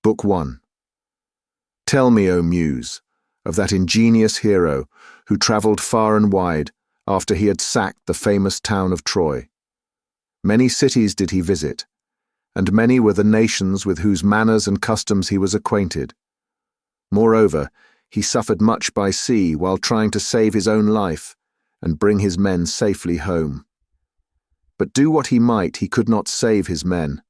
Book 1. Tell me, O Muse, of that ingenious hero who travelled far and wide after he had sacked the famous town of Troy. Many cities did he visit, and many were the nations with whose manners and customs he was acquainted. Moreover, he suffered much by sea while trying to save his own life and bring his men safely home. But do what he might, he could not save his men,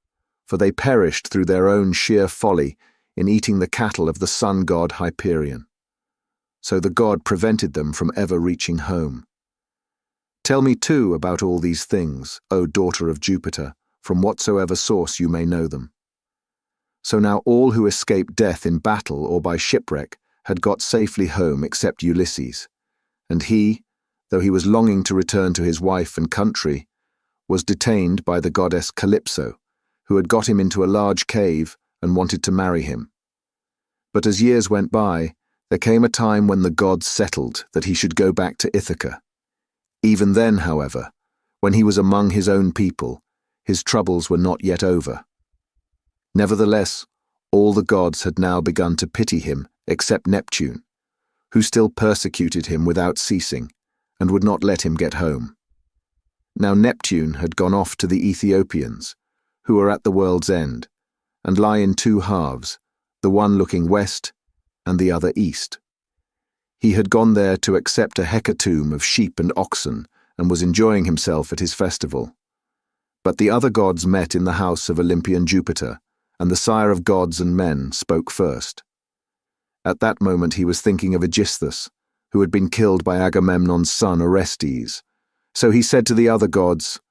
for they perished through their own sheer folly in eating the cattle of the sun god Hyperion. So the god prevented them from ever reaching home. Tell me too about all these things, O daughter of Jupiter, from whatsoever source you may know them. So now all who escaped death in battle or by shipwreck had got safely home except Ulysses, and he, though he was longing to return to his wife and country, was detained by the goddess Calypso, who had got him into a large cave and wanted to marry him. But as years went by, there came a time when the gods settled that he should go back to Ithaca. Even then, however, when he was among his own people, his troubles were not yet over. Nevertheless, all the gods had now begun to pity him except Neptune, who still persecuted him without ceasing and would not let him get home. Now Neptune had gone off to the Ethiopians, who are at the world's end, and lie in two halves, the one looking west and the other east. He had gone there to accept a hecatomb of sheep and oxen and was enjoying himself at his festival. But the other gods met in the house of Olympian Jupiter, and the sire of gods and men spoke first. At that moment he was thinking of Odysseus, who had been killed by Agamemnon's son Orestes. So he said to the other gods,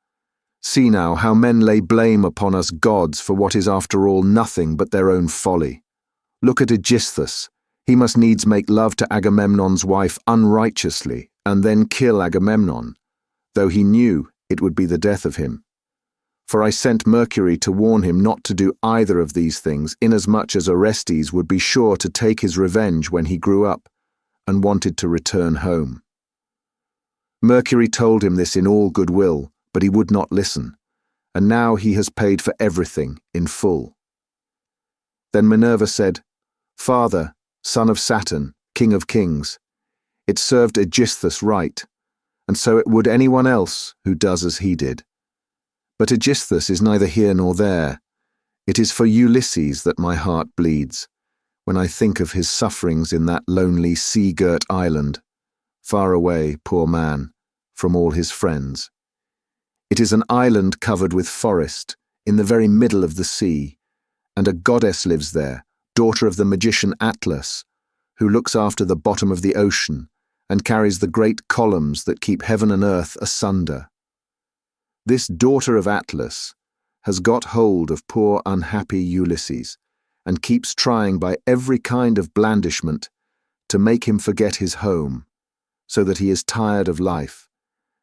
"See now how men lay blame upon us gods for what is after all nothing but their own folly. Look at Odysseus. He must needs make love to Agamemnon's wife unrighteously and then kill Agamemnon, though he knew it would be the death of him. For I sent Mercury to warn him not to do either of these things, inasmuch as Orestes would be sure to take his revenge when he grew up and wanted to return home. Mercury told him this in all good will, but he would not listen, and now he has paid for everything in full." Then Minerva said, "Father, son of Saturn, king of kings, it served Odysseus right, and so it would anyone else who does as he did. But Odysseus is neither here nor there. It is for Ulysses that my heart bleeds, when I think of his sufferings in that lonely sea-girt island, far away, poor man, from all his friends. It is an island covered with forest, in the very middle of the sea, and a goddess lives there, daughter of the magician Atlas, who looks after the bottom of the ocean and carries the great columns that keep heaven and earth asunder. This daughter of Atlas has got hold of poor unhappy Ulysses and keeps trying by every kind of blandishment to make him forget his home, so that he is tired of life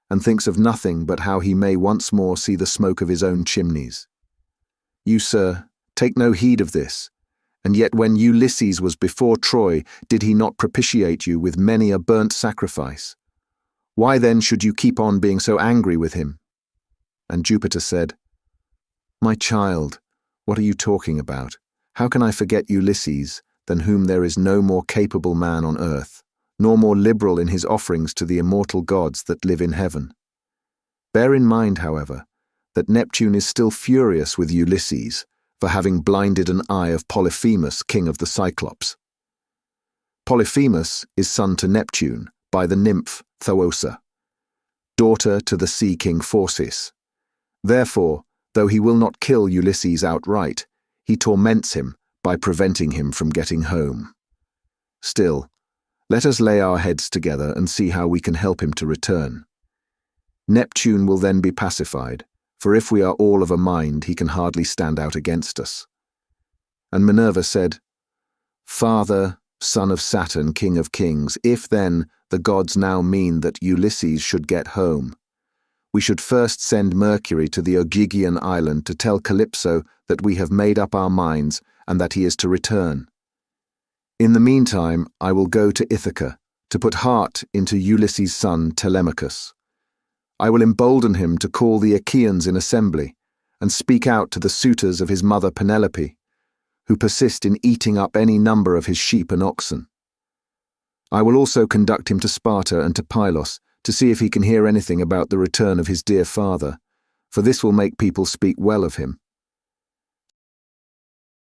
and thinks of nothing but how he may once more see the smoke of his own chimneys. You, sir, take no heed of this, and yet when Ulysses was before Troy, did he not propitiate you with many a burnt sacrifice? Why then should you keep on being so angry with him?" And Jupiter said, "My child, what are you talking about? How can I forget Ulysses, than whom there is no more capable man on earth, nor more liberal in his offerings to the immortal gods that live in heaven? Bear in mind, however, that Neptune is still furious with Ulysses for having blinded an eye of Polyphemus, king of the Cyclops. Polyphemus is son to Neptune by the nymph Thoosa, daughter to the sea king Phorcys. Therefore, though he will not kill Ulysses outright, he torments him by preventing him from getting home. Still, let us lay our heads together and see how we can help him to return. Neptune will then be pacified, for if we are all of a mind, he can hardly stand out against us." And Minerva said, "Father, son of Saturn, king of kings, if then the gods now mean that Ulysses should get home, we should first send Mercury to the Ogygian island to tell Calypso that we have made up our minds and that he is to return. In the meantime, I will go to Ithaca to put heart into Ulysses' son Telemachus. I will embolden him to call the Achaeans in assembly and speak out to the suitors of his mother Penelope, who persist in eating up any number of his sheep and oxen. I will also conduct him to Sparta and to Pylos to see if he can hear anything about the return of his dear father, for this will make people speak well of him."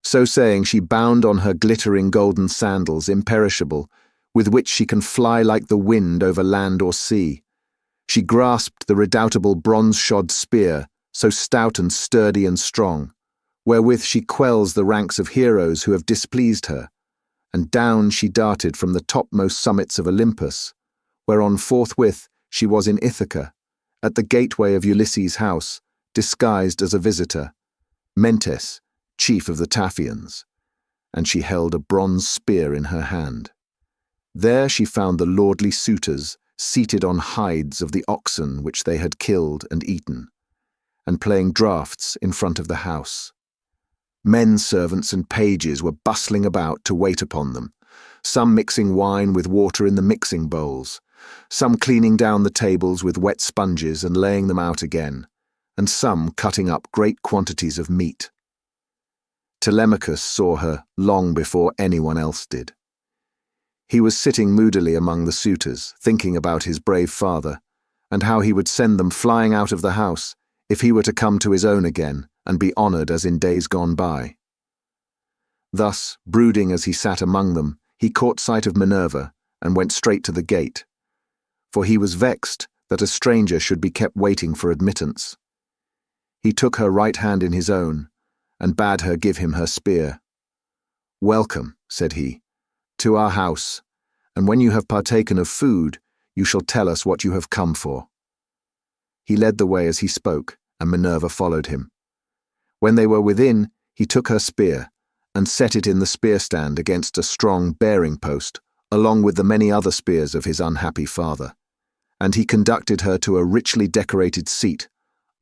So saying, she bound on her glittering golden sandals imperishable, with which she can fly like the wind over land or sea. She grasped the redoubtable bronze-shod spear, so stout and sturdy and strong, wherewith she quells the ranks of heroes who have displeased her, and down she darted from the topmost summits of Olympus, whereon forthwith she was in Ithaca, at the gateway of Ulysses' house, disguised as a visitor, Mentes, chief of the Taphians, and she held a bronze spear in her hand. There she found the lordly suitors seated on hides of the oxen which they had killed and eaten, and playing draughts in front of the house. Men servants and pages were bustling about to wait upon them, some mixing wine with water in the mixing bowls, some cleaning down the tables with wet sponges and laying them out again, and some cutting up great quantities of meat. Telemachus saw her long before anyone else did. He was sitting moodily among the suitors, thinking about his brave father, and how he would send them flying out of the house if he were to come to his own again and be honoured as in days gone by. Thus, brooding as he sat among them, he caught sight of Minerva and went straight to the gate, for he was vexed that a stranger should be kept waiting for admittance. He took her right hand in his own, and bade her give him her spear. "Welcome," said he, "to our house, and when you have partaken of food, you shall tell us what you have come for." He led the way as he spoke, and Minerva followed him. When they were within, he took her spear, and set it in the spear stand against a strong bearing post, along with the many other spears of his unhappy father, and he conducted her to a richly decorated seat,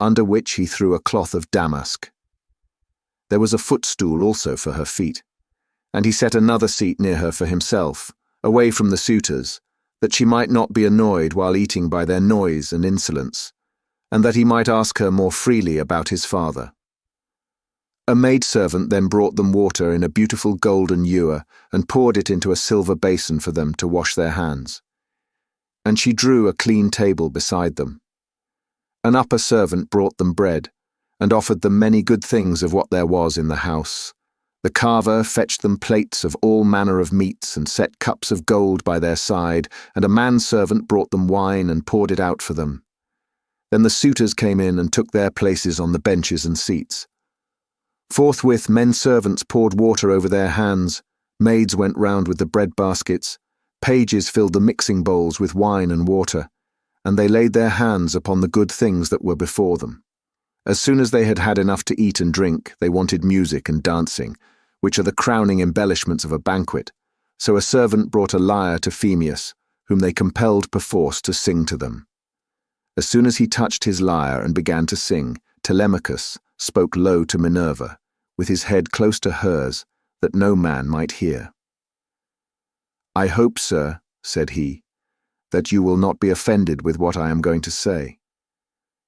under which he threw a cloth of damask. There was a footstool also for her feet, and he set another seat near her for himself, away from the suitors, that she might not be annoyed while eating by their noise and insolence, and that he might ask her more freely about his father. A maidservant then brought them water in a beautiful golden ewer and poured it into a silver basin for them to wash their hands. And she drew a clean table beside them. An upper servant brought them bread, and offered them many good things of what there was in the house. The carver fetched them plates of all manner of meats and set cups of gold by their side, and a manservant brought them wine and poured it out for them. Then the suitors came in and took their places on the benches and seats. Forthwith men servants poured water over their hands, maids went round with the bread baskets, pages filled the mixing bowls with wine and water, and they laid their hands upon the good things that were before them. As soon as they had had enough to eat and drink, they wanted music and dancing, which are the crowning embellishments of a banquet, so a servant brought a lyre to Phemius, whom they compelled perforce to sing to them. As soon as he touched his lyre and began to sing, Telemachus spoke low to Minerva, with his head close to hers, that no man might hear. "I hope, sir," said he, "that you will not be offended with what I am going to say.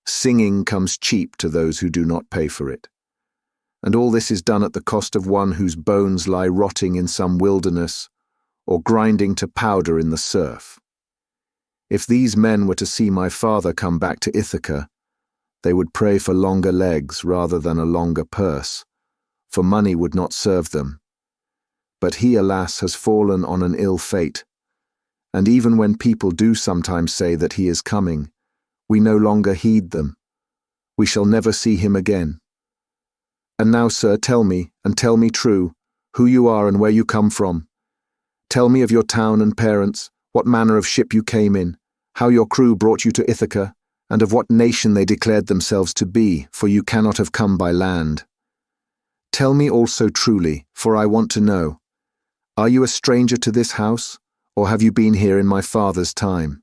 Singing comes cheap to those who do not pay for it, and all this is done at the cost of one whose bones lie rotting in some wilderness or grinding to powder in the surf. If these men were to see my father come back to Ithaca, they would pray for longer legs rather than a longer purse, for money would not serve them. But he, alas, has fallen on an ill fate, and even when people do sometimes say that he is coming, we no longer heed them. We shall never see him again. And now, sir, tell me, and tell me true, who you are and where you come from. Tell me of your town and parents, what manner of ship you came in, how your crew brought you to Ithaca, and of what nation they declared themselves to be, for you cannot have come by land. Tell me also truly, for I want to know. Are you a stranger to this house, or have you been here in my father's time?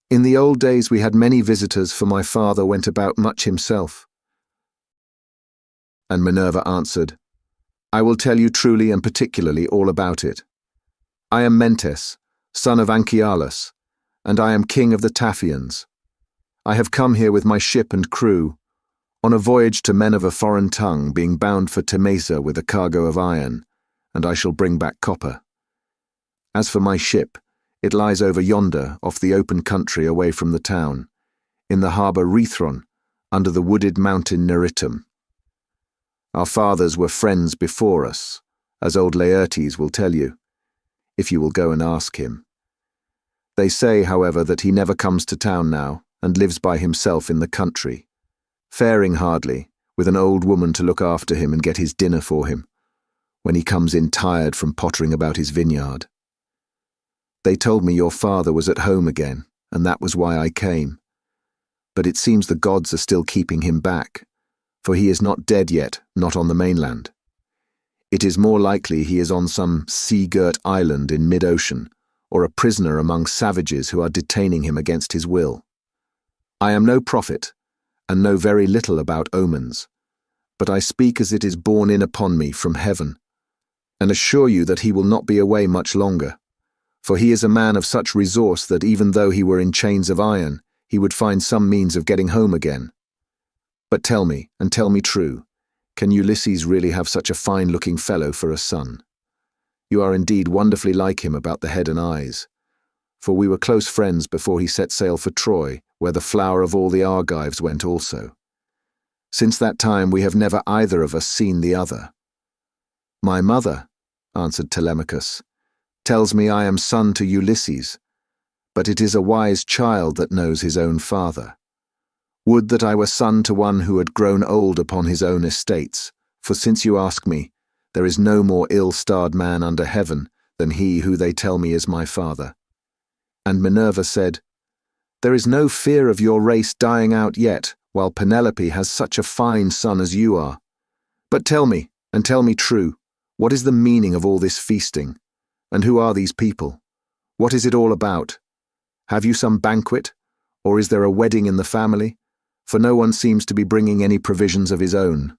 In the old days we had many visitors, for my father went about much himself." And Minerva answered, "I will tell you truly and particularly all about it. I am Mentes, son of Anchialus, and I am king of the Taphians. I have come here with my ship and crew, on a voyage to men of a foreign tongue, being bound for Temesa with a cargo of iron, and I shall bring back copper. As for my ship, it lies over yonder, off the open country away from the town, in the harbour Rhethron, under the wooded mountain Neritum. Our fathers were friends before us, as old Laertes will tell you, if you will go and ask him. They say, however, that he never comes to town now, and lives by himself in the country, faring hardly, with an old woman to look after him and get his dinner for him, when he comes in tired from pottering about his vineyard. They told me your father was at home again, and that was why I came. But it seems the gods are still keeping him back, for he is not dead yet, not on the mainland. It is more likely he is on some sea-girt island in mid-ocean, or a prisoner among savages who are detaining him against his will. I am no prophet, and know very little about omens, but I speak as it is borne in upon me from heaven, and assure you that he will not be away much longer, for he is a man of such resource that even though he were in chains of iron, he would find some means of getting home again. But tell me, and tell me true, can Ulysses really have such a fine-looking fellow for a son? You are indeed wonderfully like him about the head and eyes, for we were close friends before he set sail for Troy, where the flower of all the Argives went also. Since that time we have never either of us seen the other. My mother, answered Telemachus, tells me I am son to Ulysses, but it is a wise child that knows his own father. Would that I were son to one who had grown old upon his own estates, for since you ask me, there is no more ill-starred man under heaven than he who they tell me is my father. And Minerva said, There is no fear of your race dying out yet, while Penelope has such a fine son as you are. But tell me, and tell me true, what is the meaning of all this feasting? And who are these people? What is it all about? Have you some banquet, or is there a wedding in the family? For no one seems to be bringing any provisions of his own.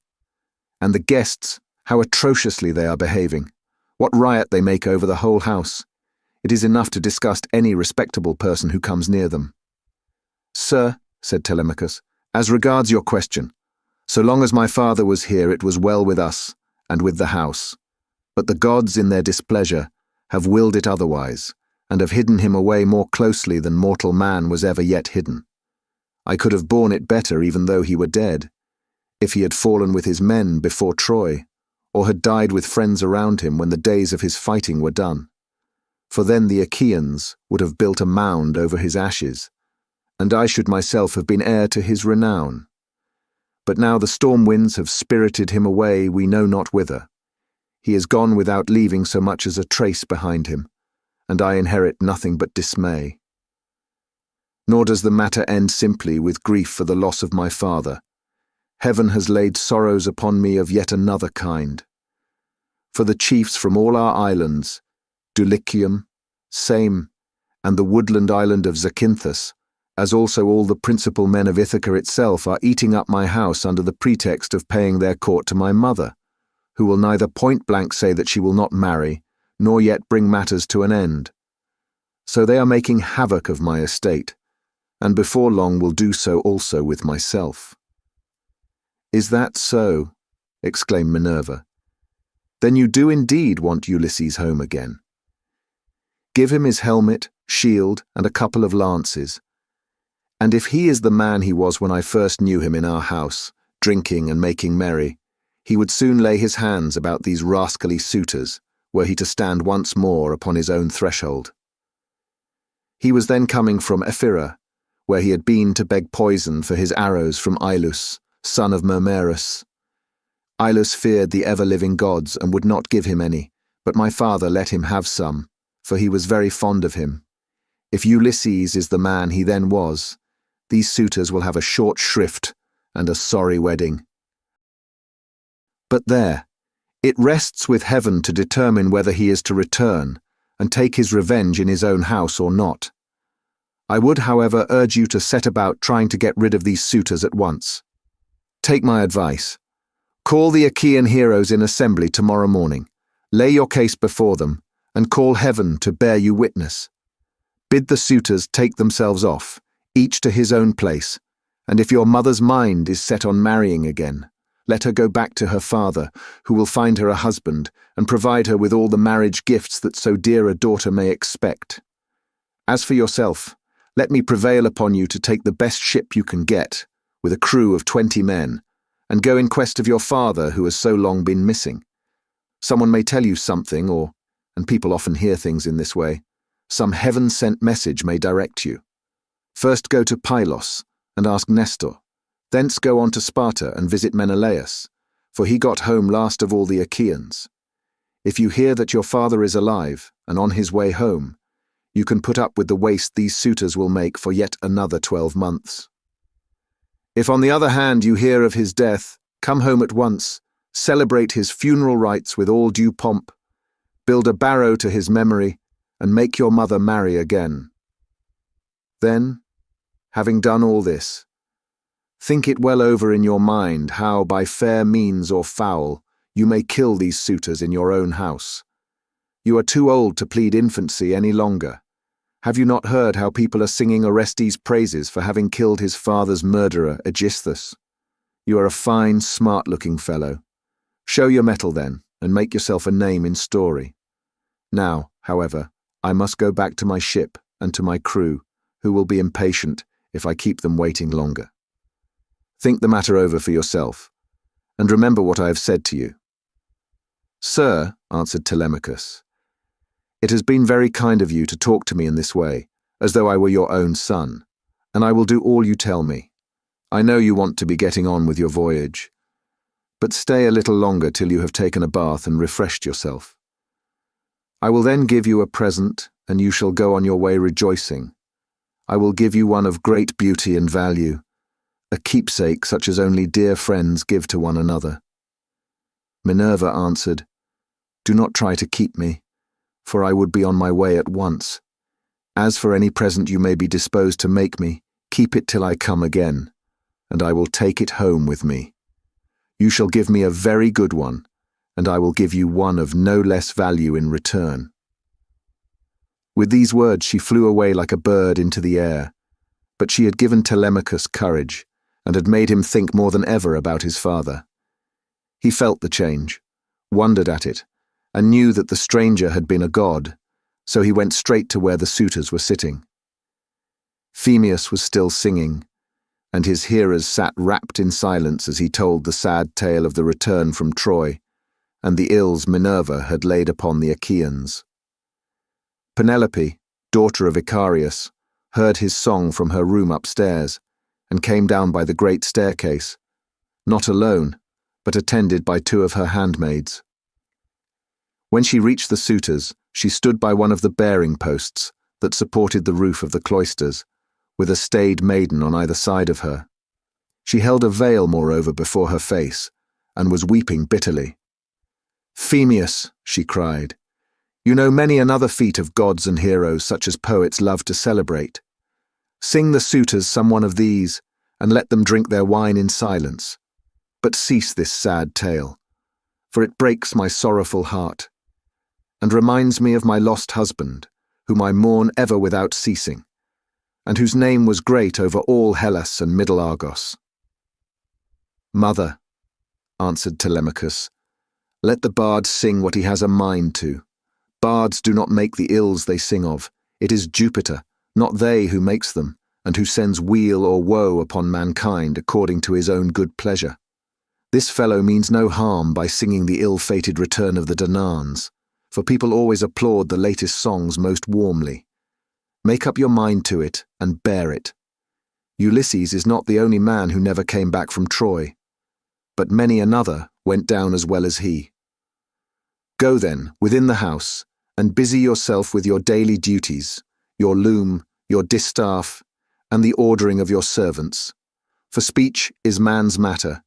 And the guests, how atrociously they are behaving. What riot they make over the whole house. It is enough to disgust any respectable person who comes near them. Sir, said Telemachus, as regards your question, so long as my father was here it was well with us, and with the house. But the gods in their displeasure have willed it otherwise, and have hidden him away more closely than mortal man was ever yet hidden. I could have borne it better even though he were dead, if he had fallen with his men before Troy, or had died with friends around him when the days of his fighting were done. For then the Achaeans would have built a mound over his ashes, and I should myself have been heir to his renown. But now the storm winds have spirited him away we know not whither. He is gone without leaving so much as a trace behind him, and I inherit nothing but dismay. Nor does the matter end simply with grief for the loss of my father. Heaven has laid sorrows upon me of yet another kind. For the chiefs from all our islands, Dulichium, Same, and the woodland island of Zakynthus, as also all the principal men of Ithaca itself, are eating up my house under the pretext of paying their court to my mother, who will neither point-blank say that she will not marry, nor yet bring matters to an end. So they are making havoc of my estate, and before long will do so also with myself. Is that so? Exclaimed Minerva. Then you do indeed want Ulysses home again. Give him his helmet, shield, and a couple of lances. And if he is the man he was when I first knew him in our house, drinking and making merry, he would soon lay his hands about these rascally suitors, were he to stand once more upon his own threshold. He was then coming from Ephyra, where he had been to beg poison for his arrows from Ilus, son of Mermerus. Ilus feared the ever-living gods and would not give him any, but my father let him have some, for he was very fond of him. If Ulysses is the man he then was, these suitors will have a short shrift and a sorry wedding. But there, it rests with heaven to determine whether he is to return and take his revenge in his own house or not. I would, however, urge you to set about trying to get rid of these suitors at once. Take my advice. Call the Achaean heroes in assembly tomorrow morning, lay your case before them, and call heaven to bear you witness. Bid the suitors take themselves off, each to his own place, And if your mother's mind is set on marrying again, let her go back to her father, who will find her a husband and provide her with all the marriage gifts that so dear a daughter may expect. As for yourself, let me prevail upon you to take the best ship you can get, with a crew of 20 men, and go in quest of your father who has so long been missing. Someone may tell you something, and people often hear things in this way, some heaven-sent message may direct you. First go to Pylos and ask Nestor. Thence go on to Sparta and visit Menelaus, for he got home last of all the Achaeans. If you hear that your father is alive and on his way home, you can put up with the waste these suitors will make for yet another 12 months. If on the other hand you hear of his death, come home at once, celebrate his funeral rites with all due pomp, build a barrow to his memory, and make your mother marry again. Then, having done all this, think it well over in your mind how, by fair means or foul, you may kill these suitors in your own house. You are too old to plead infancy any longer. Have you not heard how people are singing Orestes' praises for having killed his father's murderer, Aegisthus? You are a fine, smart-looking fellow. Show your mettle then, and make yourself a name in story. Now, however, I must go back to my ship and to my crew, who will be impatient if I keep them waiting longer. Think the matter over for yourself, and remember what I have said to you." "Sir," answered Telemachus, "it has been very kind of you to talk to me in this way, as though I were your own son, and I will do all you tell me. I know you want to be getting on with your voyage, but stay a little longer till you have taken a bath and refreshed yourself. I will then give you a present, and you shall go on your way rejoicing. I will give you one of great beauty and value, a keepsake such as only dear friends give to one another." Minerva answered, "Do not try to keep me, for I would be on my way at once. As for any present you may be disposed to make me, keep it till I come again, and I will take it home with me. You shall give me a very good one, and I will give you one of no less value in return." With these words she flew away like a bird into the air, but she had given Telemachus courage, and had made him think more than ever about his father. He felt the change, wondered at it, and knew that the stranger had been a god, so he went straight to where the suitors were sitting. Phemius was still singing, and his hearers sat rapt in silence as he told the sad tale of the return from Troy, and the ills Minerva had laid upon the Achaeans. Penelope, daughter of Icarius, heard his song from her room upstairs, and came down by the great staircase, not alone, but attended by 2 of her handmaids. When she reached the suitors, she stood by one of the bearing posts that supported the roof of the cloisters, with a staid maiden on either side of her. She held a veil, moreover, before her face, and was weeping bitterly. "Phemius," she cried, "you know many another feat of gods and heroes such as poets love to celebrate. Sing the suitors some one of these, and let them drink their wine in silence. But cease this sad tale, for it breaks my sorrowful heart, and reminds me of my lost husband, whom I mourn ever without ceasing, and whose name was great over all Hellas and Middle Argos." "Mother," answered Telemachus, "let the bard sing what he has a mind to. Bards do not make the ills they sing of. It is Jupiter, not they, who makes them, and who sends weal or woe upon mankind according to his own good pleasure. This fellow means no harm by singing the ill-fated return of the Danaans, for people always applaud the latest songs most warmly. Make up your mind to it, and bear it. Ulysses is not the only man who never came back from Troy, but many another went down as well as he. Go then, within the house, and busy yourself with your daily duties, your loom, your distaff, and the ordering of your servants. For speech is man's matter,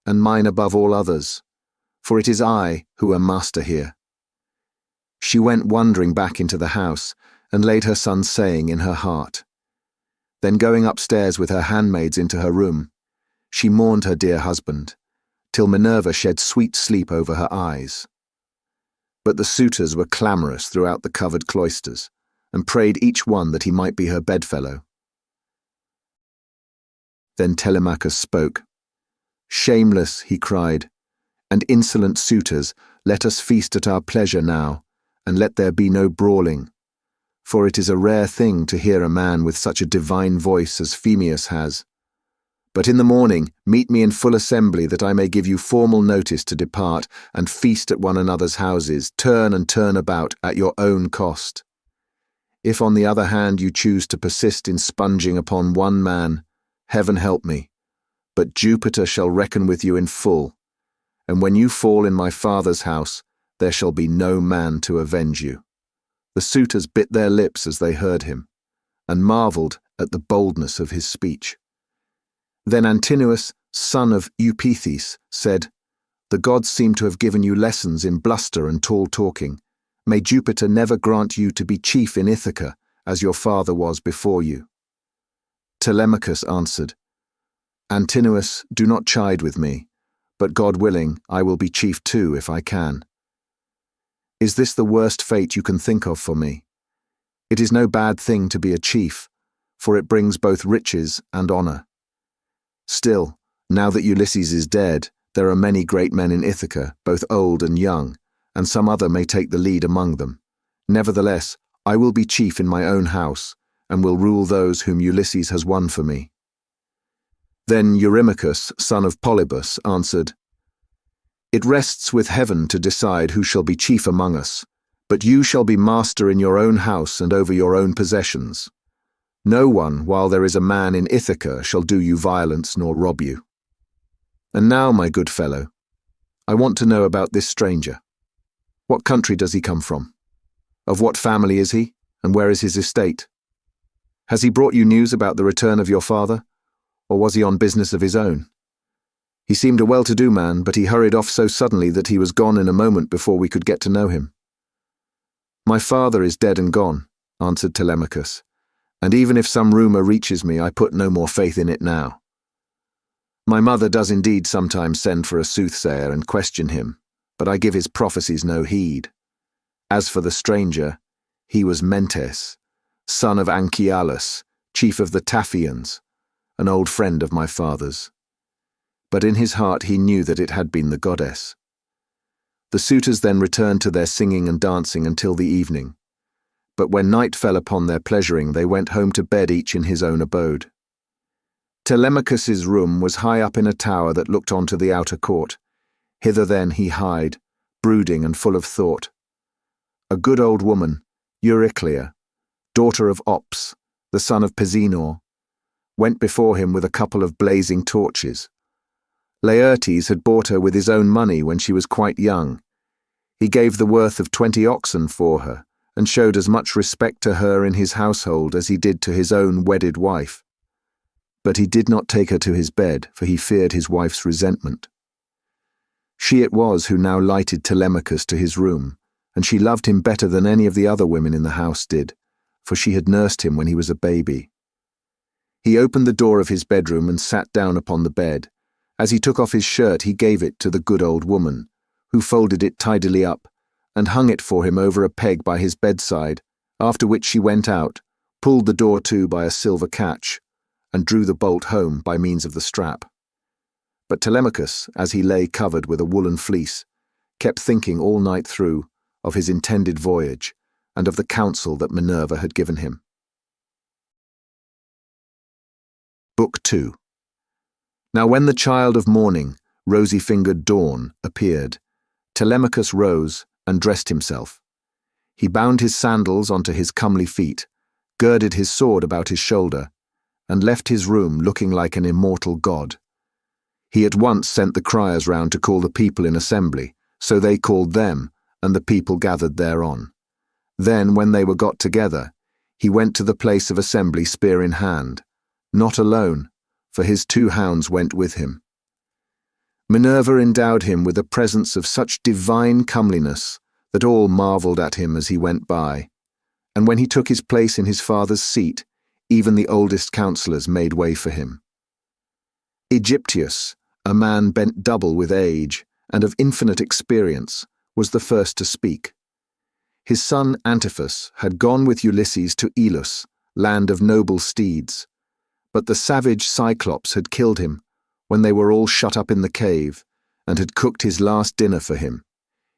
and mine above all others, for it is I who am master here." She went wandering back into the house, and laid her son's saying in her heart. Then going upstairs with her handmaids into her room, she mourned her dear husband, till Minerva shed sweet sleep over her eyes. But the suitors were clamorous throughout the covered cloisters, and prayed each one that he might be her bedfellow. Then Telemachus spoke. "Shameless," he cried, "and insolent suitors, let us feast at our pleasure now, and let there be no brawling. For it is a rare thing to hear a man with such a divine voice as Phemius has. But in the morning meet me in full assembly, that I may give you formal notice to depart, and feast at one another's houses, turn and turn about, at your own cost. If on the other hand you choose to persist in sponging upon one man, heaven help me, but Jupiter shall reckon with you in full, and when you fall in my father's house, there shall be no man to avenge you." The suitors bit their lips as they heard him, and marvelled at the boldness of his speech. Then Antinous, son of Eupeithes, said, "The gods seem to have given you lessons in bluster and tall talking. May Jupiter never grant you to be chief in Ithaca, as your father was before you." Telemachus answered, "Antinous, do not chide with me, but God willing, I will be chief too if I can. Is this the worst fate you can think of for me? It is no bad thing to be a chief, for it brings both riches and honour. Still, now that Ulysses is dead, there are many great men in Ithaca, both old and young, and some other may take the lead among them. Nevertheless, I will be chief in my own house, and will rule those whom Ulysses has won for me." Then Eurymachus, son of Polybus, answered, "It rests with heaven to decide who shall be chief among us, but you shall be master in your own house and over your own possessions. No one, while there is a man in Ithaca, shall do you violence nor rob you. And now, my good fellow, I want to know about this stranger. What country does he come from? Of what family is he, and where is his estate? Has he brought you news about the return of your father, or was he on business of his own? He seemed a well-to-do man, but he hurried off so suddenly that he was gone in a moment before we could get to know him." "My father is dead and gone," answered Telemachus, "and even if some rumour reaches me, I put no more faith in it now. My mother does indeed sometimes send for a soothsayer and question him, but I give his prophecies no heed. As for the stranger, he was Mentes, son of Anchialus, chief of the Taphians, an old friend of my father's. But in his heart he knew that it had been the goddess." The suitors then returned to their singing and dancing until the evening. But when night fell upon their pleasuring, they went home to bed each in his own abode. Telemachus's room was high up in a tower that looked onto the outer court. Hither then he hied, brooding and full of thought. A good old woman, Euryclea, daughter of Ops, the son of Pisenor, went before him with a couple of blazing torches. Laertes had bought her with his own money when she was quite young. He gave the worth of 20 oxen for her, and showed as much respect to her in his household as he did to his own wedded wife. But he did not take her to his bed, for he feared his wife's resentment. She it was who now lighted Telemachus to his room, and she loved him better than any of the other women in the house did, for she had nursed him when he was a baby. He opened the door of his bedroom and sat down upon the bed. As he took off his shirt, he gave it to the good old woman, who folded it tidily up, and hung it for him over a peg by his bedside, after which she went out, pulled the door to by a silver catch, and drew the bolt home by means of the strap. But Telemachus, as he lay covered with a woolen fleece, kept thinking all night through of his intended voyage, and of the counsel that Minerva had given him. Book 2. Now when the child of morning, rosy-fingered dawn, appeared, Telemachus rose and dressed himself. He bound his sandals onto his comely feet, girded his sword about his shoulder, and left his room looking like an immortal god. He at once sent the criers round to call the people in assembly, so they called them, and the people gathered thereon. Then, when they were got together, he went to the place of assembly spear in hand, not alone, for his 2 hounds went with him. Minerva endowed him with a presence of such divine comeliness that all marvelled at him as he went by, and when he took his place in his father's seat, even the oldest counsellors made way for him. Egyptius, a man bent double with age and of infinite experience, was the first to speak. His son Antiphus had gone with Ulysses to Elos, land of noble steeds, But the savage Cyclops had killed him when they were all shut up in the cave, and had cooked his last dinner for him.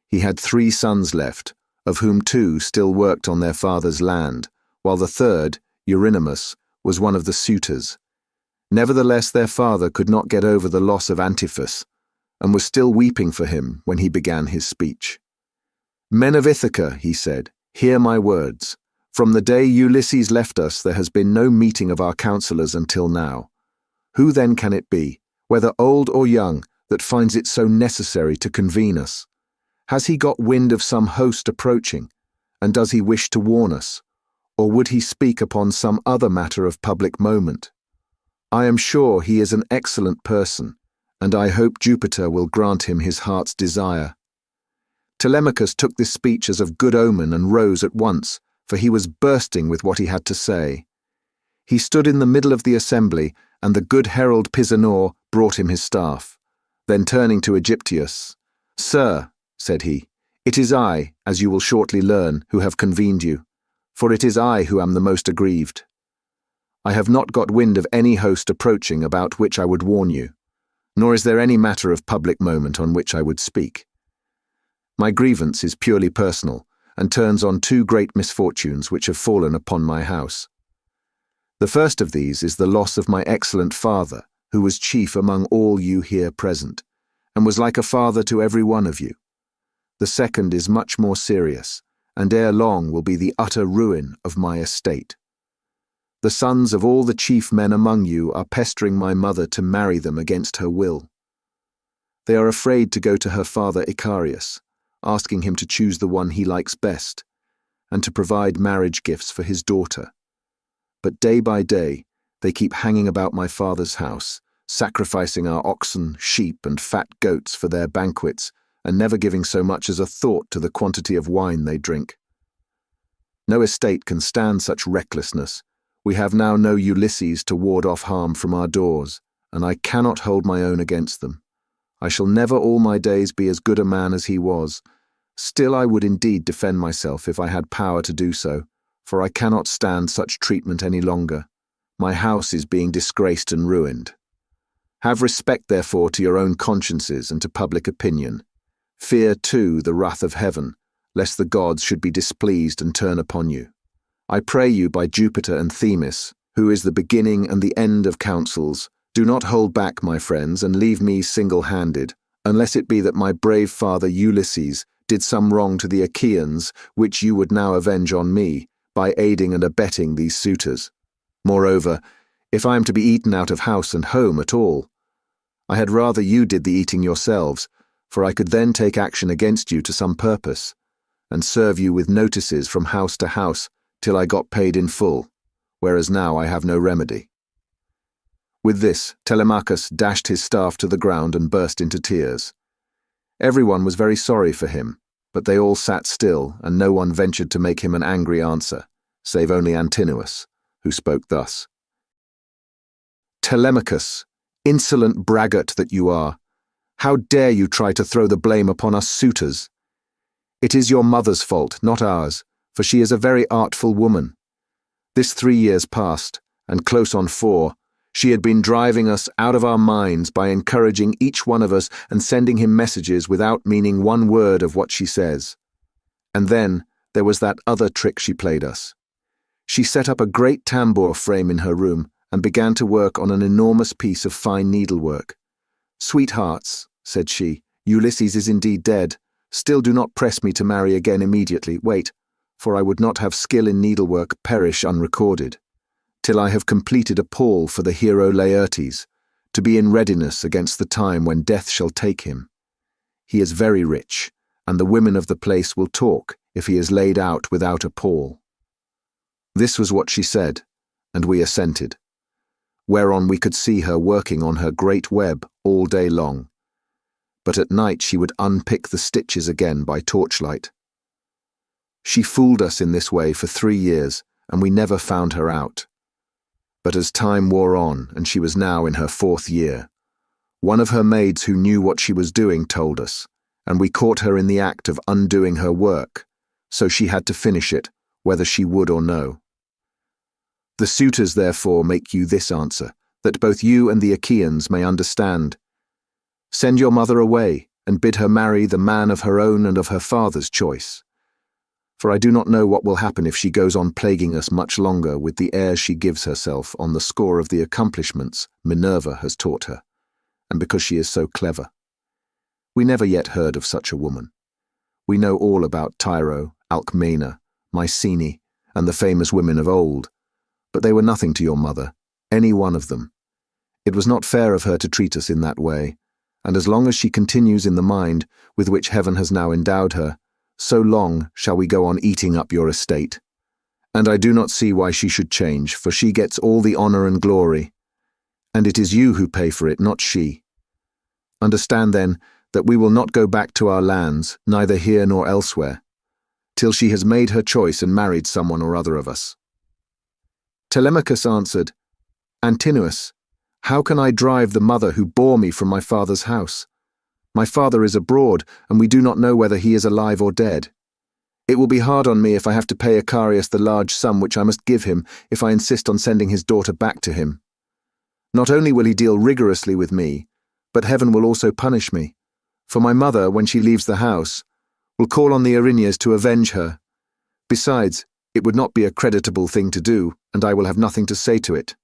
He had 3 sons left, of whom 2 still worked on their father's land, while the third, Eurynomus, was one of the suitors. Nevertheless, their father could not get over the loss of Antiphus, and was still weeping for him when he began his speech. "Men of Ithaca," he said, "hear my words. From the day Ulysses left us, there has been no meeting of our counselors until now. Who then can it be, whether old or young, that finds it so necessary to convene us? Has he got wind of some host approaching, and does he wish to warn us? Or would he speak upon some other matter of public moment? I am sure he is an excellent person, and I hope Jupiter will grant him his heart's desire." Telemachus took this speech as of good omen and rose at once, for he was bursting with what he had to say. He stood in the middle of the assembly, and the good herald Pisanor brought him his staff. Then turning to Aegyptius, "Sir," said he, "it is I, as you will shortly learn, who have convened you, for it is I who am the most aggrieved. I have not got wind of any host approaching about which I would warn you, nor is there any matter of public moment on which I would speak. My grievance is purely personal, and turns on 2 great misfortunes which have fallen upon my house. The first of these is the loss of my excellent father, who was chief among all you here present, and was like a father to every one of you. The second is much more serious, and ere long will be the utter ruin of my estate. The sons of all the chief men among you are pestering my mother to marry them against her will. They are afraid to go to her father Icarius, asking him to choose the one he likes best, and to provide marriage gifts for his daughter. But day by day, they keep hanging about my father's house, sacrificing our oxen, sheep, and fat goats for their banquets, and never giving so much as a thought to the quantity of wine they drink. No estate can stand such recklessness. We have now no Ulysses to ward off harm from our doors, and I cannot hold my own against them. I shall never all my days be as good a man as he was. Still I would indeed defend myself if I had power to do so, for I cannot stand such treatment any longer. My house is being disgraced and ruined. Have respect, therefore, to your own consciences and to public opinion. Fear, too, the wrath of heaven, lest the gods should be displeased and turn upon you. I pray you by Jupiter and Themis, who is the beginning and the end of counsels, do not hold back, my friends, and leave me single-handed, unless it be that my brave father Ulysses did some wrong to the Achaeans, which you would now avenge on me, by aiding and abetting these suitors. Moreover, if I am to be eaten out of house and home at all, I had rather you did the eating yourselves, for I could then take action against you to some purpose, and serve you with notices from house to house till I got paid in full, whereas now I have no remedy." With this, Telemachus dashed his staff to the ground and burst into tears. Everyone was very sorry for him, but they all sat still, and no one ventured to make him an angry answer, save only Antinous, who spoke thus. "Telemachus, insolent braggart that you are, how dare you try to throw the blame upon us suitors? It is your mother's fault, not ours, for she is a very artful woman. This 3 years past, and close on 4, she had been driving us out of our minds by encouraging each one of us and sending him messages without meaning one word of what she says. And then there was that other trick she played us. She set up a great tambour frame in her room and began to work on an enormous piece of fine needlework. 'Sweethearts,' said she, 'Ulysses is indeed dead. Still do not press me to marry again immediately. Wait, for I would not have skill in needlework perish unrecorded, till I have completed a pall for the hero Laertes, to be in readiness against the time when death shall take him. He is very rich, and the women of the place will talk if he is laid out without a pall.' This was what she said, and we assented, whereon we could see her working on her great web all day long, but at night she would unpick the stitches again by torchlight. She fooled us in this way for 3 years, and we never found her out. But as time wore on, and she was now in her 4th year, one of her maids who knew what she was doing told us, and we caught her in the act of undoing her work, so she had to finish it, whether she would or no. The suitors therefore make you this answer, that both you and the Achaeans may understand. Send your mother away, and bid her marry the man of her own and of her father's choice. For I do not know what will happen if she goes on plaguing us much longer with the airs she gives herself on the score of the accomplishments Minerva has taught her, and because she is so clever. We never yet heard of such a woman. We know all about Tyro, Alcmena, Mycenae, and the famous women of old, but they were nothing to your mother, any one of them. It was not fair of her to treat us in that way, and as long as she continues in the mind with which heaven has now endowed her, so long shall we go on eating up your estate. And I do not see why she should change, for she gets all the honor and glory, and it is you who pay for it, not she. Understand then that we will not go back to our lands, neither here nor elsewhere, till she has made her choice and married someone or other of us. Telemachus answered, Antinous, how can I drive the mother who bore me from my father's house? My father is abroad, and we do not know whether he is alive or dead. It will be hard on me if I have to pay Icarius the large sum which I must give him if I insist on sending his daughter back to him. Not only will he deal rigorously with me, but heaven will also punish me, for my mother, when she leaves the house, will call on the Erinyes to avenge her. Besides, it would not be a creditable thing to do, and I will have nothing to say to it.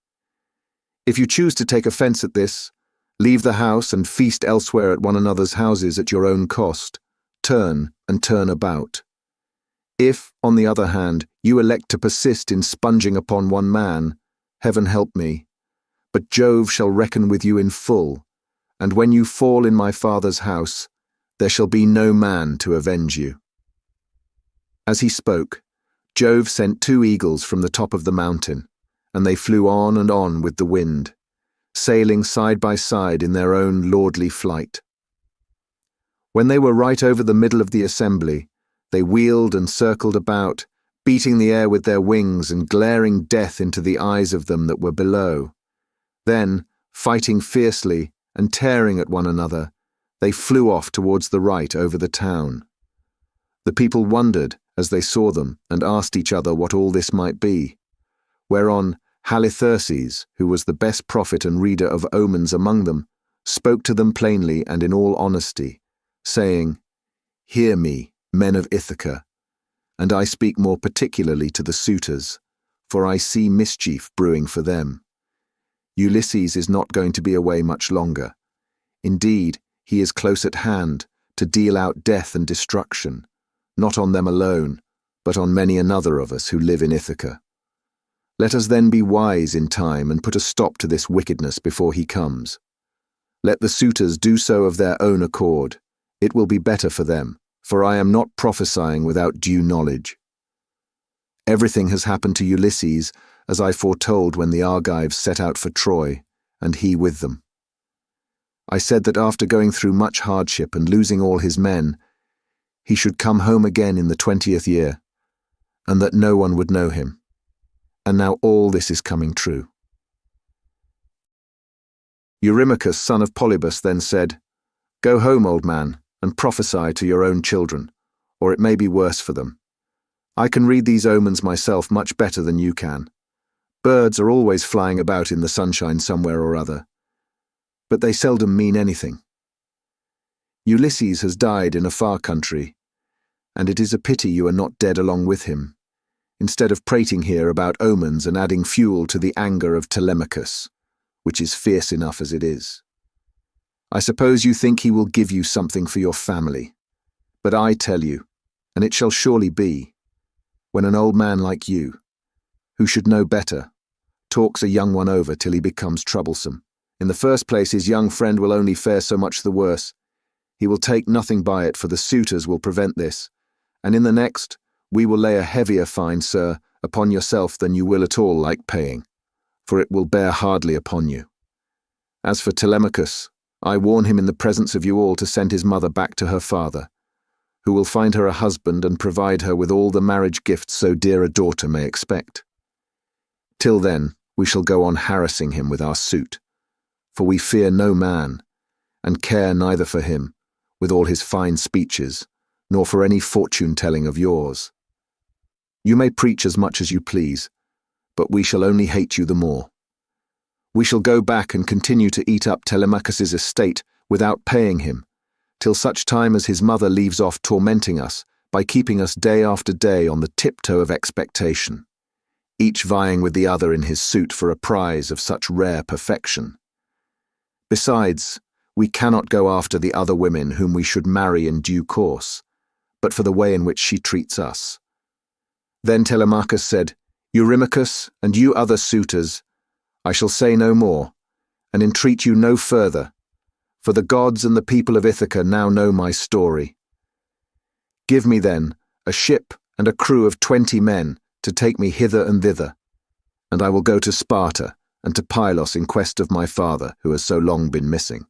If you choose to take offense at this, leave the house and feast elsewhere at one another's houses at your own cost. Turn and turn about. If, on the other hand, you elect to persist in sponging upon one man, heaven help me, but Jove shall reckon with you in full, and when you fall in my father's house, there shall be no man to avenge you. As he spoke, Jove sent 2 eagles from the top of the mountain, and they flew on and on with the wind, sailing side by side in their own lordly flight. When they were right over the middle of the assembly, they wheeled and circled about, beating the air with their wings and glaring death into the eyes of them that were below. Then, fighting fiercely and tearing at one another, they flew off towards the right over the town. The people wondered as they saw them and asked each other what all this might be, whereon Halitherses, who was the best prophet and reader of omens among them, spoke to them plainly and in all honesty, saying, Hear me, men of Ithaca, and I speak more particularly to the suitors, for I see mischief brewing for them. Ulysses is not going to be away much longer. Indeed, he is close at hand to deal out death and destruction, not on them alone, but on many another of us who live in Ithaca. Let us then be wise in time and put a stop to this wickedness before he comes. Let the suitors do so of their own accord. It will be better for them, for I am not prophesying without due knowledge. Everything has happened to Ulysses as I foretold when the Argives set out for Troy, and he with them. I said that after going through much hardship and losing all his men, he should come home again in the 20th year, and that no one would know him. And now all this is coming true. Eurymachus, son of Polybus, then said, Go home, old man, and prophesy to your own children, or it may be worse for them. I can read these omens myself much better than you can. Birds are always flying about in the sunshine somewhere or other, but they seldom mean anything. Ulysses has died in a far country, and it is a pity you are not dead along with him, instead of prating here about omens and adding fuel to the anger of Telemachus, which is fierce enough as it is. I suppose you think he will give you something for your family, but I tell you, and it shall surely be, when an old man like you, who should know better, talks a young one over till he becomes troublesome. In the first place, his young friend will only fare so much the worse. He will take nothing by it, for the suitors will prevent this, and in the next, we will lay a heavier fine, sir, upon yourself than you will at all like paying, for it will bear hardly upon you. As for Telemachus, I warn him in the presence of you all to send his mother back to her father, who will find her a husband and provide her with all the marriage gifts so dear a daughter may expect. Till then, we shall go on harassing him with our suit, for we fear no man, and care neither for him, with all his fine speeches, nor for any fortune-telling of yours. You may preach as much as you please, but we shall only hate you the more. We shall go back and continue to eat up Telemachus's estate without paying him, till such time as his mother leaves off tormenting us by keeping us day after day on the tiptoe of expectation, each vying with the other in his suit for a prize of such rare perfection. Besides, we cannot go after the other women whom we should marry in due course, but for the way in which she treats us. Then Telemachus said, Eurymachus, and you other suitors, I shall say no more, and entreat you no further, for the gods and the people of Ithaca now know my story. Give me, then, a ship and a crew of 20 men to take me hither and thither, and I will go to Sparta and to Pylos in quest of my father, who has so long been missing.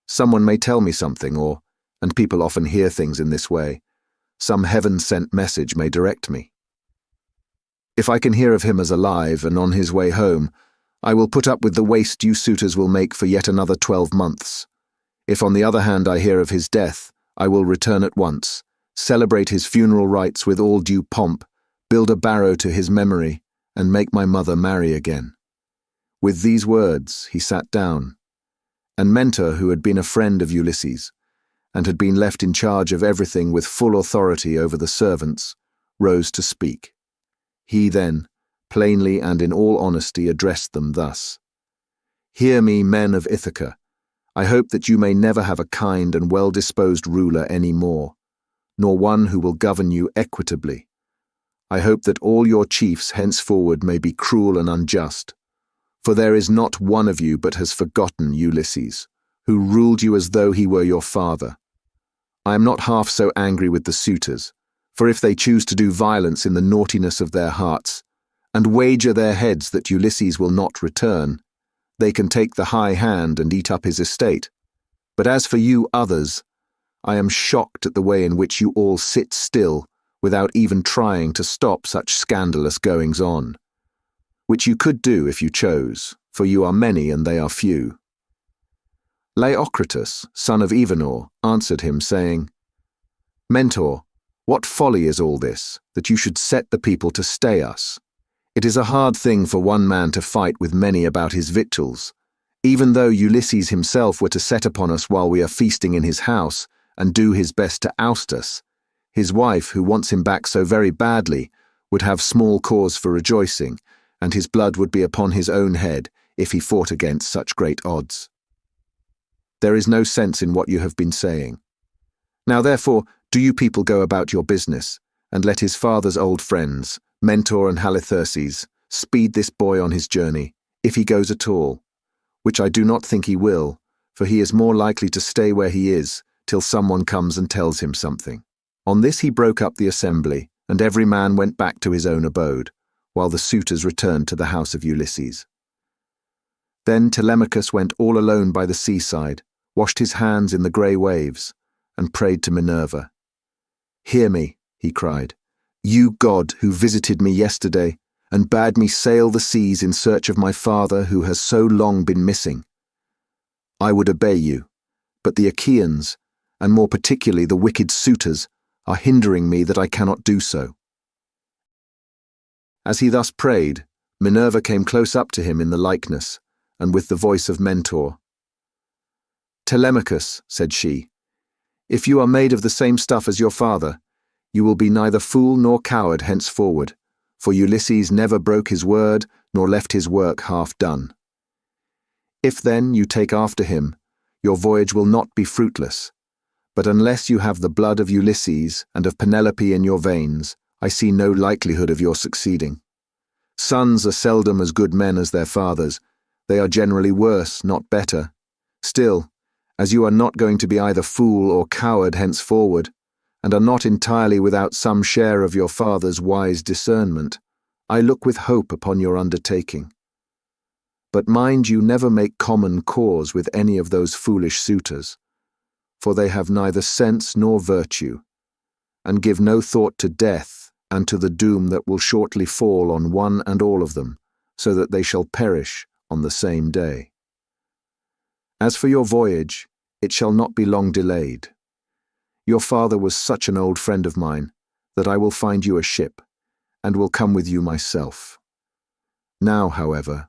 Someone may tell me something, and people often hear things in this way, some heaven-sent message may direct me. If I can hear of him as alive and on his way home, I will put up with the waste you suitors will make for yet another 12 months. If on the other hand I hear of his death, I will return at once, celebrate his funeral rites with all due pomp, build a barrow to his memory, and make my mother marry again. With these words he sat down, and Mentor, who had been a friend of Ulysses, and had been left in charge of everything with full authority over the servants, rose to speak. He then, plainly and in all honesty, addressed them thus. Hear me, men of Ithaca. I hope that you may never have a kind and well-disposed ruler any more, nor one who will govern you equitably. I hope that all your chiefs henceforward may be cruel and unjust, for there is not one of you but has forgotten Ulysses, who ruled you as though he were your father. I am not half so angry with the suitors, for if they choose to do violence in the naughtiness of their hearts, and wager their heads that Ulysses will not return, they can take the high hand and eat up his estate. But as for you others, I am shocked at the way in which you all sit still without even trying to stop such scandalous goings-on, which you could do if you chose, for you are many and they are few. Leocritus, son of Evenor, answered him, saying, Mentor, what folly is all this, that you should set the people to stay us? It is a hard thing for one man to fight with many about his victuals. Even though Ulysses himself were to set upon us while we are feasting in his house, and do his best to oust us, his wife, who wants him back so very badly, would have small cause for rejoicing, and his blood would be upon his own head if he fought against such great odds. There is no sense in what you have been saying. Now therefore, do you people go about your business, and let his father's old friends, Mentor and Halitherses, speed this boy on his journey, if he goes at all, which I do not think he will, for he is more likely to stay where he is till someone comes and tells him something. On this he broke up the assembly, and every man went back to his own abode, while the suitors returned to the house of Ulysses. Then Telemachus went all alone by the seaside, washed his hands in the grey waves, and prayed to Minerva. Hear me, he cried, you god who visited me yesterday and bade me sail the seas in search of my father who has so long been missing. I would obey you, but the Achaeans, and more particularly the wicked suitors, are hindering me that I cannot do so. As he thus prayed, Minerva came close up to him in the likeness, and with the voice of Mentor. Telemachus, said she, if you are made of the same stuff as your father, you will be neither fool nor coward henceforward, for Ulysses never broke his word nor left his work half done. If then you take after him, your voyage will not be fruitless, but unless you have the blood of Ulysses and of Penelope in your veins, I see no likelihood of your succeeding. Sons are seldom as good men as their fathers, they are generally worse, not better. Still, as you are not going to be either fool or coward henceforward, and are not entirely without some share of your father's wise discernment, I look with hope upon your undertaking. But mind you never make common cause with any of those foolish suitors, for they have neither sense nor virtue, and give no thought to death and to the doom that will shortly fall on one and all of them, so that they shall perish on the same day. As for your voyage, it shall not be long delayed. Your father was such an old friend of mine that I will find you a ship, and will come with you myself. Now, however,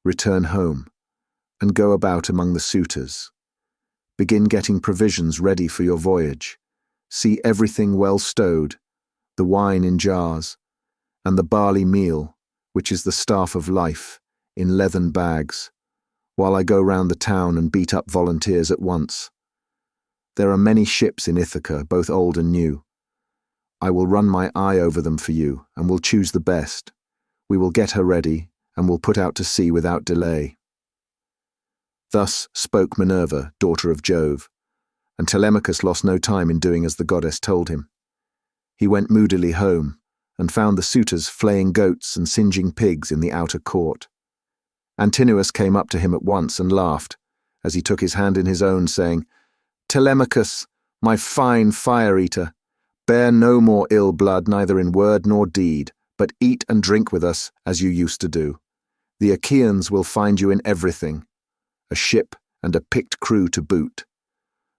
return home, and go about among the suitors. Begin getting provisions ready for your voyage. See everything well stowed, the wine in jars, and the barley meal, which is the staff of life, in leathern bags, while I go round the town and beat up volunteers at once. There are many ships in Ithaca, both old and new. I will run my eye over them for you, and will choose the best. We will get her ready, and will put out to sea without delay." Thus spoke Minerva, daughter of Jove, and Telemachus lost no time in doing as the goddess told him. He went moodily home, and found the suitors flaying goats and singeing pigs in the outer court. Antinous came up to him at once and laughed, as he took his hand in his own, saying, "Telemachus, my fine fire-eater, bear no more ill blood neither in word nor deed, but eat and drink with us as you used to do. The Achaeans will find you in everything, a ship and a picked crew to boot,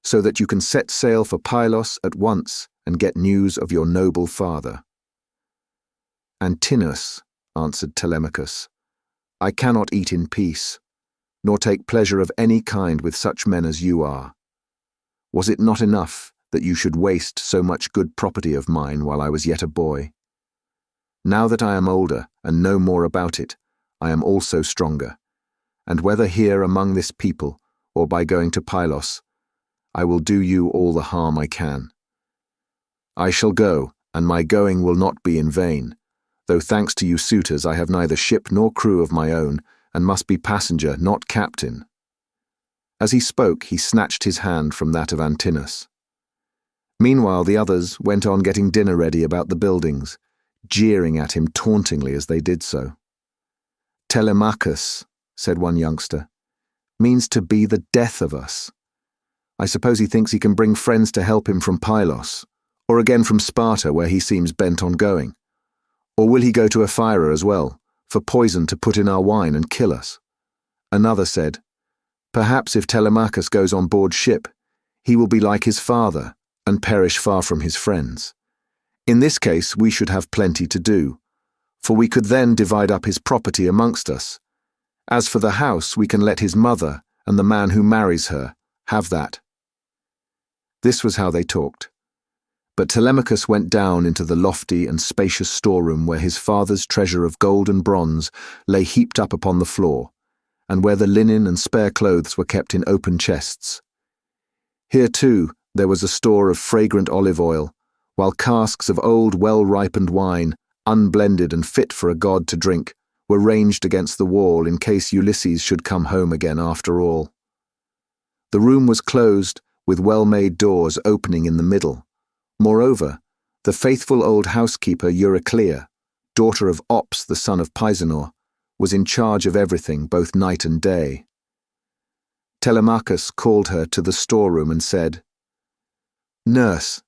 so that you can set sail for Pylos at once and get news of your noble father." "Antinous," answered Telemachus, "I cannot eat in peace, nor take pleasure of any kind with such men as you are. Was it not enough that you should waste so much good property of mine while I was yet a boy? Now that I am older and know more about it, I am also stronger, and whether here among this people or by going to Pylos, I will do you all the harm I can. I shall go, and my going will not be in vain, though thanks to you suitors I have neither ship nor crew of my own, and must be passenger, not captain." As he spoke, he snatched his hand from that of Antinous. Meanwhile the others went on getting dinner ready about the buildings, jeering at him tauntingly as they did so. "Telemachus," said one youngster, "means to be the death of us. I suppose he thinks he can bring friends to help him from Pylos, or again from Sparta, where he seems bent on going. Or will he go to Ephyra as well, for poison to put in our wine and kill us?" Another said, "Perhaps if Telemachus goes on board ship, he will be like his father, and perish far from his friends. In this case we should have plenty to do, for we could then divide up his property amongst us. As for the house, we can let his mother, and the man who marries her, have that." This was how they talked. But Telemachus went down into the lofty and spacious storeroom where his father's treasure of gold and bronze lay heaped up upon the floor, and where the linen and spare clothes were kept in open chests. Here, too, there was a store of fragrant olive oil, while casks of old well-ripened wine, unblended and fit for a god to drink, were ranged against the wall in case Ulysses should come home again after all. The room was closed, with well-made doors opening in the middle. Moreover, the faithful old housekeeper Euryclea, daughter of Ops the son of Pisenor, was in charge of everything both night and day. Telemachus called her to the storeroom and said, "Nurse,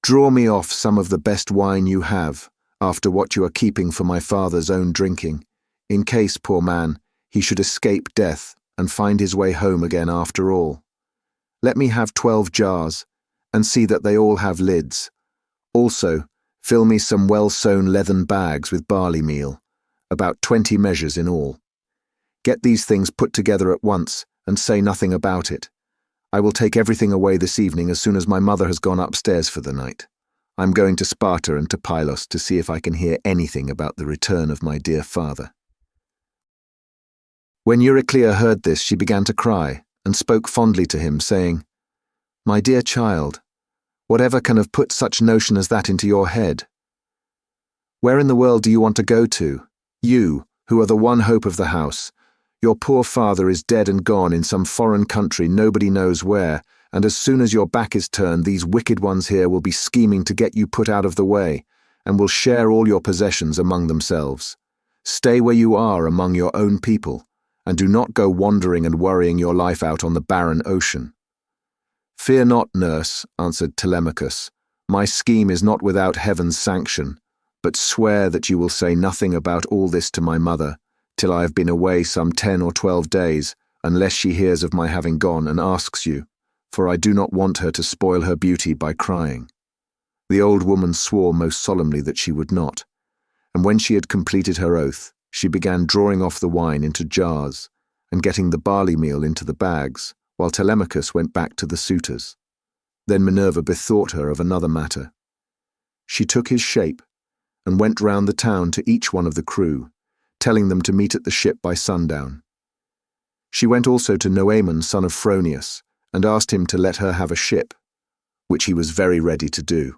draw me off some of the best wine you have, after what you are keeping for my father's own drinking, in case, poor man, he should escape death and find his way home again after all. Let me have 12 jars, and see that they all have lids. Also, fill me some well-sewn leathern bags with barley meal, about 20 measures in all. Get these things put together at once, and say nothing about it. I will take everything away this evening as soon as my mother has gone upstairs for the night. I'm going to Sparta and to Pylos to see if I can hear anything about the return of my dear father." When Euryclea heard this, she began to cry, and spoke fondly to him, saying, "My dear child, whatever can have put such notion as that into your head? Where in the world do you want to go to? You, who are the one hope of the house. Your poor father is dead and gone in some foreign country nobody knows where, and as soon as your back is turned, these wicked ones here will be scheming to get you put out of the way, and will share all your possessions among themselves. Stay where you are among your own people, and do not go wandering and worrying your life out on the barren ocean." "Fear not, nurse," answered Telemachus. "My scheme is not without heaven's sanction, but swear that you will say nothing about all this to my mother, till I have been away some 10 or 12 days, unless she hears of my having gone and asks you, for I do not want her to spoil her beauty by crying." The old woman swore most solemnly that she would not, and when she had completed her oath, She began drawing off the wine into jars and getting the barley meal into the bags, while Telemachus went back to the suitors. Then Minerva bethought her of another matter. She took his shape and went round the town to each one of the crew, telling them to meet at the ship by sundown. She went also to Noemon, son of Phronius, and asked him to let her have a ship, which he was very ready to do.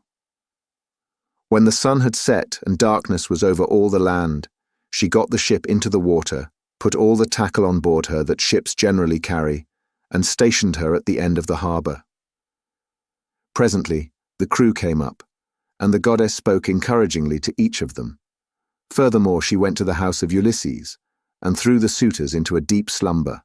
When the sun had set and darkness was over all the land, she got the ship into the water, put all the tackle on board her that ships generally carry, and stationed her at the end of the harbour. Presently, the crew came up, and the goddess spoke encouragingly to each of them. Furthermore, she went to the house of Ulysses, and threw the suitors into a deep slumber.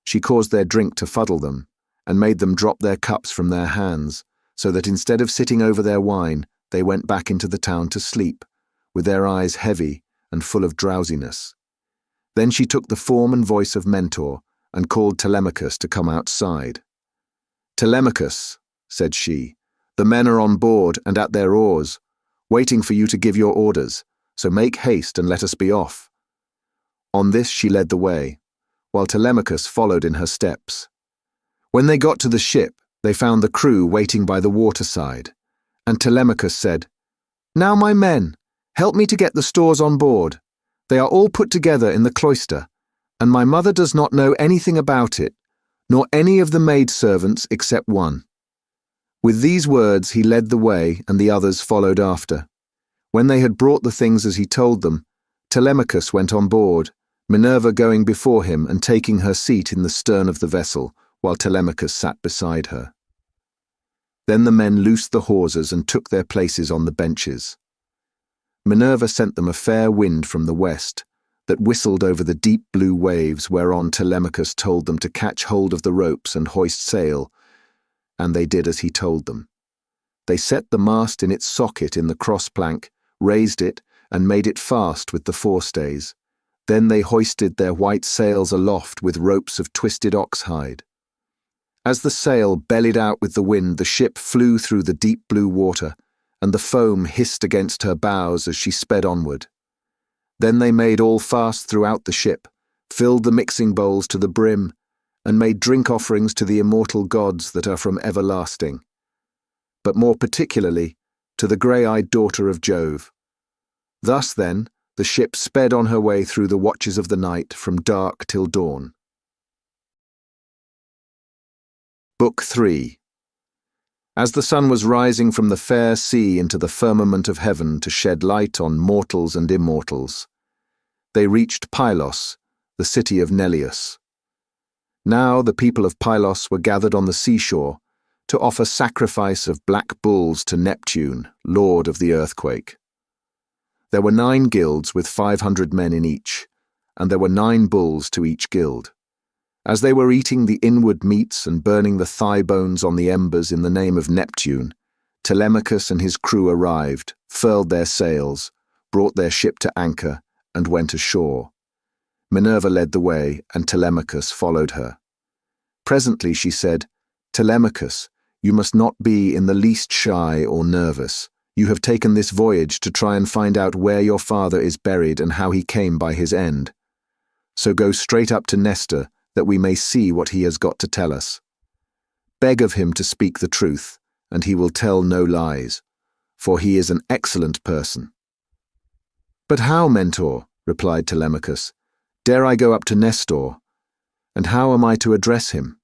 She caused their drink to fuddle them, and made them drop their cups from their hands, so that instead of sitting over their wine, they went back into the town to sleep, with their eyes heavy and full of drowsiness. Then she took the form and voice of Mentor, and called Telemachus to come outside. "Telemachus," said she, "the men are on board and at their oars, waiting for you to give your orders, so make haste and let us be off." On this she led the way, while Telemachus followed in her steps. When they got to the ship, they found the crew waiting by the waterside, and Telemachus said, "Now, my men, help me to get the stores on board. They are all put together in the cloister, and my mother does not know anything about it, nor any of the maidservants except one." With these words he led the way, and the others followed after. When they had brought the things as he told them, Telemachus went on board, Minerva going before him and taking her seat in the stern of the vessel, while Telemachus sat beside her. Then the men loosed the hawsers and took their places on the benches. Minerva sent them a fair wind from the west, that whistled over the deep blue waves, whereon Telemachus told them to catch hold of the ropes and hoist sail, and they did as he told them. They set the mast in its socket in the cross-plank, raised it, and made it fast with the forestays. Then they hoisted their white sails aloft with ropes of twisted ox-hide. As the sail bellied out with the wind, the ship flew through the deep blue water, and the foam hissed against her bows as she sped onward. Then they made all fast throughout the ship, filled the mixing bowls to the brim, and made drink offerings to the immortal gods that are from everlasting, but more particularly to the grey-eyed daughter of Jove. Thus, then, the ship sped on her way through the watches of the night from dark till dawn. Book 3. As the sun was rising from the fair sea into the firmament of heaven to shed light on mortals and immortals, they reached Pylos, the city of Neleus. Now the people of Pylos were gathered on the seashore to offer sacrifice of black bulls to Neptune, lord of the earthquake. There were 9 guilds with 500 men in each, and there were 9 bulls to each guild. As they were eating the inward meats and burning the thigh bones on the embers in the name of Neptune, Telemachus and his crew arrived, furled their sails, brought their ship to anchor, and went ashore. Minerva led the way, and Telemachus followed her. Presently she said, "Telemachus, you must not be in the least shy or nervous. You have taken this voyage to try and find out where your father is buried and how he came by his end. So go straight up to Nestor, that we may see what he has got to tell us. Beg of him to speak the truth, and he will tell no lies, for he is an excellent person." "But how, Mentor?" replied Telemachus. "Dare I go up to Nestor? And how am I to address him?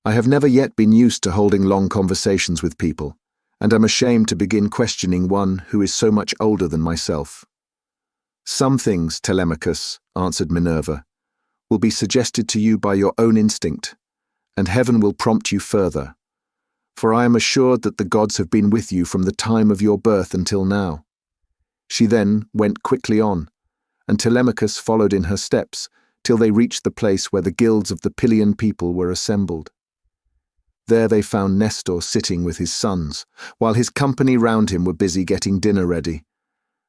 I have never yet been used to holding long conversations with people, and am ashamed to begin questioning one who is so much older than myself." "Some things, Telemachus," answered Minerva, "will be suggested to you by your own instinct, and heaven will prompt you further, for I am assured that the gods have been with you from the time of your birth until now." She then went quickly on, and Telemachus followed in her steps till they reached the place where the guilds of the Pylian people were assembled. There they found Nestor sitting with his sons, while his company round him were busy getting dinner ready,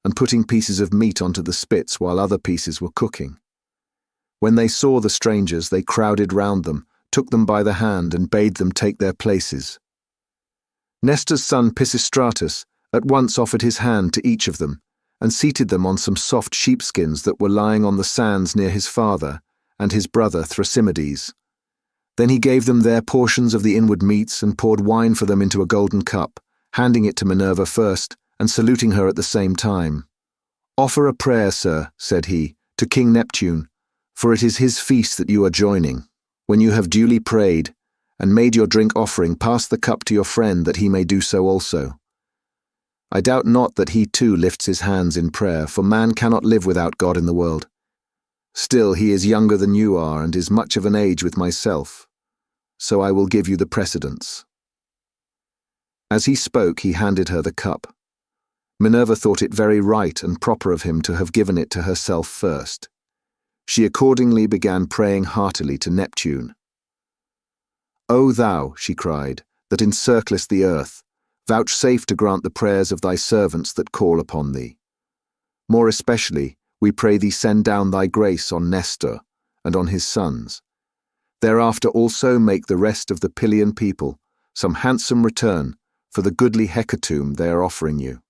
and putting pieces of meat onto the spits while other pieces were cooking. When they saw the strangers, they crowded round them, took them by the hand, and bade them take their places. Nestor's son Pisistratus at once offered his hand to each of them, and seated them on some soft sheepskins that were lying on the sands near his father and his brother Thrasymedes. Then he gave them their portions of the inward meats and poured wine for them into a golden cup, handing it to Minerva first and saluting her at the same time. "Offer a prayer, sir," said he, "to King Neptune, for it is his feast that you are joining. When you have duly prayed and made your drink offering, pass the cup to your friend that he may do so also. I doubt not that he too lifts his hands in prayer, for man cannot live without God in the world. Still, he is younger than you are and is much of an age with myself, so I will give you the precedence." As he spoke, he handed her the cup. Minerva thought it very right and proper of him to have given it to herself first. She accordingly began praying heartily to Neptune. "O thou," she cried, "that encirclest the earth, vouchsafe to grant the prayers of thy servants that call upon thee. More especially, we pray thee send down thy grace on Nestor and on his sons. Thereafter also make the rest of the Pylian people some handsome return for the goodly hecatomb they are offering you.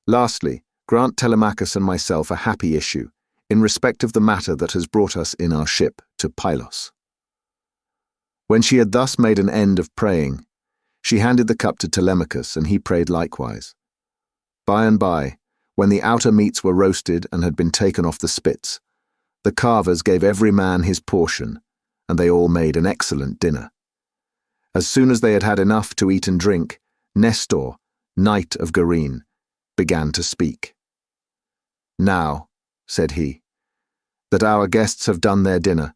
Lastly, grant Telemachus and myself a happy issue in respect of the matter that has brought us in our ship to Pylos." When she had thus made an end of praying, she handed the cup to Telemachus, and he prayed likewise. By and by, when the outer meats were roasted and had been taken off the spits, the carvers gave every man his portion, and they all made an excellent dinner. As soon as they had had enough to eat and drink, Nestor, knight of Gerene, began to speak. "Now," said he, "that our guests have done their dinner,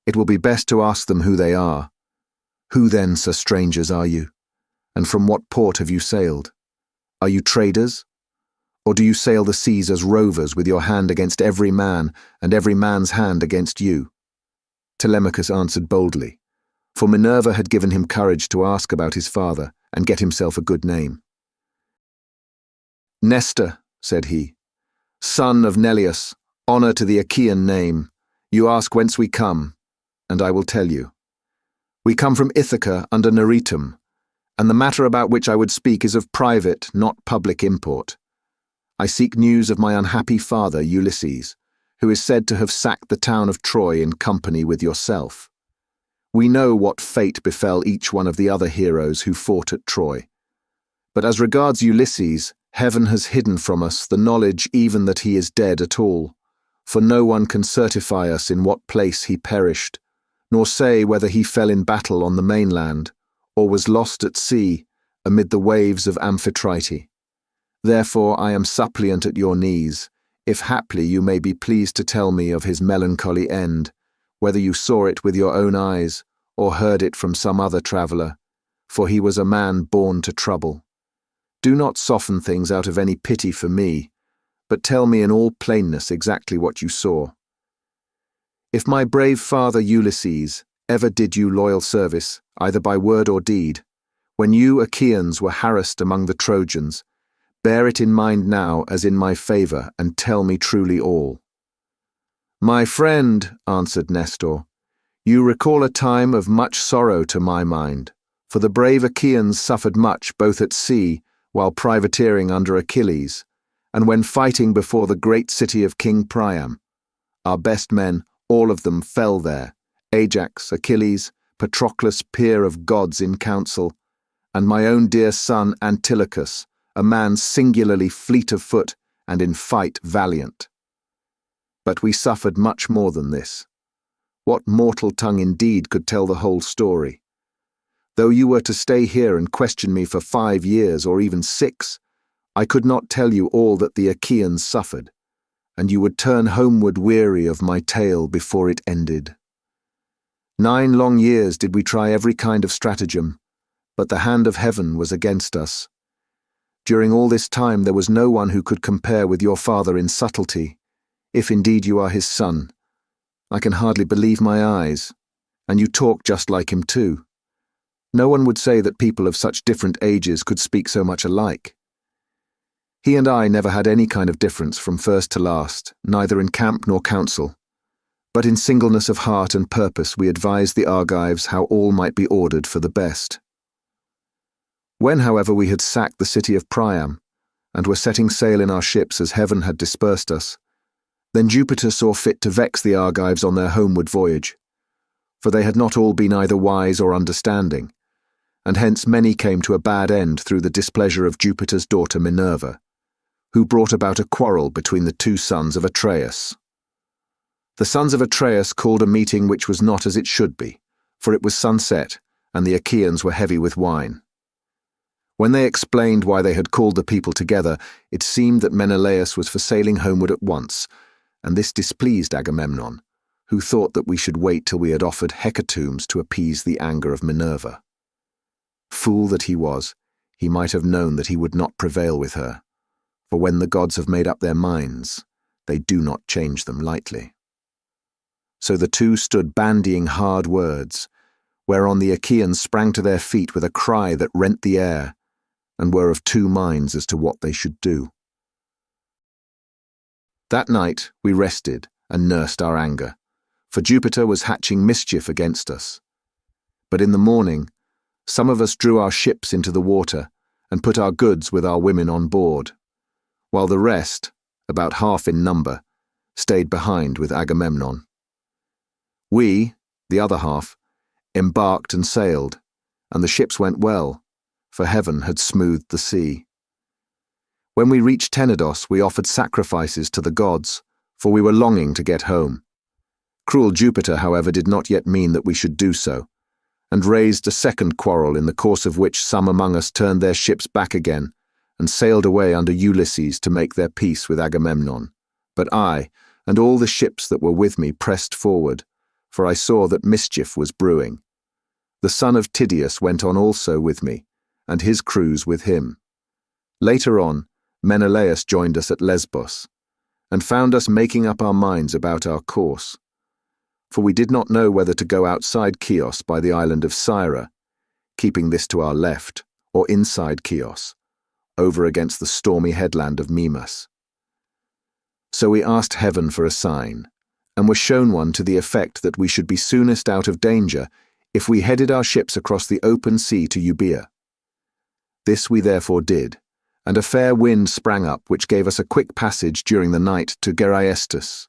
it will be best to ask them who they are. Who then, sir strangers, are you? And from what port have you sailed? Are you traders? Or do you sail the seas as rovers with your hand against every man and every man's hand against you?" Telemachus answered boldly, for Minerva had given him courage to ask about his father and get himself a good name. "Nestor," said he, "son of Neleus, honour to the Achaean name, you ask whence we come, and I will tell you. We come from Ithaca under Neritum, and the matter about which I would speak is of private, not public import. I seek news of my unhappy father, Ulysses, who is said to have sacked the town of Troy in company with yourself. We know what fate befell each one of the other heroes who fought at Troy. But as regards Ulysses, heaven has hidden from us the knowledge even that he is dead at all, for no one can certify us in what place he perished, nor say whether he fell in battle on the mainland, or was lost at sea amid the waves of Amphitrite. Therefore I am suppliant at your knees, if haply you may be pleased to tell me of his melancholy end, whether you saw it with your own eyes, or heard it from some other traveller, for he was a man born to trouble. Do not soften things out of any pity for me, but tell me in all plainness exactly what you saw. If my brave father Ulysses ever did you loyal service, either by word or deed, when you Achaeans were harassed among the Trojans, bear it in mind now as in my favour, and tell me truly all." "My friend," answered Nestor, "you recall a time of much sorrow to my mind, for the brave Achaeans suffered much both at sea while privateering under Achilles, and when fighting before the great city of King Priam. Our best men, all of them, fell there, Ajax, Achilles, Patroclus, peer of gods in council, and my own dear son Antilochus, a man singularly fleet of foot and in fight valiant. But we suffered much more than this. What mortal tongue indeed could tell the whole story? Though you were to stay here and question me for 5 years or even 6, I could not tell you all that the Achaeans suffered, and you would turn homeward weary of my tale before it ended. 9 long years did we try every kind of stratagem, but the hand of heaven was against us. During all this time there was no one who could compare with your father in subtlety, if indeed you are his son. I can hardly believe my eyes, and you talk just like him too. No one would say that people of such different ages could speak so much alike. He and I never had any kind of difference from first to last, neither in camp nor council. But in singleness of heart and purpose we advised the Argives how all might be ordered for the best. When, however, we had sacked the city of Priam, and were setting sail in our ships as heaven had dispersed us, then Jupiter saw fit to vex the Argives on their homeward voyage, for they had not all been either wise or understanding, and hence many came to a bad end through the displeasure of Jupiter's daughter Minerva, who brought about a quarrel between the two sons of Atreus. The sons of Atreus called a meeting which was not as it should be, for it was sunset, and the Achaeans were heavy with wine. When they explained why they had called the people together, it seemed that Menelaus was for sailing homeward at once, and this displeased Agamemnon, who thought that we should wait till we had offered hecatombs to appease the anger of Minerva. Fool that he was, he might have known that he would not prevail with her, for when the gods have made up their minds, they do not change them lightly. So the two stood bandying hard words, whereon the Achaeans sprang to their feet with a cry that rent the air, and were of two minds as to what they should do. That night we rested and nursed our anger, for Jupiter was hatching mischief against us. But in the morning, some of us drew our ships into the water and put our goods with our women on board, while the rest, about half in number, stayed behind with Agamemnon. We, the other half, embarked and sailed, and the ships went well, for heaven had smoothed the sea. When we reached Tenedos, we offered sacrifices to the gods, for we were longing to get home. Cruel Jupiter, however, did not yet mean that we should do so, and raised a second quarrel in the course of which some among us turned their ships back again and sailed away under Ulysses to make their peace with Agamemnon. But I, and all the ships that were with me, pressed forward, for I saw that mischief was brewing. The son of Tydeus went on also with me, and his crews with him. Later on, Menelaus joined us at Lesbos, and found us making up our minds about our course. For we did not know whether to go outside Chios by the island of Syra, keeping this to our left, or inside Chios, over against the stormy headland of Mimas. So we asked heaven for a sign, and were shown one to the effect that we should be soonest out of danger if we headed our ships across the open sea to Euboea. This we therefore did, and a fair wind sprang up which gave us a quick passage during the night to Geraestus,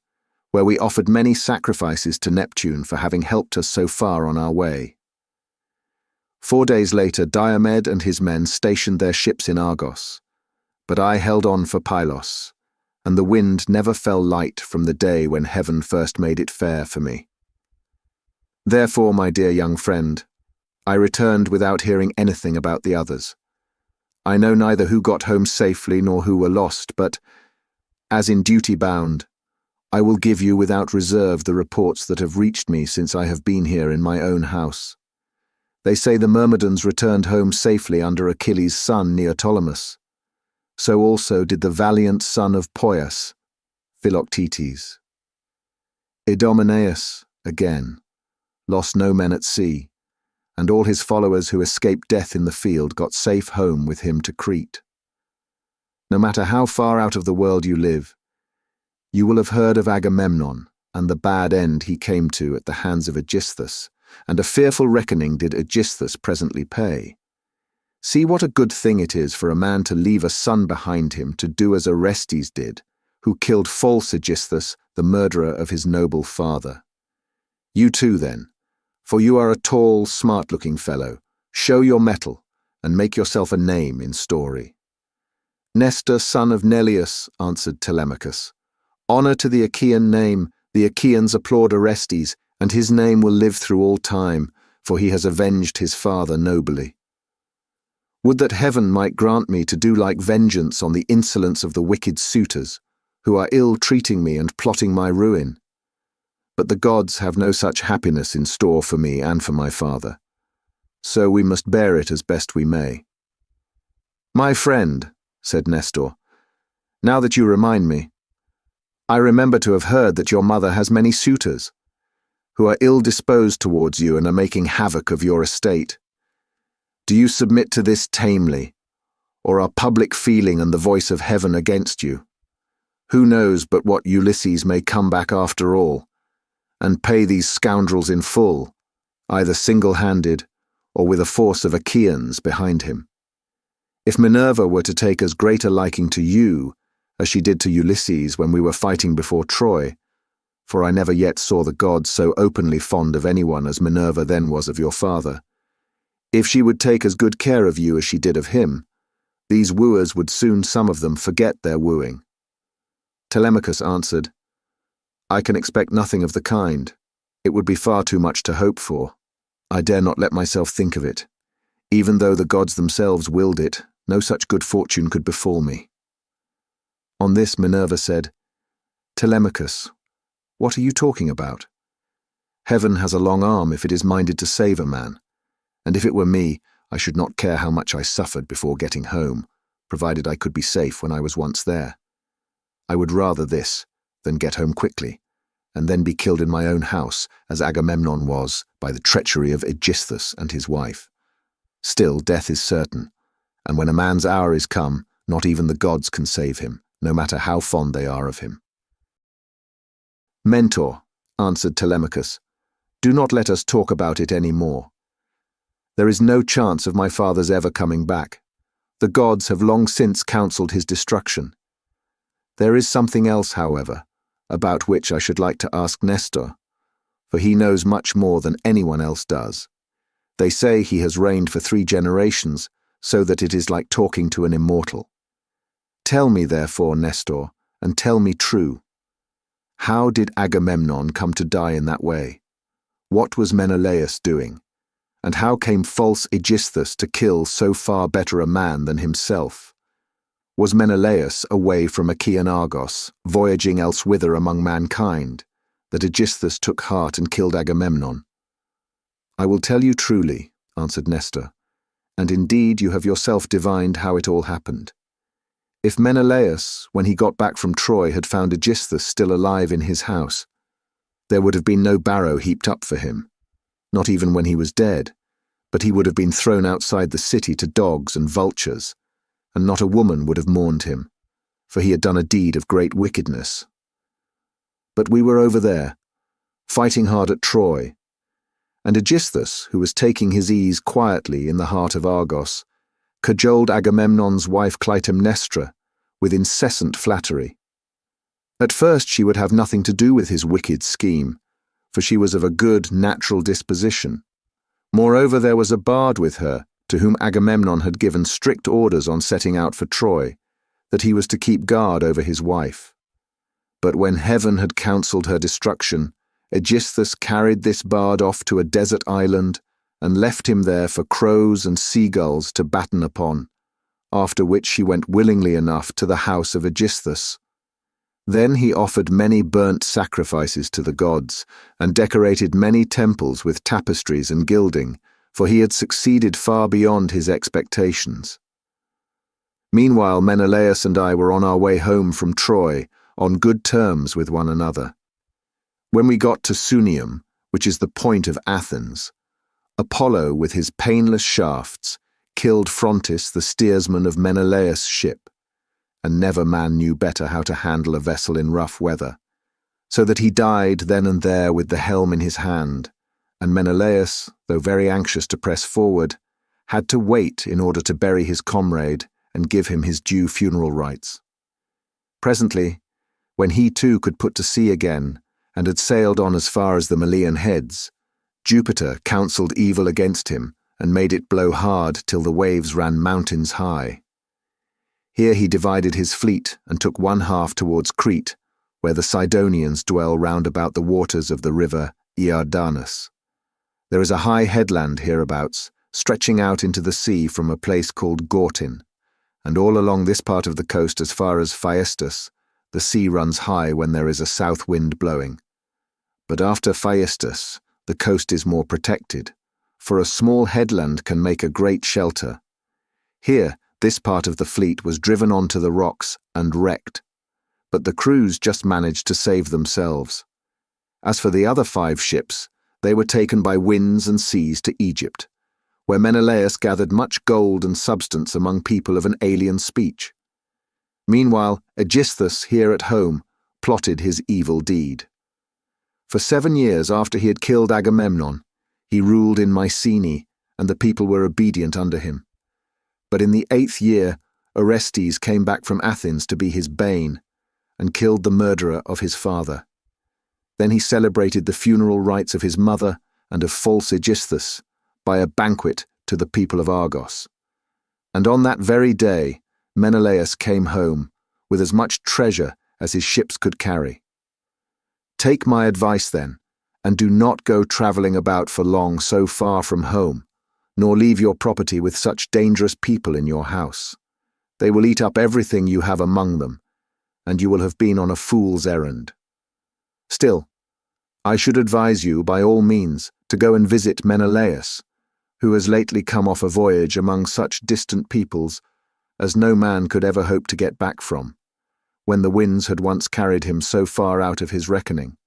where we offered many sacrifices to Neptune for having helped us so far on our way. 4 days later, Diomed and his men stationed their ships in Argos, but I held on for Pylos, and the wind never fell light from the day when heaven first made it fair for me. Therefore, my dear young friend, I returned without hearing anything about the others. I know neither who got home safely nor who were lost, but, as in duty bound, I will give you without reserve the reports that have reached me since I have been here in my own house. They say the Myrmidons returned home safely under Achilles' son Neoptolemus. So also did the valiant son of Poias, Philoctetes. Idomeneus, again, lost no men at sea, and all his followers who escaped death in the field got safe home with him to Crete. No matter how far out of the world you live, you will have heard of Agamemnon and the bad end he came to at the hands of Aegisthus, and a fearful reckoning did Aegisthus presently pay. See what a good thing it is for a man to leave a son behind him to do as Orestes did, who killed false Aegisthus, the murderer of his noble father. You too, then, for you are a tall, smart-looking fellow, show your mettle, and make yourself a name in story. Nestor, son of Neleus, answered Telemachus, honor to the Achaean name, the Achaeans applaud Orestes, and his name will live through all time, for he has avenged his father nobly. Would that heaven might grant me to do like vengeance on the insolence of the wicked suitors, who are ill-treating me and plotting my ruin. But the gods have no such happiness in store for me and for my father, so we must bear it as best we may. My friend, said Nestor, now that you remind me, I remember to have heard that your mother has many suitors, who are ill-disposed towards you and are making havoc of your estate. Do you submit to this tamely, or are public feeling and the voice of heaven against you? Who knows but what Ulysses may come back after all, and pay these scoundrels in full, either single-handed or with a force of Achaeans behind him. If Minerva were to take as great a liking to you as she did to Ulysses when we were fighting before Troy, for I never yet saw the gods so openly fond of anyone as Minerva then was of your father, if she would take as good care of you as she did of him, these wooers would soon some of them forget their wooing. Telemachus answered, I can expect nothing of the kind. It would be far too much to hope for. I dare not let myself think of it. Even though the gods themselves willed it, no such good fortune could befall me. On this Minerva said, Telemachus, what are you talking about? Heaven has a long arm if it is minded to save a man, and if it were me, I should not care how much I suffered before getting home, provided I could be safe when I was once there. I would rather this than get home quickly, and then be killed in my own house, as Agamemnon was, by the treachery of Aegisthus and his wife. Still, death is certain, and when a man's hour is come, not even the gods can save him, no matter how fond they are of him. Mentor, answered Telemachus, do not let us talk about it any more. There is no chance of my father's ever coming back. The gods have long since counselled his destruction. There is something else, however, about which I should like to ask Nestor, for he knows much more than anyone else does. They say he has reigned for 3 generations, so that it is like talking to an immortal. Tell me, therefore, Nestor, and tell me true. How did Agamemnon come to die in that way? What was Menelaus doing? And how came false Aegisthus to kill so far better a man than himself? Was Menelaus away from Achaean Argos, voyaging elsewhither among mankind, that Aegisthus took heart and killed Agamemnon? I will tell you truly, answered Nestor, and indeed you have yourself divined how it all happened. If Menelaus, when he got back from Troy, had found Aegisthus still alive in his house, there would have been no barrow heaped up for him, not even when he was dead, but he would have been thrown outside the city to dogs and vultures, and not a woman would have mourned him, for he had done a deed of great wickedness. But we were over there, fighting hard at Troy, and Aegisthus, who was taking his ease quietly in the heart of Argos, cajoled Agamemnon's wife Clytemnestra with incessant flattery. At first she would have nothing to do with his wicked scheme, for she was of a good, natural disposition. Moreover, there was a bard with her, to whom Agamemnon had given strict orders on setting out for Troy, that he was to keep guard over his wife. But when heaven had counselled her destruction, Aegisthus carried this bard off to a desert island and left him there for crows and seagulls to batten upon, after which he went willingly enough to the house of Aegisthus. Then he offered many burnt sacrifices to the gods, and decorated many temples with tapestries and gilding, for he had succeeded far beyond his expectations. Meanwhile, Menelaus and I were on our way home from Troy, on good terms with one another. When we got to Sunium, which is the point of Athens, Apollo, with his painless shafts, killed Phrontis, the steersman of Menelaus' ship, and never man knew better how to handle a vessel in rough weather, so that he died then and there with the helm in his hand, and Menelaus, though very anxious to press forward, had to wait in order to bury his comrade and give him his due funeral rites. Presently, when he too could put to sea again, and had sailed on as far as the Malian heads, Jupiter counselled evil against him, and made it blow hard till the waves ran mountains high. Here he divided his fleet, and took one half towards Crete, where the Sidonians dwell round about the waters of the river Iardanus. There is a high headland hereabouts, stretching out into the sea from a place called Gortin, and all along this part of the coast as far as Phaestus, the sea runs high when there is a south wind blowing. But after Phaestus, the coast is more protected, for a small headland can make a great shelter. Here, this part of the fleet was driven onto the rocks and wrecked, but the crews just managed to save themselves. As for the other 5 ships, they were taken by winds and seas to Egypt, where Menelaus gathered much gold and substance among people of an alien speech. Meanwhile, Aegisthus, here at home, plotted his evil deed. For 7 years after he had killed Agamemnon, he ruled in Mycenae, and the people were obedient under him. But in the 8th year, Orestes came back from Athens to be his bane, and killed the murderer of his father. Then he celebrated the funeral rites of his mother and of false Aegisthus by a banquet to the people of Argos. And on that very day, Menelaus came home with as much treasure as his ships could carry. Take my advice then, and do not go travelling about for long so far from home, nor leave your property with such dangerous people in your house. They will eat up everything you have among them, and you will have been on a fool's errand. Still, I should advise you by all means to go and visit Menelaus, who has lately come off a voyage among such distant peoples as no man could ever hope to get back from, when the winds had once carried him so far out of his reckoning.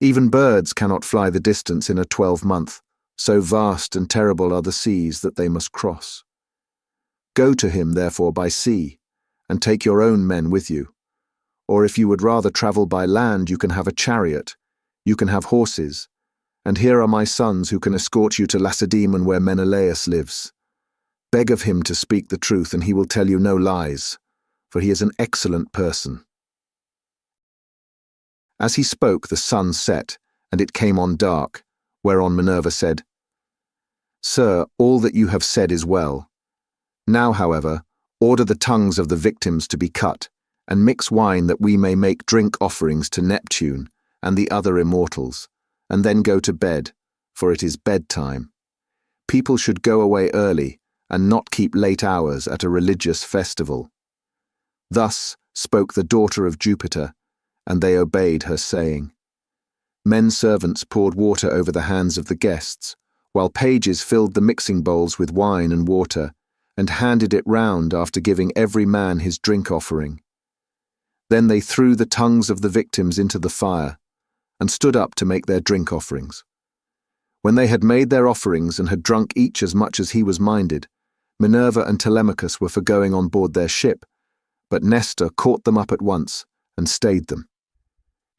Even birds cannot fly the distance in a 12-month, so vast and terrible are the seas that they must cross. Go to him, therefore, by sea, and take your own men with you. Or if you would rather travel by land, you can have a chariot, you can have horses, and here are my sons who can escort you to Lacedaemon where Menelaus lives. Beg of him to speak the truth, and he will tell you no lies, for he is an excellent person." As he spoke, the sun set, and it came on dark, whereon Minerva said, "Sir, all that you have said is well. Now, however, order the tongues of the victims to be cut, and mix wine that we may make drink offerings to Neptune and the other immortals, and then go to bed, for it is bedtime. People should go away early, and not keep late hours at a religious festival." Thus spoke the daughter of Jupiter, and they obeyed her saying. Men servants poured water over the hands of the guests, while pages filled the mixing bowls with wine and water, and handed it round after giving every man his drink offering. Then they threw the tongues of the victims into the fire, and stood up to make their drink offerings. When they had made their offerings and had drunk each as much as he was minded, Minerva and Telemachus were for going on board their ship, but Nestor caught them up at once and stayed them.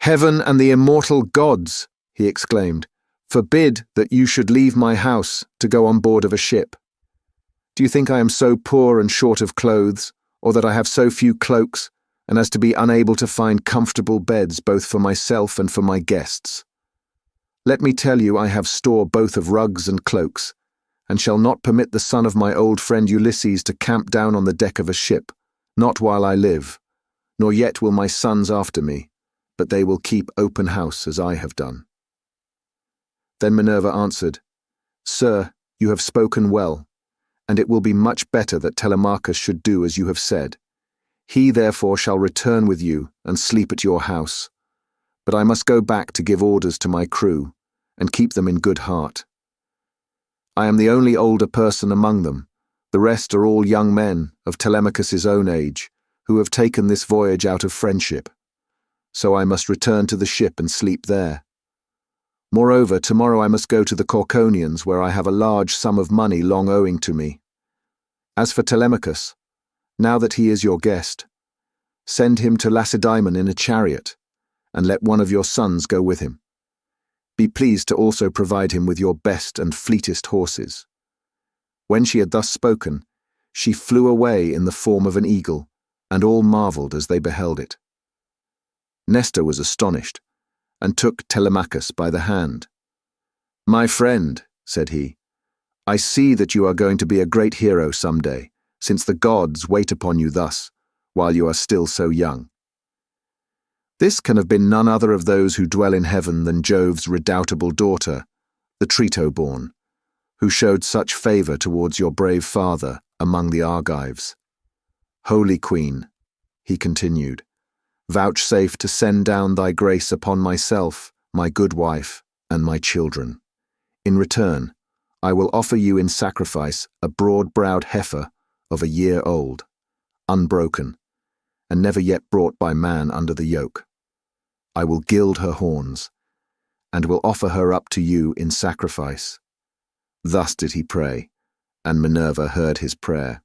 "Heaven and the immortal gods," he exclaimed, "forbid that you should leave my house to go on board of a ship. Do you think I am so poor and short of clothes, or that I have so few cloaks, and as to be unable to find comfortable beds both for myself and for my guests? Let me tell you, I have store both of rugs and cloaks, and shall not permit the son of my old friend Ulysses to camp down on the deck of a ship, not while I live, nor yet will my sons after me, but they will keep open house as I have done." Then Minerva answered, "Sir, you have spoken well, and it will be much better that Telemachus should do as you have said. He therefore shall return with you and sleep at your house, but I must go back to give orders to my crew, and keep them in good heart. I am the only older person among them, the rest are all young men of Telemachus's own age, who have taken this voyage out of friendship, so I must return to the ship and sleep there. Moreover, tomorrow I must go to the Corconians, where I have a large sum of money long owing to me. As for Telemachus, now that he is your guest, send him to Lacedaemon in a chariot, and let one of your sons go with him. Be pleased to also provide him with your best and fleetest horses." When she had thus spoken, she flew away in the form of an eagle, and all marvelled as they beheld it. Nestor was astonished, and took Telemachus by the hand. "My friend," said he, "I see that you are going to be a great hero some day, since the gods wait upon you thus, while you are still so young. This can have been none other of those who dwell in heaven than Jove's redoubtable daughter, the Trito-born, who showed such favour towards your brave father among the Argives. Holy Queen," he continued, "vouchsafe to send down thy grace upon myself, my good wife, and my children. In return, I will offer you in sacrifice a broad-browed heifer of a year old, unbroken, and never yet brought by man under the yoke. I will gild her horns, and will offer her up to you in sacrifice." Thus did he pray, and Minerva heard his prayer.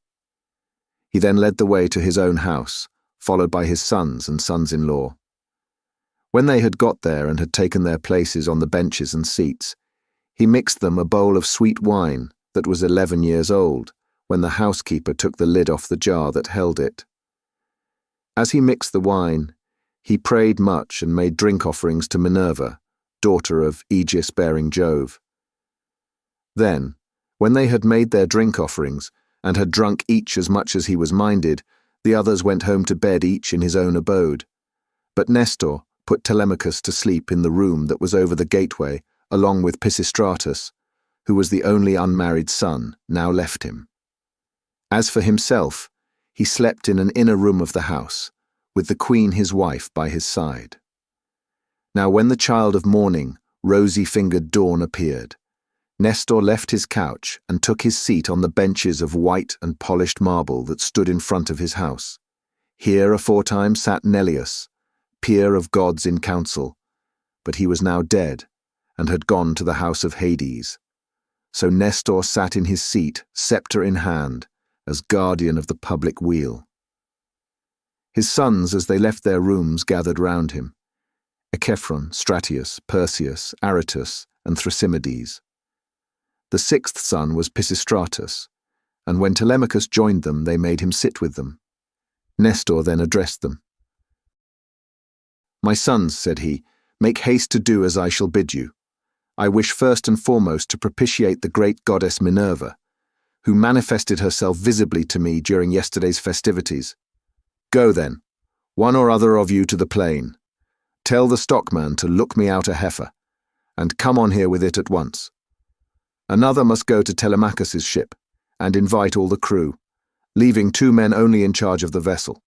He then led the way to his own house, followed by his sons and sons-in-law. When they had got there and had taken their places on the benches and seats, he mixed them a bowl of sweet wine that was 11 years old, when the housekeeper took the lid off the jar that held it. As he mixed the wine, he prayed much and made drink offerings to Minerva, daughter of Aegis-bearing Jove. Then, when they had made their drink offerings, and had drunk each as much as he was minded, the others went home to bed each in his own abode. But Nestor put Telemachus to sleep in the room that was over the gateway, along with Pisistratus, who was the only unmarried son, now left him. As for himself, he slept in an inner room of the house, with the queen his wife by his side. Now when the child of morning, rosy-fingered dawn appeared, Nestor left his couch and took his seat on the benches of white and polished marble that stood in front of his house. Here aforetime sat Neleus, peer of gods in council, but he was now dead, and had gone to the house of Hades. So Nestor sat in his seat, scepter in hand, as guardian of the public weal. His sons, as they left their rooms, gathered round him: Echephron, Stratius, Perseus, Aretus, and Thrasymedes. The sixth son was Pisistratus, and when Telemachus joined them, they made him sit with them. Nestor then addressed them. "My sons," said he, "make haste to do as I shall bid you. I wish first and foremost to propitiate the great goddess Minerva, who manifested herself visibly to me during yesterday's festivities. Go then, one or other of you to the plain. Tell the stockman to look me out a heifer, and come on here with it at once. Another must go to Telemachus's ship, and invite all the crew, leaving 2 men only in charge of the vessel.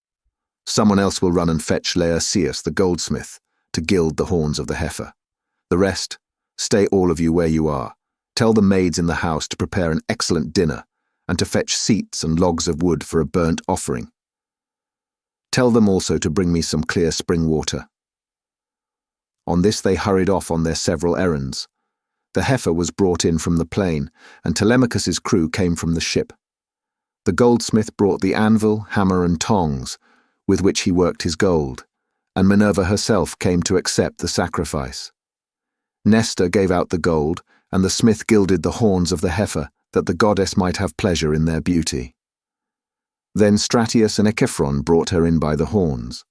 Someone else will run and fetch Odysseus the goldsmith, to gild the horns of the heifer. The rest, stay all of you where you are. Tell the maids in the house to prepare an excellent dinner, and to fetch seats and logs of wood for a burnt offering. Tell them also to bring me some clear spring water." On this they hurried off on their several errands. The heifer was brought in from the plain, and Telemachus's crew came from the ship. The goldsmith brought the anvil, hammer, and tongs, with which he worked his gold, and Minerva herself came to accept the sacrifice. Nestor gave out the gold, and the smith gilded the horns of the heifer, that the goddess might have pleasure in their beauty. Then Stratius and Echephron brought her in by the horns.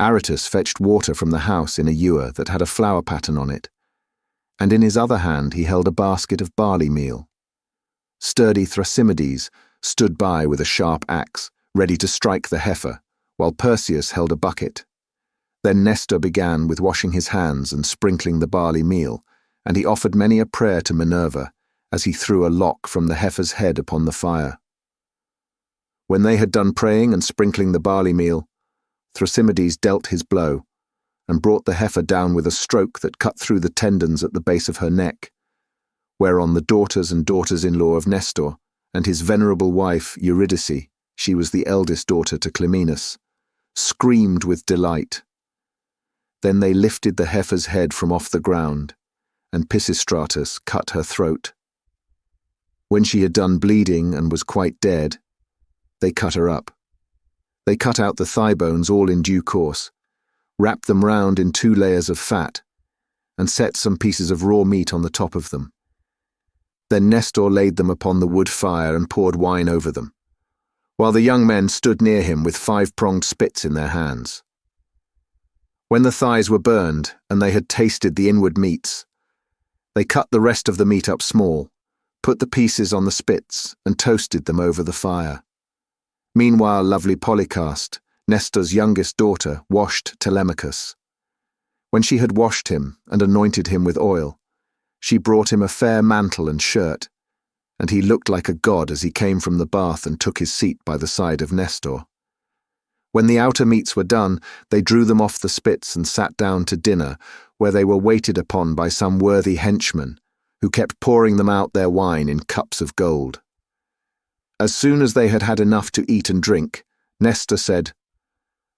Aretus fetched water from the house in a ewer that had a flower pattern on it, and in his other hand he held a basket of barley meal. Sturdy Thrasymedes stood by with a sharp axe, ready to strike the heifer, while Perseus held a bucket. Then Nestor began with washing his hands and sprinkling the barley meal, and he offered many a prayer to Minerva, as he threw a lock from the heifer's head upon the fire. When they had done praying and sprinkling the barley meal, Thrasymedes dealt his blow, and brought the heifer down with a stroke that cut through the tendons at the base of her neck, whereon the daughters and daughters-in-law of Nestor, and his venerable wife Eurydice, she was the eldest daughter to Clymenus, screamed with delight. Then they lifted the heifer's head from off the ground, and Pisistratus cut her throat. When she had done bleeding and was quite dead, they cut her up. They cut out the thigh bones all in due course, wrapped them round in 2 layers of fat, and set some pieces of raw meat on the top of them. Then Nestor laid them upon the wood fire and poured wine over them, while the young men stood near him with 5-pronged spits in their hands. When the thighs were burned and they had tasted the inward meats, they cut the rest of the meat up small, put the pieces on the spits, and toasted them over the fire. Meanwhile lovely Polycaste, Nestor's youngest daughter, washed Telemachus. When she had washed him and anointed him with oil, she brought him a fair mantle and shirt, and he looked like a god as he came from the bath and took his seat by the side of Nestor. When the outer meats were done, they drew them off the spits and sat down to dinner, where they were waited upon by some worthy henchmen, who kept pouring them out their wine in cups of gold. As soon as they had had enough to eat and drink, Nestor said,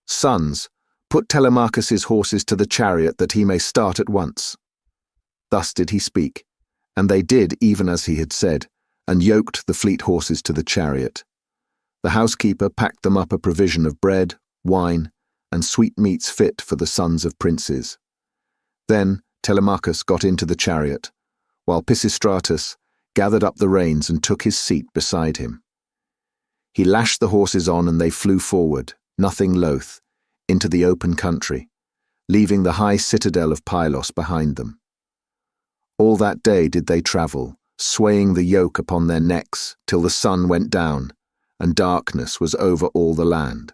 "Sons, put Telemachus's horses to the chariot that he may start at once." Thus did he speak, and they did even as he had said, and yoked the fleet horses to the chariot. The housekeeper packed them up a provision of bread, wine, and sweetmeats fit for the sons of princes. Then Telemachus got into the chariot, while Pisistratus gathered up the reins and took his seat beside him. He lashed the horses on and they flew forward, nothing loath, into the open country, leaving the high citadel of Pylos behind them. All that day did they travel, swaying the yoke upon their necks till the sun went down, and darkness was over all the land.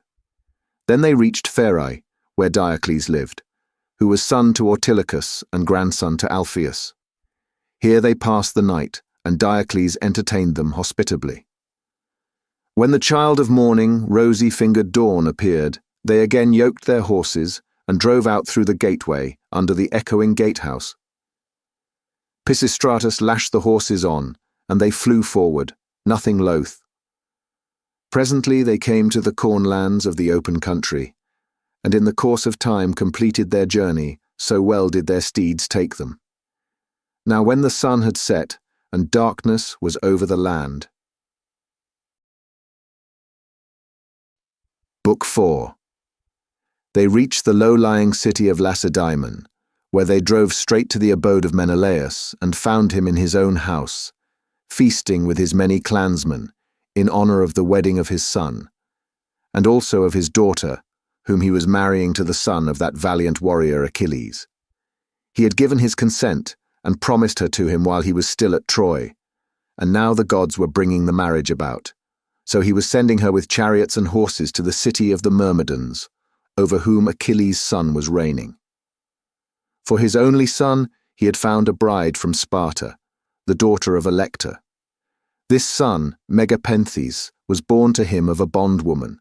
Then they reached Pherae, where Diocles lived, who was son to Ortilochus and grandson to Alpheus. Here they passed the night, and Diocles entertained them hospitably. When the child of morning, rosy-fingered dawn appeared, they again yoked their horses and drove out through the gateway under the echoing gatehouse. Pisistratus lashed the horses on, and they flew forward, nothing loath. Presently they came to the cornlands of the open country, and in the course of time completed their journey, so well did their steeds take them. Now when the sun had set, and darkness was over the land. Book 4. They reached the low-lying city of Lacedaemon, where they drove straight to the abode of Menelaus and found him in his own house, feasting with his many clansmen, in honor of the wedding of his son, and also of his daughter, whom he was marrying to the son of that valiant warrior Achilles. He had given his consent and promised her to him while he was still at Troy, and now the gods were bringing the marriage about, so he was sending her with chariots and horses to the city of the Myrmidons, over whom Achilles' son was reigning. For his only son, he had found a bride from Sparta, the daughter of Elector. This son, Megapenthes, was born to him of a bondwoman,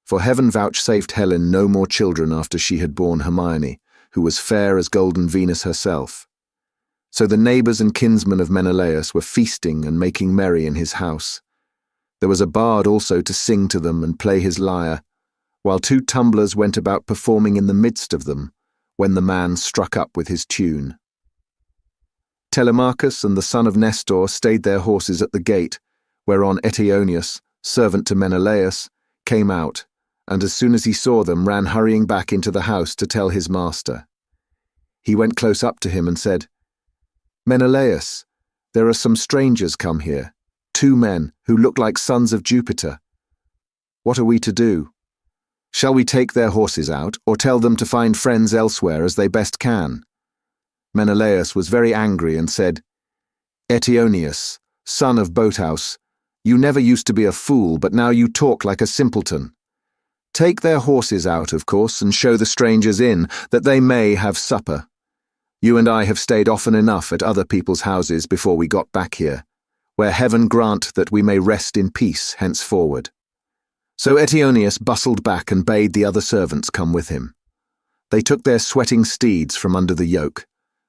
for heaven vouchsafed Helen no more children after she had borne Hermione, who was fair as golden Venus herself. So the neighbours and kinsmen of Menelaus were feasting and making merry in his house. There was a bard also to sing to them and play his lyre, while 2 tumblers went about performing in the midst of them, when the man struck up with his tune. Telemachus and the son of Nestor stayed their horses at the gate, whereon Eteoneus, servant to Menelaus, came out, and as soon as he saw them ran hurrying back into the house to tell his master. He went close up to him and said, "Menelaus, there are some strangers come here, 2 men who look like sons of Jupiter. What are we to do? Shall we take their horses out, or tell them to find friends elsewhere as they best can?" Menelaus was very angry and said, "Eteoneus, son of Boetus, you never used to be a fool, but now you talk like a simpleton. Take their horses out, of course, and show the strangers in, that they may have supper. You and I have stayed often enough at other people's houses before we got back here, where heaven grant that we may rest in peace henceforward." So Eteoneus bustled back and bade the other servants come with him. They took their sweating steeds from under the yoke,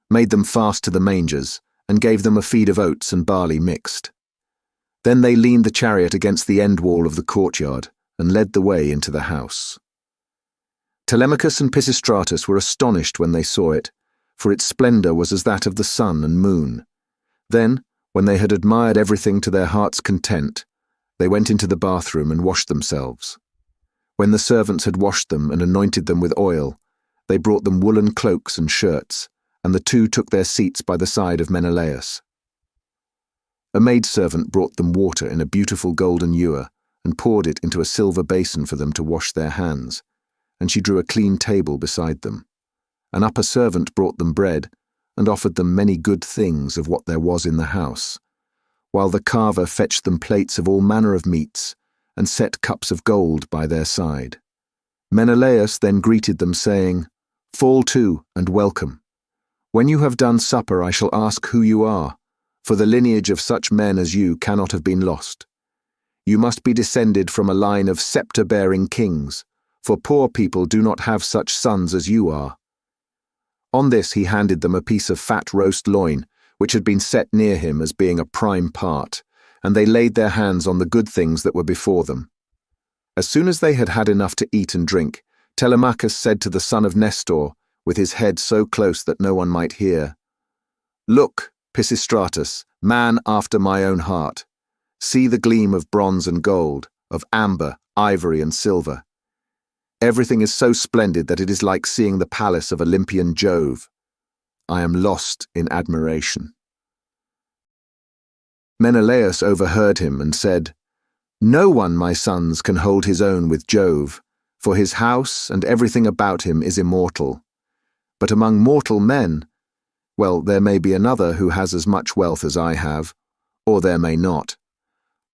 made them fast to the mangers, and gave them a feed of oats and barley mixed. Then they leaned the chariot against the end wall of the courtyard and led the way into the house. Telemachus and Pisistratus were astonished when they saw it, for its splendour was as that of the sun and moon. Then, when they had admired everything to their heart's content, they went into the bathroom and washed themselves. When the servants had washed them and anointed them with oil, they brought them woolen cloaks and shirts, and the 2 took their seats by the side of Menelaus. A maidservant brought them water in a beautiful golden ewer and poured it into a silver basin for them to wash their hands, and she drew a clean table beside them. An upper servant brought them bread and offered them many good things of what there was in the house, while the carver fetched them plates of all manner of meats and set cups of gold by their side. Menelaus then greeted them, saying, "Fall to and welcome. When you have done supper I shall ask who you are, for the lineage of such men as you cannot have been lost. You must be descended from a line of sceptre-bearing kings, for poor people do not have such sons as you are." On this he handed them a piece of fat roast loin, which had been set near him as being a prime part, and they laid their hands on the good things that were before them. As soon as they had had enough to eat and drink, Telemachus said to the son of Nestor, with his head so close that no one might hear, "Look, Pisistratus, man after my own heart. See the gleam of bronze and gold, of amber, ivory and silver. Everything is so splendid that it is like seeing the palace of Olympian Jove. I am lost in admiration." Menelaus overheard him and said, No one, my sons, can hold his own with Jove, for his house and everything about him is immortal. But among mortal men, well, there may be another who has as much wealth as I have, or there may not.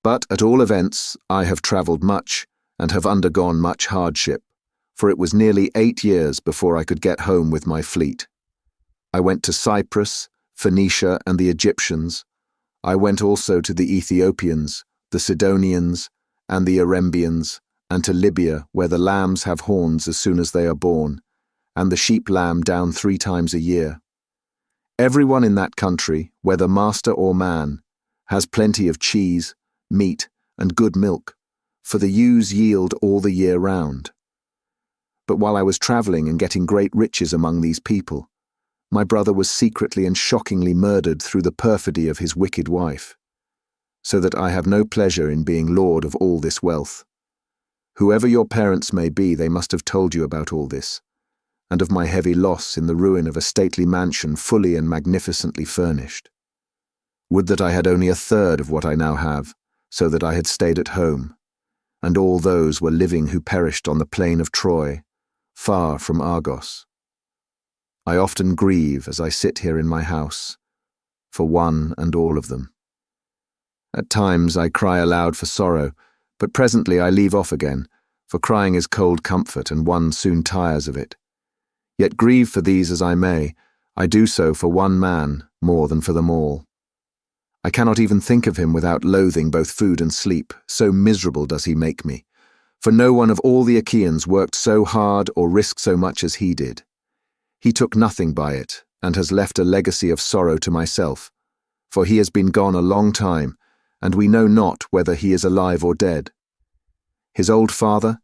But at all events, I have travelled much and have undergone much hardship, for it was nearly 8 years before I could get home with my fleet. I went to Cyprus, Phoenicia, and the Egyptians. I went also to the Ethiopians, the Sidonians, and the Arembians, and to Libya, where the lambs have horns as soon as they are born, and the sheep lamb down 3 times a year. Everyone in that country, whether master or man, has plenty of cheese, meat, and good milk, for the ewes yield all the year round. But while I was travelling and getting great riches among these people, my brother was secretly and shockingly murdered through the perfidy of his wicked wife, so that I have no pleasure in being lord of all this wealth. Whoever your parents may be, they must have told you about all this, and of my heavy loss in the ruin of a stately mansion fully and magnificently furnished. Would that I had only 1/3 of what I now have, so that I had stayed at home, and all those were living who perished on the plain of Troy, far from Argos. I often grieve as I sit here in my house, for one and all of them. At times I cry aloud for sorrow, but presently I leave off again, for crying is cold comfort and one soon tires of it. Yet grieve for these as I may, I do so for one man more than for them all. I cannot even think of him without loathing both food and sleep, so miserable does he make me, for no one of all the Achaeans worked so hard or risked so much as he did. He took nothing by it, and has left a legacy of sorrow to myself, for he has been gone a long time, and we know not whether he is alive or dead. His old father,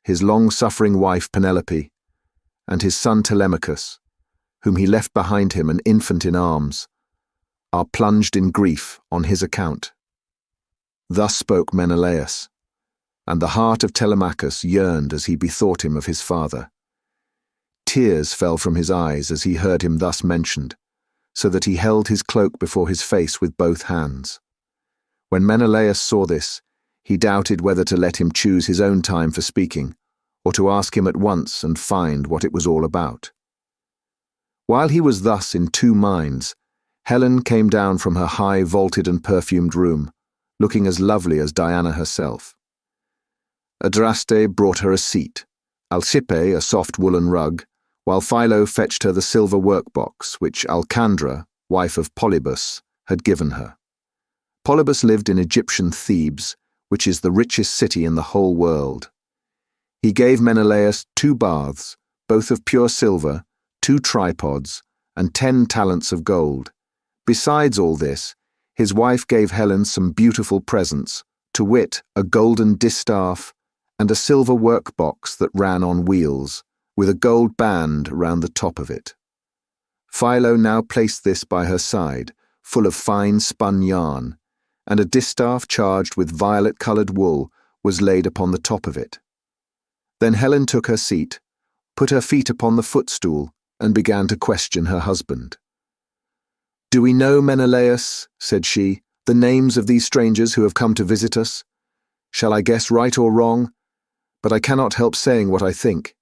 his long-suffering wife Penelope, and his son Telemachus, whom he left behind him an infant in arms, are plunged in grief on his account. Thus spoke Menelaus, and the heart of Telemachus yearned as he bethought him of his father. Tears fell from his eyes as he heard him thus mentioned, so that he held his cloak before his face with both hands. When Menelaus saw this, he doubted whether to let him choose his own time for speaking, or to ask him at once and find what it was all about. While he was thus in 2 minds, Helen came down from her high, vaulted and perfumed room, looking as lovely as Diana herself. Adraste brought her a seat, Alcippe a soft woolen rug, while Philo fetched her the silver workbox which Alcandra, wife of Polybus, had given her. Polybus lived in Egyptian Thebes, which is the richest city in the whole world. He gave Menelaus 2 baths, both of pure silver, 2 tripods, and 10 talents of gold. Besides all this, his wife gave Helen some beautiful presents, to wit, a golden distaff and a silver workbox that ran on wheels, with a gold band round the top of it. Philo now placed this by her side, full of fine spun yarn, and a distaff charged with violet-coloured wool was laid upon the top of it. Then Helen took her seat, put her feet upon the footstool, and began to question her husband. "Do we know, Menelaus," said she, "the names of these strangers who have come to visit us? Shall I guess right or wrong? But I cannot help saying what I think.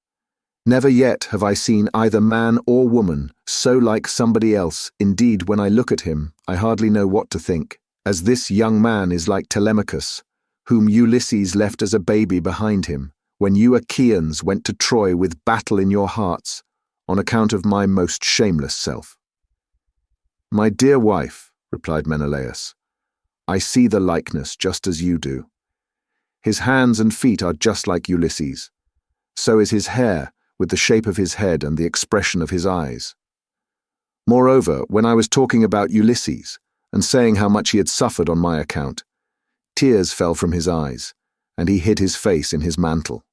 Never yet have I seen either man or woman so like somebody else. Indeed, when I look at him, I hardly know what to think, as this young man is like Telemachus, whom Ulysses left as a baby behind him, when you Achaeans went to Troy with battle in your hearts, on account of my most shameless self." "My dear wife," replied Menelaus, "I see the likeness just as you do. His hands and feet are just like Ulysses. So is his hair, with the shape of his head and the expression of his eyes. Moreover, when I was talking about Ulysses, and saying how much he had suffered on my account, tears fell from his eyes, and he hid his face in his mantle."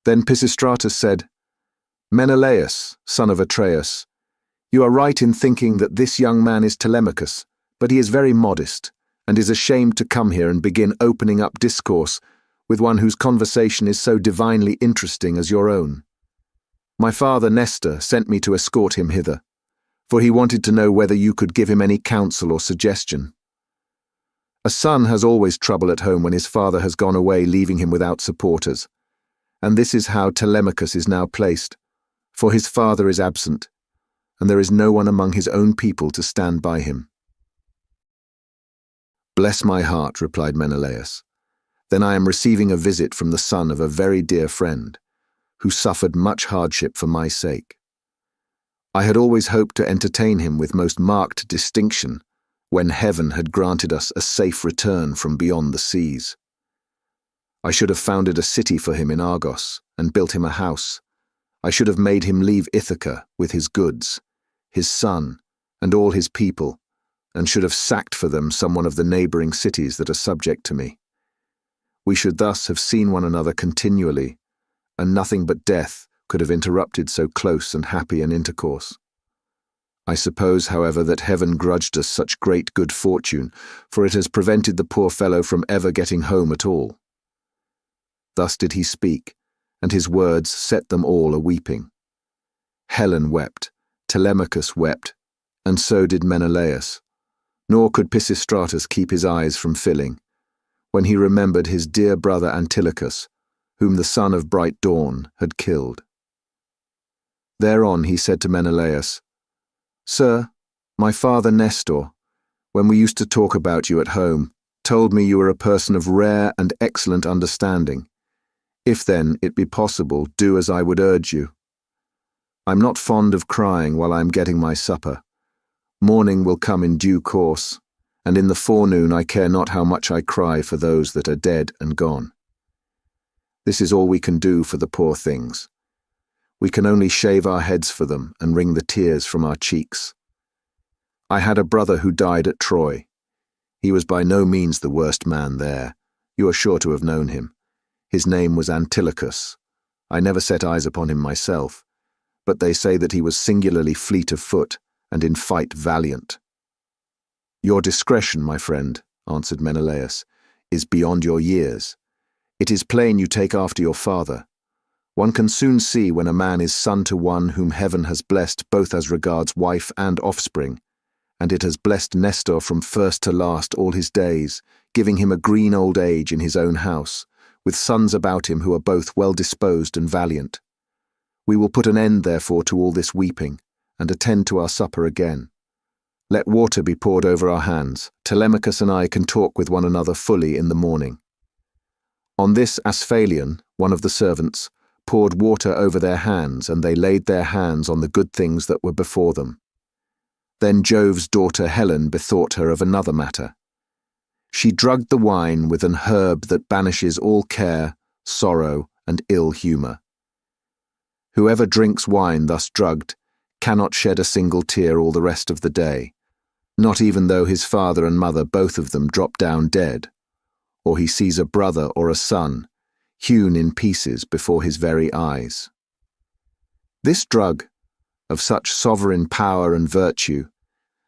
Then Pisistratus said, "Menelaus, son of Atreus, you are right in thinking that this young man is Telemachus, but he is very modest, and is ashamed to come here and begin opening up discourse with one whose conversation is so divinely interesting as your own. My father Nestor sent me to escort him hither, for he wanted to know whether you could give him any counsel or suggestion." A son has always trouble at home when his father has gone away, leaving him without supporters. And this is how Telemachus is now placed, for his father is absent, and there is no one among his own people to stand by him." "Bless my heart," replied Menelaus. "Then I am receiving a visit from the son of a very dear friend, who suffered much hardship for my sake. I had always hoped to entertain him with most marked distinction when heaven had granted us a safe return from beyond the seas. I should have founded a city for him in Argos and built him a house. I should have made him leave Ithaca with his goods, his son, and all his people, and should have sacked for them some one of the neighboring cities that are subject to me. We should thus have seen one another continually, and nothing but death could have interrupted so close and happy an intercourse. I suppose, however, that heaven grudged us such great good fortune, for it has prevented the poor fellow from ever getting home at all." Thus did he speak, and his words set them all a-weeping. Helen wept, Telemachus wept, and so did Menelaus, nor could Pisistratus keep his eyes from filling, when he remembered his dear brother Antilochus, whom the son of bright dawn had killed. Thereon he said to Menelaus, "Sir, my father Nestor, when we used to talk about you at home, told me you were a person of rare and excellent understanding. If then it be possible, do as I would urge you. I'm not fond of crying while I am getting my supper. Morning will come in due course, and in the forenoon I care not how much I cry for those that are dead and gone. This is all we can do for the poor things. We can only shave our heads for them and wring the tears from our cheeks. I had a brother who died at Troy. He was by no means the worst man there. You are sure to have known him. His name was Antilochus. I never set eyes upon him myself, but they say that he was singularly fleet of foot and in fight valiant." "Your discretion, my friend," answered Menelaus, "is beyond your years. It is plain you take after your father. One can soon see when a man is son to one whom heaven has blessed both as regards wife and offspring, and it has blessed Nestor from first to last all his days, giving him a green old age in his own house, with sons about him who are both well-disposed and valiant. We will put an end, therefore, to all this weeping, and attend to our supper again. Let water be poured over our hands. Telemachus and I can talk with one another fully in the morning." On this Asphalion, one of the servants, poured water over their hands, and they laid their hands on the good things that were before them. Then Jove's daughter Helen bethought her of another matter. She drugged the wine with an herb that banishes all care, sorrow, and ill humour. Whoever drinks wine thus drugged cannot shed a single tear all the rest of the day, not even though his father and mother both of them drop down dead, or he sees a brother or a son hewn in pieces before his very eyes. This drug, of such sovereign power and virtue,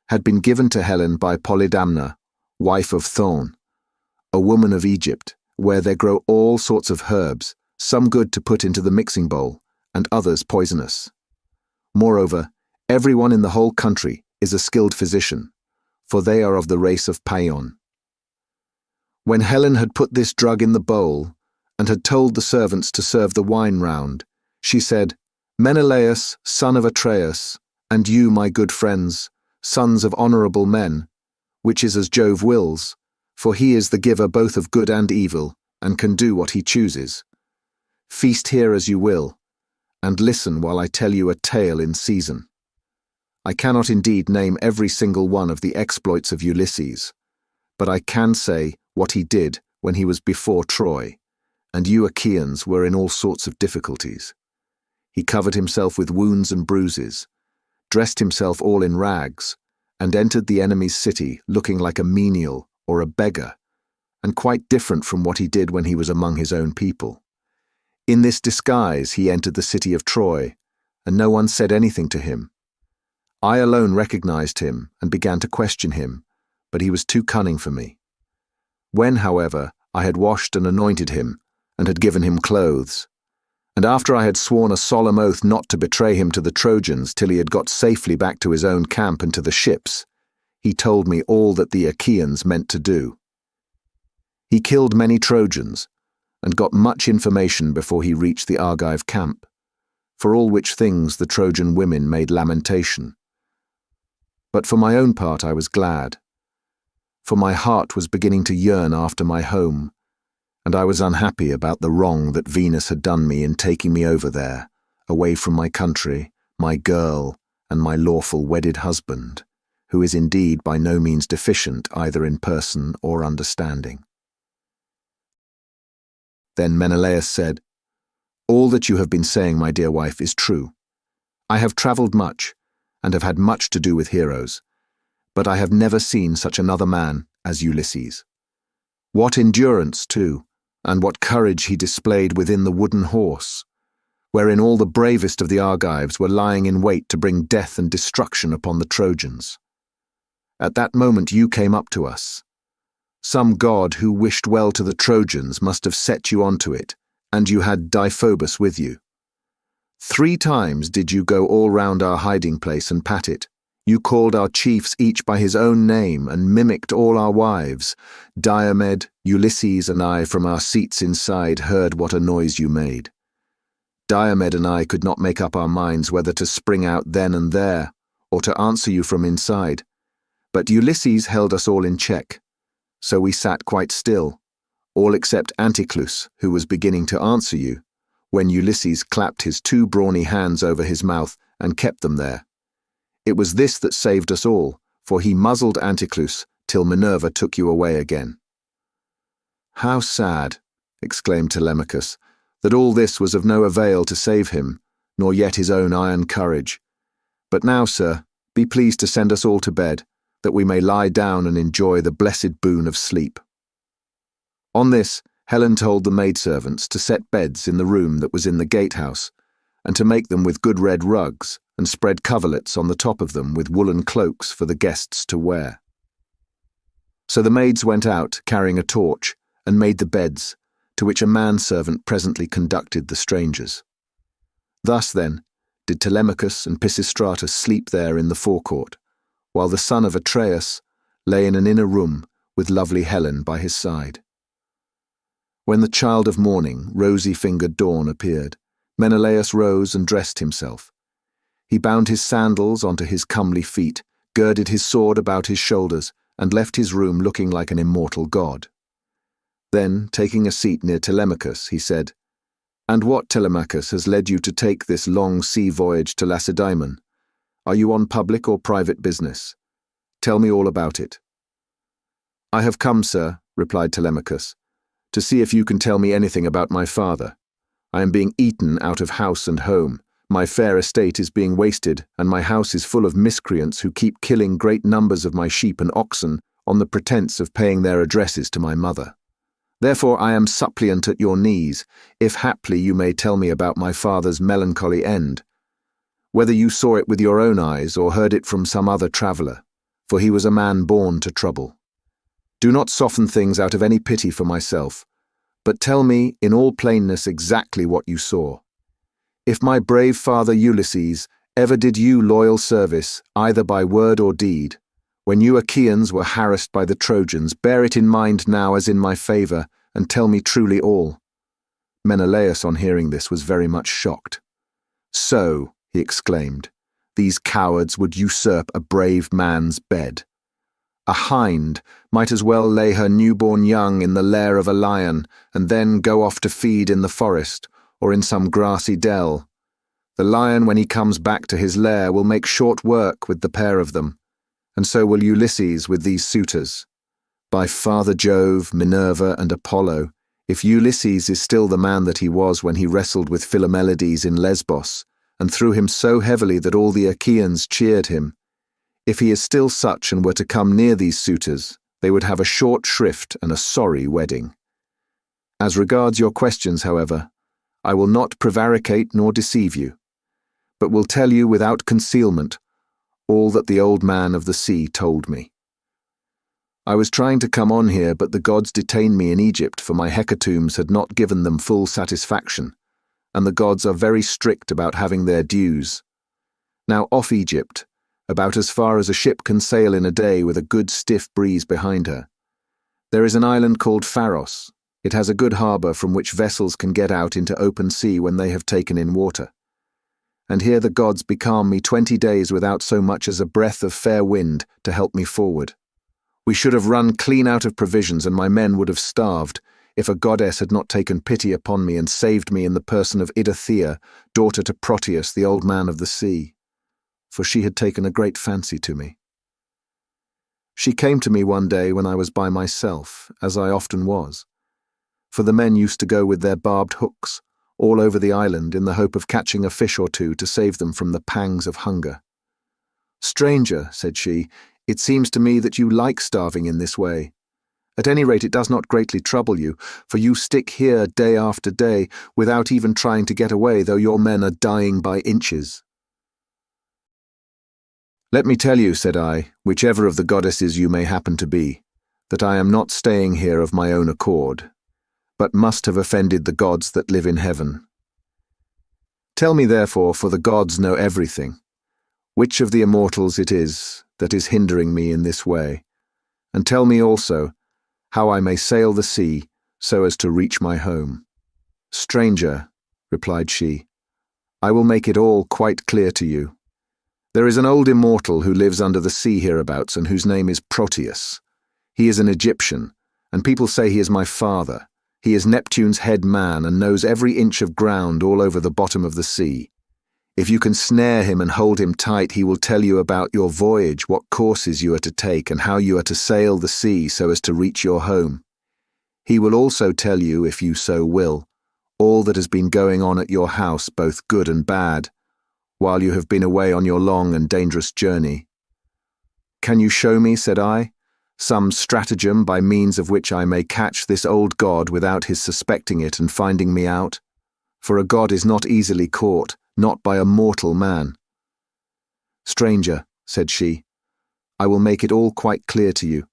had been given to Helen by Polydamna, wife of Thorn, a woman of Egypt, where there grow all sorts of herbs, some good to put into the mixing bowl, and others poisonous. Moreover, everyone in the whole country is a skilled physician, for they are of the race of Paeon. When Helen had put this drug in the bowl, and had told the servants to serve the wine round, she said, "Menelaus, son of Atreus, and you, my good friends, sons of honourable men, which is as Jove wills, for he is the giver both of good and evil, and can do what he chooses. Feast here as you will, and listen while I tell you a tale in season. I cannot indeed name every single one of the exploits of Ulysses, but I can say what he did when he was before Troy, and you Achaeans were in all sorts of difficulties. He covered himself with wounds and bruises, dressed himself all in rags, and entered the enemy's city looking like a menial or a beggar, and quite different from what he did when he was among his own people. In this disguise he entered the city of Troy, and no one said anything to him. I alone recognized him and began to question him, but he was too cunning for me. When, however, I had washed and anointed him, and had given him clothes, and after I had sworn a solemn oath not to betray him to the Trojans till he had got safely back to his own camp and to the ships, he told me all that the Achaeans meant to do. He killed many Trojans, and got much information before he reached the Argive camp, for all which things the Trojan women made lamentation. But for my own part I was glad, for my heart was beginning to yearn after my home, and I was unhappy about the wrong that Venus had done me in taking me over there, away from my country, my girl, and my lawful wedded husband, who is indeed by no means deficient either in person or understanding. Then Menelaus said, "All that you have been saying, my dear wife, is true. I have travelled much, and have had much to do with heroes, but I have never seen such another man as Ulysses. What endurance, too, and what courage he displayed within the wooden horse, wherein all the bravest of the Argives were lying in wait to bring death and destruction upon the Trojans. At that moment you came up to us. Some god who wished well to the Trojans must have set you onto it, and you had Deiphobus with you. 3 times did you go all round our hiding place and pat it. You called our chiefs each by his own name and mimicked all our wives. Diomed, Ulysses, and I from our seats inside heard what a noise you made. Diomed and I could not make up our minds whether to spring out then and there, or to answer you from inside. But Ulysses held us all in check. So we sat quite still, all except Anticlus, who was beginning to answer you, when Ulysses clapped his 2 brawny hands over his mouth and kept them there. It was this that saved us all, for he muzzled Anticlus till Minerva took you away again." "How sad," exclaimed Telemachus, "that all this was of no avail to save him, nor yet his own iron courage. But now, sir, be pleased to send us all to bed, that we may lie down and enjoy the blessed boon of sleep." On this, Helen told the maidservants to set beds in the room that was in the gatehouse, and to make them with good red rugs, and spread coverlets on the top of them with woolen cloaks for the guests to wear. So the maids went out, carrying a torch, and made the beds, to which a manservant presently conducted the strangers. Thus, then, did Telemachus and Pisistratus sleep there in the forecourt, while the son of Atreus lay in an inner room with lovely Helen by his side. When the child of morning, rosy-fingered dawn, appeared, Menelaus rose and dressed himself. He bound his sandals onto his comely feet, girded his sword about his shoulders, and left his room looking like an immortal god. Then, taking a seat near Telemachus, he said, "And what, Telemachus, has led you to take this long sea voyage to Lacedaemon? Are you on public or private business? Tell me all about it." "I have come, sir," replied Telemachus, "to see if you can tell me anything about my father. I am being eaten out of house and home. My fair estate is being wasted, and my house is full of miscreants who keep killing great numbers of my sheep and oxen on the pretence of paying their addresses to my mother. Therefore I am suppliant at your knees, if haply you may tell me about my father's melancholy end, whether you saw it with your own eyes or heard it from some other traveller, for he was a man born to trouble. Do not soften things out of any pity for myself, but tell me in all plainness exactly what you saw. If my brave father Ulysses ever did you loyal service, either by word or deed, when you Achaeans were harassed by the Trojans, bear it in mind now as in my favour, and tell me truly all." Menelaus, on hearing this, was very much shocked. "So," he exclaimed, "these cowards would usurp a brave man's bed. A hind might as well lay her newborn young in the lair of a lion, and then go off to feed in the forest, or in some grassy dell. The lion, when he comes back to his lair, will make short work with the pair of them, and so will Ulysses with these suitors. By Father Jove, Minerva, and Apollo, if Ulysses is still the man that he was when he wrestled with Philomelides in Lesbos, and threw him so heavily that all the Achaeans cheered him, if he is still such and were to come near these suitors, they would have a short shrift and a sorry wedding. As regards your questions, however, I will not prevaricate nor deceive you, but will tell you without concealment all that the old man of the sea told me. I was trying to come on here, but the gods detained me in Egypt, for my hecatombs had not given them full satisfaction, and the gods are very strict about having their dues. Now off Egypt, about as far as a ship can sail in a day with a good stiff breeze behind her, There is an island called Pharos. It has a good harbour from which vessels can get out into open sea when they have taken in water. And here the gods becalm me 20 days without so much as a breath of fair wind to help me forward. We should have run clean out of provisions, and my men would have starved, if a goddess had not taken pity upon me and saved me in the person of Ithaca, daughter to Proteus, the old man of the sea, for she had taken a great fancy to me. She came to me one day when I was by myself, as I often was, for the men used to go with their barbed hooks all over the island in the hope of catching a fish or two to save them from the pangs of hunger. "Stranger," said she, "it seems to me that you like starving in this way. At any rate, it does not greatly trouble you, for you stick here day after day without even trying to get away, though your men are dying by inches." "Let me tell you," said I, "whichever of the goddesses you may happen to be, that I am not staying here of my own accord, but must have offended the gods that live in heaven. Tell me therefore, for the gods know everything, which of the immortals it is that is hindering me in this way, and tell me also how I may sail the sea so as to reach my home." "Stranger," replied she, "I will make it all quite clear to you. There is an old immortal who lives under the sea hereabouts, and whose name is Proteus. He is an Egyptian, and people say he is my father. He is Neptune's head man and knows every inch of ground all over the bottom of the sea. If you can snare him and hold him tight, he will tell you about your voyage, what courses you are to take, and how you are to sail the sea so as to reach your home. He will also tell you, if you so will, all that has been going on at your house, both good and bad, while you have been away on your long and dangerous journey." "Can you show me," said I, "some stratagem by means of which I may catch this old god without his suspecting it and finding me out? For a god is not easily caught, not by a mortal man." "Stranger," said she, "I will make it all quite clear to you.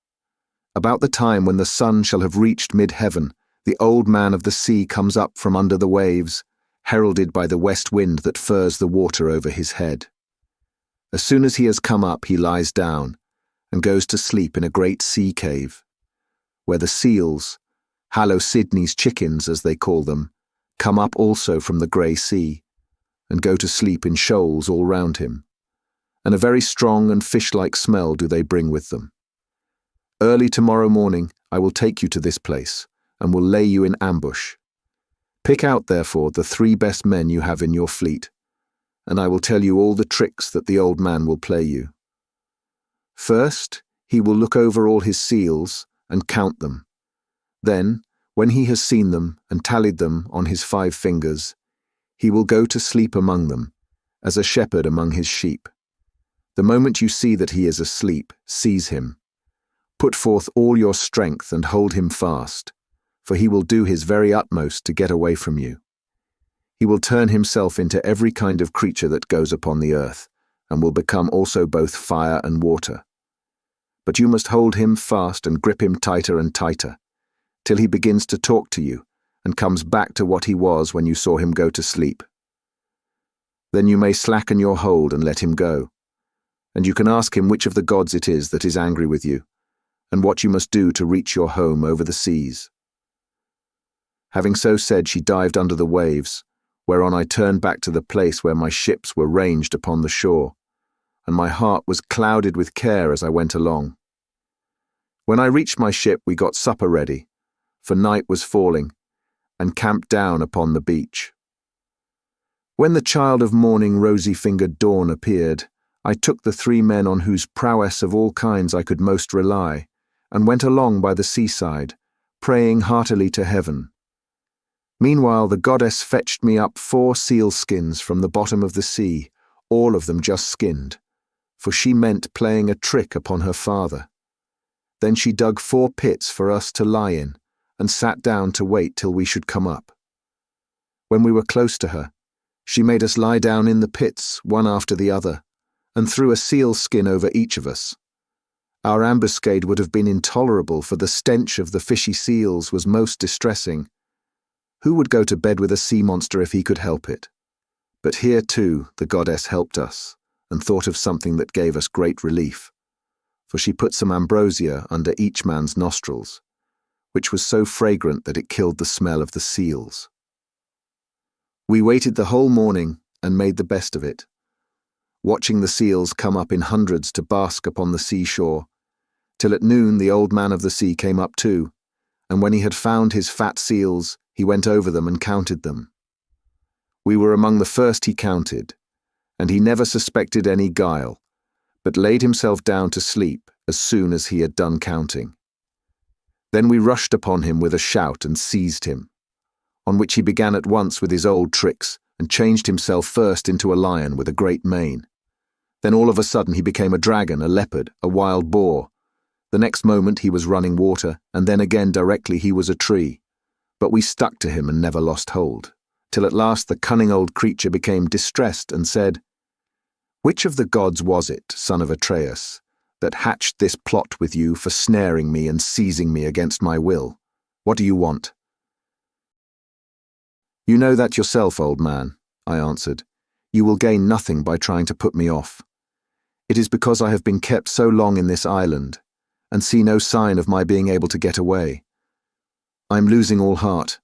About the time when the sun shall have reached mid-heaven, the old man of the sea comes up from under the waves, heralded by the west wind that furs the water over his head. As soon as he has come up, he lies down and goes to sleep in a great sea cave, where the seals, Halosydne's chickens as they call them, come up also from the grey sea, and go to sleep in shoals all round him, and a very strong and fish-like smell do they bring with them. Early tomorrow morning I will take you to this place, and will lay you in ambush. Pick out, therefore, the 3 best men you have in your fleet, and I will tell you all the tricks that the old man will play you. First, he will look over all his seals and count them. Then, when he has seen them and tallied them on his 5 fingers, he will go to sleep among them, as a shepherd among his sheep. The moment you see that he is asleep, seize him. Put forth all your strength and hold him fast, for he will do his very utmost to get away from you. He will turn himself into every kind of creature that goes upon the earth, and will become also both fire and water. But you must hold him fast and grip him tighter and tighter, till he begins to talk to you, and comes back to what he was when you saw him go to sleep. Then you may slacken your hold and let him go, and you can ask him which of the gods it is that is angry with you, and what you must do to reach your home over the seas." Having so said, she dived under the waves, whereon I turned back to the place where my ships were ranged upon the shore, and my heart was clouded with care as I went along. When I reached my ship, we got supper ready, for night was falling, and camped down upon the beach. When the child of morning rosy-fingered dawn appeared, I took the 3 men on whose prowess of all kinds I could most rely, and went along by the seaside, praying heartily to heaven. Meanwhile the goddess fetched me up 4 seal skins from the bottom of the sea, all of them just skinned, for she meant playing a trick upon her father. Then she dug 4 pits for us to lie in, and sat down to wait till we should come up. When we were close to her, she made us lie down in the pits, one after the other, and threw a seal skin over each of us. Our ambuscade would have been intolerable, for the stench of the fishy seals was most distressing. Who would go to bed with a sea monster if he could help it? But here, too, the goddess helped us, and thought of something that gave us great relief, for she put some ambrosia under each man's nostrils, which was so fragrant that it killed the smell of the seals. We waited the whole morning and made the best of it, watching the seals come up in hundreds to bask upon the seashore, till at noon the old man of the sea came up too, and when he had found his fat seals, he went over them and counted them. We were among the first he counted, and he never suspected any guile, but laid himself down to sleep as soon as he had done counting. Then we rushed upon him with a shout and seized him, on which he began at once with his old tricks and changed himself first into a lion with a great mane. Then all of a sudden he became a dragon, a leopard, a wild boar. The next moment he was running water, and then again directly he was a tree. But we stuck to him and never lost hold, till at last the cunning old creature became distressed and said, "Which of the gods was it, son of Atreus, that hatched this plot with you for snaring me and seizing me against my will? What do you want?" "You know that yourself, old man," I answered. "You will gain nothing by trying to put me off. It is because I have been kept so long in this island, and see no sign of my being able to get away. I am losing all heart.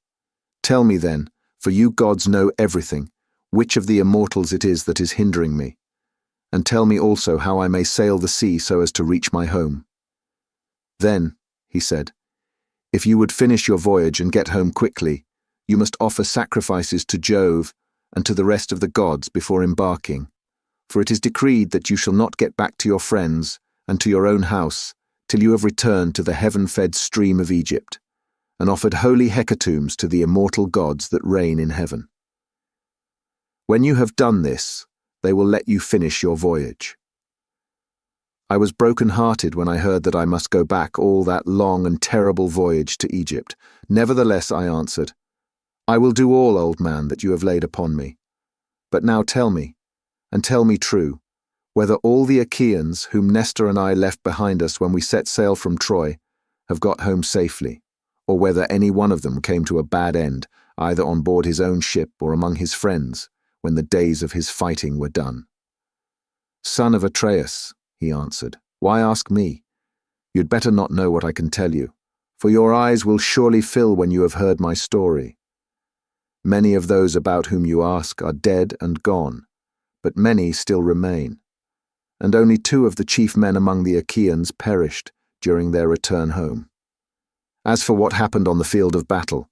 Tell me then, for you gods know everything, which of the immortals it is that is hindering me, and tell me also how I may sail the sea so as to reach my home." "Then," he said, "if you would finish your voyage and get home quickly, you must offer sacrifices to Jove and to the rest of the gods before embarking, for it is decreed that you shall not get back to your friends and to your own house till you have returned to the heaven-fed stream of Egypt, and offered holy hecatombs to the immortal gods that reign in heaven. When you have done this, they will let you finish your voyage." I was broken-hearted when I heard that I must go back all that long and terrible voyage to Egypt. "Nevertheless," I answered, "I will do all, old man, that you have laid upon me. But now tell me, and tell me true, whether all the Achaeans whom Nestor and I left behind us when we set sail from Troy have got home safely, or whether any one of them came to a bad end, either on board his own ship or among his friends, when the days of his fighting were done." "Son of Atreus," he answered, "why ask me? You'd better not know what I can tell you, for your eyes will surely fill when you have heard my story. Many of those about whom you ask are dead and gone, but many still remain, and only 2 of the chief men among the Achaeans perished during their return home. As for what happened on the field of battle,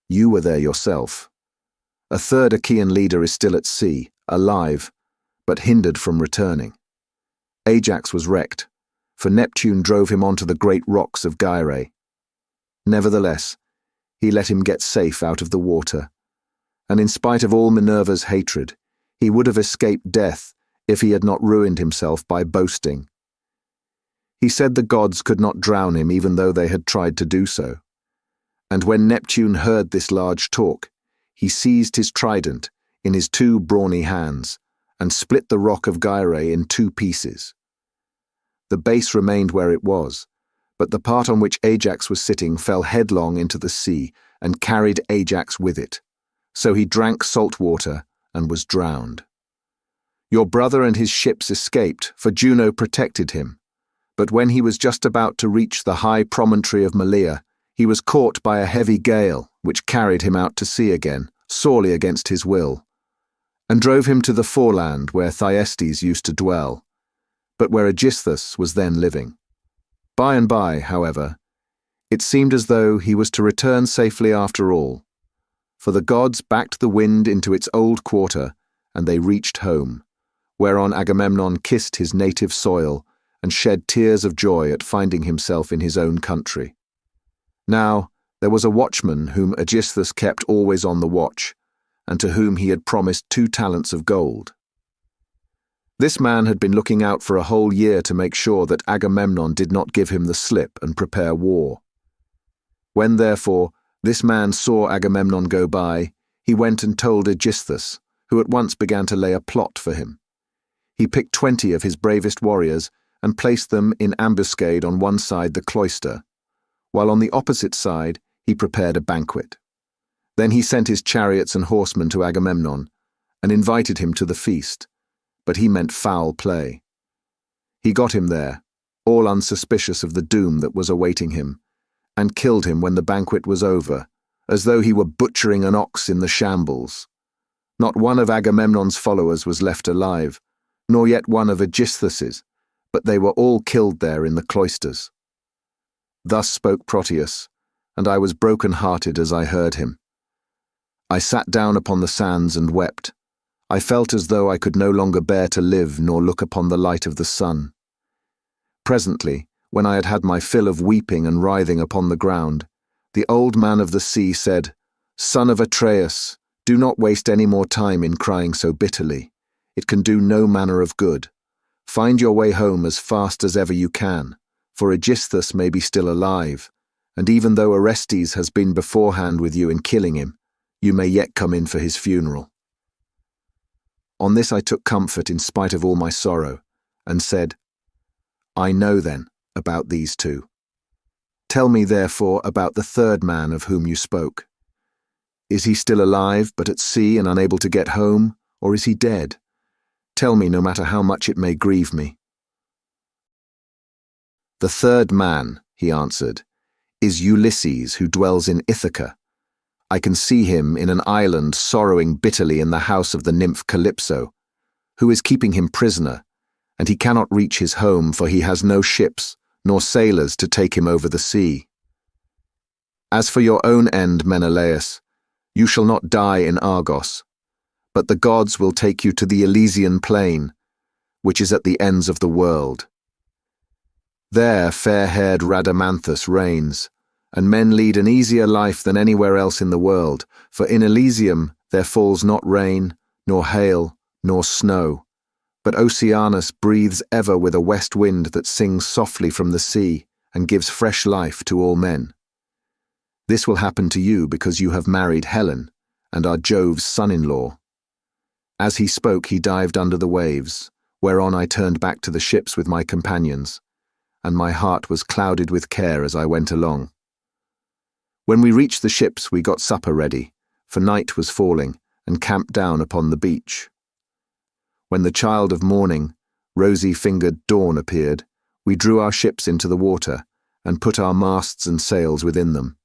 you were there yourself. A 3rd Achaean leader is still at sea, alive, but hindered from returning. Ajax was wrecked, for Neptune drove him onto the great rocks of Gyrae. Nevertheless, he let him get safe out of the water, and in spite of all Minerva's hatred, he would have escaped death if he had not ruined himself by boasting. He said the gods could not drown him even though they had tried to do so. And when Neptune heard this large talk, he seized his trident in his 2 brawny hands and split the rock of Gyrae in 2 pieces. The base remained where it was, but the part on which Ajax was sitting fell headlong into the sea and carried Ajax with it. So he drank salt water and was drowned. Your brother and his ships escaped, for Juno protected him. But when he was just about to reach the high promontory of Malea, he was caught by a heavy gale, which carried him out to sea again, sorely against his will, and drove him to the foreland where Thyestes used to dwell, but where Odysseus was then living. By and by, however, it seemed as though he was to return safely after all, for the gods backed the wind into its old quarter, and they reached home, whereon Agamemnon kissed his native soil and shed tears of joy at finding himself in his own country. Now, there was a watchman whom Odysseus kept always on the watch, and to whom he had promised 2 talents of gold. This man had been looking out for a whole year to make sure that Agamemnon did not give him the slip and prepare war. When, therefore, this man saw Agamemnon go by, he went and told Odysseus, who at once began to lay a plot for him. He picked 20 of his bravest warriors and placed them in ambuscade on one side the cloister, while on the opposite side he prepared a banquet. Then he sent his chariots and horsemen to Agamemnon and invited him to the feast, but he meant foul play. He got him there, all unsuspicious of the doom that was awaiting him, and killed him when the banquet was over, as though he were butchering an ox in the shambles. Not one of Agamemnon's followers was left alive, nor yet one of Aegisthus's, but they were all killed there in the cloisters. Thus spoke Proteus, and I was broken-hearted as I heard him. I sat down upon the sands and wept. I felt as though I could no longer bear to live nor look upon the light of the sun. Presently, when I had had my fill of weeping and writhing upon the ground, the old man of the sea said, "Son of Atreus, do not waste any more time in crying so bitterly. It can do no manner of good. Find your way home as fast as ever you can, for Aegisthus may be still alive, and even though Orestes has been beforehand with you in killing him, you may yet come in for his funeral." On this I took comfort in spite of all my sorrow, and said, "I know then about these two. Tell me therefore about the third man of whom you spoke. Is he still alive but at sea and unable to get home, or is he dead? Tell me no matter how much it may grieve me." "The third man," he answered, "is Ulysses, who dwells in Ithaca. I can see him in an island sorrowing bitterly in the house of the nymph Calypso, who is keeping him prisoner, and he cannot reach his home, for he has no ships nor sailors to take him over the sea. As for your own end, Menelaus, you shall not die in Argos, but the gods will take you to the Elysian plain, which is at the ends of the world. There fair-haired Rhadamanthus reigns, and men lead an easier life than anywhere else in the world, for in Elysium there falls not rain, nor hail, nor snow, but Oceanus breathes ever with a west wind that sings softly from the sea and gives fresh life to all men. This will happen to you because you have married Helen, and are Jove's son-in-law." As he spoke, he dived under the waves, whereon I turned back to the ships with my companions, and my heart was clouded with care as I went along. When we reached the ships, we got supper ready, for night was falling, and camped down upon the beach. When the child of morning, rosy-fingered dawn appeared, we drew our ships into the water, and put our masts and sails within them.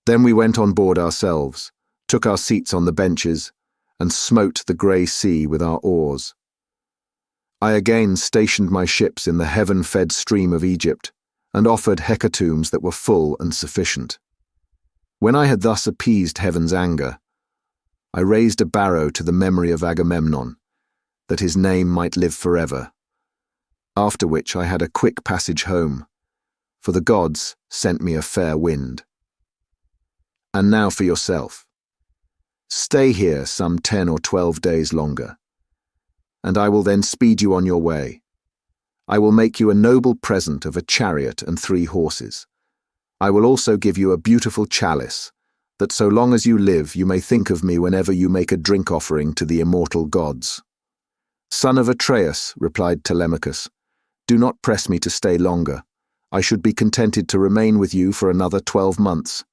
Then we went on board ourselves, took our seats on the benches, and smote the grey sea with our oars. I again stationed my ships in the heaven-fed stream of Egypt, and offered hecatombs that were full and sufficient. When I had thus appeased heaven's anger, I raised a barrow to the memory of Agamemnon, that his name might live forever, after which I had a quick passage home, for the gods sent me a fair wind. And now for yourself. Stay here some 10 or 12 days longer, and I will then speed you on your way. I will make you a noble present of a chariot and 3 horses. I will also give you a beautiful chalice, that so long as you live you may think of me whenever you make a drink offering to the immortal gods." "Son of Atreus," replied Telemachus, "do not press me to stay longer. I should be contented to remain with you for another 12 months.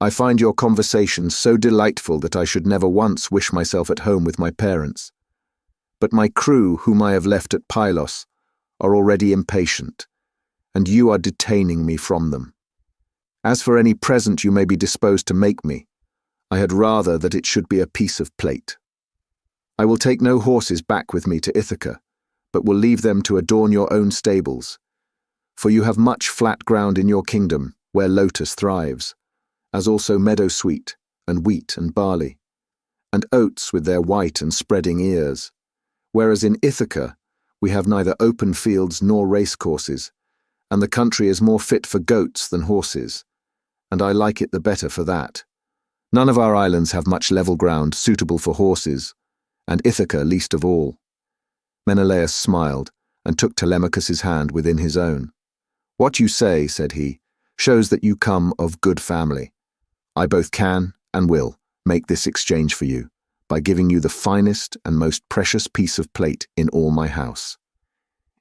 I find your conversation so delightful that I should never once wish myself at home with my parents. But my crew, whom I have left at Pylos, are already impatient, and you are detaining me from them. As for any present you may be disposed to make me, I had rather that it should be a piece of plate. I will take no horses back with me to Ithaca, but will leave them to adorn your own stables, for you have much flat ground in your kingdom where lotus thrives, as also meadowsweet, and wheat and barley, and oats with their white and spreading ears, whereas in Ithaca we have neither open fields nor racecourses, and the country is more fit for goats than horses, and I like it the better for that. None of our islands have much level ground suitable for horses, and Ithaca least of all." Menelaus smiled, and took Telemachus's hand within his own. "What you say," said he, "shows that you come of good family. I both can and will make this exchange for you, by giving you the finest and most precious piece of plate in all my house.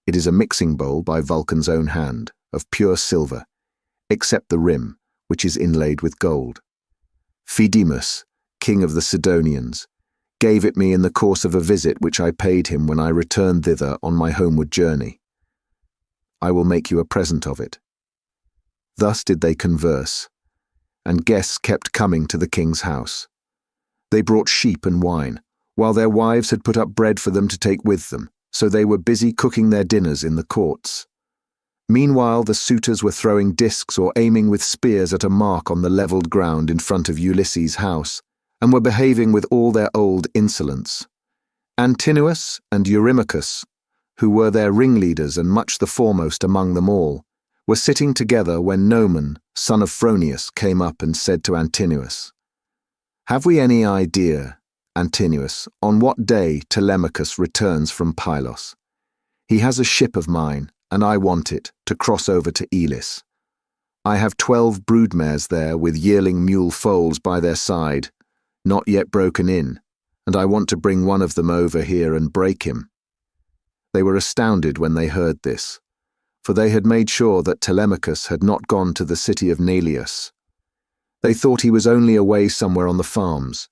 It is a mixing bowl by Vulcan's own hand, of pure silver, except the rim, which is inlaid with gold. Phaedimus, king of the Sidonians, gave it me in the course of a visit which I paid him when I returned thither on my homeward journey. I will make you a present of it." Thus did they converse, and guests kept coming to the king's house. They brought sheep and wine, while their wives had put up bread for them to take with them, so they were busy cooking their dinners in the courts. Meanwhile, the suitors were throwing discs or aiming with spears at a mark on the levelled ground in front of Ulysses' house, and were behaving with all their old insolence. Antinous and Eurymachus, who were their ringleaders and much the foremost among them all, were sitting together when Noman, son of Phronius, came up and said to Antinous, "Have we any idea, Antinous, on what day Telemachus returns from Pylos? He has a ship of mine, and I want it, to cross over to Elis. I have 12 broodmares there with yearling mule foals by their side, not yet broken in, and I want to bring one of them over here and break him." They were astounded when they heard this, for they had made sure that Telemachus had not gone to the city of Neleus. They thought he was only away somewhere on the farms,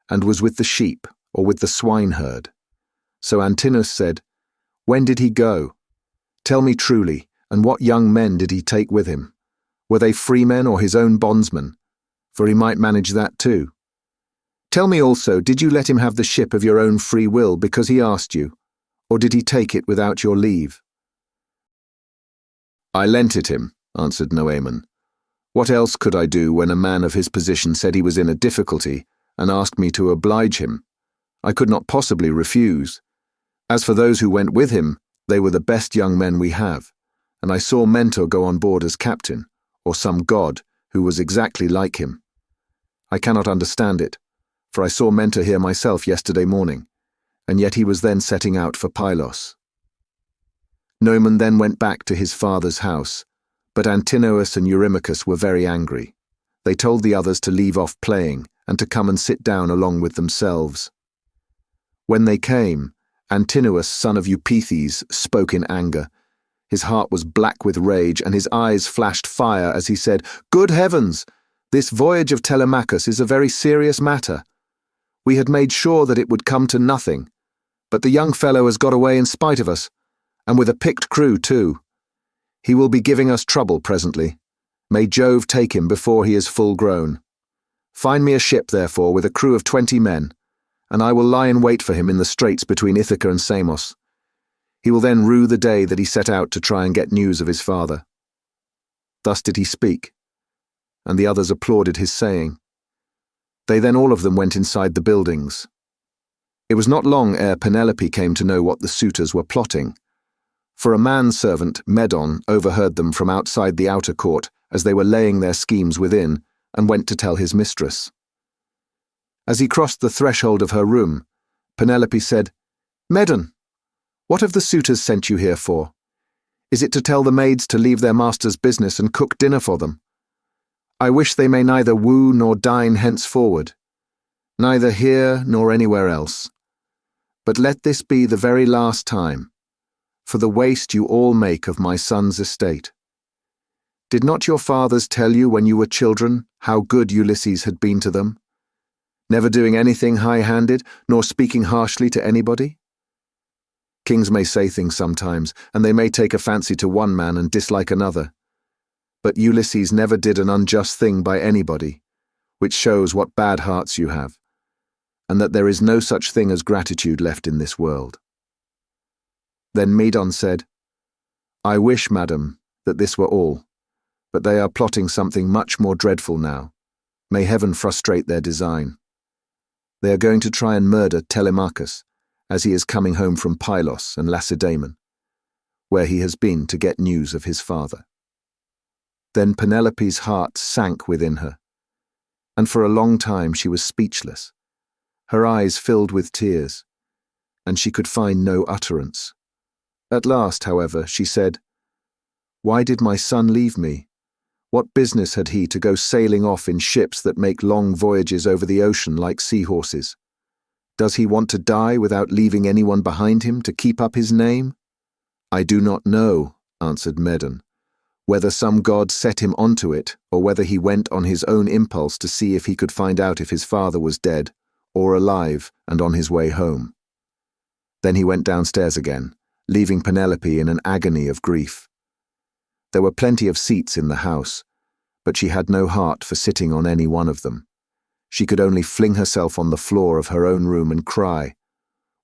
and was with the sheep or with the swineherd. So Antinous said, "When did he go? Tell me truly, and what young men did he take with him? Were they freemen or his own bondsmen? For he might manage that too. Tell me also, did you let him have the ship of your own free will because he asked you, or did he take it without your leave?" "I lent it him," answered Noaman. "What else could I do when a man of his position said he was in a difficulty and asked me to oblige him? I could not possibly refuse. As for those who went with him, they were the best young men we have, and I saw Mentor go on board as captain, or some god, who was exactly like him. I cannot understand it, for I saw Mentor here myself yesterday morning, and yet he was then setting out for Pylos." Noman then went back to his father's house, but Antinous and Eurymachus were very angry. They told the others to leave off playing and to come and sit down along with themselves. When they came, Antinous, son of Eupeithes, spoke in anger. His heart was black with rage, and his eyes flashed fire as he said, "Good heavens! This voyage of Telemachus is a very serious matter. We had made sure that it would come to nothing, but the young fellow has got away in spite of us, and with a picked crew too. He will be giving us trouble presently. May Jove take him before he is full grown. Find me a ship, therefore, with a crew of 20 men, and I will lie in wait for him in the straits between Ithaca and Samos. He will then rue the day that he set out to try and get news of his father." Thus did he speak, and the others applauded his saying. They then all of them went inside the buildings. It was not long ere Penelope came to know what the suitors were plotting, for a manservant, Medon, overheard them from outside the outer court as they were laying their schemes within, and went to tell his mistress. As he crossed the threshold of her room, Penelope said, "Medon, what have the suitors sent you here for? Is it to tell the maids to leave their master's business and cook dinner for them? I wish they may neither woo nor dine henceforward, neither here nor anywhere else. But let this be the very last time, for the waste you all make of my son's estate. Did not your fathers tell you when you were children how good Ulysses had been to them, never doing anything high-handed, nor speaking harshly to anybody? Kings may say things sometimes, and they may take a fancy to one man and dislike another. But Ulysses never did an unjust thing by anybody, which shows what bad hearts you have, and that there is no such thing as gratitude left in this world." Then Medon said, "I wish, madam, that this were all, but they are plotting something much more dreadful now. May heaven frustrate their design. They are going to try and murder Telemachus, as he is coming home from Pylos and Lacedaemon, where he has been to get news of his father." Then Penelope's heart sank within her, and for a long time she was speechless. Her eyes filled with tears, and she could find no utterance. At last, however, she said, "Why did my son leave me? What business had he to go sailing off in ships that make long voyages over the ocean like seahorses? Does he want to die without leaving anyone behind him to keep up his name?" "I do not know," answered Medon, "whether some god set him onto it, or whether he went on his own impulse to see if he could find out if his father was dead, or alive and on his way home." Then he went downstairs again, leaving Penelope in an agony of grief. There were plenty of seats in the house, but she had no heart for sitting on any one of them. She could only fling herself on the floor of her own room and cry,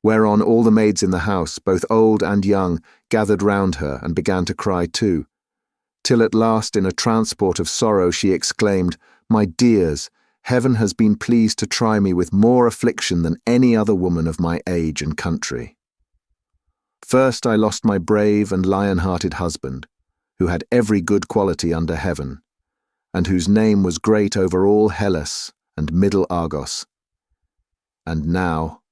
whereon all the maids in the house, both old and young, gathered round her and began to cry too, till at last in a transport of sorrow she exclaimed, "My dears, heaven has been pleased to try me with more affliction than any other woman of my age and country. First I lost my brave and lion-hearted husband, who had every good quality under heaven, and whose name was great over all Hellas and middle Argos. And now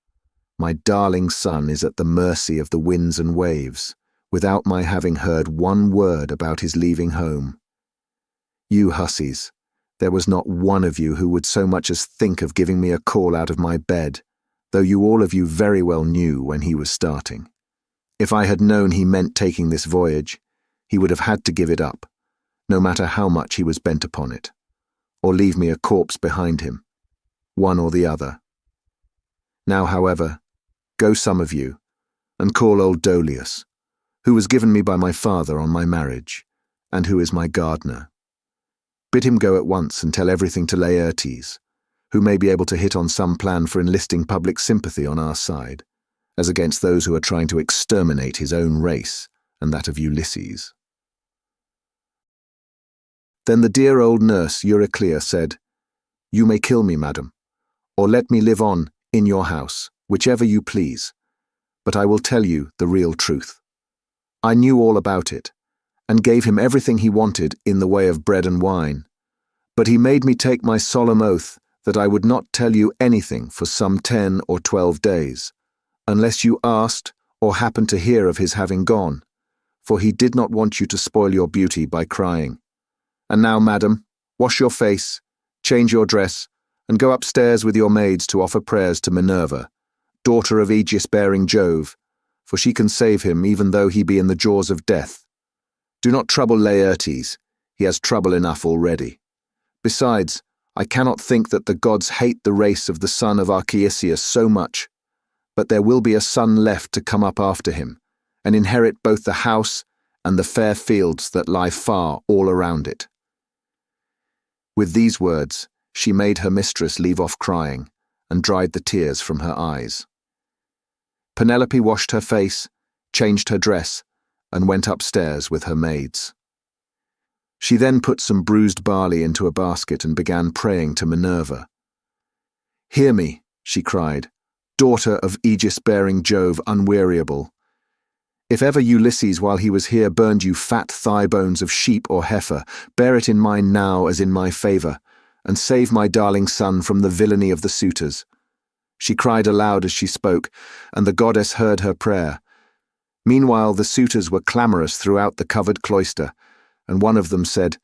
my darling son is at the mercy of the winds and waves, without my having heard one word about his leaving home. You hussies, there was not one of you who would so much as think of giving me a call out of my bed, though you all of you very well knew when he was starting. If I had known he meant taking this voyage, he would have had to give it up, no matter how much he was bent upon it, or leave me a corpse behind him, one or the other. Now, however, go some of you, and call old Dolius, who was given me by my father on my marriage, and who is my gardener. Bid him go at once and tell everything to Laertes, who may be able to hit on some plan for enlisting public sympathy on our side, as against those who are trying to exterminate his own race and that of Ulysses." Then the dear old nurse Euryclea said, "You may kill me, madam, or let me live on in your house, whichever you please, but I will tell you the real truth. I knew all about it, and gave him everything he wanted in the way of bread and wine, but he made me take my solemn oath that I would not tell you anything for some 10 or 12 days, unless you asked or happened to hear of his having gone, for he did not want you to spoil your beauty by crying. And now, madam, wash your face, change your dress, and go upstairs with your maids to offer prayers to Minerva, daughter of Aegis-bearing Jove, for she can save him even though he be in the jaws of death. Do not trouble Laertes, he has trouble enough already. Besides, I cannot think that the gods hate the race of the son of Odysseus so much, but there will be a son left to come up after him, and inherit both the house and the fair fields that lie far all around it." With these words, she made her mistress leave off crying, and dried the tears from her eyes. Penelope washed her face, changed her dress, and went upstairs with her maids. She then put some bruised barley into a basket and began praying to Minerva. "Hear me," she cried, "daughter of Aegis-bearing Jove unweariable. If ever Ulysses while he was here burned you fat thigh bones of sheep or heifer, bear it in mind now as in my favour, and save my darling son from the villainy of the suitors." She cried aloud as she spoke, and the goddess heard her prayer. Meanwhile the suitors were clamorous throughout the covered cloister, and one of them said,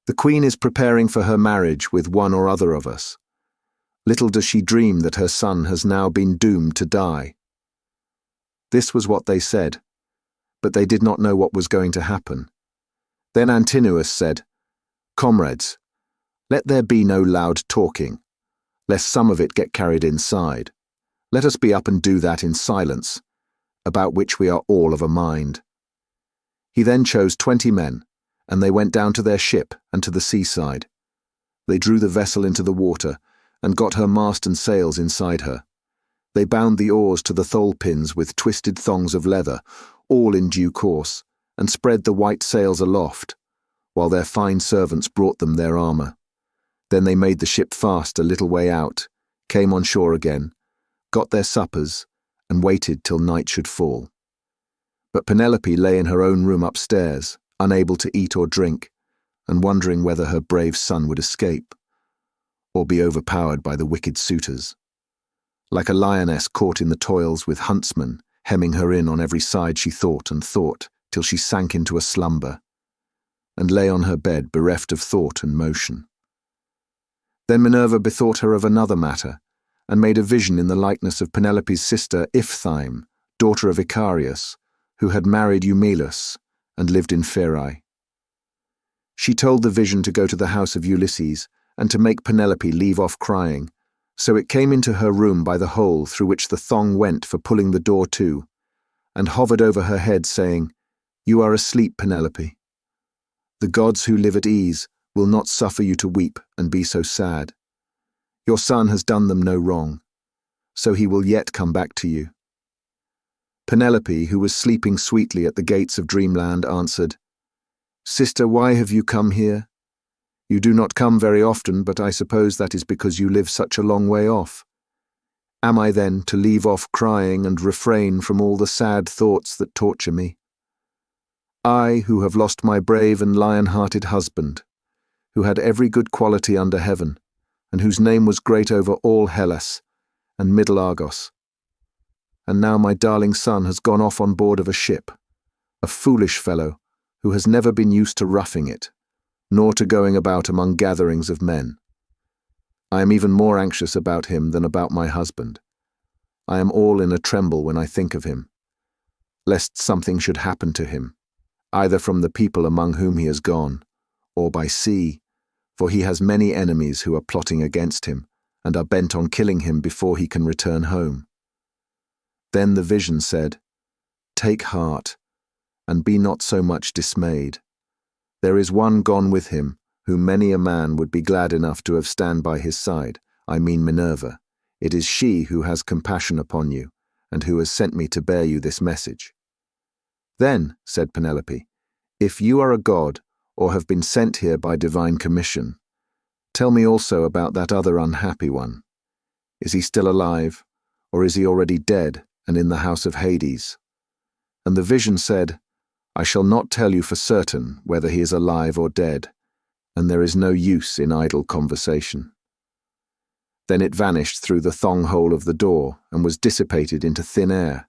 "The queen is preparing for her marriage with one or other of us. Little does she dream that her son has now been doomed to die." This was what they said, but they did not know what was going to happen. Then Antinous said, "Comrades, let there be no loud talking, lest some of it get carried inside. Let us be up and do that in silence, about which we are all of a mind." He then chose 20 men, and they went down to their ship and to the seaside. They drew the vessel into the water, and got her mast and sails inside her. They bound the oars to the thole-pins with twisted thongs of leather, all in due course, and spread the white sails aloft, while their fine servants brought them their armour. Then they made the ship fast a little way out, came on shore again, got their suppers, and waited till night should fall. But Penelope lay in her own room upstairs, unable to eat or drink, and wondering whether her brave son would escape, or be overpowered by the wicked suitors. Like a lioness caught in the toils with huntsmen, hemming her in on every side, she thought and thought, till she sank into a slumber, and lay on her bed bereft of thought and motion. Then Minerva bethought her of another matter, and made a vision in the likeness of Penelope's sister Iphthime, daughter of Icarius, who had married Eumelus and lived in Pherai. She told the vision to go to the house of Ulysses, and to make Penelope leave off crying, so it came into her room by the hole through which the thong went for pulling the door to, and hovered over her head, saying, "You are asleep, Penelope. The gods who live at ease will not suffer you to weep and be so sad. Your son has done them no wrong, so he will yet come back to you." Penelope, who was sleeping sweetly at the gates of dreamland, answered, "Sister, why have you come here? You do not come very often, but I suppose that is because you live such a long way off. Am I then to leave off crying and refrain from all the sad thoughts that torture me? I, who have lost my brave and lion-hearted husband, who had every good quality under heaven, and whose name was great over all Hellas and Middle Argos. And now my darling son has gone off on board of a ship, a foolish fellow who has never been used to roughing it, nor to going about among gatherings of men. I am even more anxious about him than about my husband. I am all in a tremble when I think of him, lest something should happen to him, either from the people among whom he has gone, or by sea, for he has many enemies who are plotting against him, and are bent on killing him before he can return home." Then the vision said, "Take heart, and be not so much dismayed. There is one gone with him, whom many a man would be glad enough to have stand by his side, I mean Minerva. It is she who has compassion upon you, and who has sent me to bear you this message." "Then," said Penelope, "if you are a god, or have been sent here by divine commission, tell me also about that other unhappy one. Is he still alive, or is he already dead and in the house of Hades?" And the vision said, "I shall not tell you for certain whether he is alive or dead, and there is no use in idle conversation." Then it vanished through the thong hole of the door and was dissipated into thin air.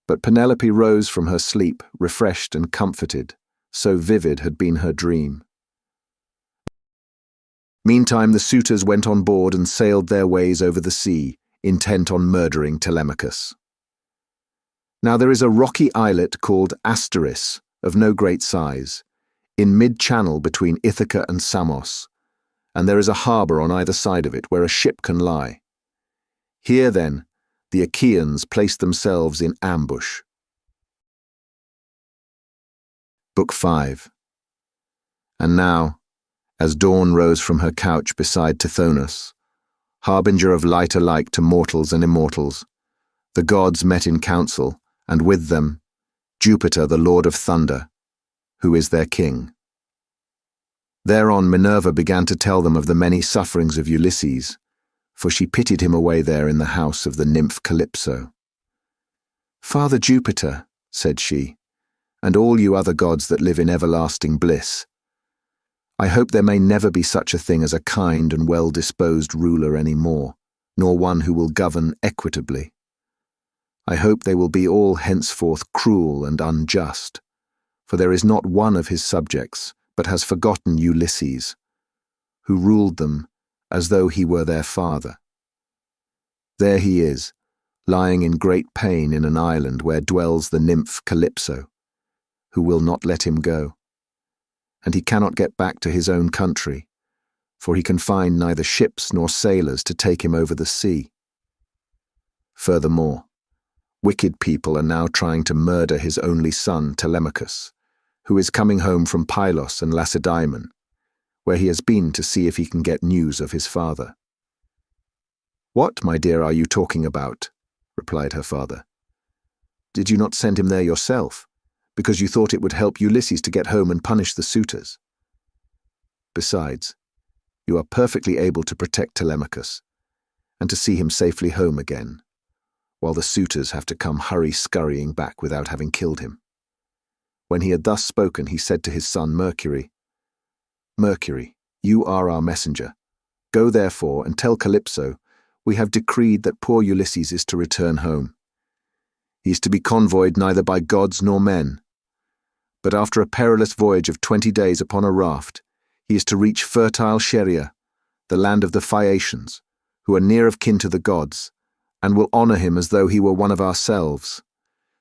But Penelope rose from her sleep, refreshed and comforted, so vivid had been her dream. Meantime the suitors went on board and sailed their ways over the sea, intent on murdering Telemachus. Now there is a rocky islet called Asteris, of no great size, in mid-channel between Ithaca and Samos, and there is a harbour on either side of it where a ship can lie. Here, then, the Achaeans placed themselves in ambush. Book 5. And now, as dawn rose from her couch beside Tithonus, harbinger of light alike to mortals and immortals, the gods met in council, and with them Jupiter, the Lord of Thunder, who is their king. Thereon Minerva began to tell them of the many sufferings of Ulysses, for she pitied him away there in the house of the nymph Calypso. "Father Jupiter," said she, "and all you other gods that live in everlasting bliss, I hope there may never be such a thing as a kind and well-disposed ruler any more, nor one who will govern equitably. I hope they will be all henceforth cruel and unjust, for there is not one of his subjects but has forgotten Ulysses, who ruled them as though he were their father. There he is, lying in great pain in an island where dwells the nymph Calypso, who will not let him go. And he cannot get back to his own country, for he can find neither ships nor sailors to take him over the sea. Furthermore, wicked people are now trying to murder his only son, Telemachus, who is coming home from Pylos and Lacedaemon, where he has been to see if he can get news of his father." "What, my dear, are you talking about?" replied her father. "Did you not send him there yourself, because you thought it would help Ulysses to get home and punish the suitors? Besides, you are perfectly able to protect Telemachus, and to see him safely home again, while the suitors have to come scurrying back without having killed him." When he had thus spoken, he said to his son Mercury, "Mercury, you are our messenger. Go therefore and tell Calypso, we have decreed that poor Ulysses is to return home. He is to be convoyed neither by gods nor men, but after a perilous voyage of 20 days upon a raft, he is to reach fertile Scheria, the land of the Phaeacians, who are near of kin to the gods, and will honor him as though he were one of ourselves.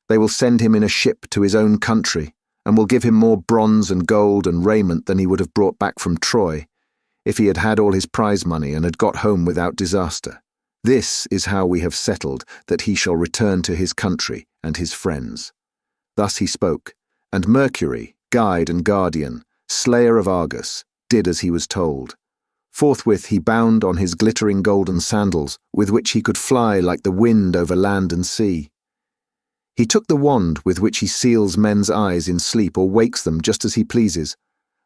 They will send him in a ship to his own country, and will give him more bronze and gold and raiment than he would have brought back from Troy, if he had had all his prize money and had got home without disaster. This is how we have settled that he shall return to his country and his friends." Thus he spoke, and Mercury, guide and guardian, slayer of Argus, did as he was told. Forthwith he bound on his glittering golden sandals, with which he could fly like the wind over land and sea. He took the wand with which he seals men's eyes in sleep or wakes them just as he pleases,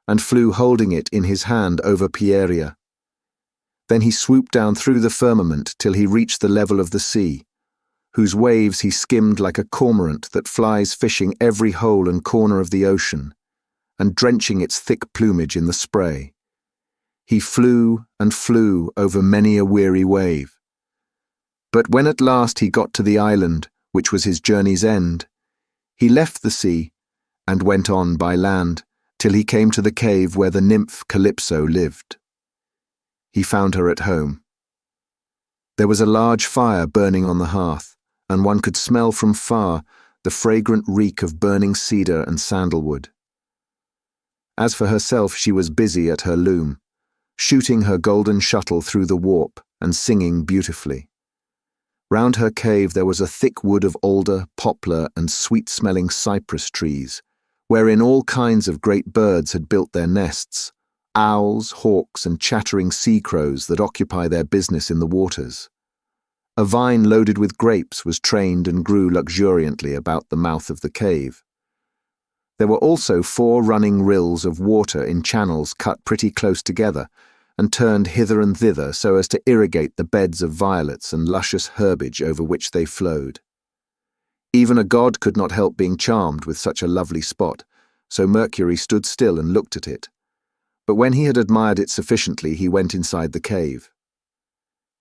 and flew holding it in his hand over Pieria. Then he swooped down through the firmament till he reached the level of the sea, whose waves he skimmed like a cormorant that flies fishing every hole and corner of the ocean, and drenching its thick plumage in the spray. He flew and flew over many a weary wave. But when at last he got to the island, which was his journey's end, he left the sea and went on by land till he came to the cave where the nymph Calypso lived. He found her at home. There was a large fire burning on the hearth, and one could smell from far the fragrant reek of burning cedar and sandalwood. As for herself, she was busy at her loom, shooting her golden shuttle through the warp and singing beautifully. Round her cave there was a thick wood of alder, poplar, and sweet-smelling cypress trees, wherein all kinds of great birds had built their nests, owls, hawks, and chattering sea crows that occupy their business in the waters. A vine loaded with grapes was trained and grew luxuriantly about the mouth of the cave. There were also 4 running rills of water in channels cut pretty close together and turned hither and thither so as to irrigate the beds of violets and luscious herbage over which they flowed. Even a god could not help being charmed with such a lovely spot, so Mercury stood still and looked at it. But when he had admired it sufficiently, he went inside the cave.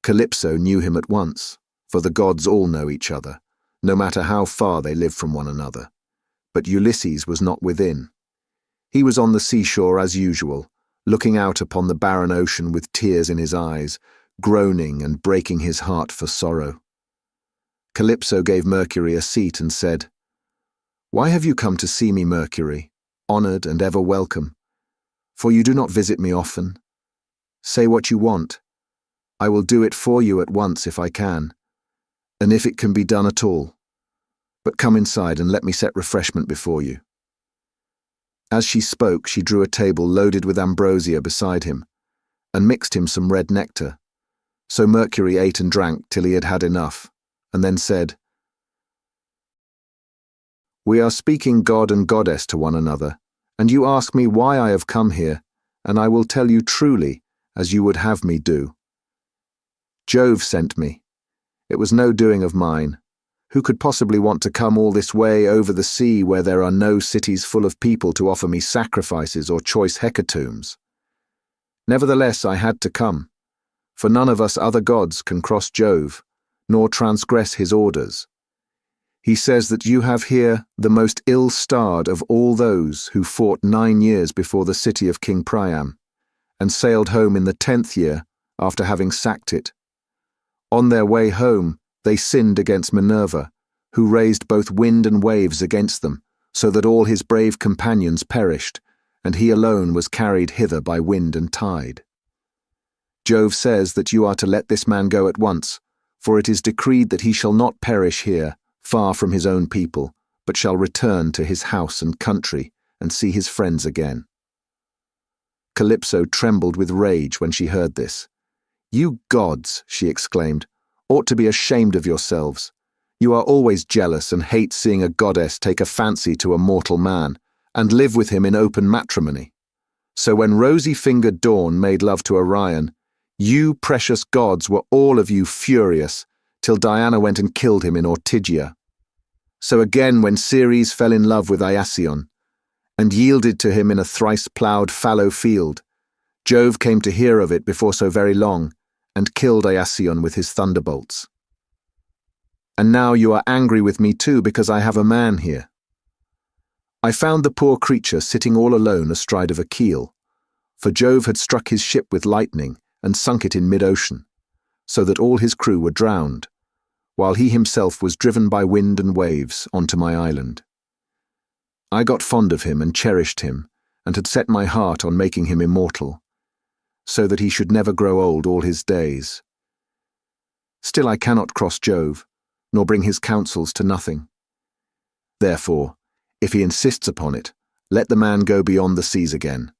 Calypso knew him at once, for the gods all know each other, no matter how far they live from one another. But Ulysses was not within. He was on the seashore as usual, looking out upon the barren ocean with tears in his eyes, groaning and breaking his heart for sorrow. Calypso gave Mercury a seat and said, "Why have you come to see me, Mercury, honored and ever welcome? For you do not visit me often. Say what you want. I will do it for you at once if I can, and if it can be done at all. But come inside and let me set refreshment before you." As she spoke, she drew a table loaded with ambrosia beside him, and mixed him some red nectar. So Mercury ate and drank till he had had enough, and then said, "We are speaking god and goddess to one another, and you ask me why I have come here, and I will tell you truly, as you would have me do. Jove sent me. It was no doing of mine. Who could possibly want to come all this way over the sea where there are no cities full of people to offer me sacrifices or choice hecatombs? Nevertheless, I had to come, for none of us other gods can cross Jove, nor transgress his orders. He says that you have here the most ill-starred of all those who fought 9 years before the city of King Priam, and sailed home in the 10th year after having sacked it. On their way home, they sinned against Minerva, who raised both wind and waves against them, so that all his brave companions perished, and he alone was carried hither by wind and tide. Jove says that you are to let this man go at once, for it is decreed that he shall not perish here, far from his own people, but shall return to his house and country and see his friends again." Calypso trembled with rage when she heard this. "You gods," she exclaimed, "ought to be ashamed of yourselves. You are always jealous and hate seeing a goddess take a fancy to a mortal man, and live with him in open matrimony. So when rosy-fingered Dawn made love to Orion, you precious gods were all of you furious, till Diana went and killed him in Ortygia. So again when Ceres fell in love with Iasion, and yielded to him in a thrice-ploughed fallow field, Jove came to hear of it before so very long, and killed Iasion with his thunderbolts. And now you are angry with me too because I have a man here. I found the poor creature sitting all alone astride of a keel, for Jove had struck his ship with lightning and sunk it in mid-ocean, so that all his crew were drowned, while he himself was driven by wind and waves onto my island. I got fond of him and cherished him, and had set my heart on making him immortal, so that he should never grow old all his days. Still I cannot cross Jove, nor bring his counsels to nothing. Therefore, if he insists upon it, Let the man go beyond the seas again.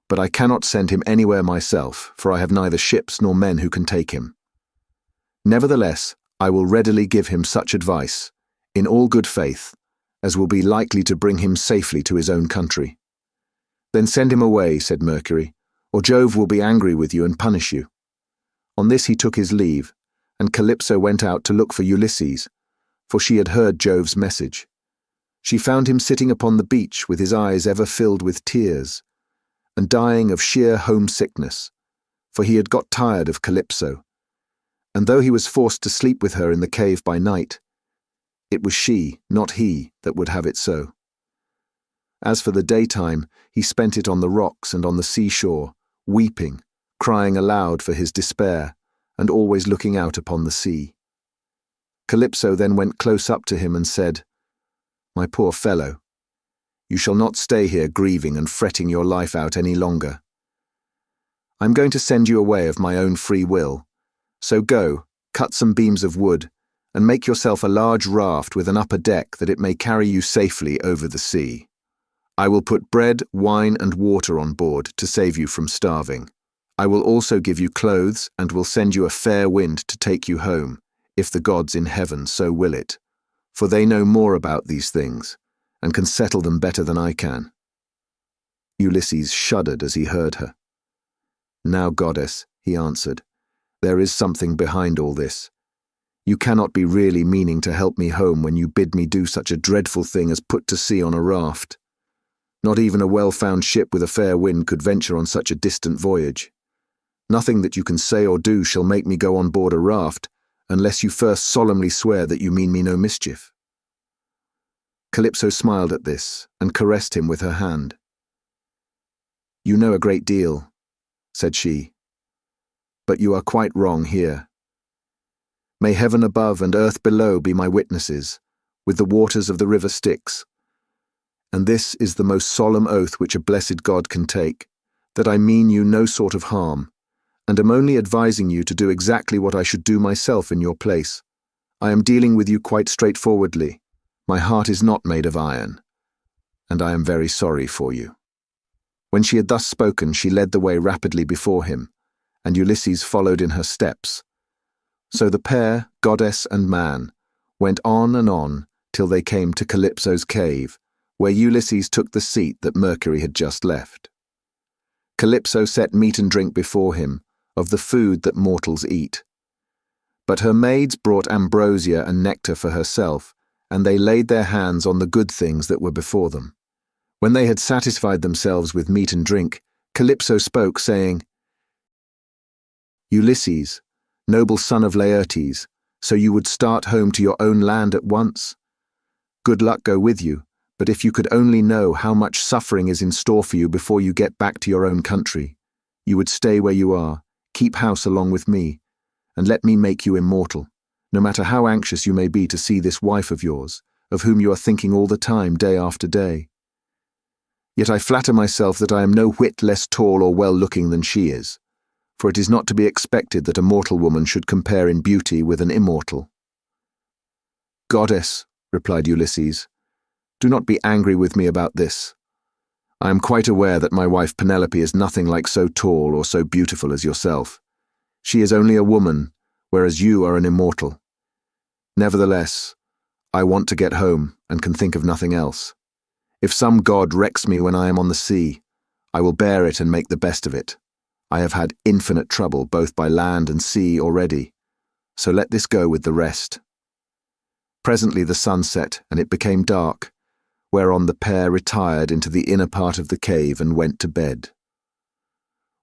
But I cannot send him anywhere myself, for I have neither ships nor men who can take him. Nevertheless, I will readily give him such advice, in all good faith, as will be likely to bring him safely to his own country. Then send him away, said Mercury, or Jove will be angry with you and punish you. On this he took his leave, and Calypso went out to look for Ulysses, for she had heard Jove's message. She found him sitting upon the beach with his eyes ever filled with tears, and dying of sheer homesickness, for he had got tired of Calypso, and though he was forced to sleep with her in the cave by night, it was she, not he, that would have it so. As for the daytime, he spent it on the rocks and on the seashore, weeping, crying aloud for his despair, and always looking out upon the sea. Calypso then went close up to him and said, "My poor fellow, you shall not stay here grieving and fretting your life out any longer. I'm going to send you away of my own free will, so go, cut some beams of wood, and make yourself a large raft with an upper deck that it may carry you safely over the sea. I will put bread, wine, and water on board to save you from starving. I will also give you clothes and will send you a fair wind to take you home, if the gods in heaven so will it, for they know more about these things, and can settle them better than I can." Ulysses shuddered as he heard her. "Now, goddess," he answered, "there is something behind all this. You cannot be really meaning to help me home when you bid me do such a dreadful thing as put to sea on a raft. Not even a well-found ship with a fair wind could venture on such a distant voyage. Nothing that you can say or do shall make me go on board a raft, unless you first solemnly swear that you mean me no mischief." Calypso smiled at this, and caressed him with her hand. "You know a great deal," said she, "but you are quite wrong here. May heaven above and earth below be my witnesses, with the waters of the river Styx. And this is the most solemn oath which a blessed God can take, that I mean you no sort of harm, and am only advising you to do exactly what I should do myself in your place. I am dealing with you quite straightforwardly. My heart is not made of iron, and I am very sorry for you." When she had thus spoken, she led the way rapidly before him, and Ulysses followed in her steps. So the pair, goddess and man, went on till they came to Calypso's cave, where Ulysses took the seat that Mercury had just left. Calypso set meat and drink before him, of the food that mortals eat. But her maids brought ambrosia and nectar for herself, and they laid their hands on the good things that were before them. When they had satisfied themselves with meat and drink, Calypso spoke, saying, "Ulysses, noble son of Laertes, so you would start home to your own land at once? Good luck go with you, but if you could only know how much suffering is in store for you before you get back to your own country, you would stay where you are, keep house along with me, and let me make you immortal, no matter how anxious you may be to see this wife of yours, of whom you are thinking all the time, day after day. Yet I flatter myself that I am no whit less tall or well-looking than she is, for it is not to be expected that a mortal woman should compare in beauty with an immortal." "Goddess," replied Ulysses, "do not be angry with me about this. I am quite aware that my wife Penelope is nothing like so tall or so beautiful as yourself. She is only a woman, whereas you are an immortal. Nevertheless, I want to get home and can think of nothing else. If some god wrecks me when I am on the sea, I will bear it and make the best of it. I have had infinite trouble both by land and sea already, so let this go with the rest." Presently the sun set, and it became dark, whereon the pair retired into the inner part of the cave and went to bed.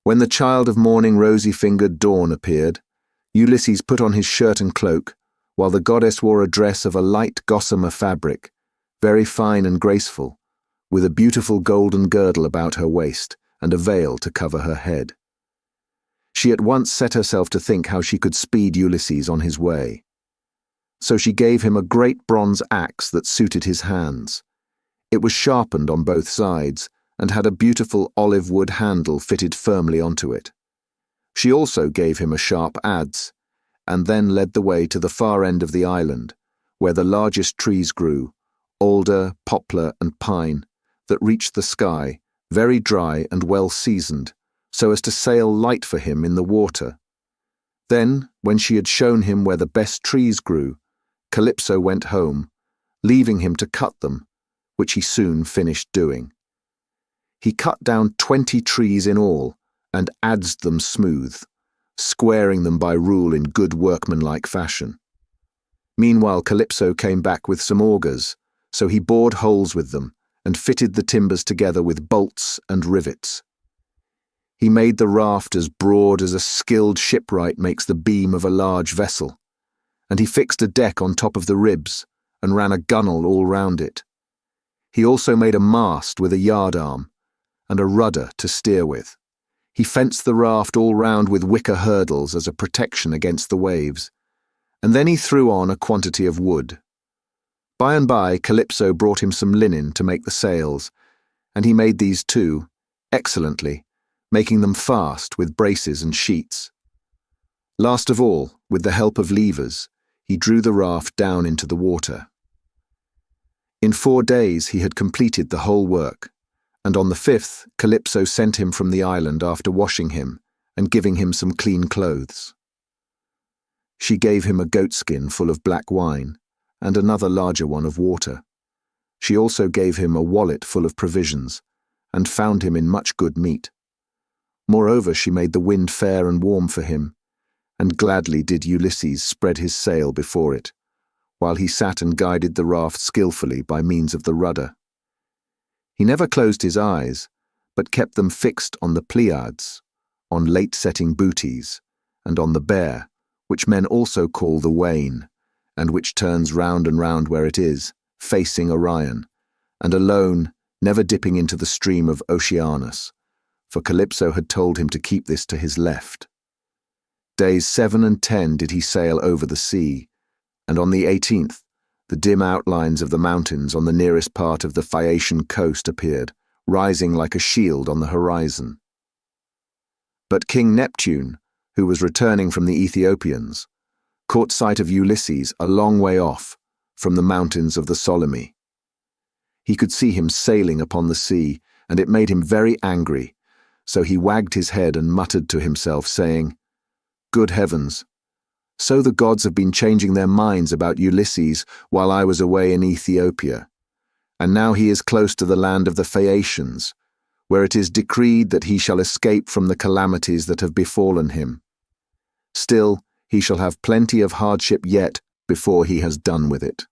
When the child of morning rosy-fingered dawn appeared, Ulysses put on his shirt and cloak, while the goddess wore a dress of a light gossamer fabric, very fine and graceful, with a beautiful golden girdle about her waist and a veil to cover her head. She at once set herself to think how she could speed Ulysses on his way. So she gave him a great bronze axe that suited his hands. It was sharpened on both sides, and had a beautiful olive wood handle fitted firmly onto it. She also gave him a sharp adze, and then led the way to the far end of the island, where the largest trees grew, alder, poplar, and pine, that reached the sky, very dry and well seasoned, so as to sail light for him in the water. Then, when she had shown him where the best trees grew, Calypso went home, leaving him to cut them, which he soon finished doing. He cut down 20 trees in all, and adzed them smooth, squaring them by rule in good workmanlike fashion. Meanwhile Calypso came back with some augers, so he bored holes with them, and fitted the timbers together with bolts and rivets. He made the raft as broad as a skilled shipwright makes the beam of a large vessel, and he fixed a deck on top of the ribs, and ran a gunwale all round it. He also made a mast with a yardarm, and a rudder to steer with. He fenced the raft all round with wicker hurdles as a protection against the waves, and then he threw on a quantity of wood. By and by Calypso brought him some linen to make the sails, and he made these too, excellently, making them fast with braces and sheets. Last of all, with the help of levers, he drew the raft down into the water. In 4 days he had completed the whole work, and on the 5th Calypso sent him from the island after washing him and giving him some clean clothes. She gave him a goatskin full of black wine, and another larger one of water. She also gave him a wallet full of provisions, and found him in much good meat. Moreover, she made the wind fair and warm for him, and gladly did Ulysses spread his sail before it, while he sat and guided the raft skillfully by means of the rudder. He never closed his eyes, but kept them fixed on the Pleiades, on late-setting booties, and on the Bear, which men also call the Wain, and which turns round and round where it is, facing Orion, and alone, never dipping into the stream of Oceanus, for Calypso had told him to keep this to his left. Days 7 and 10 did he sail over the sea, and on the 18th, the dim outlines of the mountains on the nearest part of the Phaeacian coast appeared, rising like a shield on the horizon. But King Neptune, who was returning from the Ethiopians, caught sight of Ulysses a long way off, from the mountains of the Stormy. He could see him sailing upon the sea, and it made him very angry, so he wagged his head and muttered to himself, saying, "Good heavens! So the gods have been changing their minds about Ulysses while I was away in Ethiopia, and now he is close to the land of the Phaeacians, where it is decreed that he shall escape from the calamities that have befallen him. Still, he shall have plenty of hardship yet before he has done with it."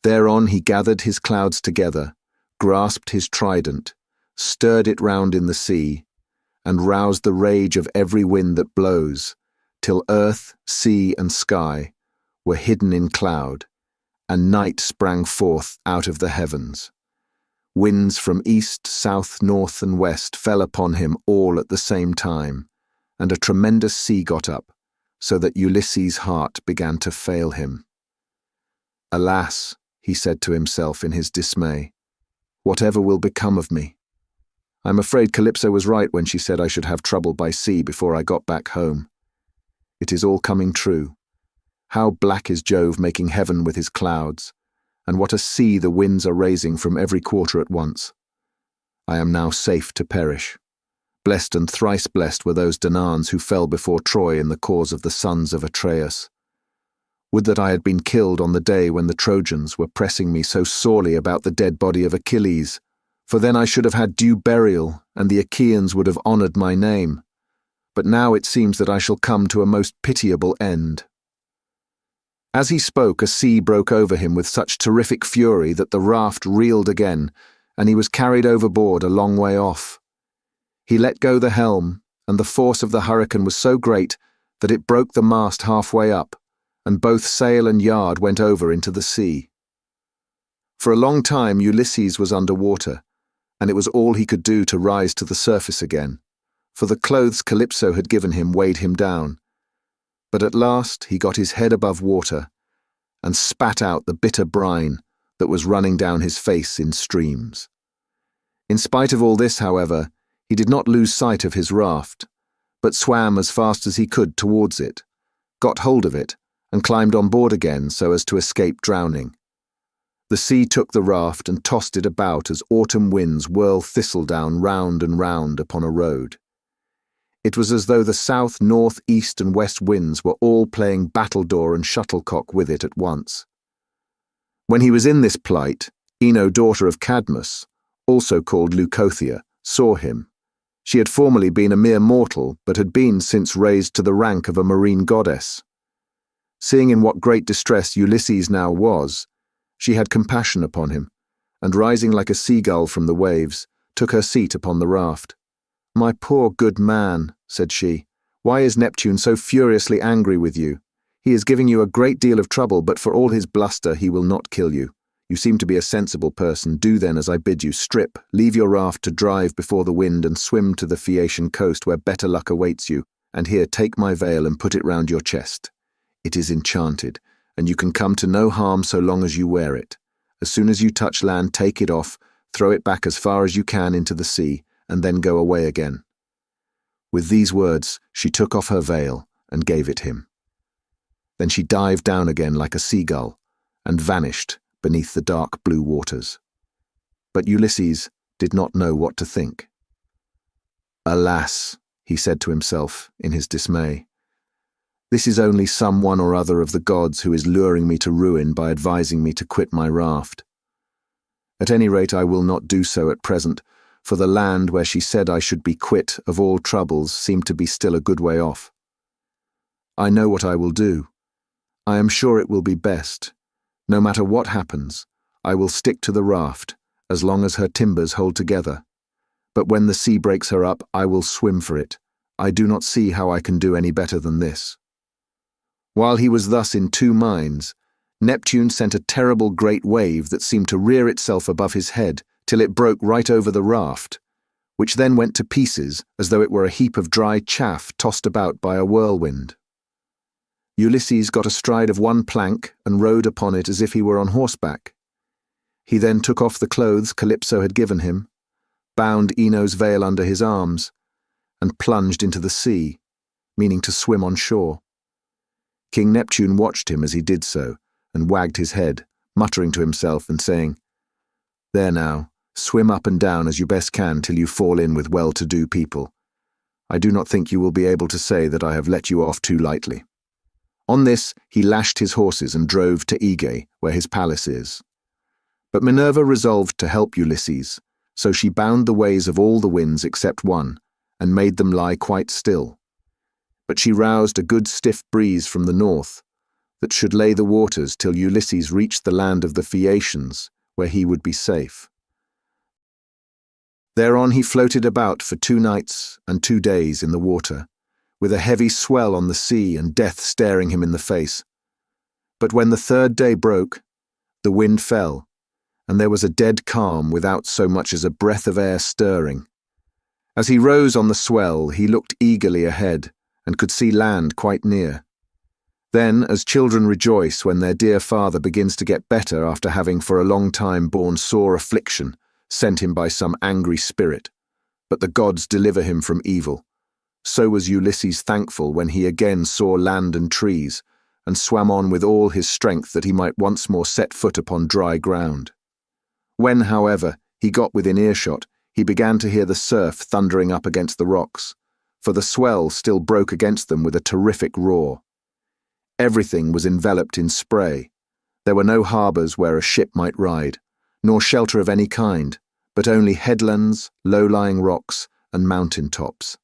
Thereon he gathered his clouds together, grasped his trident, stirred it round in the sea, and roused the rage of every wind that blows, till earth, sea, and sky were hidden in cloud, and night sprang forth out of the heavens. Winds from east, south, north, and west fell upon him all at the same time, and a tremendous sea got up, so that Ulysses' heart began to fail him. "Alas," he said to himself in his dismay, "whatever will become of me? I'm afraid Calypso was right when she said I should have trouble by sea before I got back home. It is all coming true. How black is Jove making heaven with his clouds, and what a sea the winds are raising from every quarter at once. I am now safe to perish. Blessed and thrice blessed were those Danaans who fell before Troy in the cause of the sons of Atreus. Would that I had been killed on the day when the Trojans were pressing me so sorely about the dead body of Achilles, for then I should have had due burial, and the Achaeans would have honoured my name. But now it seems that I shall come to a most pitiable end." As he spoke, a sea broke over him with such terrific fury that the raft reeled again, and he was carried overboard a long way off. He let go the helm, and the force of the hurricane was so great that it broke the mast halfway up, and both sail and yard went over into the sea. For a long time Ulysses was under water, and it was all he could do to rise to the surface again, for the clothes Calypso had given him weighed him down. But at last he got his head above water, and spat out the bitter brine that was running down his face in streams. In spite of all this, however, he did not lose sight of his raft, but swam as fast as he could towards it, got hold of it, and climbed on board again so as to escape drowning. The sea took the raft and tossed it about as autumn winds whirl thistledown round and round upon a road. It was as though the south, north, east, and west winds were all playing battledore and shuttlecock with it at once. When he was in this plight, Ino, daughter of Cadmus, also called Leucothea, saw him. She had formerly been a mere mortal, but had been since raised to the rank of a marine goddess. Seeing in what great distress Ulysses now was, she had compassion upon him, and rising like a seagull from the waves, took her seat upon the raft. "My poor good man," said she, "why is Neptune so furiously angry with you? He is giving you a great deal of trouble, but for all his bluster he will not kill you. You seem to be a sensible person. Do then as I bid you. Strip, leave your raft to drive before the wind, and swim to the Phaeacian coast where better luck awaits you, and here take my veil and put it round your chest. It is enchanted, and you can come to no harm so long as you wear it. As soon as you touch land, take it off, throw it back as far as you can into the sea, and then go away again." With these words, she took off her veil and gave it him. Then she dived down again like a seagull and vanished beneath the dark blue waters. But Ulysses did not know what to think. "Alas," he said to himself in his dismay, "this is only some one or other of the gods who is luring me to ruin by advising me to quit my raft. At any rate, I will not do so at present, for the land where she said I should be quit of all troubles seemed to be still a good way off. I know what I will do. I am sure it will be best. No matter what happens, I will stick to the raft as long as her timbers hold together. But when the sea breaks her up, I will swim for it. I do not see how I can do any better than this." While he was thus in two minds, Neptune sent a terrible great wave that seemed to rear itself above his head till it broke right over the raft, which then went to pieces as though it were a heap of dry chaff tossed about by a whirlwind. Ulysses got astride of one plank and rode upon it as if he were on horseback. He then took off the clothes Calypso had given him, bound Ino's veil under his arms, and plunged into the sea, meaning to swim on shore. King Neptune watched him as he did so, and wagged his head, muttering to himself and saying, "There now, swim up and down as you best can till you fall in with well-to-do people. I do not think you will be able to say that I have let you off too lightly." On this he lashed his horses and drove to Aegae, where his palace is. But Minerva resolved to help Ulysses, so she bound the ways of all the winds except one, and made them lie quite still. But she roused a good stiff breeze from the north, that should lay the waters till Ulysses reached the land of the Phaeacians, where he would be safe. Thereon he floated about for 2 nights and 2 days in the water, with a heavy swell on the sea and death staring him in the face. But when the 3rd day broke, the wind fell, and there was a dead calm without so much as a breath of air stirring. As he rose on the swell, he looked eagerly ahead, and could see land quite near. Then, as children rejoice when their dear father begins to get better after having for a long time borne sore affliction, sent him by some angry spirit, but the gods deliver him from evil, so was Ulysses thankful when he again saw land and trees, and swam on with all his strength that he might once more set foot upon dry ground. When, however, he got within earshot, he began to hear the surf thundering up against the rocks, for the swell still broke against them with a terrific roar. Everything was enveloped in spray. There were no harbours where a ship might ride, nor shelter of any kind, but only headlands, low-lying rocks, and mountain tops.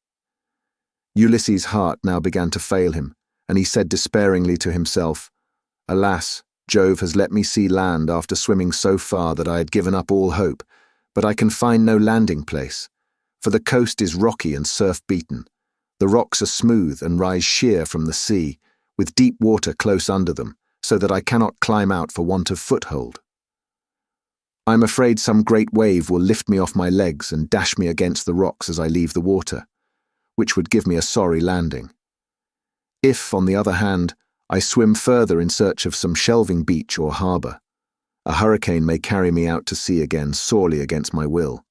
Ulysses' heart now began to fail him, and he said despairingly to himself, "Alas, Jove has let me see land after swimming so far that I had given up all hope, but I can find no landing place, for the coast is rocky and surf-beaten. The rocks are smooth and rise sheer from the sea, with deep water close under them, so that I cannot climb out for want of foothold. I am afraid some great wave will lift me off my legs and dash me against the rocks as I leave the water, which would give me a sorry landing. If, on the other hand, I swim further in search of some shelving beach or harbour, a hurricane may carry me out to sea again sorely against my will,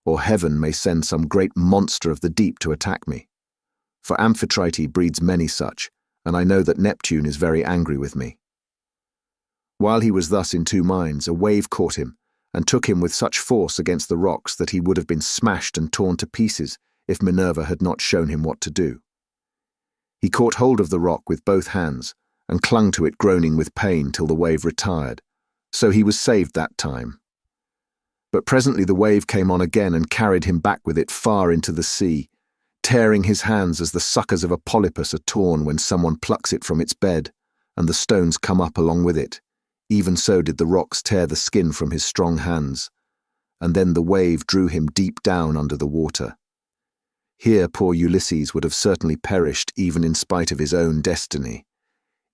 or heaven may send some great monster of the deep to attack me. For Amphitrite breeds many such, and I know that Neptune is very angry with me. While he was thus in two minds, a wave caught him and took him with such force against the rocks that he would have been smashed and torn to pieces if Minerva had not shown him what to do. He caught hold of the rock with both hands and clung to it, groaning with pain till the wave retired, so he was saved that time. But presently the wave came on again and carried him back with it far into the sea, tearing his hands as the suckers of a polypus are torn when someone plucks it from its bed, and the stones come up along with it. Even so did the rocks tear the skin from his strong hands, and then the wave drew him deep down under the water. Here poor Ulysses would have certainly perished even in spite of his own destiny,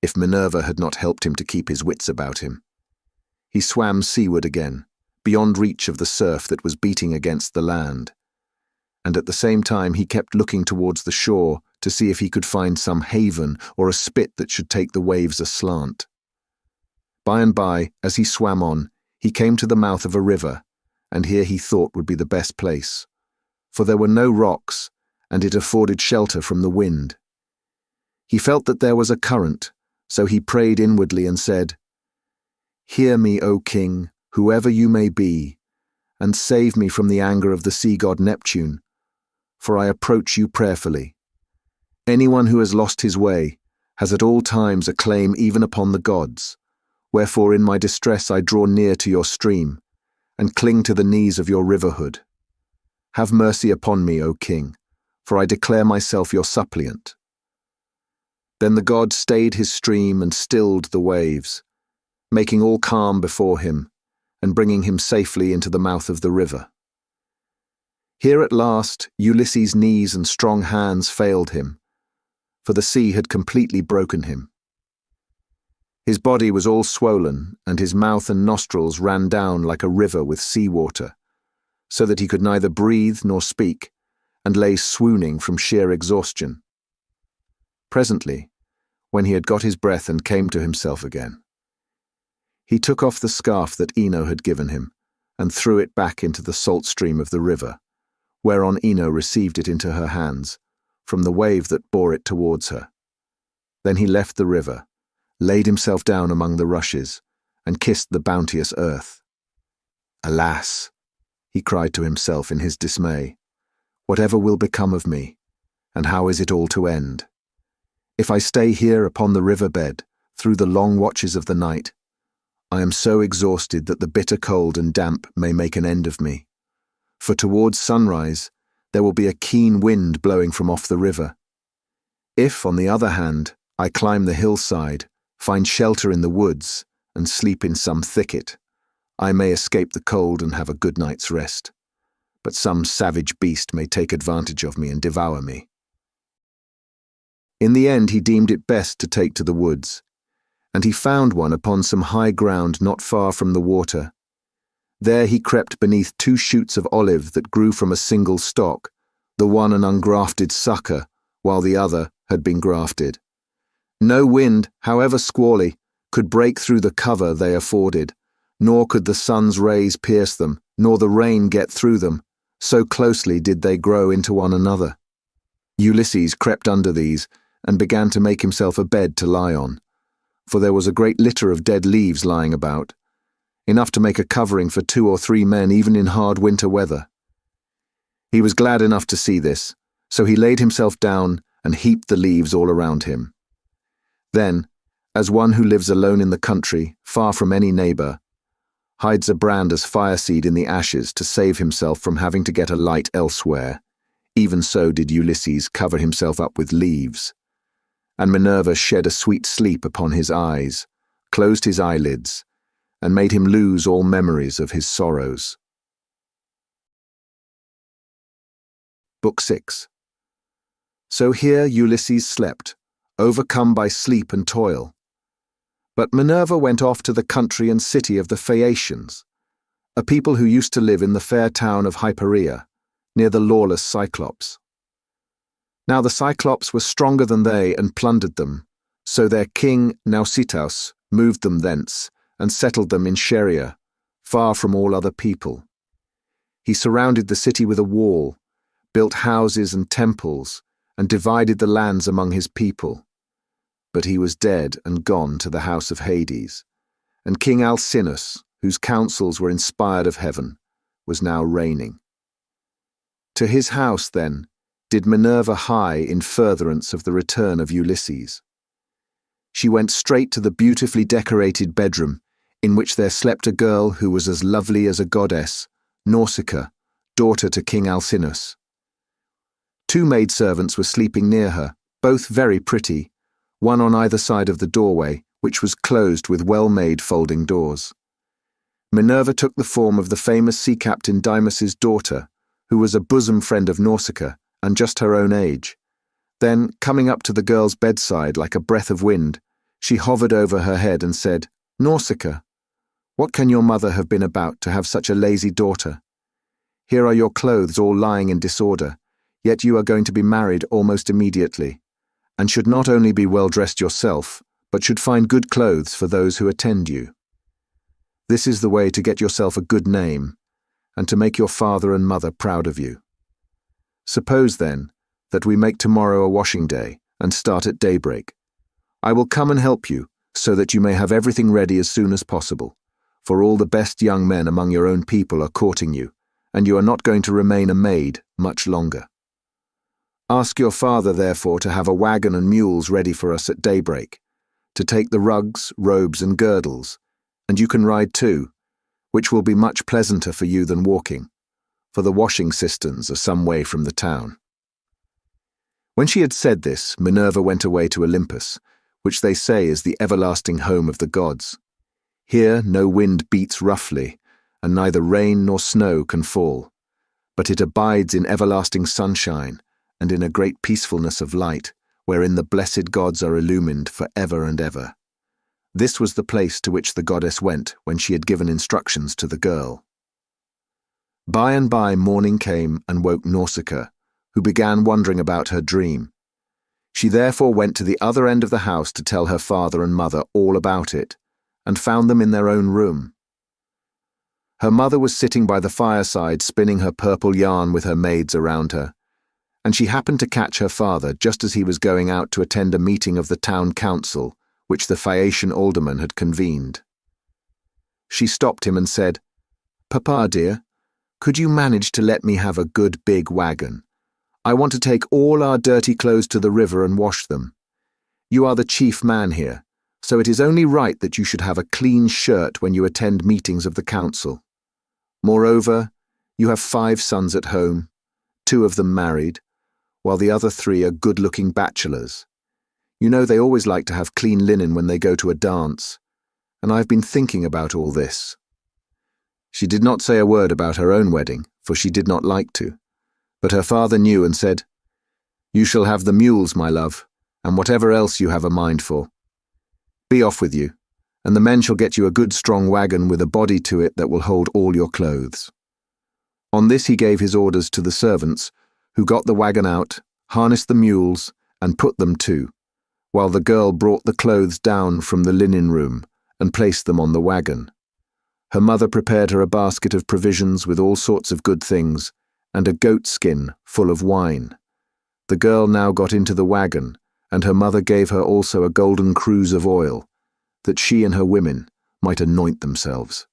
if Minerva had not helped him to keep his wits about him. He swam seaward again, beyond reach of the surf that was beating against the land, and at the same time he kept looking towards the shore to see if he could find some haven or a spit that should take the waves aslant. By and by, as he swam on, he came to the mouth of a river, and here he thought would be the best place, for there were no rocks, and it afforded shelter from the wind. He felt that there was a current, so he prayed inwardly and said, "Hear me, O king, whoever you may be, and save me from the anger of the sea god Neptune, for I approach you prayerfully. Anyone who has lost his way has at all times a claim even upon the gods. Wherefore in my distress I draw near to your stream, and cling to the knees of your riverhood. Have mercy upon me, O king, for I declare myself your suppliant." Then the god stayed his stream and stilled the waves, making all calm before him, and bringing him safely into the mouth of the river. Here at last Ulysses' knees and strong hands failed him, for the sea had completely broken him. His body was all swollen, and his mouth and nostrils ran down like a river with seawater, so that he could neither breathe nor speak, and lay swooning from sheer exhaustion. Presently, when he had got his breath and came to himself again, he took off the scarf that Ino had given him, and threw it back into the salt stream of the river, whereon Ino received it into her hands, from the wave that bore it towards her. Then he left the river, laid himself down among the rushes, and kissed the bounteous earth. "Alas," he cried to himself in his dismay, "whatever will become of me, and how is it all to end? If I stay here upon the riverbed through the long watches of the night, I am so exhausted that the bitter cold and damp may make an end of me. For towards sunrise there will be a keen wind blowing from off the river. If, on the other hand, I climb the hillside, find shelter in the woods, and sleep in some thicket, I may escape the cold and have a good night's rest. But some savage beast may take advantage of me and devour me." In the end he deemed it best to take to the woods, and he found one upon some high ground not far from the water. There he crept beneath 2 shoots of olive that grew from a single stalk, the one an ungrafted sucker, while the other had been grafted. No wind, however squally, could break through the cover they afforded, nor could the sun's rays pierce them, nor the rain get through them, so closely did they grow into one another. Ulysses crept under these, and began to make himself a bed to lie on, for there was a great litter of dead leaves lying about, enough to make a covering for 2 or 3 men even in hard winter weather. He was glad enough to see this, so he laid himself down and heaped the leaves all around him. Then, as one who lives alone in the country, far from any neighbour, hides a brand as fireseed in the ashes to save himself from having to get a light elsewhere, even so did Ulysses cover himself up with leaves. And Minerva shed a sweet sleep upon his eyes, closed his eyelids, and made him lose all memories of his sorrows. Book 6. So here Ulysses slept, overcome by sleep and toil. But Minerva went off to the country and city of the Phaeacians, a people who used to live in the fair town of Hypereia, near the lawless Cyclops. Now the Cyclops were stronger than they and plundered them, so their king Nausithous moved them thence and settled them in Scheria, far from all other people. He surrounded the city with a wall, built houses and temples, and divided the lands among his people. But he was dead and gone to the house of Hades, and King Alcinous, whose counsels were inspired of heaven, was now reigning. To his house, then, did Minerva hie in furtherance of the return of Ulysses. She went straight to the beautifully decorated bedroom, in which there slept a girl who was as lovely as a goddess, Nausicaa, daughter to King Alcinous. 2 maidservants were sleeping near her, both very pretty, one on either side of the doorway, which was closed with well-made folding doors. Minerva took the form of the famous sea captain Dymas's daughter, who was a bosom friend of Nausicaa and just her own age. Then, coming up to the girl's bedside like a breath of wind, she hovered over her head and said, "Nausicaa, what can your mother have been about to have such a lazy daughter? Here are your clothes all lying in disorder, yet you are going to be married almost immediately, and should not only be well dressed yourself, but should find good clothes for those who attend you. This is the way to get yourself a good name, and to make your father and mother proud of you. Suppose, then, that we make tomorrow a washing day, and start at daybreak. I will come and help you, so that you may have everything ready as soon as possible, for all the best young men among your own people are courting you, and you are not going to remain a maid much longer. Ask your father, therefore, to have a wagon and mules ready for us at daybreak, to take the rugs, robes, and girdles, and you can ride too, which will be much pleasanter for you than walking, for the washing cisterns are some way from the town." When she had said this, Minerva went away to Olympus, which they say is the everlasting home of the gods. Here no wind beats roughly, and neither rain nor snow can fall, but it abides in everlasting sunshine and in a great peacefulness of light, wherein the blessed gods are illumined for ever and ever. This was the place to which the goddess went when she had given instructions to the girl. By and by morning came and woke Nausicaa, who began wondering about her dream. She therefore went to the other end of the house to tell her father and mother all about it, and found them in their own room. Her mother was sitting by the fireside spinning her purple yarn with her maids around her, and she happened to catch her father just as he was going out to attend a meeting of the town council, which the Phaeacian alderman had convened. She stopped him and said, "Papa dear, could you manage to let me have a good big wagon? I want to take all our dirty clothes to the river and wash them. You are the chief man here, so it is only right that you should have a clean shirt when you attend meetings of the council. Moreover, you have 5 sons at home, 2 of them married, while the other 3 are good-looking bachelors. You know they always like to have clean linen when they go to a dance, and I've been thinking about all this." She did not say a word about her own wedding, for she did not like to, but her father knew and said, "You shall have the mules, my love, and whatever else you have a mind for. Be off with you, and the men shall get you a good strong wagon with a body to it that will hold all your clothes." On this he gave his orders to the servants, who got the wagon out, harnessed the mules, and put them to, while the girl brought the clothes down from the linen room and placed them on the wagon. Her mother prepared her a basket of provisions with all sorts of good things, and a goat skin full of wine. The girl now got into the wagon, and her mother gave her also a golden cruse of oil, that she and her women might anoint themselves.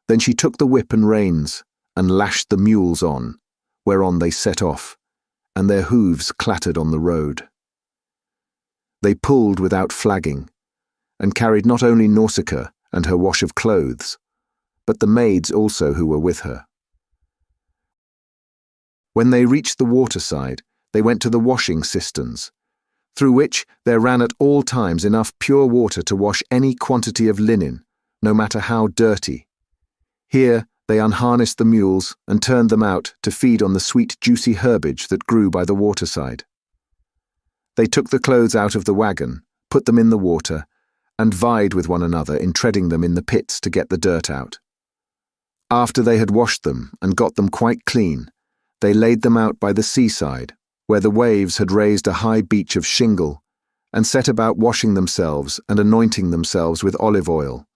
Then she took the whip and reins, and lashed the mules on, whereon they set off, and their hooves clattered on the road. They pulled without flagging, and carried not only Nausicaa and her wash of clothes, but the maids also who were with her. When they reached the waterside, they went to the washing cisterns, through which there ran at all times enough pure water to wash any quantity of linen, no matter how dirty. Here they unharnessed the mules and turned them out to feed on the sweet juicy herbage that grew by the waterside. They took the clothes out of the wagon, put them in the water, and vied with one another in treading them in the pits to get the dirt out. After they had washed them and got them quite clean, they laid them out by the seaside, where the waves had raised a high beach of shingle, and set about washing themselves and anointing themselves with olive oil.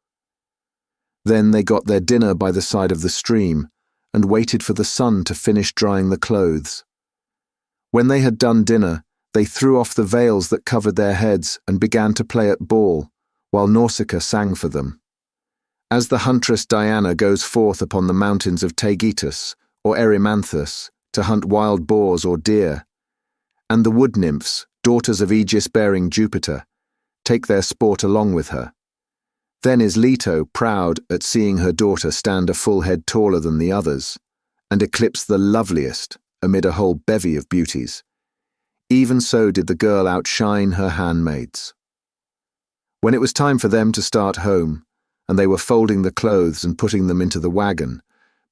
Then they got their dinner by the side of the stream, and waited for the sun to finish drying the clothes. When they had done dinner, they threw off the veils that covered their heads and began to play at ball, while Nausicaa sang for them, As the huntress Diana goes forth upon the mountains of Taygetus or Erymanthus to hunt wild boars or deer, and the wood nymphs, daughters of Aegis-bearing Jupiter, take their sport along with her. Then is Leto proud at seeing her daughter stand a full head taller than the others, and eclipse the loveliest amid a whole bevy of beauties. Even so did the girl outshine her handmaids. When it was time for them to start home, and they were folding the clothes and putting them into the wagon,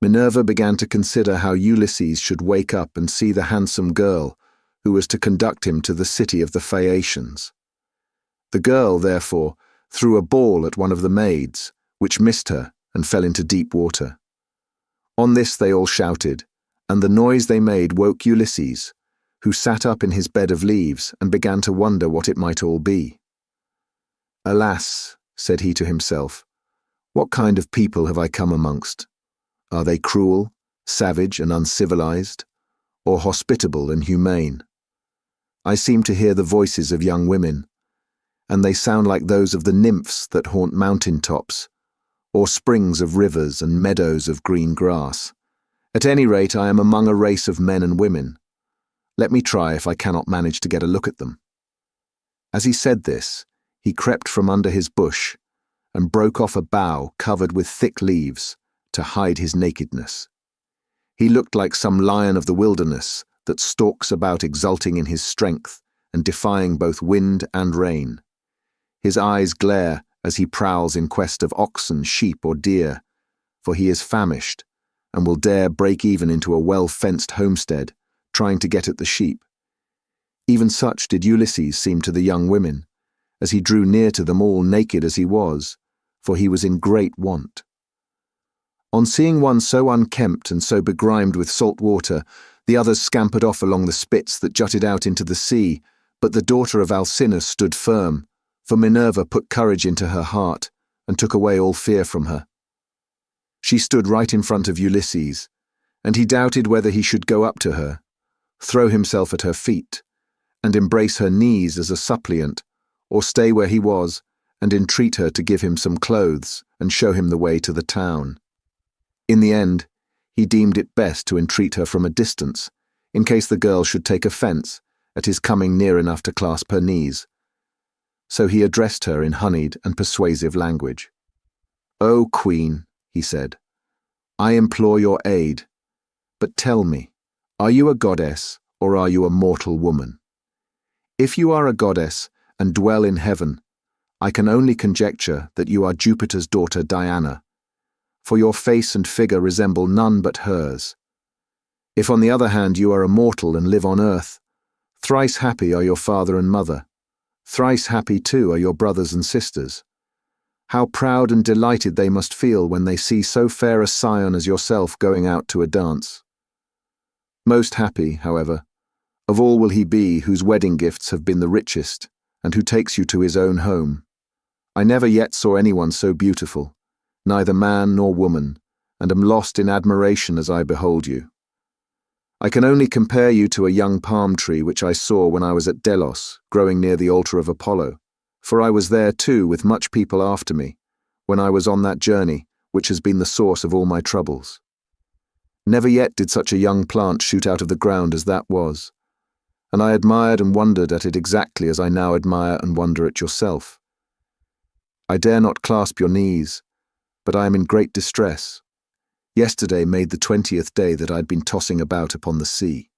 Minerva began to consider how Ulysses should wake up and see the handsome girl who was to conduct him to the city of the Phaeacians. The girl, therefore, threw a ball at one of the maids, which missed her and fell into deep water. On this they all shouted, and the noise they made woke Ulysses, who sat up in his bed of leaves and began to wonder what it might all be. "Alas," said he to himself, "what kind of people have I come amongst? Are they cruel, savage, and uncivilized, or hospitable and humane? I seem to hear the voices of young women, and they sound like those of the nymphs that haunt mountain tops, or springs of rivers and meadows of green grass. At any rate, I am among a race of men and women. Let me try if I cannot manage to get a look at them." As he said this, he crept from under his bush and broke off a bough covered with thick leaves to hide his nakedness. He looked like some lion of the wilderness that stalks about exulting in his strength and defying both wind and rain. His eyes glare as he prowls in quest of oxen, sheep, or deer, for he is famished and will dare break even into a well-fenced homestead, trying to get at the sheep. Even such did Ulysses seem to the young women, as he drew near to them all naked as he was, for he was in great want. On seeing one so unkempt and so begrimed with salt water, the others scampered off along the spits that jutted out into the sea, but the daughter of Alcinous stood firm, for Minerva put courage into her heart and took away all fear from her. She stood right in front of Ulysses, and he doubted whether he should go up to her, throw himself at her feet, and embrace her knees as a suppliant, or stay where he was and entreat her to give him some clothes and show him the way to the town. In the end, he deemed it best to entreat her from a distance, in case the girl should take offence at his coming near enough to clasp her knees. So he addressed her in honeyed and persuasive language. "O Queen," he said, "I implore your aid, but tell me, are you a goddess or are you a mortal woman? If you are a goddess and dwell in heaven, I can only conjecture that you are Jupiter's daughter Diana, for your face and figure resemble none but hers. If on the other hand you are a mortal and live on earth, thrice happy are your father and mother, thrice happy too are your brothers and sisters. How proud and delighted they must feel when they see so fair a scion as yourself going out to a dance. Most happy, however, of all will he be whose wedding gifts have been the richest, and who takes you to his own home. I never yet saw anyone so beautiful, neither man nor woman, and am lost in admiration as I behold you. I can only compare you to a young palm tree which I saw when I was at Delos, growing near the altar of Apollo, for I was there too with much people after me, when I was on that journey which has been the source of all my troubles. Never yet did such a young plant shoot out of the ground as that was, and I admired and wondered at it exactly as I now admire and wonder at yourself. I dare not clasp your knees, but I am in great distress. Yesterday made the 20th day that I had been tossing about upon the sea.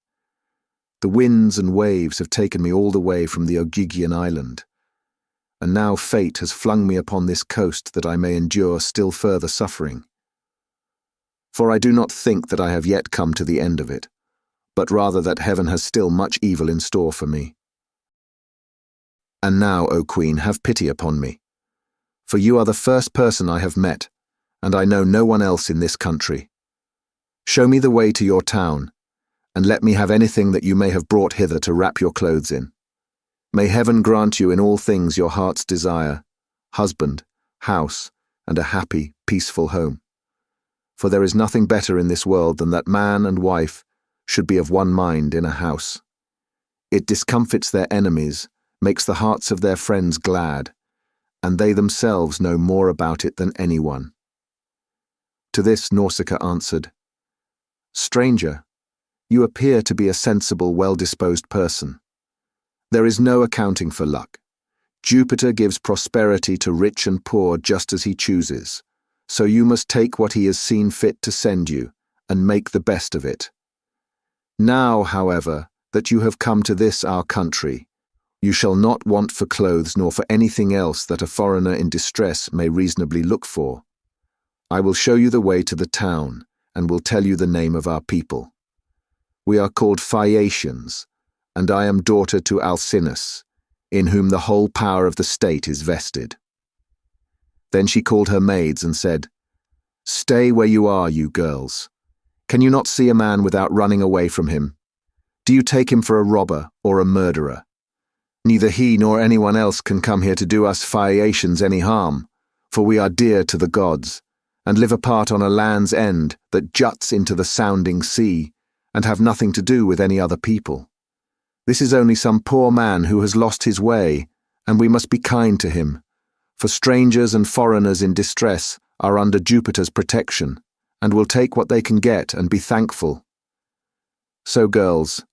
The winds and waves have taken me all the way from the Ogygian island, and now fate has flung me upon this coast that I may endure still further suffering. For I do not think that I have yet come to the end of it, but rather that heaven has still much evil in store for me. And now, O Queen, have pity upon me, for you are the first person I have met, and I know no one else in this country. Show me the way to your town, and let me have anything that you may have brought hither to wrap your clothes in. May heaven grant you in all things your heart's desire, husband, house, and a happy, peaceful home. For there is nothing better in this world than that man and wife should be of one mind in a house. It discomfits their enemies, makes the hearts of their friends glad, and they themselves know more about it than anyone. To this Nausicaa answered, "Stranger, you appear to be a sensible, well-disposed person. There is no accounting for luck. Jupiter gives prosperity to rich and poor just as he chooses, so you must take what he has seen fit to send you, and make the best of it. Now, however, that you have come to this our country, you shall not want for clothes nor for anything else that a foreigner in distress may reasonably look for. I will show you the way to the town, and will tell you the name of our people. We are called Phaeacians, and I am daughter to Alcinous, in whom the whole power of the state is vested." Then she called her maids and said, "Stay where you are, you girls. Can you not see a man without running away from him? Do you take him for a robber or a murderer? Neither he nor anyone else can come here to do us Phaeacians any harm, for we are dear to the gods, and live apart on a land's end that juts into the sounding sea, and have nothing to do with any other people. This is only some poor man who has lost his way, and we must be kind to him, for strangers and foreigners in distress are under Jupiter's protection, and will take what they can get and be thankful. So, girls,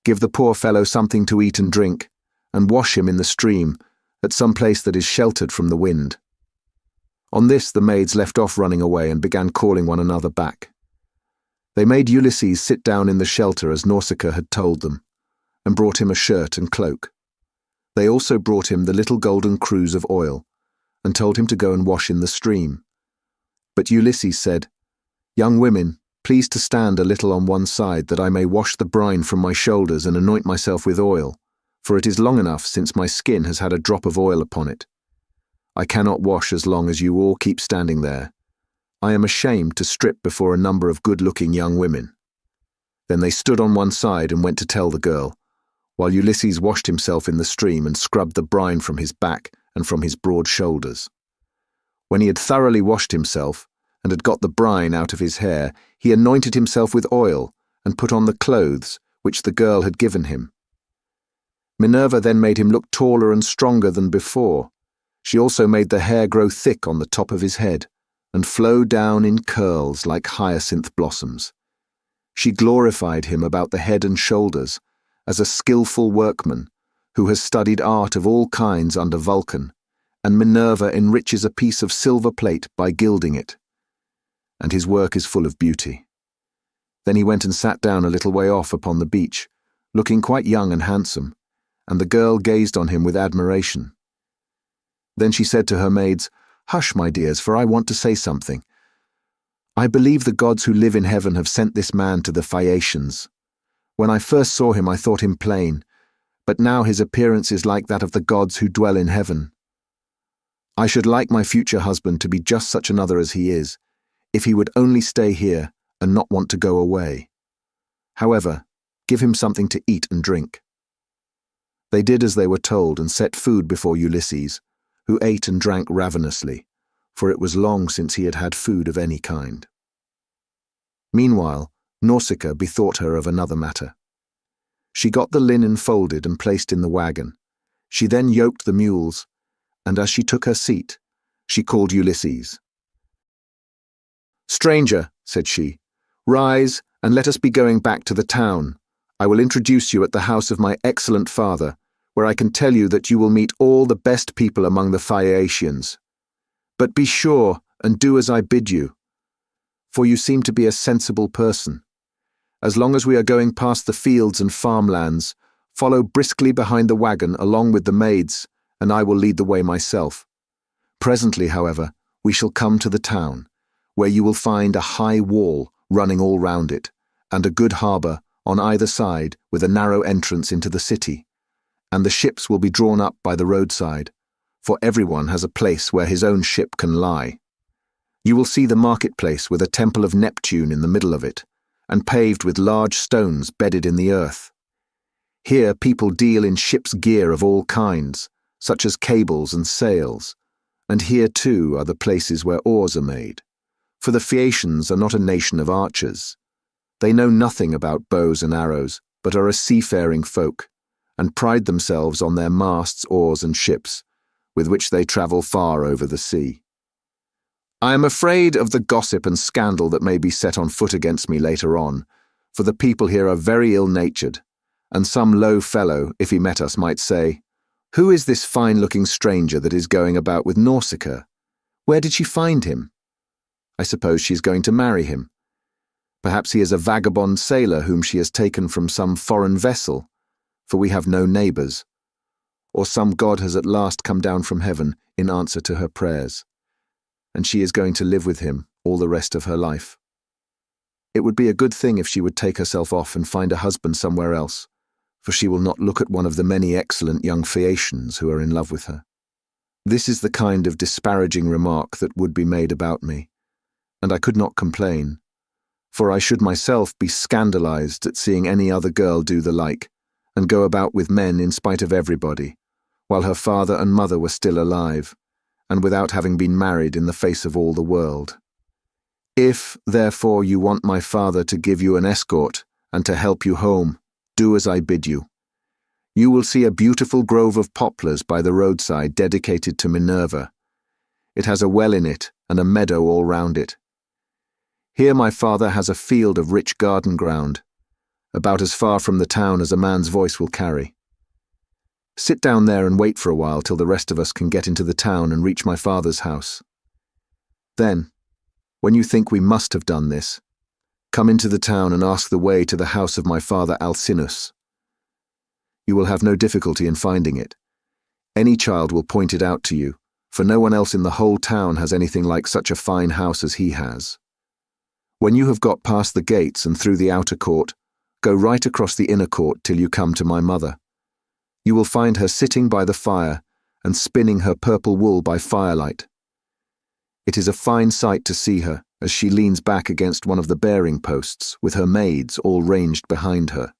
give the poor fellow something to eat and drink, and wash him in the stream, at some place that is sheltered from the wind." On this the maids left off running away and began calling one another back. They made Ulysses sit down in the shelter as Nausicaa had told them, and brought him a shirt and cloak. They also brought him the little golden cruse of oil, and told him to go and wash in the stream. But Ulysses said, "Young women, please to stand a little on one side, that I may wash the brine from my shoulders and anoint myself with oil, for it is long enough since my skin has had a drop of oil upon it. I cannot wash as long as you all keep standing there. I am ashamed to strip before a number of good-looking young women." Then they stood on one side and went to tell the girl, while Ulysses washed himself in the stream and scrubbed the brine from his back and from his broad shoulders. When he had thoroughly washed himself, and had got the brine out of his hair, he anointed himself with oil, and put on the clothes which the girl had given him. Minerva then made him look taller and stronger than before. She also made the hair grow thick on the top of his head, and flow down in curls like hyacinth blossoms. She glorified him about the head and shoulders, as a skillful workman, who has studied art of all kinds under Vulcan, and Minerva enriches a piece of silver plate by gilding it. And his work is full of beauty. Then he went and sat down a little way off upon the beach, looking quite young and handsome, and the girl gazed on him with admiration. Then she said to her maids, "Hush, my dears, for I want to say something. I believe the gods who live in heaven have sent this man to the Phaeacians. When I first saw him I thought him plain, but now his appearance is like that of the gods who dwell in heaven. I should like my future husband to be just such another as he is, if he would only stay here and not want to go away. However, give him something to eat and drink." They did as they were told and set food before Ulysses, who ate and drank ravenously, for it was long since he had had food of any kind. Meanwhile, Nausicaa bethought her of another matter. She got the linen folded and placed in the wagon. She then yoked the mules, and as she took her seat, she called Ulysses. "Stranger," said she, "rise and let us be going back to the town. I will introduce you at the house of my excellent father, where I can tell you that you will meet all the best people among the Phaeacians. But be sure and do as I bid you, for you seem to be a sensible person. As long as we are going past the fields and farmlands, follow briskly behind the wagon along with the maids, and I will lead the way myself. Presently, however, we shall come to the town, where you will find a high wall running all round it, and a good harbour on either side with a narrow entrance into the city, and the ships will be drawn up by the roadside, for everyone has a place where his own ship can lie. You will see the marketplace with a temple of Neptune in the middle of it, and paved with large stones bedded in the earth. Here people deal in ship's gear of all kinds, such as cables and sails, and here too are the places where oars are made, for the Phaeacians are not a nation of archers. They know nothing about bows and arrows, but are a seafaring folk, and pride themselves on their masts, oars, and ships, with which they travel far over the sea. I am afraid of the gossip and scandal that may be set on foot against me later on, for the people here are very ill-natured, and some low fellow, if he met us, might say, 'Who is this fine-looking stranger that is going about with Nausicaa? Where did she find him? I suppose she is going to marry him. Perhaps he is a vagabond sailor whom she has taken from some foreign vessel, for we have no neighbours. Or some god has at last come down from heaven in answer to her prayers, and she is going to live with him all the rest of her life. It would be a good thing if she would take herself off and find a husband somewhere else, for she will not look at one of the many excellent young Phaeacians who are in love with her.' This is the kind of disparaging remark that would be made about me, and I could not complain, for I should myself be scandalized at seeing any other girl do the like, and go about with men in spite of everybody, while her father and mother were still alive, and without having been married in the face of all the world. If, therefore, you want my father to give you an escort and to help you home, do as I bid you. You will see a beautiful grove of poplars by the roadside dedicated to Minerva. It has a well in it and a meadow all round it. Here my father has a field of rich garden ground, about as far from the town as a man's voice will carry. Sit down there and wait for a while till the rest of us can get into the town and reach my father's house. Then, when you think we must have done this, come into the town and ask the way to the house of my father Alcinous. You will have no difficulty in finding it. Any child will point it out to you, for no one else in the whole town has anything like such a fine house as he has. When you have got past the gates and through the outer court, go right across the inner court till you come to my mother. You will find her sitting by the fire and spinning her purple wool by firelight. It is a fine sight to see her as she leans back against one of the bearing posts with her maids all ranged behind her.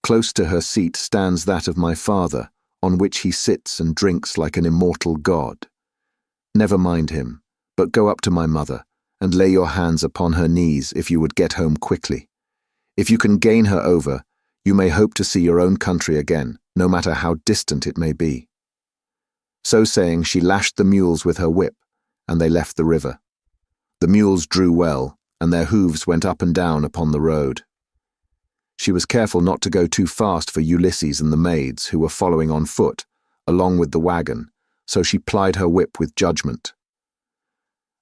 Close to her seat stands that of my father, on which he sits and drinks like an immortal god. Never mind him, but go up to my mother and lay your hands upon her knees if you would get home quickly. If you can gain her over, you may hope to see your own country again, no matter how distant it may be." So saying, she lashed the mules with her whip, and they left the river. The mules drew well, and their hooves went up and down upon the road. She was careful not to go too fast for Ulysses and the maids, who were following on foot, along with the wagon, so she plied her whip with judgment.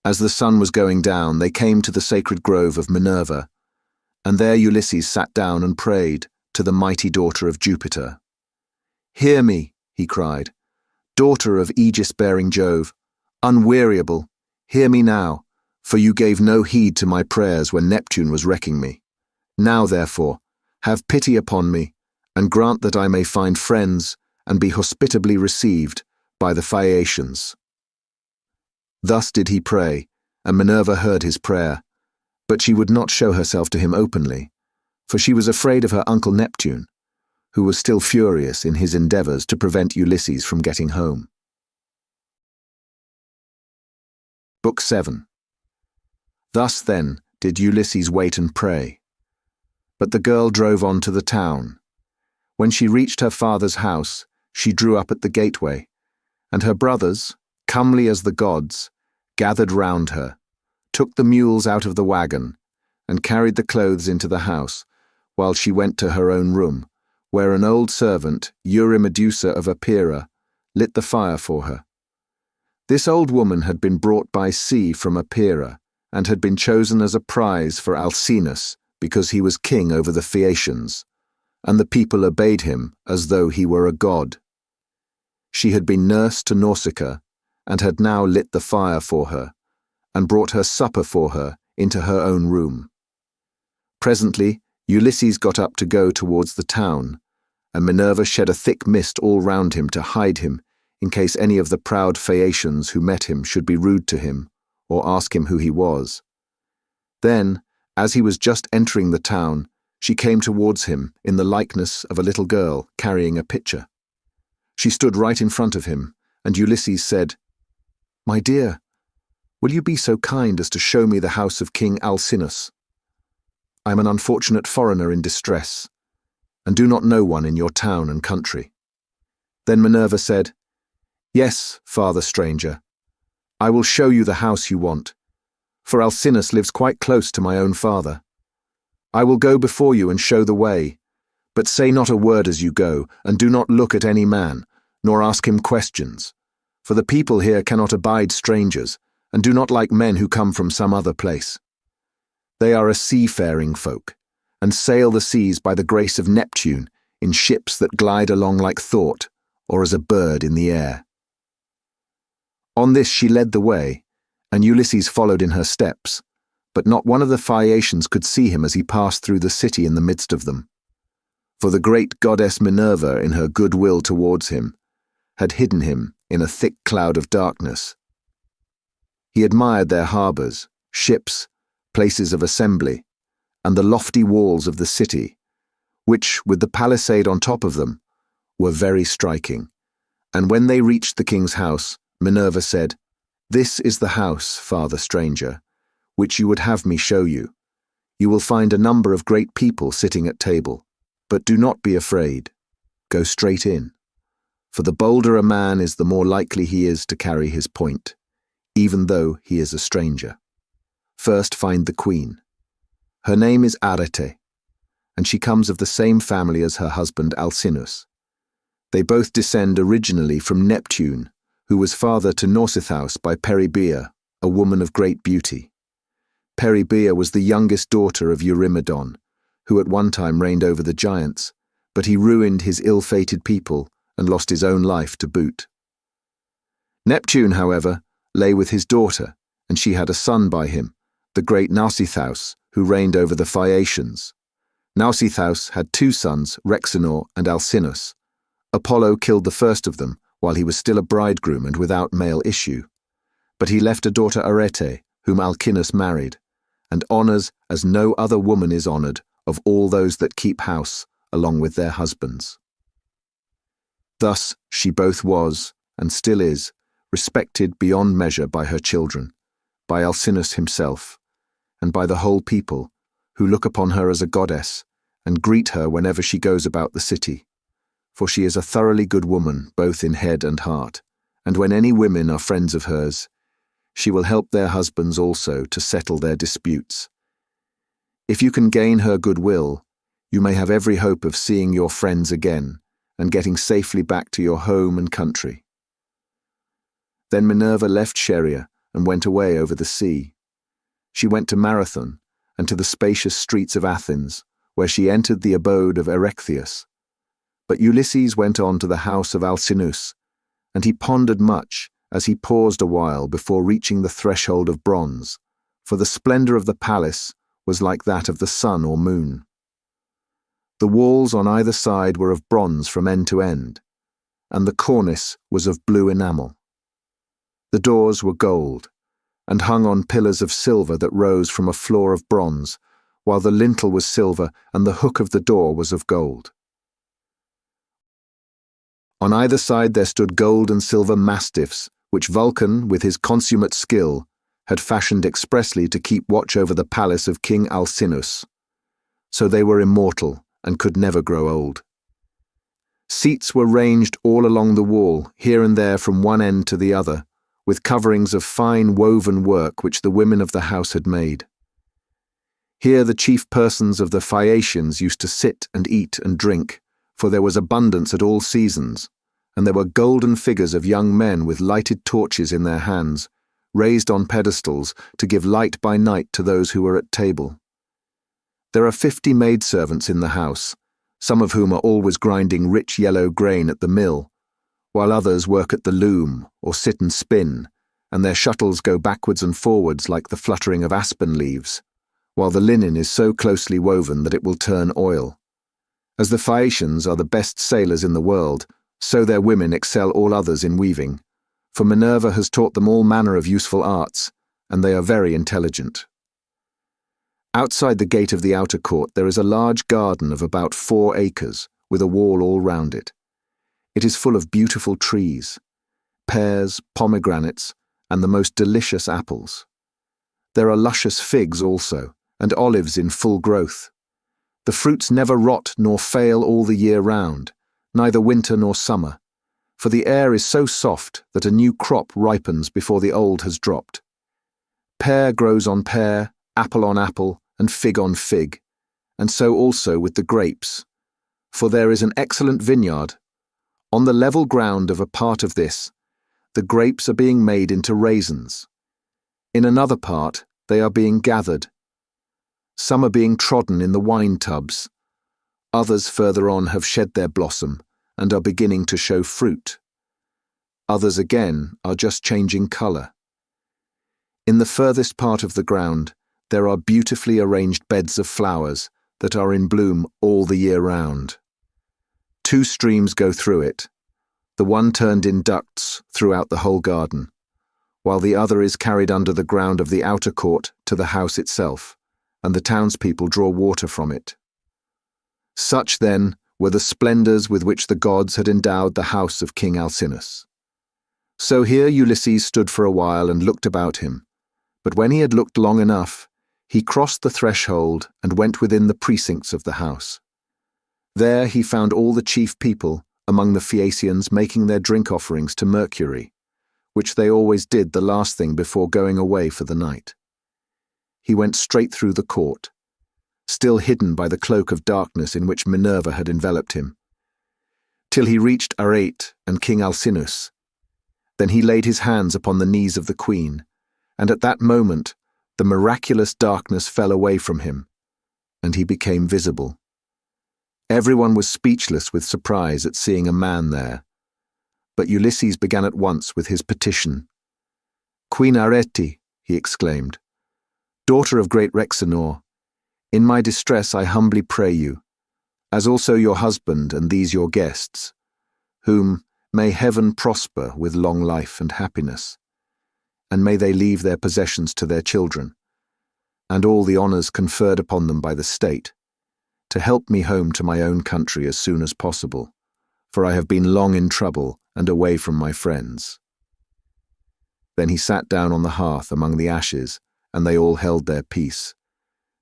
As the sun was going down, they came to the sacred grove of Minerva, and there Ulysses sat down and prayed to the mighty daughter of Jupiter. "Hear me," he cried, "daughter of aegis-bearing Jove, unweariable, hear me now, for you gave no heed to my prayers when Neptune was wrecking me. Now, therefore, have pity upon me, and grant that I may find friends and be hospitably received by the Phaeacians." Thus did he pray, and Minerva heard his prayer, but she would not show herself to him openly, for she was afraid of her uncle Neptune, who was still furious in his endeavours to prevent Ulysses from getting home. Book 7. Thus, then, did Ulysses wait and pray. But the girl drove on to the town. When she reached her father's house, she drew up at the gateway, and her brothers, comely as the gods, gathered round her, took the mules out of the wagon, and carried the clothes into the house, while she went to her own room, where an old servant, Eurymedusa of Epira, lit the fire for her. This old woman had been brought by sea from Epira, and had been chosen as a prize for Alcinous, because he was king over the Phaeacians, and the people obeyed him as though he were a god. She had been nurse to Nausicaa, and had now lit the fire for her, and brought her supper for her into her own room. Presently Ulysses got up to go towards the town, and Minerva shed a thick mist all round him to hide him, in case any of the proud Phaeacians who met him should be rude to him, or ask him who he was. Then, as he was just entering the town, she came towards him in the likeness of a little girl carrying a pitcher. She stood right in front of him, and Ulysses said, "My dear, will you be so kind as to show me the house of King Alcinous? I am an unfortunate foreigner in distress, and do not know one in your town and country." Then Minerva said, "Yes, father stranger, I will show you the house you want, for Alcinous lives quite close to my own father. I will go before you and show the way, but say not a word as you go, and do not look at any man, nor ask him questions, for the people here cannot abide strangers, and do not like men who come from some other place. They are a seafaring folk, and sail the seas by the grace of Neptune in ships that glide along like thought, or as a bird in the air. On this she led the way, and Ulysses followed in her steps, but not one of the Phaeacians could see him as he passed through the city in the midst of them. For the great goddess Minerva, in her good will towards him, had hidden him in a thick cloud of darkness. He admired their harbours, ships, places of assembly, and the lofty walls of the city, which, with the palisade on top of them, were very striking. And when they reached the king's house, Minerva said, "This is the house, father stranger, which you would have me show you. You will find a number of great people sitting at table, but do not be afraid. Go straight in. For the bolder a man is, the more likely he is to carry his point, even though he is a stranger. First find the queen. Her name is Arete, and she comes of the same family as her husband Alcinous. They both descend originally from Neptune, who was father to Nausithous by Peribea, a woman of great beauty. Peribea was the youngest daughter of Eurymedon, who at one time reigned over the giants, but he ruined his ill-fated people and lost his own life to boot. Neptune, however, lay with his daughter, and she had a son by him, the great Nausithous, who reigned over the Phaeacians. Nausithous had 2 sons, Rhexenor and Alcinous. Apollo killed the first of them while he was still a bridegroom and without male issue. But he left a daughter Arete, whom Alcinous married, and honours as no other woman is honoured of all those that keep house along with their husbands. Thus she both was, and still is, respected beyond measure by her children, by Alcinous himself, and by the whole people, who look upon her as a goddess, and greet her whenever she goes about the city. For she is a thoroughly good woman, both in head and heart, and when any women are friends of hers, she will help their husbands also to settle their disputes. If you can gain her goodwill, you may have every hope of seeing your friends again, and getting safely back to your home and country." Then Minerva left Scheria and went away over the sea. She went to Marathon and to the spacious streets of Athens, where she entered the abode of Erechtheus. But Ulysses went on to the house of Alcinous, and he pondered much as he paused a while before reaching the threshold of bronze, for the splendour of the palace was like that of the sun or moon. The walls on either side were of bronze from end to end, and the cornice was of blue enamel. The doors were gold, and hung on pillars of silver that rose from a floor of bronze, while the lintel was silver and the hook of the door was of gold. On either side there stood gold and silver mastiffs, which Vulcan, with his consummate skill, had fashioned expressly to keep watch over the palace of King Alcinous. So they were immortal and could never grow old. Seats were ranged all along the wall, here and there from one end to the other, with coverings of fine woven work which the women of the house had made. Here the chief persons of the Phaeacians used to sit and eat and drink, for there was abundance at all seasons, and there were golden figures of young men with lighted torches in their hands, raised on pedestals to give light by night to those who were at table. There are 50 maidservants in the house, some of whom are always grinding rich yellow grain at the mill, while others work at the loom or sit and spin, and their shuttles go backwards and forwards like the fluttering of aspen leaves, while the linen is so closely woven that it will turn oil. As the Phaeacians are the best sailors in the world, so their women excel all others in weaving, for Minerva has taught them all manner of useful arts, and they are very intelligent. Outside the gate of the outer court there is a large garden of about 4 acres, with a wall all round it. It is full of beautiful trees, pears, pomegranates, and the most delicious apples. There are luscious figs also, and olives in full growth. The fruits never rot nor fail all the year round, neither winter nor summer, for the air is so soft that a new crop ripens before the old has dropped. Pear grows on pear, apple on apple, and fig on fig, and so also with the grapes. For there is an excellent vineyard. On the level ground of a part of this, the grapes are being made into raisins. In another part, they are being gathered. Some are being trodden in the wine tubs. Others further on have shed their blossom and are beginning to show fruit. Others again are just changing colour. In the furthest part of the ground, there are beautifully arranged beds of flowers that are in bloom all the year round. 2 streams go through it, the one turned in ducts throughout the whole garden, while the other is carried under the ground of the outer court to the house itself, and the townspeople draw water from it. Such, then, were the splendours with which the gods had endowed the house of King Alcinous. So here Ulysses stood for a while and looked about him, but when he had looked long enough, he crossed the threshold and went within the precincts of the house. There he found all the chief people among the Phaeacians making their drink offerings to Mercury, which they always did the last thing before going away for the night. He went straight through the court, still hidden by the cloak of darkness in which Minerva had enveloped him, till he reached Arete and King Alcinous. Then he laid his hands upon the knees of the queen, and at that moment the miraculous darkness fell away from him, and he became visible. Everyone was speechless with surprise at seeing a man there, but Ulysses began at once with his petition. "Queen Arete," he exclaimed, "daughter of great Rhexenor, in my distress I humbly pray you, as also your husband and these your guests, whom may heaven prosper with long life and happiness, and may they leave their possessions to their children, and all the honours conferred upon them by the state, to help me home to my own country as soon as possible, for I have been long in trouble and away from my friends." Then he sat down on the hearth among the ashes, and they all held their peace,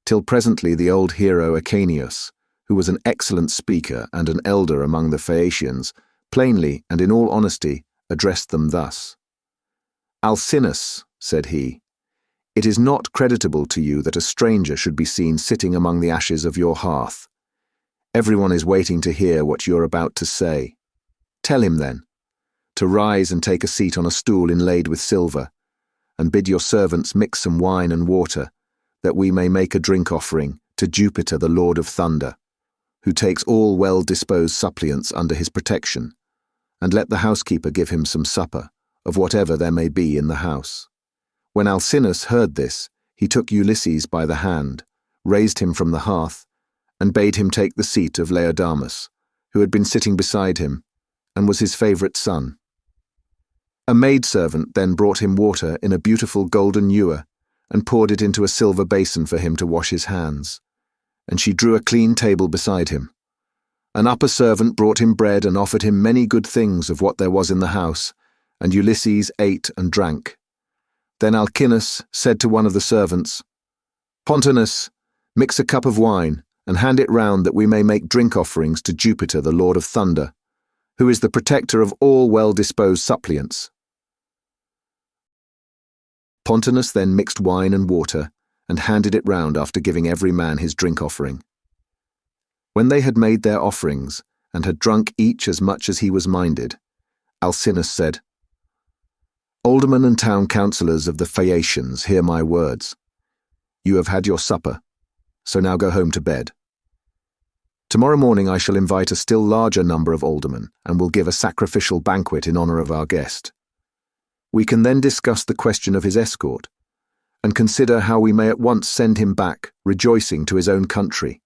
till presently the old hero Icanius, who was an excellent speaker and an elder among the Phaeacians, plainly and in all honesty addressed them thus. "Alcinous," said he, "it is not creditable to you that a stranger should be seen sitting among the ashes of your hearth. Everyone is waiting to hear what you are about to say. Tell him, then, to rise and take a seat on a stool inlaid with silver, and bid your servants mix some wine and water, that we may make a drink offering to Jupiter the Lord of Thunder, who takes all well-disposed suppliants under his protection, and let the housekeeper give him some supper, of whatever there may be in the house." When Alcinous heard this, he took Ulysses by the hand, raised him from the hearth, and bade him take the seat of Laodamas, who had been sitting beside him, and was his favourite son. A maidservant then brought him water in a beautiful golden ewer, and poured it into a silver basin for him to wash his hands, and she drew a clean table beside him. An upper servant brought him bread and offered him many good things of what there was in the house, and Ulysses ate and drank. Then Alcinous said to one of the servants, "Pontonous, mix a cup of wine, and hand it round that we may make drink offerings to Jupiter the Lord of Thunder, who is the protector of all well-disposed suppliants." Pontonous then mixed wine and water, and handed it round after giving every man his drink offering. When they had made their offerings, and had drunk each as much as he was minded, Alcinous said, "Aldermen and town councillors of the Phaeacians, hear my words. You have had your supper, so now go home to bed. Tomorrow morning I shall invite a still larger number of aldermen, and will give a sacrificial banquet in honour of our guest. We can then discuss the question of his escort, and consider how we may at once send him back, rejoicing, to his own country,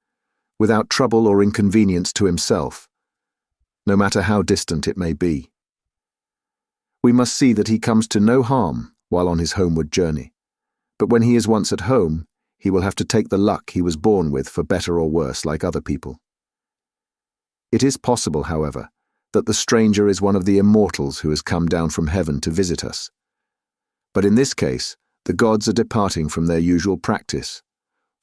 without trouble or inconvenience to himself, no matter how distant it may be. We must see that he comes to no harm while on his homeward journey, but when he is once at home, he will have to take the luck he was born with for better or worse like other people. It is possible, however, that the stranger is one of the immortals who has come down from heaven to visit us. But in this case, the gods are departing from their usual practice,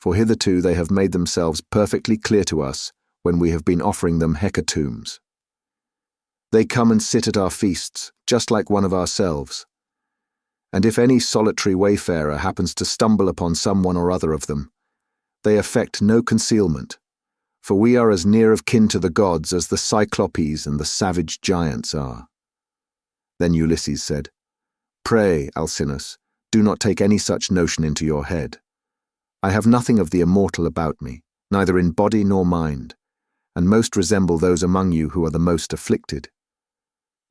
for hitherto they have made themselves perfectly clear to us when we have been offering them hecatombs. They come and sit at our feasts, just like one of ourselves. and if any solitary wayfarer happens to stumble upon someone or other of them, they affect no concealment, for we are as near of kin to the gods as the Cyclops and the savage giants are." Then Ulysses said, "Pray, Alcinous, do not take any such notion into your head. I have nothing of the immortal about me, neither in body nor mind, and most resemble those among you who are the most afflicted.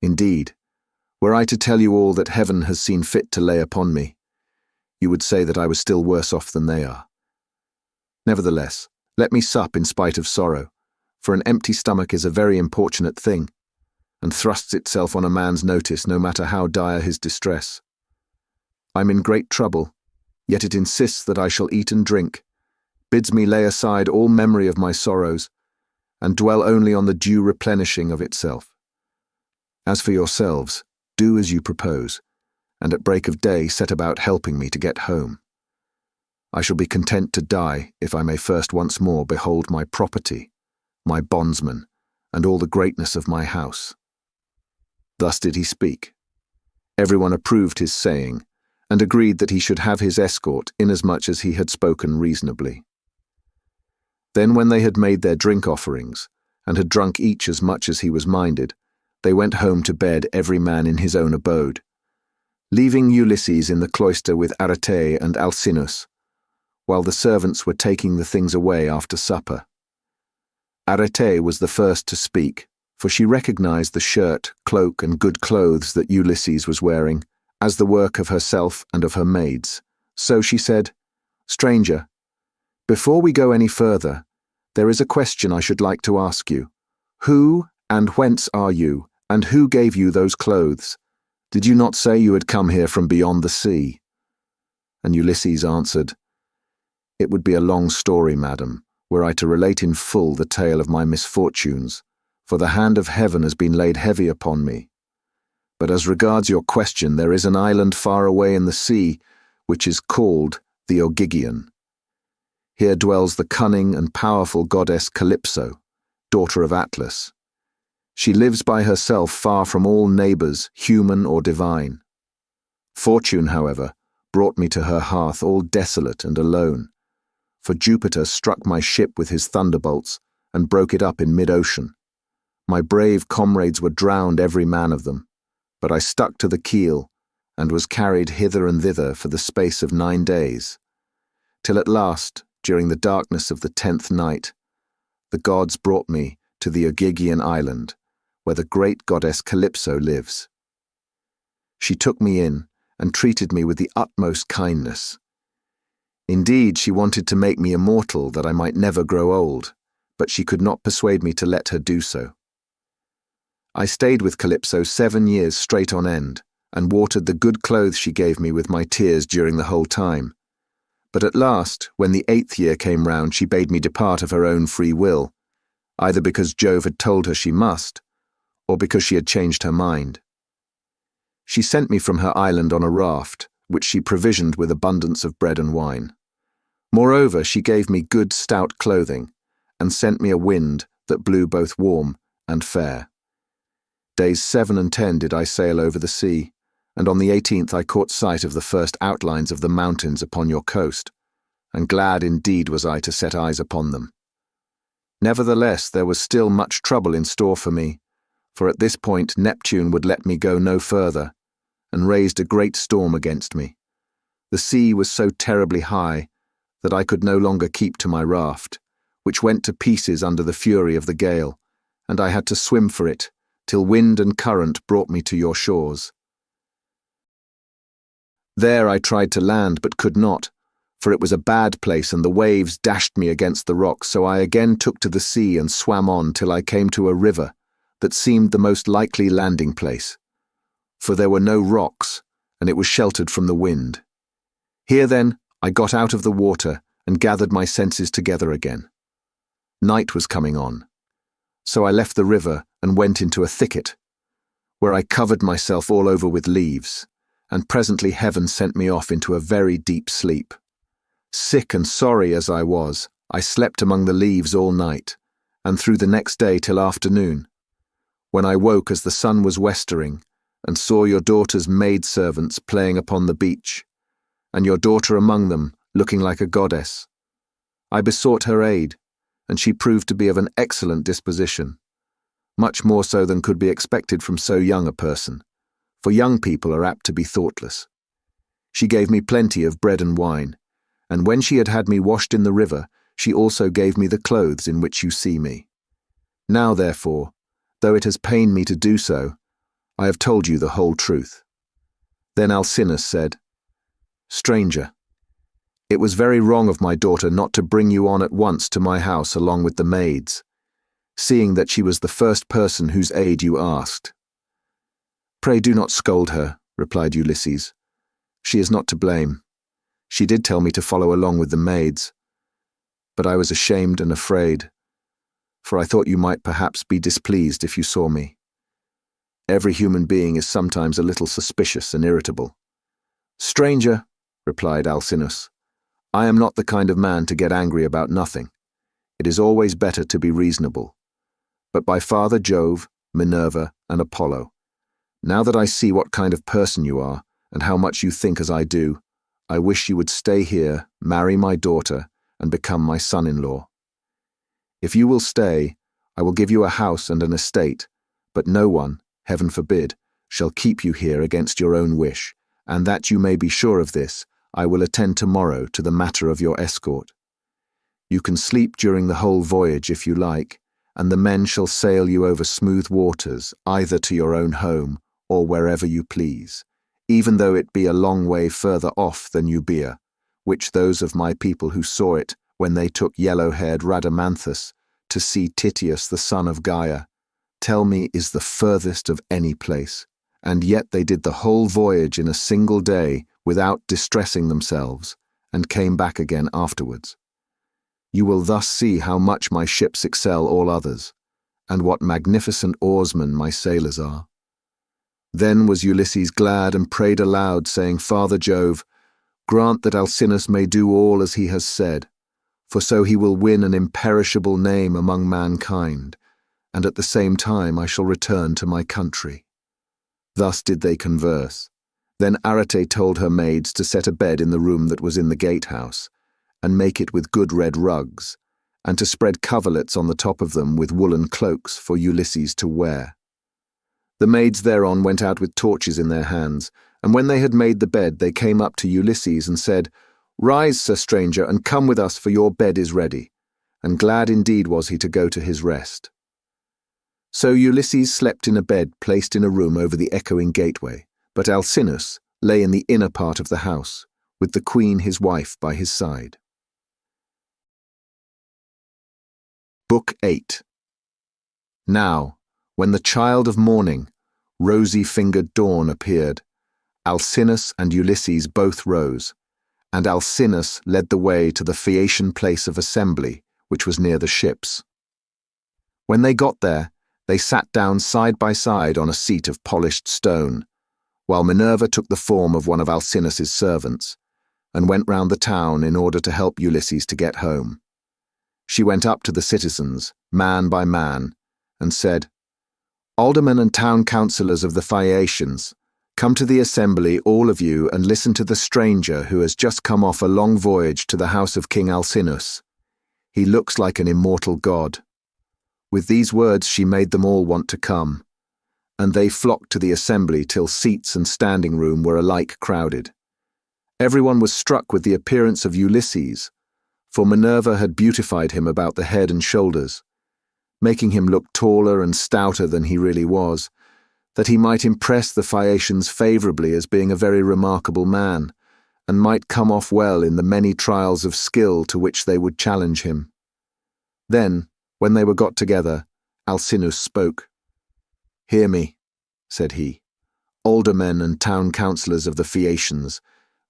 Indeed, were I to tell you all that heaven has seen fit to lay upon me, you would say that I was still worse off than they are. Nevertheless, let me sup in spite of sorrow, for an empty stomach is a very importunate thing, and thrusts itself on a man's notice no matter how dire his distress. I'm in great trouble, yet it insists that I shall eat and drink, bids me lay aside all memory of my sorrows, and dwell only on the due replenishing of itself. As for yourselves, do as you propose, and at break of day set about helping me to get home. I shall be content to die if I may first once more behold my property, my bondsmen, and all the greatness of my house." Thus did he speak. Everyone approved his saying, and agreed that he should have his escort inasmuch as he had spoken reasonably. Then when they had made their drink offerings, and had drunk each as much as he was minded, they went home to bed every man in his own abode, leaving Ulysses in the cloister with Arete and Alcinous, while the servants were taking the things away after supper. Arete was the first to speak, for she recognized the shirt, cloak, and good clothes that Ulysses was wearing, as the work of herself and of her maids. So she said, "Stranger, before we go any further, there is a question I should like to ask you. Who and whence are you, and who gave you those clothes? Did you not say you had come here from beyond the sea?" And Ulysses answered, "It would be a long story, madam, were I to relate in full the tale of my misfortunes, for the hand of heaven has been laid heavy upon me. But as regards your question, there is an island far away in the sea, which is called the Ogygian. Here dwells the cunning and powerful goddess Calypso, daughter of Atlas. She lives by herself far from all neighbors, human or divine. Fortune, however, brought me to her hearth all desolate and alone, for Jupiter struck my ship with his thunderbolts and broke it up in mid-ocean. My brave comrades were drowned, every man of them, but I stuck to the keel and was carried hither and thither for the space of 9 days, till at last, during the darkness of the 10th night, the gods brought me to the Ogygian island, where the great goddess Calypso lives. She took me in and treated me with the utmost kindness. Indeed, she wanted to make me immortal that I might never grow old, but she could not persuade me to let her do so. I stayed with Calypso 7 years straight on end, and watered the good clothes she gave me with my tears during the whole time. But at last, when the 8th year came round, she bade me depart of her own free will, either because Jove had told her she must, or because she had changed her mind. She sent me from her island on a raft, which she provisioned with abundance of bread and wine. Moreover, she gave me good stout clothing, and sent me a wind that blew both warm and fair. Days 7 and 10 did I sail over the sea, and on the 18th I caught sight of the first outlines of the mountains upon your coast, and glad indeed was I to set eyes upon them. Nevertheless, there was still much trouble in store for me, for at this point Neptune would let me go no further, and raised a great storm against me. The sea was so terribly high that I could no longer keep to my raft, which went to pieces under the fury of the gale, and I had to swim for it, till wind and current brought me to your shores. There I tried to land, but could not, for it was a bad place and the waves dashed me against the rocks, so I again took to the sea and swam on till I came to a river that seemed the most likely landing place, for there were no rocks, and it was sheltered from the wind. Here then I got out of the water and gathered my senses together again. Night was coming on, so I left the river and went into a thicket, where I covered myself all over with leaves, and presently heaven sent me off into a very deep sleep. Sick and sorry as I was, I slept among the leaves all night, and through the next day till afternoon, when I woke as the sun was westering, and saw your daughter's maidservants playing upon the beach, and your daughter among them, looking like a goddess. I besought her aid, and she proved to be of an excellent disposition, much more so than could be expected from so young a person, for young people are apt to be thoughtless. She gave me plenty of bread and wine, and when she had had me washed in the river, she also gave me the clothes in which you see me. Now, therefore, though it has pained me to do so, I have told you the whole truth." Then Alcinous said, "Stranger, it was very wrong of my daughter not to bring you on at once to my house along with the maids, seeing that she was the first person whose aid you asked." "Pray do not scold her," replied Ulysses. "She is not to blame. She did tell me to follow along with the maids, but I was ashamed and afraid, for I thought you might perhaps be displeased if you saw me. Every human being is sometimes a little suspicious and irritable." "Stranger," replied Alcinous, "I am not the kind of man to get angry about nothing. It is always better to be reasonable. But by Father Jove, Minerva, and Apollo, now that I see what kind of person you are, and how much you think as I do, I wish you would stay here, marry my daughter, and become my son-in-law. If you will stay, I will give you a house and an estate, but no one, heaven forbid, shall keep you here against your own wish, and that you may be sure of this, I will attend tomorrow to the matter of your escort. You can sleep during the whole voyage if you like, and the men shall sail you over smooth waters, either to your own home or wherever you please, even though it be a long way further off than Euboea, which those of my people who saw it when they took yellow-haired Rhadamanthus to see Tityus the son of Gaia, tell me is the furthest of any place, and yet they did the whole voyage in a single day without distressing themselves, and came back again afterwards. You will thus see how much my ships excel all others, and what magnificent oarsmen my sailors are." Then was Ulysses glad and prayed aloud, saying, "Father Jove, grant that Alcinous may do all as he has said, for so he will win an imperishable name among mankind, and at the same time I shall return to my country." Thus did they converse. Then Arete told her maids to set a bed in the room that was in the gatehouse, and make it with good red rugs, and to spread coverlets on the top of them with woolen cloaks for Ulysses to wear. The maids thereon went out with torches in their hands, and when they had made the bed they came up to Ulysses and said, "Rise, Sir Stranger, and come with us, for your bed is ready." And glad indeed was he to go to his rest. So Ulysses slept in a bed placed in a room over the echoing gateway, but Alcinous lay in the inner part of the house, with the queen his wife by his side. Book 8. Now, when the child of morning, rosy-fingered dawn appeared, Alcinous and Ulysses both rose, and Alcinous led the way to the Phaeacian place of assembly, which was near the ships. When they got there, they sat down side by side on a seat of polished stone, while Minerva took the form of one of Alcinous's servants, and went round the town in order to help Ulysses to get home. She went up to the citizens, man by man, and said, "Aldermen and town councillors of the Phaeacians, come to the assembly, all of you, and listen to the stranger who has just come off a long voyage to the house of King Alcinous. He looks like an immortal god." With these words she made them all want to come, and they flocked to the assembly till seats and standing room were alike crowded. Everyone was struck with the appearance of Ulysses, for Minerva had beautified him about the head and shoulders, making him look taller and stouter than he really was, that he might impress the Phaeacians favourably as being a very remarkable man, and might come off well in the many trials of skill to which they would challenge him. Then, when they were got together, Alcinous spoke. "Hear me," said he, "aldermen and town councillors of the Phaeacians,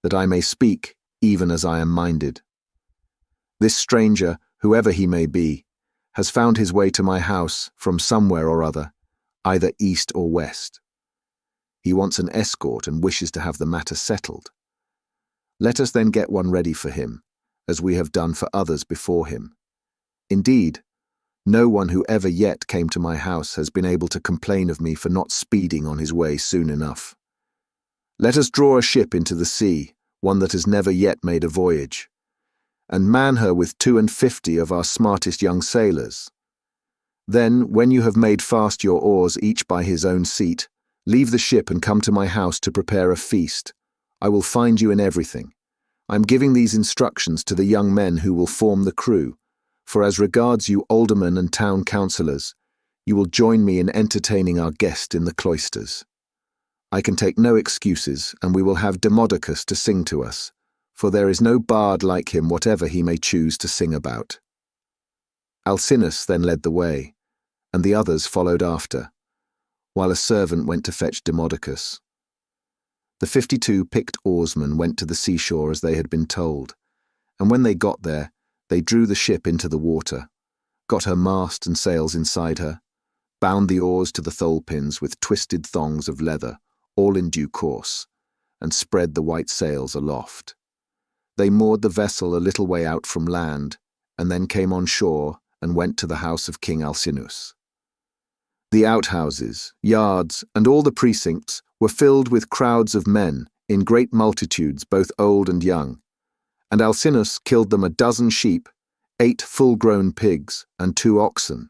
that I may speak even as I am minded. This stranger, whoever he may be, has found his way to my house from somewhere or other, either east or west. He wants an escort and wishes to have the matter settled. Let us then get one ready for him, as we have done for others before him. Indeed, No one who ever yet came to my house has been able to complain of me for not speeding on his way soon enough. Let us draw a ship into the sea, one that has never yet made a voyage, and man her with 52 of our smartest young sailors. Then, when you have made fast your oars each by his own seat, leave the ship and come to my house to prepare a feast. I will find you in everything. I am giving these instructions to the young men who will form the crew, for as regards you aldermen and town councillors, you will join me in entertaining our guest in the cloisters. I can take no excuses, and we will have Demodocus to sing to us, for there is no bard like him whatever he may choose to sing about." Alcinous then led the way, and the others followed after, while a servant went to fetch Demodocus. The 52 picked oarsmen went to the seashore as they had been told, and when they got there, they drew the ship into the water, got her mast and sails inside her, bound the oars to the thole-pins with twisted thongs of leather, all in due course, and spread the white sails aloft. They moored the vessel a little way out from land, and then came on shore and went to the house of King Alcinous. The outhouses, yards, and all the precincts were filled with crowds of men, in great multitudes, both old and young, and Alcinous killed them 12 sheep, 8 full-grown pigs, and 2 oxen.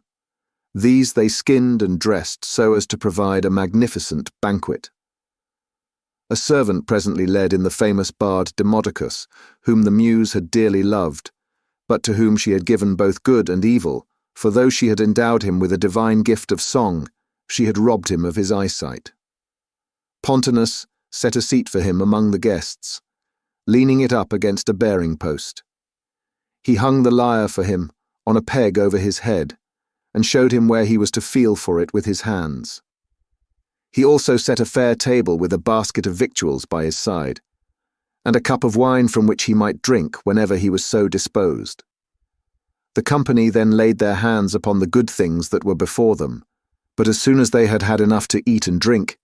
These they skinned and dressed so as to provide a magnificent banquet. A servant presently led in the famous bard Demodocus, whom the muse had dearly loved, but to whom she had given both good and evil, for though she had endowed him with a divine gift of song, she had robbed him of his eyesight. Pontonous set a seat for him among the guests, leaning it up against a bearing post. He hung the lyre for him on a peg over his head, and showed him where he was to feel for it with his hands. He also set a fair table with a basket of victuals by his side, and a cup of wine from which he might drink whenever he was so disposed. The company then laid their hands upon the good things that were before them, but as soon as they had had enough to eat and drink,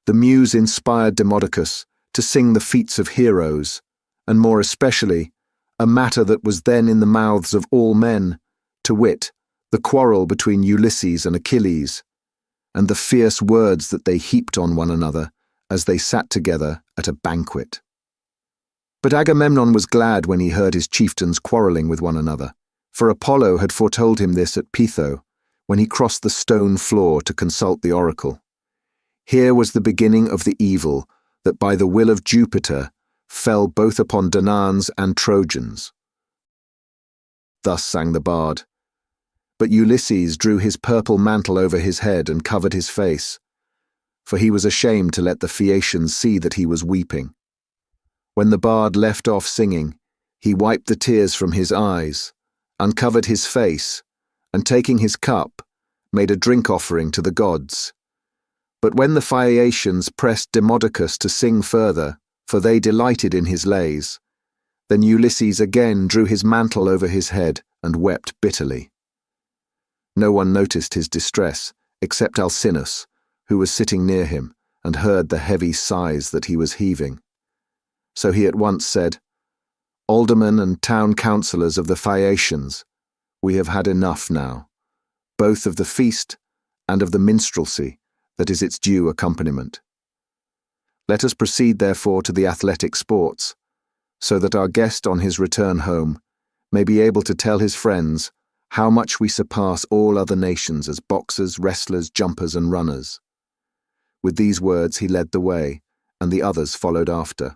the muse inspired Demodocus to sing the feats of heroes, and more especially, a matter that was then in the mouths of all men, to wit, the quarrel between Ulysses and Achilles, and the fierce words that they heaped on one another as they sat together at a banquet. But Agamemnon was glad when he heard his chieftains quarrelling with one another, for Apollo had foretold him this at Pytho, when he crossed the stone floor to consult the oracle. Here was the beginning of the evil that by the will of Jupiter fell both upon Danaans and Trojans. Thus sang the bard. But Ulysses drew his purple mantle over his head and covered his face, for he was ashamed to let the Phaeacians see that he was weeping. When the bard left off singing, he wiped the tears from his eyes, uncovered his face, and taking his cup, made a drink offering to the gods. But when the Phaeacians pressed Demodocus to sing further, for they delighted in his lays, then Ulysses again drew his mantle over his head and wept bitterly. No one noticed his distress, except Alcinous, who was sitting near him and heard the heavy sighs that he was heaving. So he at once said, "Aldermen and town councillors of the Phaeacians, we have had enough now, both of the feast and of the minstrelsy that is its due accompaniment. Let us proceed therefore to the athletic sports, so that our guest on his return home may be able to tell his friends how much we surpass all other nations as boxers, wrestlers, jumpers, and runners." With these words he led the way, and the others followed after.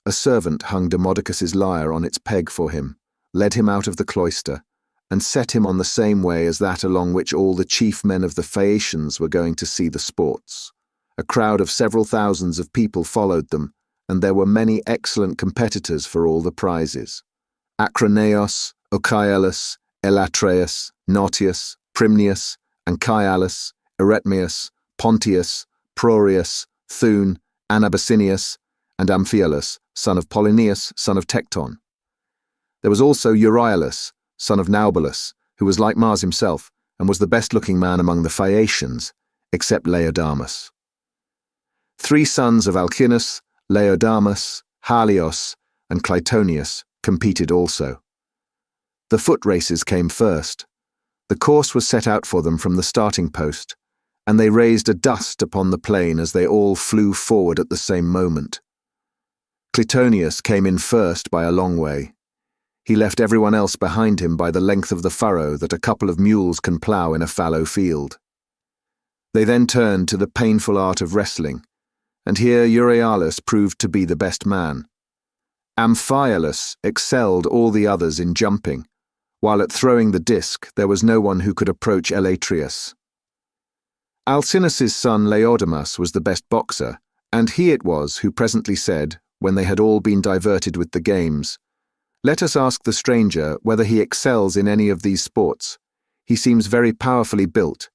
A servant hung Demodocus's lyre on its peg for him, led him out of the cloister, and set him on the same way as that along which all the chief men of the Phaeacians were going to see the sports. A crowd of several thousands of people followed them, and there were many excellent competitors for all the prizes. Acroneos, Ochialus, Elatreus, Nautius, Primnius, Anchialus, Eretmeus, Pontius, Prorius, Thune, Anabasinius, and Amphialus, son of Polyneus, son of Tecton. There was also Euryalus, son of Naubolus, who was like Mars himself, and was the best-looking man among the Phaeacians, except Laodamas. 3 sons of Alcinous, Laodamas, Halios, and Clytonius competed also. The foot races came first. The course was set out for them from the starting post, and they raised a dust upon the plain as they all flew forward at the same moment. Clytonius came in first by a long way. He left everyone else behind him by the length of the furrow that a couple of mules can plough in a fallow field. They then turned to the painful art of wrestling, and here Euryalus proved to be the best man. Amphialus excelled all the others in jumping, while at throwing the disc there was no one who could approach Elatrius. Alcinous's son Laodamas was the best boxer, and he it was who presently said, when they had all been diverted with the games, "Let us ask the stranger whether he excels in any of these sports. He seems very powerfully built.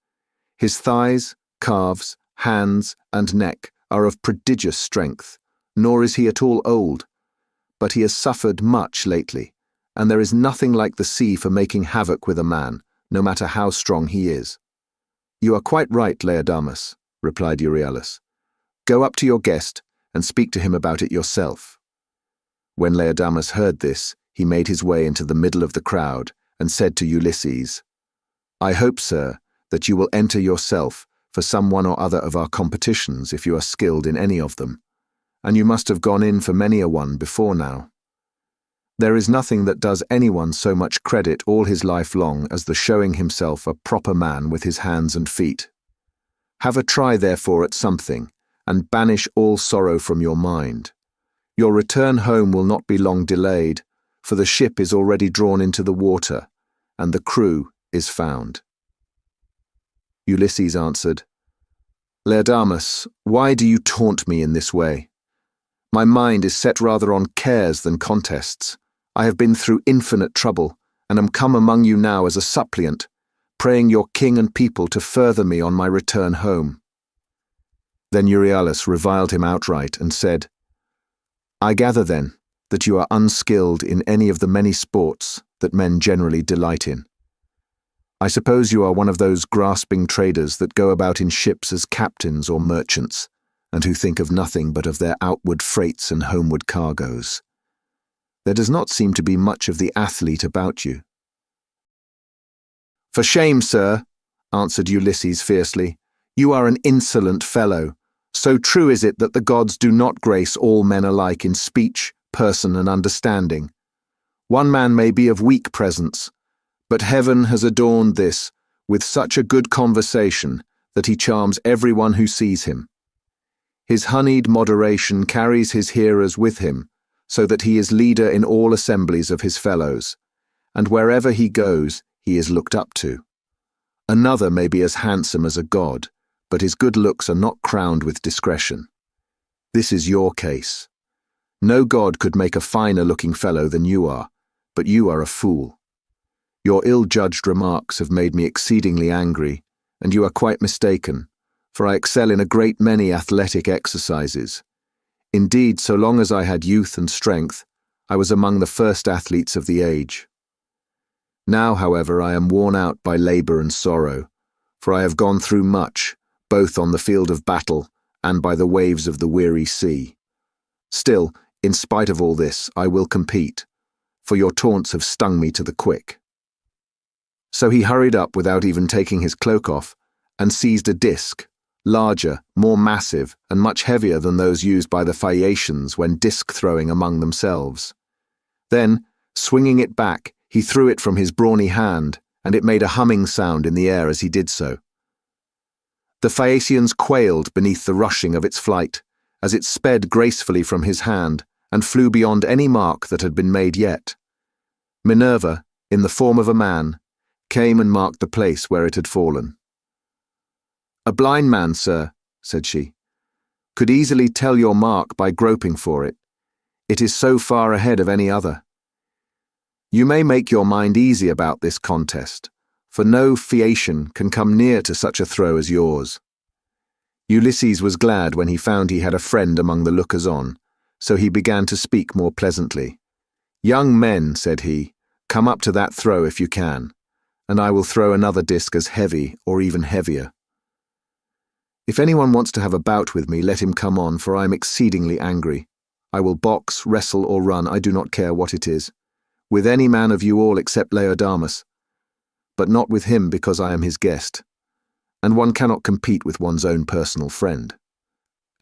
His thighs, calves, hands, and neck are of prodigious strength, nor is he at all old. But he has suffered much lately, and there is nothing like the sea for making havoc with a man, no matter how strong he is." "You are quite right, Laodamas," replied Euryalus. "Go up to your guest and speak to him about it yourself." When Laodamas heard this, he made his way into the middle of the crowd and said to Ulysses, "I hope, sir, that you will enter yourself for some one or other of our competitions if you are skilled in any of them, and you must have gone in for many a one before now. There is nothing that does anyone so much credit all his life long as the showing himself a proper man with his hands and feet. Have a try, therefore, at something, and banish all sorrow from your mind. Your return home will not be long delayed, for the ship is already drawn into the water, and the crew is found." Ulysses answered, "Laodamas, why do you taunt me in this way? My mind is set rather on cares than contests. I have been through infinite trouble, and am come among you now as a suppliant, praying your king and people to further me on my return home." Then Euryalus reviled him outright and said, "I gather, then, that you are unskilled in any of the many sports that men generally delight in. I suppose you are one of those grasping traders that go about in ships as captains or merchants, and who think of nothing but of their outward freights and homeward cargoes. There does not seem to be much of the athlete about you." "For shame, sir," answered Ulysses fiercely. "You are an insolent fellow. So true is it that the gods do not grace all men alike in speech, person, and understanding. One man may be of weak presence, but heaven has adorned this with such a good conversation that he charms everyone who sees him. His honeyed moderation carries his hearers with him, so that he is leader in all assemblies of his fellows, and wherever he goes, he is looked up to. Another may be as handsome as a god, but his good looks are not crowned with discretion. This is your case. No god could make a finer-looking fellow than you are, but you are a fool. Your ill-judged remarks have made me exceedingly angry, and you are quite mistaken, for I excel in a great many athletic exercises. Indeed, so long as I had youth and strength, I was among the first athletes of the age. Now, however, I am worn out by labour and sorrow, for I have gone through much, both on the field of battle and by the waves of the weary sea. Still, in spite of all this, I will compete, for your taunts have stung me to the quick." So he hurried up without even taking his cloak off, and seized a disc, larger, more massive, and much heavier than those used by the Phaeacians when disc-throwing among themselves. Then, swinging it back, he threw it from his brawny hand, and it made a humming sound in the air as he did so. The Phaeacians quailed beneath the rushing of its flight, as it sped gracefully from his hand and flew beyond any mark that had been made yet. Minerva, in the form of a man, came and marked the place where it had fallen. "A blind man, sir," said she, "could easily tell your mark by groping for it. It is so far ahead of any other. You may make your mind easy about this contest, for no Phaeacian can come near to such a throw as yours." Ulysses was glad when he found he had a friend among the lookers-on, so he began to speak more pleasantly. "Young men," said he, "come up to that throw if you can, and I will throw another disc as heavy or even heavier. If anyone wants to have a bout with me, let him come on, for I am exceedingly angry. I will box, wrestle, or run, I do not care what it is, with any man of you all except Laodamas. but not with him because I am his guest, and one cannot compete with one's own personal friend.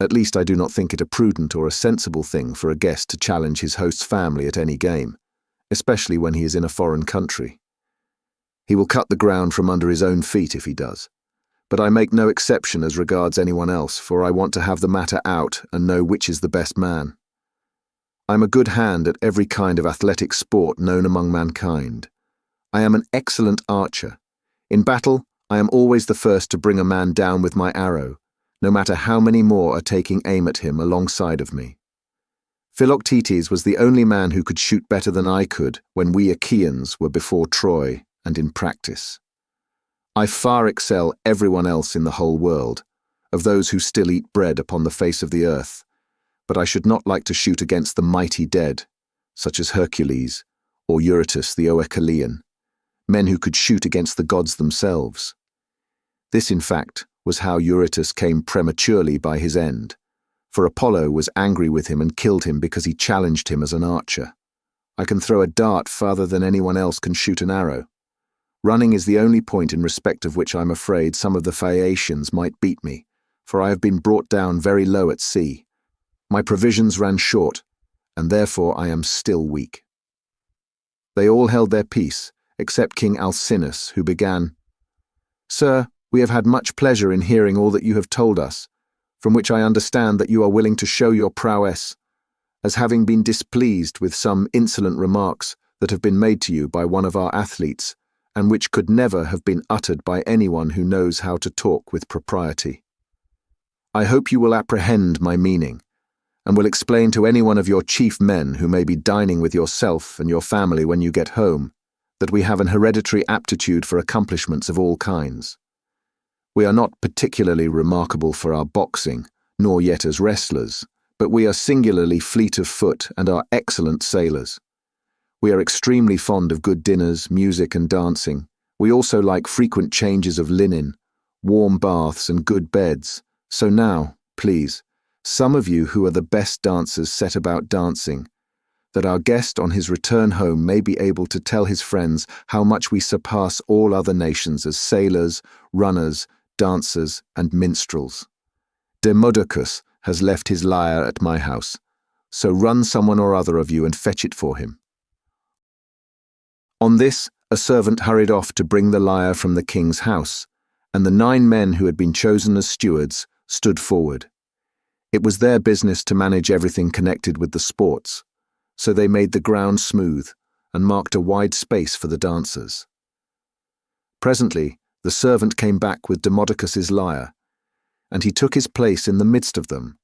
At least I do not think it a prudent or a sensible thing for a guest to challenge his host's family at any game, especially when he is in a foreign country. He will cut the ground from under his own feet if he does, but I make no exception as regards anyone else, for I want to have the matter out and know which is the best man. I'm a good hand at every kind of athletic sport known among mankind. I am an excellent archer. In battle, I am always the first to bring a man down with my arrow, no matter how many more are taking aim at him alongside of me. Philoctetes was the only man who could shoot better than I could when we Achaeans were before Troy and in practice. I far excel everyone else in the whole world, of those who still eat bread upon the face of the earth, but I should not like to shoot against the mighty dead, such as Hercules or Eurytus the Oechalian, men who could shoot against the gods themselves. This, in fact, was how Eurytus came prematurely by his end, for Apollo was angry with him and killed him because he challenged him as an archer. I can throw a dart farther than anyone else can shoot an arrow. Running is the only point in respect of which I'm afraid some of the Phaeacians might beat me, for I have been brought down very low at sea. My provisions ran short, and therefore I am still weak. They all held their peace, except King Alcinous, who began, "Sir, we have had much pleasure in hearing all that you have told us, from which I understand that you are willing to show your prowess, as having been displeased with some insolent remarks that have been made to you by one of our athletes, and which could never have been uttered by anyone who knows how to talk with propriety. I hope you will apprehend my meaning, and will explain to any one of your chief men who may be dining with yourself and your family when you get home, that we have an hereditary aptitude for accomplishments of all kinds. We are not particularly remarkable for our boxing, nor yet as wrestlers, but we are singularly fleet of foot and are excellent sailors. We are extremely fond of good dinners, music and dancing. We also like frequent changes of linen, warm baths and good beds. So now, please, some of you who are the best dancers set about dancing, that our guest on his return home may be able to tell his friends how much we surpass all other nations as sailors, runners, dancers and minstrels. Demodocus has left his lyre at my house, so run someone or other of you and fetch it for him." On this, a servant hurried off to bring the lyre from the king's house, and the 9 men who had been chosen as stewards stood forward. It was their business to manage everything connected with the sports, so they made the ground smooth and marked a wide space for the dancers. Presently, the servant came back with Demodocus's lyre, and he took his place in the midst of them,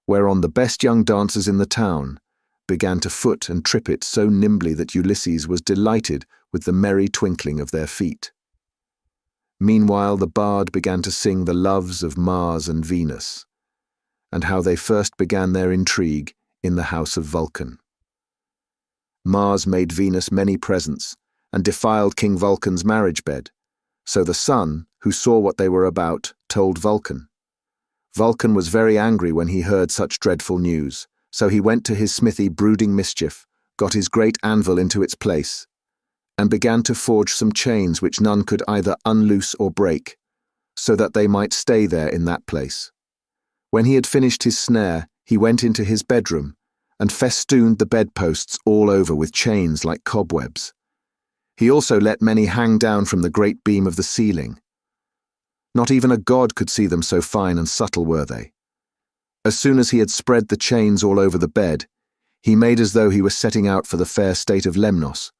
whereon the best young dancers in the town began to foot and trip it so nimbly that Ulysses was delighted with the merry twinkling of their feet. Meanwhile the bard began to sing the loves of Mars and Venus, and how they first began their intrigue in the house of Vulcan. Mars made Venus many presents, and defiled King Vulcan's marriage bed, so the sun, who saw what they were about, told Vulcan. Vulcan was very angry when he heard such dreadful news, so he went to his smithy brooding mischief, got his great anvil into its place, and began to forge some chains which none could either unloose or break, so that they might stay there in that place. When he had finished his snare, he went into his bedroom, and festooned the bedposts all over with chains like cobwebs. He also let many hang down from the great beam of the ceiling. Not even a god could see them, so fine and subtle were they. As soon as he had spread the chains all over the bed, he made as though he was setting out for the fair state of Lemnos,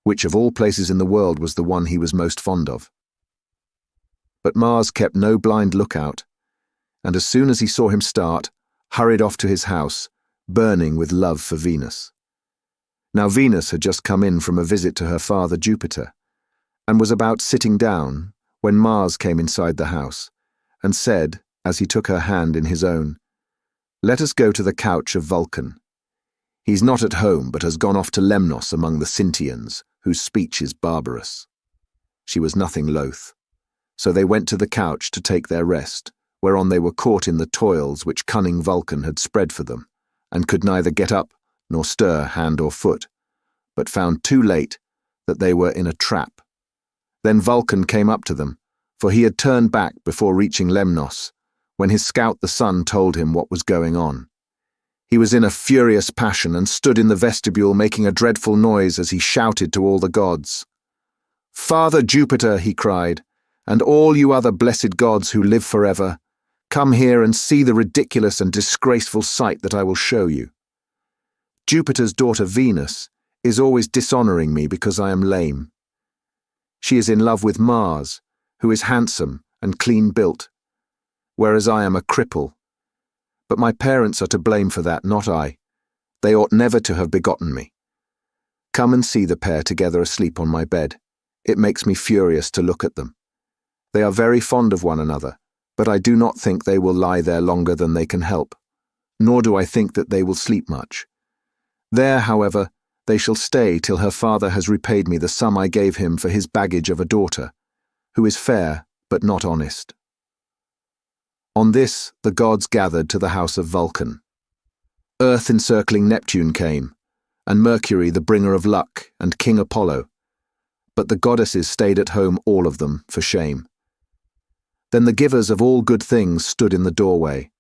which of all places in the world was the one he was most fond of. But Mars kept no blind lookout, and as soon as he saw him start, hurried off to his house, burning with love for Venus. Now Venus had just come in from a visit to her father Jupiter, and was about sitting down when Mars came inside the house, and said, as he took her hand in his own, "Let us go to the couch of Vulcan. He's not at home, but has gone off to Lemnos among the Sintians, whose speech is barbarous." She was nothing loath. So they went to the couch to take their rest, whereon they were caught in the toils which cunning Vulcan had spread for them, and could neither get up nor stir hand or foot, but found too late that they were in a trap, Then Vulcan came up to them, for he had turned back before reaching Lemnos, when his scout the sun told him what was going on. He was in a furious passion and stood in the vestibule making a dreadful noise as he shouted to all the gods. "Father Jupiter," he cried, "and all you other blessed gods who live forever, come here and see the ridiculous and disgraceful sight that I will show you. Jupiter's daughter Venus is always dishonoring me because I am lame. She is in love with Mars, who is handsome and clean-built, whereas I am a cripple. But my parents are to blame for that, not I. They ought never to have begotten me. Come and see the pair together asleep on my bed. It makes me furious to look at them. They are very fond of one another, but I do not think they will lie there longer than they can help, nor do I think that they will sleep much. There, however, they shall stay till her father has repaid me the sum I gave him for his baggage of a daughter, who is fair but not honest." On this the gods gathered to the house of Vulcan. Earth-encircling Neptune came, and Mercury the bringer of luck, and King Apollo, but the goddesses stayed at home, all of them, for shame. Then the givers of all good things stood in the doorway,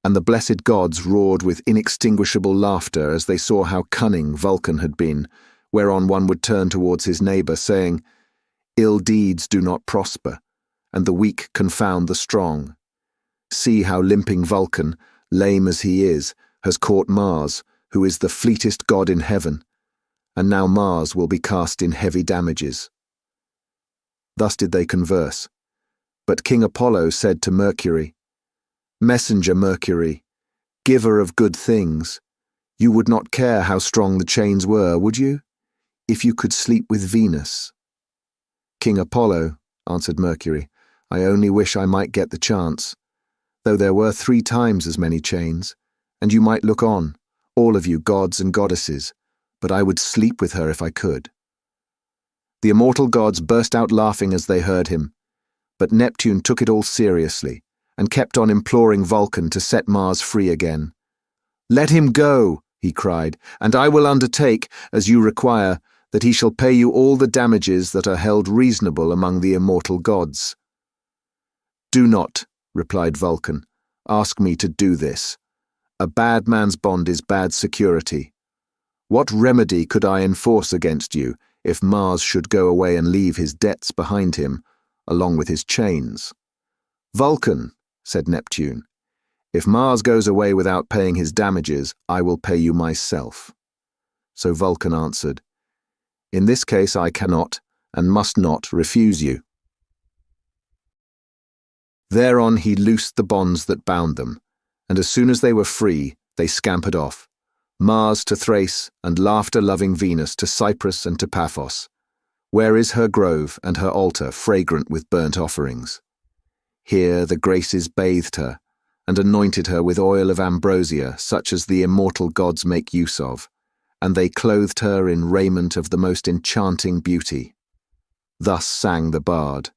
and the blessed gods roared with inextinguishable laughter as they saw how cunning Vulcan had been, whereon one would turn towards his neighbour, saying, "Ill deeds do not prosper, and the weak confound the strong. See how limping Vulcan, lame as he is, has caught Mars, who is the fleetest god in heaven, and now Mars will be cast in heavy damages." Thus did they converse. But King Apollo said to Mercury, "Messenger Mercury, giver of good things, you would not care how strong the chains were, would you, if you could sleep with Venus?" "King Apollo," answered Mercury, "I only wish I might get the chance, though there were 3 times as many chains, and you might look on, all of you gods and goddesses, but I would sleep with her if I could." The immortal gods burst out laughing as they heard him, but Neptune took it all seriously, and kept on imploring Vulcan to set Mars free again. "Let him go," he cried, "and I will undertake, as you require, that he shall pay you all the damages that are held reasonable among the immortal gods." "Do not," replied Vulcan, "ask me to do this. A bad man's bond is bad security. What remedy could I enforce against you if Mars should go away and leave his debts behind him, along with his chains?" "Vulcan," said Neptune, "if Mars goes away without paying his damages, I will pay you myself." So Vulcan answered, "In this case I cannot, and must not, refuse you." Thereon he loosed the bonds that bound them, and as soon as they were free, they scampered off, Mars to Thrace, and laughter-loving Venus to Cyprus and to Paphos, where is her grove and her altar fragrant with burnt offerings. Here the Graces bathed her, and anointed her with oil of ambrosia such as the immortal gods make use of, and they clothed her in raiment of the most enchanting beauty. Thus sang the bard,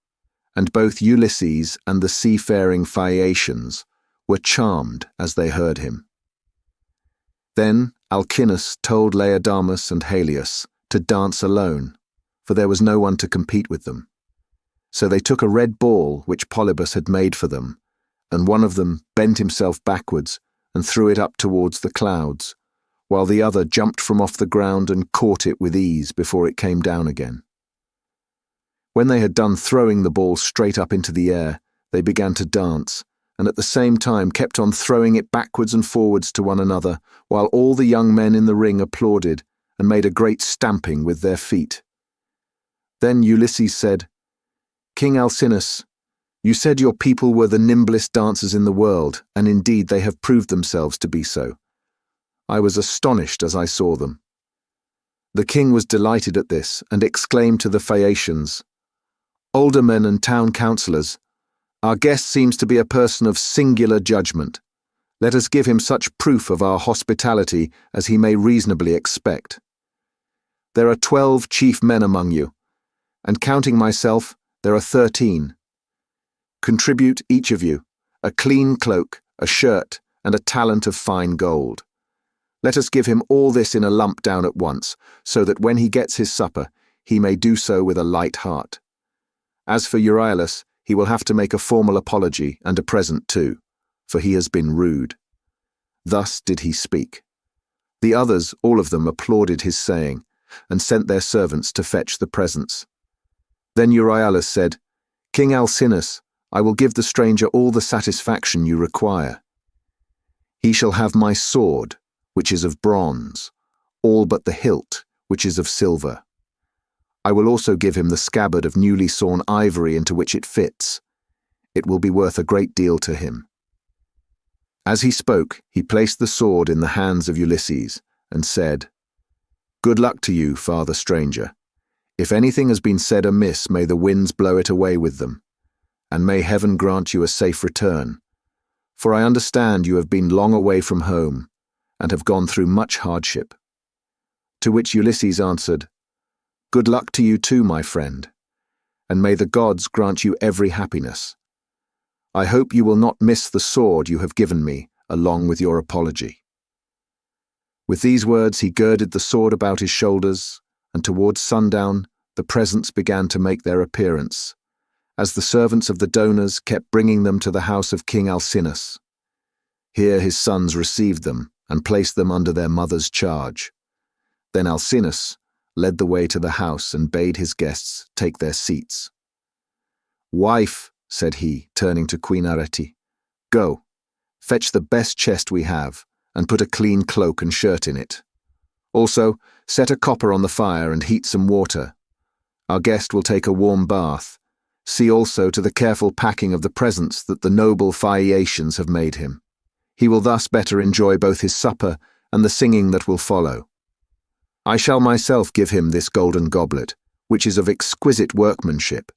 and both Ulysses and the seafaring Phaeacians were charmed as they heard him. Then Alcinous told Laodamas and Helios to dance alone, for there was no one to compete with them. So they took a red ball which Polybus had made for them, and one of them bent himself backwards and threw it up towards the clouds, while the other jumped from off the ground and caught it with ease before it came down again. When they had done throwing the ball straight up into the air, they began to dance, and at the same time kept on throwing it backwards and forwards to one another, while all the young men in the ring applauded and made a great stamping with their feet. Then Ulysses said, "King Alcinous, you said your people were the nimblest dancers in the world, and indeed they have proved themselves to be so. I was astonished as I saw them." The king was delighted at this, and exclaimed to the Phaeacians, "Aldermen and town councillors, our guest seems to be a person of singular judgment. Let us give him such proof of our hospitality as he may reasonably expect. There are 12 chief men among you, and counting myself, there are 13. Contribute, each of you, a clean cloak, a shirt, and a talent of fine gold. Let us give him all this in a lump down at once, so that when he gets his supper, he may do so with a light heart. As for Euryalus, he will have to make a formal apology and a present too, for he has been rude." Thus did he speak. The others, all of them, applauded his saying, and sent their servants to fetch the presents. Then Euryalus said, "King Alcinous, I will give the stranger all the satisfaction you require. He shall have my sword, which is of bronze, all but the hilt, which is of silver. I will also give him the scabbard of newly sawn ivory into which it fits. It will be worth a great deal to him." As he spoke, he placed the sword in the hands of Ulysses and said, "Good luck to you, father stranger. If anything has been said amiss, may the winds blow it away with them, and may heaven grant you a safe return. For I understand you have been long away from home, and have gone through much hardship." To which Ulysses answered, "Good luck to you too, my friend, and may the gods grant you every happiness. I hope you will not miss the sword you have given me, along with your apology." With these words he girded the sword about his shoulders, and towards sundown the presents began to make their appearance, as the servants of the donors kept bringing them to the house of King Alcinous. Here his sons received them and placed them under their mother's charge. Then Alcinous led the way to the house and bade his guests take their seats. "Wife," said he, turning to Queen Arete, "go, fetch the best chest we have, and put a clean cloak and shirt in it. Also, set a copper on the fire and heat some water. Our guest will take a warm bath. See also to the careful packing of the presents that the noble Phaeacians have made him. He will thus better enjoy both his supper and the singing that will follow. I shall myself give him this golden goblet, which is of exquisite workmanship,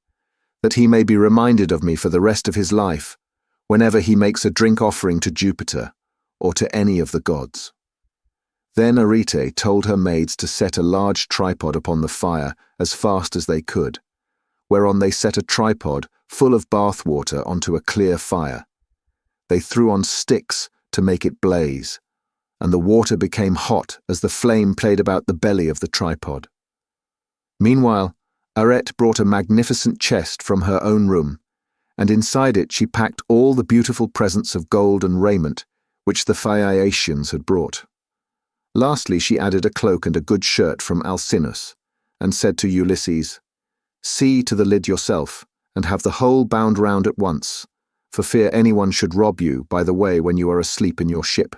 that he may be reminded of me for the rest of his life, whenever he makes a drink offering to Jupiter or to any of the gods." Then Arete told her maids to set a large tripod upon the fire as fast as they could, whereon they set a tripod full of bath water onto a clear fire. They threw on sticks to make it blaze, and the water became hot as the flame played about the belly of the tripod. Meanwhile, Arete brought a magnificent chest from her own room, and inside it she packed all the beautiful presents of gold and raiment which the Phaeacians had brought. Lastly, she added a cloak and a good shirt from Alcinous, and said to Ulysses, "See to the lid yourself, and have the whole bound round at once, for fear anyone should rob you by the way when you are asleep in your ship."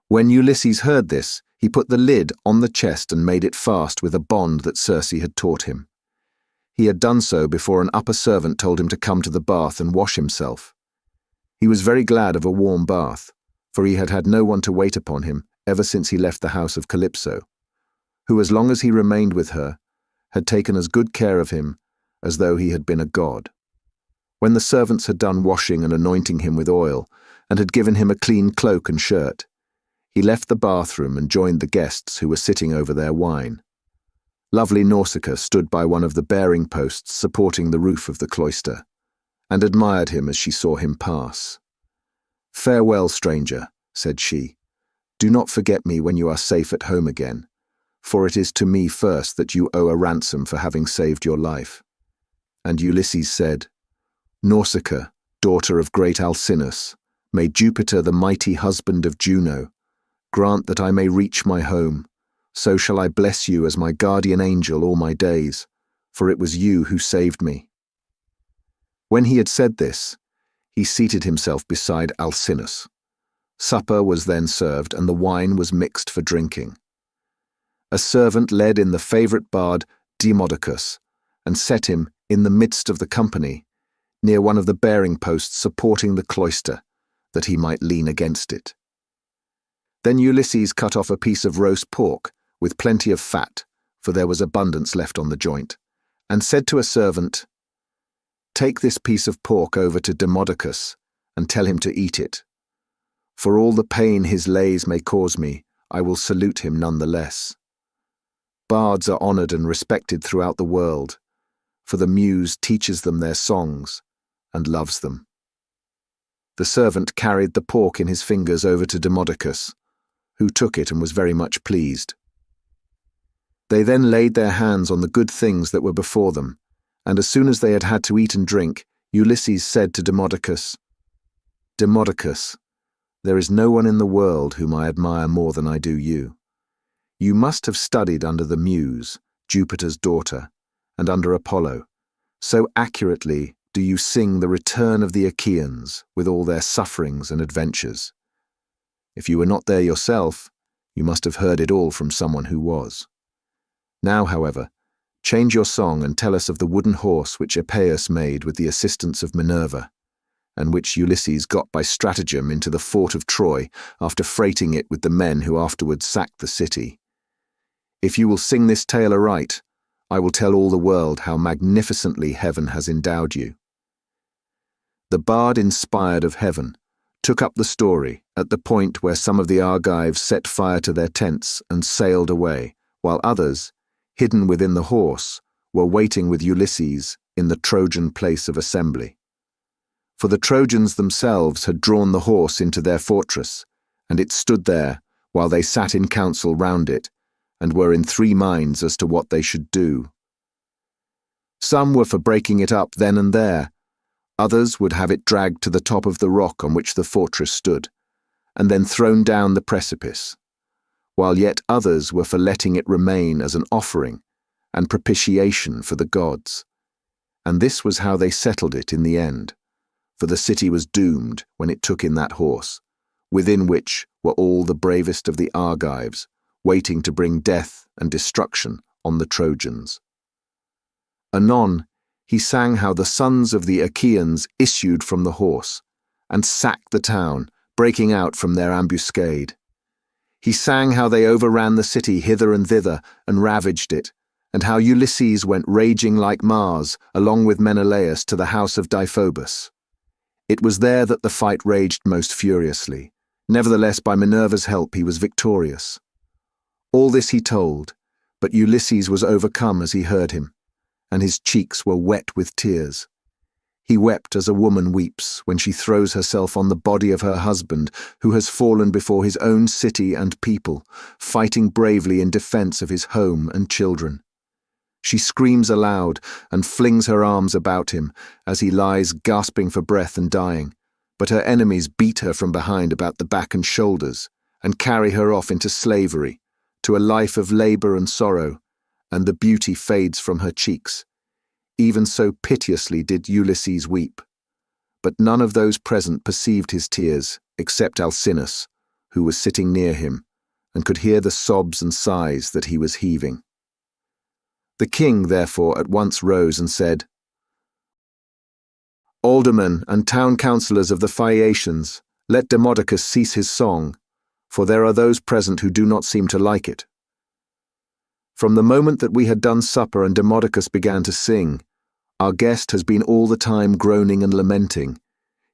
When Ulysses heard this, he put the lid on the chest and made it fast with a bond that Circe had taught him. He had done so before an upper servant told him to come to the bath and wash himself. He was very glad of a warm bath, for he had had no one to wait upon him ever since he left the house of Calypso, who, as long as he remained with her, had taken as good care of him as though he had been a god. When the servants had done washing and anointing him with oil, and had given him a clean cloak and shirt, he left the bathroom and joined the guests who were sitting over their wine. Lovely Nausicaa stood by one of the bearing posts supporting the roof of the cloister, and admired him as she saw him pass. "Farewell, stranger," said she. "Do not forget me when you are safe at home again, for it is to me first that you owe a ransom for having saved your life." And Ulysses said, "Nausicaa, daughter of great Alcinous, may Jupiter, the mighty husband of Juno, grant that I may reach my home. So shall I bless you as my guardian angel all my days, for it was you who saved me." When he had said this, he seated himself beside Alcinous. Supper was then served, and the wine was mixed for drinking. A servant led in the favourite bard Demodocus, and set him in the midst of the company, near one of the bearing posts supporting the cloister, that he might lean against it. Then Ulysses cut off a piece of roast pork, with plenty of fat, for there was abundance left on the joint, and said to a servant, "Take this piece of pork over to Demodocus, and tell him to eat it. For all the pain his lays may cause me, I will salute him none the less. Bards are honoured and respected throughout the world, for the muse teaches them their songs and loves them." The servant carried the pork in his fingers over to Demodocus, who took it and was very much pleased. They then laid their hands on the good things that were before them, and as soon as they had had to eat and drink, Ulysses said to Demodocus, "Demodocus, there is no one in the world whom I admire more than I do you. You must have studied under the Muse, Jupiter's daughter, and under Apollo. So accurately do you sing the return of the Achaeans with all their sufferings and adventures. If you were not there yourself, you must have heard it all from someone who was. Now, however, change your song and tell us of the wooden horse which Epeius made with the assistance of Minerva, and which Ulysses got by stratagem into the fort of Troy after freighting it with the men who afterwards sacked the city. If you will sing this tale aright, I will tell all the world how magnificently heaven has endowed you." The bard inspired of heaven took up the story at the point where some of the Argives set fire to their tents and sailed away, while others, hidden within the horse, were waiting with Ulysses in the Trojan place of assembly. For the Trojans themselves had drawn the horse into their fortress, and it stood there while they sat in council round it, and were in 3 minds as to what they should do. Some were for breaking it up then and there, others would have it dragged to the top of the rock on which the fortress stood, and then thrown down the precipice, while yet others were for letting it remain as an offering and propitiation for the gods. And this was how they settled it in the end, for the city was doomed when it took in that horse, within which were all the bravest of the Argives, waiting to bring death and destruction on the Trojans. Anon, he sang how the sons of the Achaeans issued from the horse, and sacked the town, breaking out from their ambuscade. He sang how they overran the city hither and thither, and ravaged it, and how Ulysses went raging like Mars, along with Menelaus, to the house of Deiphobus. It was there that the fight raged most furiously. Nevertheless, by Minerva's help, he was victorious. All this he told, but Ulysses was overcome as he heard him, and his cheeks were wet with tears. He wept as a woman weeps when she throws herself on the body of her husband, who has fallen before his own city and people, fighting bravely in defense of his home and children. She screams aloud and flings her arms about him as he lies gasping for breath and dying, but her enemies beat her from behind about the back and shoulders and carry her off into slavery, to a life of labor and sorrow, and the beauty fades from her cheeks. Even so piteously did Ulysses weep. But none of those present perceived his tears, except Alcinous, who was sitting near him, and could hear the sobs and sighs that he was heaving. The king, therefore, at once rose and said, "Aldermen and town councillors of the Phaeacians, let Demodocus cease his song, for there are those present who do not seem to like it." From the moment that we had done supper and Demodocus began to sing, our guest has been all the time groaning and lamenting.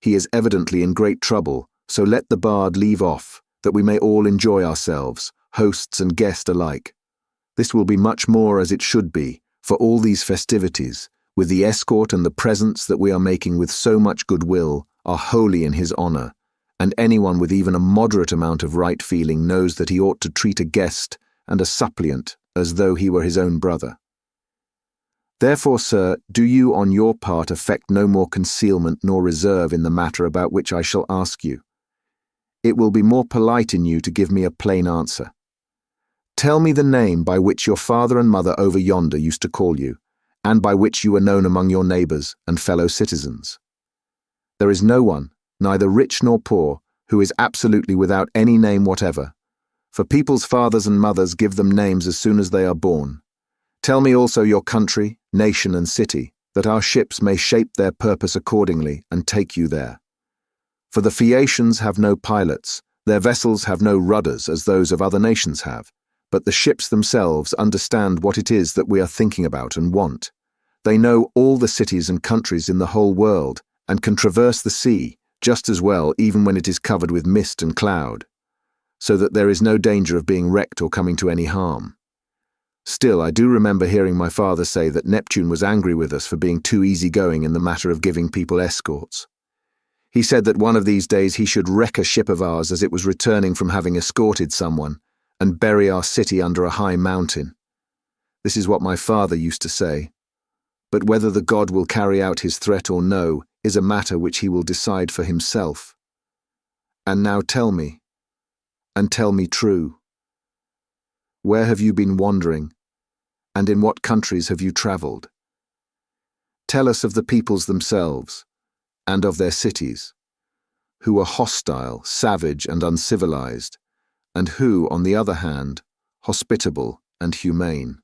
He is evidently in great trouble, so let the bard leave off, that we may all enjoy ourselves, hosts and guest alike. This will be much more as it should be, for all these festivities, with the escort and the presents that we are making with so much goodwill, are wholly in his honour, and anyone with even a moderate amount of right feeling knows that he ought to treat a guest and a suppliant as though he were his own brother. Therefore, sir, do you on your part affect no more concealment nor reserve in the matter about which I shall ask you. It will be more polite in you to give me a plain answer. Tell me the name by which your father and mother over yonder used to call you, and by which you were known among your neighbours and fellow citizens. There is no one, neither rich nor poor, who is absolutely without any name whatever, for people's fathers and mothers give them names as soon as they are born. Tell me also your country, nation and city, that our ships may shape their purpose accordingly and take you there. For the Phaeacians have no pilots, their vessels have no rudders as those of other nations have, but the ships themselves understand what it is that we are thinking about and want. They know all the cities and countries in the whole world, and can traverse the sea just as well even when it is covered with mist and cloud, so that there is no danger of being wrecked or coming to any harm. Still, I do remember hearing my father say that Neptune was angry with us for being too easygoing in the matter of giving people escorts. He said that one of these days he should wreck a ship of ours as it was returning from having escorted someone, and bury our city under a high mountain. This is what my father used to say. But whether the god will carry out his threat or no is a matter which he will decide for himself. And now tell me, and tell me true. Where have you been wandering, and in what countries have you travelled? Tell us of the peoples themselves, and of their cities, who are hostile, savage, and uncivilized, and who, on the other hand, hospitable and humane.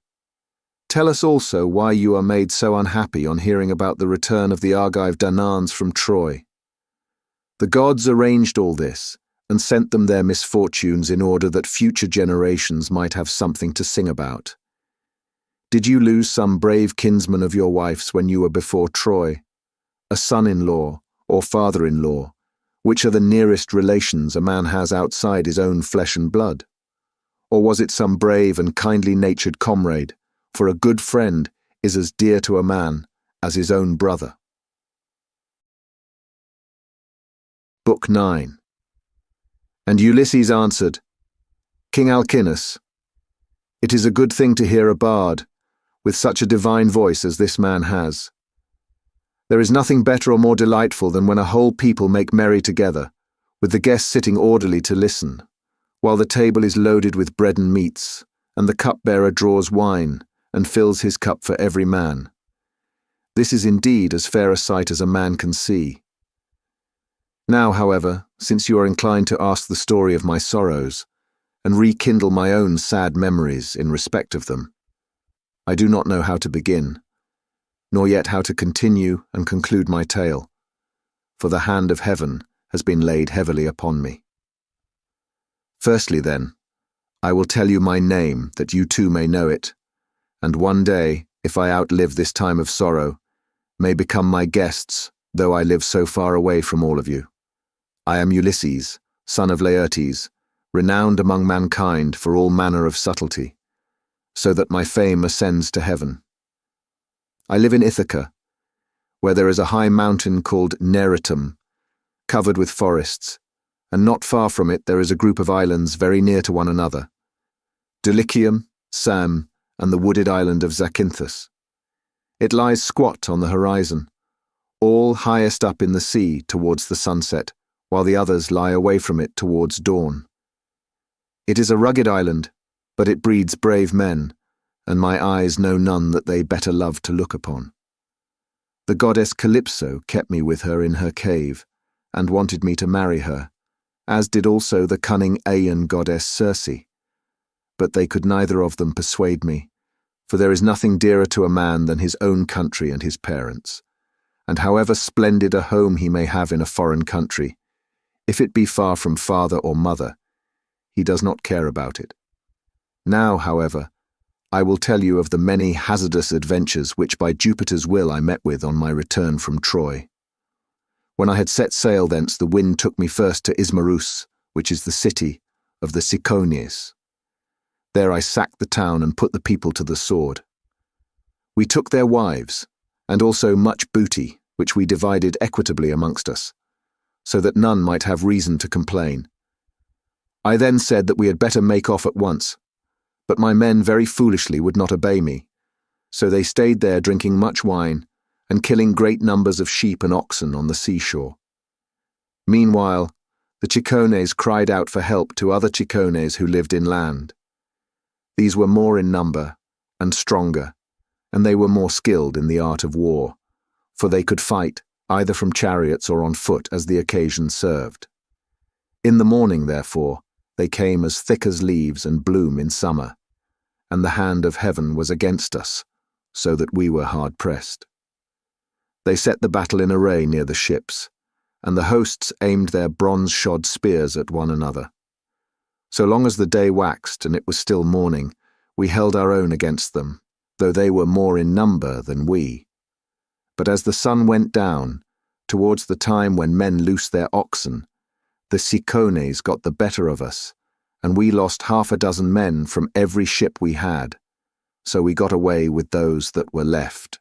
Tell us also why you are made so unhappy on hearing about the return of the Argive Danaans from Troy. The gods arranged all this, and sent them their misfortunes in order that future generations might have something to sing about. Did you lose some brave kinsman of your wife's when you were before Troy? A son-in-law or father-in-law, which are the nearest relations a man has outside his own flesh and blood? Or was it some brave and kindly-natured comrade? For a good friend is as dear to a man as his own brother. Book 9. And Ulysses answered, King Alcinous, it is a good thing to hear a bard, with such a divine voice as this man has. There is nothing better or more delightful than when a whole people make merry together, with the guests sitting orderly to listen, while the table is loaded with bread and meats, and the cupbearer draws wine, and fills his cup for every man. This is indeed as fair a sight as a man can see. Now, however, since you are inclined to ask the story of my sorrows, and rekindle my own sad memories in respect of them, I do not know how to begin, nor yet how to continue and conclude my tale, for the hand of heaven has been laid heavily upon me. Firstly, then, I will tell you my name, that you too may know it, and one day, if I outlive this time of sorrow, may become my guests, though I live so far away from all of you. I am Ulysses, son of Laertes, renowned among mankind for all manner of subtlety, so that my fame ascends to heaven. I live in Ithaca, where there is a high mountain called Neritum, covered with forests, and not far from it there is a group of islands very near to one another, Dulichium, Sam, and the wooded island of Zakynthus. It lies squat on the horizon, all highest up in the sea towards the sunset, while the others lie away from it towards dawn. It is a rugged island, but it breeds brave men, and my eyes know none that they better love to look upon. The goddess Calypso kept me with her in her cave, and wanted me to marry her, as did also the cunning Aeaean goddess Circe. But they could neither of them persuade me, for there is nothing dearer to a man than his own country and his parents, and however splendid a home he may have in a foreign country, if it be far from father or mother, he does not care about it. Now, however, I will tell you of the many hazardous adventures which by Jupiter's will I met with on my return from Troy. When I had set sail thence, the wind took me first to Ismarus, which is the city of the Cicones. There I sacked the town and put the people to the sword. We took their wives, and also much booty, which we divided equitably amongst us, so that none might have reason to complain. I then said that we had better make off at once, but my men very foolishly would not obey me, so they stayed there drinking much wine and killing great numbers of sheep and oxen on the seashore. Meanwhile, the Cicones cried out for help to other Cicones who lived inland. These were more in number and stronger, and they were more skilled in the art of war, for they could fight either from chariots or on foot as the occasion served. In the morning, therefore, they came as thick as leaves and bloom in summer, and the hand of heaven was against us, so that we were hard pressed. They set the battle in array near the ships, and the hosts aimed their bronze-shod spears at one another. So long as the day waxed and it was still morning, we held our own against them, though they were more in number than we. But as the sun went down, towards the time when men loosed their oxen, the Cicones got the better of us, and we lost 6 men from every ship we had, so we got away with those that were left.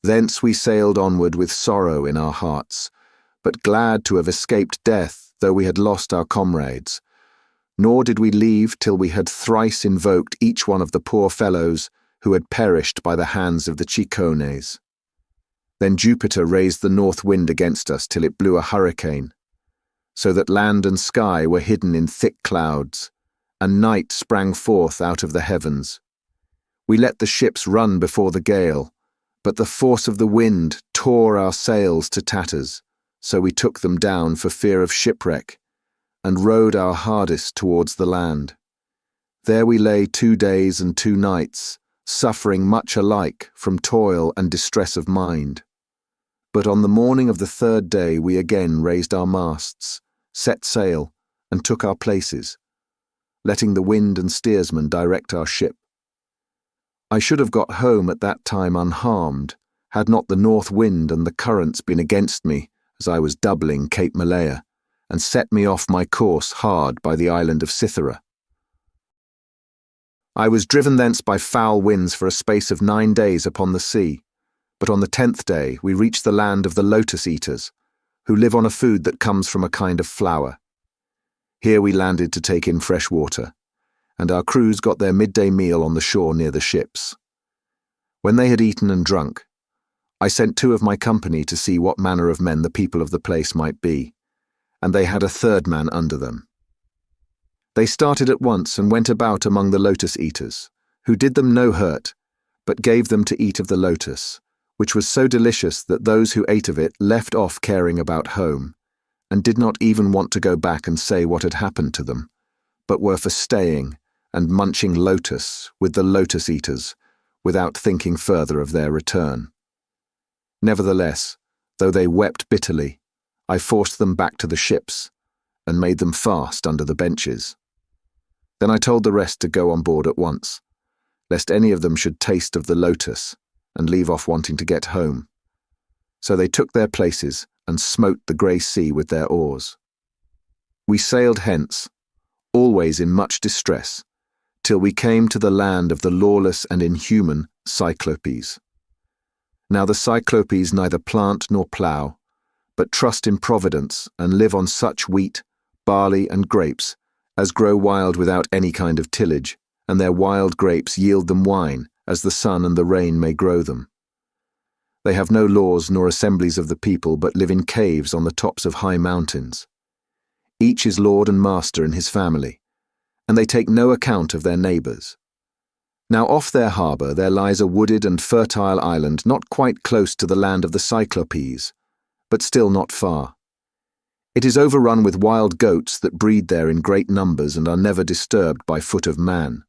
Thence we sailed onward with sorrow in our hearts, but glad to have escaped death, though we had lost our comrades, nor did we leave till we had thrice invoked each one of the poor fellows who had perished by the hands of the Cicones. Then Jupiter raised the north wind against us till it blew a hurricane, so that land and sky were hidden in thick clouds, and night sprang forth out of the heavens. We let the ships run before the gale, but the force of the wind tore our sails to tatters, so we took them down for fear of shipwreck, and rowed our hardest towards the land. There we lay 2 days and 2 nights, suffering much alike from toil and distress of mind. But on the morning of the 3rd day we again raised our masts, set sail, and took our places, letting the wind and steersman direct our ship. I should have got home at that time unharmed, had not the north wind and the currents been against me as I was doubling Cape Malea, and set me off my course hard by the island of Cythera. I was driven thence by foul winds for a space of 9 days upon the sea, but on the 10th day we reached the land of the lotus eaters, who live on a food that comes from a kind of flower. Here we landed to take in fresh water, and our crews got their midday meal on the shore near the ships. When they had eaten and drunk, I sent 2 of my company to see what manner of men the people of the place might be, and they had a 3rd man under them. They started at once and went about among the lotus eaters, who did them no hurt, but gave them to eat of the lotus, which was so delicious that those who ate of it left off caring about home, and did not even want to go back and say what had happened to them, but were for staying and munching lotus with the lotus eaters, without thinking further of their return. Nevertheless, though they wept bitterly, I forced them back to the ships, and made them fast under the benches. Then I told the rest to go on board at once, lest any of them should taste of the lotus, and leave off wanting to get home. So they took their places, and smote the grey sea with their oars. We sailed hence, always in much distress, till we came to the land of the lawless and inhuman Cyclopes. Now the Cyclopes neither plant nor plough, but trust in providence and live on such wheat, barley, and grapes as grow wild without any kind of tillage, and their wild grapes yield them wine, as the sun and the rain may grow them. They have no laws nor assemblies of the people, but live in caves on the tops of high mountains. Each is lord and master in his family, and they take no account of their neighbours. Now off their harbour there lies a wooded and fertile island not quite close to the land of the Cyclopes, but still not far. It is overrun with wild goats that breed there in great numbers and are never disturbed by foot of man.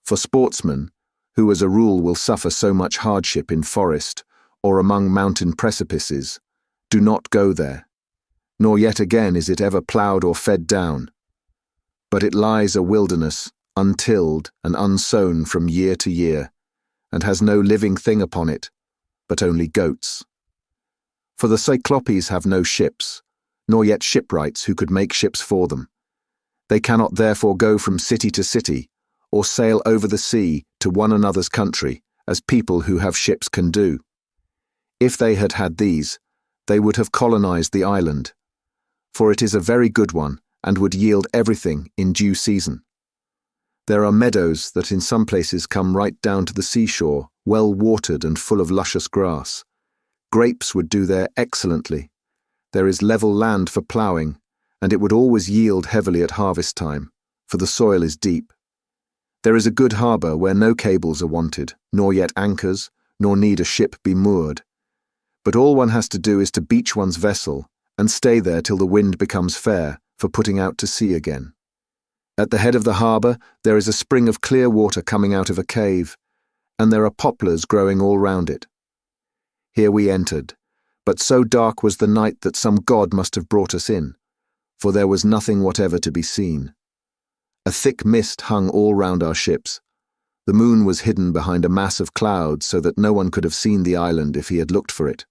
For sportsmen, who as a rule will suffer so much hardship in forest or among mountain precipices, do not go there, nor yet again is it ever ploughed or fed down. But it lies a wilderness, untilled and unsown from year to year, and has no living thing upon it, but only goats. For the Cyclopes have no ships, nor yet shipwrights who could make ships for them. They cannot therefore go from city to city, or sail over the sea to one another's country, as people who have ships can do. If they had had these, they would have colonized the island, for it is a very good one, and would yield everything in due season. There are meadows that in some places come right down to the seashore, well watered and full of luscious grass. Grapes would do there excellently. There is level land for ploughing, and it would always yield heavily at harvest time, for the soil is deep. There is a good harbour where no cables are wanted, nor yet anchors, nor need a ship be moored. But all one has to do is to beach one's vessel, and stay there till the wind becomes fair, for putting out to sea again. At the head of the harbour there is a spring of clear water coming out of a cave, and there are poplars growing all round it. Here we entered, but so dark was the night that some god must have brought us in, for there was nothing whatever to be seen. A thick mist hung all round our ships. The moon was hidden behind a mass of clouds so that no one could have seen the island if he had looked for it.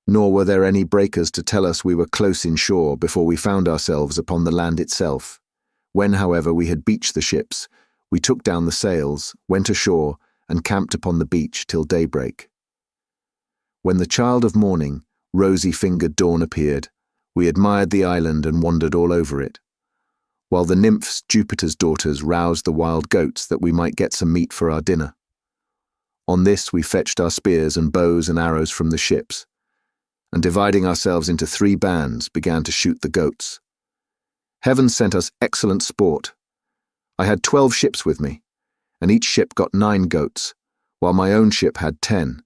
Nor were there any breakers to tell us we were close inshore before we found ourselves upon the land itself. When, however, we had beached the ships, we took down the sails, went ashore, and camped upon the beach till daybreak. When the child of morning, rosy-fingered dawn appeared, we admired the island and wandered all over it. while the nymphs, Jupiter's daughters, roused the wild goats that we might get some meat for our dinner. On this we fetched our spears and bows and arrows from the ships, and dividing ourselves into 3 bands, began to shoot the goats. Heaven sent us excellent sport. I had 12 ships with me, and each ship got 9 goats, while my own ship had 10.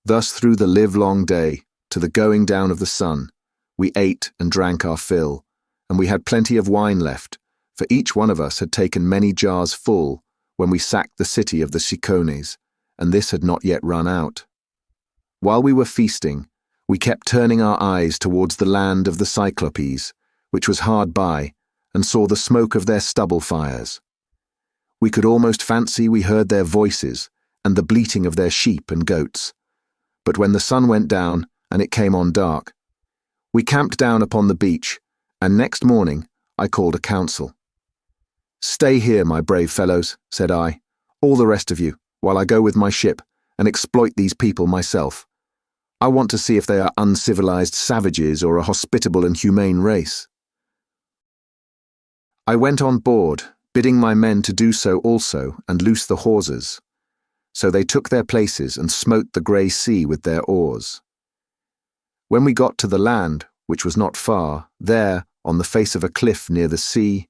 Thus through the livelong day, to the going down of the sun, we ate and drank our fill, and we had plenty of wine left, for each one of us had taken many jars full when we sacked the city of the Cicones, and this had not yet run out. While we were feasting, we kept turning our eyes towards the land of the Cyclopes, which was hard by, and saw the smoke of their stubble fires. We could almost fancy we heard their voices and the bleating of their sheep and goats. But when the sun went down and it came on dark, we camped down upon the beach, and next morning I called a council. "Stay here, my brave fellows," said I, "all the rest of you, while I go with my ship and exploit these people myself. I want to see if they are uncivilized savages or a hospitable and humane race." I went on board, bidding my men to do so also and loose the hawsers. So they took their places and smote the grey sea with their oars. When we got to the land, which was not far, there, on the face of a cliff near the sea,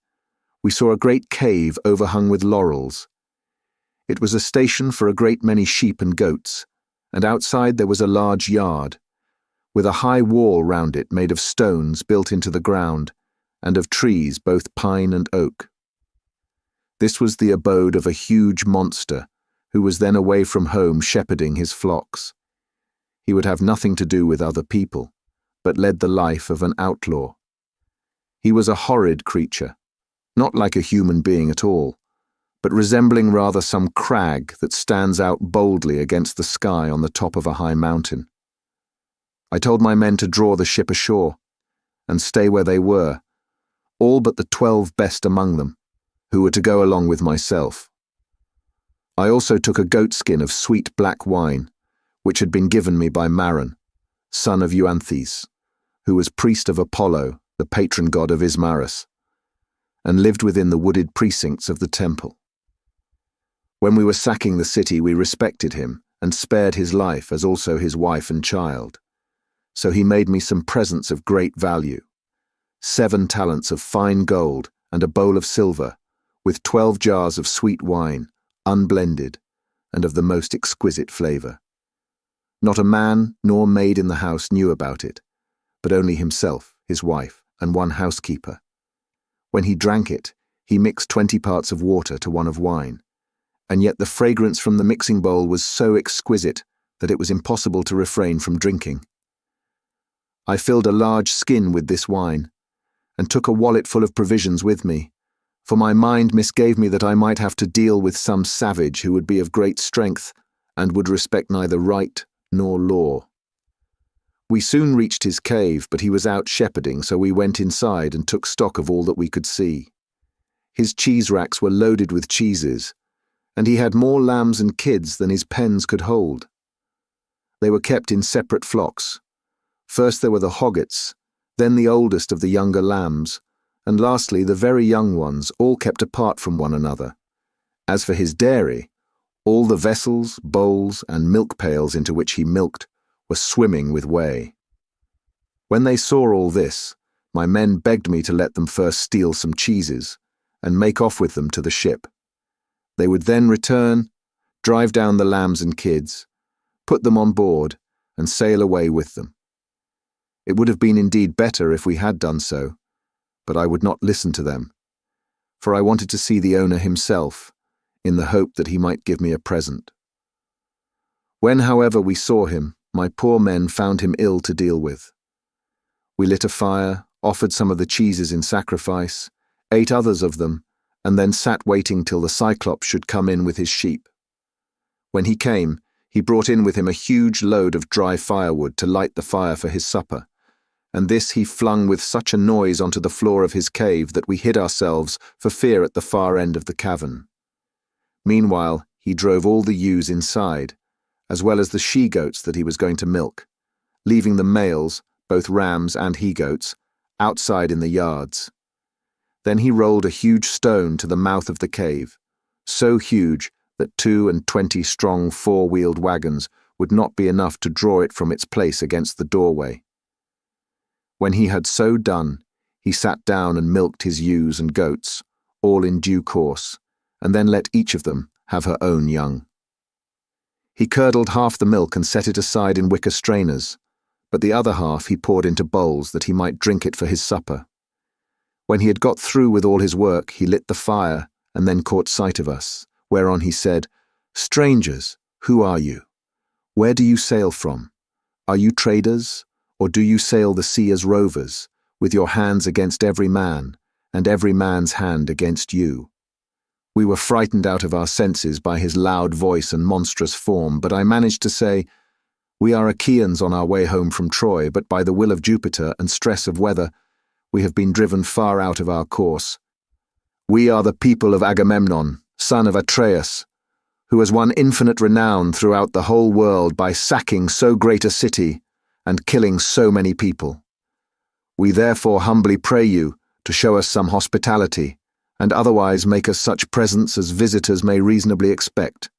we saw a great cave overhung with laurels. It was a station for a great many sheep and goats, and outside there was a large yard, with a high wall round it made of stones built into the ground, and of trees both pine and oak. This was the abode of a huge monster, who was then away from home shepherding his flocks. He would have nothing to do with other people, but led the life of an outlaw. He was a horrid creature, not like a human being at all, but resembling rather some crag that stands out boldly against the sky on the top of a high mountain. I told my men to draw the ship ashore, and stay where they were, all but the 12 best among them, who were to go along with myself. I also took a goatskin of sweet black wine, which had been given me by Maron, son of Euanthes, who was priest of Apollo, the patron god of Ismarus, and lived within the wooded precincts of the temple. When we were sacking the city, we respected him and spared his life, as also his wife and child. So he made me some presents of great value, 7 talents of fine gold and a bowl of silver, with 12 jars of sweet wine, unblended, and of the most exquisite flavour. Not a man nor maid in the house knew about it, but only himself, his wife, and 1 housekeeper. When he drank it, he mixed 20 parts of water to 1 of wine, and yet the fragrance from the mixing bowl was so exquisite that it was impossible to refrain from drinking. I filled a large skin with this wine, and took a wallet full of provisions with me, for my mind misgave me that I might have to deal with some savage who would be of great strength and would respect neither right nor law. We soon reached his cave, but he was out shepherding, so we went inside and took stock of all that we could see. His cheese racks were loaded with cheeses, and he had more lambs and kids than his pens could hold. They were kept in separate flocks. First there were the hoggets, then the oldest of the younger lambs, and lastly the very young ones, all kept apart from one another. As for his dairy, all the vessels, bowls, and milk pails into which he milked were swimming with whey. When they saw all this, my men begged me to let them first steal some cheeses, and make off with them to the ship. They would then return, drive down the lambs and kids, put them on board, and sail away with them. It would have been indeed better if we had done so, but I would not listen to them, for I wanted to see the owner himself, in the hope that he might give me a present. When, however, we saw him, my poor men found him ill to deal with. We lit a fire, offered some of the cheeses in sacrifice, ate others of them, and then sat waiting till the Cyclops should come in with his sheep. When he came, he brought in with him a huge load of dry firewood to light the fire for his supper, and this he flung with such a noise onto the floor of his cave that we hid ourselves for fear at the far end of the cavern. Meanwhile, he drove all the ewes inside, as well as the she-goats that he was going to milk, leaving the males, both rams and he-goats, outside in the yards. Then he rolled a huge stone to the mouth of the cave, so huge that 22 strong four-wheeled wagons would not be enough to draw it from its place against the doorway. When he had so done, he sat down and milked his ewes and goats, all in due course, and then let each of them have her own young. He curdled half the milk and set it aside in wicker strainers, but the other half he poured into bowls that he might drink it for his supper. When he had got through with all his work, he lit the fire and then caught sight of us, whereon he said, "Strangers, who are you? Where do you sail from? Are you traders, or do you sail the sea as rovers, with your hands against every man, and every man's hand against you?" We were frightened out of our senses by his loud voice and monstrous form, but I managed to say, "We are Achaeans on our way home from Troy, but by the will of Jupiter and stress of weather, we have been driven far out of our course. We are the people of Agamemnon, son of Atreus, who has won infinite renown throughout the whole world by sacking so great a city and killing so many people. We therefore humbly pray you to show us some hospitality, and otherwise make us such presents as visitors may reasonably expect.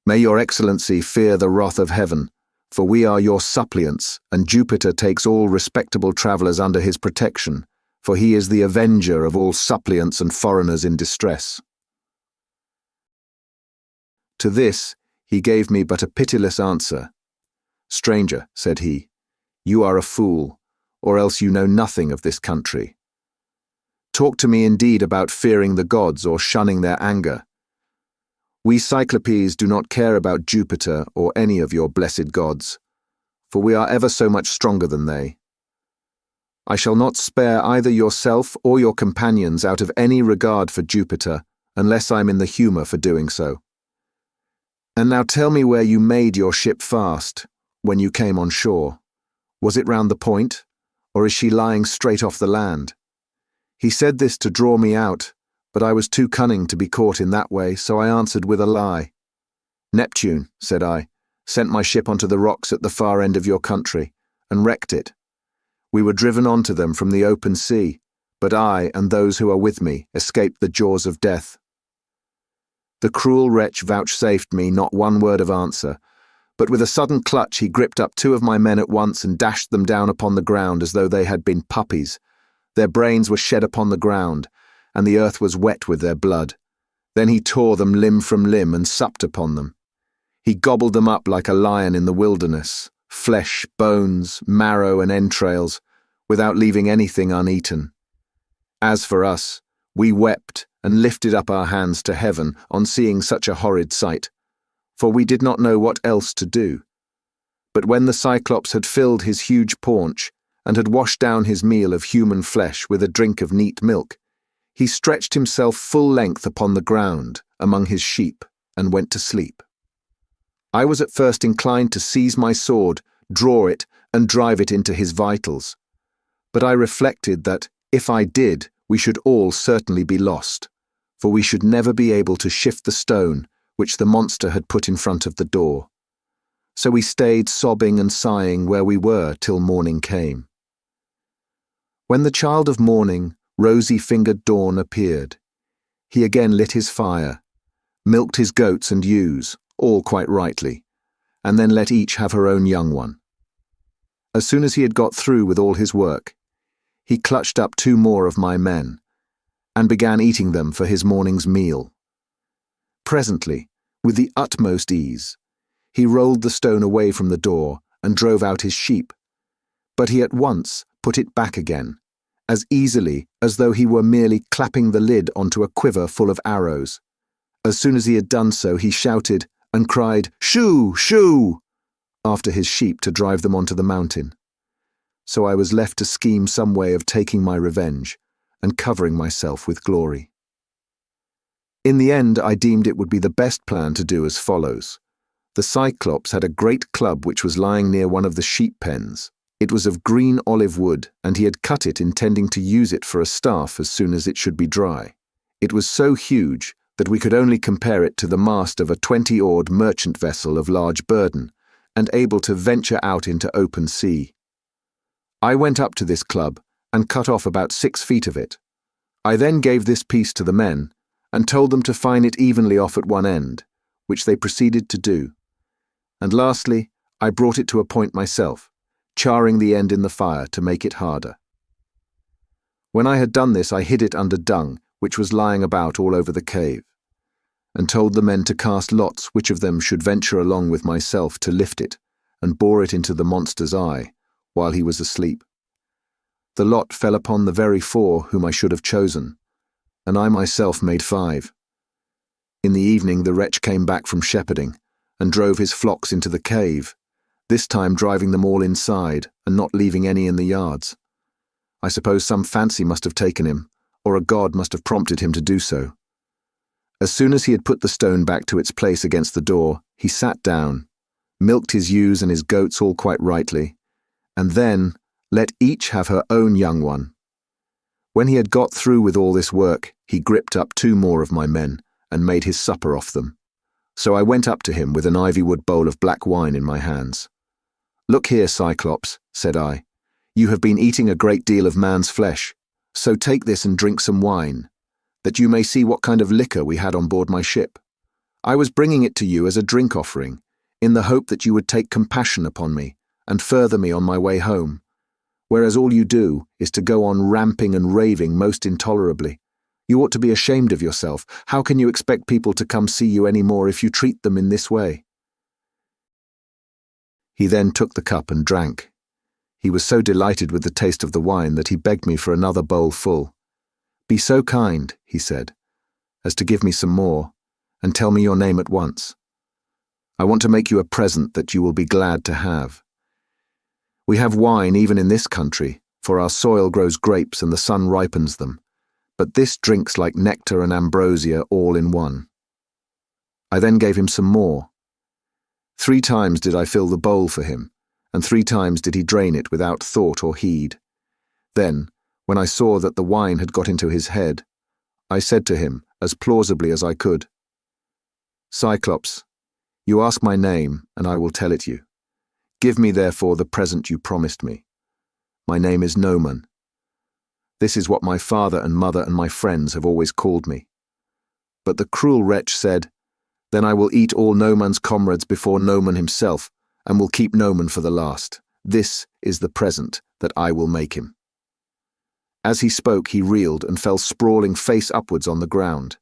May your excellency fear the wrath of heaven, for we are your suppliants, and Jupiter takes all respectable travellers under his protection, for he is the avenger of all suppliants and foreigners in distress." To this he gave me but a pitiless answer. "Stranger," said he, "you are a fool, or else you know nothing of this country. Talk to me indeed about fearing the gods or shunning their anger. We Cyclopes do not care about Jupiter or any of your blessed gods, for we are ever so much stronger than they. I shall not spare either yourself or your companions out of any regard for Jupiter, unless I am in the humour for doing so. And now tell me where you made your ship fast, when you came on shore. Was it round the point, or is she lying straight off the land?" He said this to draw me out, but I was too cunning to be caught in that way, so I answered with a lie. "Neptune," said I, "sent my ship onto the rocks at the far end of your country, and wrecked it. We were driven onto them from the open sea, but I and those who are with me escaped the jaws of death." The cruel wretch vouchsafed me not one word of answer, but with a sudden clutch he gripped up 2 of my men at once and dashed them down upon the ground as though they had been puppies. Their brains were shed upon the ground, and the earth was wet with their blood. Then he tore them limb from limb and supped upon them. He gobbled them up like a lion in the wilderness, flesh, bones, marrow, and entrails, without leaving anything uneaten. As for us, we wept and lifted up our hands to heaven on seeing such a horrid sight, for we did not know what else to do. But when the Cyclops had filled his huge paunch, and had washed down his meal of human flesh with a drink of neat milk, he stretched himself full length upon the ground among his sheep and went to sleep. I was at first inclined to seize my sword, draw it, and drive it into his vitals, but I reflected that, if I did, we should all certainly be lost, for we should never be able to shift the stone which the monster had put in front of the door. So we stayed sobbing and sighing where we were till morning came. When the child of morning, rosy-fingered dawn, appeared, he again lit his fire, milked his goats and ewes, all quite rightly, and then let each have her own young one. As soon as he had got through with all his work, he clutched up 2 more of my men, and began eating them for his morning's meal. Presently, with the utmost ease, he rolled the stone away from the door and drove out his sheep, but he at once put it back again, as easily as though he were merely clapping the lid onto a quiver full of arrows. As soon as he had done so, he shouted and cried, "Shoo! Shoo!" after his sheep to drive them onto the mountain. So I was left to scheme some way of taking my revenge and covering myself with glory. In the end, I deemed it would be the best plan to do as follows. The Cyclops had a great club which was lying near one of the sheep pens. It was of green olive wood, and he had cut it intending to use it for a staff as soon as it should be dry. It was so huge that we could only compare it to the mast of a 20-oared merchant vessel of large burden, and able to venture out into open sea. I went up to this club and cut off about 6 feet of it. I then gave this piece to the men, and told them to fine it evenly off at one end, which they proceeded to do. And lastly, I brought it to a point myself, charring the end in the fire to make it harder. When I had done this, I hid it under dung, which was lying about all over the cave, and told the men to cast lots which of them should venture along with myself to lift it, and bore it into the monster's eye, while he was asleep. The lot fell upon the very 4 whom I should have chosen, and I myself made 5. In the evening the wretch came back from shepherding, and drove his flocks into the cave, this time driving them all inside, and not leaving any in the yards. I suppose some fancy must have taken him, or a god must have prompted him to do so. As soon as he had put the stone back to its place against the door, he sat down, milked his ewes and his goats all quite rightly, and then let each have her own young one. When he had got through with all this work, he gripped up 2 more of my men, and made his supper off them. So I went up to him with an ivywood bowl of black wine in my hands. "Look here, Cyclops," said I, "you have been eating a great deal of man's flesh, so take this and drink some wine, that you may see what kind of liquor we had on board my ship. I was bringing it to you as a drink offering, in the hope that you would take compassion upon me, and further me on my way home, whereas all you do is to go on ramping and raving most intolerably. You ought to be ashamed of yourself. How can you expect people to come see you any more if you treat them in this way?" He then took the cup and drank. He was so delighted with the taste of the wine that he begged me for another bowl full. "Be so kind," he said, "as to give me some more, and tell me your name at once. I want to make you a present that you will be glad to have. We have wine even in this country, for our soil grows grapes and the sun ripens them, but this drinks like nectar and ambrosia all in one." I then gave him some more. 3 times did I fill the bowl for him, and 3 times did he drain it without thought or heed. Then, when I saw that the wine had got into his head, I said to him, as plausibly as I could, "Cyclops, you ask my name, and I will tell it you. Give me therefore the present you promised me. My name is Noman. This is what my father and mother and my friends have always called me." But the cruel wretch said, "Then I will eat all Noman's comrades before Noman himself, and will keep Noman for the last. This is the present that I will make him." As he spoke, he reeled and fell sprawling face upwards on the ground.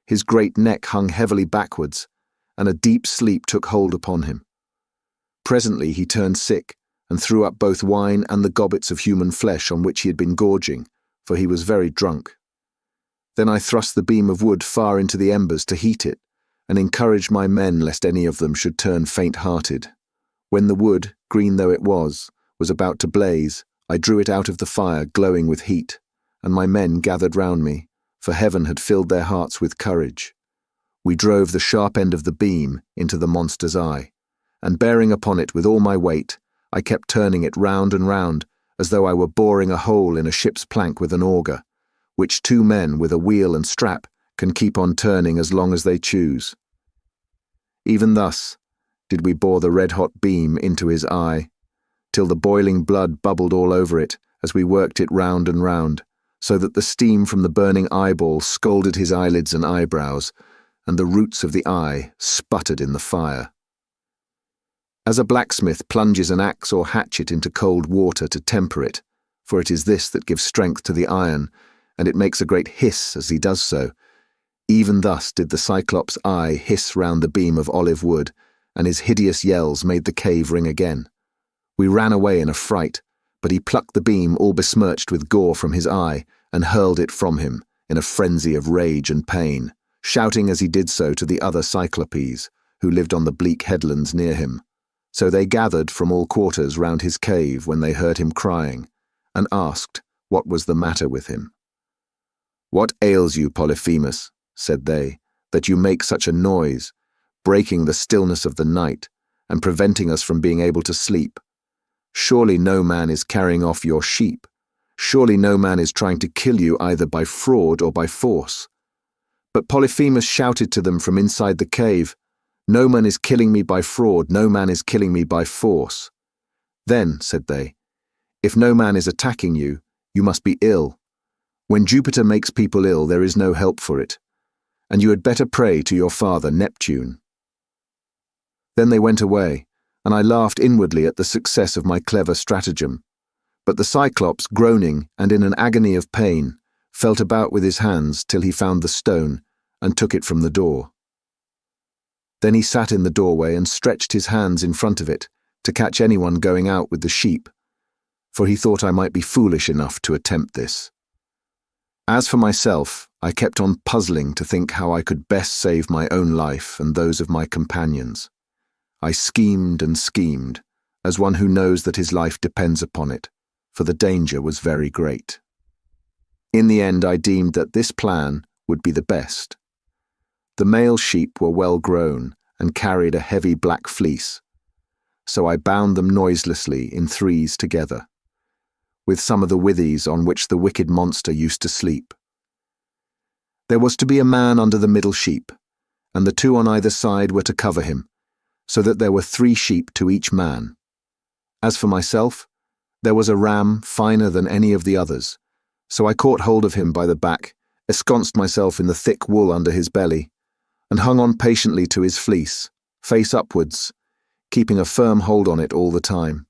His great neck hung heavily backwards, and a deep sleep took hold upon him. Presently he turned sick, and threw up both wine and the gobbets of human flesh on which he had been gorging, for he was very drunk. Then I thrust the beam of wood far into the embers to heat it, and encouraged my men lest any of them should turn faint-hearted. When the wood, green though it was about to blaze, I drew it out of the fire, glowing with heat, and my men gathered round me, for heaven had filled their hearts with courage. We drove the sharp end of the beam into the monster's eye, and bearing upon it with all my weight, I kept turning it round and round, as though I were boring a hole in a ship's plank with an auger, which 2 men with a wheel and strap can keep on turning as long as they choose. Even thus did we bore the red-hot beam into his eye, till the boiling blood bubbled all over it as we worked it round and round, so that the steam from the burning eyeball scalded his eyelids and eyebrows, and the roots of the eye sputtered in the fire. As a blacksmith plunges an axe or hatchet into cold water to temper it, for it is this that gives strength to the iron, and it makes a great hiss as he does so, even thus did the Cyclops' eye hiss round the beam of olive wood, and his hideous yells made the cave ring again. We ran away in a fright, but he plucked the beam all besmirched with gore from his eye, and hurled it from him, in a frenzy of rage and pain, shouting as he did so to the other Cyclopes, who lived on the bleak headlands near him. So they gathered from all quarters round his cave when they heard him crying, and asked what was the matter with him. "What ails you, Polyphemus?" said they, "that you make such a noise, breaking the stillness of the night, and preventing us from being able to sleep? Surely no man is carrying off your sheep. Surely no man is trying to kill you either by fraud or by force." But Polyphemus shouted to them from inside the cave, "No man is killing me by fraud, no man is killing me by force." "Then," said they, "if no man is attacking you, you must be ill. When Jupiter makes people ill, there is no help for it, and you had better pray to your father Neptune." Then they went away, and I laughed inwardly at the success of my clever stratagem. But the Cyclops, groaning and in an agony of pain, felt about with his hands till he found the stone and took it from the door. Then he sat in the doorway and stretched his hands in front of it to catch anyone going out with the sheep, for he thought I might be foolish enough to attempt this. As for myself, I kept on puzzling to think how I could best save my own life and those of my companions. I schemed and schemed, as one who knows that his life depends upon it, for the danger was very great. In the end, I deemed that this plan would be the best. The male sheep were well grown and carried a heavy black fleece, so I bound them noiselessly in threes together, with some of the withies on which the wicked monster used to sleep. There was to be a man under the middle sheep, and the two on either side were to cover him, so that there were 3 sheep to each man. As for myself, there was a ram finer than any of the others, so I caught hold of him by the back, ensconced myself in the thick wool under his belly, and hung on patiently to his fleece, face upwards, keeping a firm hold on it all the time.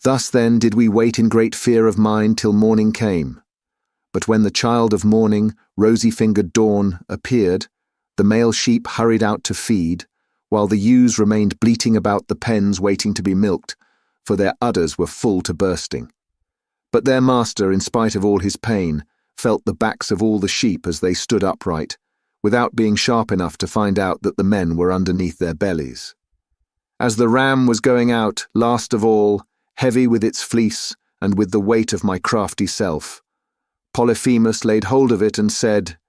Thus then did we wait in great fear of mind till morning came. But when the child of morning, rosy-fingered dawn, appeared, the male sheep hurried out to feed, while the ewes remained bleating about the pens waiting to be milked, for their udders were full to bursting. But their master, in spite of all his pain, felt the backs of all the sheep as they stood upright, without being sharp enough to find out that the men were underneath their bellies. As the ram was going out, last of all, heavy with its fleece and with the weight of my crafty self, Polyphemus laid hold of it and said,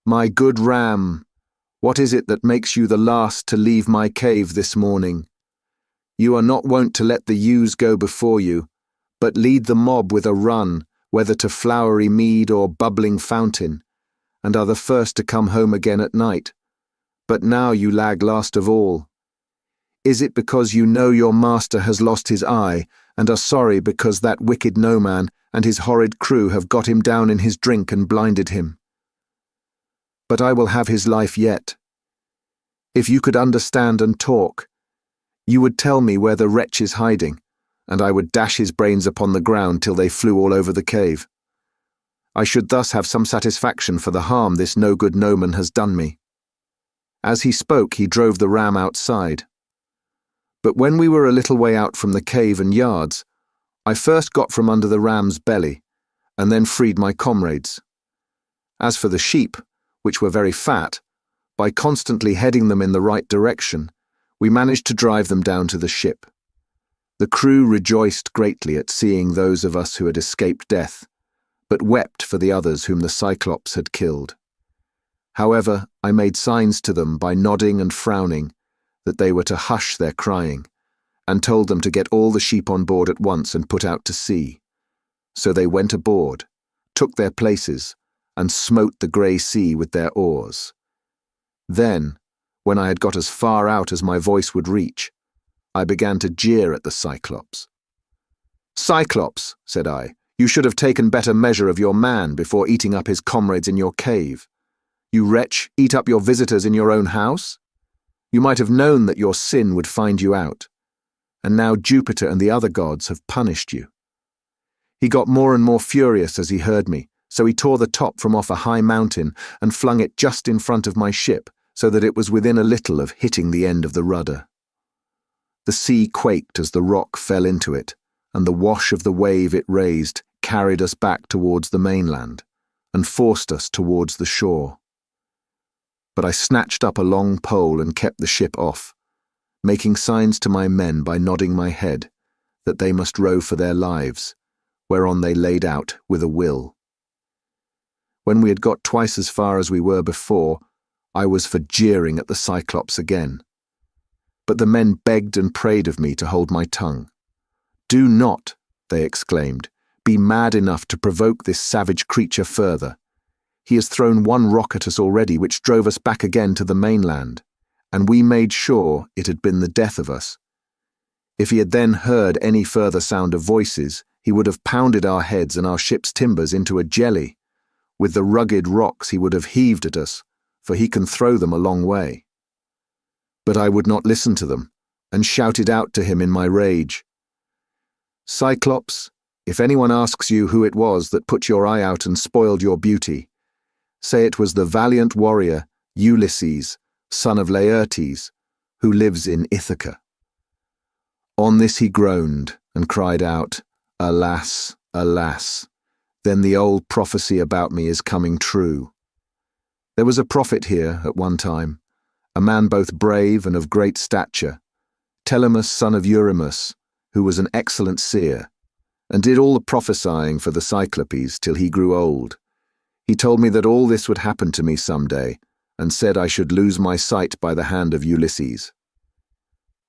"My good ram, what is it that makes you the last to leave my cave this morning? You are not wont to let the ewes go before you, but lead the mob with a run, whether to flowery mead or bubbling fountain, and are the first to come home again at night. But now you lag last of all. Is it because you know your master has lost his eye, and are sorry because that wicked no-man and his horrid crew have got him down in his drink and blinded him? But I will have his life yet. If you could understand and talk, you would tell me where the wretch is hiding, and I would dash his brains upon the ground till they flew all over the cave. I should thus have some satisfaction for the harm this no-good no-man has done me." As he spoke, he drove the ram outside. But when we were a little way out from the cave and yards, I first got from under the ram's belly, and then freed my comrades. As for the sheep, which were very fat, by constantly heading them in the right direction, we managed to drive them down to the ship. The crew rejoiced greatly at seeing those of us who had escaped death, but wept for the others whom the Cyclops had killed. However, I made signs to them by nodding and frowning that they were to hush their crying, and told them to get all the sheep on board at once and put out to sea. So they went aboard, took their places, and smote the grey sea with their oars. Then, when I had got as far out as my voice would reach, I began to jeer at the Cyclops. "Cyclops," said I, "you should have taken better measure of your man before eating up his comrades in your cave. You wretch, eat up your visitors in your own house? You might have known that your sin would find you out, and now Jupiter and the other gods have punished you." He got more and more furious as he heard me, so he tore the top from off a high mountain and flung it just in front of my ship, so that it was within a little of hitting the end of the rudder. The sea quaked as the rock fell into it, and the wash of the wave it raised carried us back towards the mainland, and forced us towards the shore. But I snatched up a long pole and kept the ship off, making signs to my men by nodding my head that they must row for their lives, whereon they laid out with a will. When we had got twice as far as we were before, I was for jeering at the Cyclops again. But the men begged and prayed of me to hold my tongue. "Do not," they exclaimed, "be mad enough to provoke this savage creature further. He has thrown one rock at us already, which drove us back again to the mainland, and we made sure it had been the death of us. If he had then heard any further sound of voices, he would have pounded our heads and our ship's timbers into a jelly. With the rugged rocks he would have heaved at us, for he can throw them a long way. But I would not listen to them, and shouted out to him in my rage, "Cyclops, if anyone asks you who it was that put your eye out and spoiled your beauty, say it was the valiant warrior Ulysses, son of Laertes, who lives in Ithaca." On this he groaned and cried out, "Alas, alas, then the old prophecy about me is coming true. There was a prophet here at one time, a man both brave and of great stature, Telemachus son of Eurymus, who was an excellent seer, and did all the prophesying for the Cyclopes till he grew old. He told me that all this would happen to me some day, and said I should lose my sight by the hand of Ulysses.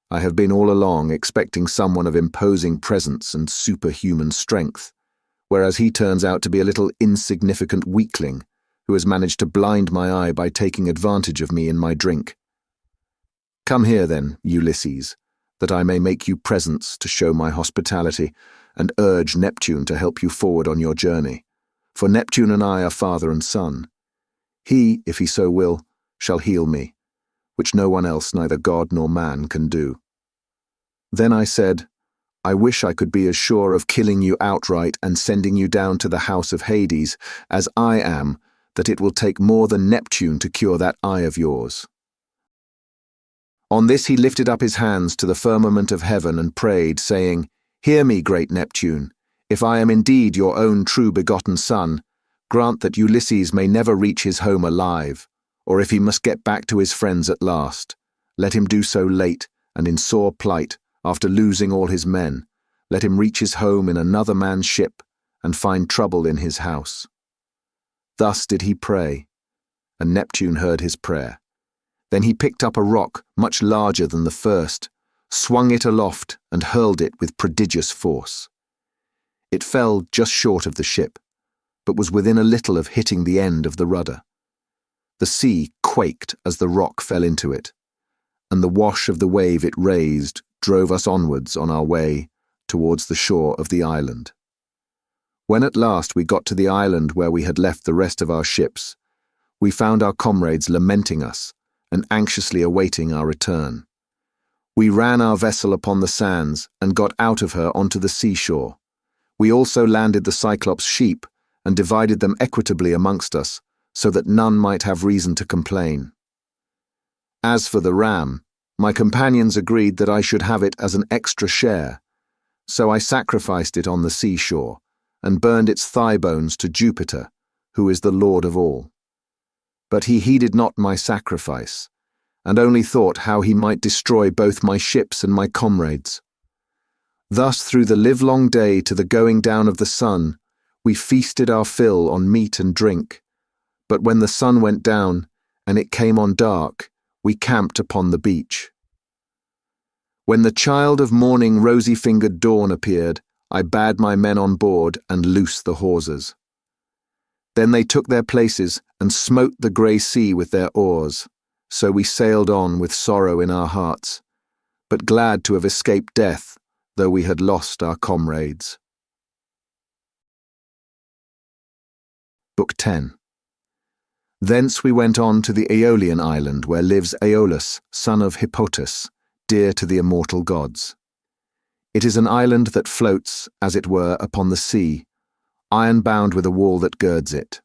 I have been all along expecting someone of imposing presence and superhuman strength, whereas he turns out to be a little insignificant weakling who has managed to blind my eye by taking advantage of me in my drink. Come here then, Ulysses, that I may make you presents to show my hospitality and urge Neptune to help you forward on your journey, for Neptune and I are father and son. He, if he so will, shall heal me, which no one else, neither god nor man, can do." Then I said, "I wish I could be as sure of killing you outright and sending you down to the house of Hades as I am that it will take more than Neptune to cure that eye of yours." On this he lifted up his hands to the firmament of heaven and prayed, saying, "Hear me, great Neptune, if I am indeed your own true-begotten son, grant that Ulysses may never reach his home alive, or if he must get back to his friends at last, let him do so late and in sore plight after losing all his men. Let him reach his home in another man's ship and find trouble in his house." Thus did he pray, and Neptune heard his prayer. Then he picked up a rock much larger than the first, swung it aloft and hurled it with prodigious force. It fell just short of the ship, but was within a little of hitting the end of the rudder. The sea quaked as the rock fell into it, and the wash of the wave it raised drove us onwards on our way towards the shore of the island. When at last we got to the island where we had left the rest of our ships, we found our comrades lamenting us and anxiously awaiting our return. We ran our vessel upon the sands and got out of her onto the seashore. We also landed the Cyclops' sheep and divided them equitably amongst us, so that none might have reason to complain. As for the ram, my companions agreed that I should have it as an extra share, so I sacrificed it on the seashore and burned its thigh bones to Jupiter, who is the Lord of all. But he heeded not my sacrifice, and only thought how he might destroy both my ships and my comrades. Thus through the livelong day to the going down of the sun, we feasted our fill on meat and drink. But when the sun went down, and it came on dark, we camped upon the beach. When the child of morning rosy-fingered dawn appeared, I bade my men on board and loose the hawsers. Then they took their places and smote the grey sea with their oars, so we sailed on with sorrow in our hearts, but glad to have escaped death, though we had lost our comrades. Book 10. Thence we went on to the Aeolian island, where lives Aeolus, son of Hippotas, dear to the immortal gods. It is an island that floats, as it were, upon the sea, iron-bound with a wall that girds it.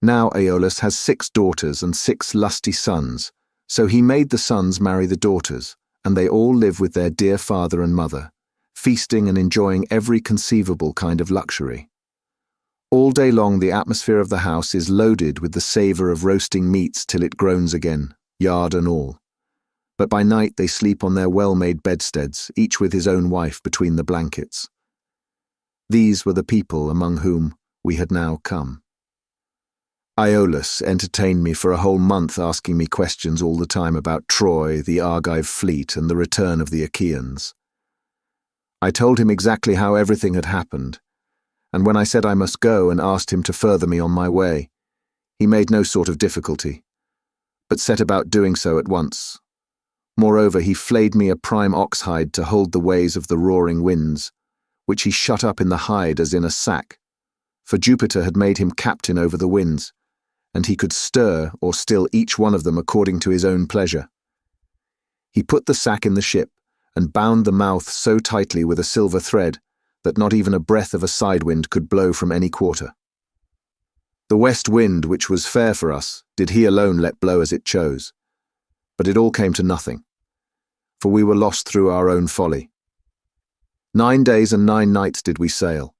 Now Aeolus has 6 daughters and 6 lusty sons, so he made the sons marry the daughters, and they all live with their dear father and mother, feasting and enjoying every conceivable kind of luxury. All day long the atmosphere of the house is loaded with the savour of roasting meats till it groans again, yard and all. But by night they sleep on their well-made bedsteads, each with his own wife between the blankets. These were the people among whom we had now come. Aeolus entertained me for a whole month, asking me questions all the time about Troy, the Argive fleet, and the return of the Achaeans. I told him exactly how everything had happened, and when I said I must go and asked him to further me on my way, he made no sort of difficulty, but set about doing so at once. Moreover, he flayed me a prime ox hide to hold the ways of the roaring winds, which he shut up in the hide as in a sack, for Jupiter had made him captain over the winds, and he could stir or still each one of them according to his own pleasure. He put the sack in the ship, and bound the mouth so tightly with a silver thread that not even a breath of a side wind could blow from any quarter. The west wind, which was fair for us, did he alone let blow as it chose. But it all came to nothing, for we were lost through our own folly. 9 days and 9 nights did we sail,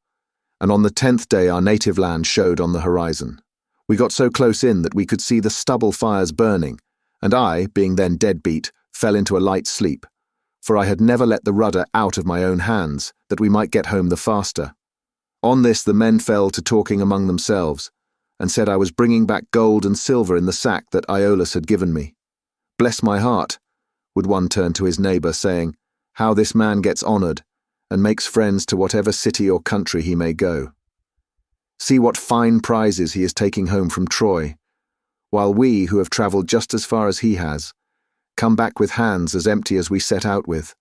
and on the 10th day our native land showed on the horizon. We got so close in that we could see the stubble fires burning, and I, being then dead beat, fell into a light sleep, for I had never let the rudder out of my own hands, that we might get home the faster. On this the men fell to talking among themselves, and said I was bringing back gold and silver in the sack that Iolaus had given me. Bless my heart, would one turn to his neighbour, saying, how this man gets honoured, and makes friends to whatever city or country he may go. See what fine prizes he is taking home from Troy, while we, who have travelled just as far as he has, come back with hands as empty as we set out with.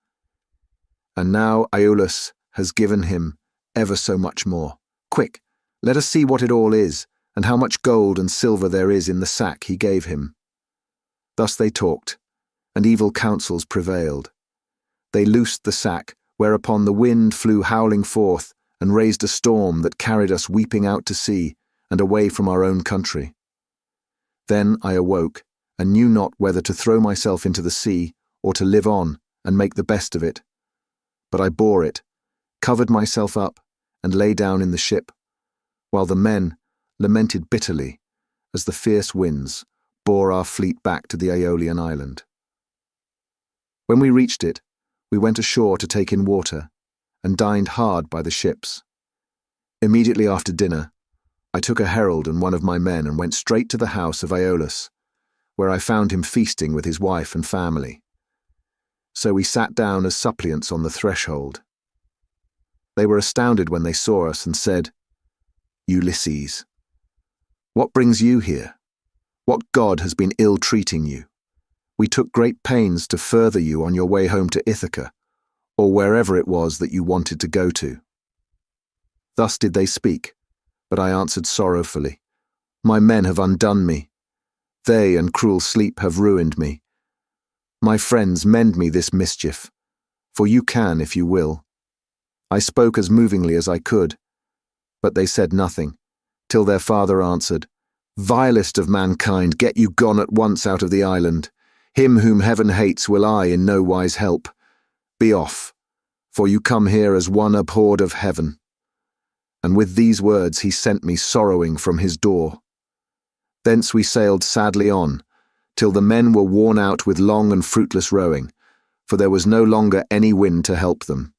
And now Iolaus has given him ever so much more. Quick, let us see what it all is, and how much gold and silver there is in the sack he gave him. Thus they talked, and evil counsels prevailed. They loosed the sack, whereupon the wind flew howling forth, and raised a storm that carried us weeping out to sea, and away from our own country. Then I awoke, and knew not whether to throw myself into the sea, or to live on, and make the best of it. But I bore it, covered myself up, and lay down in the ship, while the men lamented bitterly, as the fierce winds bore our fleet back to the Aeolian island. When we reached it, we went ashore to take in water, and dined hard by the ships. Immediately after dinner, I took a herald and one of my men and went straight to the house of Iolaus, where I found him feasting with his wife and family. So we sat down as suppliants on the threshold. They were astounded when they saw us and said, Ulysses, what brings you here? What god has been ill-treating you? We took great pains to further you on your way home to Ithaca, or wherever it was that you wanted to go to. Thus did they speak, but I answered sorrowfully, my men have undone me. They and cruel sleep have ruined me. My friends, mend me this mischief, for you can if you will. I spoke as movingly as I could, but they said nothing, till their father answered, vilest of mankind, get you gone at once out of the island. Him whom heaven hates will I in no wise help. Be off, for you come here as one abhorred of heaven. And with these words he sent me sorrowing from his door. Thence we sailed sadly on, till the men were worn out with long and fruitless rowing, for there was no longer any wind to help them.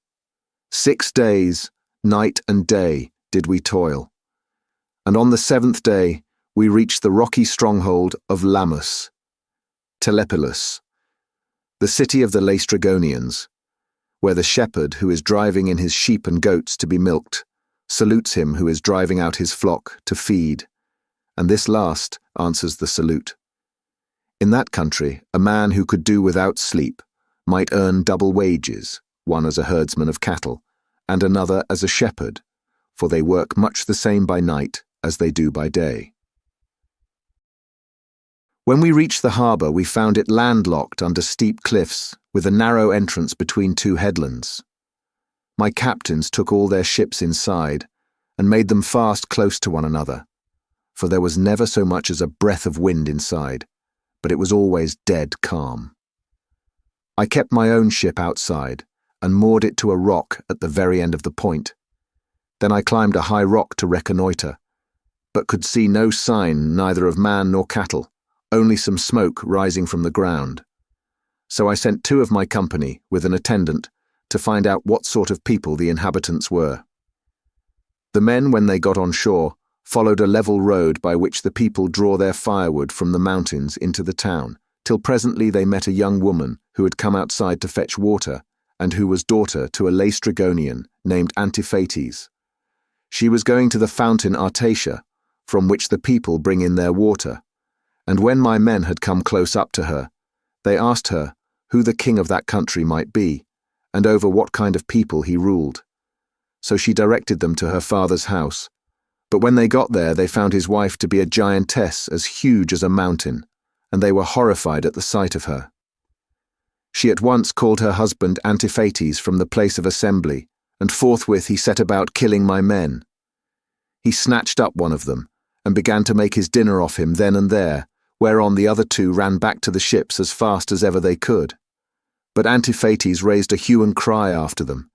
6 days, night and day, did we toil. And on the 7th day we reached the rocky stronghold of Lamus, Telepilus, the city of the Laestrygonians, where the shepherd who is driving in his sheep and goats to be milked salutes him who is driving out his flock to feed, and this last answers the salute. In that country, a man who could do without sleep might earn double wages, one as a herdsman of cattle, and another as a shepherd, for they work much the same by night as they do by day. When we reached the harbour, we found it landlocked under steep cliffs, with a narrow entrance between 2 headlands. My captains took all their ships inside, and made them fast close to one another, for there was never so much as a breath of wind inside, but it was always dead calm. I kept my own ship outside, and moored it to a rock at the very end of the point. Then I climbed a high rock to reconnoitre, but could see no sign neither of man nor cattle, only some smoke rising from the ground. So I sent 2 of my company, with an attendant, to find out what sort of people the inhabitants were. The men, when they got on shore, followed a level road by which the people draw their firewood from the mountains into the town, till presently they met a young woman who had come outside to fetch water, and who was daughter to a Laestrygonian named Antiphates. She was going to the fountain Artatia, from which the people bring in their water, and when my men had come close up to her, they asked her who the king of that country might be, and over what kind of people he ruled. So she directed them to her father's house. But when they got there, they found his wife to be a giantess as huge as a mountain, and they were horrified at the sight of her. She at once called her husband Antiphates from the place of assembly, and forthwith he set about killing my men. He snatched up one of them, and began to make his dinner off him then and there, whereon the other two ran back to the ships as fast as ever they could. But Antiphates raised a hue and cry after them,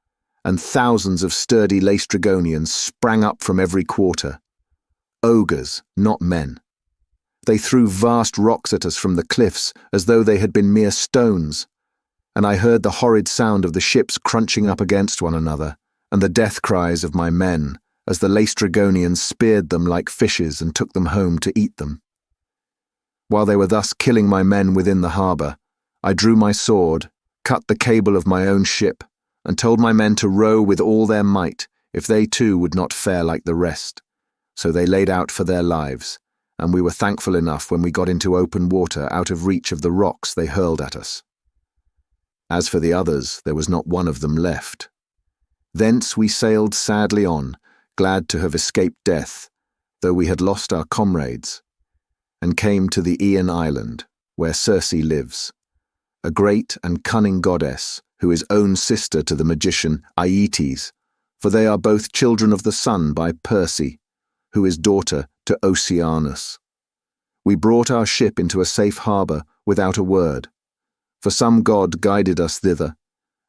and thousands of sturdy Laestrygonians sprang up from every quarter. Ogres, not men. They threw vast rocks at us from the cliffs as though they had been mere stones, and I heard the horrid sound of the ships crunching up against one another, and the death cries of my men, as the Laestrygonians speared them like fishes and took them home to eat them. While they were thus killing my men within the harbour, I drew my sword, cut the cable of my own ship, and told my men to row with all their might, if they too would not fare like the rest. So they laid out for their lives, and we were thankful enough when we got into open water out of reach of the rocks they hurled at us. As for the others, there was not one of them left. Thence we sailed sadly on, glad to have escaped death, though we had lost our comrades, and came to the Aeaean island, where Circe lives, a great and cunning goddess, who is own sister to the magician Aeetes, for they are both children of the sun by Perse, who is daughter to Oceanus. We brought our ship into a safe harbour without a word, for some god guided us thither,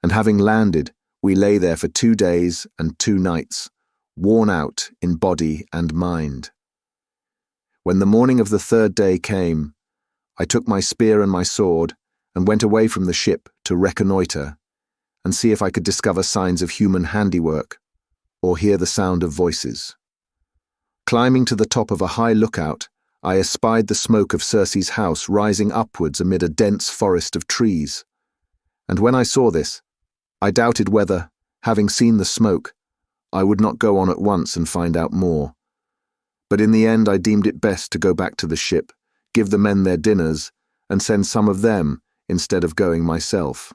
and having landed, we lay there for 2 days and 2 nights, worn out in body and mind. When the morning of the 3rd day came, I took my spear and my sword, and went away from the ship to reconnoitre, and see if I could discover signs of human handiwork, or hear the sound of voices. Climbing to the top of a high lookout, I espied the smoke of Circe's house rising upwards amid a dense forest of trees, and when I saw this, I doubted whether, having seen the smoke, I would not go on at once and find out more. But in the end I deemed it best to go back to the ship, give the men their dinners, and send some of them instead of going myself.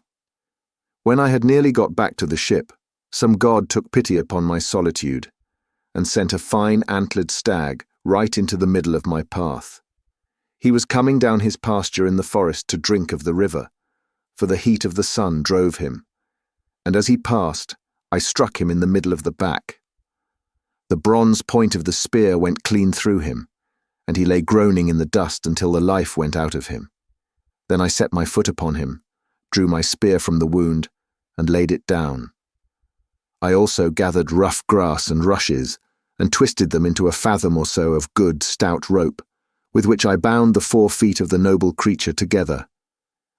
When I had nearly got back to the ship, some god took pity upon my solitude, and sent a fine antlered stag right into the middle of my path. He was coming down his pasture in the forest to drink of the river, for the heat of the sun drove him, and as he passed, I struck him in the middle of the back. The bronze point of the spear went clean through him, and he lay groaning in the dust until the life went out of him. Then I set my foot upon him, drew my spear from the wound, and laid it down. I also gathered rough grass and rushes, and twisted them into a fathom or so of good, stout rope, with which I bound the 4 feet of the noble creature together.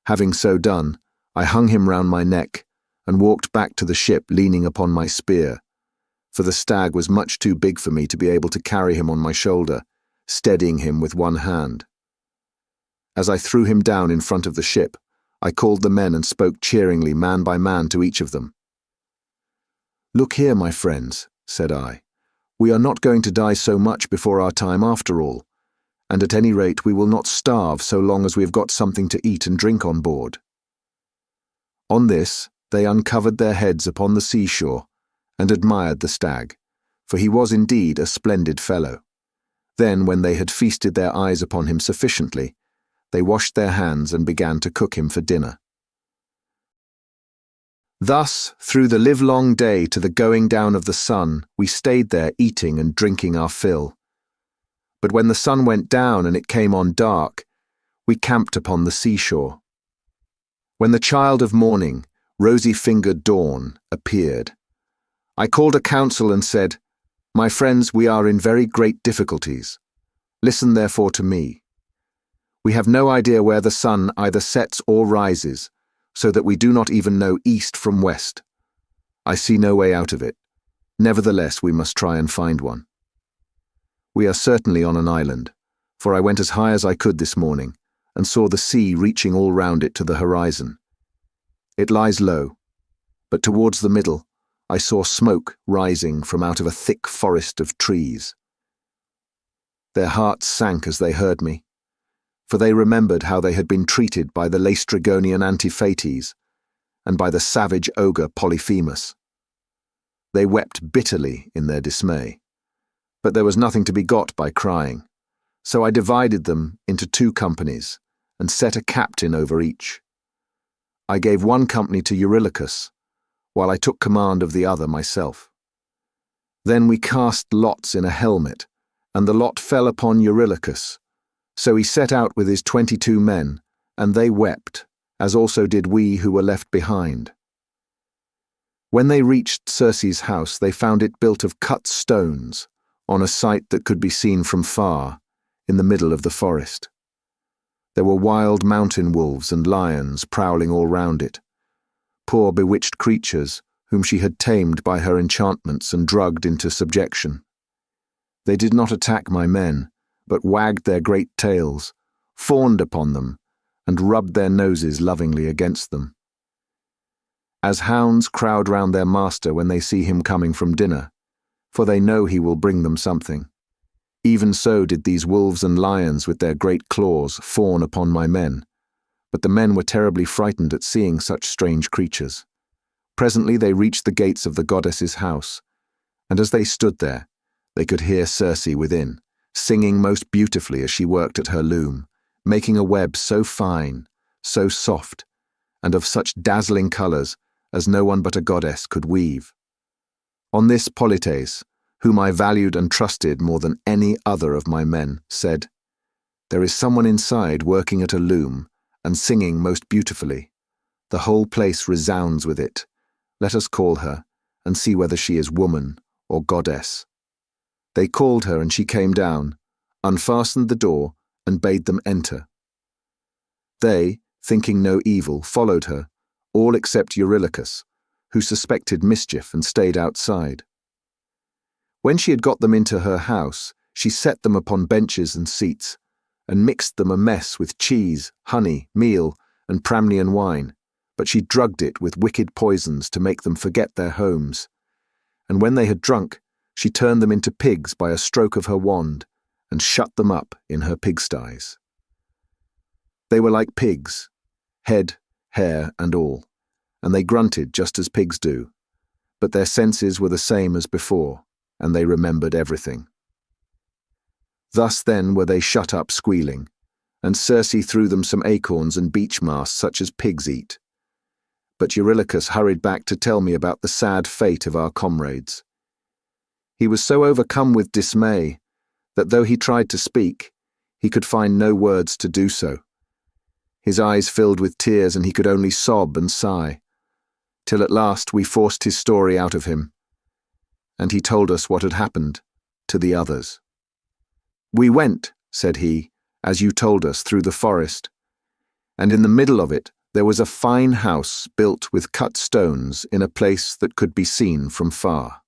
Having so done, I hung him round my neck, and walked back to the ship leaning upon my spear, for the stag was much too big for me to be able to carry him on my shoulder, steadying him with one hand. As I threw him down in front of the ship, I called the men and spoke cheeringly man by man to each of them. "Look here, my friends," said I. "We are not going to die so much before our time after all, and at any rate we will not starve so long as we have got something to eat and drink on board." On this, they uncovered their heads upon the seashore, and admired the stag, for he was indeed a splendid fellow. Then, when they had feasted their eyes upon him sufficiently, they washed their hands and began to cook him for dinner. Thus, through the livelong day to the going down of the sun, we stayed there eating and drinking our fill. But when the sun went down and it came on dark, we camped upon the seashore. When the child of morning, rosy-fingered dawn, appeared, I called a council and said, "My friends, we are in very great difficulties. Listen therefore to me. We have no idea where the sun either sets or rises, so that we do not even know east from west. I see no way out of it. Nevertheless, we must try and find one. We are certainly on an island, for I went as high as I could this morning, and saw the sea reaching all round it to the horizon. It lies low, but towards the middle, I saw smoke rising from out of a thick forest of trees." Their hearts sank as they heard me, for they remembered how they had been treated by the Laestrygonian Antiphates and by the savage ogre Polyphemus. They wept bitterly in their dismay, but there was nothing to be got by crying, so I divided them into 2 companies and set a captain over each. I gave one company to Eurylochus, while I took command of the other myself. Then we cast lots in a helmet, and the lot fell upon Eurylochus. So he set out with his 22 men, and they wept, as also did we who were left behind. When they reached Circe's house, they found it built of cut stones, on a site that could be seen from far, in the middle of the forest. There were wild mountain wolves and lions prowling all round it, poor bewitched creatures whom she had tamed by her enchantments and drugged into subjection. They did not attack my men, but wagged their great tails, fawned upon them, and rubbed their noses lovingly against them. As hounds crowd round their master when they see him coming from dinner, for they know he will bring them something, even so did these wolves and lions with their great claws fawn upon my men, but the men were terribly frightened at seeing such strange creatures. Presently they reached the gates of the goddess's house, and as they stood there, they could hear Circe within, singing most beautifully as she worked at her loom, making a web so fine, so soft, and of such dazzling colours as no one but a goddess could weave. On this Polites, whom I valued and trusted more than any other of my men, said, "There is someone inside working at a loom and singing most beautifully. The whole place resounds with it. Let us call her and see whether she is woman or goddess." They called her, and she came down, unfastened the door, and bade them enter. They, thinking no evil, followed her, all except Eurylochus, who suspected mischief and stayed outside. When she had got them into her house, she set them upon benches and seats, and mixed them a mess with cheese, honey, meal, and Pramnian wine, but she drugged it with wicked poisons to make them forget their homes. And when they had drunk, she turned them into pigs by a stroke of her wand, and shut them up in her pigsties. They were like pigs, head, hair, and all, and they grunted just as pigs do, but their senses were the same as before, and they remembered everything. Thus then were they shut up squealing, and Circe threw them some acorns and beech mast such as pigs eat. But Eurylochus hurried back to tell me about the sad fate of our comrades. He was so overcome with dismay that though he tried to speak, he could find no words to do so. His eyes filled with tears, and he could only sob and sigh, till at last we forced his story out of him, and he told us what had happened to the others. "We went," said he, "as you told us, through the forest, and in the middle of it there was a fine house built with cut stones in a place that could be seen from far.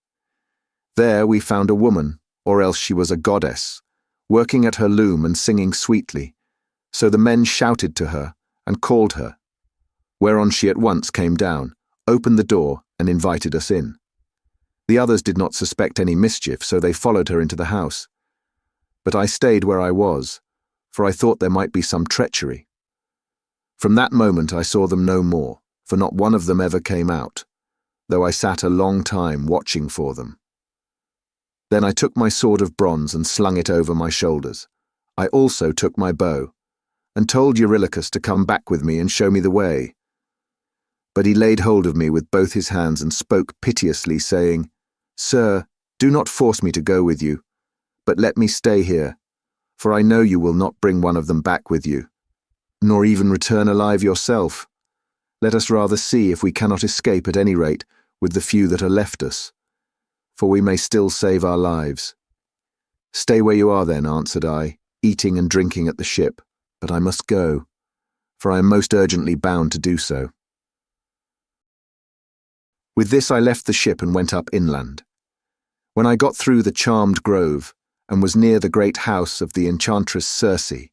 There we found a woman, or else she was a goddess, working at her loom and singing sweetly, so the men shouted to her and called her, whereon she at once came down, opened the door, and invited us in. The others did not suspect any mischief, so they followed her into the house. But I stayed where I was, for I thought there might be some treachery. From that moment I saw them no more, for not one of them ever came out, though I sat a long time watching for them. Then I took my sword of bronze and slung it over my shoulders. I also took my bow, and told Eurylochus to come back with me and show me the way. But he laid hold of me with both his hands and spoke piteously, saying, "Sir, do not force me to go with you, but let me stay here, for I know you will not bring one of them back with you, nor even return alive yourself. Let us rather see if we cannot escape at any rate with the few that are left us, for we may still save our lives." "Stay where you are then," answered I, "eating and drinking at the ship, but I must go, for I am most urgently bound to do so." With this I left the ship and went up inland. When I got through the charmed grove, and was near the great house of the enchantress Circe,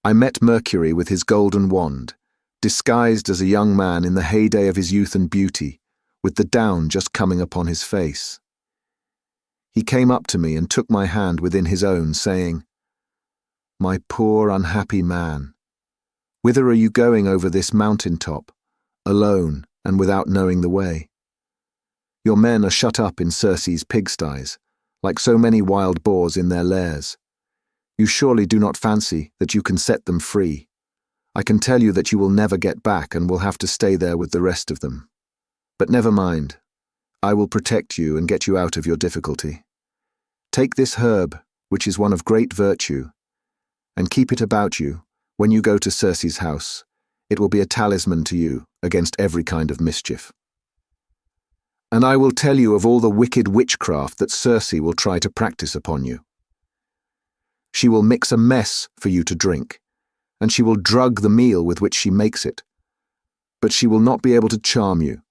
I met Mercury with his golden wand, disguised as a young man in the heyday of his youth and beauty, with the down just coming upon his face. He came up to me and took my hand within his own, saying, My poor unhappy man. Whither are you going over this mountain top, alone and without knowing the way? Your men are shut up in Circe's pigsties, like so many wild boars in their lairs. You surely do not fancy that you can set them free. I can tell you that you will never get back and will have to stay there with the rest of them. But never mind. I will protect you and get you out of your difficulty. Take this herb, which is one of great virtue, and keep it about you when you go to Circe's house. It will be a talisman to you against every kind of mischief. And I will tell you of all the wicked witchcraft that Circe will try to practice upon you. She will mix a mess for you to drink, and she will drug the meal with which she makes it. But she will not be able to charm you,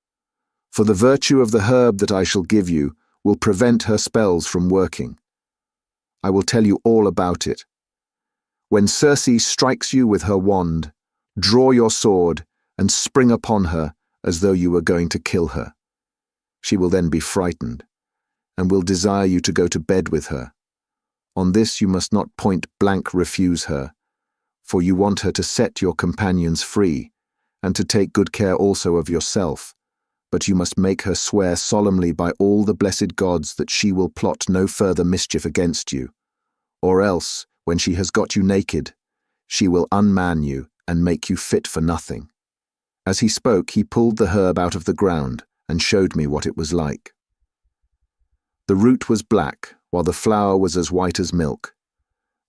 for the virtue of the herb that I shall give you will prevent her spells from working. I will tell you all about it. When Circe strikes you with her wand, draw your sword and spring upon her as though you were going to kill her. She will then be frightened, and will desire you to go to bed with her. On this you must not point blank refuse her, for you want her to set your companions free, and to take good care also of yourself, but you must make her swear solemnly by all the blessed gods that she will plot no further mischief against you, or else, when she has got you naked, she will unman you and make you fit for nothing. As he spoke, he pulled the herb out of the ground and showed me what it was like. The root was black, while the flower was as white as milk.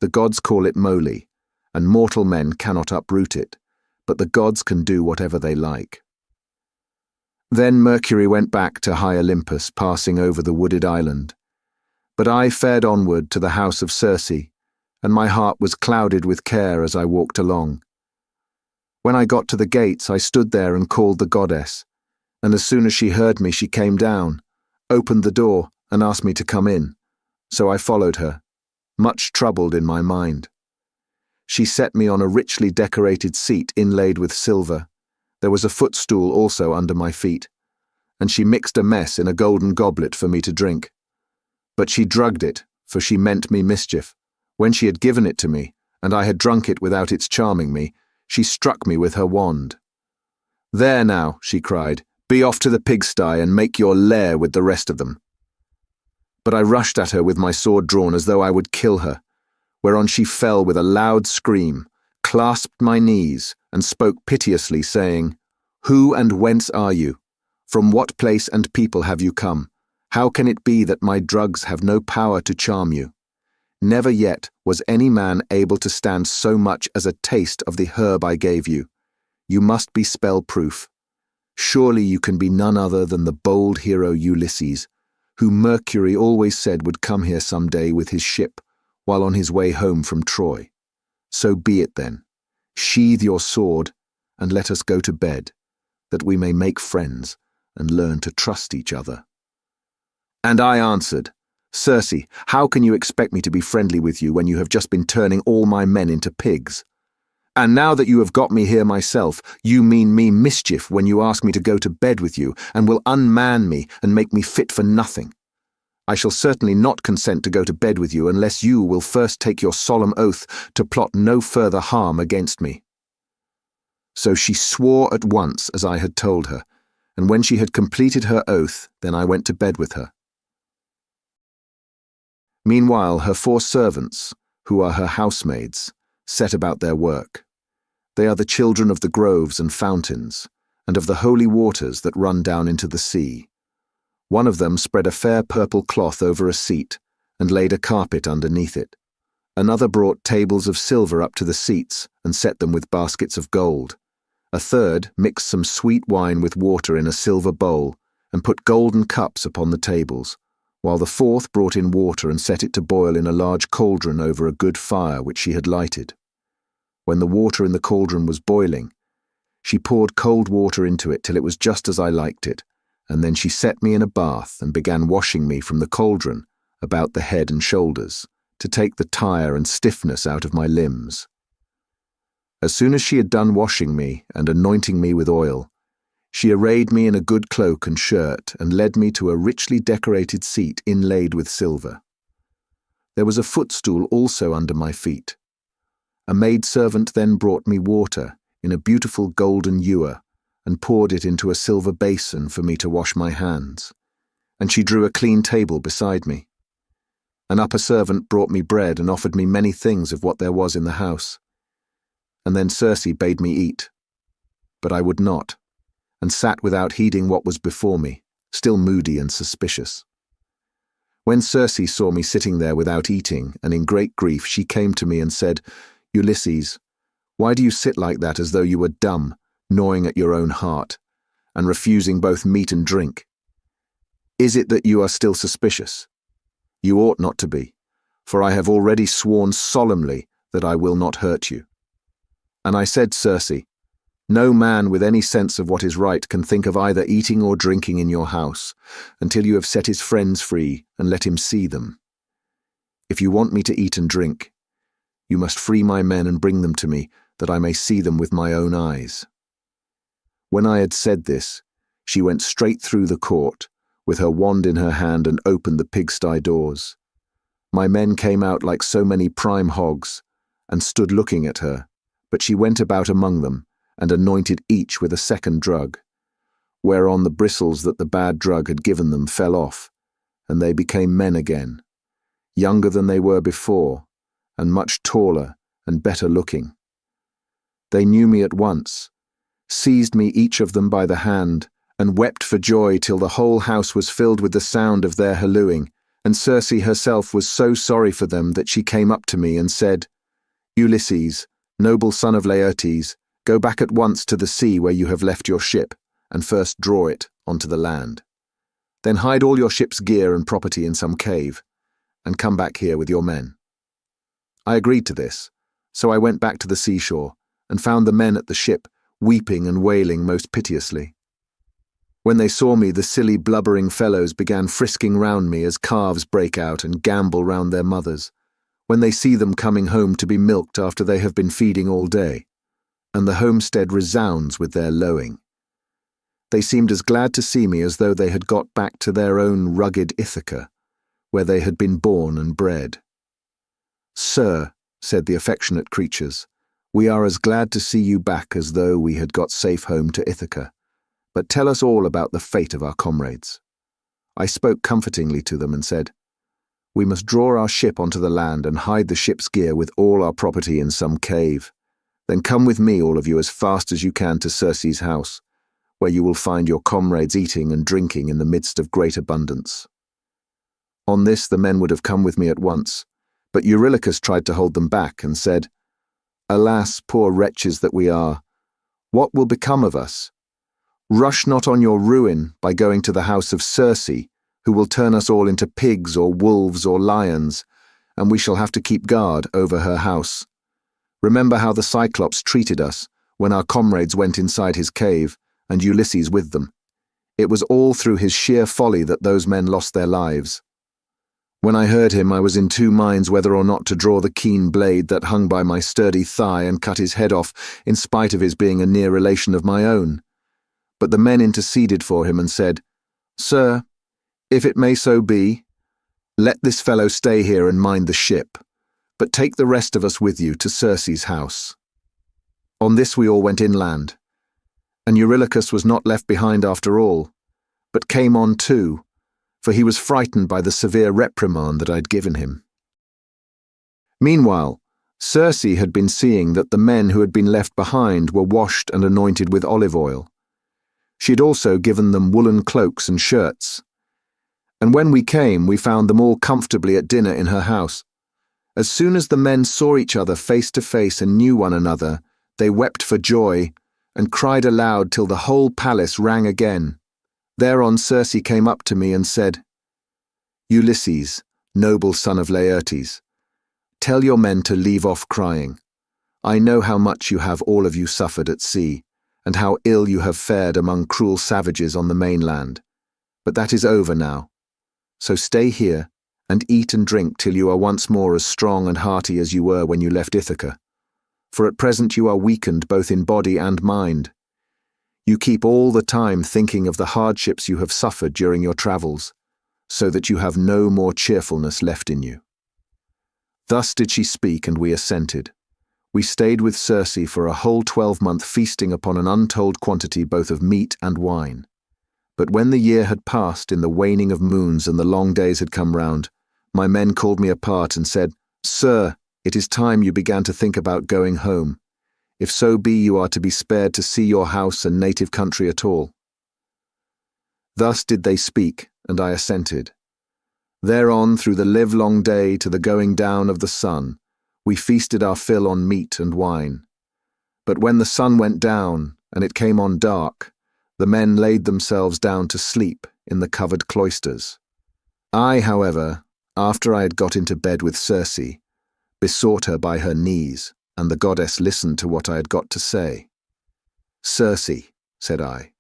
The gods call it moly, and mortal men cannot uproot it, but the gods can do whatever they like. Then Mercury went back to high Olympus, passing over the wooded island. But I fared onward to the house of Circe, and my heart was clouded with care as I walked along. When I got to the gates, I stood there and called the goddess, and as soon as she heard me, she came down, opened the door, and asked me to come in. So I followed her, much troubled in my mind. She set me on a richly decorated seat inlaid with silver. There was a footstool also under my feet, and she mixed a mess in a golden goblet for me to drink. But she drugged it, for she meant me mischief. When she had given it to me, and I had drunk it without its charming me, she struck me with her wand. "There now," she cried, "be off to the pigsty and make your lair with the rest of them." But I rushed at her with my sword drawn as though I would kill her, whereon she fell with a loud scream, clasped my knees, and spoke piteously, saying, "Who and whence are you? From what place and people have you come? How can it be that my drugs have no power to charm you? Never yet was any man able to stand so much as a taste of the herb I gave you. You must be spell-proof. Surely you can be none other than the bold hero Ulysses, who Mercury always said would come here some day with his ship, while on his way home from Troy. So be it then. Sheathe your sword, and let us go to bed, that we may make friends and learn to trust each other." And I answered, "Circe, how can you expect me to be friendly with you when you have just been turning all my men into pigs? And now that you have got me here myself, you mean me mischief when you ask me to go to bed with you, and will unman me and make me fit for nothing. I shall certainly not consent to go to bed with you unless you will first take your solemn oath to plot no further harm against me." So she swore at once as I had told her, and when she had completed her oath, then I went to bed with her. Meanwhile, her 4 servants, who are her housemaids, set about their work. They are the children of the groves and fountains, and of the holy waters that run down into the sea. One of them spread a fair purple cloth over a seat, and laid a carpet underneath it. Another brought tables of silver up to the seats, and set them with baskets of gold. A third mixed some sweet wine with water in a silver bowl, and put golden cups upon the tables, while the fourth brought in water and set it to boil in a large cauldron over a good fire which she had lighted. When the water in the cauldron was boiling, she poured cold water into it till it was just as I liked it, and then she set me in a bath and began washing me from the cauldron about the head and shoulders, to take the tire and stiffness out of my limbs. As soon as she had done washing me and anointing me with oil, she arrayed me in a good cloak and shirt and led me to a richly decorated seat inlaid with silver. There was a footstool also under my feet. A maidservant then brought me water in a beautiful golden ewer and poured it into a silver basin for me to wash my hands, and she drew a clean table beside me. An upper servant brought me bread and offered me many things of what there was in the house. And then Circe bade me eat, but I would not, and sat without heeding what was before me, still moody and suspicious. When Circe saw me sitting there without eating, and in great grief, she came to me and said, "Ulysses, why do you sit like that as though you were dumb, gnawing at your own heart, and refusing both meat and drink? Is it that you are still suspicious? You ought not to be, for I have already sworn solemnly that I will not hurt you." And I said, "Circe, no man with any sense of what is right can think of either eating or drinking in your house until you have set his friends free and let him see them. If you want me to eat and drink, you must free my men and bring them to me, that I may see them with my own eyes." When I had said this, she went straight through the court, with her wand in her hand, and opened the pigsty doors. My men came out like so many prime hogs, and stood looking at her, but she went about among them, and anointed each with a second drug, whereon the bristles that the bad drug had given them fell off, and they became men again, younger than they were before, and much taller and better looking. They knew me at once, seized me each of them by the hand, and wept for joy till the whole house was filled with the sound of their hallooing, and Circe herself was so sorry for them that she came up to me and said, "Ulysses, noble son of Laertes, go back at once to the sea where you have left your ship, and first draw it onto the land. Then hide all your ship's gear and property in some cave, and come back here with your men." I agreed to this, so I went back to the seashore, and found the men at the ship weeping and wailing most piteously. When they saw me, the silly blubbering fellows began frisking round me as calves break out and gambol round their mothers, when they see them coming home to be milked after they have been feeding all day, and the homestead resounds with their lowing. They seemed as glad to see me as though they had got back to their own rugged Ithaca, where they had been born and bred. "Sir," said the affectionate creatures, "we are as glad to see you back as though we had got safe home to Ithaca. But tell us all about the fate of our comrades." I spoke comfortingly to them and said, "We must draw our ship onto the land and hide the ship's gear with all our property in some cave. Then come with me, all of you, as fast as you can to Circe's house, where you will find your comrades eating and drinking in the midst of great abundance." On this the men would have come with me at once, but Eurylochus tried to hold them back and said, "Alas, poor wretches that we are, what will become of us? Rush not on your ruin by going to the house of Circe, who will turn us all into pigs or wolves or lions, and we shall have to keep guard over her house. Remember how the Cyclops treated us when our comrades went inside his cave, and Ulysses with them. It was all through his sheer folly that those men lost their lives." When I heard him, I was in two minds whether or not to draw the keen blade that hung by my sturdy thigh and cut his head off, in spite of his being a near relation of my own. But the men interceded for him and said, "Sir, if it may so be, let this fellow stay here and mind the ship, but take the rest of us with you to Circe's house." On this we all went inland, and Eurylochus was not left behind after all, but came on too, for he was frightened by the severe reprimand that I'd given him. Meanwhile, Circe had been seeing that the men who had been left behind were washed and anointed with olive oil. She had also given them woolen cloaks and shirts. And when we came, we found them all comfortably at dinner in her house. As soon as the men saw each other face to face and knew one another, they wept for joy and cried aloud till the whole palace rang again. Thereon Circe came up to me and said, "Ulysses, noble son of Laertes, tell your men to leave off crying. I know how much you have all of you suffered at sea, and how ill you have fared among cruel savages on the mainland. But that is over now. So stay here, and eat and drink till you are once more as strong and hearty as you were when you left Ithaca. For at present you are weakened both in body and mind. You keep all the time thinking of the hardships you have suffered during your travels, so that you have no more cheerfulness left in you." Thus did she speak, and we assented. We stayed with Circe for a whole 12-month, feasting upon an untold quantity both of meat and wine. But when the year had passed in the waning of moons and the long days had come round, my men called me apart and said, "Sir, it is time you began to think about going home, if so be you are to be spared to see your house and native country at all." Thus did they speak, and I assented. Thereon, through the livelong day to the going down of the sun, we feasted our fill on meat and wine. But when the sun went down, and it came on dark, the men laid themselves down to sleep in the covered cloisters. I, however, after I had got into bed with Circe, besought her by her knees, and the goddess listened to what I had got to say. "Circe," said I,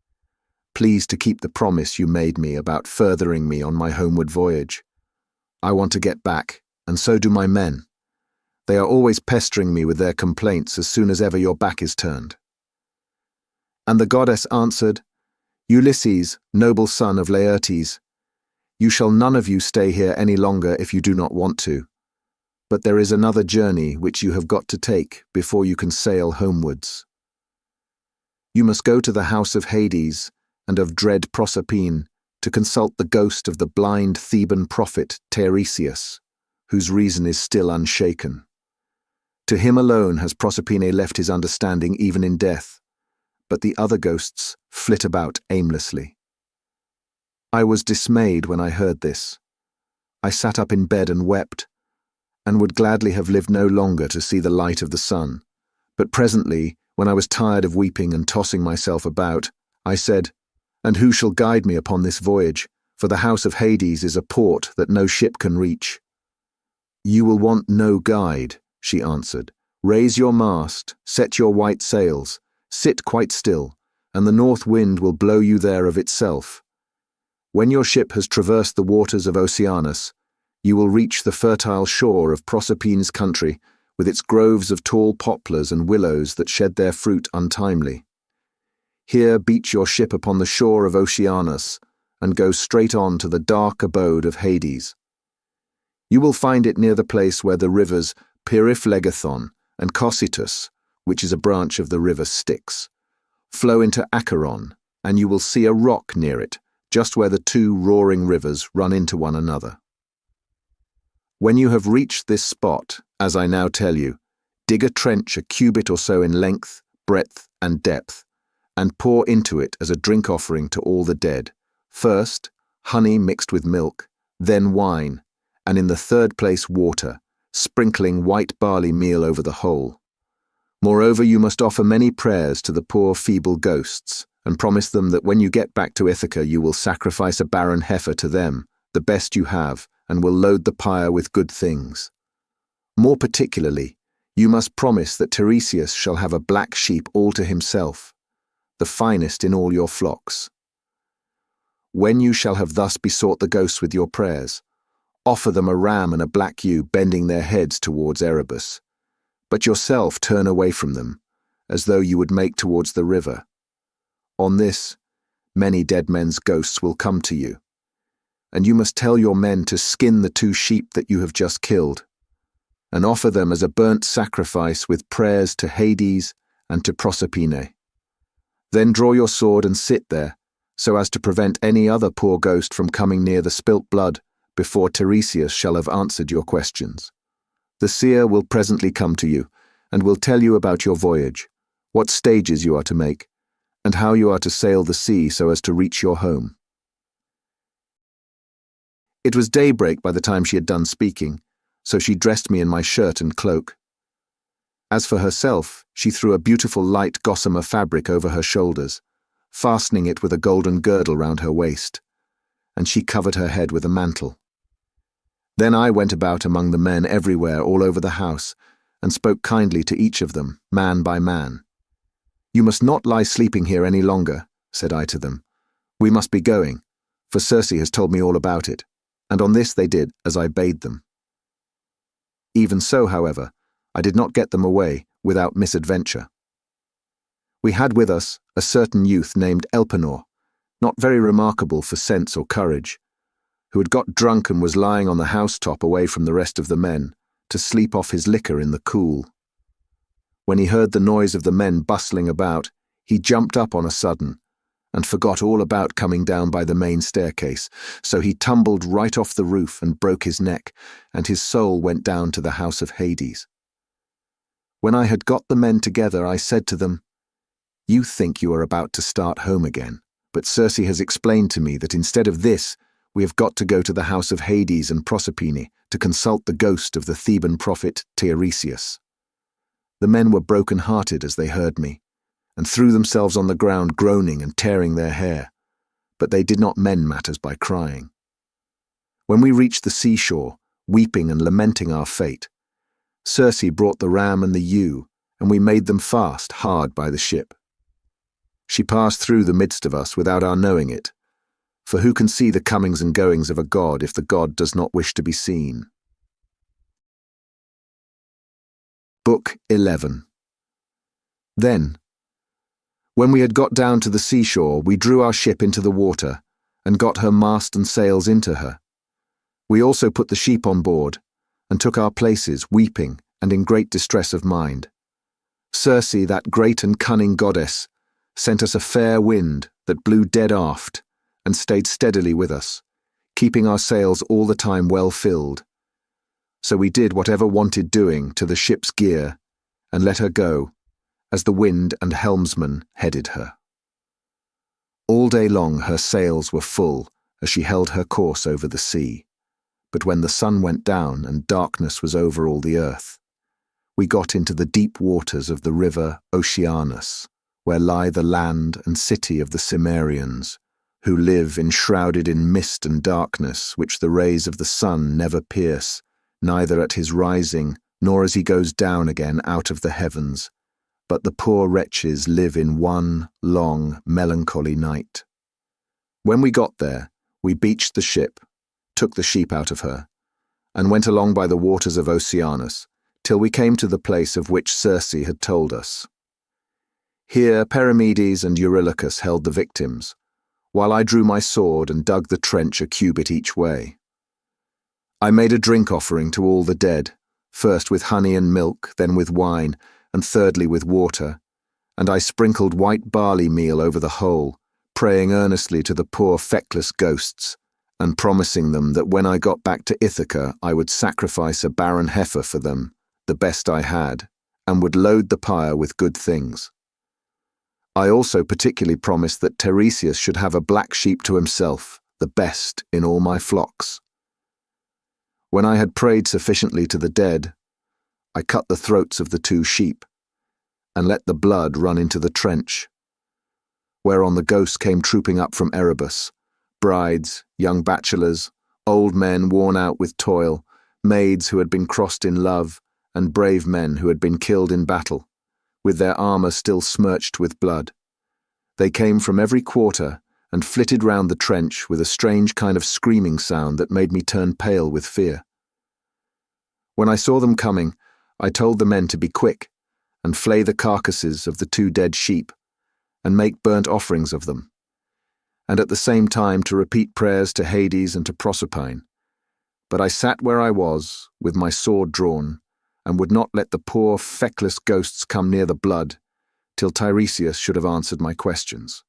"please to keep the promise you made me about furthering me on my homeward voyage. I want to get back, and so do my men. They are always pestering me with their complaints as soon as ever your back is turned." And the goddess answered, "Ulysses, noble son of Laertes, you shall none of you stay here any longer if you do not want to. But there is another journey which you have got to take before you can sail homewards. You must go to the house of Hades and of dread Proserpine to consult the ghost of the blind Theban prophet Tiresias, whose reason is still unshaken. To him alone has Proserpine left his understanding even in death, but the other ghosts flit about aimlessly." I was dismayed when I heard this. I sat up in bed and wept, and would gladly have lived no longer to see the light of the sun. But presently, when I was tired of weeping and tossing myself about, I said, "And who shall guide me upon this voyage? For the house of Hades is a port that no ship can reach." "You will want no guide," she answered. "Raise your mast, set your white sails, sit quite still, and the north wind will blow you there of itself. When your ship has traversed the waters of Oceanus, you will reach the fertile shore of Proserpine's country, with its groves of tall poplars and willows that shed their fruit untimely. Here beach your ship upon the shore of Oceanus, and go straight on to the dark abode of Hades. You will find it near the place where the rivers Periphlagathon and Cocytus, which is a branch of the river Styx, flow into Acheron, and you will see a rock near it, just where the two roaring rivers run into one another. When you have reached this spot, as I now tell you, dig a trench a cubit or so in length, breadth, and depth, and pour into it as a drink offering to all the dead, first honey mixed with milk, then wine, and in the third place water, sprinkling white barley meal over the whole. Moreover, you must offer many prayers to the poor feeble ghosts, and promise them that when you get back to Ithaca you will sacrifice a barren heifer to them, the best you have, and will load the pyre with good things. More particularly, you must promise that Tiresias shall have a black sheep all to himself, the finest in all your flocks. When you shall have thus besought the ghosts with your prayers, offer them a ram and a black ewe bending their heads towards Erebus, but yourself turn away from them, as though you would make towards the river. On this, many dead men's ghosts will come to you, and you must tell your men to skin the 2 sheep that you have just killed, and offer them as a burnt sacrifice with prayers to Hades and to Proserpine. Then draw your sword and sit there, so as to prevent any other poor ghost from coming near the spilt blood before Tiresias shall have answered your questions. The seer will presently come to you, and will tell you about your voyage, what stages you are to make, and how you are to sail the sea so as to reach your home." It was daybreak by the time she had done speaking, so she dressed me in my shirt and cloak. As for herself, she threw a beautiful light gossamer fabric over her shoulders, fastening it with a golden girdle round her waist, and she covered her head with a mantle. Then I went about among the men everywhere all over the house, and spoke kindly to each of them, man by man. "You must not lie sleeping here any longer," said I to them. "We must be going, for Circe has told me all about it." And on this they did as I bade them. Even so, however, I did not get them away without misadventure. We had with us a certain youth named Elpenor, not very remarkable for sense or courage, who had got drunk and was lying on the housetop away from the rest of the men, to sleep off his liquor in the cool. When he heard the noise of the men bustling about, he jumped up on a sudden and forgot all about coming down by the main staircase, so he tumbled right off the roof and broke his neck, and his soul went down to the house of Hades. When I had got the men together, I said to them, "You think you are about to start home again, but Circe has explained to me that instead of this, we have got to go to the house of Hades and Proserpine to consult the ghost of the Theban prophet Tiresias." The men were broken-hearted as they heard me, and threw themselves on the ground groaning and tearing their hair, but they did not mend matters by crying. When we reached the seashore, weeping and lamenting our fate, Circe brought the ram and the ewe, and we made them fast hard by the ship. She passed through the midst of us without our knowing it, for who can see the comings and goings of a god if the god does not wish to be seen? Book 11. Then, when we had got down to the seashore, we drew our ship into the water, and got her mast and sails into her. We also put the sheep on board, and took our places, weeping and in great distress of mind. Circe, that great and cunning goddess, sent us a fair wind that blew dead aft, and stayed steadily with us, keeping our sails all the time well filled. So we did whatever wanted doing to the ship's gear, and let her go, as the wind and helmsman headed her. All day long her sails were full as she held her course over the sea, but when the sun went down and darkness was over all the earth, we got into the deep waters of the river Oceanus, where lie the land and city of the Cimmerians, who live enshrouded in mist and darkness which the rays of the sun never pierce, neither at his rising nor as he goes down again out of the heavens, but the poor wretches live in one long, melancholy night. When we got there, we beached the ship, took the sheep out of her, and went along by the waters of Oceanus, till we came to the place of which Circe had told us. Here Perimedes and Eurylochus held the victims, while I drew my sword and dug the trench a cubit each way. I made a drink offering to all the dead, first with honey and milk, then with wine, and thirdly with water, and I sprinkled white barley meal over the whole, praying earnestly to the poor feckless ghosts, and promising them that when I got back to Ithaca I would sacrifice a barren heifer for them, the best I had, and would load the pyre with good things. I also particularly promised that Tiresias should have a black sheep to himself, the best in all my flocks. When I had prayed sufficiently to the dead, I cut the throats of the 2 sheep, and let the blood run into the trench, whereon the ghosts came trooping up from Erebus, brides, young bachelors, old men worn out with toil, maids who had been crossed in love, and brave men who had been killed in battle, with their armour still smirched with blood. They came from every quarter, and flitted round the trench with a strange kind of screaming sound that made me turn pale with fear. When I saw them coming, I told the men to be quick, and flay the carcasses of the 2 dead sheep, and make burnt offerings of them, and at the same time to repeat prayers to Hades and to Proserpine. But I sat where I was, with my sword drawn, and would not let the poor, feckless ghosts come near the blood, till Tiresias should have answered my questions.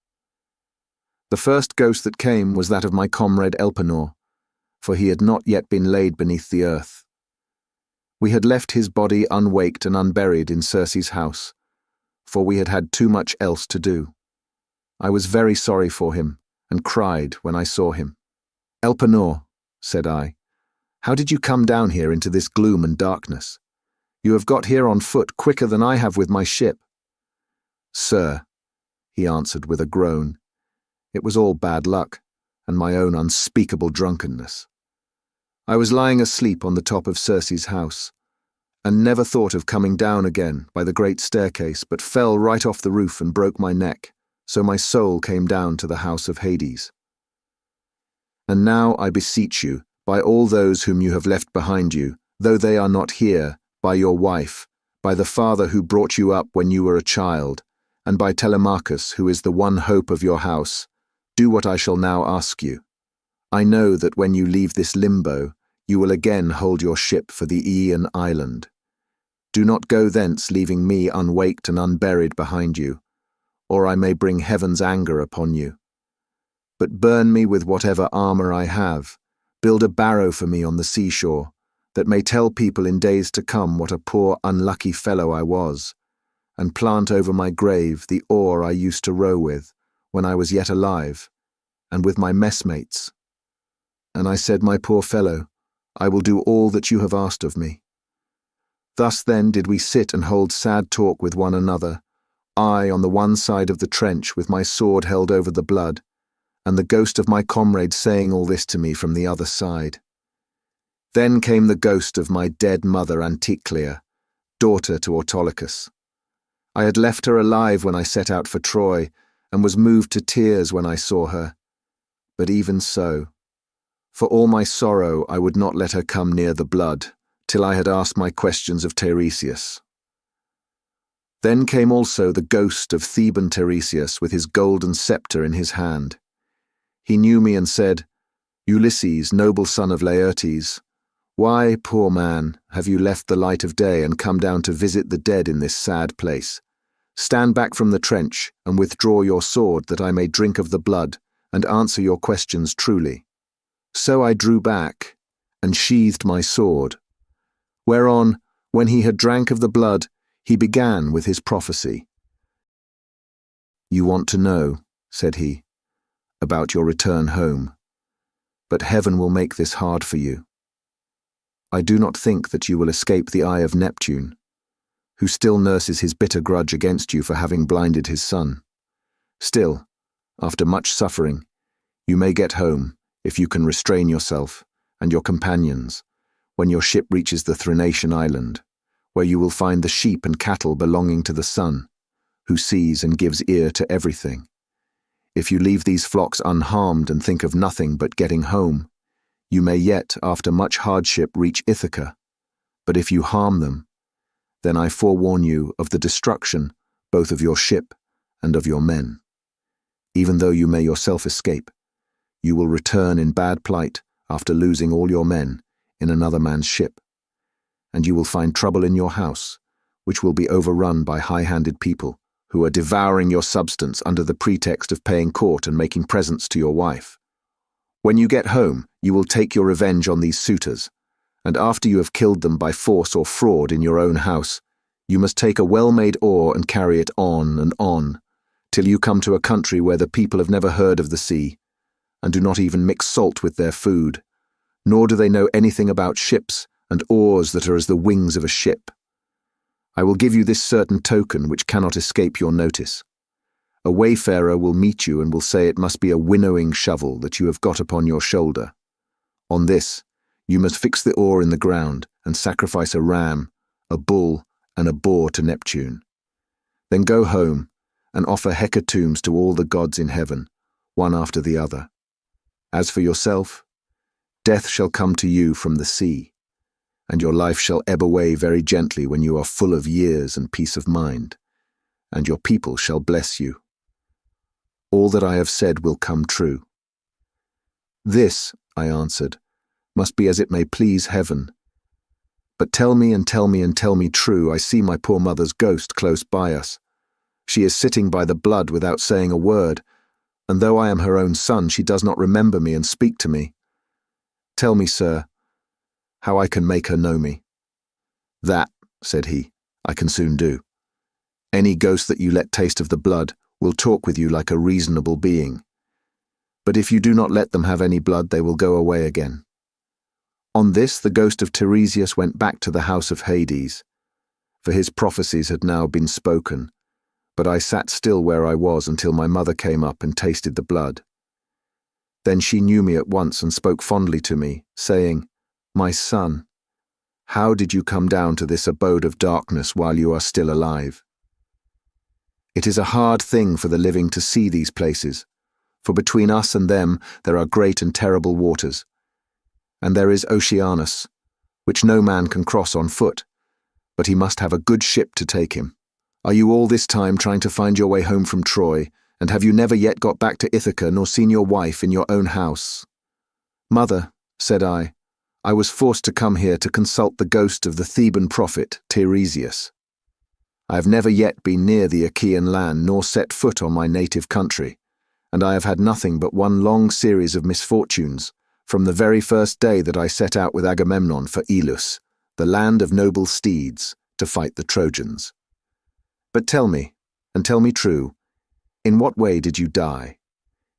The first ghost that came was that of my comrade Elpenor, for he had not yet been laid beneath the earth. We had left his body unwaked and unburied in Circe's house, for we had had too much else to do. I was very sorry for him, and cried when I saw him. "Elpenor," said I, "how did you come down here into this gloom and darkness? You have got here on foot quicker than I have with my ship." "Sir," he answered with a groan, "it was all bad luck, and my own unspeakable drunkenness. I was lying asleep on the top of Circe's house, and never thought of coming down again by the great staircase, but fell right off the roof and broke my neck, so my soul came down to the house of Hades. And now I beseech you, by all those whom you have left behind you, though they are not here, by your wife, by the father who brought you up when you were a child, and by Telemachus, who is the one hope of your house, do what I shall now ask you. I know that when you leave this limbo, you will again hold your ship for the Aeaean island. Do not go thence, leaving me unwaked and unburied behind you, or I may bring heaven's anger upon you. But burn me with whatever armor I have, build a barrow for me on the seashore, that may tell people in days to come what a poor, unlucky fellow I was, and plant over my grave the oar I used to row with, when I was yet alive, and with my messmates. And I said, my poor fellow, I will do all that you have asked of me. Thus then did we sit and hold sad talk with one another, I on the one side of the trench with my sword held over the blood, and the ghost of my comrade saying all this to me from the other side. Then came the ghost of my dead mother Anticlea, daughter to Autolycus. I had left her alive when I set out for Troy, and was moved to tears when I saw her. But even so, for all my sorrow I would not let her come near the blood, till I had asked my questions of Tiresias. Then came also the ghost of Theban Tiresias with his golden scepter in his hand. He knew me and said, Ulysses, noble son of Laertes, why, poor man, have you left the light of day and come down to visit the dead in this sad place? Stand back from the trench and withdraw your sword that I may drink of the blood and answer your questions truly. So I drew back and sheathed my sword. Whereon, when he had drank of the blood, he began with his prophecy. You want to know, said he, about your return home, but heaven will make this hard for you. I do not think that you will escape the eye of Neptune, who still nurses his bitter grudge against you for having blinded his son. Still, after much suffering, you may get home, if you can restrain yourself and your companions, when your ship reaches the Thrinacian island, where you will find the sheep and cattle belonging to the sun, who sees and gives ear to everything. If you leave these flocks unharmed and think of nothing but getting home, you may yet, after much hardship, reach Ithaca. But if you harm them, then I forewarn you of the destruction both of your ship and of your men. Even though you may yourself escape, you will return in bad plight after losing all your men in another man's ship, and you will find trouble in your house, which will be overrun by high-handed people who are devouring your substance under the pretext of paying court and making presents to your wife. When you get home, you will take your revenge on these suitors, and after you have killed them by force or fraud in your own house, you must take a well-made oar and carry it on, till you come to a country where the people have never heard of the sea, and do not even mix salt with their food, nor do they know anything about ships and oars that are as the wings of a ship. I will give you this certain token which cannot escape your notice. A wayfarer will meet you and will say it must be a winnowing shovel that you have got upon your shoulder. On this, you must fix the oar in the ground and sacrifice a ram, a bull, and a boar to Neptune. Then go home and offer hecatombs to all the gods in heaven, one after the other. As for yourself, death shall come to you from the sea, and your life shall ebb away very gently when you are full of years and peace of mind, and your people shall bless you. All that I have said will come true. This, I answered, must be as it may please heaven. But tell me and tell me and tell me true, I see my poor mother's ghost close by us. She is sitting by the blood without saying a word, and though I am her own son, she does not remember me and speak to me. Tell me, sir, how I can make her know me. That, said he, I can soon do. Any ghost that you let taste of the blood will talk with you like a reasonable being. But if you do not let them have any blood, they will go away again. On this, the ghost of Tiresias went back to the house of Hades, for his prophecies had now been spoken, but I sat still where I was until my mother came up and tasted the blood. Then she knew me at once and spoke fondly to me, saying, My son, how did you come down to this abode of darkness while you are still alive? It is a hard thing for the living to see these places, for between us and them there are great and terrible waters. And there is Oceanus, which no man can cross on foot, but he must have a good ship to take him. Are you all this time trying to find your way home from Troy, and have you never yet got back to Ithaca nor seen your wife in your own house? Mother, said I I was forced to come here to consult the ghost of the Theban prophet, Tiresias. I have never yet been near the Achaean land nor set foot on my native country, and I have had nothing but one long series of misfortunes from the very first day that I set out with Agamemnon for Ilus, the land of noble steeds, to fight the Trojans. But tell me, and tell me true, in what way did you die?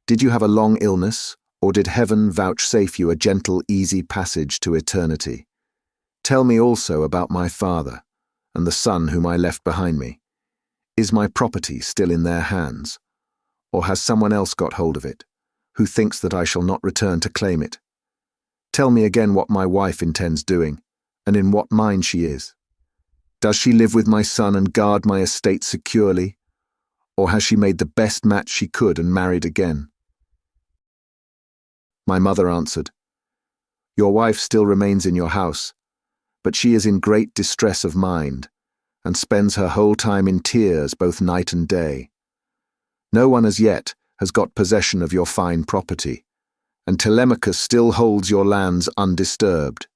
Did you have a long illness, or did heaven vouchsafe you a gentle, easy passage to eternity? Tell me also about my father, and the son whom I left behind me. Is my property still in their hands? Or has someone else got hold of it, who thinks that I shall not return to claim it? Tell me again what my wife intends doing, and in what mind she is. Does she live with my son and guard my estate securely, or has she made the best match she could and married again? My mother answered, Your wife still remains in your house, but she is in great distress of mind, and spends her whole time in tears both night and day. No one as yet has got possession of your fine property, and Telemachus still holds your lands undisturbed.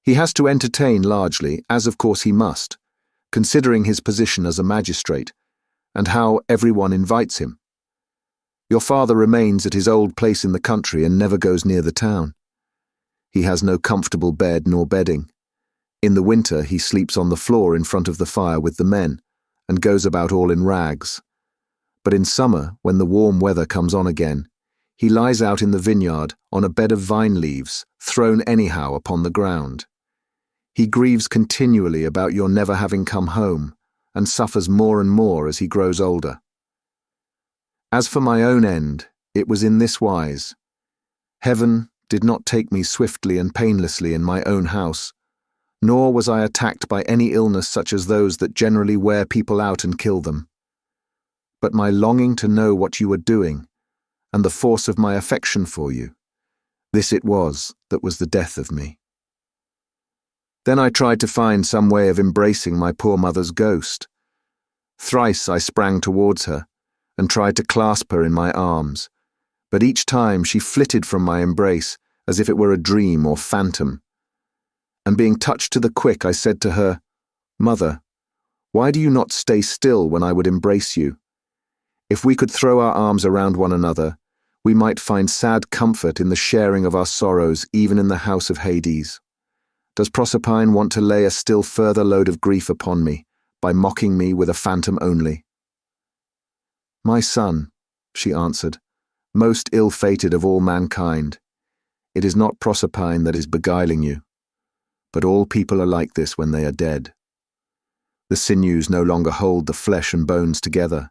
He has to entertain largely, as of course he must, considering his position as a magistrate, and how everyone invites him. Your father remains at his old place in the country and never goes near the town. He has no comfortable bed nor bedding. In the winter he sleeps on the floor in front of the fire with the men, and goes about all in rags. But in summer, when the warm weather comes on again, he lies out in the vineyard on a bed of vine leaves, thrown anyhow upon the ground. He grieves continually about your never having come home, and suffers more and more as he grows older. As for my own end, it was in this wise. Heaven did not take me swiftly and painlessly in my own house, nor was I attacked by any illness such as those that generally wear people out and kill them. But my longing to know what you were doing, and the force of my affection for you, this it was that was the death of me. Then I tried to find some way of embracing my poor mother's ghost. Thrice I sprang towards her, and tried to clasp her in my arms, but each time she flitted from my embrace as if it were a dream or phantom. And being touched to the quick, I said to her, Mother, why do you not stay still when I would embrace you? If we could throw our arms around one another, we might find sad comfort in the sharing of our sorrows even in the house of Hades. Does Proserpine want to lay a still further load of grief upon me by mocking me with a phantom only? My son, she answered, most ill-fated of all mankind, it is not Proserpine that is beguiling you, but all people are like this when they are dead. The sinews no longer hold the flesh and bones together.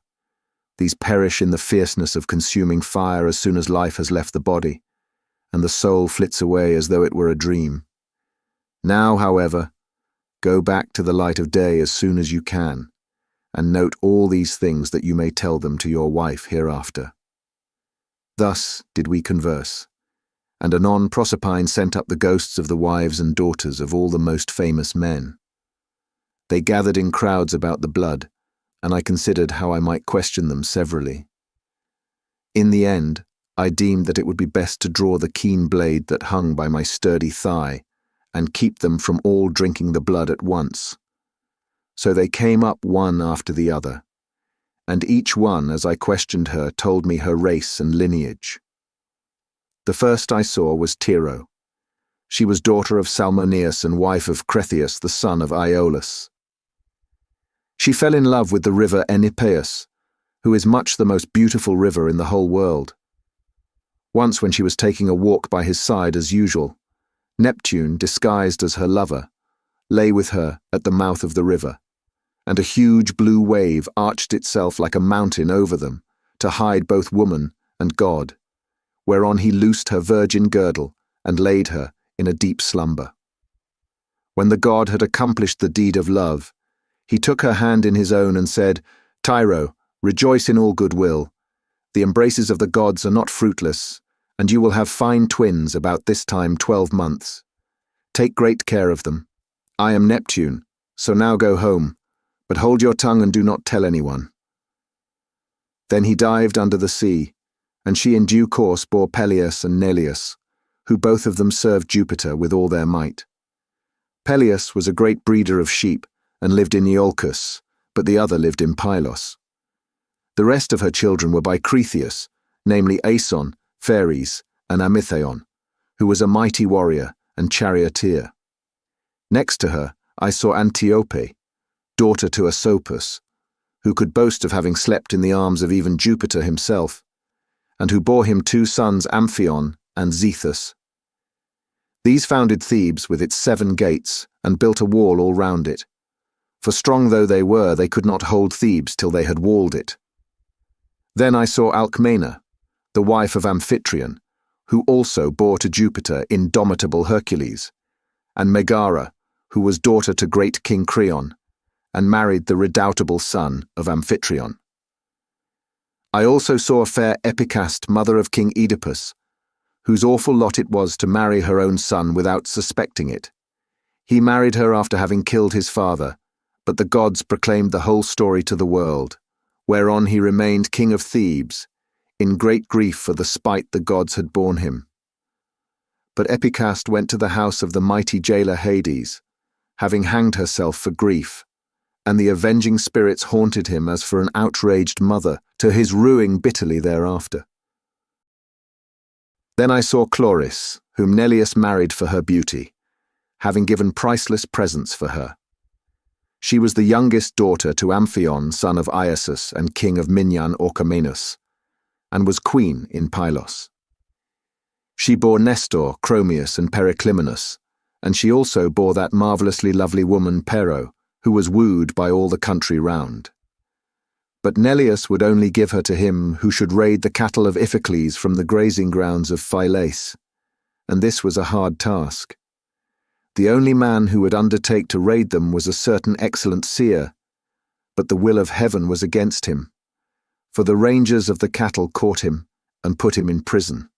These perish in the fierceness of consuming fire as soon as life has left the body, and the soul flits away as though it were a dream. Now, however, go back to the light of day as soon as you can, and note all these things that you may tell them to your wife hereafter. Thus did we converse, and anon Proserpine sent up the ghosts of the wives and daughters of all the most famous men. They gathered in crowds about the blood, and I considered how I might question them severally. In the end, I deemed that it would be best to draw the keen blade that hung by my sturdy thigh, and keep them from all drinking the blood at once. So they came up one after the other, and each one, as I questioned her, told me her race and lineage. The first I saw was Tiro. She was daughter of Salmoneus and wife of Cretheus, the son of Iolus. She fell in love with the river Enipeus, who is much the most beautiful river in the whole world. Once when she was taking a walk by his side as usual, Neptune, disguised as her lover, lay with her at the mouth of the river, and a huge blue wave arched itself like a mountain over them to hide both woman and god, whereon he loosed her virgin girdle and laid her in a deep slumber. When the god had accomplished the deed of love, he took her hand in his own and said, Tyro, rejoice in all goodwill. The embraces of the gods are not fruitless, and you will have fine twins about this time 12 months. Take great care of them. I am Neptune, so now go home, but hold your tongue and do not tell anyone. Then he dived under the sea, and she in due course bore Peleus and Neleus, who both of them served Jupiter with all their might. Perilous was a great breeder of sheep and lived in Iolcus, but the other lived in Pylos. The rest of her children were by Cretheus, namely Aeson, Pheres, and Amythaon, who was a mighty warrior and charioteer. Next to her I saw Antiope, daughter to Asopus, who could boast of having slept in the arms of even Jupiter himself, and who bore him 2 sons, Amphion and Zethus. These founded Thebes with its 7 gates and built a wall all round it, for strong though they were, they could not hold Thebes till they had walled it. Then I saw Alcmena, the wife of Amphitryon, who also bore to Jupiter indomitable Hercules, and Megara, who was daughter to great King Creon, and married the redoubtable son of Amphitryon. I also saw fair Epicaste, mother of King Oedipus, whose awful lot it was to marry her own son without suspecting it. He married her after having killed his father, but the gods proclaimed the whole story to the world, whereon he remained king of Thebes, in great grief for the spite the gods had borne him. But Epicaste went to the house of the mighty jailer Hades, having hanged herself for grief, and the avenging spirits haunted him as for an outraged mother, to his ruing bitterly thereafter. Then I saw Chloris, whom Neleus married for her beauty, having given priceless presents for her. She was the youngest daughter to Amphion, son of Iasus and king of Minyan Orchomenus, and was queen in Pylos. She bore Nestor, Chromius, and Periclymenus, and she also bore that marvellously lovely woman Pero, who was wooed by all the country round. But Neleus would only give her to him who should raid the cattle of Iphicles from the grazing grounds of Phylace, and this was a hard task. The only man who would undertake to raid them was a certain excellent seer, but the will of heaven was against him, for the rangers of the cattle caught him and put him in prison.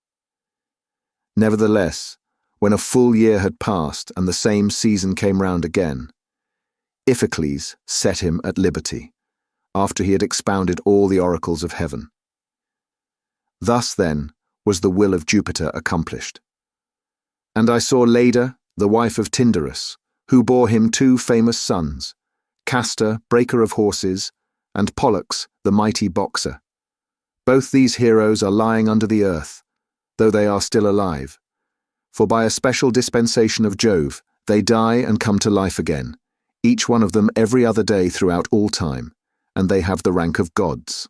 Nevertheless, when a full year had passed and the same season came round again, Iphicles set him at liberty, after he had expounded all the oracles of heaven. Thus, then, was the will of Jupiter accomplished. And I saw Leda, the wife of Tyndarus, who bore him 2 famous sons, Castor, breaker of horses, and Pollux, the mighty boxer. Both these heroes are lying under the earth, though they are still alive, for by a special dispensation of Jove they die and come to life again, each one of them every other day throughout all time, and they have the rank of gods.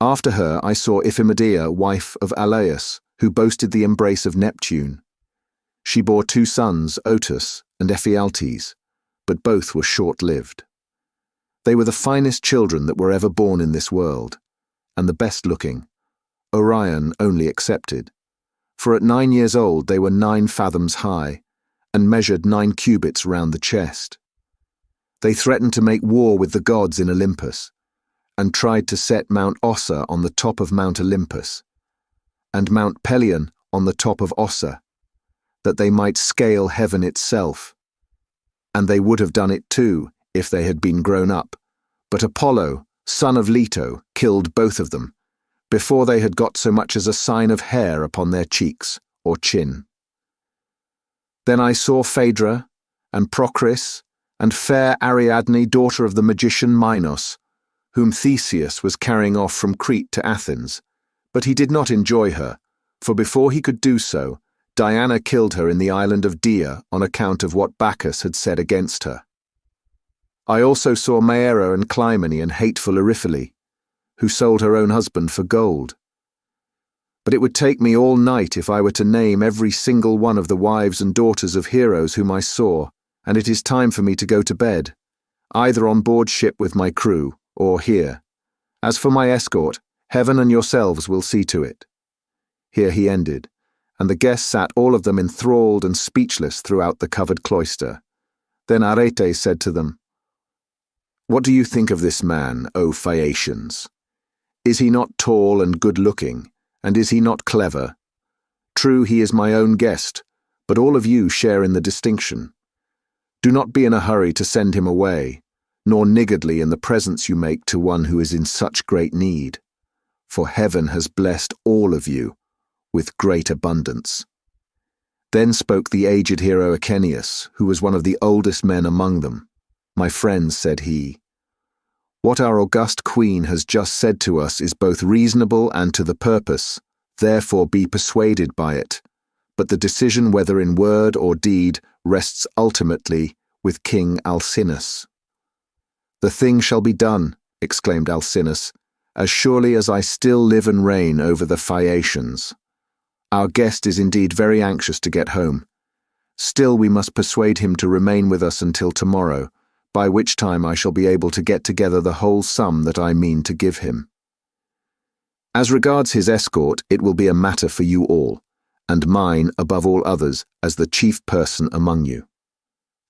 After her I saw Iphimedea, wife of Alaeus, who boasted the embrace of Neptune. She bore 2 sons, Otus and Ephialtes, but both were short-lived. They were the finest children that were ever born in this world, and the best-looking, Orion only excepted, for at 9 years old they were 9 fathoms high, and measured 9 cubits round the chest. They threatened to make war with the gods in Olympus, and tried to set Mount Ossa on the top of Mount Olympus, and Mount Pelion on the top of Ossa, that they might scale heaven itself. And they would have done it too, if they had been grown up, but Apollo, son of Leto, killed both of them, before they had got so much as a sign of hair upon their cheeks or chin. Then I saw Phaedra, and Procris, and fair Ariadne, daughter of the magician Minos, whom Theseus was carrying off from Crete to Athens, but he did not enjoy her, for before he could do so, Diana killed her in the island of Dia on account of what Bacchus had said against her. I also saw Maera and Clymene and hateful Eriphyle, who sold her own husband for gold. But it would take me all night if I were to name every single one of the wives and daughters of heroes whom I saw, and it is time for me to go to bed, either on board ship with my crew, or here. As for my escort, heaven and yourselves will see to it." Here he ended, and the guests sat all of them enthralled and speechless throughout the covered cloister. Then Arete said to them, "What do you think of this man, O Phaeacians? Is he not tall and good-looking, and is he not clever? True, he is my own guest, but all of you share in the distinction. Do not be in a hurry to send him away, nor niggardly in the presents you make to one who is in such great need, for heaven has blessed all of you with great abundance." Then spoke the aged hero Achenius, who was one of the oldest men among them. "My friends," said he, "what our august queen has just said to us is both reasonable and to the purpose, therefore be persuaded by it. But the decision whether in word or deed rests ultimately with King Alcinous." "The thing shall be done," exclaimed Alcinous, "as surely as I still live and reign over the Phaeacians. Our guest is indeed very anxious to get home. Still we must persuade him to remain with us until tomorrow, by which time I shall be able to get together the whole sum that I mean to give him. As regards his escort, it will be a matter for you all, and mine above all others as the chief person among you."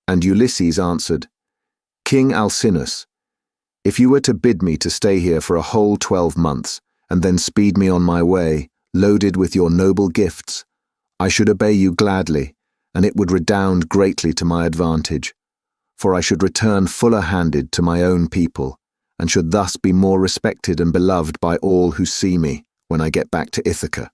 And Ulysses answered, "King Alcinous, if you were to bid me to stay here for a whole 12 months, and then speed me on my way, loaded with your noble gifts, I should obey you gladly, and it would redound greatly to my advantage, for I should return fuller-handed to my own people, and should thus be more respected and beloved by all who see me when I get back to Ithaca."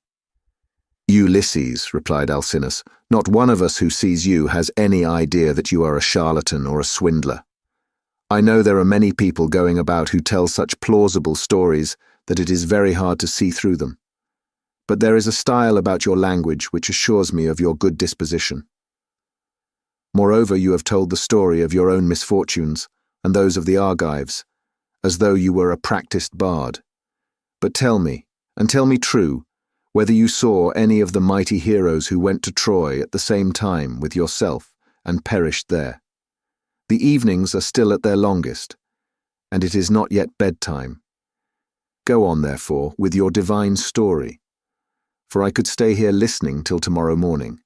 "Ulysses," replied Alcinous, "not one of us who sees you has any idea that you are a charlatan or a swindler. I know there are many people going about who tell such plausible stories that it is very hard to see through them. But there is a style about your language which assures me of your good disposition. Moreover, you have told the story of your own misfortunes and those of the Argives, as though you were a practiced bard. But tell me, and tell me true, whether you saw any of the mighty heroes who went to Troy at the same time with yourself and perished there. The evenings are still at their longest, and it is not yet bedtime. Go on, therefore, with your divine story, for I could stay here listening till tomorrow morning,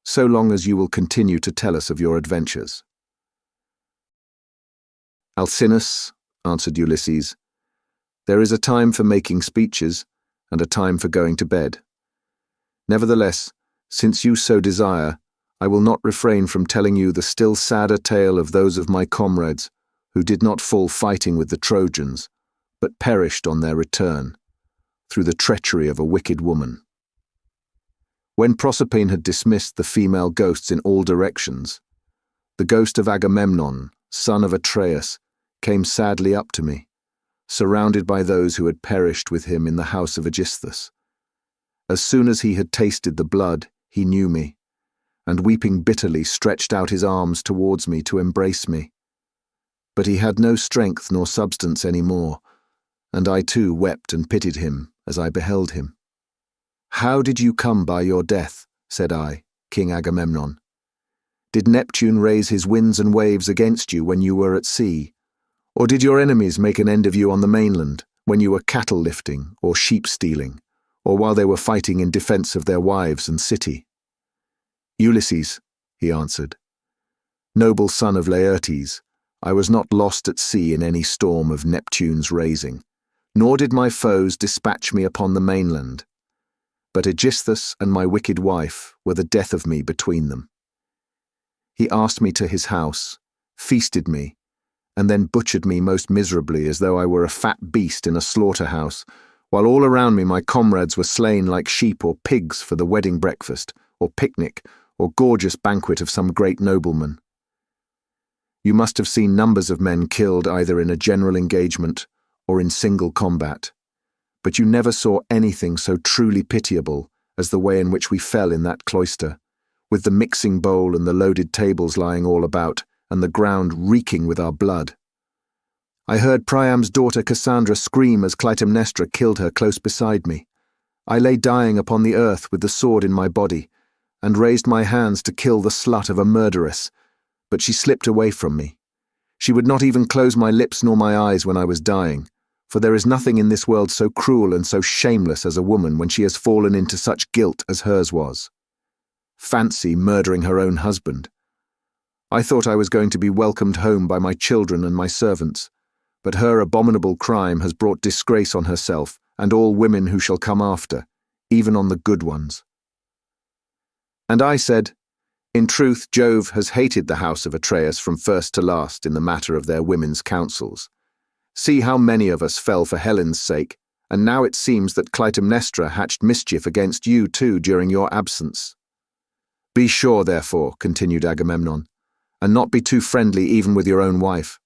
so long as you will continue to tell us of your adventures." "Alcinous," answered Ulysses, "there is a time for making speeches, and a time for going to bed. Nevertheless, since you so desire, I will not refrain from telling you the still sadder tale of those of my comrades who did not fall fighting with the Trojans, but perished on their return, through the treachery of a wicked woman. When Proserpine had dismissed the female ghosts in all directions, the ghost of Agamemnon, son of Atreus, came sadly up to me, surrounded by those who had perished with him in the house of Aegisthus. As soon as he had tasted the blood, he knew me, and weeping bitterly stretched out his arms towards me to embrace me. But he had no strength nor substance any more, and I too wept and pitied him as I beheld him. 'How did you come by your death?' said I, King Agamemnon. 'Did Neptune raise his winds and waves against you when you were at sea? Or did your enemies make an end of you on the mainland, when you were cattle lifting or sheep stealing, or while they were fighting in defense of their wives and city?' 'Ulysses,' he answered, 'noble son of Laertes, I was not lost at sea in any storm of Neptune's raising, nor did my foes dispatch me upon the mainland. But Aegisthus and my wicked wife were the death of me between them. He asked me to his house, feasted me, and then butchered me most miserably as though I were a fat beast in a slaughterhouse, while all around me my comrades were slain like sheep or pigs for the wedding breakfast, or picnic, or gorgeous banquet of some great nobleman. You must have seen numbers of men killed either in a general engagement or in single combat, but you never saw anything so truly pitiable as the way in which we fell in that cloister, with the mixing bowl and the loaded tables lying all about, and the ground reeking with our blood. I heard Priam's daughter Cassandra scream as Clytemnestra killed her close beside me. I lay dying upon the earth with the sword in my body, and raised my hands to kill the slut of a murderess, but she slipped away from me. She would not even close my lips nor my eyes when I was dying, for there is nothing in this world so cruel and so shameless as a woman when she has fallen into such guilt as hers was. Fancy murdering her own husband. I thought I was going to be welcomed home by my children and my servants, but her abominable crime has brought disgrace on herself and all women who shall come after, even on the good ones.' And I said, 'In truth, Jove has hated the house of Atreus from first to last in the matter of their women's counsels. See how many of us fell for Helen's sake, and now it seems that Clytemnestra hatched mischief against you too during your absence. Be sure, therefore, continued Agamemnon, and not be too friendly even with your own wife.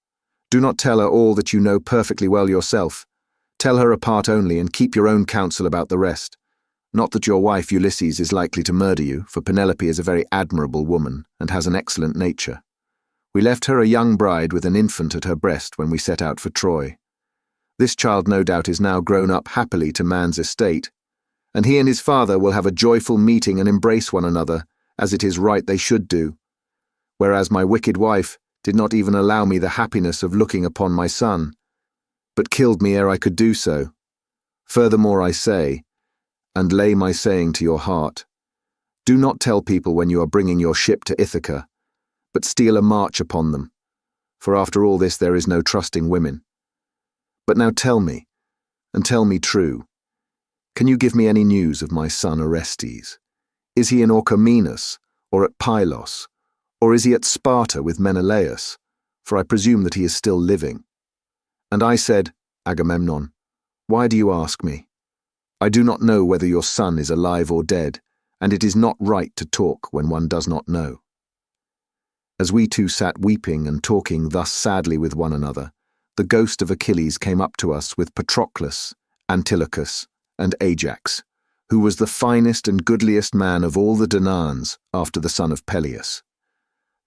Do not tell her all that you know perfectly well yourself. Tell her a part only, and keep your own counsel about the rest. Not that your wife Ulysses is likely to murder you, for Penelope is a very admirable woman, and has an excellent nature. We left her a young bride with an infant at her breast when we set out for Troy. This child no doubt is now grown up happily to man's estate, and he and his father will have a joyful meeting and embrace one another, as it is right they should do, whereas my wicked wife did not even allow me the happiness of looking upon my son, but killed me ere I could do so. Furthermore I say, and lay my saying to your heart, do not tell people when you are bringing your ship to Ithaca, but steal a march upon them, for after all this there is no trusting women. But now tell me, and tell me true, can you give me any news of my son Orestes? Is he in Orchomenus, or at Pylos, or is he at Sparta with Menelaus? For I presume that he is still living. And I said, Agamemnon, why do you ask me? I do not know whether your son is alive or dead, and it is not right to talk when one does not know. As we two sat weeping and talking thus sadly with one another, the ghost of Achilles came up to us with Patroclus, Antilochus, and Ajax, who was the finest and goodliest man of all the Danaans after the son of Peleus.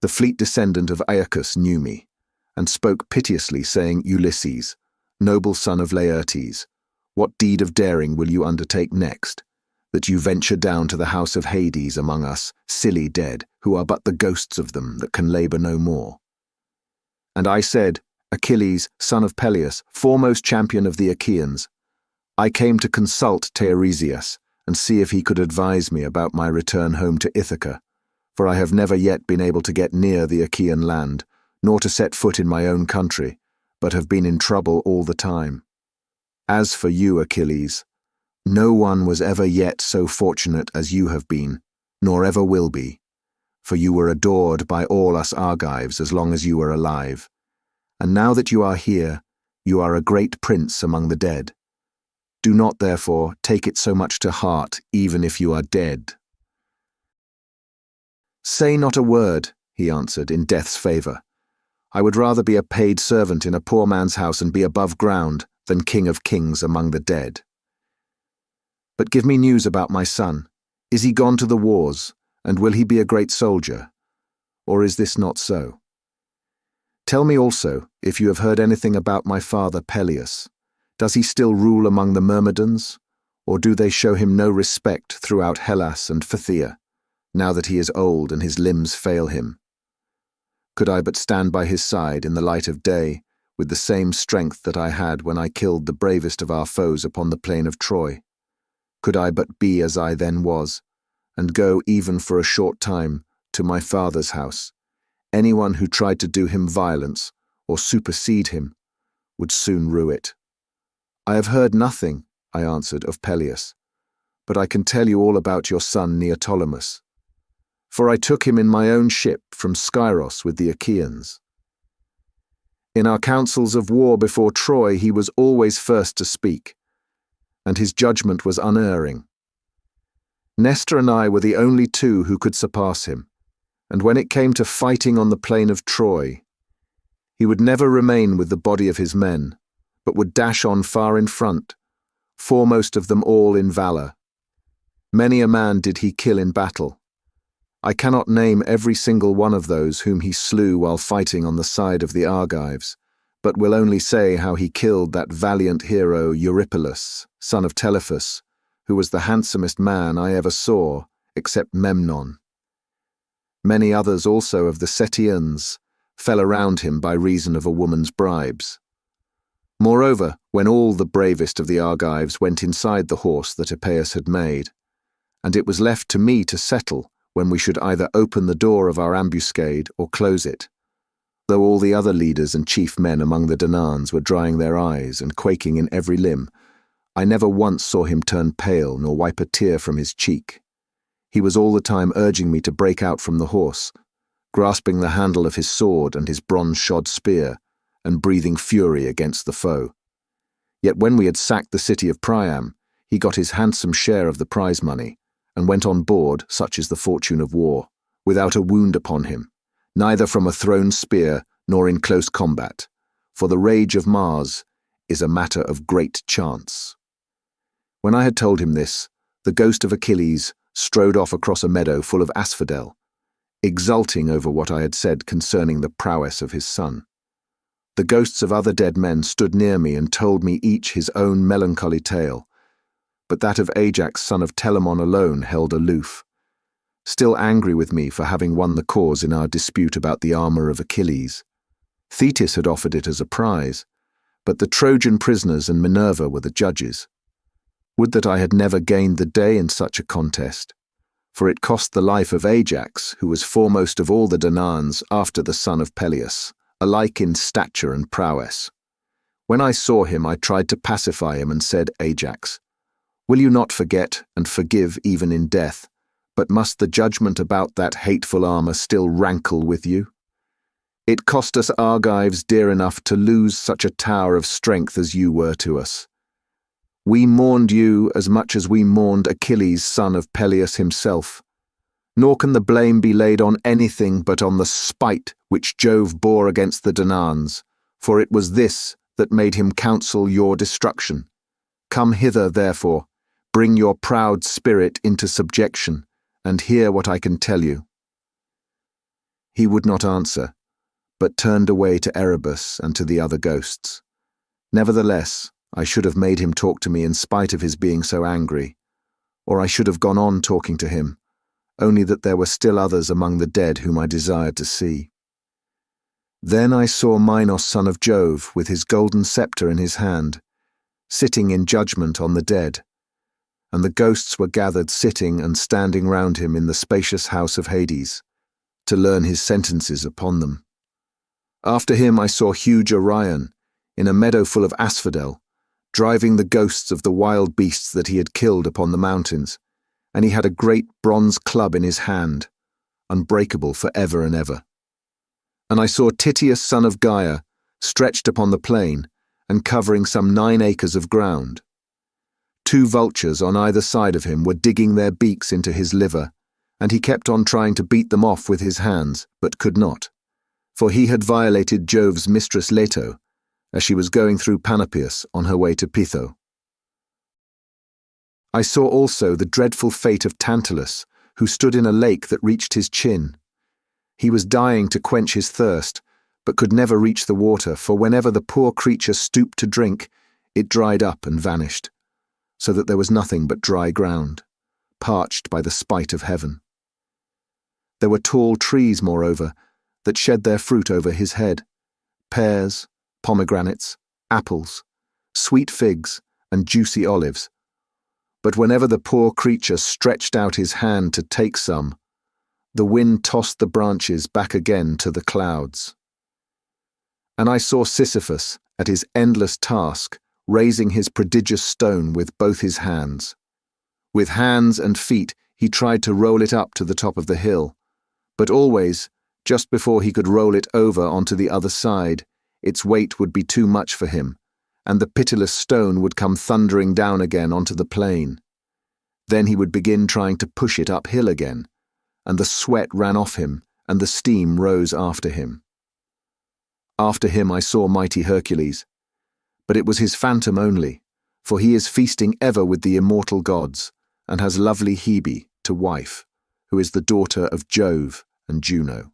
The fleet descendant of Aeacus knew me, and spoke piteously, saying, Ulysses, noble son of Laertes, what deed of daring will you undertake next, that you venture down to the house of Hades among us, silly dead, who are but the ghosts of them that can labour no more? And I said, Achilles, son of Peleus, foremost champion of the Achaeans, I came to consult Teiresias and see if he could advise me about my return home to Ithaca, for I have never yet been able to get near the Achaean land, nor to set foot in my own country, but have been in trouble all the time. As for you, Achilles, no one was ever yet so fortunate as you have been, nor ever will be, for you were adored by all us Argives as long as you were alive. And now that you are here, you are a great prince among the dead. Do not, therefore, take it so much to heart, even if you are dead. Say not a word, he answered, in death's favour. I would rather be a paid servant in a poor man's house and be above ground than king of kings among the dead. But give me news about my son. Is he gone to the wars, and will he be a great soldier? Or is this not so? Tell me also if you have heard anything about my father Peleus. Does he still rule among the Myrmidons, or do they show him no respect throughout Hellas and Phthia, now that he is old and his limbs fail him? Could I but stand by his side in the light of day, with the same strength that I had when I killed the bravest of our foes upon the plain of Troy? Could I but be as I then was, and go even for a short time to my father's house, anyone who tried to do him violence or supersede him would soon rue it. I have heard nothing, I answered, of Peleus, but I can tell you all about your son Neoptolemus, for I took him in my own ship from Skyros with the Achaeans. In our councils of war before Troy he was always first to speak, and his judgment was unerring. Nestor and I were the only two who could surpass him, and when it came to fighting on the plain of Troy, he would never remain with the body of his men, but would dash on far in front, foremost of them all in valour. Many a man did he kill in battle. I cannot name every single one of those whom he slew while fighting on the side of the Argives, but will only say how he killed that valiant hero Eurypylus, son of Telephus, who was the handsomest man I ever saw, except Memnon. Many others also of the Cetians fell around him by reason of a woman's bribes. Moreover, when all the bravest of the Argives went inside the horse that Epeius had made, and it was left to me to settle when we should either open the door of our ambuscade or close it, though all the other leaders and chief men among the Danaans were drying their eyes and quaking in every limb, I never once saw him turn pale nor wipe a tear from his cheek. He was all the time urging me to break out from the horse, grasping the handle of his sword and his bronze-shod spear, and breathing fury against the foe. Yet when we had sacked the city of Priam, he got his handsome share of the prize money, and went on board, such is the fortune of war, without a wound upon him, neither from a thrown spear nor in close combat, for the rage of Mars is a matter of great chance. When I had told him this, the ghost of Achilles strode off across a meadow full of asphodel, exulting over what I had said concerning the prowess of his son. The ghosts of other dead men stood near me and told me each his own melancholy tale, but that of Ajax, son of Telamon, alone held aloof, still angry with me for having won the cause in our dispute about the armor of Achilles. Thetis had offered it as a prize, but the Trojan prisoners and Minerva were the judges. Would that I had never gained the day in such a contest, for it cost the life of Ajax, who was foremost of all the Danaans after the son of Peleus, alike in stature and prowess. When I saw him, I tried to pacify him and said, Ajax, will you not forget and forgive even in death, but must the judgment about that hateful armor still rankle with you? It cost us Argives dear enough to lose such a tower of strength as you were to us. We mourned you as much as we mourned Achilles, son of Peleus himself. Nor can the blame be laid on anything but on the spite which Jove bore against the Danaans, for it was this that made him counsel your destruction. Come hither, therefore, bring your proud spirit into subjection, and hear what I can tell you. He would not answer, but turned away to Erebus and to the other ghosts. Nevertheless, I should have made him talk to me in spite of his being so angry, or I should have gone on talking to him, only that there were still others among the dead whom I desired to see. Then I saw Minos, son of Jove, with his golden scepter in his hand, sitting in judgment on the dead, and the ghosts were gathered sitting and standing round him in the spacious house of Hades, to learn his sentences upon them. After him I saw huge Orion, in a meadow full of asphodel, driving the ghosts of the wild beasts that he had killed upon the mountains, and he had a great bronze club in his hand, unbreakable for ever and ever. And I saw Tityus, son of Gaia, stretched upon the plain, and covering some 9 acres of ground. 2 vultures on either side of him were digging their beaks into his liver, and he kept on trying to beat them off with his hands, but could not, for he had violated Jove's mistress Leto, as she was going through Panopeus on her way to Pytho. I saw also the dreadful fate of Tantalus, who stood in a lake that reached his chin. He was dying to quench his thirst, but could never reach the water, for whenever the poor creature stooped to drink, it dried up and vanished, so that there was nothing but dry ground, parched by the spite of heaven. There were tall trees, moreover, that shed their fruit over his head, pears, pomegranates, apples, sweet figs, and juicy olives. But whenever the poor creature stretched out his hand to take some, the wind tossed the branches back again to the clouds. And I saw Sisyphus at his endless task, raising his prodigious stone with both his hands. With hands and feet he tried to roll it up to the top of the hill, but always, just before he could roll it over onto the other side, its weight would be too much for him, and the pitiless stone would come thundering down again onto the plain. Then he would begin trying to push it uphill again, and the sweat ran off him, and the steam rose after him. After him I saw mighty Hercules, but it was his phantom only, for he is feasting ever with the immortal gods, and has lovely Hebe to wife, who is the daughter of Jove and Juno.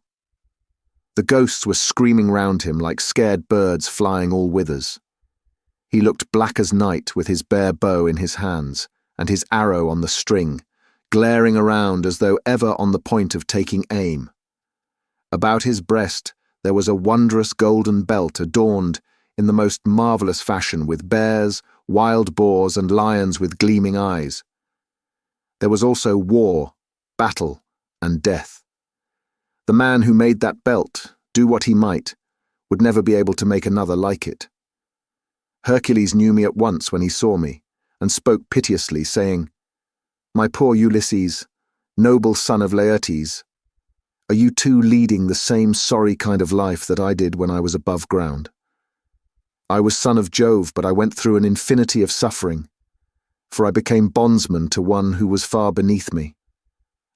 The ghosts were screaming round him like scared birds flying all whithers. He looked black as night with his bare bow in his hands, and his arrow on the string, glaring around as though ever on the point of taking aim. About his breast there was a wondrous golden belt adorned in the most marvellous fashion with bears, wild boars, and lions with gleaming eyes. There was also war, battle, and death. The man who made that belt, do what he might, would never be able to make another like it. Hercules knew me at once when he saw me, and spoke piteously, saying, "My poor Ulysses, noble son of Laertes, are you too leading the same sorry kind of life that I did when I was above ground? I was son of Jove, but I went through an infinity of suffering, for I became bondsman to one who was far beneath me,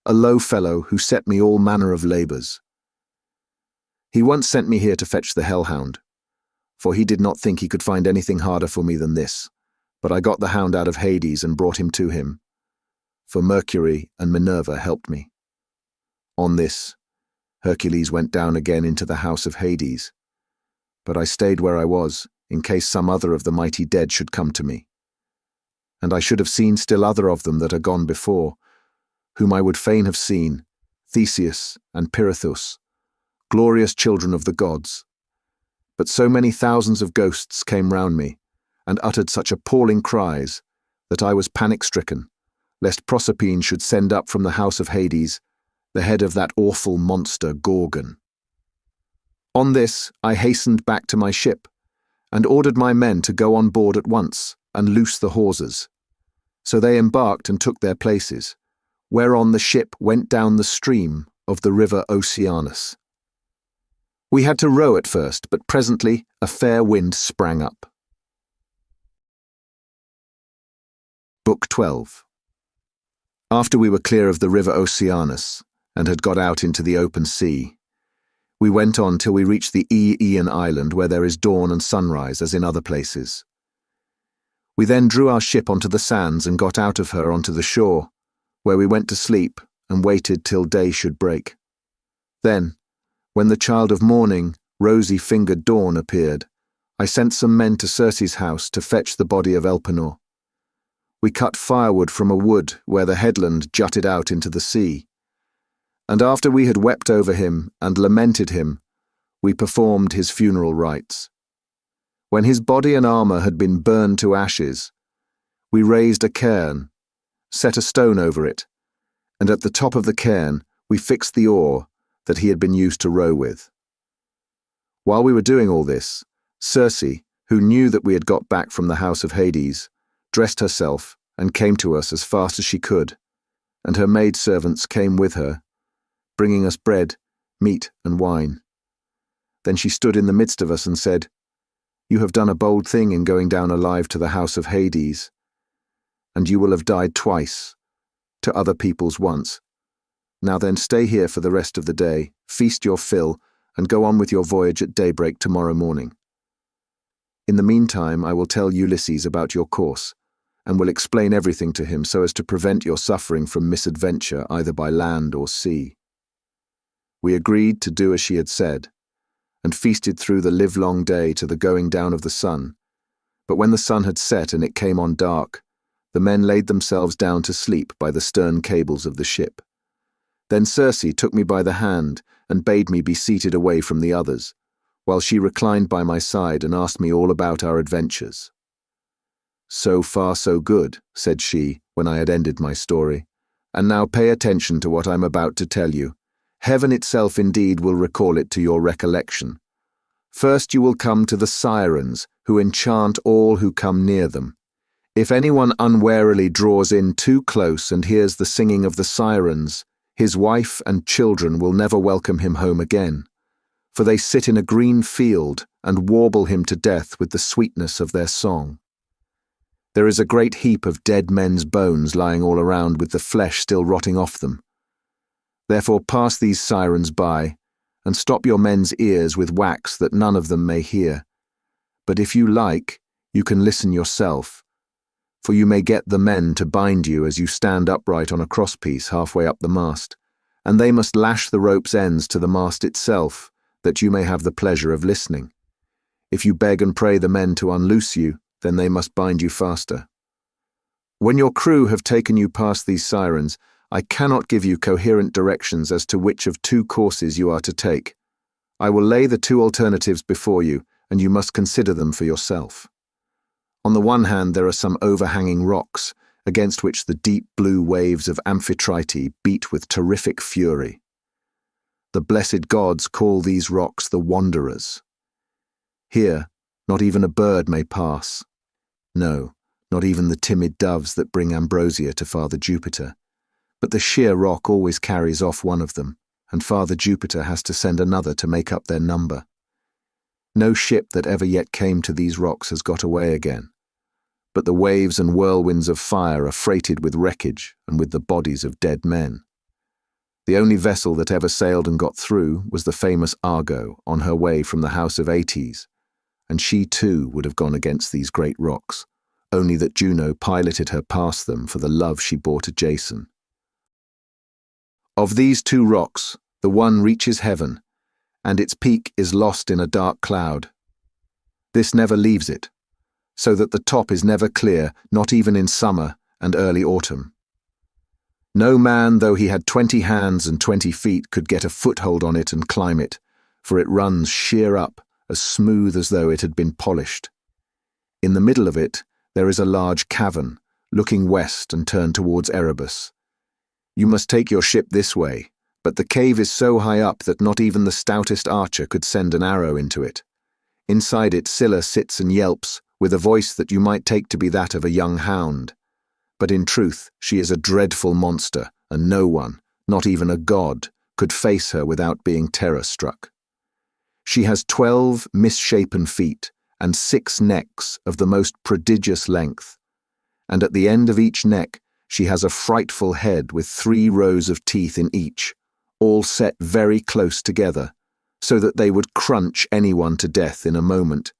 a low fellow who set me all manner of labours. He once sent me here to fetch the hellhound, for he did not think he could find anything harder for me than this, but I got the hound out of Hades and brought him to him, for Mercury and Minerva helped me. On this, Hercules went down again into the house of Hades, but I stayed where I was, in case some other of the mighty dead should come to me. And I should have seen still other of them that are gone before, whom I would fain have seen, Theseus and Pirithous, glorious children of the gods. But so many thousands of ghosts came round me, and uttered such appalling cries, that I was panic-stricken, lest Proserpine should send up from the house of Hades the head of that awful monster Gorgon. On this I hastened back to my ship, and ordered my men to go on board at once, and loose the hawsers. So they embarked and took their places, whereon the ship went down the stream of the river Oceanus. We had to row at first, but presently a fair wind sprang up. Book 12. After we were clear of the river Oceanus, and had got out into the open sea, we went on till we reached the Aeaean island where there is dawn and sunrise as in other places. We then drew our ship onto the sands and got out of her onto the shore, where we went to sleep and waited till day should break. Then, when the child of morning, rosy-fingered dawn, appeared, I sent some men to Circe's house to fetch the body of Elpenor. We cut firewood from a wood where the headland jutted out into the sea, and after we had wept over him and lamented him, we performed his funeral rites. When his body and armour had been burned to ashes, we raised a cairn, set a stone over it, and at the top of the cairn we fixed the oar that he had been used to row with. While we were doing all this, Circe, who knew that we had got back from the house of Hades, dressed herself and came to us as fast as she could, and her maidservants came with her, bringing us bread, meat, and wine. Then she stood in the midst of us and said, "You have done a bold thing in going down alive to the house of Hades, and you will have died twice, to other people's once. Now then, stay here for the rest of the day, feast your fill, and go on with your voyage at daybreak tomorrow morning. In the meantime, I will tell Ulysses about your course, and will explain everything to him so as to prevent your suffering from misadventure either by land or sea." We agreed to do as she had said, and feasted through the livelong day to the going down of the sun. But when the sun had set and it came on dark, the men laid themselves down to sleep by the stern cables of the ship. Then Circe took me by the hand and bade me be seated away from the others, while she reclined by my side and asked me all about our adventures. "So far so good," said she, when I had ended my story, "and now pay attention to what I'm about to tell you. Heaven itself indeed will recall it to your recollection. First you will come to the Sirens, who enchant all who come near them. If anyone unwarily draws in too close and hears the singing of the Sirens, his wife and children will never welcome him home again, for they sit in a green field and warble him to death with the sweetness of their song. There is a great heap of dead men's bones lying all around with the flesh still rotting off them. Therefore pass these Sirens by, and stop your men's ears with wax that none of them may hear. But if you like, you can listen yourself, for you may get the men to bind you as you stand upright on a crosspiece halfway up the mast, and they must lash the rope's ends to the mast itself, that you may have the pleasure of listening. If you beg and pray the men to unloose you, then they must bind you faster. When your crew have taken you past these Sirens, I cannot give you coherent directions as to which of two courses you are to take. I will lay the two alternatives before you, and you must consider them for yourself. On the one hand there are some overhanging rocks, against which the deep blue waves of Amphitrite beat with terrific fury. The blessed gods call these rocks the Wanderers. Here, not even a bird may pass. No, not even the timid doves that bring ambrosia to Father Jupiter. But the sheer rock always carries off one of them, and Father Jupiter has to send another to make up their number. No ship that ever yet came to these rocks has got away again, but the waves and whirlwinds of fire are freighted with wreckage and with the bodies of dead men. The only vessel that ever sailed and got through was the famous Argo on her way from the house of Aeetes, and she too would have gone against these great rocks, only that Juno piloted her past them for the love she bore to Jason. Of these two rocks, the one reaches heaven, and its peak is lost in a dark cloud. This never leaves it, so that the top is never clear, not even in summer and early autumn. No man, though he had 20 hands and 20 feet, could get a foothold on it and climb it, for it runs sheer up, as smooth as though it had been polished. In the middle of it, there is a large cavern, looking west and turned towards Erebus. You must take your ship this way, but the cave is so high up that not even the stoutest archer could send an arrow into it. Inside it, Scylla sits and yelps, with a voice that you might take to be that of a young hound. But in truth, she is a dreadful monster, and no one, not even a god, could face her without being terror-struck. She has 12 misshapen feet and 6 necks of the most prodigious length, and at the end of each neck she has a frightful head with 3 rows of teeth in each, all set very close together, so that they would crunch anyone to death in a moment.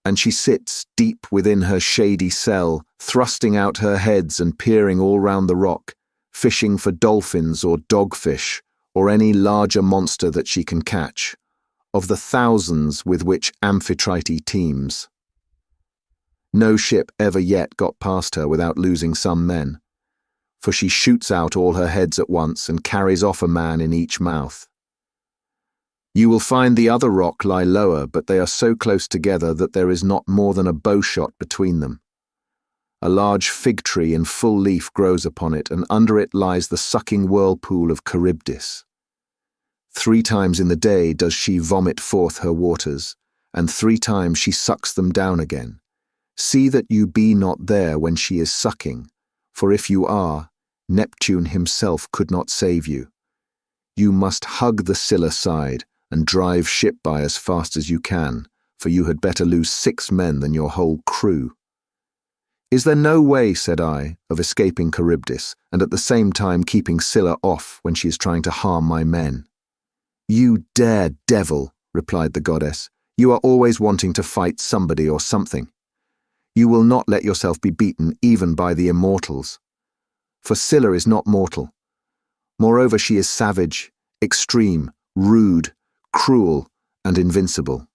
And she sits deep within her shady cell, thrusting out her heads and peering all round the rock, fishing for dolphins or dogfish, or any larger monster that she can catch, of the thousands with which Amphitrite teems. No ship ever yet got past her without losing some men, for she shoots out all her heads at once and carries off a man in each mouth. You will find the other rock lie lower, but they are so close together that there is not more than a bowshot between them. A large fig tree in full leaf grows upon it, and under it lies the sucking whirlpool of Charybdis. 3 times in the day does she vomit forth her waters, and 3 times she sucks them down again. See that you be not there when she is sucking, for if you are, Neptune himself could not save you. You must hug the Scylla side, and drive ship by as fast as you can, for you had better lose 6 men than your whole crew. Is there no way, said I, of escaping Charybdis, and at the same time keeping Scylla off when she is trying to harm my men? You devil, replied the goddess, you are always wanting to fight somebody or something. You will not let yourself be beaten even by the immortals. For Scylla is not mortal. Moreover, she is savage, extreme, rude, cruel, and invincible.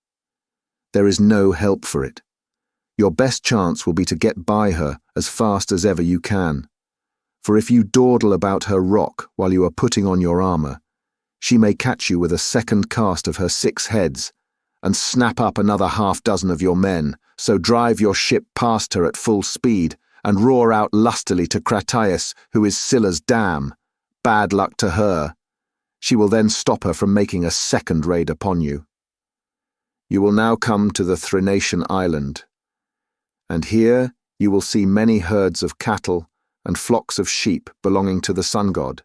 There is no help for it. Your best chance will be to get by her as fast as ever you can. For if you dawdle about her rock while you are putting on your armour, she may catch you with a second cast of her 6 heads, and snap up another 6 of your men, so drive your ship past her at full speed, and roar out lustily to Crataeis, who is Scylla's dam. Bad luck to her. She will then stop her from making a second raid upon you. You will now come to the Thrinacian island, and here you will see many herds of cattle and flocks of sheep belonging to the sun god.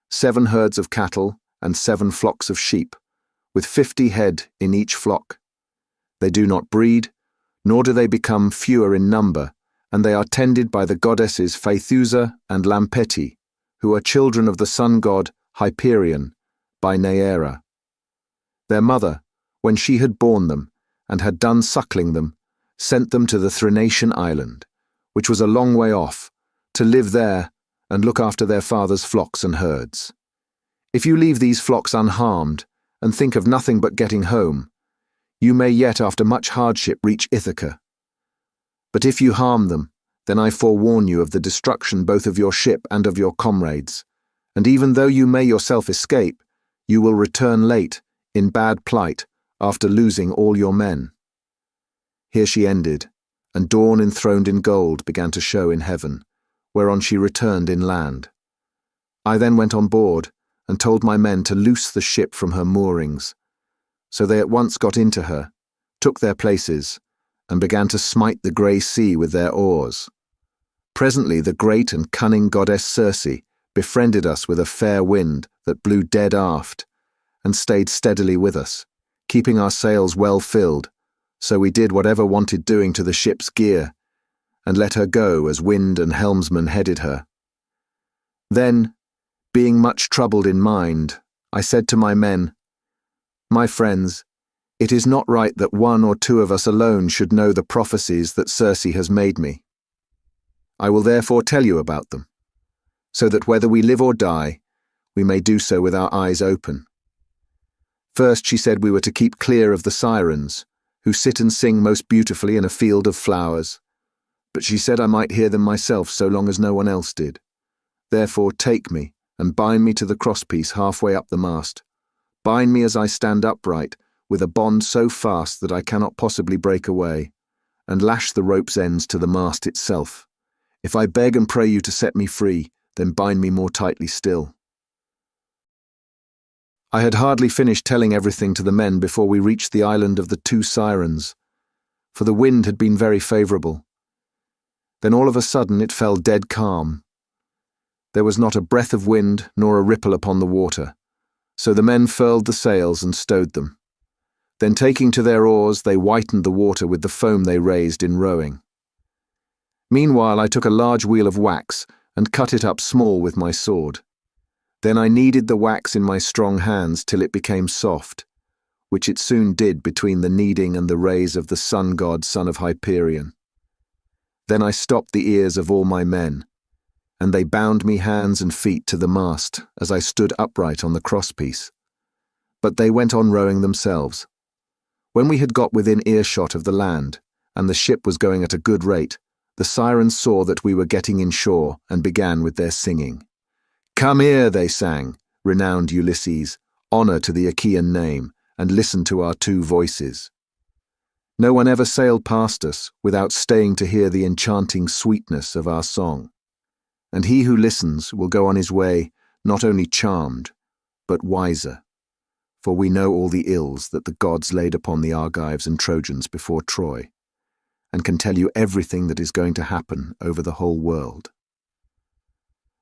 7 herds of cattle and 7 flocks of sheep, with 50 head in each flock. They do not breed, nor do they become fewer in number, and they are tended by the goddesses Phaethusa and Lampeti, who are children of the sun god Hyperion, by Neaera. Their mother, when she had borne them, and had done suckling them, sent them to the Thrinacian island, which was a long way off, to live there and look after their father's flocks and herds. If you leave these flocks unharmed, and think of nothing but getting home, you may yet after much hardship reach Ithaca. But if you harm them, then I forewarn you of the destruction both of your ship and of your comrades, and even though you may yourself escape, you will return late, in bad plight, after losing all your men. Here she ended, and dawn enthroned in gold began to show in heaven, whereon she returned inland. I then went on board, and told my men to loose the ship from her moorings. So they at once got into her, took their places, and began to smite the grey sea with their oars. Presently the great and cunning goddess Circe befriended us with a fair wind that blew dead aft, and stayed steadily with us, keeping our sails well filled, so we did whatever wanted doing to the ship's gear, and let her go as wind and helmsman headed her. Then, being much troubled in mind, I said to my men, "My friends, it is not right that one or two of us alone should know the prophecies that Circe has made me. I will therefore tell you about them, so that whether we live or die, we may do so with our eyes open." First she said we were to keep clear of the Sirens, who sit and sing most beautifully in a field of flowers, but she said I might hear them myself so long as no one else did. Therefore take me and bind me to the crosspiece halfway up the mast. Bind me as I stand upright, with a bond so fast that I cannot possibly break away, and lash the rope's ends to the mast itself. If I beg and pray you to set me free, then bind me more tightly still. I had hardly finished telling everything to the men before we reached the island of the two Sirens, for the wind had been very favourable. Then all of a sudden it fell dead calm. There was not a breath of wind nor a ripple upon the water, so the men furled the sails and stowed them. Then taking to their oars, they whitened the water with the foam they raised in rowing. Meanwhile I took a large wheel of wax and cut it up small with my sword. Then I kneaded the wax in my strong hands till it became soft, which it soon did between the kneading and the rays of the sun god, son of Hyperion. Then I stopped the ears of all my men, and they bound me hands and feet to the mast as I stood upright on the crosspiece. But they went on rowing themselves. When we had got within earshot of the land, and the ship was going at a good rate, the Sirens saw that we were getting inshore and began with their singing. "Come here," they sang, "renowned Ulysses, honour to the Achaean name, and listen to our two voices." No one ever sailed past us without staying to hear the enchanting sweetness of our song. And he who listens will go on his way not only charmed, but wiser, for we know all the ills that the gods laid upon the Argives and Trojans before Troy, and can tell you everything that is going to happen over the whole world.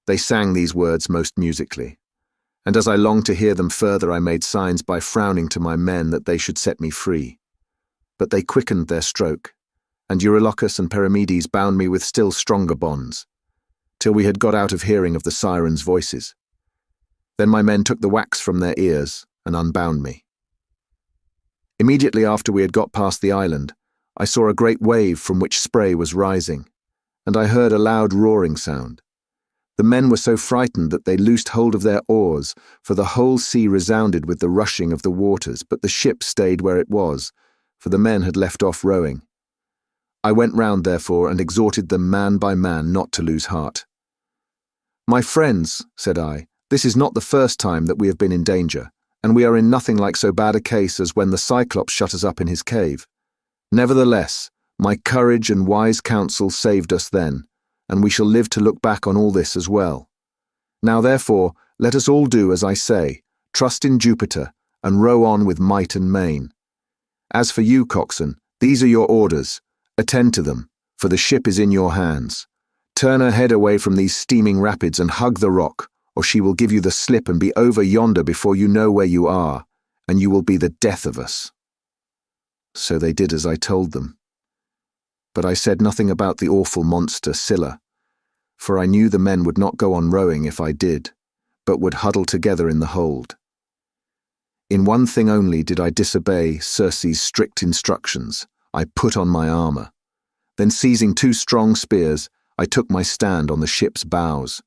They sang these words most musically, and as I longed to hear them further I made signs by frowning to my men that they should set me free. But they quickened their stroke, and Eurylochus and Perimedes bound me with still stronger bonds, till we had got out of hearing of the Sirens' voices. Then my men took the wax from their ears and unbound me. Immediately after we had got past the island, I saw a great wave from which spray was rising, and I heard a loud roaring sound. The men were so frightened that they loosed hold of their oars, for the whole sea resounded with the rushing of the waters, but the ship stayed where it was, for the men had left off rowing. I went round, therefore, and exhorted them man by man not to lose heart. "My friends," said I, "this is not the first time that we have been in danger, and we are in nothing like so bad a case as when the Cyclops shut us up in his cave. Nevertheless, my courage and wise counsel saved us then, and we shall live to look back on all this as well. Now therefore, let us all do as I say, trust in Jupiter, and row on with might and main. As for you, coxswain, these are your orders. Attend to them, for the ship is in your hands. Turn her head away from these steaming rapids and hug the rock, or she will give you the slip and be over yonder before you know where you are, and you will be the death of us." So they did as I told them. But I said nothing about the awful monster Scylla, for I knew the men would not go on rowing if I did, but would huddle together in the hold. In one thing only did I disobey Circe's strict instructions. I put on my armour. Then seizing two strong spears, I took my stand on the ship's bows,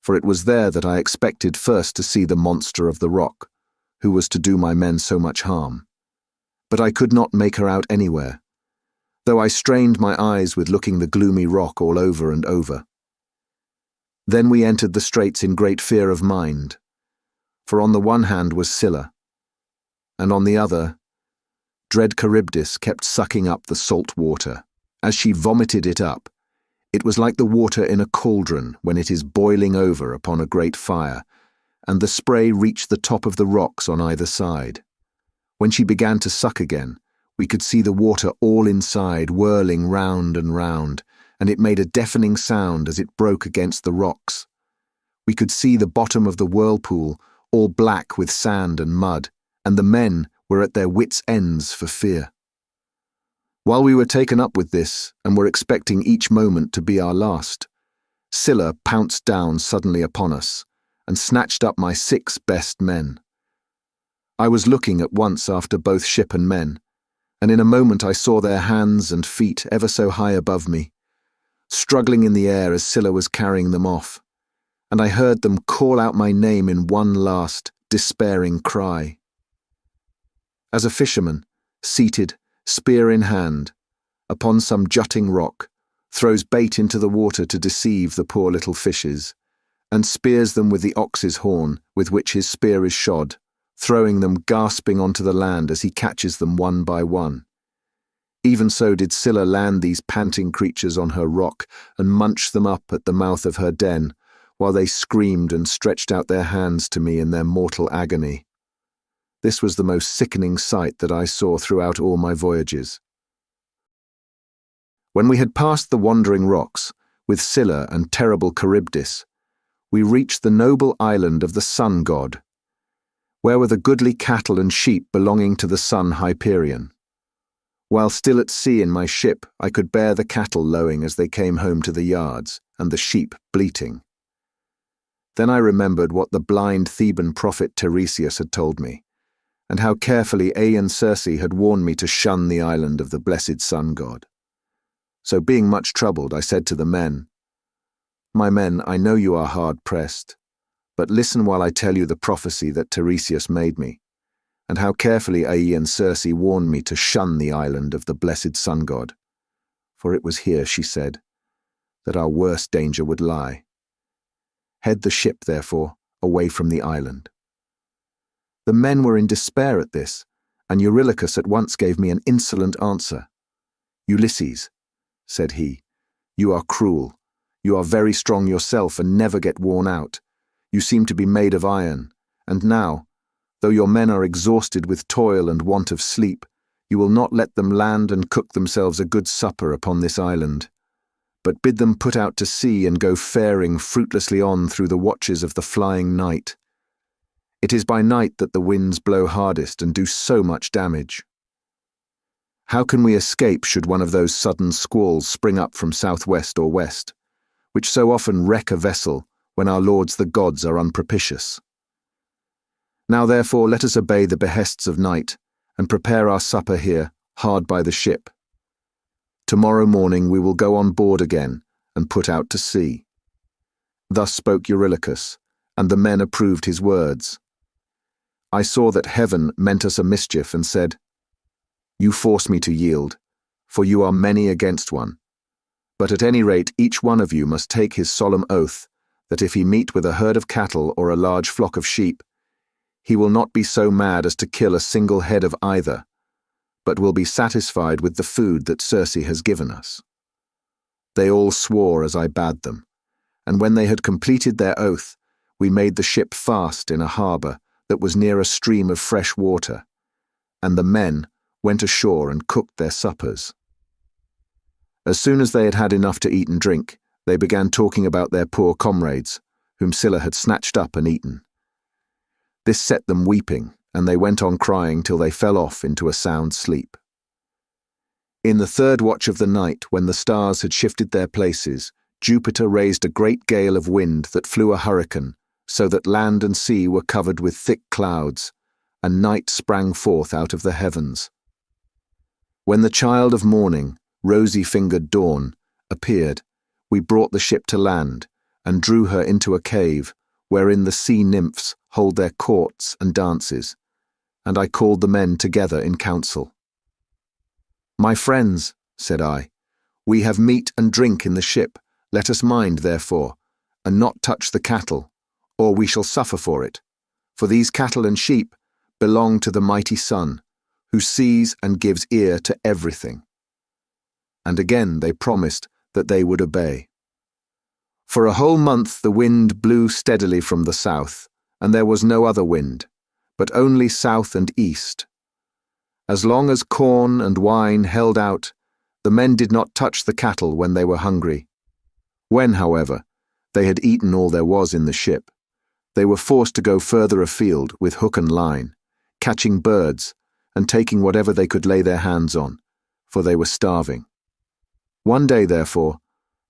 for it was there that I expected first to see the monster of the rock, who was to do my men so much harm. But I could not make her out anywhere, though I strained my eyes with looking the gloomy rock all over and over. Then we entered the straits in great fear of mind, for on the one hand was Scylla, and on the other, dread Charybdis kept sucking up the salt water. As she vomited it up, it was like the water in a cauldron when it is boiling over upon a great fire, and the spray reached the top of the rocks on either side. When she began to suck again, we could see the water all inside whirling round and round, and it made a deafening sound as it broke against the rocks. We could see the bottom of the whirlpool all black with sand and mud, and the men were at their wits' ends for fear. While we were taken up with this and were expecting each moment to be our last, Scylla pounced down suddenly upon us and snatched up my 6 best men. I was looking at once after both ship and men, and in a moment I saw their hands and feet ever so high above me, struggling in the air as Scylla was carrying them off, and I heard them call out my name in one last, despairing cry. As a fisherman, seated, spear in hand, upon some jutting rock, throws bait into the water to deceive the poor little fishes, and spears them with the ox's horn with which his spear is shod, throwing them gasping onto the land as he catches them one by one. Even so did Scylla land these panting creatures on her rock and munch them up at the mouth of her den, while they screamed and stretched out their hands to me in their mortal agony. This was the most sickening sight that I saw throughout all my voyages. When we had passed the wandering rocks, with Scylla and terrible Charybdis, we reached the noble island of the sun god, where were the goodly cattle and sheep belonging to the sun Hyperion. While still at sea in my ship, I could bear the cattle lowing as they came home to the yards, and the sheep bleating. Then I remembered what the blind Theban prophet Tiresias had told me, and how carefully Aeaean Circe had warned me to shun the island of the blessed sun god. So being much troubled, I said to the men, "My men, I know you are hard-pressed, but listen while I tell you the prophecy that Tiresias made me, and how carefully Aeaean Circe warned me to shun the island of the blessed sun god. For it was here, she said, that our worst danger would lie. Head the ship, therefore, away from the island." The men were in despair at this, and Eurylochus at once gave me an insolent answer. "Ulysses," said he, "you are cruel. You are very strong yourself and never get worn out. You seem to be made of iron, and now, though your men are exhausted with toil and want of sleep, you will not let them land and cook themselves a good supper upon this island, but bid them put out to sea and go faring fruitlessly on through the watches of the flying night. It is by night that the winds blow hardest and do so much damage. How can we escape should one of those sudden squalls spring up from southwest or west, which so often wreck a vessel when our lords the gods are unpropitious? Now therefore let us obey the behests of night, and prepare our supper here, hard by the ship. Tomorrow morning we will go on board again, and put out to sea." Thus spoke Eurylochus, and the men approved his words. I saw that heaven meant us a mischief and said, "You force me to yield, for you are many against one. But at any rate each one of you must take his solemn oath that if he meet with a herd of cattle or a large flock of sheep, he will not be so mad as to kill a single head of either, but will be satisfied with the food that Circe has given us." They all swore as I bade them, and when they had completed their oath, we made the ship fast in a harbour that was near a stream of fresh water, and the men went ashore and cooked their suppers. As soon as they had had enough to eat and drink, they began talking about their poor comrades, whom Scylla had snatched up and eaten. This set them weeping, and they went on crying till they fell off into a sound sleep. In the third watch of the night, when the stars had shifted their places, Jupiter raised a great gale of wind that flew a hurricane, so that land and sea were covered with thick clouds, and night sprang forth out of the heavens. When the child of morning, rosy-fingered dawn, appeared, we brought the ship to land, and drew her into a cave, wherein the sea nymphs hold their courts and dances, and I called the men together in council. "My friends," said I, "we have meat and drink in the ship, let us mind, therefore, and not touch the cattle, or we shall suffer for it, for these cattle and sheep belong to the mighty sun, who sees and gives ear to everything." And again they promised that they would obey. For a whole month the wind blew steadily from the south, and there was no other wind, but only south and east. As long as corn and wine held out, the men did not touch the cattle when they were hungry. When, however, they had eaten all there was in the ship, they were forced to go further afield with hook and line, catching birds and taking whatever they could lay their hands on, for they were starving. One day, therefore,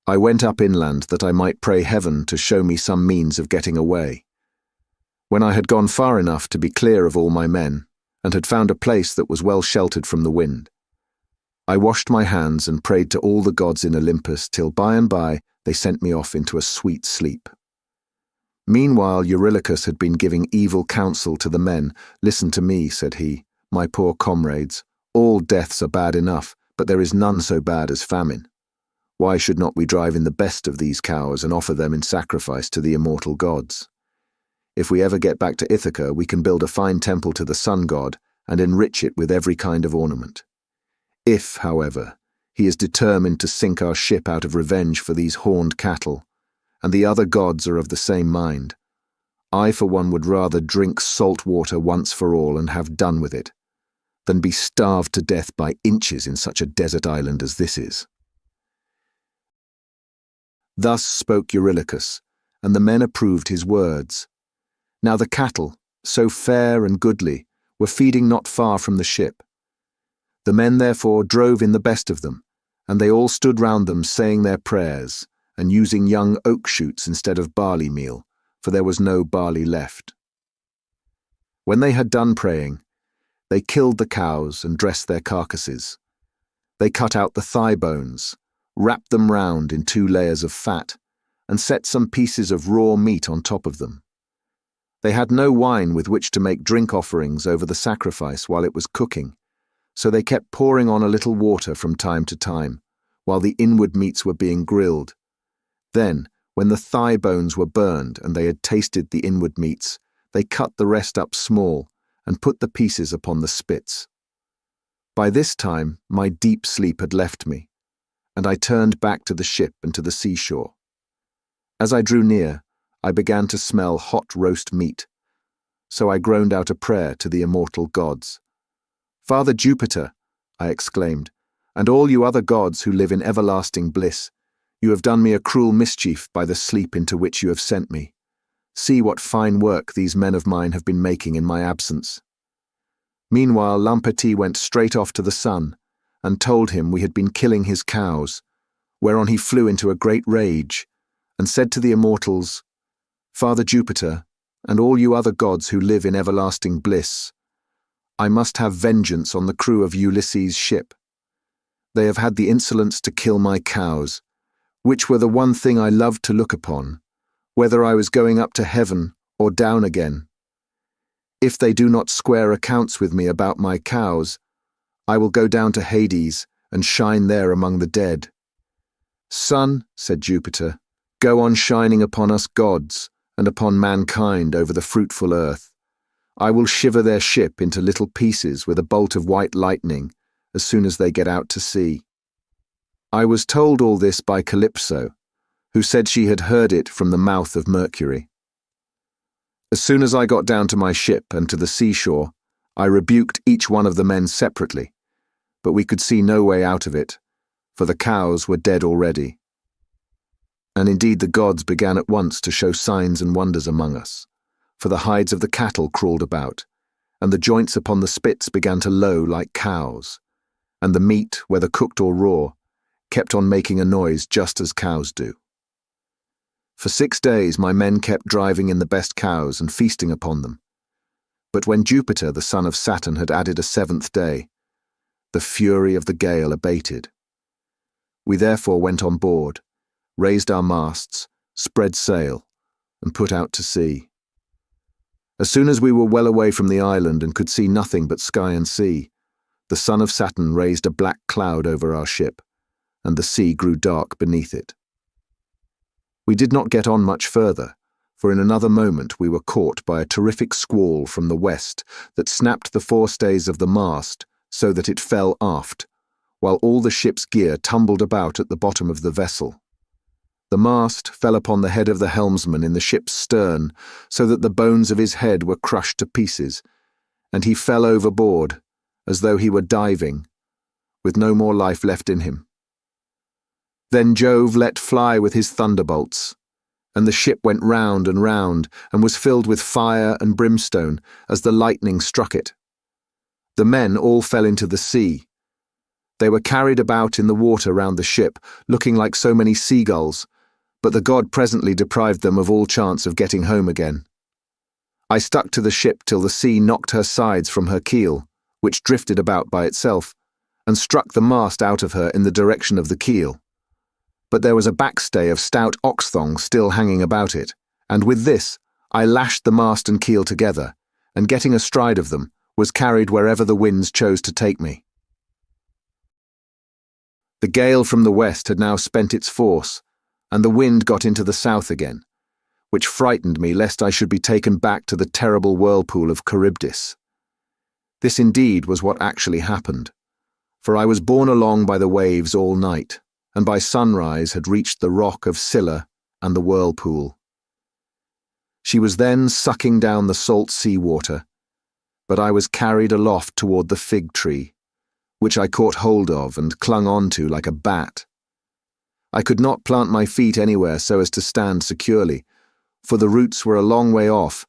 I went up inland that I might pray heaven to show me some means of getting away. When I had gone far enough to be clear of all my men, and had found a place that was well sheltered from the wind, I washed my hands and prayed to all the gods in Olympus till by and by they sent me off into a sweet sleep. Meanwhile Eurylochus had been giving evil counsel to the men. "Listen to me," said he, "my poor comrades. All deaths are bad enough, but there is none so bad as famine. Why should not we drive in the best of these cows and offer them in sacrifice to the immortal gods? If we ever get back to Ithaca, we can build a fine temple to the sun god and enrich it with every kind of ornament. If, however, he is determined to sink our ship out of revenge for these horned cattle, and the other gods are of the same mind, I for one would rather drink salt water once for all and have done with it, than be starved to death by inches in such a desert island as this is." Thus spoke Eurylochus, and the men approved his words. Now the cattle, so fair and goodly, were feeding not far from the ship. The men therefore drove in the best of them, and they all stood round them saying their prayers, and using young oak shoots instead of barley meal, for there was no barley left. When they had done praying, they killed the cows and dressed their carcasses. They cut out the thigh bones, wrapped them round in 2 layers of fat, and set some pieces of raw meat on top of them. They had no wine with which to make drink offerings over the sacrifice while it was cooking, so they kept pouring on a little water from time to time, while the inward meats were being grilled. Then, when the thigh bones were burned and they had tasted the inward meats, they cut the rest up small and put the pieces upon the spits. By this time my deep sleep had left me, and I turned back to the ship and to the seashore. As I drew near, I began to smell hot roast meat, so I groaned out a prayer to the immortal gods. "Father Jupiter," I exclaimed, "and all you other gods who live in everlasting bliss, you have done me a cruel mischief by the sleep into which you have sent me. See what fine work these men of mine have been making in my absence." Meanwhile Lampetie went straight off to the sun, and told him we had been killing his cows, whereon he flew into a great rage, and said to the immortals, "Father Jupiter, and all you other gods who live in everlasting bliss, I must have vengeance on the crew of Ulysses' ship. They have had the insolence to kill my cows, which were the one thing I loved to look upon, whether I was going up to heaven or down again. If they do not square accounts with me about my cows, I will go down to Hades and shine there among the dead." "Sun," said Jupiter, "go on shining upon us gods and upon mankind over the fruitful earth. I will shiver their ship into little pieces with a bolt of white lightning as soon as they get out to sea." I was told all this by Calypso, who said she had heard it from the mouth of Mercury. As soon as I got down to my ship and to the seashore, I rebuked each one of the men separately, but we could see no way out of it, for the cows were dead already. And indeed the gods began at once to show signs and wonders among us, for the hides of the cattle crawled about, and the joints upon the spits began to low like cows, and the meat, whether cooked or raw, kept on making a noise just as cows do. For 6 days my men kept driving in the best cows and feasting upon them. But when Jupiter, the son of Saturn, had added a 7th day, the fury of the gale abated. We therefore went on board, raised our masts, spread sail, and put out to sea. As soon as we were well away from the island and could see nothing but sky and sea, the son of Saturn raised a black cloud over our ship, and the sea grew dark beneath it. We did not get on much further, for in another moment we were caught by a terrific squall from the west that snapped the forestays of the mast so that it fell aft, while all the ship's gear tumbled about at the bottom of the vessel. The mast fell upon the head of the helmsman in the ship's stern, so that the bones of his head were crushed to pieces, and he fell overboard, as though he were diving, with no more life left in him. Then Jove let fly with his thunderbolts, and the ship went round and was filled with fire and brimstone as the lightning struck it. The men all fell into the sea. They were carried about in the water round the ship, looking like so many seagulls, but the god presently deprived them of all chance of getting home again. I stuck to the ship till the sea knocked her sides from her keel, which drifted about by itself, and struck the mast out of her in the direction of the keel. But there was a backstay of stout ox thong still hanging about it, and with this I lashed the mast and keel together, and getting astride of them, was carried wherever the winds chose to take me. The gale from the west had now spent its force, and the wind got into the south again, which frightened me lest I should be taken back to the terrible whirlpool of Charybdis. This indeed was what actually happened, for I was borne along by the waves all night, and by sunrise had reached the rock of Scylla and the whirlpool. She was then sucking down the salt sea water, but I was carried aloft toward the fig tree, which I caught hold of and clung on to like a bat. I could not plant my feet anywhere so as to stand securely, for the roots were a long way off,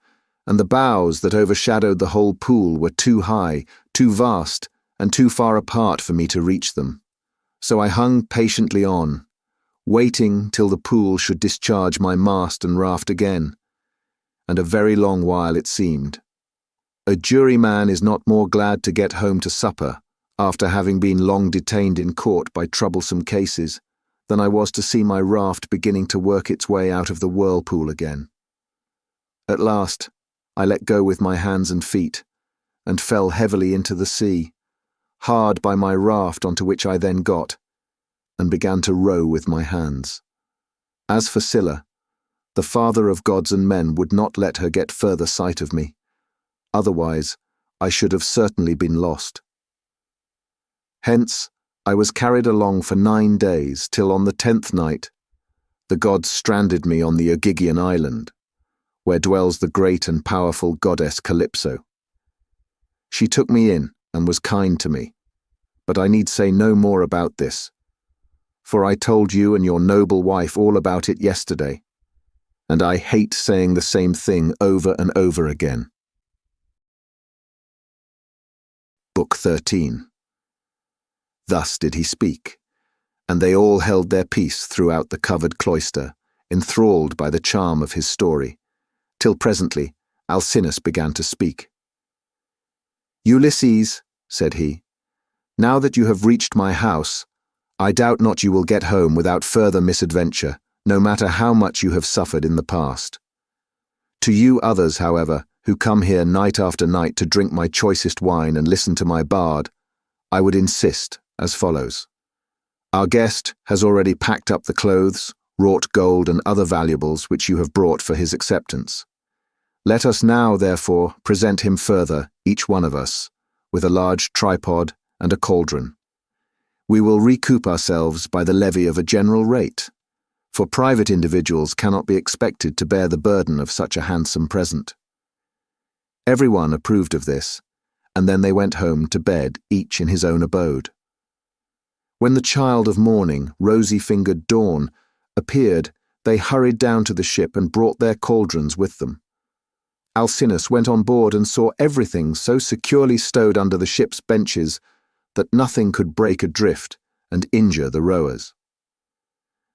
and the boughs that overshadowed the whole pool were too high, too vast, and too far apart for me to reach them. So I hung patiently on, waiting till the pool should discharge my mast and raft again, and a very long while it seemed. A juryman is not more glad to get home to supper, after having been long detained in court by troublesome cases, than I was to see my raft beginning to work its way out of the whirlpool again. At last, I let go with my hands and feet, and fell heavily into the sea, hard by my raft onto which I then got, and began to row with my hands. As for Scylla, the father of gods and men would not let her get further sight of me, otherwise I should have certainly been lost. Hence, I was carried along for 9 days, till on the 10th night, the gods stranded me on the Ogygian island, where dwells the great and powerful goddess Calypso. She took me in and was kind to me, but I need say no more about this, for I told you and your noble wife all about it yesterday, and I hate saying the same thing over and over again. Book 13. Thus did he speak, and they all held their peace throughout the covered cloister, enthralled by the charm of his story, till presently Alcinous began to speak. "Ulysses," said he, "now that you have reached my house, I doubt not you will get home without further misadventure, no matter how much you have suffered in the past. To you others, however, who come here night after night to drink my choicest wine and listen to my bard, I would insist as follows. Our guest has already packed up the clothes, wrought gold and other valuables which you have brought for his acceptance. Let us now, therefore, present him further, each one of us, with a large tripod and a cauldron. We will recoup ourselves by the levy of a general rate, for private individuals cannot be expected to bear the burden of such a handsome present." Everyone approved of this, and then they went home to bed, each in his own abode. When the child of morning, rosy-fingered Dawn, appeared, they hurried down to the ship and brought their cauldrons with them. Alcinous went on board and saw everything so securely stowed under the ship's benches that nothing could break adrift and injure the rowers.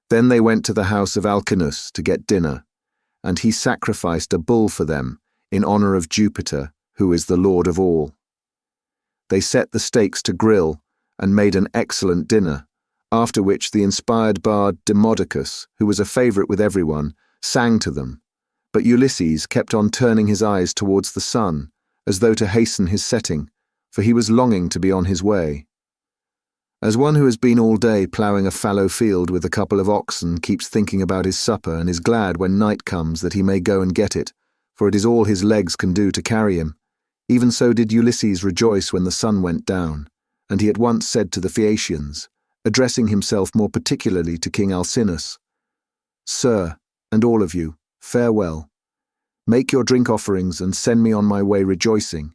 Then they went to the house of Alcinous to get dinner, and he sacrificed a bull for them in honor of Jupiter, who is the lord of all. They set the steaks to grill and made an excellent dinner, after which the inspired bard Demodocus, who was a favorite with everyone, sang to them, but Ulysses kept on turning his eyes towards the sun, as though to hasten his setting, for he was longing to be on his way. As one who has been all day ploughing a fallow field with a couple of oxen keeps thinking about his supper and is glad when night comes that he may go and get it, for it is all his legs can do to carry him, even so did Ulysses rejoice when the sun went down, and he at once said to the Phaeacians, addressing himself more particularly to King Alcinous, "Sir, and all of you, farewell. Make your drink offerings and send me on my way rejoicing,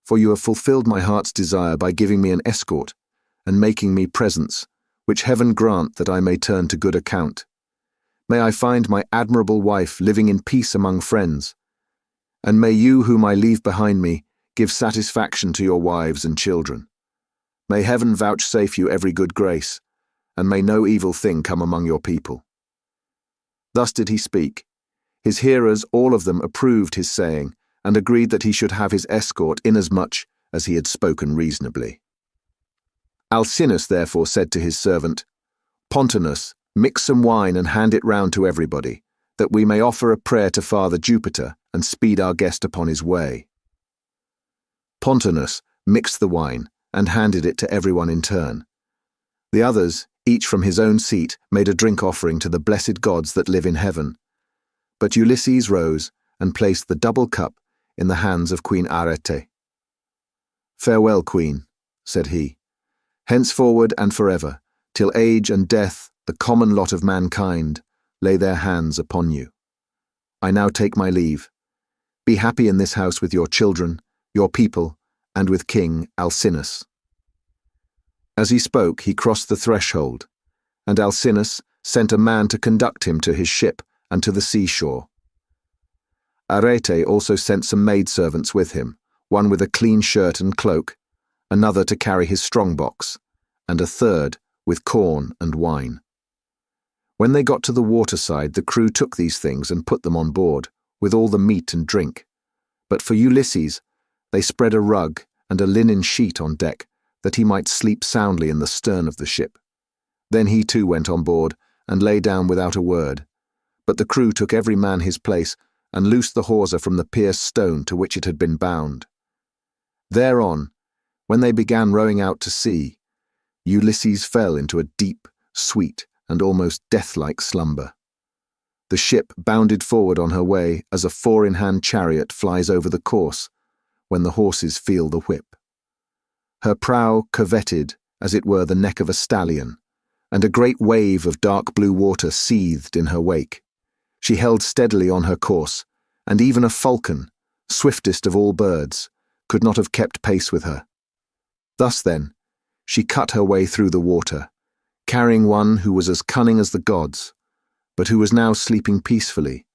for you have fulfilled my heart's desire by giving me an escort and making me presents, which heaven grant that I may turn to good account. May I find my admirable wife living in peace among friends, and may you whom I leave behind me give satisfaction to your wives and children. May heaven vouchsafe you every good grace, and may no evil thing come among your people." Thus did he speak. His hearers, all of them, approved his saying, and agreed that he should have his escort inasmuch as he had spoken reasonably. Alcinous therefore said to his servant, "Pontonous, mix some wine and hand it round to everybody, that we may offer a prayer to Father Jupiter and speed our guest upon his way." Pontonous mixed the wine and handed it to everyone in turn. The others, each from his own seat, made a drink offering to the blessed gods that live in heaven. But Ulysses rose and placed the double cup in the hands of Queen Arete. "Farewell, Queen," said he. "Henceforward and forever, till age and death, the common lot of mankind, lay their hands upon you. I now take my leave. Be happy in this house with your children, your people, and with King Alcinous." As he spoke, he crossed the threshold, and Alcinous sent a man to conduct him to his ship and to the seashore. Arete also sent some maidservants with him, one with a clean shirt and cloak, another to carry his strongbox, and a third with corn and wine. When they got to the waterside, the crew took these things and put them on board, with all the meat and drink. But for Ulysses, they spread a rug and a linen sheet on deck, that he might sleep soundly in the stern of the ship. Then he too went on board, and lay down without a word. But the crew took every man his place, and loosed the hawser from the pierced stone to which it had been bound. Thereon, when they began rowing out to sea, Ulysses fell into a deep, sweet, and almost death-like slumber. The ship bounded forward on her way as a four-in-hand chariot flies over the course when the horses feel the whip. Her prow curvetted, as it were the neck of a stallion, and a great wave of dark blue water seethed in her wake. She held steadily on her course, and even a falcon, swiftest of all birds, could not have kept pace with her. Thus then, she cut her way through the water, carrying one who was as cunning as the gods, but who was now sleeping peacefully,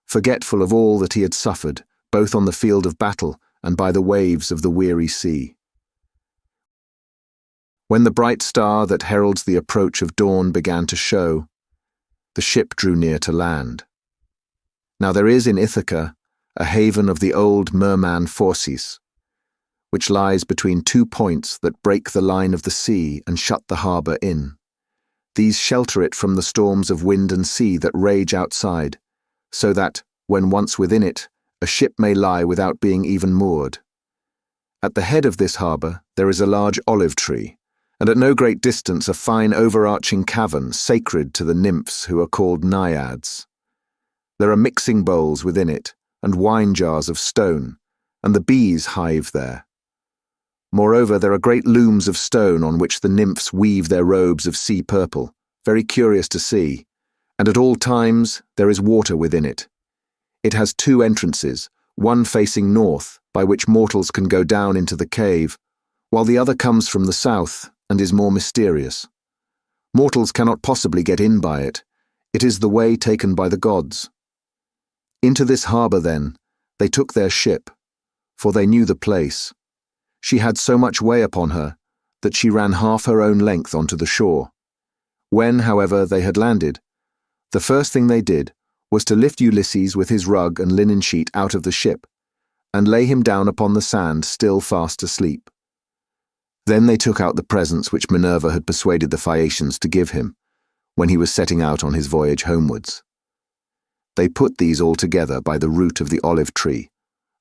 forgetful of all that he had suffered, both on the field of battle and by the waves of the weary sea. When the bright star that heralds the approach of dawn began to show, the ship drew near to land. Now there is in Ithaca a haven of the old merman Phorcys, which lies between 2 points that break the line of the sea and shut the harbour in. These shelter it from the storms of wind and sea that rage outside, so that, when once within it, a ship may lie without being even moored. At the head of this harbour there is a large olive tree, and at no great distance a fine overarching cavern sacred to the nymphs who are called naiads. There are mixing bowls within it, and wine jars of stone, and the bees hive there. Moreover, there are great looms of stone on which the nymphs weave their robes of sea purple, very curious to see, and at all times there is water within it. It has 2 entrances, one facing north, by which mortals can go down into the cave, while the other comes from the south and is more mysterious. Mortals cannot possibly get in by it. It is the way taken by the gods. Into this harbour, then, they took their ship, for they knew the place. She had so much way upon her that she ran half her own length onto the shore. When, however, they had landed, the first thing they did was to lift Ulysses with his rug and linen sheet out of the ship, and lay him down upon the sand still fast asleep. Then they took out the presents which Minerva had persuaded the Phaeacians to give him, when he was setting out on his voyage homewards. They put these all together by the root of the olive tree,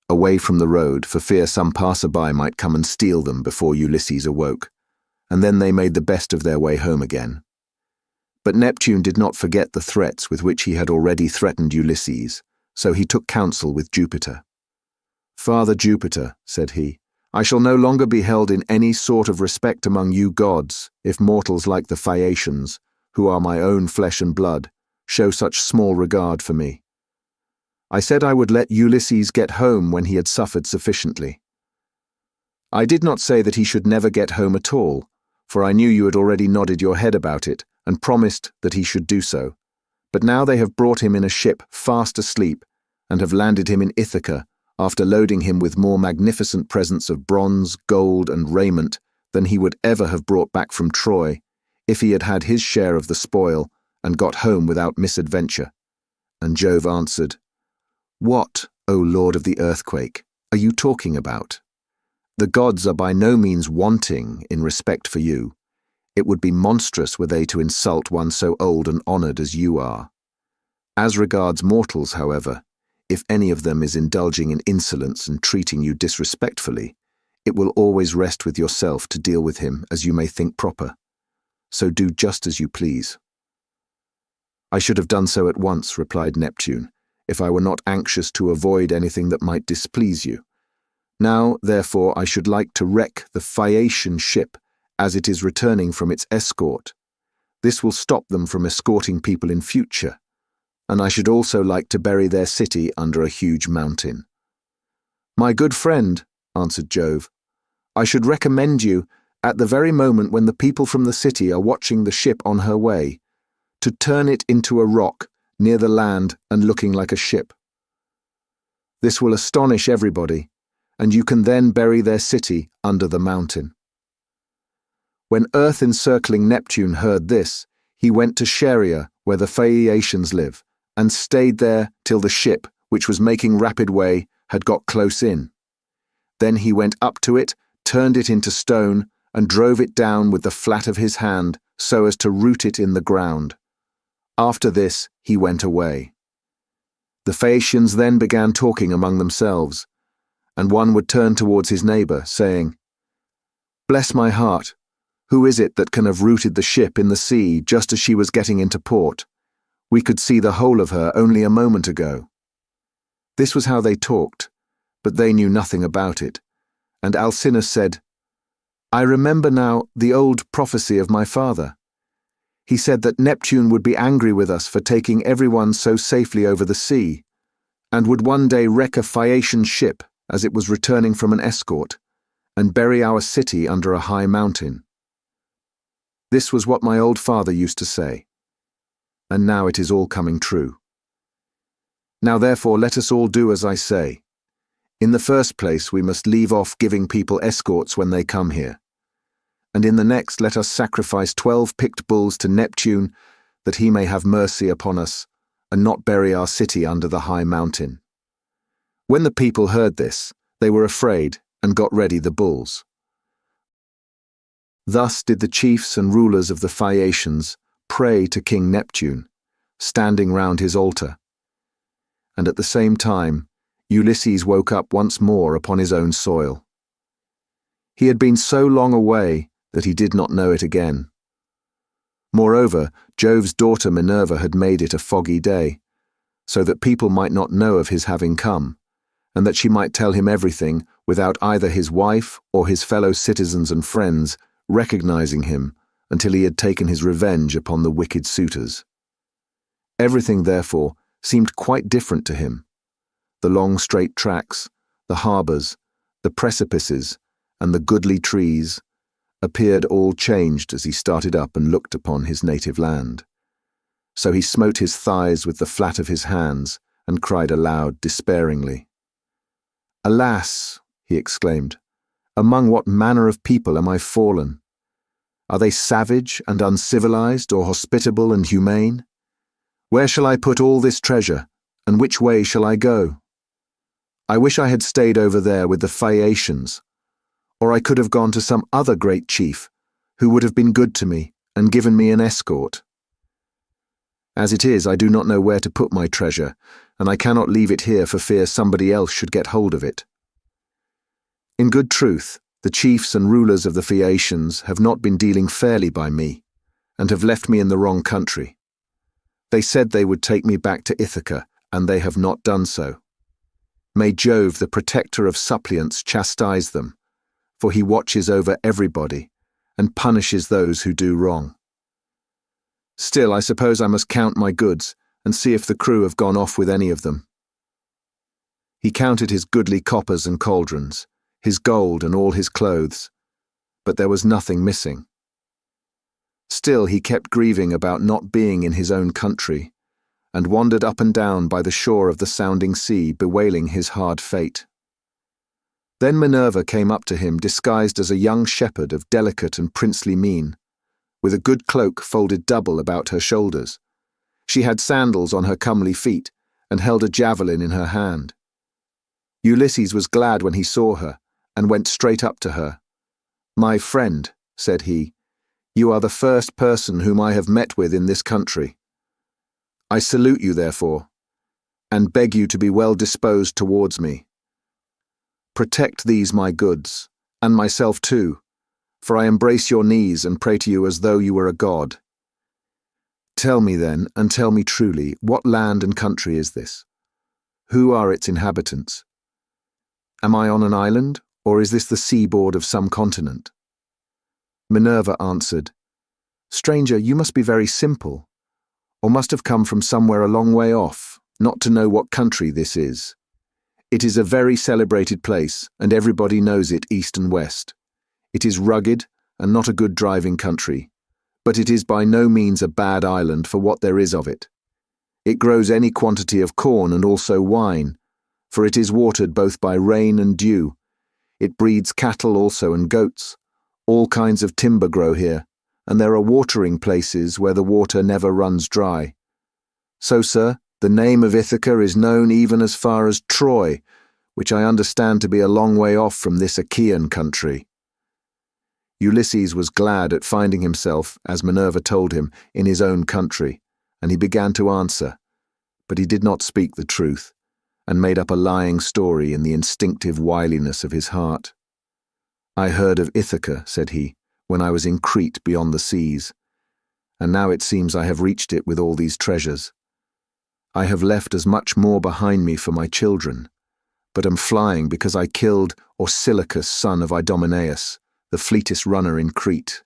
away from the road for fear some passer-by might come and steal them before Ulysses awoke, and then they made the best of their way home again. But Neptune did not forget the threats with which he had already threatened Ulysses, so he took counsel with Jupiter. "Father Jupiter," said he, "I shall no longer be held in any sort of respect among you gods if mortals like the Phaeacians, who are my own flesh and blood, show such small regard for me. I said I would let Ulysses get home when he had suffered sufficiently. I did not say that he should never get home at all, for I knew you had already nodded your head about it and promised that he should do so. But now they have brought him in a ship fast asleep and have landed him in Ithaca after loading him with more magnificent presents of bronze, gold, and raiment than he would ever have brought back from Troy if he had had his share of the spoil and got home without misadventure. And Jove answered, "What, O Lord of the earthquake, are you talking about? The gods are by no means wanting in respect for you. It would be monstrous were they to insult one so old and honored as you are. As regards mortals, however, if any of them is indulging in insolence and treating you disrespectfully, it will always rest with yourself to deal with him as you may think proper. So do just as you please." "I should have done so at once," replied Neptune, "if I were not anxious to avoid anything that might displease you. Now, therefore, I should like to wreck the Phaeacian ship as it is returning from its escort. This will stop them from escorting people in future, and I should also like to bury their city under a huge mountain." "My good friend," answered Jove, "I should recommend you, at the very moment when the people from the city are watching the ship on her way, to turn it into a rock near the land and looking like a ship. This will astonish everybody, and you can then bury their city under the mountain." When earth-encircling Neptune heard this, he went to Scheria, where the Phaeacians live, and stayed there till the ship, which was making rapid way, had got close in. Then he went up to it, turned it into stone, and drove it down with the flat of his hand so as to root it in the ground. After this he went away. The Phaeacians then began talking among themselves, and one would turn towards his neighbour, saying, "Bless my heart, who is it that can have rooted the ship in the sea just as she was getting into port? We could see the whole of her only a moment ago." This was how they talked, but they knew nothing about it, and Alcinous said, "I remember now the old prophecy of my father. He said that Neptune would be angry with us for taking everyone so safely over the sea, and would one day wreck a Phaeacian ship as it was returning from an escort, and bury our city under a high mountain. This was what my old father used to say, and now it is all coming true. Now therefore let us all do as I say. In the first place we must leave off giving people escorts when they come here, and in the next let us sacrifice 12 picked bulls to Neptune, that he may have mercy upon us, and not bury our city under the high mountain." When the people heard this, they were afraid, and got ready the bulls. Thus did the chiefs and rulers of the Phaeacians pray to King Neptune, standing round his altar. And at the same time, Ulysses woke up once more upon his own soil. He had been so long away that he did not know it again. Moreover, Jove's daughter Minerva had made it a foggy day, so that people might not know of his having come, and that she might tell him everything without either his wife or his fellow citizens and friends recognizing him until he had taken his revenge upon the wicked suitors. Everything, therefore, seemed quite different to him. The long straight tracks, the harbours, the precipices, and the goodly trees appeared all changed as he started up and looked upon his native land. So he smote his thighs with the flat of his hands and cried aloud despairingly. "Alas," he exclaimed, "among what manner of people am I fallen? Are they savage and uncivilized, or hospitable and humane? Where shall I put all this treasure, and which way shall I go? I wish I had stayed over there with the Phaeacians, or I could have gone to some other great chief, who would have been good to me and given me an escort. As it is, I do not know where to put my treasure, and I cannot leave it here for fear somebody else should get hold of it. In good truth, the chiefs and rulers of the Phaeacians have not been dealing fairly by me, and have left me in the wrong country. They said they would take me back to Ithaca, and they have not done so. May Jove, the protector of suppliants, chastise them, for he watches over everybody and punishes those who do wrong. Still, I suppose I must count my goods and see if the crew have gone off with any of them." He counted his goodly coppers and cauldrons, his gold and all his clothes, but there was nothing missing. Still he kept grieving about not being in his own country, and wandered up and down by the shore of the sounding sea, bewailing his hard fate. Then Minerva came up to him disguised as a young shepherd of delicate and princely mien, with a good cloak folded double about her shoulders. She had sandals on her comely feet and held a javelin in her hand. Ulysses was glad when he saw her and went straight up to her. "My friend," said he, "you are the first person whom I have met with in this country. I salute you, therefore, and beg you to be well disposed towards me. Protect these my goods, and myself too, for I embrace your knees and pray to you as though you were a god. Tell me then, and tell me truly, what land and country is this? Who are its inhabitants? Am I on an island, or is this the seaboard of some continent?" Minerva answered, "Stranger, you must be very simple, or must have come from somewhere a long way off, not to know what country this is. It is a very celebrated place, and everybody knows it east and west. It is rugged and not a good driving country, but it is by no means a bad island for what there is of it. It grows any quantity of corn and also wine, for it is watered both by rain and dew. It breeds cattle also and goats. All kinds of timber grow here, and there are watering places where the water never runs dry. So, sir, the name of Ithaca is known even as far as Troy, which I understand to be a long way off from this Achaean country." Ulysses was glad at finding himself, as Minerva told him, in his own country, and he began to answer, but he did not speak the truth, and made up a lying story in the instinctive wiliness of his heart. "I heard of Ithaca," said he, "when I was in Crete beyond the seas, and now it seems I have reached it with all these treasures. I have left as much more behind me for my children, but am flying because I killed Orsilochus, son of Idomeneus, the fleetest runner in Crete.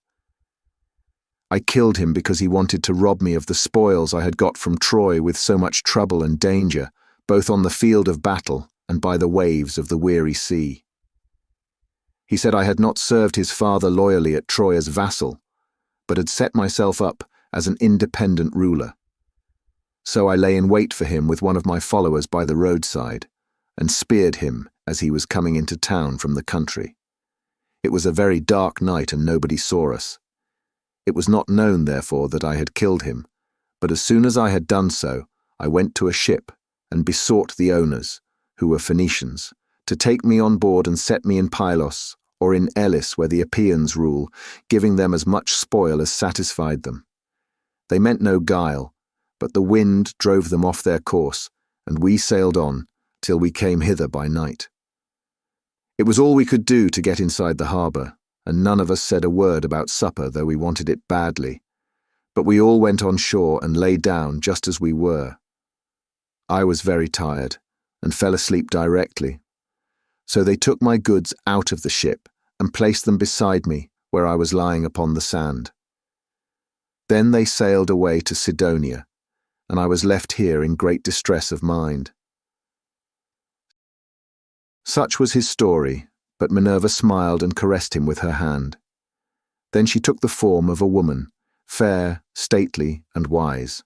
I killed him because he wanted to rob me of the spoils I had got from Troy with so much trouble and danger, both on the field of battle and by the waves of the weary sea. He said I had not served his father loyally at Troy as vassal, but had set myself up as an independent ruler. So I lay in wait for him with one of my followers by the roadside, and speared him as he was coming into town from the country. It was a very dark night and nobody saw us. It was not known, therefore, that I had killed him, but as soon as I had done so, I went to a ship and besought the owners, who were Phoenicians, to take me on board and set me in Pylos, or in Elis where the Epeans rule, giving them as much spoil as satisfied them. They meant no guile, but the wind drove them off their course, and we sailed on till we came hither by night. It was all we could do to get inside the harbour, and none of us said a word about supper, though we wanted it badly. But we all went on shore and lay down just as we were. I was very tired, and fell asleep directly. So they took my goods out of the ship and placed them beside me, where I was lying upon the sand. Then they sailed away to Sidonia, and I was left here in great distress of mind. Such was his story, but Minerva smiled and caressed him with her hand. Then she took the form of a woman, fair, stately, and wise.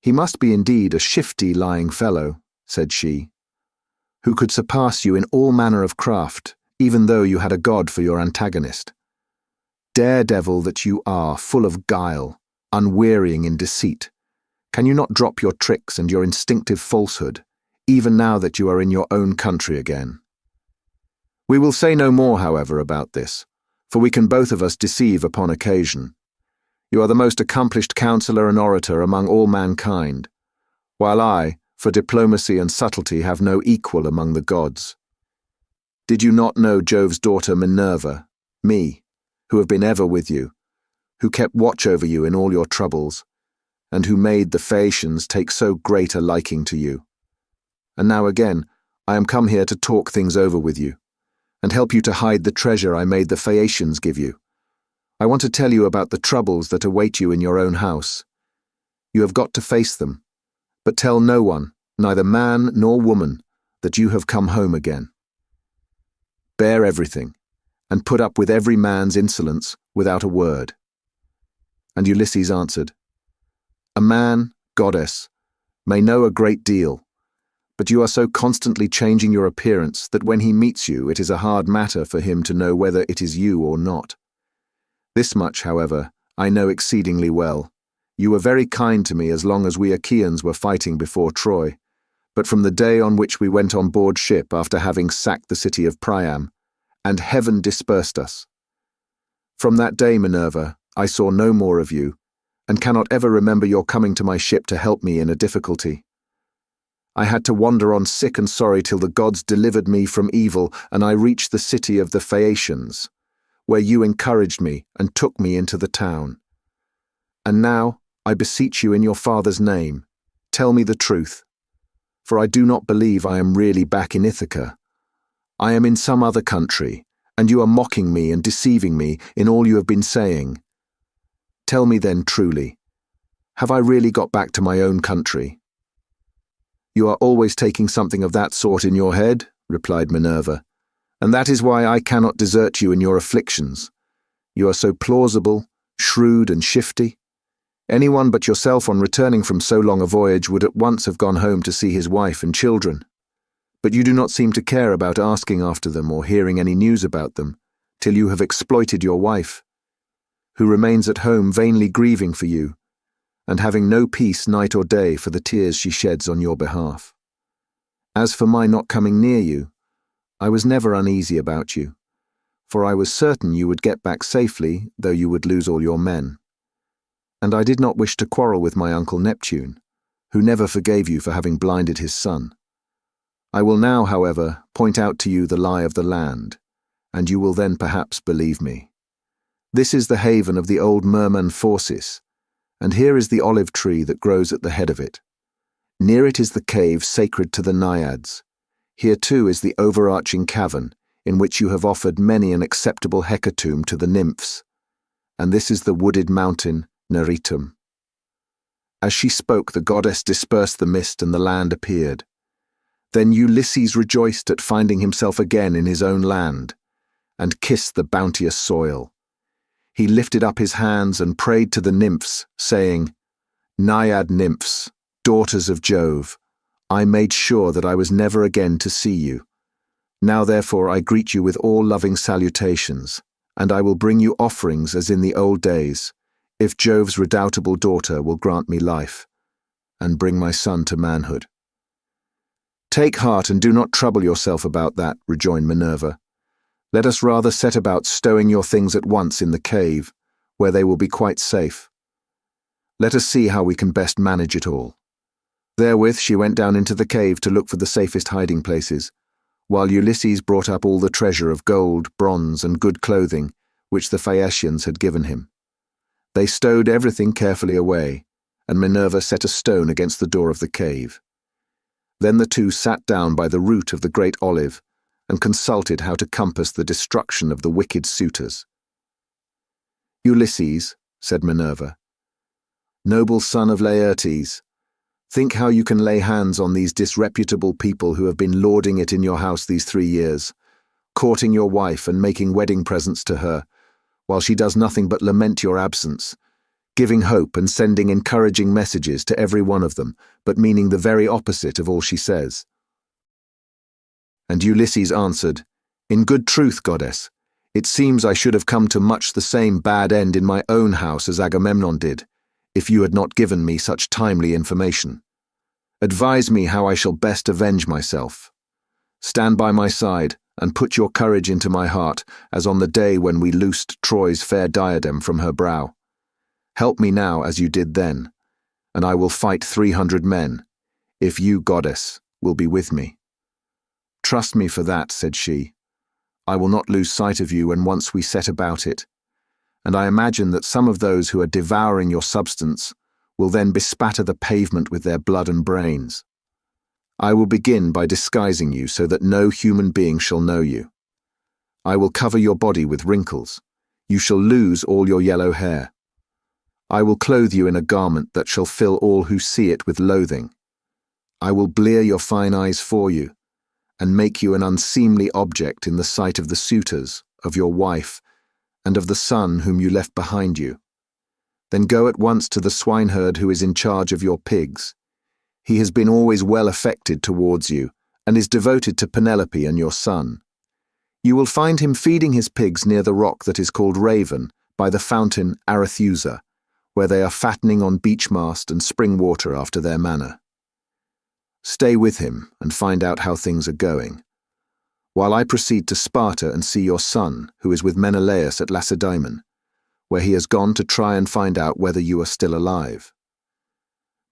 "He must be indeed a shifty lying fellow," said she, "who could surpass you in all manner of craft, even though you had a god for your antagonist. Daredevil that you are, full of guile, unwearying in deceit, can you not drop your tricks and your instinctive falsehood, even now that you are in your own country again? We will say no more, however, about this, for we can both of us deceive upon occasion. You are the most accomplished counsellor and orator among all mankind, while I, for diplomacy and subtlety, have no equal among the gods. Did you not know Jove's daughter Minerva, me, who have been ever with you, who kept watch over you in all your troubles, and who made the Phaeacians take so great a liking to you? And now again, I am come here to talk things over with you, and help you to hide the treasure I made the Phaeacians give you. I want to tell you about the troubles that await you in your own house. You have got to face them, but tell no one, neither man nor woman, that you have come home again. Bear everything, and put up with every man's insolence without a word." And Ulysses answered, "A man, goddess, may know a great deal, But you are so constantly changing your appearance that when he meets you, it is a hard matter for him to know whether it is you or not. This much, however, I know exceedingly well. You were very kind to me as long as we Achaeans were fighting before Troy, but from the day on which we went on board ship after having sacked the city of Priam, and heaven dispersed us. From that day, Minerva, I saw no more of you, and cannot ever remember your coming to my ship to help me in a difficulty. I had to wander on sick and sorry till the gods delivered me from evil, and I reached the city of the Phaeacians, where you encouraged me and took me into the town. And now, I beseech you in your father's name, tell me the truth, for I do not believe I am really back in Ithaca. I am in some other country, and you are mocking me and deceiving me in all you have been saying. Tell me then truly, have I really got back to my own country? You are always taking something of that sort in your head, replied Minerva, and that is why I cannot desert you in your afflictions. You are so plausible, shrewd, and shifty. Anyone but yourself on returning from so long a voyage would at once have gone home to see his wife and children. But you do not seem to care about asking after them or hearing any news about them, till you have exploited your wife, who remains at home vainly grieving for you, and having no peace night or day for the tears she sheds on your behalf. As for my not coming near you, I was never uneasy about you, for I was certain you would get back safely, though you would lose all your men. And I did not wish to quarrel with my uncle Neptune, who never forgave you for having blinded his son. I will now, however, point out to you the lie of the land, and you will then perhaps believe me. This is the haven of the old merman Phorcys, and here is the olive tree that grows at the head of it. Near it is the cave sacred to the Naiads. Here too is the overarching cavern, in which you have offered many an acceptable hecatomb to the nymphs, and this is the wooded mountain Neritum. As she spoke, the goddess dispersed the mist and the land appeared. Then Ulysses rejoiced at finding himself again in his own land, and kissed the bounteous soil. He lifted up his hands and prayed to the nymphs, saying, Naiad nymphs, daughters of Jove, I made sure that I was never again to see you. Now therefore I greet you with all loving salutations, and I will bring you offerings as in the old days, if Jove's redoubtable daughter will grant me life, and bring my son to manhood. Take heart and do not trouble yourself about that, rejoined Minerva. Let us rather set about stowing your things at once in the cave, where they will be quite safe. Let us see how we can best manage it all. Therewith she went down into the cave to look for the safest hiding places, while Ulysses brought up all the treasure of gold, bronze, and good clothing which the Phaeacians had given him. They stowed everything carefully away, and Minerva set a stone against the door of the cave. Then the two sat down by the root of the great olive and consulted how to compass the destruction of the wicked suitors. Ulysses, said Minerva, noble son of Laertes, think how you can lay hands on these disreputable people who have been lording it in your house these 3 years, courting your wife and making wedding presents to her, while she does nothing but lament your absence, giving hope and sending encouraging messages to every one of them, but meaning the very opposite of all she says. And Ulysses answered, In good truth, goddess, it seems I should have come to much the same bad end in my own house as Agamemnon did, if you had not given me such timely information. Advise me how I shall best avenge myself. Stand by my side, and put your courage into my heart, as on the day when we loosed Troy's fair diadem from her brow. Help me now as you did then, and I will fight 300 men, if you, goddess, will be with me. Trust me for that, said she. I will not lose sight of you when once we set about it, and I imagine that some of those who are devouring your substance will then bespatter the pavement with their blood and brains. I will begin by disguising you so that no human being shall know you. I will cover your body with wrinkles. You shall lose all your yellow hair. I will clothe you in a garment that shall fill all who see it with loathing. I will blear your fine eyes for you, and make you an unseemly object in the sight of the suitors, of your wife, and of the son whom you left behind you. Then go at once to the swineherd who is in charge of your pigs. He has been always well affected towards you, and is devoted to Penelope and your son. You will find him feeding his pigs near the rock that is called Raven, by the fountain Arethusa, where they are fattening on beech mast and spring water after their manner. Stay with him and find out how things are going, while I proceed to Sparta and see your son, who is with Menelaus at Lacedaemon, where he has gone to try and find out whether you are still alive."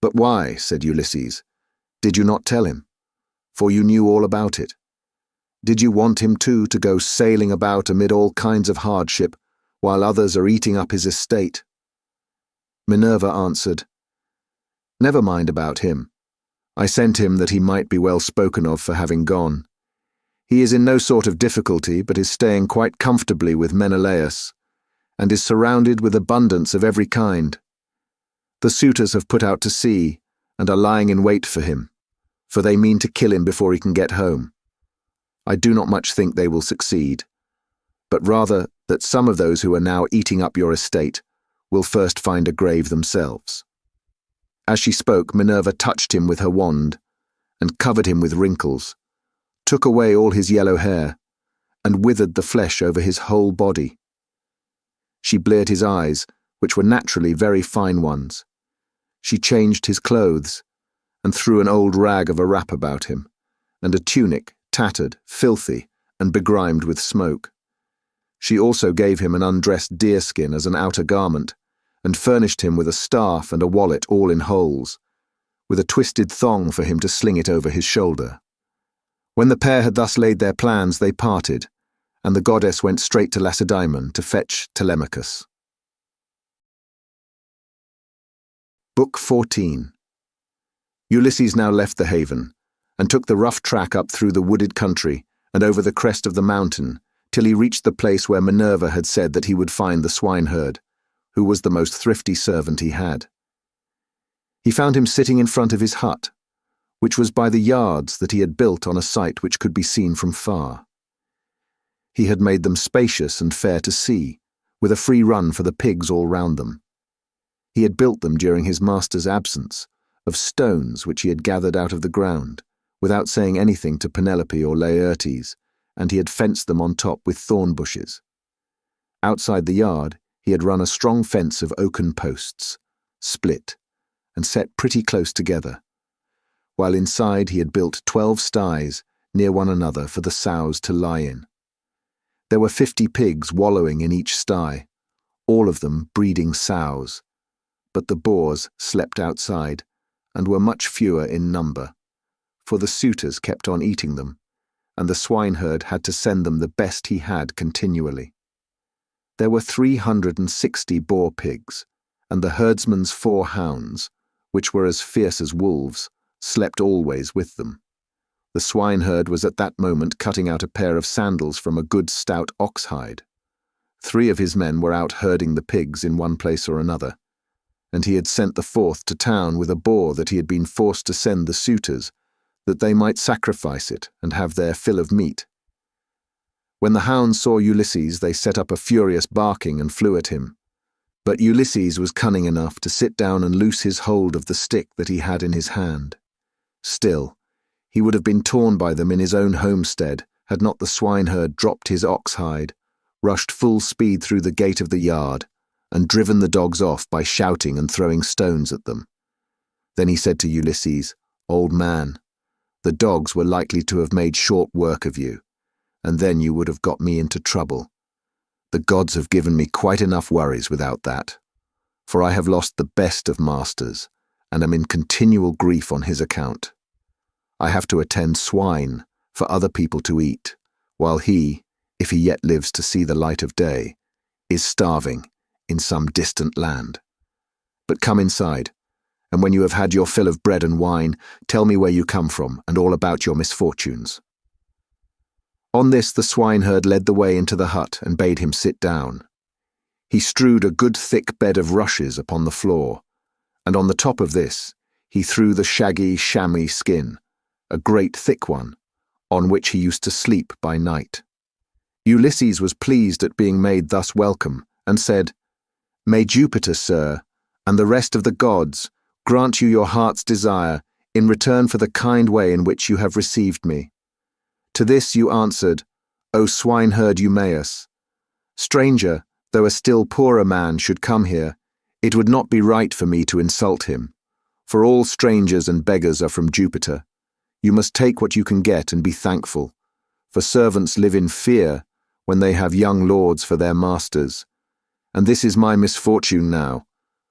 "But why," said Ulysses, "did you not tell him? For you knew all about it. Did you want him too to go sailing about amid all kinds of hardship, while others are eating up his estate?" Minerva answered, "Never mind about him. I sent him that he might be well spoken of for having gone. He is in no sort of difficulty, but is staying quite comfortably with Menelaus, and is surrounded with abundance of every kind. The suitors have put out to sea, and are lying in wait for him, for they mean to kill him before he can get home. I do not much think they will succeed, but rather that some of those who are now eating up your estate will first find a grave themselves." As she spoke, Minerva touched him with her wand, and covered him with wrinkles, took away all his yellow hair, and withered the flesh over his whole body. She bleared his eyes, which were naturally very fine ones. She changed his clothes, and threw an old rag of a wrap about him, and a tunic, tattered, filthy, and begrimed with smoke. She also gave him an undressed deerskin as an outer garment, and furnished him with a staff and a wallet all in holes, with a twisted thong for him to sling it over his shoulder. When the pair had thus laid their plans, they parted, and the goddess went straight to Lacedaemon to fetch Telemachus. Book 14. Ulysses now left the haven, and took the rough track up through the wooded country and over the crest of the mountain, till he reached the place where Minerva had said that he would find the swineherd, who was the most thrifty servant he had. He found him sitting in front of his hut, which was by the yards that he had built on a site which could be seen from far. He had made them spacious and fair to see, with a free run for the pigs all round them. He had built them during his master's absence, of stones which he had gathered out of the ground, without saying anything to Penelope or Laertes, and he had fenced them on top with thorn bushes. Outside the yard, he had run a strong fence of oaken posts, split, and set pretty close together, while inside he had built 12 sties near one another for the sows to lie in. There were 50 pigs wallowing in each sty, all of them breeding sows, but the boars slept outside and were much fewer in number, for the suitors kept on eating them, and the swineherd had to send them the best he had continually. There were 360 boar pigs, and the herdsman's 4 hounds, which were as fierce as wolves, slept always with them. The swineherd was at that moment cutting out a pair of sandals from a good stout ox hide. 3 of his men were out herding the pigs in one place or another, and he had sent the 4th to town with a boar that he had been forced to send the suitors, that they might sacrifice it and have their fill of meat. When the hounds saw Ulysses, they set up a furious barking and flew at him. But Ulysses was cunning enough to sit down and loose his hold of the stick that he had in his hand. Still, he would have been torn by them in his own homestead had not the swineherd dropped his ox hide, rushed full speed through the gate of the yard, and driven the dogs off by shouting and throwing stones at them. Then he said to Ulysses, "Old man, the dogs were likely to have made short work of you, and then you would have got me into trouble. The gods have given me quite enough worries without that, for I have lost the best of masters, and am in continual grief on his account. I have to attend swine for other people to eat, while he, if he yet lives to see the light of day, is starving in some distant land. But come inside, and when you have had your fill of bread and wine, tell me where you come from and all about your misfortunes." On this the swineherd led the way into the hut and bade him sit down. He strewed a good thick bed of rushes upon the floor, and on the top of this he threw the shaggy chamois skin, a great thick one, on which he used to sleep by night. Ulysses was pleased at being made thus welcome, and said, "May Jupiter, sir, and the rest of the gods grant you your heart's desire in return for the kind way in which you have received me." To this you answered, "O swineherd Eumaeus, stranger, though a still poorer man should come here, it would not be right for me to insult him. For all strangers and beggars are from Jupiter. You must take what you can get and be thankful, for servants live in fear when they have young lords for their masters. And this is my misfortune now,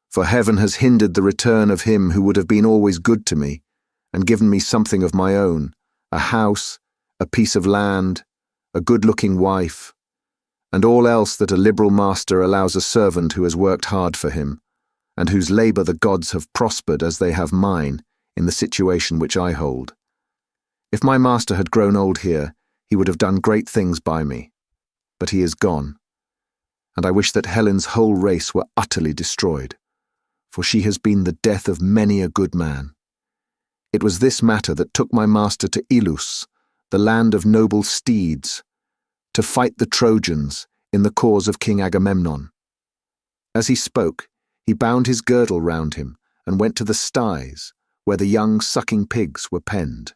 for heaven has hindered the return of him who would have been always good to me, and given me something of my own, a house, a piece of land, a good-looking wife, and all else that a liberal master allows a servant who has worked hard for him, and whose labour the gods have prospered as they have mine in the situation which I hold. If my master had grown old here, he would have done great things by me. But he is gone, and I wish that Helen's whole race were utterly destroyed, for she has been the death of many a good man. It was this matter that took my master to Ilus, the land of noble steeds, to fight the Trojans in the cause of King Agamemnon." As he spoke, he bound his girdle round him and went to the sties where the young sucking pigs were penned.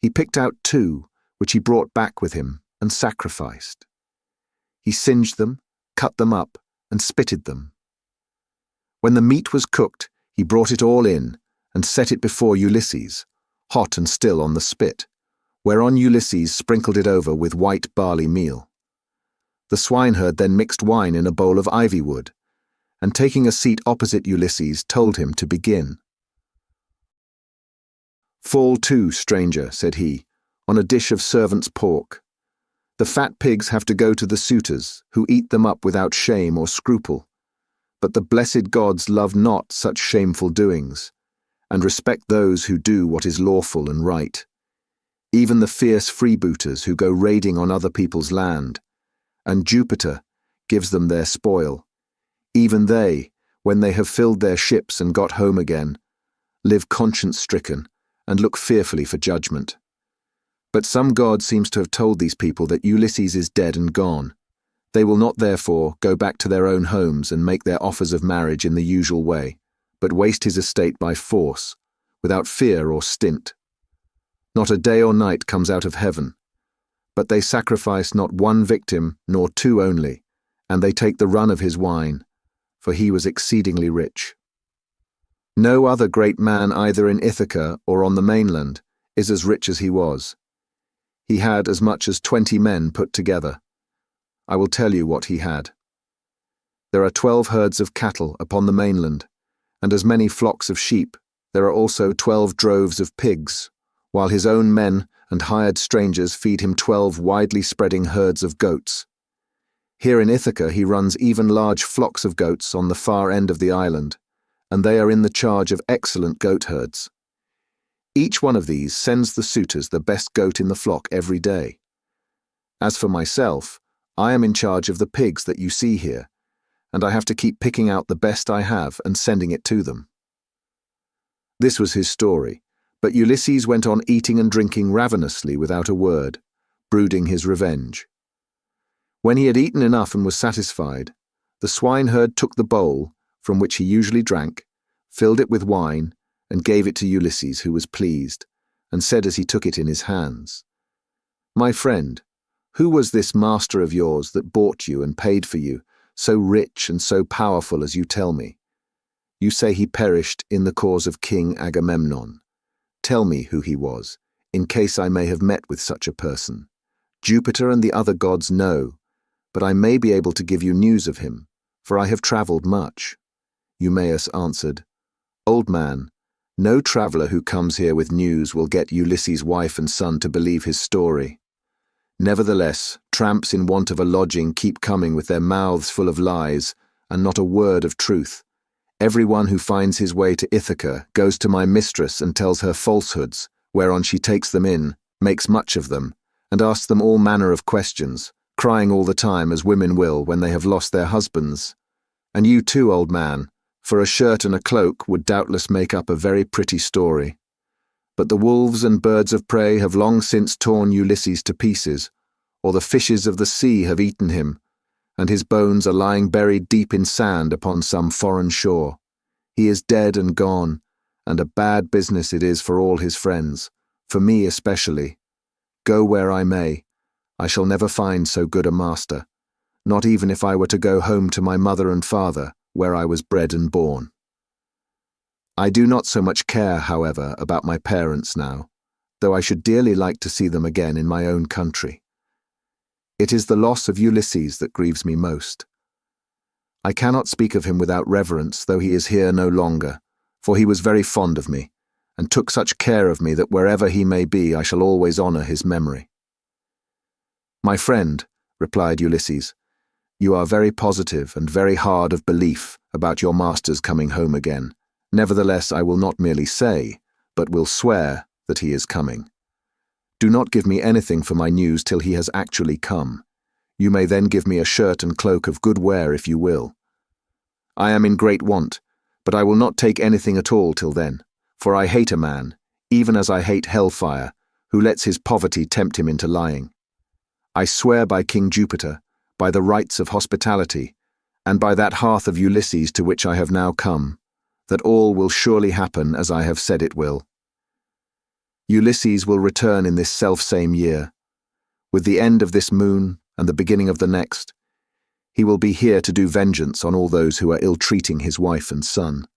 He picked out 2, which he brought back with him, and sacrificed. He singed them, cut them up, and spitted them. When the meat was cooked, he brought it all in, and set it before Ulysses, hot and still on the spit, whereon Ulysses sprinkled it over with white barley meal. The swineherd then mixed wine in a bowl of ivy wood, and taking a seat opposite Ulysses, told him to begin. "Fall to, stranger," said he, "on a dish of servant's pork. The fat pigs have to go to the suitors, who eat them up without shame or scruple. But the blessed gods love not such shameful doings, and respect those who do what is lawful and right. Even the fierce freebooters who go raiding on other people's land, and Jupiter gives them their spoil. Even they, when they have filled their ships and got home again, live conscience-stricken and look fearfully for judgment. But some god seems to have told these people that Ulysses is dead and gone. They will not therefore go back to their own homes and make their offers of marriage in the usual way, but waste his estate by force, without fear or stint. Not a day or night comes out of heaven, but they sacrifice not 1 victim nor 2 only, and they take the run of his wine, for he was exceedingly rich. No other great man either in Ithaca or on the mainland is as rich as he was. He had as much as 20 men put together. I will tell you what he had. There are 12 herds of cattle upon the mainland, and as many flocks of sheep. There are also 12 droves of pigs, while his own men and hired strangers feed him 12 widely spreading herds of goats. Here in Ithaca he runs even large flocks of goats on the far end of the island, and they are in the charge of excellent goat herds. Each one of these sends the suitors the best goat in the flock every day. As for myself, I am in charge of the pigs that you see here, and I have to keep picking out the best I have and sending it to them." This was his story, but Ulysses went on eating and drinking ravenously without a word, brooding his revenge. When he had eaten enough and was satisfied, the swineherd took the bowl, from which he usually drank, filled it with wine, and gave it to Ulysses, who was pleased, and said as he took it in his hands, "My friend, who was this master of yours that bought you and paid for you, so rich and so powerful as you tell me? You say he perished in the cause of King Agamemnon. Tell me who he was, in case I may have met with such a person. Jupiter and the other gods know, but I may be able to give you news of him, for I have travelled much." Eumaeus answered, "Old man, no traveller who comes here with news will get Ulysses' wife and son to believe his story. Nevertheless, tramps in want of a lodging keep coming with their mouths full of lies, and not a word of truth. Every one who finds his way to Ithaca goes to my mistress and tells her falsehoods, whereon she takes them in, makes much of them, and asks them all manner of questions, crying all the time as women will when they have lost their husbands. And you too, old man, for a shirt and a cloak would doubtless make up a very pretty story. But the wolves and birds of prey have long since torn Ulysses to pieces, or the fishes of the sea have eaten him, and his bones are lying buried deep in sand upon some foreign shore. He is dead and gone, and a bad business it is for all his friends, for me especially. Go where I may, I shall never find so good a master, not even if I were to go home to my mother and father, where I was bred and born. I do not so much care, however, about my parents now, though I should dearly like to see them again in my own country. It is the loss of Ulysses that grieves me most. I cannot speak of him without reverence, though he is here no longer, for he was very fond of me, and took such care of me that wherever he may be I shall always honour his memory. My friend, replied Ulysses, you are very positive and very hard of belief about your master's coming home again. Nevertheless, I will not merely say, but will swear that he is coming. Do not give me anything for my news till he has actually come. You may then give me a shirt and cloak of good wear if you will. I am in great want, but I will not take anything at all till then, for I hate a man, even as I hate hellfire, who lets his poverty tempt him into lying. I swear by King Jupiter, by the rites of hospitality, and by that hearth of Ulysses to which I have now come, that all will surely happen as I have said it will. Ulysses will return in this selfsame year. With the end of this moon and the beginning of the next, he will be here to do vengeance on all those who are ill-treating his wife and son.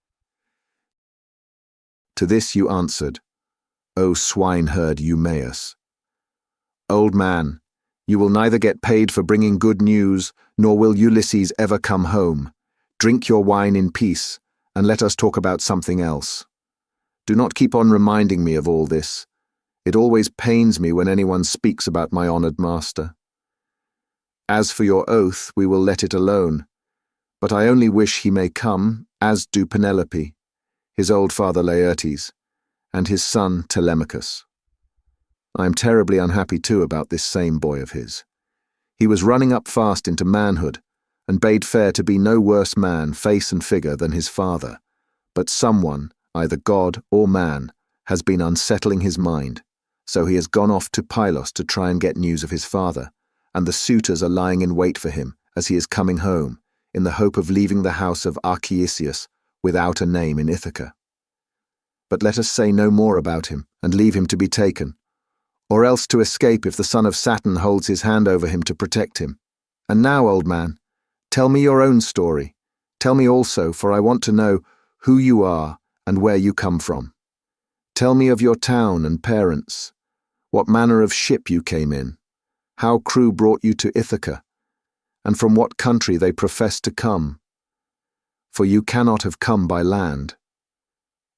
To this you answered, O swineherd Eumaeus. Old man, you will neither get paid for bringing good news, nor will Ulysses ever come home. Drink your wine in peace, and let us talk about something else. Do not keep on reminding me of all this. It always pains me when anyone speaks about my honoured master. As for your oath, we will let it alone, but I only wish he may come, as do Penelope, his old father Laertes, and his son Telemachus. I am terribly unhappy too about this same boy of his. He was running up fast into manhood, and bade fair to be no worse man, face and figure, than his father, but someone, either God or man, has been unsettling his mind, so he has gone off to Pylos to try and get news of his father, and the suitors are lying in wait for him as he is coming home, in the hope of leaving the house of Odysseus without a name in Ithaca. But let us say no more about him, and leave him to be taken, or else to escape if the son of Saturn holds his hand over him to protect him. And now, old man, tell me your own story. Tell me also, for I want to know who you are and where you come from. Tell me of your town and parents, what manner of ship you came in, how crew brought you to Ithaca, and from what country they profess to come. For you cannot have come by land.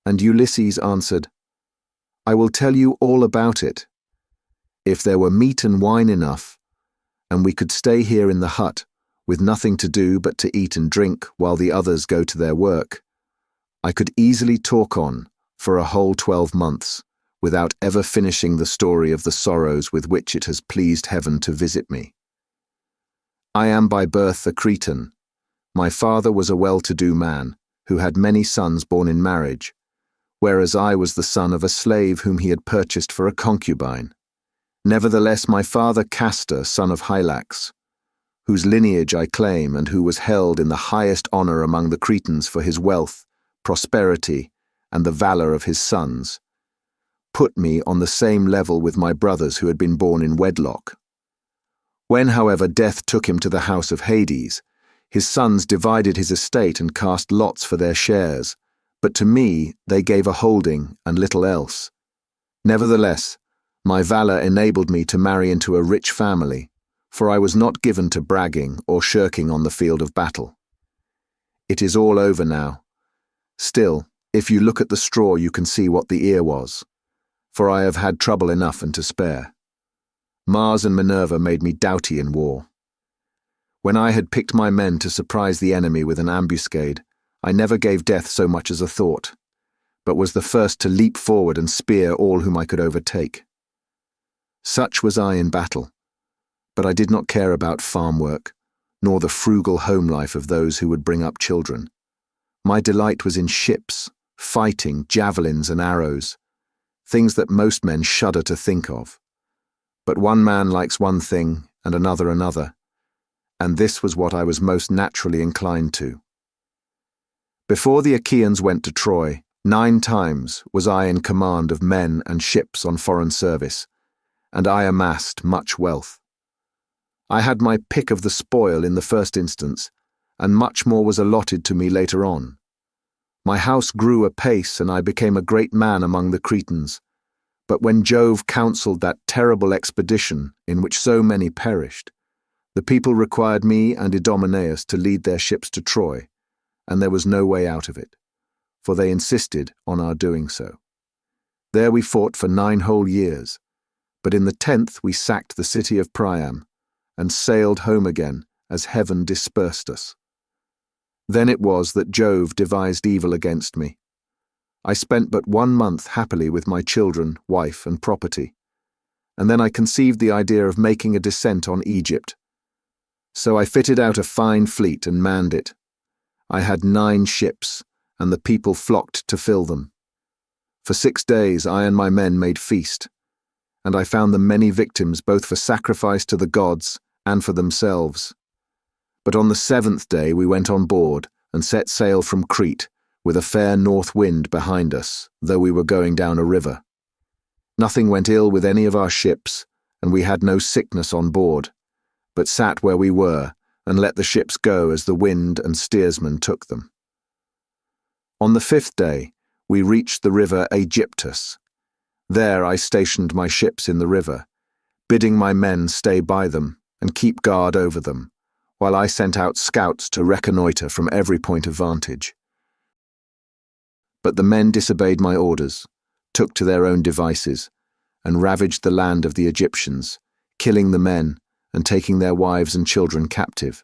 And Ulysses answered, I will tell you all about it. If there were meat and wine enough, and we could stay here in the hut, with nothing to do but to eat and drink while the others go to their work, I could easily talk on for a whole 12 months, without ever finishing the story of the sorrows with which it has pleased heaven to visit me. I am by birth a Cretan. My father was a well-to-do man, who had many sons born in marriage, whereas I was the son of a slave whom he had purchased for a concubine. Nevertheless, my father Castor, son of Hylax, whose lineage I claim and who was held in the highest honour among the Cretans for his wealth, prosperity, and the valour of his sons, put me on the same level with my brothers who had been born in wedlock. When, however, death took him to the house of Hades, his sons divided his estate and cast lots for their shares, but to me they gave a holding and little else. Nevertheless, my valour enabled me to marry into a rich family, for I was not given to bragging or shirking on the field of battle. It is all over now. Still, if you look at the straw you can see what the ear was, for I have had trouble enough and to spare. Mars and Minerva made me doughty in war. When I had picked my men to surprise the enemy with an ambuscade, I never gave death so much as a thought, but was the first to leap forward and spear all whom I could overtake. Such was I in battle, but I did not care about farm work, nor the frugal home life of those who would bring up children. My delight was in ships, fighting, javelins and arrows, things that most men shudder to think of. But one man likes one thing and another, and this was what I was most naturally inclined to. Before the Achaeans went to Troy, 9 times was I in command of men and ships on foreign service, and I amassed much wealth. I had my pick of the spoil in the first instance, and much more was allotted to me later on. My house grew apace, and I became a great man among the Cretans. But when Jove counselled that terrible expedition in which so many perished, the people required me and Idomeneus to lead their ships to Troy, and there was no way out of it, for they insisted on our doing so. There we fought for 9 whole years, but in the 10th we sacked the city of Priam, and sailed home again as heaven dispersed us. Then it was that Jove devised evil against me. I spent but 1 month happily with my children, wife, and property, and then I conceived the idea of making a descent on Egypt. So I fitted out a fine fleet and manned it. I had 9 ships, and the people flocked to fill them. For 6 days I and my men made feast, and I found them many victims both for sacrifice to the gods and for themselves. But on the 7th day we went on board and set sail from Crete, with a fair north wind behind us, though we were going down a river. Nothing went ill with any of our ships, and we had no sickness on board, but sat where we were and let the ships go as the wind and steersman took them. On the 5th day we reached the river Aegyptus. There I stationed my ships in the river, bidding my men stay by them and keep guard over them, while I sent out scouts to reconnoitre from every point of vantage. But the men disobeyed my orders, took to their own devices, and ravaged the land of the Egyptians, killing the men and taking their wives and children captive.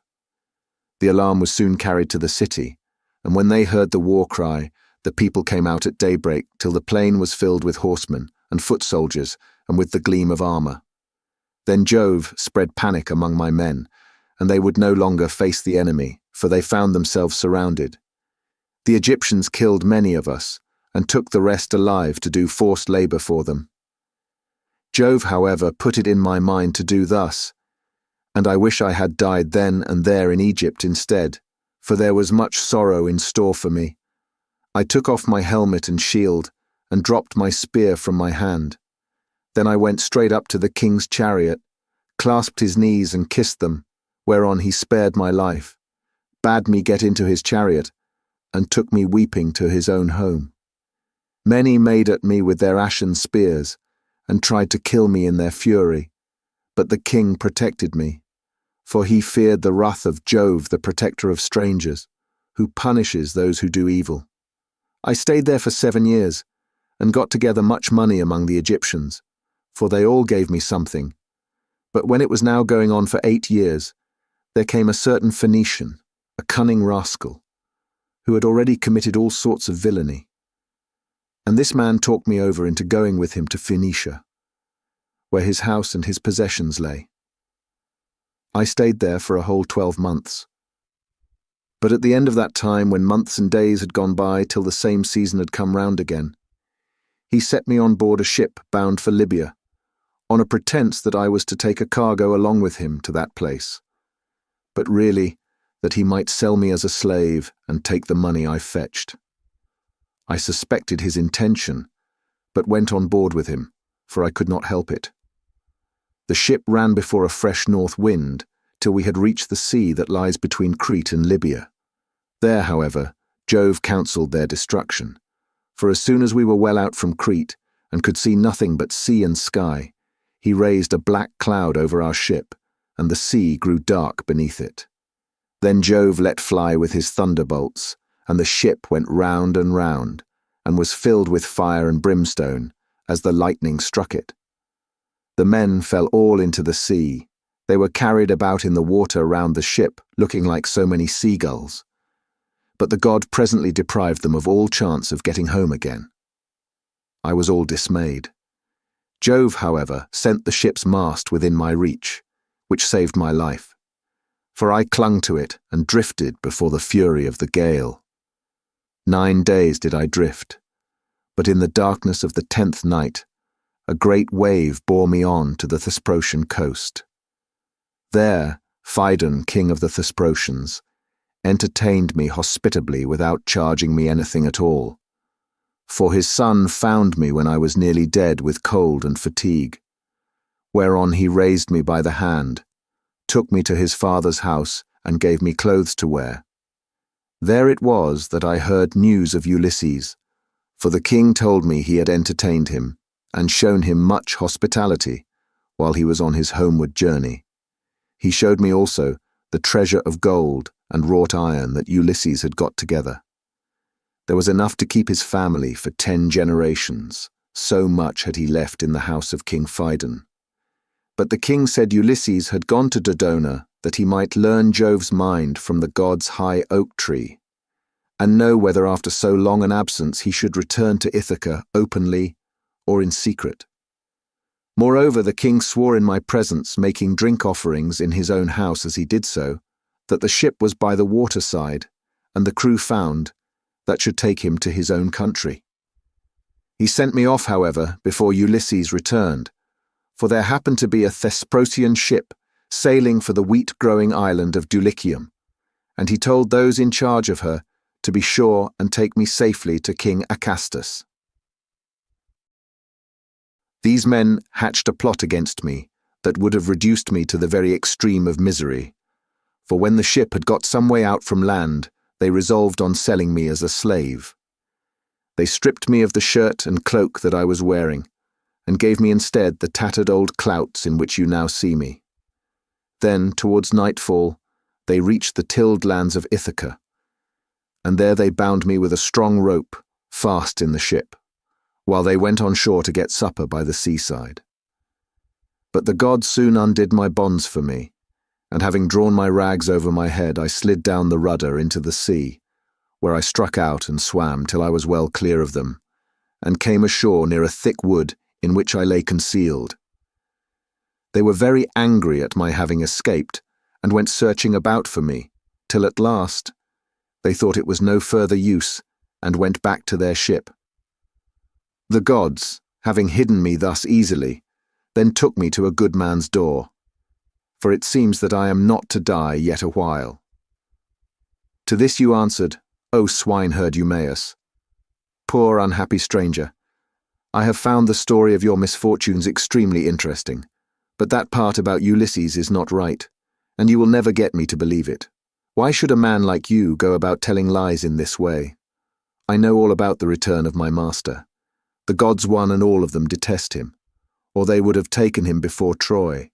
The alarm was soon carried to the city, and when they heard the war cry, the people came out at daybreak till the plain was filled with horsemen and foot soldiers and with the gleam of armour. Then Jove spread panic among my men, and they would no longer face the enemy, for they found themselves surrounded. The Egyptians killed many of us, and took the rest alive to do forced labour for them. Jove, however, put it in my mind to do thus, and I wish I had died then and there in Egypt instead, for there was much sorrow in store for me. I took off my helmet and shield, and dropped my spear from my hand. Then I went straight up to the king's chariot, clasped his knees and kissed them, whereon he spared my life, bade me get into his chariot, and took me weeping to his own home. Many made at me with their ashen spears, and tried to kill me in their fury, but the king protected me, for he feared the wrath of Jove, the protector of strangers, who punishes those who do evil. I stayed there for 7 years, and got together much money among the Egyptians, for they all gave me something. But when it was now going on for 8 years, there came a certain Phoenician, a cunning rascal, who had already committed all sorts of villainy. And this man talked me over into going with him to Phoenicia, where his house and his possessions lay. I stayed there for a whole 12 months. But at the end of that time, when months and days had gone by till the same season had come round again, he set me on board a ship bound for Libya, on a pretence that I was to take a cargo along with him to that place, but really that he might sell me as a slave and take the money I fetched. I suspected his intention, but went on board with him, for I could not help it. The ship ran before a fresh north wind till we had reached the sea that lies between Crete and Libya. There, however, Jove counselled their destruction, for as soon as we were well out from Crete and could see nothing but sea and sky, he raised a black cloud over our ship, and the sea grew dark beneath it. Then Jove let fly with his thunderbolts, and the ship went round and was filled with fire and brimstone, as the lightning struck it. The men fell all into the sea. They were carried about in the water round the ship, looking like so many seagulls. But the god presently deprived them of all chance of getting home again. I was all dismayed. Jove, however, sent the ship's mast within my reach, which saved my life, for I clung to it and drifted before the fury of the gale. 9 days did I drift, but in the darkness of the 10th night, a great wave bore me on to the Thesprotian coast. There, Poseidon, king of the Thesprotians, entertained me hospitably without charging me anything at all. For his son found me when I was nearly dead with cold and fatigue. Whereon he raised me by the hand, took me to his father's house, and gave me clothes to wear. There it was that I heard news of Ulysses, for the king told me he had entertained him, and shown him much hospitality, while he was on his homeward journey. He showed me also the treasure of gold and wrought iron that Ulysses had got together. There was enough to keep his family for 10 generations, so much had he left in the house of King Poseidon. But the king said Ulysses had gone to Dodona that he might learn Jove's mind from the god's high oak tree, and know whether after so long an absence he should return to Ithaca openly or in secret. Moreover, the king swore in my presence, making drink offerings in his own house as he did so, that the ship was by the waterside, and the crew found, that should take him to his own country. He sent me off, however, before Ulysses returned, for there happened to be a Thesprotian ship sailing for the wheat-growing island of Dulichium, and he told those in charge of her to be sure and take me safely to King Acastus. These men hatched a plot against me that would have reduced me to the very extreme of misery, for when the ship had got some way out from land, they resolved on selling me as a slave. They stripped me of the shirt and cloak that I was wearing, and gave me instead the tattered old clouts in which you now see me. Then, towards nightfall, they reached the tilled lands of Ithaca, and there they bound me with a strong rope, fast in the ship, while they went on shore to get supper by the seaside. But the gods soon undid my bonds for me, and having drawn my rags over my head, I slid down the rudder into the sea, where I struck out and swam till I was well clear of them, and came ashore near a thick wood in which I lay concealed. They were very angry at my having escaped, and went searching about for me, till at last they thought it was no further use, and went back to their ship. The gods, having hidden me thus easily, then took me to a good man's door, for it seems that I am not to die yet a while. To this you answered, O swineherd Eumaeus, poor unhappy stranger, I have found the story of your misfortunes extremely interesting, but that part about Ulysses is not right, and you will never get me to believe it. Why should a man like you go about telling lies in this way? I know all about the return of my master. The gods one and all of them detest him, or they would have taken him before Troy,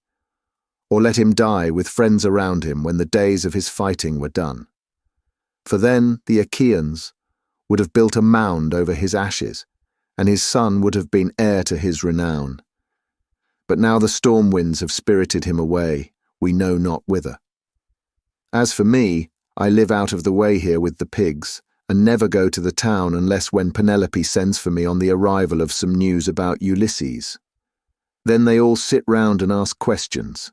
or let him die with friends around him when the days of his fighting were done. For then the Achaeans would have built a mound over his ashes, and his son would have been heir to his renown. But now the storm winds have spirited him away, we know not whither. As for me, I live out of the way here with the pigs, and never go to the town unless when Penelope sends for me on the arrival of some news about Ulysses. Then they all sit round and ask questions,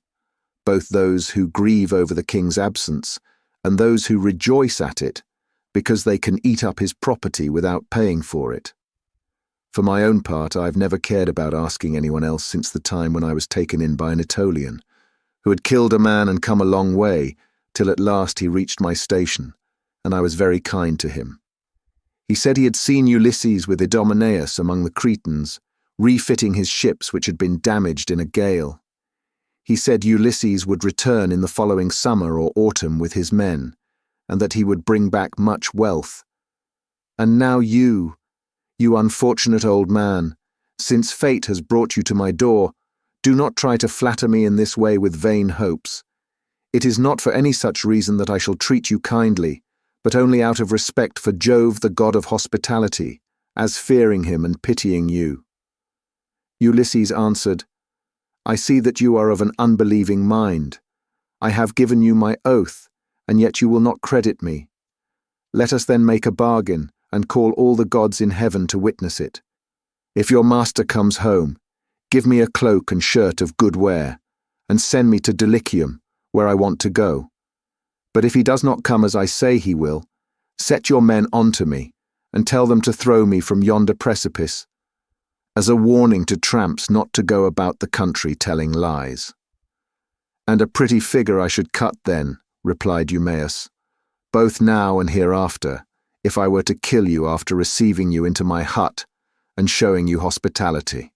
both those who grieve over the king's absence and those who rejoice at it, because they can eat up his property without paying for it. For my own part, I have never cared about asking anyone else since the time when I was taken in by an Aetolian, who had killed a man and come a long way, till at last he reached my station, and I was very kind to him. He said he had seen Ulysses with Idomeneus among the Cretans, refitting his ships which had been damaged in a gale. He said Ulysses would return in the following summer or autumn with his men, and that he would bring back much wealth. And now you unfortunate old man, since fate has brought you to my door, do not try to flatter me in this way with vain hopes. It is not for any such reason that I shall treat you kindly, but only out of respect for Jove, the god of hospitality, as fearing him and pitying you. Ulysses answered, I see that you are of an unbelieving mind. I have given you my oath, and yet you will not credit me. Let us then make a bargain, and call all the gods in heaven to witness it. If your master comes home, give me a cloak and shirt of good wear, and send me to Dulichium, where I want to go. But if he does not come as I say he will, set your men on to me, and tell them to throw me from yonder precipice, as a warning to tramps not to go about the country telling lies. And a pretty figure I should cut then, replied Eumaeus, both now and hereafter, if I were to kill you after receiving you into my hut and showing you hospitality.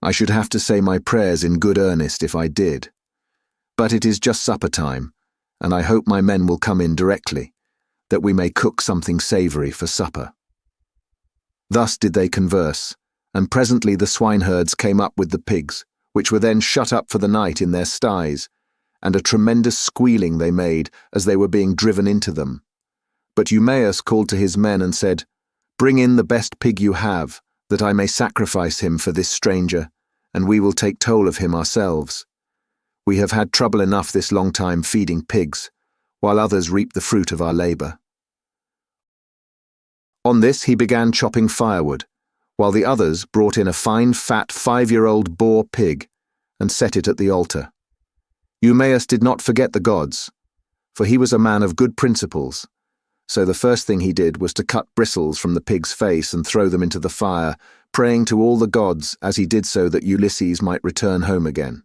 I should have to say my prayers in good earnest if I did. But it is just supper time, and I hope my men will come in directly, that we may cook something savoury for supper." Thus did they converse, and presently the swineherds came up with the pigs, which were then shut up for the night in their sties, and a tremendous squealing they made as they were being driven into them. But Eumaeus called to his men and said, "Bring in the best pig you have, that I may sacrifice him for this stranger, and we will take toll of him ourselves. We have had trouble enough this long time feeding pigs, while others reap the fruit of our labour." On this he began chopping firewood, while the others brought in a fine fat 5-year-old boar pig and set it at the altar. Eumaeus did not forget the gods, for he was a man of good principles, so the first thing he did was to cut bristles from the pig's face and throw them into the fire, praying to all the gods as he did so that Ulysses might return home again.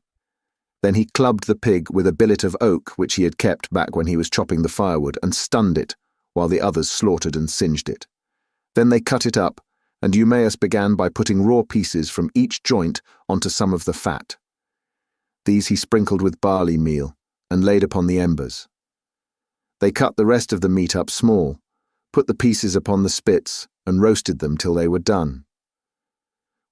Then he clubbed the pig with a billet of oak which he had kept back when he was chopping the firewood and stunned it, while the others slaughtered and singed it. Then they cut it up, and Eumaeus began by putting raw pieces from each joint onto some of the fat. These he sprinkled with barley meal and laid upon the embers. They cut the rest of the meat up small, put the pieces upon the spits, and roasted them till they were done.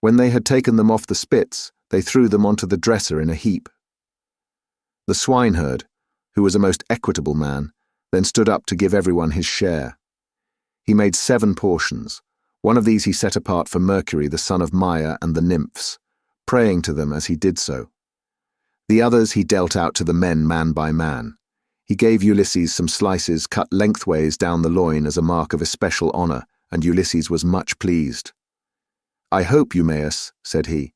When they had taken them off the spits, they threw them onto the dresser in a heap. The swineherd, who was a most equitable man, then stood up to give everyone his share. He made 7 portions. One of these he set apart for Mercury, the son of Maia, and the nymphs, praying to them as he did so. The others he dealt out to the men man by man. He gave Ulysses some slices cut lengthways down the loin as a mark of especial honour, and Ulysses was much pleased. "I hope, Eumaeus," said he,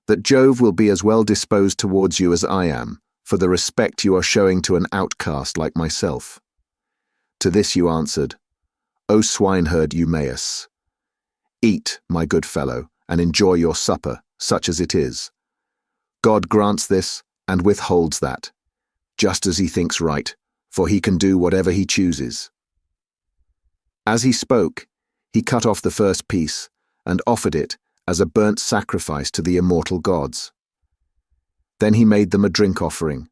"that Jove will be as well disposed towards you as I am, for the respect you are showing to an outcast like myself." To this you answered, "O swineherd Eumaeus, eat, my good fellow, and enjoy your supper, such as it is. God grants this and withholds that, just as he thinks right, for he can do whatever he chooses." As he spoke, he cut off the first piece and offered it as a burnt sacrifice to the immortal gods. Then he made them a drink offering,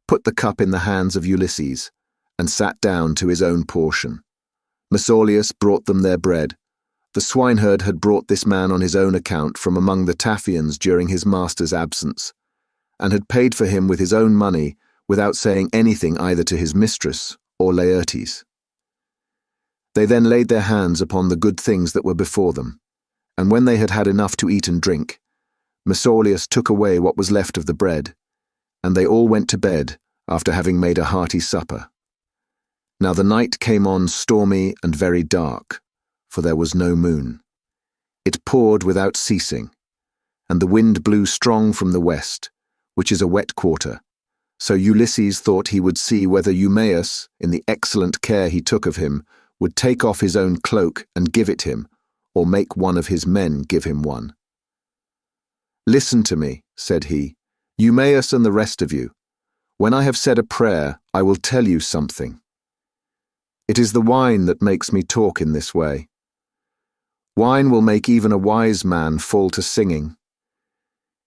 put the cup in the hands of Ulysses, and sat down to his own portion. Mesaulius brought them their bread. The swineherd had brought this man on his own account from among the Taphians during his master's absence, and had paid for him with his own money without saying anything either to his mistress or Laertes. They then laid their hands upon the good things that were before them, and when they had had enough to eat and drink, Mesaulius took away what was left of the bread, and they all went to bed after having made a hearty supper. Now the night came on stormy and very dark, for there was no moon. It poured without ceasing, and the wind blew strong from the west, which is a wet quarter. So Ulysses thought he would see whether Eumaeus, in the excellent care he took of him, would take off his own cloak and give it him, or make one of his men give him one. "Listen to me," said he, "Eumaeus and the rest of you. When I have said a prayer, I will tell you something. It is the wine that makes me talk in this way. Wine will make even a wise man fall to singing.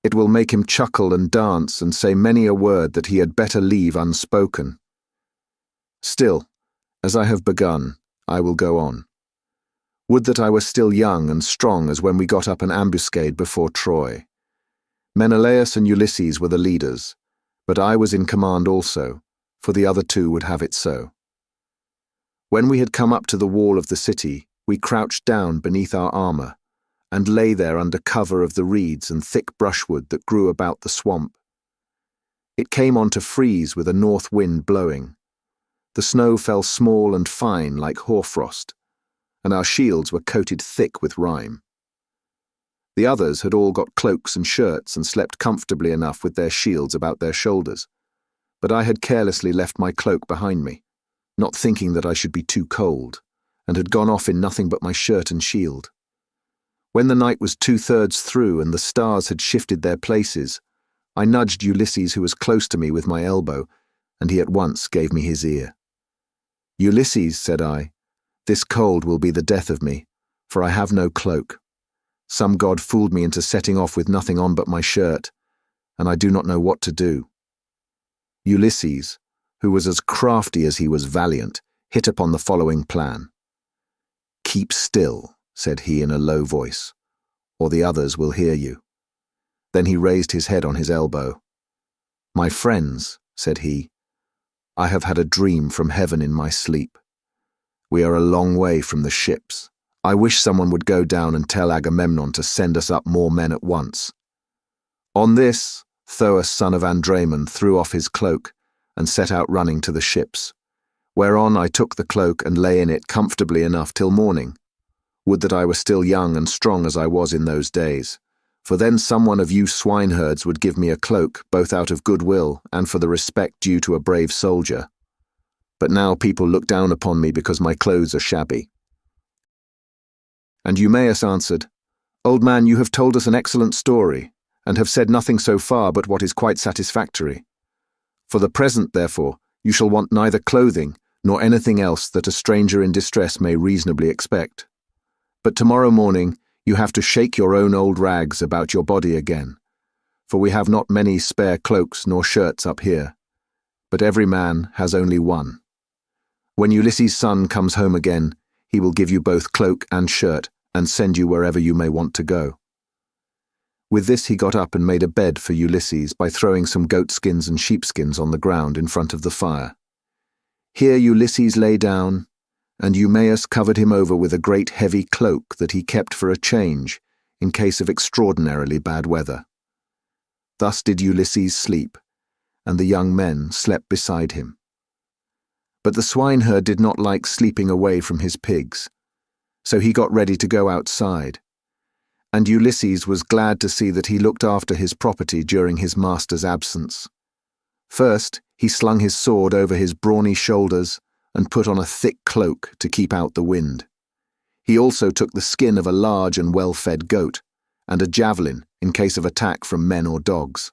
It will make him chuckle and dance and say many a word that he had better leave unspoken. Still, as I have begun, I will go on. Would that I were still young and strong as when we got up an ambuscade before Troy. Menelaus and Ulysses were the leaders, but I was in command also, for the other 2 would have it so. When we had come up to the wall of the city, we crouched down beneath our armour, and lay there under cover of the reeds and thick brushwood that grew about the swamp. It came on to freeze with a north wind blowing. The snow fell small and fine like hoarfrost, and our shields were coated thick with rime. The others had all got cloaks and shirts and slept comfortably enough with their shields about their shoulders, but I had carelessly left my cloak behind me, not thinking that I should be too cold, and had gone off in nothing but my shirt and shield. When the night was 2/3 through and the stars had shifted their places, I nudged Ulysses, who was close to me, with my elbow, and he at once gave me his ear. "Ulysses," said I, This cold will be the death of me, for I have no cloak. Some god fooled me into setting off with nothing on but my shirt, and I do not know what to do." Ulysses, who was as crafty as he was valiant, hit upon the following plan. "Keep still," said he in a low voice, "or the others will hear you." Then he raised his head on his elbow. "My friends," said he, "I have had a dream from heaven in my sleep. We are a long way from the ships. I wish someone would go down and tell Agamemnon to send us up more men at once." On this, Thoas son of Andraemon threw off his cloak and set out running to the ships, whereon I took the cloak and lay in it comfortably enough till morning. Would that I were still young and strong as I was in those days, for then some one of you swineherds would give me a cloak, both out of goodwill and for the respect due to a brave soldier. But now people look down upon me because my clothes are shabby." And Eumaeus answered, "Old man, you have told us an excellent story, and have said nothing so far but what is quite satisfactory. For the present, therefore, you shall want neither clothing nor anything else that a stranger in distress may reasonably expect. But tomorrow morning you have to shake your own old rags about your body again, for we have not many spare cloaks nor shirts up here, but every man has only one. When Ulysses' son comes home again, he will give you both cloak and shirt and send you wherever you may want to go." With this he got up and made a bed for Ulysses by throwing some goatskins and sheepskins on the ground in front of the fire. Here Ulysses lay down, and Eumaeus covered him over with a great heavy cloak that he kept for a change in case of extraordinarily bad weather. Thus did Ulysses sleep, and the young men slept beside him. But the swineherd did not like sleeping away from his pigs, so he got ready to go outside, and Ulysses was glad to see that he looked after his property during his master's absence. First, he slung his sword over his brawny shoulders and put on a thick cloak to keep out the wind. He also took the skin of a large and well-fed goat, and a javelin in case of attack from men or dogs.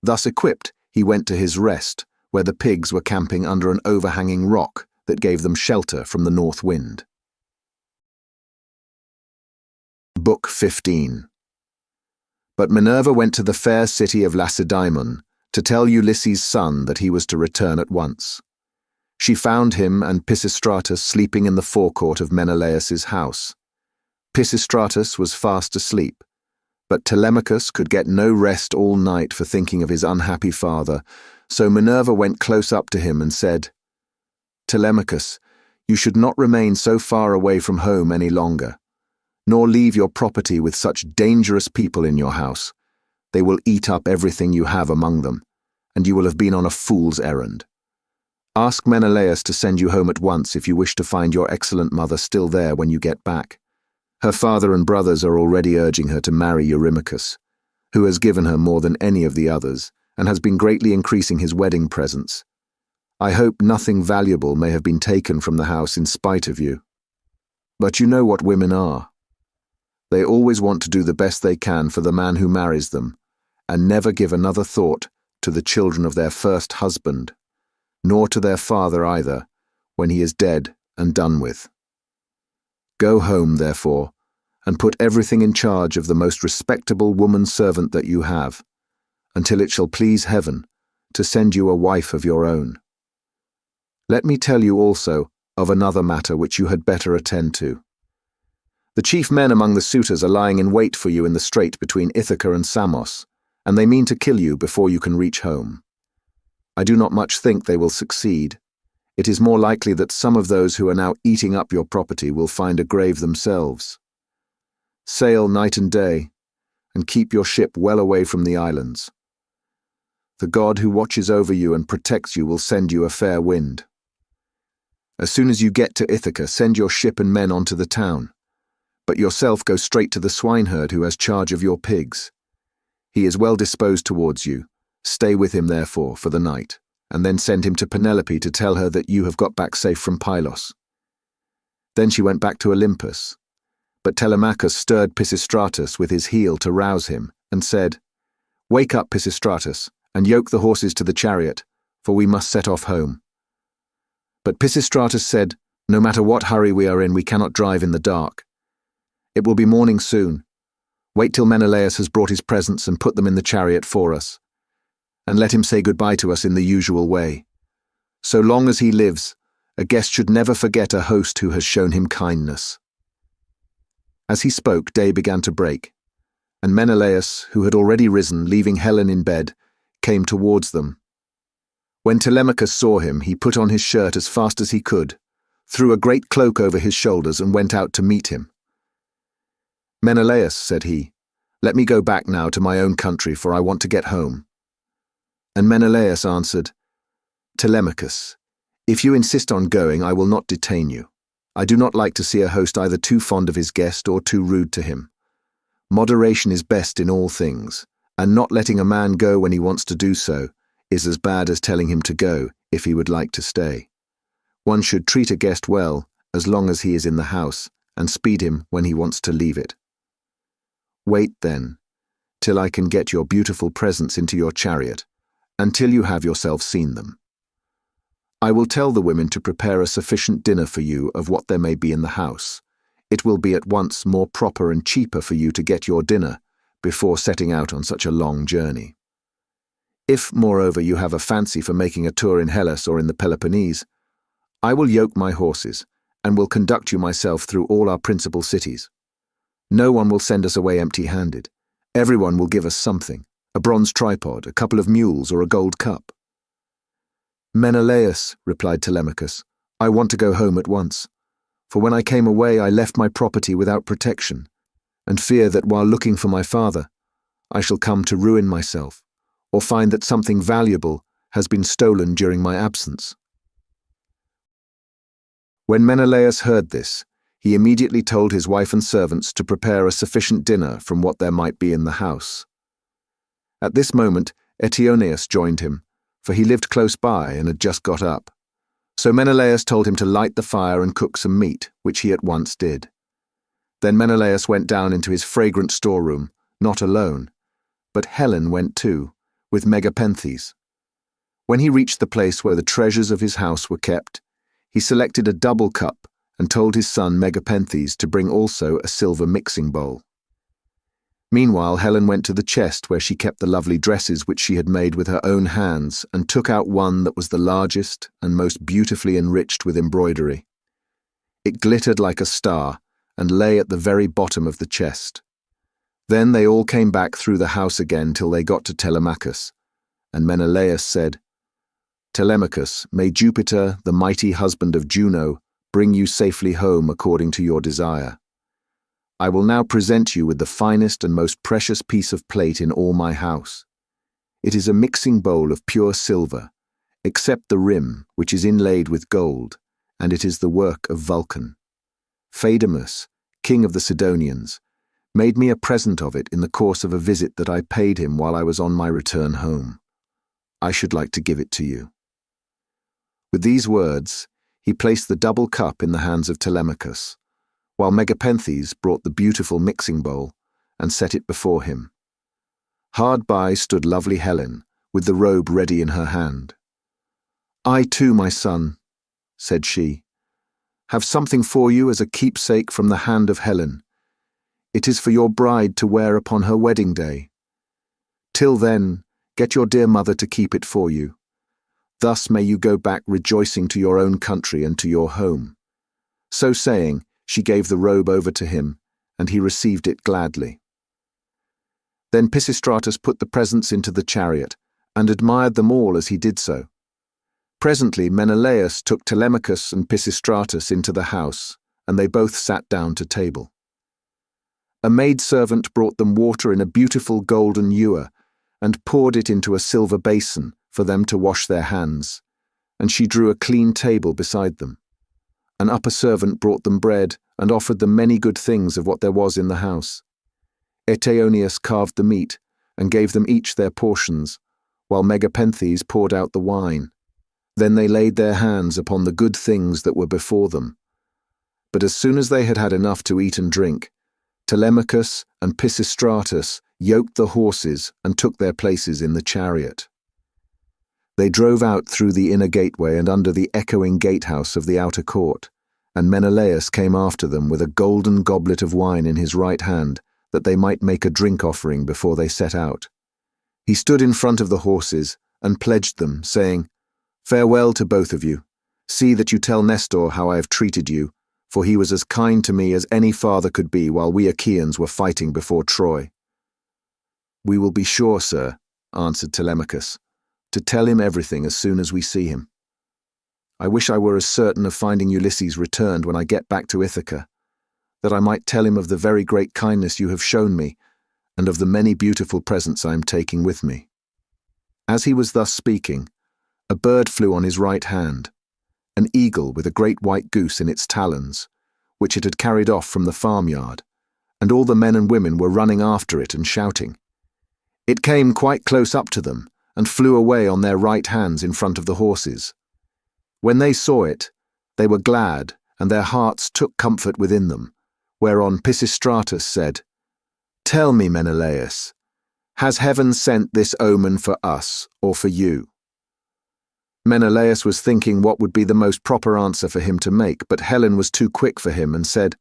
Thus equipped, he went to his rest, where the pigs were camping under an overhanging rock that gave them shelter from the north wind. Book 15. But Minerva went to the fair city of Lacedaemon to tell Ulysses' son that he was to return at once. She found him and Pisistratus sleeping in the forecourt of Menelaus's house. Pisistratus was fast asleep, but Telemachus could get no rest all night for thinking of his unhappy father, so Minerva went close up to him and said, "Telemachus, you should not remain so far away from home any longer, nor leave your property with such dangerous people in your house. They will eat up everything you have among them, and you will have been on a fool's errand. Ask Menelaus to send you home at once if you wish to find your excellent mother still there when you get back. Her father and brothers are already urging her to marry Eurymachus, who has given her more than any of the others, and has been greatly increasing his wedding presents. I hope nothing valuable may have been taken from the house in spite of you. But you know what women are. They always want to do the best they can for the man who marries them, and never give another thought to the children of their first husband, nor to their father either, when he is dead and done with. Go home, therefore, and put everything in charge of the most respectable woman-servant that you have, until it shall please heaven to send you a wife of your own. Let me tell you also of another matter which you had better attend to. The chief men among the suitors are lying in wait for you in the strait between Ithaca and Samos, and they mean to kill you before you can reach home. I do not much think they will succeed. It is more likely that some of those who are now eating up your property will find a grave themselves. Sail night and day, and keep your ship well away from the islands. The God who watches over you and protects you will send you a fair wind. As soon as you get to Ithaca, send your ship and men onto the town, but yourself go straight to the swineherd who has charge of your pigs. He is well disposed towards you. Stay with him, therefore, for the night, and then send him to Penelope to tell her that you have got back safe from Pylos." Then she went back to Olympus, but Telemachus stirred Pisistratus with his heel to rouse him, and said, "Wake up, Pisistratus, and yoke the horses to the chariot, for we must set off home." But Pisistratus said, No matter what hurry we are in, we cannot drive in the dark. It will be morning soon. Wait till Menelaus has brought his presents and put them in the chariot for us. And let him say goodbye to us in the usual way. So long as he lives, a guest should never forget a host who has shown him kindness." As he spoke, day began to break, and Menelaus, who had already risen, leaving Helen in bed, came towards them. When Telemachus saw him, he put on his shirt as fast as he could, threw a great cloak over his shoulders, and went out to meet him. "Menelaus," said he, "let me go back now to my own country, for I want to get home." And Menelaus answered, "Telemachus, if you insist on going, I will not detain you. I do not like to see a host either too fond of his guest or too rude to him. Moderation is best in all things, and not letting a man go when he wants to do so is as bad as telling him to go if he would like to stay. One should treat a guest well as long as he is in the house, and speed him when he wants to leave it. Wait, then, till I can get your beautiful presents into your chariot, until you have yourself seen them. I will tell the women to prepare a sufficient dinner for you of what there may be in the house. It will be at once more proper and cheaper for you to get your dinner before setting out on such a long journey. If, moreover, you have a fancy for making a tour in Hellas or in the Peloponnese, I will yoke my horses, and will conduct you myself through all our principal cities. No one will send us away empty-handed. Everyone will give us something, a bronze tripod, a couple of mules, or a gold cup." "Menelaus," replied Telemachus, "I want to go home at once. For when I came away, I left my property without protection, and fear that while looking for my father, I shall come to ruin myself, or find that something valuable has been stolen during my absence." When Menelaus heard this, he immediately told his wife and servants to prepare a sufficient dinner from what there might be in the house. At this moment, Eteoneus joined him, for he lived close by and had just got up. So Menelaus told him to light the fire and cook some meat, which he at once did. Then Menelaus went down into his fragrant storeroom, not alone, but Helen went too, with Megapenthes. When he reached the place where the treasures of his house were kept, he selected a double cup and told his son Megapenthes to bring also a silver mixing bowl. Meanwhile, Helen went to the chest where she kept the lovely dresses which she had made with her own hands, and took out one that was the largest and most beautifully enriched with embroidery. It glittered like a star and lay at the very bottom of the chest. Then they all came back through the house again till they got to Telemachus, and Menelaus said, "Telemachus, may Jupiter, the mighty husband of Juno, bring you safely home according to your desire. I will now present you with the finest and most precious piece of plate in all my house. It is a mixing bowl of pure silver, except the rim, which is inlaid with gold, and it is the work of Vulcan. Phaedamus, king of the Sidonians, made me a present of it in the course of a visit that I paid him while I was on my return home. I should like to give it to you." With these words, he placed the double cup in the hands of Telemachus, while Megapenthes brought the beautiful mixing bowl and set it before him. Hard by stood lovely Helen, with the robe ready in her hand. "I too, my son," said she, "have something for you as a keepsake from the hand of Helen. It is for your bride to wear upon her wedding day. Till then, get your dear mother to keep it for you. Thus may you go back rejoicing to your own country and to your home." So saying, she gave the robe over to him, and he received it gladly. Then Pisistratus put the presents into the chariot, and admired them all as he did so. Presently Menelaus took Telemachus and Pisistratus into the house, and they both sat down to table. A maidservant brought them water in a beautiful golden ewer, and poured it into a silver basin for them to wash their hands, and she drew a clean table beside them. An upper servant brought them bread, and offered them many good things of what there was in the house. Eteoneus carved the meat, and gave them each their portions, while Megapenthes poured out the wine. Then they laid their hands upon the good things that were before them. But as soon as they had had enough to eat and drink, Telemachus and Pisistratus yoked the horses and took their places in the chariot. They drove out through the inner gateway and under the echoing gatehouse of the outer court, and Menelaus came after them with a golden goblet of wine in his right hand, that they might make a drink offering before they set out. He stood in front of the horses and pledged them, saying, "Farewell to both of you. See that you tell Nestor how I have treated you, for he was as kind to me as any father could be while we Achaeans were fighting before Troy." "We will be sure, sir," answered Telemachus, "to tell him everything as soon as we see him. I wish I were as certain of finding Ulysses returned when I get back to Ithaca, that I might tell him of the very great kindness you have shown me, and of the many beautiful presents I am taking with me." As he was thus speaking, a bird flew on his right hand, an eagle with a great white goose in its talons, which it had carried off from the farmyard, and all the men and women were running after it and shouting. It came quite close up to them, and flew away on their right hands in front of the horses. When they saw it, they were glad, and their hearts took comfort within them, whereon Pisistratus said, "Tell me, Menelaus, has heaven sent this omen for us, or for you?" Menelaus was thinking what would be the most proper answer for him to make, but Helen was too quick for him and said,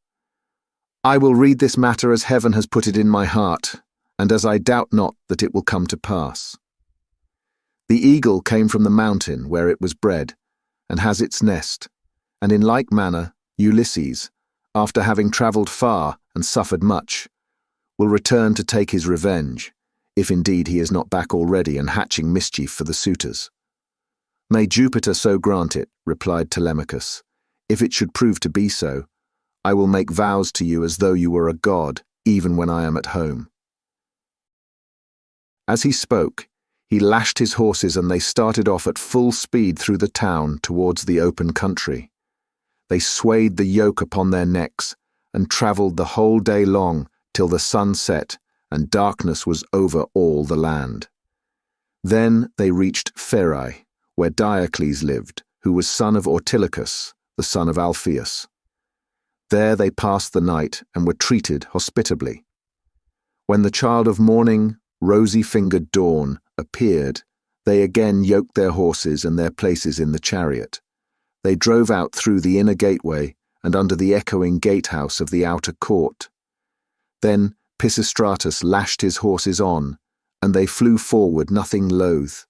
"I will read this matter as heaven has put it in my heart, and as I doubt not that it will come to pass. The eagle came from the mountain where it was bred, and has its nest, and in like manner Ulysses, after having travelled far and suffered much, will return to take his revenge, if indeed he is not back already and hatching mischief for the suitors." "May Jupiter so grant it," replied Telemachus. "If it should prove to be so, I will make vows to you as though you were a god, even when I am at home." As he spoke, he lashed his horses and they started off at full speed through the town towards the open country. They swayed the yoke upon their necks and travelled the whole day long till the sun set and darkness was over all the land. Then they reached Pherae, where Diocles lived, who was son of Ortilochus, the son of Alpheus. There they passed the night and were treated hospitably. When the child of morning, rosy-fingered dawn, appeared, they again yoked their horses and their places in the chariot. They drove out through the inner gateway and under the echoing gatehouse of the outer court. Then Pisistratus lashed his horses on, and they flew forward nothing loath.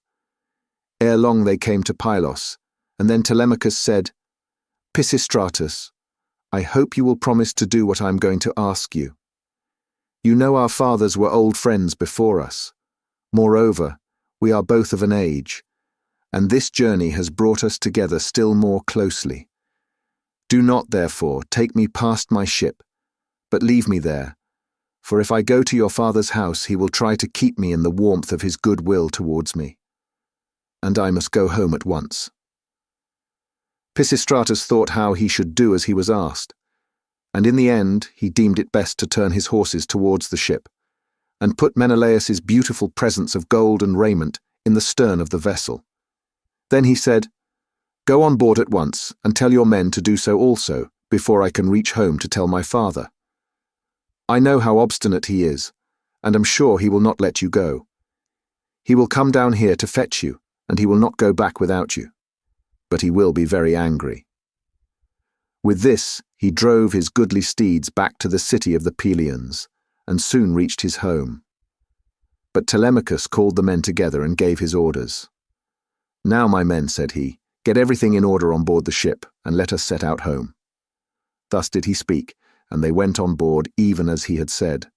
Ere long they came to Pylos, and then Telemachus said, "Pisistratus, I hope you will promise to do what I am going to ask you. You know our fathers were old friends before us. Moreover, we are both of an age, and this journey has brought us together still more closely. Do not, therefore, take me past my ship, but leave me there, for if I go to your father's house he will try to keep me in the warmth of his good will towards me. And I must go home at once." Pisistratus thought how he should do as he was asked, and in the end he deemed it best to turn his horses towards the ship, and put Menelaus's beautiful presents of gold and raiment in the stern of the vessel. Then he said, "Go on board at once, and tell your men to do so also, before I can reach home to tell my father. I know how obstinate he is, and am sure he will not let you go. He will come down here to fetch you, and he will not go back without you. But he will be very angry." With this, he drove his goodly steeds back to the city of the Pelians, and soon reached his home. But Telemachus called the men together and gave his orders. "Now, my men," said he, "get everything in order on board the ship, and let us set out home." Thus did he speak, and they went on board even as he had said.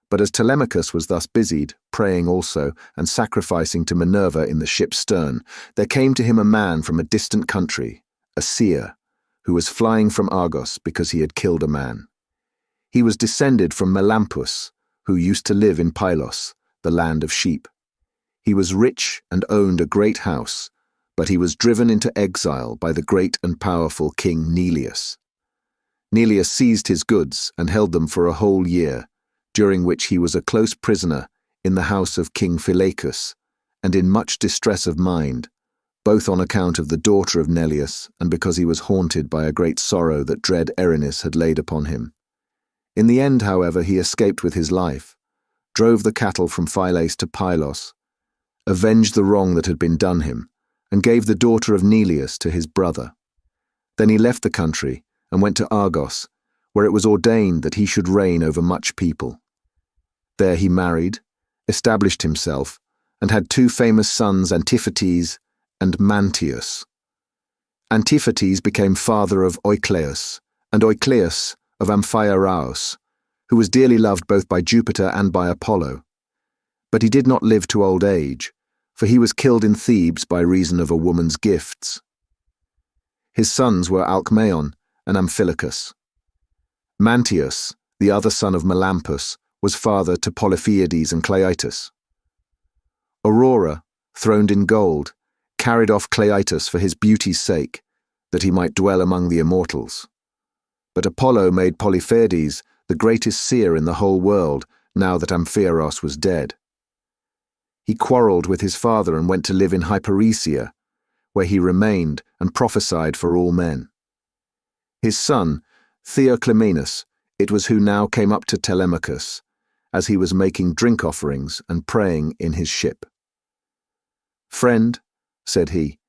But as Telemachus was thus busied, praying also, and sacrificing to Minerva in the ship's stern, there came to him a man from a distant country, a seer, who was flying from Argos because he had killed a man. He was descended from Melampus, who used to live in Pylos, the land of sheep. He was rich and owned a great house, but he was driven into exile by the great and powerful king Neleus. Neleus seized his goods and held them for a whole year, during which he was a close prisoner in the house of King Phylacus, and in much distress of mind, both on account of the daughter of Neleus and because he was haunted by a great sorrow that dread Erinis had laid upon him. In the end, however, he escaped with his life, drove the cattle from Phylace to Pylos, avenged the wrong that had been done him, and gave the daughter of Neleus to his brother. Then he left the country and went to Argos, where it was ordained that he should reign over much people. There he married, established himself, and had two famous sons, Antiphates and Mantius. Antiphates became father of Oicleus, and Oicleus of Amphiaraus, who was dearly loved both by Jupiter and by Apollo. But he did not live to old age, for he was killed in Thebes by reason of a woman's gifts. His sons were Alcmaeon and Amphilochus. Mantius, the other son of Melampus, was father to Polypheides and Cleitus. Aurora, throned in gold, carried off Cleitus for his beauty's sake, that he might dwell among the immortals. But Apollo made Polypheides the greatest seer in the whole world, now that Amphiaraus was dead. He quarrelled with his father and went to live in Hyperesia, where he remained and prophesied for all men. His son, Theoclymenus, it was who now came up to Telemachus, as he was making drink offerings and praying in his ship. "Friend," said he,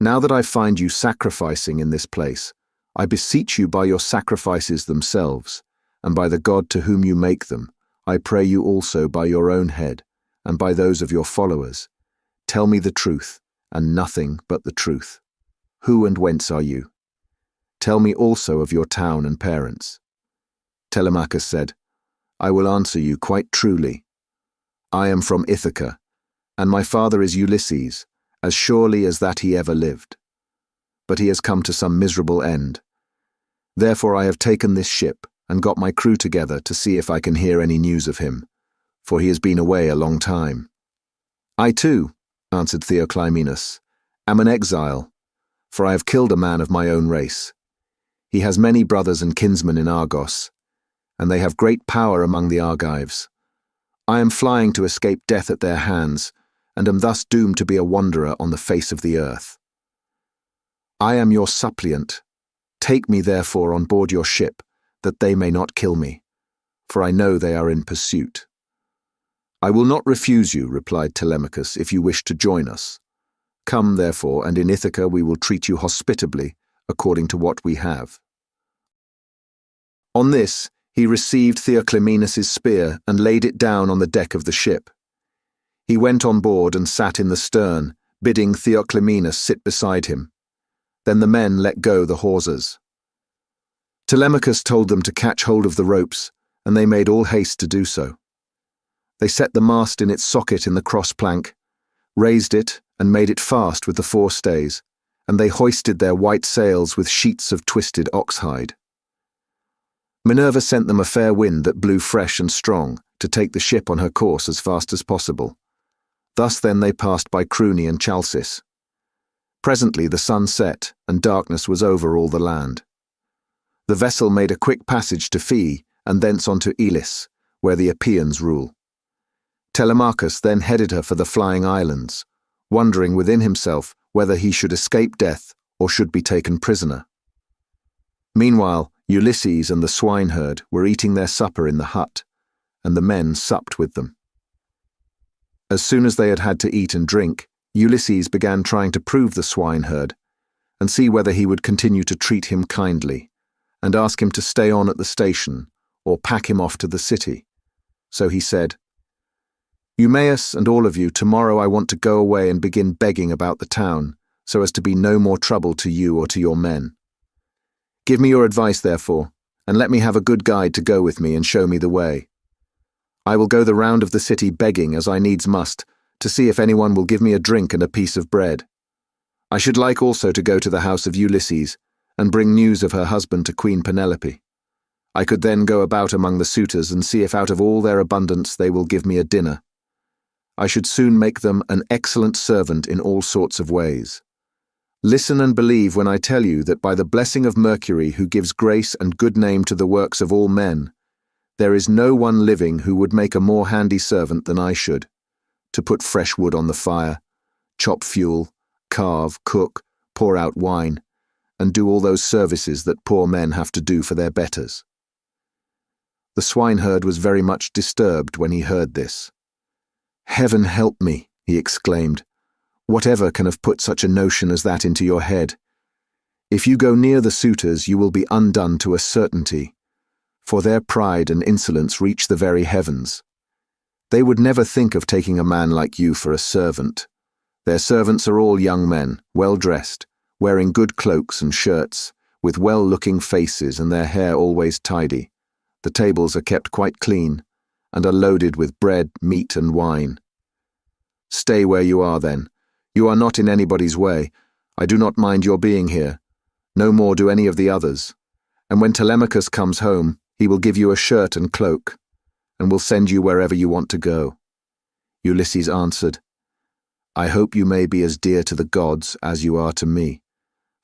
"now that I find you sacrificing in this place, I beseech you by your sacrifices themselves, and by the God to whom you make them, I pray you also by your own head, and by those of your followers, tell me the truth, and nothing but the truth. Who and whence are you? Tell me also of your town and parents." Telemachus said, "I will answer you quite truly. I am from Ithaca, and my father is Ulysses, as surely as that he ever lived. But he has come to some miserable end. Therefore I have taken this ship and got my crew together to see if I can hear any news of him, for he has been away a long time." "I too," answered Theoclymenus, "am an exile, for I have killed a man of my own race. He has many brothers and kinsmen in Argos, and they have great power among the Argives. I am flying to escape death at their hands, and am thus doomed to be a wanderer on the face of the earth. I am your suppliant. Take me therefore on board your ship, that they may not kill me, for I know they are in pursuit." "I will not refuse you," replied Telemachus, "if you wish to join us. Come, therefore, and in Ithaca we will treat you hospitably, according to what we have." On this, he received Theoclymenus' spear and laid it down on the deck of the ship. He went on board and sat in the stern, bidding Theoclymenus sit beside him. Then the men let go the hawsers. Telemachus told them to catch hold of the ropes, and they made all haste to do so. They set the mast in its socket in the cross plank, raised it and made it fast with the forestays, and they hoisted their white sails with sheets of twisted oxhide. Minerva sent them a fair wind that blew fresh and strong to take the ship on her course as fast as possible. Thus then they passed by Cruni and Chalcis. Presently the sun set, and darkness was over all the land. The vessel made a quick passage to Pheae, and thence on to Elis, where the Epeans rule. Telemachus then headed her for the flying islands, wondering within himself whether he should escape death or should be taken prisoner. Meanwhile, Ulysses and the swineherd were eating their supper in the hut, and the men supped with them. As soon as they had had to eat and drink, Ulysses began trying to prove the swineherd, and see whether he would continue to treat him kindly, and ask him to stay on at the station, or pack him off to the city. So he said, "Eumaeus and all of you, tomorrow I want to go away and begin begging about the town, so as to be no more trouble to you or to your men. Give me your advice, therefore, and let me have a good guide to go with me and show me the way. I will go the round of the city begging, as I needs must, to see if anyone will give me a drink and a piece of bread. I should like also to go to the house of Ulysses, and bring news of her husband to Queen Penelope. I could then go about among the suitors and see if out of all their abundance they will give me a dinner. I should soon make them an excellent servant in all sorts of ways. Listen and believe when I tell you that by the blessing of Mercury, who gives grace and good name to the works of all men, there is no one living who would make a more handy servant than I should, to put fresh wood on the fire, chop fuel, carve, cook, pour out wine, and do all those services that poor men have to do for their betters." The swineherd was very much disturbed when he heard this. "Heaven help me," he exclaimed. "Whatever can have put such a notion as that into your head? If you go near the suitors, you will be undone to a certainty, for their pride and insolence reach the very heavens. They would never think of taking a man like you for a servant. Their servants are all young men, well-dressed, wearing good cloaks and shirts, with well-looking faces and their hair always tidy. The tables are kept quite clean, and are loaded with bread, meat, and wine. Stay where you are, then. You are not in anybody's way. I do not mind your being here. No more do any of the others. And when Telemachus comes home, he will give you a shirt and cloak, and will send you wherever you want to go." Ulysses answered, "I hope you may be as dear to the gods as you are to me,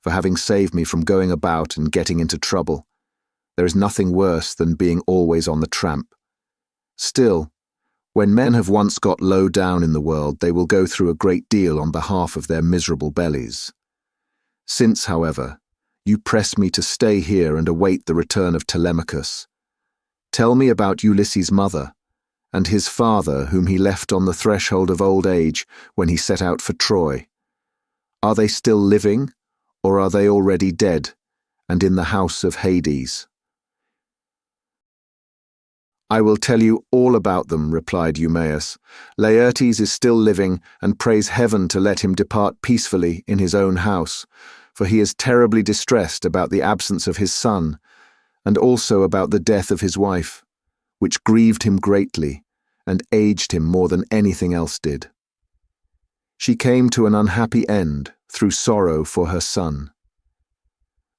for having saved me from going about and getting into trouble. There is nothing worse than being always on the tramp. Still, when men have once got low down in the world, they will go through a great deal on behalf of their miserable bellies. Since, however, you press me to stay here and await the return of Telemachus, tell me about Ulysses' mother, and his father whom he left on the threshold of old age when he set out for Troy. Are they still living, or are they already dead, and in the house of Hades?" "I will tell you all about them," replied Eumaeus. "Laertes is still living, and prays heaven to let him depart peacefully in his own house, for he is terribly distressed about the absence of his son, and also about the death of his wife, which grieved him greatly, and aged him more than anything else did. She came to an unhappy end through sorrow for her son.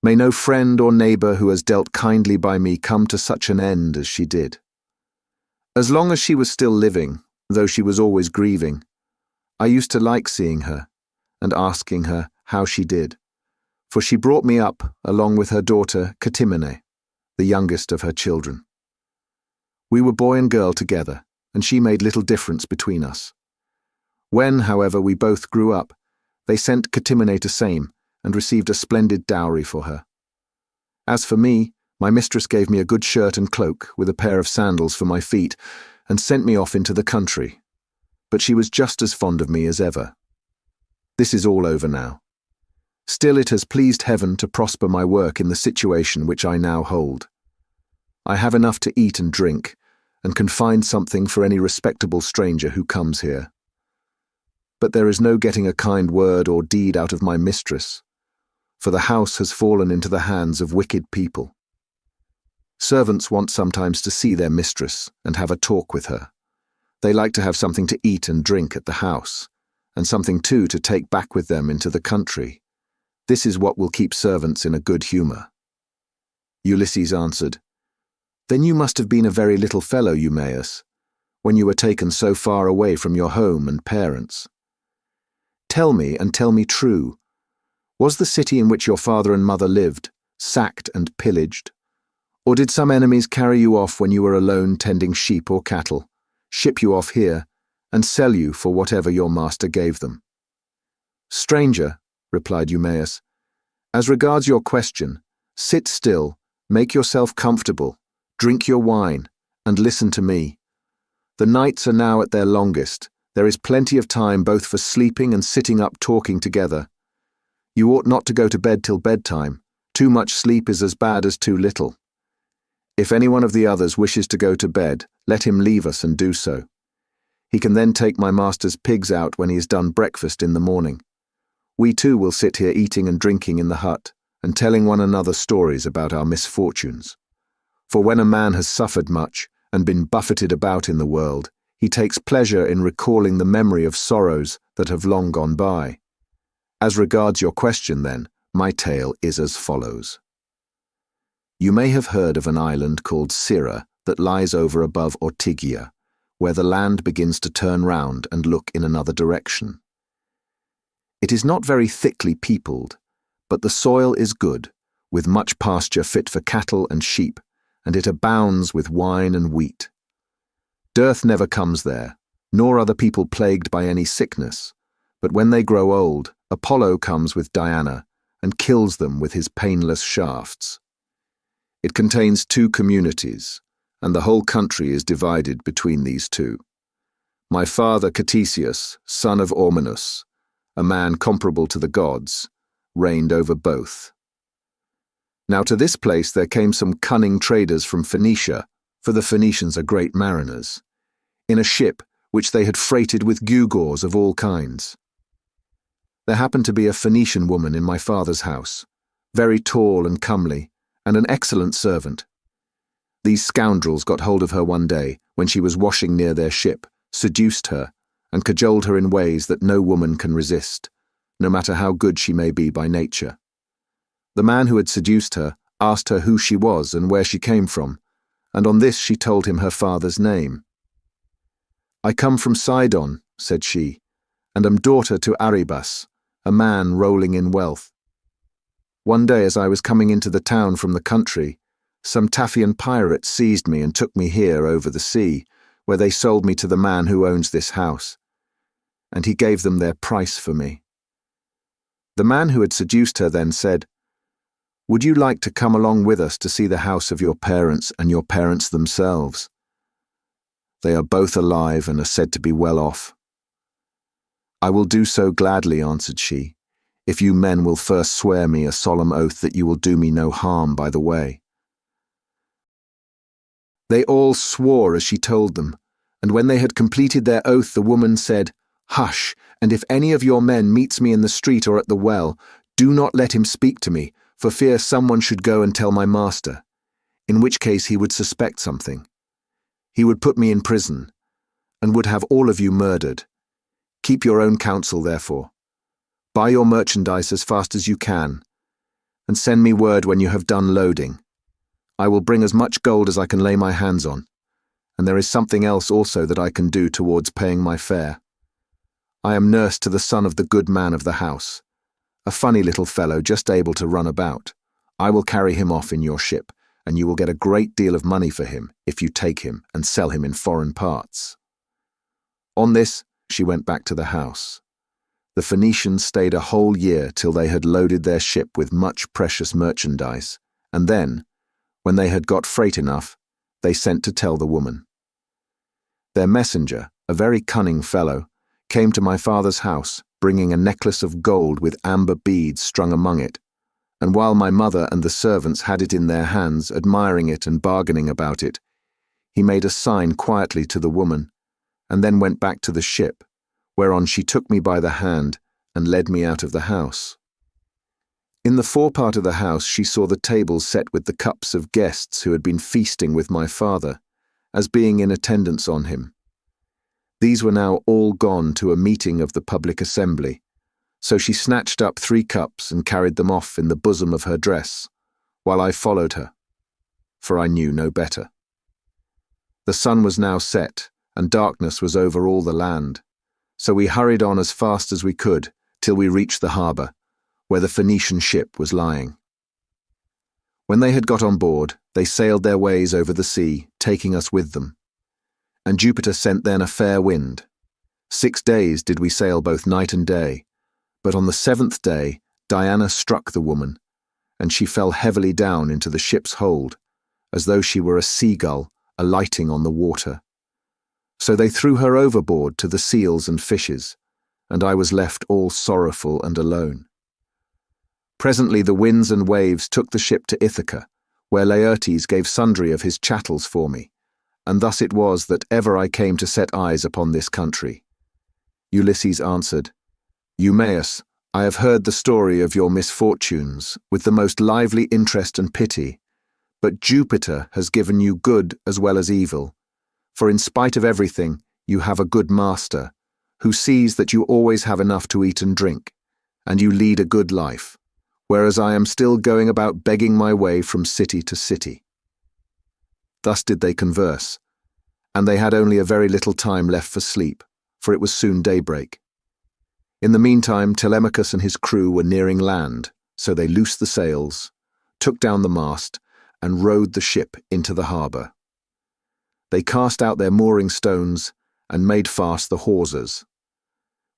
May no friend or neighbor who has dealt kindly by me come to such an end as she did. As long as she was still living, though she was always grieving, I used to like seeing her, and asking her how she did, for she brought me up along with her daughter Ctimene, the youngest of her children. We were boy and girl together, and she made little difference between us. When, however, we both grew up, they sent Ctimene to Same, and received a splendid dowry for her. As for me, my mistress gave me a good shirt and cloak, with a pair of sandals for my feet, and sent me off into the country. But she was just as fond of me as ever. This is all over now. Still, it has pleased heaven to prosper my work in the situation which I now hold. I have enough to eat and drink, and can find something for any respectable stranger who comes here. But there is no getting a kind word or deed out of my mistress, for the house has fallen into the hands of wicked people. Servants want sometimes to see their mistress and have a talk with her. They like to have something to eat and drink at the house, and something too to take back with them into the country. This is what will keep servants in a good humor." Ulysses answered, "Then you must have been a very little fellow, Eumaeus, when you were taken so far away from your home and parents. Tell me, and tell me true, was the city in which your father and mother lived sacked and pillaged? Or did some enemies carry you off when you were alone tending sheep or cattle, ship you off here, and sell you for whatever your master gave them?" "Stranger," replied Eumaeus, "as regards your question, sit still, make yourself comfortable, drink your wine, and listen to me. The nights are now at their longest. There is plenty of time both for sleeping and sitting up talking together. You ought not to go to bed till bedtime. Too much sleep is as bad as too little. If any one of the others wishes to go to bed, let him leave us and do so. He can then take my master's pigs out when he has done breakfast in the morning. We too will sit here eating and drinking in the hut, and telling one another stories about our misfortunes. For when a man has suffered much, and been buffeted about in the world, he takes pleasure in recalling the memory of sorrows that have long gone by. As regards your question, then, my tale is as follows. You may have heard of an island called Circe that lies over above Ortygia, where the land begins to turn round and look in another direction. It is not very thickly peopled, but the soil is good, with much pasture fit for cattle and sheep, and it abounds with wine and wheat. Dearth never comes there, nor are the people plagued by any sickness, but when they grow old, Apollo comes with Diana and kills them with his painless shafts. It contains 2 communities, and the whole country is divided between these 2. My father Odysseus, son of Ormenus, a man comparable to the gods, reigned over both, Now to this place there came some cunning traders from Phoenicia, for the Phoenicians are great mariners, in a ship which they had freighted with gewgaws of all kinds. There happened to be a Phoenician woman in my father's house, very tall and comely, and an excellent servant. These scoundrels got hold of her one day when she was washing near their ship, seduced her, and cajoled her in ways that no woman can resist, no matter how good she may be by nature. The man who had seduced her asked her who she was and where she came from, and on this she told him her father's name. "I come from Sidon," said she, "and am daughter to Arybas, a man rolling in wealth. One day as I was coming into the town from the country, some Taphian pirates seized me and took me here over the sea, where they sold me to the man who owns this house, and he gave them their price for me." The man who had seduced her then said, "Would you like to come along with us to see the house of your parents and your parents themselves? They are both alive and are said to be well off." "I will do so gladly," answered she, "if you men will first swear me a solemn oath that you will do me no harm by the way." They all swore as she told them, and when they had completed their oath the woman said, "Hush, and if any of your men meets me in the street or at the well, do not let him speak to me, for fear someone should go and tell my master, in which case he would suspect something. He would put me in prison, and would have all of you murdered. Keep your own counsel, therefore. Buy your merchandise as fast as you can, and send me word when you have done loading. I will bring as much gold as I can lay my hands on, and there is something else also that I can do towards paying my fare. I am nurse to the son of the good man of the house, a funny little fellow just able to run about. I will carry him off in your ship, and you will get a great deal of money for him if you take him and sell him in foreign parts." On this, she went back to the house. The Phoenicians stayed a whole year till they had loaded their ship with much precious merchandise, and then, when they had got freight enough, they sent to tell the woman. Their messenger, a very cunning fellow, came to my father's house, bringing a necklace of gold with amber beads strung among it, and while my mother and the servants had it in their hands, admiring it and bargaining about it, he made a sign quietly to the woman, and then went back to the ship, whereon she took me by the hand and led me out of the house. In the forepart of the house she saw the tables set with the cups of guests who had been feasting with my father, as being in attendance on him. These were now all gone to a meeting of the public assembly, so she snatched up 3 cups and carried them off in the bosom of her dress, while I followed her, for I knew no better. The sun was now set, and darkness was over all the land, so we hurried on as fast as we could till we reached the harbour, where the Phoenician ship was lying. When they had got on board, they sailed their ways over the sea, taking us with them. And Jupiter sent then a fair wind. 6 days did we sail both night and day, but on the 7th day Diana struck the woman, and she fell heavily down into the ship's hold, as though she were a seagull alighting on the water. So they threw her overboard to the seals and fishes, and I was left all sorrowful and alone. Presently the winds and waves took the ship to Ithaca, where Laertes gave sundry of his chattels for me, and thus it was that ever I came to set eyes upon this country. Ulysses answered, "Eumaeus, I have heard the story of your misfortunes with the most lively interest and pity, but Jupiter has given you good as well as evil, for in spite of everything you have a good master, who sees that you always have enough to eat and drink, and you lead a good life, whereas I am still going about begging my way from city to city." Thus did they converse, and they had only a very little time left for sleep, for it was soon daybreak. In the meantime Telemachus and his crew were nearing land, so they loosed the sails, took down the mast, and rowed the ship into the harbour. They cast out their mooring stones and made fast the hawsers.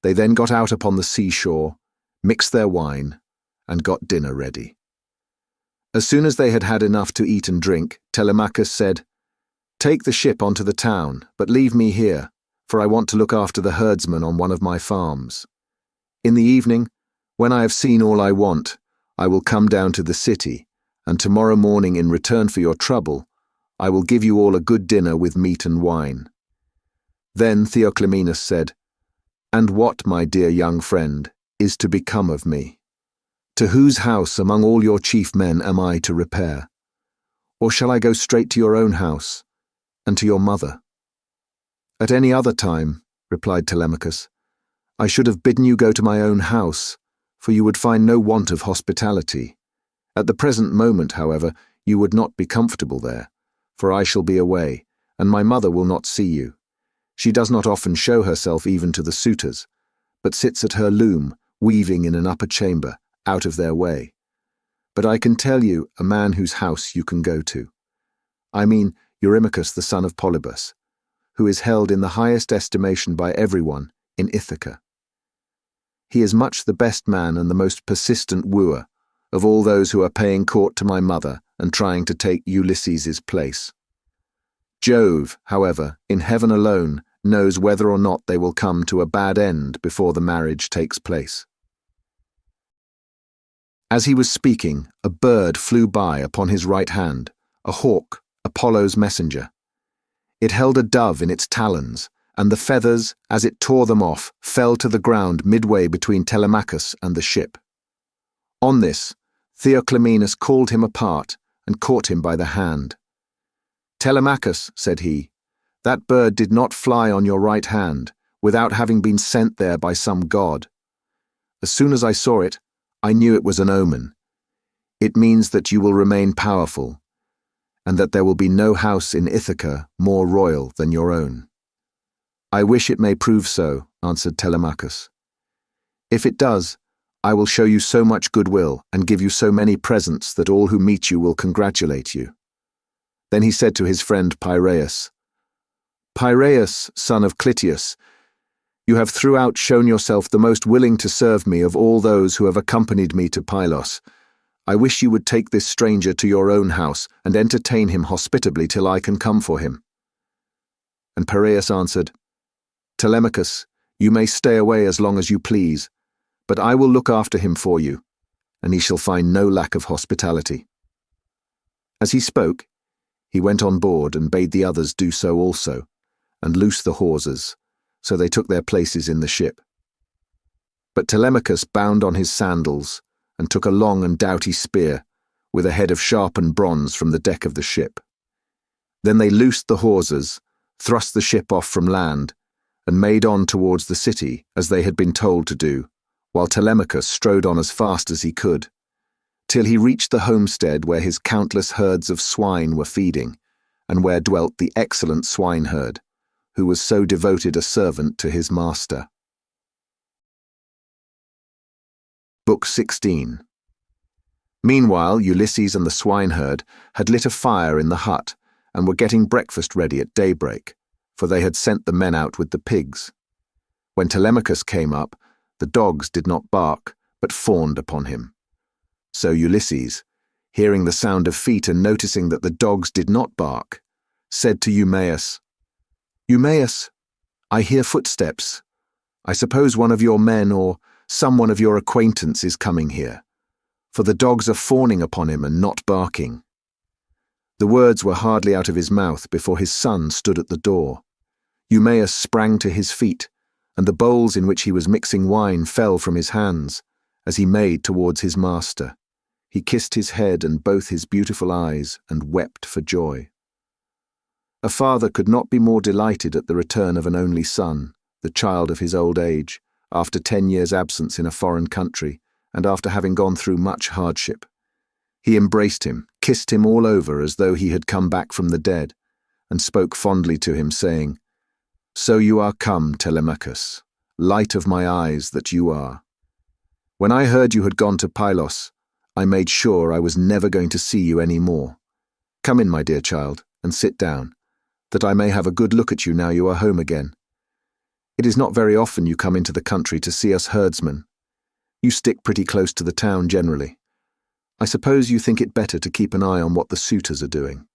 They then got out upon the seashore, mixed their wine, and got dinner ready. As soon as they had had enough to eat and drink, Telemachus said, "Take the ship onto the town, but leave me here, for I want to look after the herdsmen on one of my farms. In the evening, when I have seen all I want, I will come down to the city, and tomorrow morning in return for your trouble, I will give you all a good dinner with meat and wine." Then Theoclymenus said, "And what, my dear young friend, is to become of me? To whose house among all your chief men am I to repair? Or shall I go straight to your own house, and to your mother?" "At any other time," replied Telemachus, "I should have bidden you go to my own house, for you would find no want of hospitality. At the present moment, however, you would not be comfortable there, for I shall be away, and my mother will not see you. She does not often show herself even to the suitors, but sits at her loom, weaving in an upper chamber, out of their way. But I can tell you a man whose house you can go to. I mean Eurymachus the son of Polybus, who is held in the highest estimation by everyone in Ithaca. He is much the best man and the most persistent wooer of all those who are paying court to my mother and trying to take Ulysses's place. Jove, however, in heaven alone, knows whether or not they will come to a bad end before the marriage takes place." As he was speaking, a bird flew by upon his right hand, a hawk, Apollo's messenger. It held a dove in its talons, and the feathers, as it tore them off, fell to the ground midway between Telemachus and the ship. On this, Theoclymenus called him apart and caught him by the hand. "Telemachus," said he, "that bird did not fly on your right hand, without having been sent there by some god. As soon as I saw it, I knew it was an omen. It means that you will remain powerful, and that there will be no house in Ithaca more royal than your own." "I wish it may prove so," answered Telemachus. "If it does, I will show you so much goodwill and give you so many presents that all who meet you will congratulate you." Then he said to his friend Piraeus, "Piraeus, son of Clytius, you have throughout shown yourself the most willing to serve me of all those who have accompanied me to Pylos. I wish you would take this stranger to your own house and entertain him hospitably till I can come for him." And Piraeus answered, "Telemachus, you may stay away as long as you please, but I will look after him for you, and he shall find no lack of hospitality." As he spoke, he went on board and bade the others do so also, and loose the hawsers, so they took their places in the ship. But Telemachus bound on his sandals and took a long and doughty spear, with a head of sharpened bronze from the deck of the ship. Then they loosed the hawsers, thrust the ship off from land, and made on towards the city as they had been told to do, while Telemachus strode on as fast as he could, till he reached the homestead where his countless herds of swine were feeding, and where dwelt the excellent swineherd, who was so devoted a servant to his master. Book 16. Meanwhile, Ulysses and the swineherd had lit a fire in the hut, and were getting breakfast ready at daybreak, for they had sent the men out with the pigs. When Telemachus came up, the dogs did not bark, but fawned upon him. So Ulysses, hearing the sound of feet and noticing that the dogs did not bark, said to Eumaeus, "Eumaeus, I hear footsteps. I suppose one of your men or someone of your acquaintance is coming here, for the dogs are fawning upon him and not barking." The words were hardly out of his mouth before his son stood at the door. Eumaeus sprang to his feet, and the bowls in which he was mixing wine fell from his hands, as he made towards his master. He kissed his head and both his beautiful eyes, and wept for joy. A father could not be more delighted at the return of an only son, the child of his old age, after 10 years' absence in a foreign country, and after having gone through much hardship. He embraced him, kissed him all over as though he had come back from the dead, and spoke fondly to him, saying, "So you are come, Telemachus, light of my eyes that you are. When I heard you had gone to Pylos, I made sure I was never going to see you any more. Come in, my dear child, and sit down, that I may have a good look at you now you are home again. It is not very often you come into the country to see us herdsmen. You stick pretty close to the town generally. I suppose you think it better to keep an eye on what the suitors are doing."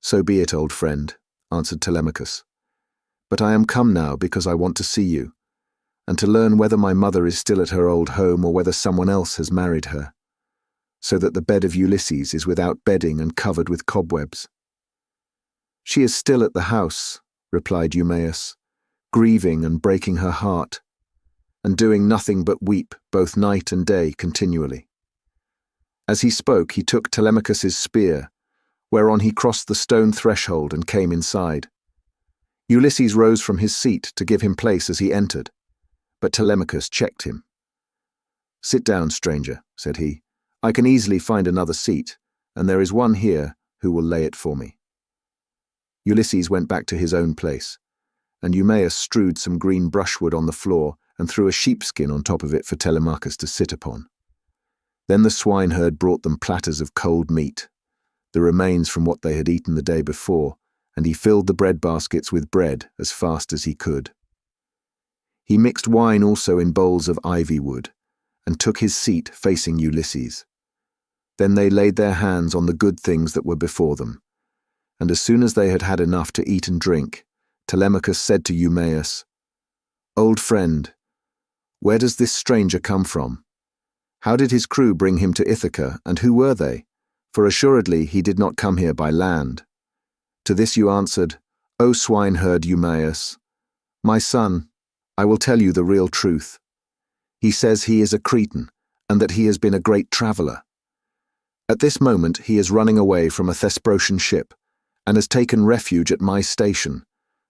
"So be it, old friend," answered Telemachus. "But I am come now because I want to see you, and to learn whether my mother is still at her old home or whether someone else has married her. so that the bed of Ulysses is without bedding and covered with cobwebs. She is still at the house, replied Eumaeus, grieving and breaking her heart, and doing nothing but weep both night and day continually. As he spoke, he took Telemachus's spear, whereon he crossed the stone threshold and came inside. Ulysses rose from his seat to give him place as he entered, but Telemachus checked him. "Sit down, stranger," said he. "I can easily find another seat, and there is one here who will lay it for me." Ulysses went back to his own place, and Eumaeus strewed some green brushwood on the floor and threw a sheepskin on top of it for Telemachus to sit upon. Then the swineherd brought them platters of cold meat, the remains from what they had eaten the day before, and he filled the bread baskets with bread as fast as he could. He mixed wine also in bowls of ivy wood, and took his seat facing Ulysses. Then they laid their hands on the good things that were before them, and as soon as they had had enough to eat and drink, Telemachus said to Eumaeus, "Old friend, where does this stranger come from? How did his crew bring him to Ithaca, and who were they? For assuredly he did not come here by land." To this you answered, "O swineherd Eumaeus, my son, I will tell you the real truth. He says he is a Cretan, and that he has been a great traveller. At this moment he is running away from a Thesprotian ship, and has taken refuge at my station,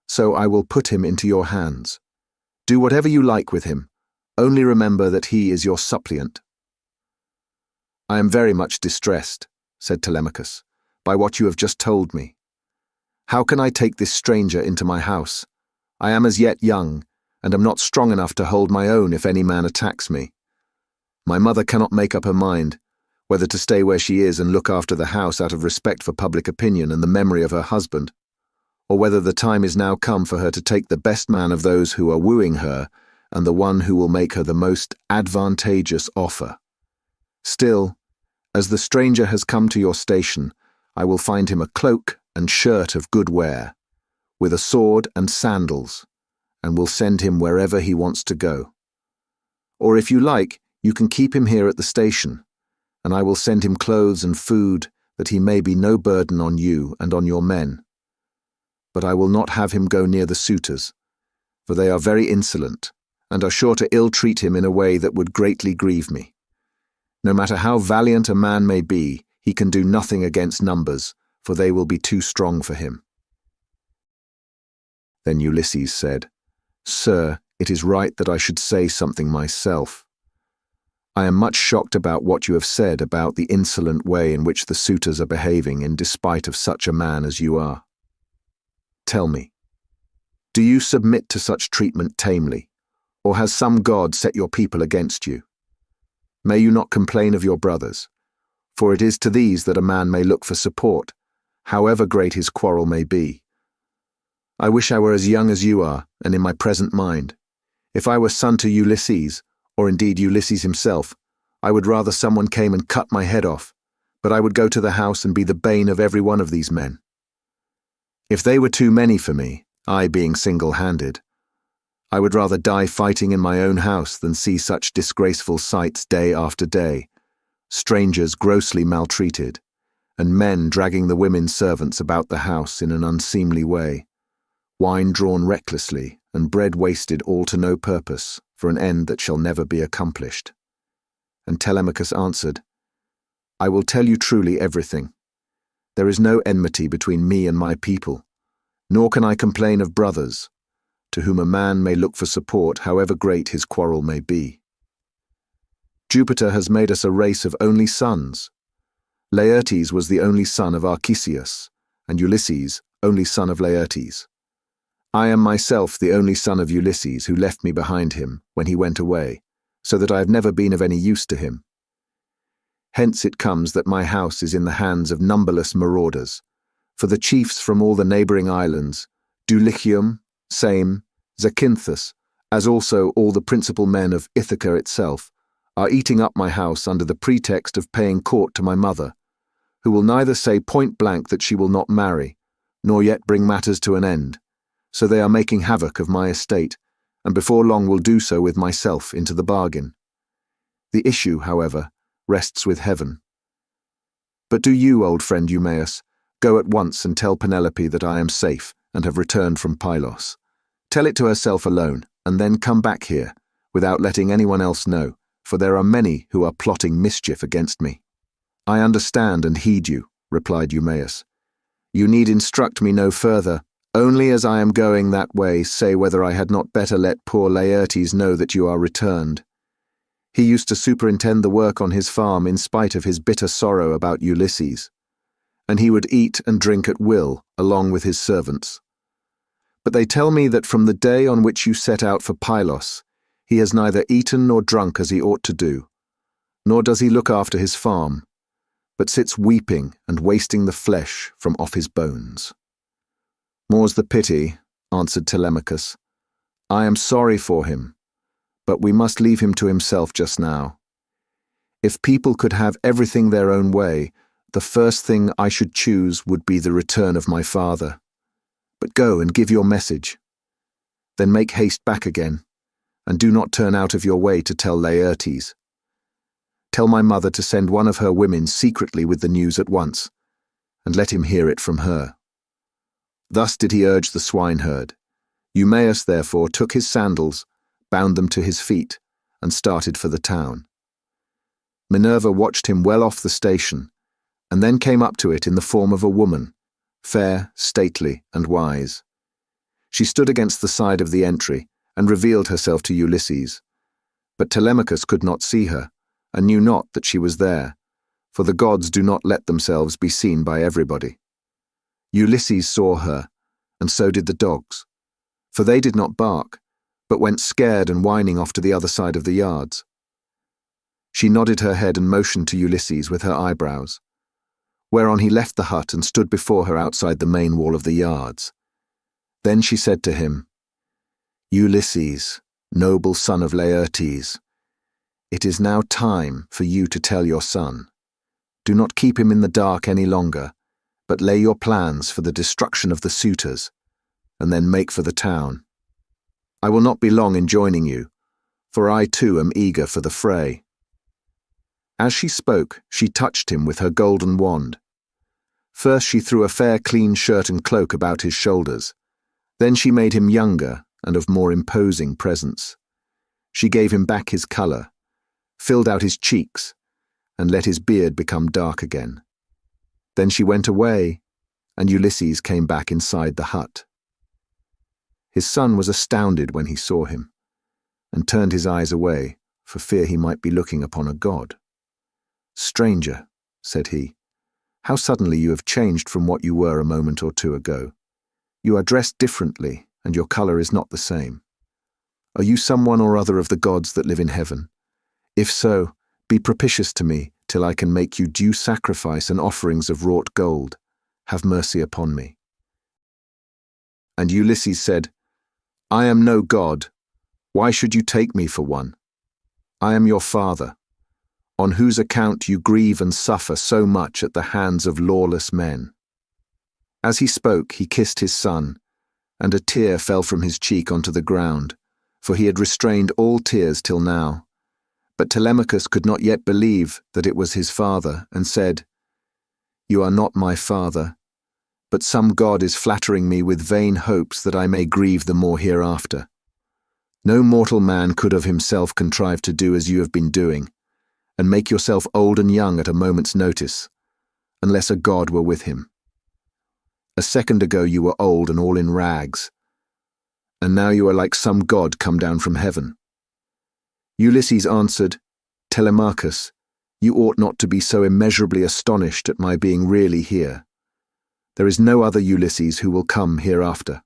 so I will put him into your hands. Do whatever you like with him, only remember that he is your suppliant." "I am very much distressed," said Telemachus, "by what you have just told me. How can I take this stranger into my house? I am as yet young, and am not strong enough to hold my own if any man attacks me. My mother cannot make up her mind whether to stay where she is and look after the house out of respect for public opinion and the memory of her husband, or whether the time is now come for her to take the best man of those who are wooing her and the one who will make her the most advantageous offer. Still, as the stranger has come to your station, I will find him a cloak and shirt of good wear, with a sword and sandals, and will send him wherever he wants to go. Or if you like, you can keep him here at the station, and I will send him clothes and food, that he may be no burden on you and on your men. But I will not have him go near the suitors, for they are very insolent, and are sure to ill-treat him in a way that would greatly grieve me. No matter how valiant a man may be, he can do nothing against numbers, for they will be too strong for him." Then Ulysses said, "Sir, it is right that I should say something myself. I am much shocked about what you have said about the insolent way in which the suitors are behaving in despite of such a man as you are. Tell me, do you submit to such treatment tamely, or has some god set your people against you? May you not complain of your brothers, for it is to these that a man may look for support, however great his quarrel may be. I wish I were as young as you are, and in my present mind. If I were son to Ulysses, or indeed Ulysses himself, I would rather someone came and cut my head off, but I would go to the house and be the bane of every one of these men. If they were too many for me, I being single-handed, I would rather die fighting in my own house than see such disgraceful sights day after day, strangers grossly maltreated, and men dragging the women servants about the house in an unseemly way, wine drawn recklessly, and bread wasted all to no purpose, for an end that shall never be accomplished." And Telemachus answered, "I will tell you truly everything. There is no enmity between me and my people, nor can I complain of brothers, to whom a man may look for support however great his quarrel may be. Jupiter has made us a race of only sons. Laertes was the only son of Arceisius, and Ulysses only son of Laertes. I am myself the only son of Ulysses, who left me behind him when he went away, so that I have never been of any use to him. Hence it comes that my house is in the hands of numberless marauders, for the chiefs from all the neighbouring islands, Dulichium, Same, Zacynthus, as also all the principal men of Ithaca itself, are eating up my house under the pretext of paying court to my mother, who will neither say point blank that she will not marry, nor yet bring matters to an end. So they are making havoc of my estate, and before long will do so with myself into the bargain. The issue, however, rests with heaven, But do you, old friend Eumaeus, go at once and tell Penelope that I am safe and have returned from Pylos. Tell it to herself alone, and then come back here, without letting anyone else know, for there are many who are plotting mischief against me." "I understand and heed you," replied Eumaeus. "You need instruct me no further. Only as I am going that way, say whether I had not better let poor Laertes know that you are returned. He used to superintend the work on his farm in spite of his bitter sorrow about Ulysses, and he would eat and drink at will, along with his servants. But they tell me that from the day on which you set out for Pylos, he has neither eaten nor drunk as he ought to do, nor does he look after his farm, but sits weeping and wasting the flesh from off his bones." "More's the pity," answered Telemachus. "I am sorry for him, but we must leave him to himself just now. If people could have everything their own way, the first thing I should choose would be the return of my father. But go and give your message. Then make haste back again, and do not turn out of your way to tell Laertes. Tell my mother to send one of her women secretly with the news at once, and let him hear it from her." Thus did he urge the swineherd. Eumaeus therefore took his sandals, bound them to his feet, and started for the town. Minerva watched him well off the station, and then came up to it in the form of a woman, fair, stately, and wise. She stood against the side of the entry, and revealed herself to Ulysses. But Telemachus could not see her, and knew not that she was there, for the gods do not let themselves be seen by everybody. Ulysses saw her, and so did the dogs, for they did not bark, but went scared and whining off to the other side of the yards. She nodded her head and motioned to Ulysses with her eyebrows, whereon he left the hut and stood before her outside the main wall of the yards. Then she said to him, "Ulysses, noble son of Laertes, it is now time for you to tell your son. Do not keep him in the dark any longer, but lay your plans for the destruction of the suitors, and then make for the town. I will not be long in joining you, for I too am eager for the fray." As she spoke, she touched him with her golden wand. First she threw a fair clean shirt and cloak about his shoulders. Then she made him younger and of more imposing presence. She gave him back his colour, filled out his cheeks, and let his beard become dark again. Then she went away, and Ulysses came back inside the hut. His son was astounded when he saw him, and turned his eyes away, for fear he might be looking upon a god. "Stranger," said he, "how suddenly you have changed from what you were a moment or two ago. You are dressed differently, and your colour is not the same. Are you someone or other of the gods that live in heaven? If so, be propitious to me, till I can make you due sacrifice and offerings of wrought gold. Have mercy upon me." And Ulysses said, "I am no god. Why should you take me for one? I am your father, on whose account you grieve and suffer so much at the hands of lawless men." As he spoke, he kissed his son, and a tear fell from his cheek onto the ground, for he had restrained all tears till now. But Telemachus could not yet believe that it was his father, and said, "You are not my father, but some god is flattering me with vain hopes that I may grieve the more hereafter. No mortal man could of himself contrive to do as you have been doing, and make yourself old and young at a moment's notice, unless a god were with him. A second ago you were old and all in rags, and now you are like some god come down from heaven." Ulysses answered, "Telemachus, you ought not to be so immeasurably astonished at my being really here. There is no other Ulysses who will come hereafter.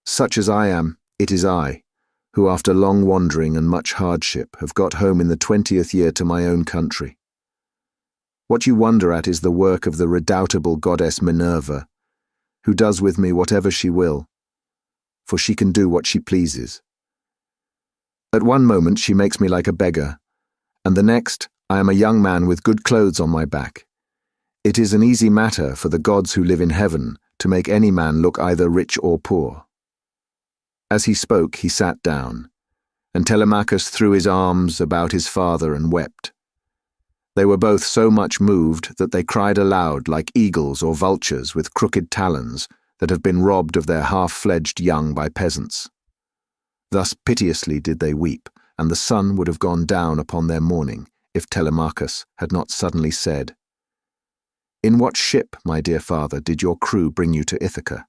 Such as I am, it is I, who after long wandering and much hardship have got home in the 20th year to my own country. What you wonder at is the work of the redoubtable goddess Minerva, who does with me whatever she will, for she can do what she pleases. At one moment she makes me like a beggar, and the next I am a young man with good clothes on my back. It is an easy matter for the gods who live in heaven to make any man look either rich or poor." As he spoke, he sat down, and Telemachus threw his arms about his father and wept. They were both so much moved that they cried aloud like eagles or vultures with crooked talons that have been robbed of their half-fledged young by peasants. Thus piteously did they weep, and the sun would have gone down upon their mourning if Telemachus had not suddenly said, "In what ship, my dear father, did your crew bring you to Ithaca?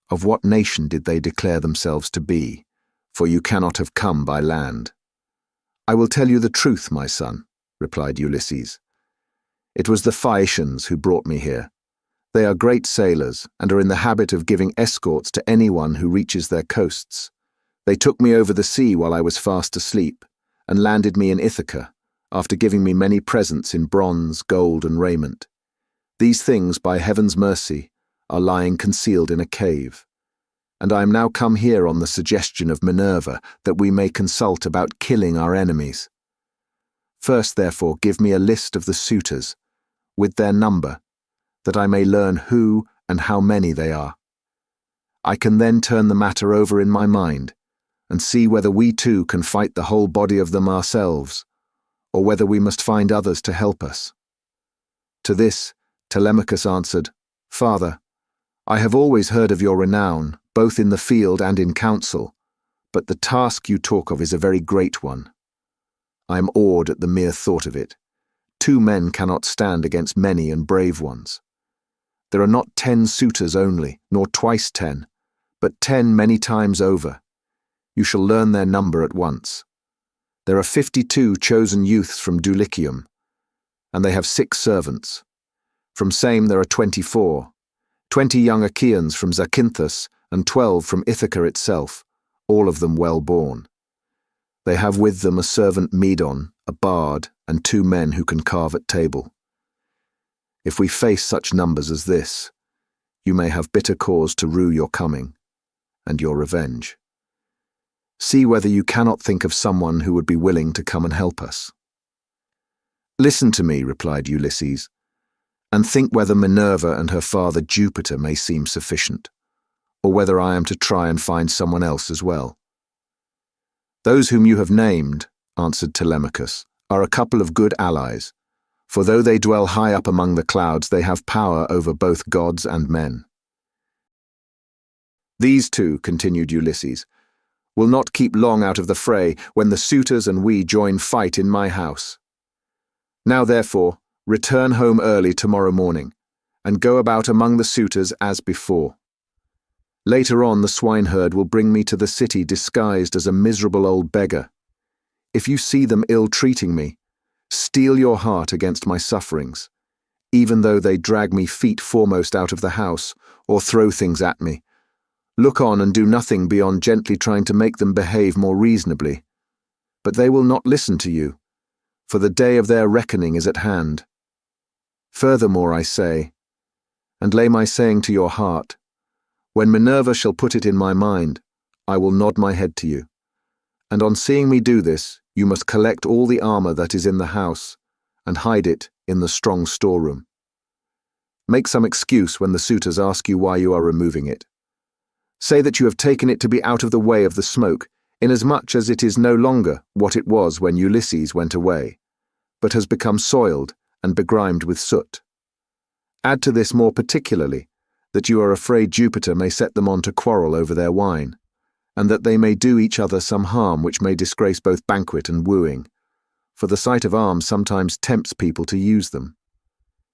Of what nation did they declare themselves to be? For you cannot have come by land." "I will tell you the truth, my son," replied Ulysses. "It was the Phaeacians who brought me here. They are great sailors and are in the habit of giving escorts to anyone who reaches their coasts. They took me over the sea while I was fast asleep and landed me in Ithaca, after giving me many presents in bronze, gold, and raiment. These things, by heaven's mercy, are lying concealed in a cave, and I am now come here on the suggestion of Minerva that we may consult about killing our enemies. First, therefore, give me a list of the suitors, with their number, that I may learn who and how many they are. I can then turn the matter over in my mind, and see whether we too can fight the whole body of them ourselves, or whether we must find others to help us." To this, Telemachus answered, "Father, I have always heard of your renown, both in the field and in council, but the task you talk of is a very great one. I am awed at the mere thought of it. 2 men cannot stand against many and brave ones. There are not 10 suitors only, nor twice 10, but 10 many times over. You shall learn their number at once. There are 52 chosen youths from Dulichium, and they have 6 servants. From Same there are 24, 20 young Achaeans from Zacynthus, and 12 from Ithaca itself, all of them well born. They have with them a servant Medon, a bard, and 2 men who can carve at table. If we face such numbers as this, you may have bitter cause to rue your coming, and your revenge. See whether you cannot think of someone who would be willing to come and help us." "Listen to me," replied Ulysses, "and think whether Minerva and her father Jupiter may seem sufficient, or whether I am to try and find someone else as well." "Those whom you have named," answered Telemachus, "are a couple of good allies, for though they dwell high up among the clouds, they have power over both gods and men." "These 2," continued Ulysses, "will not keep long out of the fray when the suitors and we join fight in my house. Now therefore, return home early tomorrow morning, and go about among the suitors as before. Later on the swineherd will bring me to the city disguised as a miserable old beggar. If you see them ill-treating me, steel your heart against my sufferings, even though they drag me feet foremost out of the house, or throw things at me. Look on and do nothing beyond gently trying to make them behave more reasonably. But they will not listen to you, for the day of their reckoning is at hand. Furthermore I say, and lay my saying to your heart, when Minerva shall put it in my mind, I will nod my head to you. And on seeing me do this, you must collect all the armor that is in the house, and hide it in the strong storeroom. Make some excuse when the suitors ask you why you are removing it. Say that you have taken it to be out of the way of the smoke, inasmuch as it is no longer what it was when Ulysses went away, but has become soiled and begrimed with soot. Add to this more particularly that you are afraid Jupiter may set them on to quarrel over their wine, and that they may do each other some harm which may disgrace both banquet and wooing, for the sight of arms sometimes tempts people to use them.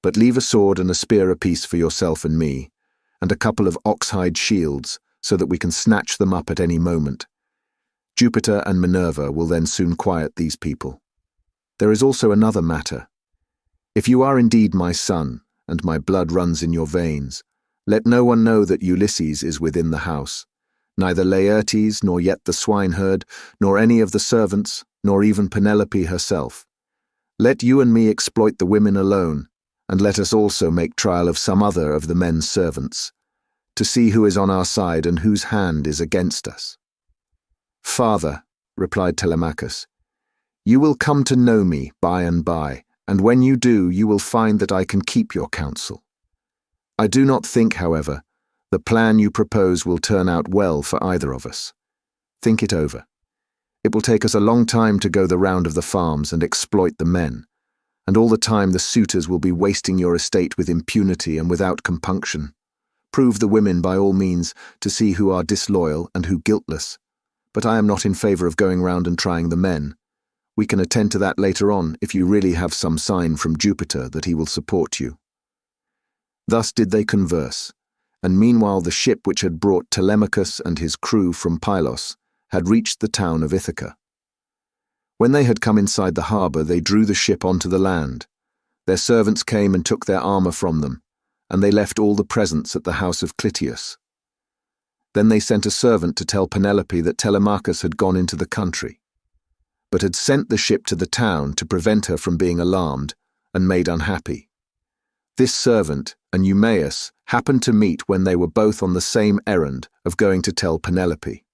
But leave a sword and a spear apiece for yourself and me, and a couple of ox-hide shields, so that we can snatch them up at any moment. Jupiter and Minerva will then soon quiet these people. There is also another matter. If you are indeed my son, and my blood runs in your veins, let no one know that Ulysses is within the house, neither Laertes, nor yet the swineherd, nor any of the servants, nor even Penelope herself. Let you and me exploit the women alone, and let us also make trial of some other of the men's servants, to see who is on our side and whose hand is against us." "Father," replied Telemachus, "you will come to know me by and by, and when you do, you will find that I can keep your counsel. I do not think, however, the plan you propose will turn out well for either of us. Think it over. It will take us a long time to go the round of the farms and exploit the men, and all the time the suitors will be wasting your estate with impunity and without compunction. Prove the women by all means to see who are disloyal and who guiltless, but I am not in favor of going round and trying the men. We can attend to that later on if you really have some sign from Jupiter that he will support you." Thus did they converse, and meanwhile the ship which had brought Telemachus and his crew from Pylos had reached the town of Ithaca. When they had come inside the harbour, they drew the ship onto the land. Their servants came and took their armour from them, and they left all the presents at the house of Clytius. Then they sent a servant to tell Penelope that Telemachus had gone into the country, but had sent the ship to the town to prevent her from being alarmed and made unhappy. This servant and Eumaeus happened to meet when they were both on the same errand of going to tell Penelope.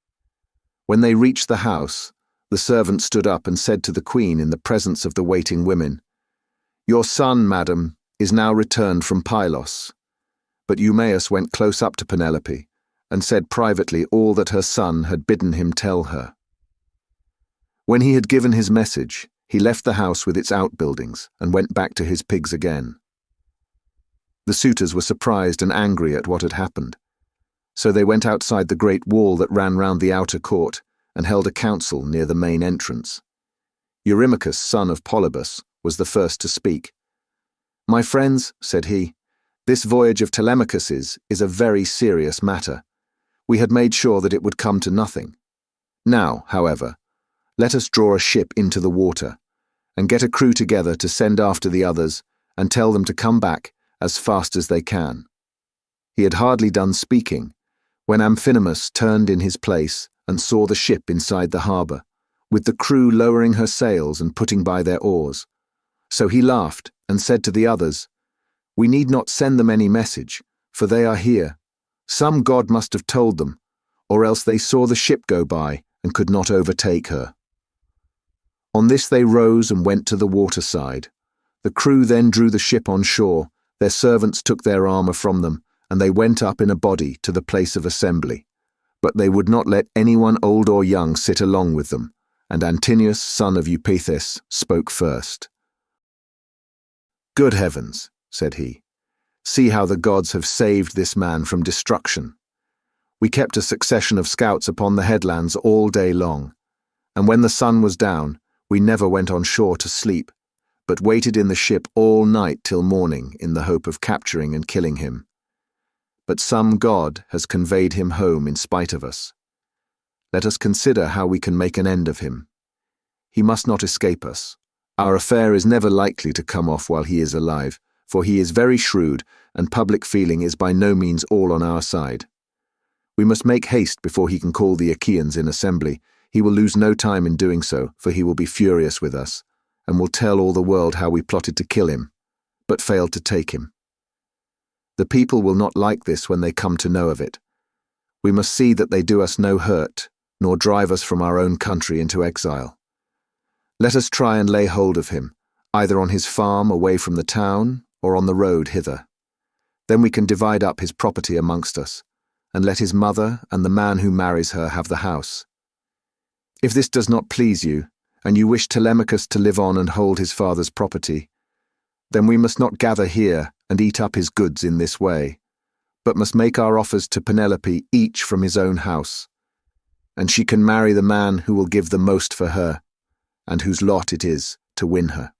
When they reached the house, the servant stood up and said to the queen in the presence of the waiting women, "Your son, madam, is now returned from Pylos." But Eumaeus went close up to Penelope and said privately all that her son had bidden him tell her. When he had given his message, he left the house with its outbuildings and went back to his pigs again. The suitors were surprised and angry at what had happened, so they went outside the great wall that ran round the outer court and held a council near the main entrance. Eurymachus, son of Polybus, was the first to speak. "My friends," said he, "this voyage of Telemachus's is a very serious matter. We had made sure that it would come to nothing. Now, however, let us draw a ship into the water, and get a crew together to send after the others and tell them to come back as fast as they can." He had hardly done speaking when Amphinomus turned in his place and saw the ship inside the harbour, with the crew lowering her sails and putting by their oars. So he laughed and said to the others, "We need not send them any message, for they are here. Some god must have told them, or else they saw the ship go by and could not overtake her." On this they rose and went to the waterside. The crew then drew the ship on shore, their servants took their armour from them, and they went up in a body to the place of assembly. But they would not let anyone old or young sit along with them, and Antinous, son of Eupeithes, spoke first. "Good heavens," said he, "see how the gods have saved this man from destruction. We kept a succession of scouts upon the headlands all day long, and when the sun was down, we never went on shore to sleep, but waited in the ship all night till morning in the hope of capturing and killing him. But some god has conveyed him home in spite of us. Let us consider how we can make an end of him. He must not escape us. Our affair is never likely to come off while he is alive, for he is very shrewd, and public feeling is by no means all on our side. We must make haste before he can call the Achaeans in assembly. He will lose no time in doing so, for he will be furious with us, and will tell all the world how we plotted to kill him, but failed to take him. The people will not like this when they come to know of it. We must see that they do us no hurt, nor drive us from our own country into exile. Let us try and lay hold of him, either on his farm away from the town, or on the road hither. Then we can divide up his property amongst us, and let his mother and the man who marries her have the house. If this does not please you, and you wish Telemachus to live on and hold his father's property, then we must not gather here and eat up his goods in this way, but must make our offers to Penelope each from his own house, and she can marry the man who will give the most for her, and whose lot it is to win her."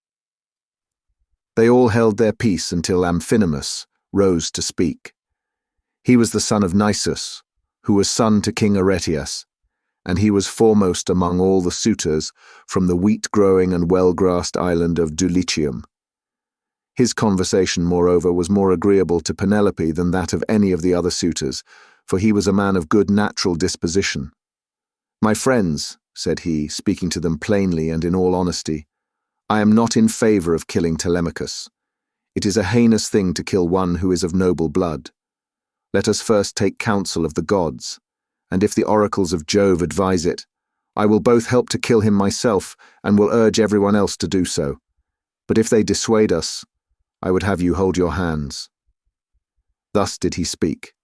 They all held their peace until Amphinomus rose to speak. He was the son of Nisus, who was son to King Aretias, and he was foremost among all the suitors from the wheat-growing and well-grassed island of Dulichium. His conversation, moreover, was more agreeable to Penelope than that of any of the other suitors, for he was a man of good natural disposition. "My friends," said he, speaking to them plainly and in all honesty, "I am not in favour of killing Telemachus. It is a heinous thing to kill one who is of noble blood. Let us first take counsel of the gods, and if the oracles of Jove advise it, I will both help to kill him myself and will urge everyone else to do so. But if they dissuade us, I would have you hold your hands." Thus did he speak,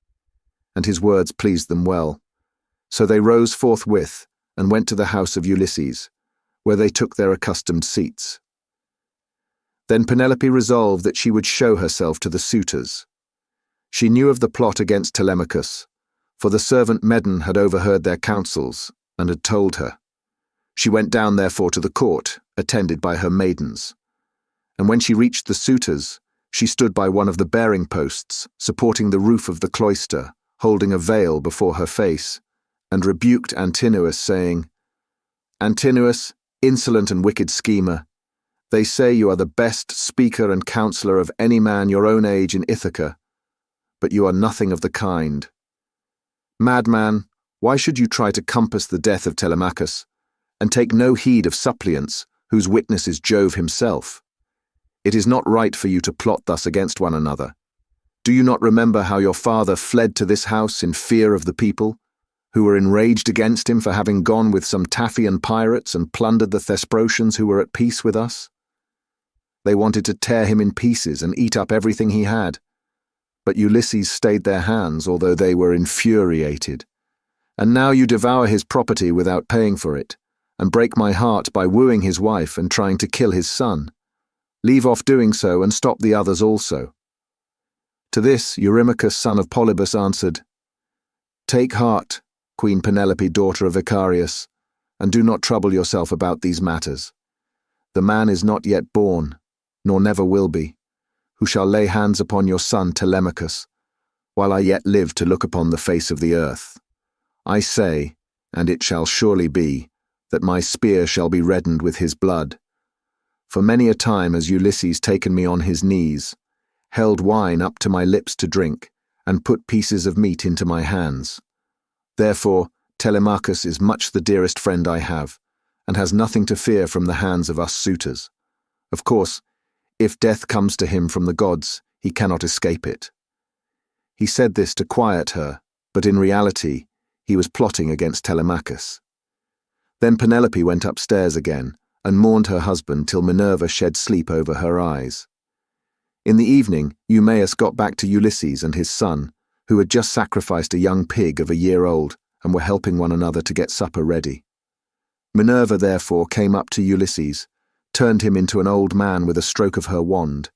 and his words pleased them well. So they rose forthwith and went to the house of Ulysses, where they took their accustomed seats. Then Penelope resolved that she would show herself to the suitors. She knew of the plot against Telemachus, for the servant Medon had overheard their counsels and had told her. She went down therefore to the court, attended by her maidens. And when she reached the suitors, she stood by one of the bearing posts, supporting the roof of the cloister, holding a veil before her face, and rebuked Antinous, saying, "Antinous, insolent and wicked schemer, they say you are the best speaker and counsellor of any man your own age in Ithaca, but you are nothing of the kind. Madman, why should you try to compass the death of Telemachus, and take no heed of suppliants, whose witness is Jove himself? It is not right for you to plot thus against one another. Do you not remember how your father fled to this house in fear of the people, who were enraged against him for having gone with some Taphian pirates and plundered the Thesprotians who were at peace with us? They wanted to tear him in pieces and eat up everything he had. But Ulysses stayed their hands, although they were infuriated. And now you devour his property without paying for it, and break my heart by wooing his wife and trying to kill his son. Leave off doing so and stop the others also." To this Eurymachus, son of Polybus, answered, "Take heart, Queen Penelope, daughter of Icarius, and do not trouble yourself about these matters. The man is not yet born, nor never will be, who shall lay hands upon your son Telemachus, while I yet live to look upon the face of the earth. I say, and it shall surely be, that my spear shall be reddened with his blood. For many a time has Ulysses taken me on his knees, held wine up to my lips to drink, and put pieces of meat into my hands. Therefore, Telemachus is much the dearest friend I have, and has nothing to fear from the hands of us suitors. Of course, if death comes to him from the gods, he cannot escape it." He said this to quiet her, but in reality, he was plotting against Telemachus. Then Penelope went upstairs again, and mourned her husband till Minerva shed sleep over her eyes. In the evening, Eumaeus got back to Ulysses and his son, who had just sacrificed a young pig of a year old and were helping one another to get supper ready. Minerva therefore came up to Ulysses, turned him into an old man with a stroke of her wand,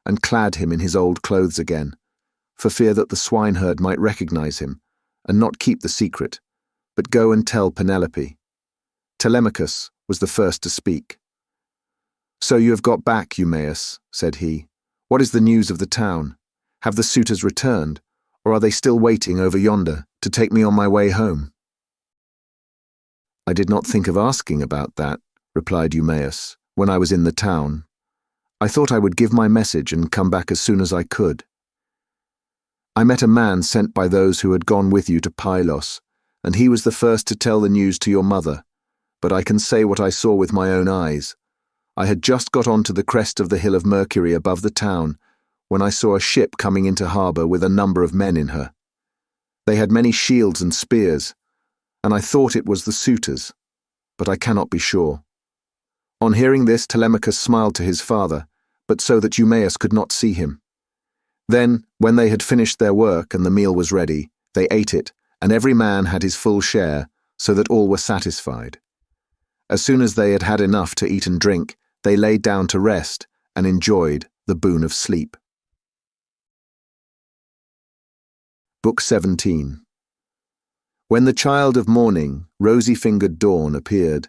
and clad him in his old clothes again, for fear that the swineherd might recognize him, and not keep the secret, but go and tell Penelope. Telemachus was the first to speak. "So you have got back, Eumaeus," said he. "What is the news of the town? Have the suitors returned, or are they still waiting over yonder to take me on my way home?" "I did not think of asking about that," replied Eumaeus, "when I was in the town. I thought I would give my message and come back as soon as I could. I met a man sent by those who had gone with you to Pylos, and he was the first to tell the news to your mother, but I can say what I saw with my own eyes. I had just got on to the crest of the hill of Mercury above the town, when I saw a ship coming into harbour with a number of men in her. They had many shields and spears, and I thought it was the suitors, but I cannot be sure." On hearing this, Telemachus smiled to his father, but so that Eumaeus could not see him. Then, when they had finished their work and the meal was ready, they ate it, and every man had his full share, so that all were satisfied. As soon as they had had enough to eat and drink, they lay down to rest and enjoyed the boon of sleep. Book 17. When the child of morning, rosy-fingered dawn, appeared,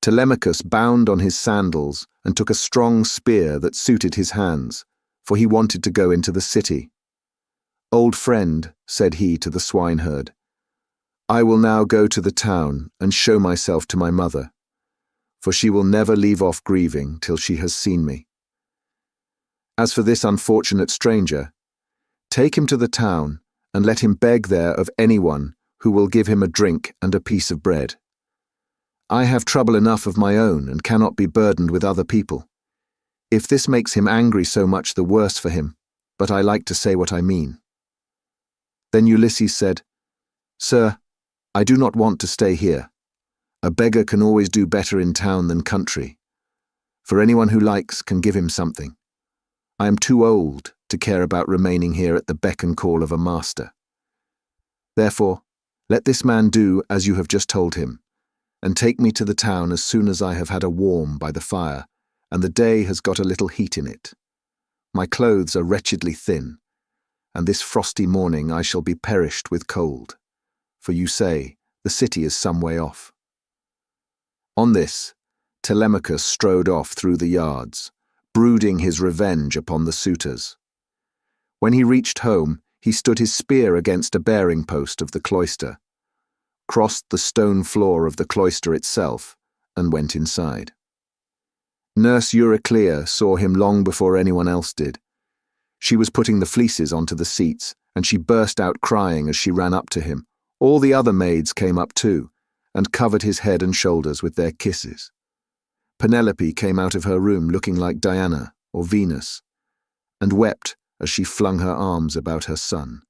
Telemachus bound on his sandals and took a strong spear that suited his hands, for he wanted to go into the city. "Old friend," said he to the swineherd, "I will now go to the town and show myself to my mother, for she will never leave off grieving till she has seen me. As for this unfortunate stranger, take him to the town and let him beg there of anyone who will give him a drink and a piece of bread. I have trouble enough of my own and cannot be burdened with other people. If this makes him angry so much, the worse for him, but I like to say what I mean." Then Ulysses said, "Sir, I do not want to stay here. A beggar can always do better in town than country, for anyone who likes can give him something. I am too old to care about remaining here at the beck and call of a master. Therefore, let this man do as you have just told him, and take me to the town as soon as I have had a warm by the fire, and the day has got a little heat in it. My clothes are wretchedly thin, and this frosty morning I shall be perished with cold, for you say the city is some way off." On this, Telemachus strode off through the yards, brooding his revenge upon the suitors. When he reached home, he stood his spear against a bearing post of the cloister, crossed the stone floor of the cloister itself, and went inside. Nurse Euryclea saw him long before anyone else did. She was putting the fleeces onto the seats, and she burst out crying as she ran up to him. All the other maids came up too, and covered his head and shoulders with their kisses. Penelope came out of her room looking like Diana or Venus, and wept as she flung her arms about her son.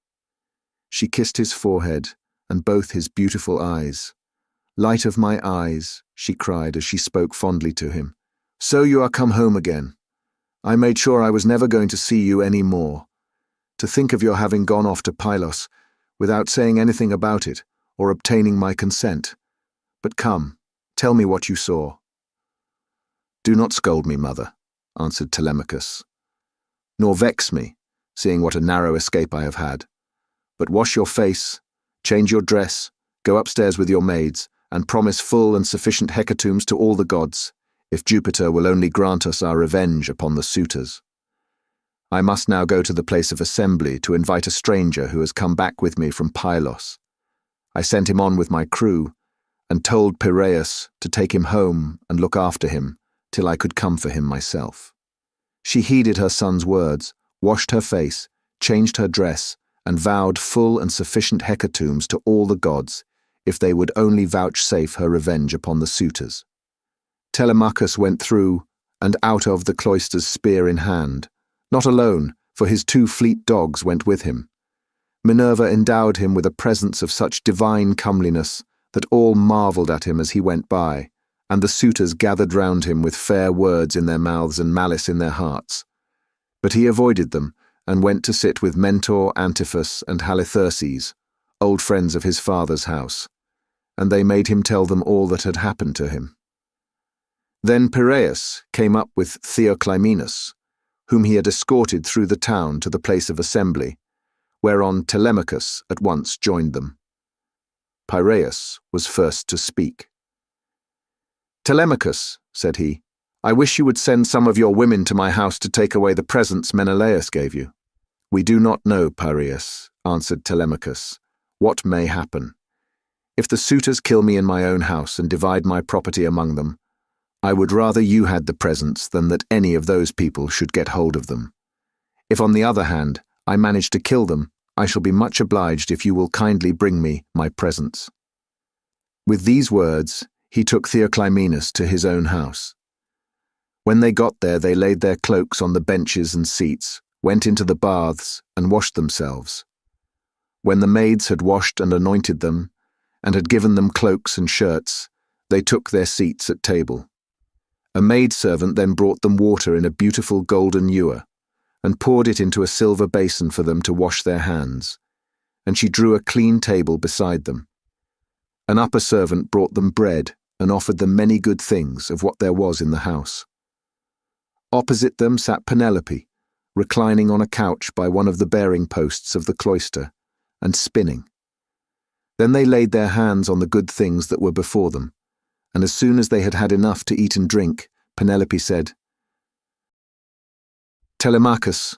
She kissed his forehead and both his beautiful eyes. "Light of my eyes," she cried as she spoke fondly to him, "so you are come home again. I made sure I was never going to see you any more. To think of your having gone off to Pylos without saying anything about it or obtaining my consent. But come, tell me what you saw." "Do not scold me, mother," answered Telemachus, "nor vex me, seeing what a narrow escape I have had. But wash your face, change your dress, go upstairs with your maids, and promise full and sufficient hecatombs to all the gods, if Jupiter will only grant us our revenge upon the suitors. I must now go to the place of assembly to invite a stranger who has come back with me from Pylos. I sent him on with my crew, and told Piraeus to take him home and look after him till I could come for him myself." She heeded her son's words, washed her face, changed her dress, and vowed full and sufficient hecatombs to all the gods, if they would only vouchsafe her revenge upon the suitors. Telemachus went through and out of the cloisters spear in hand, not alone, for his 2 fleet dogs went with him. Minerva endowed him with a presence of such divine comeliness that all marvelled at him as he went by, and the suitors gathered round him with fair words in their mouths and malice in their hearts. But he avoided them, and went to sit with Mentor, Antiphus, and Halitherses, old friends of his father's house, and they made him tell them all that had happened to him. Then Piraeus came up with Theoclymenus, whom he had escorted through the town to the place of assembly, whereon Telemachus at once joined them. Piraeus was first to speak. "Telemachus," said he, "I wish you would send some of your women to my house to take away the presents Menelaus gave you." "We do not know, Piraeus," answered Telemachus, "what may happen. If the suitors kill me in my own house and divide my property among them, I would rather you had the presents than that any of those people should get hold of them. If, on the other hand, I manage to kill them, I shall be much obliged if you will kindly bring me my presents." With these words, he took Theoclymenus to his own house. When they got there, they laid their cloaks on the benches and seats, went into the baths, and washed themselves. When the maids had washed and anointed them, and had given them cloaks and shirts, they took their seats at table. A maidservant then brought them water in a beautiful golden ewer, and poured it into a silver basin for them to wash their hands, and she drew a clean table beside them. An upper servant brought them bread, and offered them many good things of what there was in the house. Opposite them sat Penelope, reclining on a couch by one of the bearing posts of the cloister, and spinning. Then they laid their hands on the good things that were before them, and as soon as they had had enough to eat and drink, Penelope said, "Telemachus,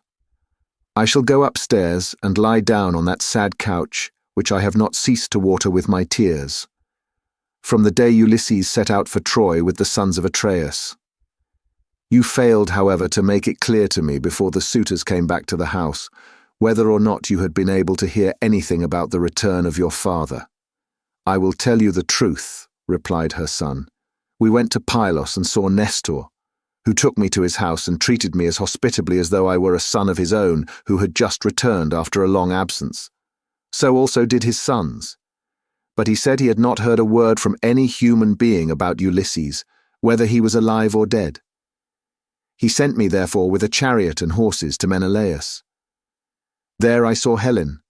I shall go upstairs and lie down on that sad couch which I have not ceased to water with my tears, from the day Ulysses set out for Troy with the sons of Atreus. You failed, however, to make it clear to me before the suitors came back to the house whether or not you had been able to hear anything about the return of your father." "I will tell you the truth," replied her son. "We went to Pylos and saw Nestor, who took me to his house and treated me as hospitably as though I were a son of his own who had just returned after a long absence. So also did his sons. But he said he had not heard a word from any human being about Ulysses, whether he was alive or dead. He sent me, therefore, with a chariot and horses to Menelaus. There I saw Helen,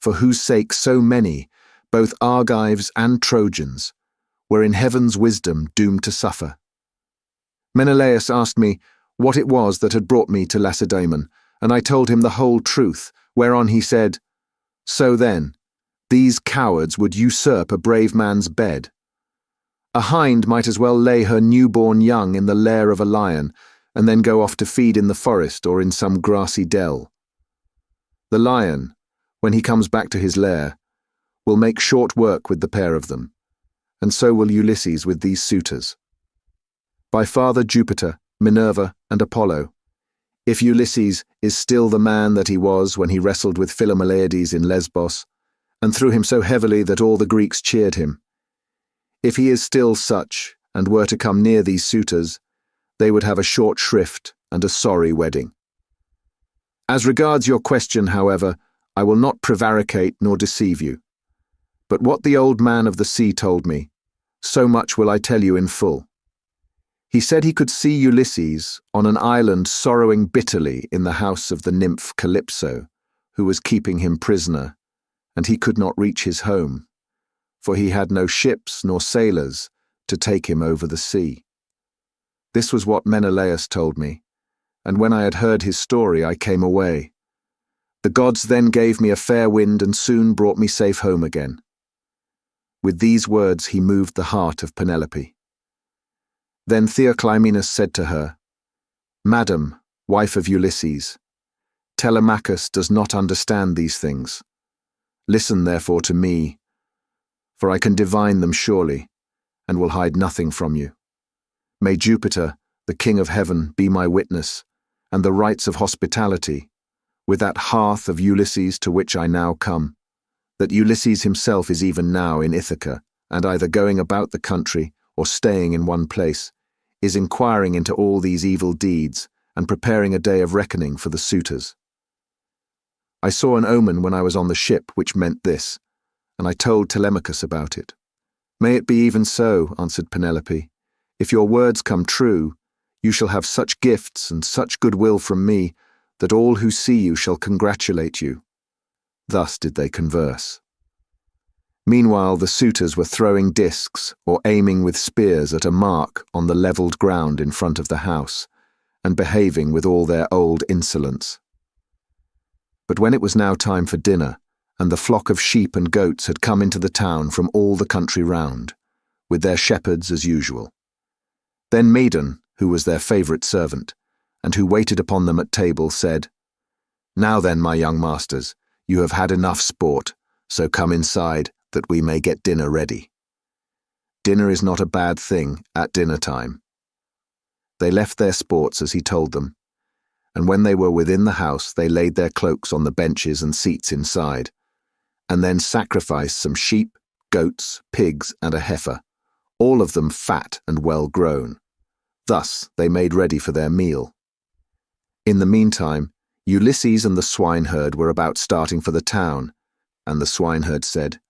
for whose sake so many, both Argives and Trojans, were in heaven's wisdom doomed to suffer. Menelaus asked me what it was that had brought me to Lacedaemon, and I told him the whole truth, whereon he said, "So then, these cowards would usurp a brave man's bed. A hind might as well lay her newborn young in the lair of a lion, and then go off to feed in the forest or in some grassy dell. The lion, when he comes back to his lair, will make short work with the pair of them, and so will Ulysses with these suitors. By Father Jupiter, Minerva, and Apollo, if Ulysses is still the man that he was when he wrestled with Philomeleides in Lesbos, and threw him so heavily that all the Greeks cheered him, if he is still such, and were to come near these suitors, they would have a short shrift and a sorry wedding. As regards your question, however, I will not prevaricate nor deceive you. But what the old man of the sea told me, so much will I tell you in full. He said he could see Ulysses on an island sorrowing bitterly in the house of the nymph Calypso, who was keeping him prisoner, and he could not reach his home, for he had no ships nor sailors to take him over the sea. This was what Menelaus told me, and when I had heard his story I came away. The gods then gave me a fair wind and soon brought me safe home again." With these words he moved the heart of Penelope. Then Theoclymenus said to her, "Madam, wife of Ulysses, Telemachus does not understand these things. Listen therefore to me, for I can divine them surely, and will hide nothing from you. May Jupiter, the King of Heaven, be my witness, and the rites of hospitality, with that hearth of Ulysses to which I now come, that Ulysses himself is even now in Ithaca, and either going about the country or staying in one place, is inquiring into all these evil deeds and preparing a day of reckoning for the suitors. I saw an omen when I was on the ship which meant this, and I told Telemachus about it. May it be even so, answered Penelope. If your words come true, you shall have such gifts and such goodwill from me that all who see you shall congratulate you." Thus did they converse. Meanwhile the suitors were throwing discs or aiming with spears at a mark on the levelled ground in front of the house, and behaving with all their old insolence. But when it was now time for dinner, and the flock of sheep and goats had come into the town from all the country round, with their shepherds as usual, then Medon, who was their favourite servant, and who waited upon them at table, said, "Now then, my young masters, you have had enough sport, so come inside, that we may get dinner ready. Dinner is not a bad thing at dinner time." They left their sports as he told them, and when they were within the house they laid their cloaks on the benches and seats inside, and then sacrificed some sheep, goats, pigs, and a heifer, all of them fat and well grown. Thus they made ready for their meal. In the meantime, Ulysses and the swineherd were about starting for the town, and the swineherd said,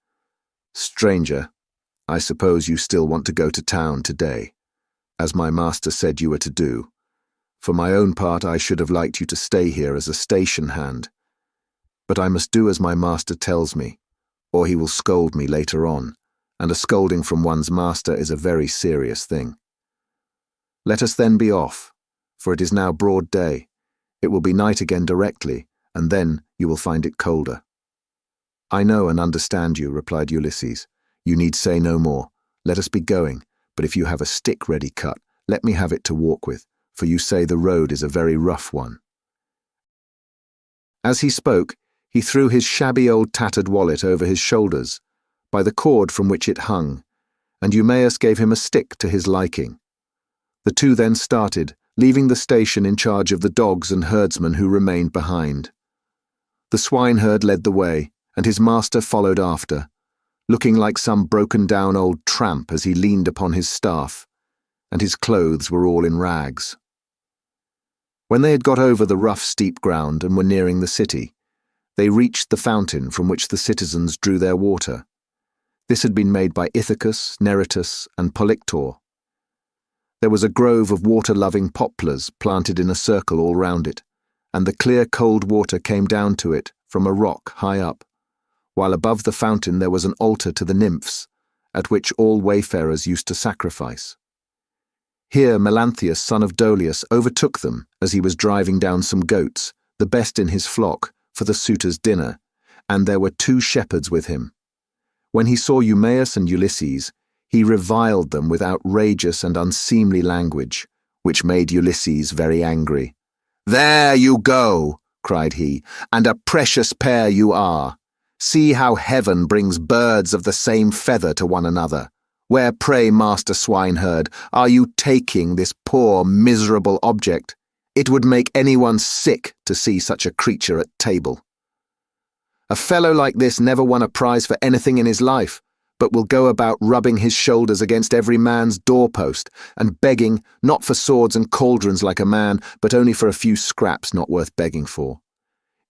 "Stranger, I suppose you still want to go to town today, as my master said you were to do. For my own part, I should have liked you to stay here as a station hand. But I must do as my master tells me, or he will scold me later on, and a scolding from one's master is a very serious thing. Let us then be off, for it is now broad day. It will be night again directly, and then you will find it colder." "I know and understand you," replied Ulysses. "You need say no more. Let us be going, but if you have a stick ready cut, let me have it to walk with, for you say the road is a very rough one." As he spoke, he threw his shabby old tattered wallet over his shoulders, by the cord from which it hung, and Eumaeus gave him a stick to his liking. The two then started, leaving the station in charge of the dogs and herdsmen who remained behind. The swineherd led the way, and his master followed after, looking like some broken-down old tramp as he leaned upon his staff, and his clothes were all in rags. When they had got over the rough steep ground and were nearing the city, they reached the fountain from which the citizens drew their water. This had been made by Ithacus, Neritus, and Polyctor. There was a grove of water-loving poplars planted in a circle all round it, and the clear cold water came down to it from a rock high up, while above the fountain there was an altar to the nymphs, at which all wayfarers used to sacrifice. Here Melanthius, son of Dolius, overtook them as he was driving down some goats, the best in his flock, for the suitors' dinner, and there were 2 shepherds with him. When he saw Eumaeus and Ulysses, he reviled them with outrageous and unseemly language, which made Ulysses very angry. "There you go," cried he, "and a precious pair you are. See how heaven brings birds of the same feather to one another. Where, pray, master swineherd, are you taking this poor, miserable object? It would make anyone sick to see such a creature at table. A fellow like this never won a prize for anything in his life, but will go about rubbing his shoulders against every man's doorpost and begging, not for swords and cauldrons like a man, but only for a few scraps not worth begging for.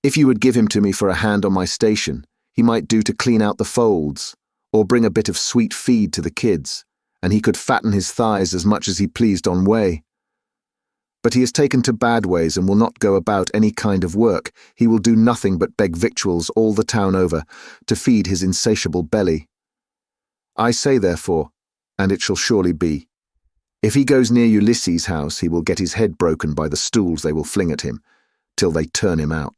If you would give him to me for a hand on my station, he might do to clean out the folds, or bring a bit of sweet feed to the kids, and he could fatten his thighs as much as he pleased on way. But he has taken to bad ways and will not go about any kind of work. He will do nothing but beg victuals all the town over, to feed his insatiable belly. I say therefore, and it shall surely be, if he goes near Ulysses' house, he will get his head broken by the stools they will fling at him, till they turn him out."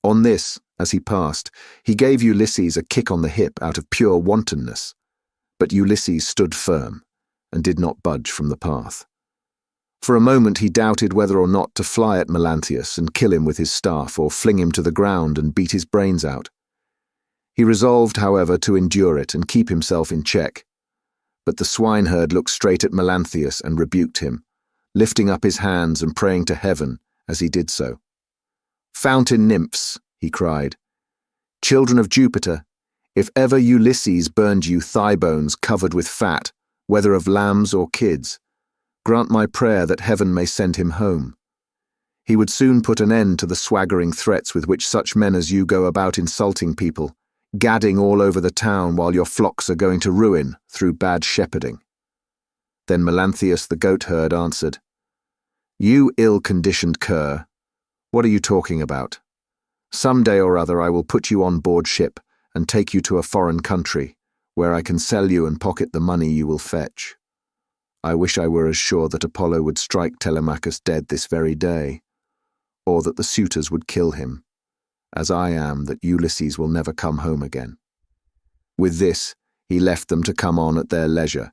On this, as he passed, he gave Ulysses a kick on the hip out of pure wantonness, but Ulysses stood firm and did not budge from the path. For a moment he doubted whether or not to fly at Melanthius and kill him with his staff, or fling him to the ground and beat his brains out. He resolved, however, to endure it and keep himself in check. But the swineherd looked straight at Melanthius and rebuked him, lifting up his hands and praying to heaven as he did so. "Fountain nymphs," he cried, "children of Jupiter, if ever Ulysses burned you thigh bones covered with fat, whether of lambs or kids, grant my prayer that heaven may send him home. He would soon put an end to the swaggering threats with which such men as you go about insulting people, gadding all over the town while your flocks are going to ruin through bad shepherding." Then Melanthius the goatherd answered, "You ill-conditioned cur, what are you talking about? Some day or other I will put you on board ship and take you to a foreign country, where I can sell you and pocket the money you will fetch. I wish I were as sure that Apollo would strike Telemachus dead this very day, or that the suitors would kill him, as I am that Ulysses will never come home again." With this, he left them to come on at their leisure,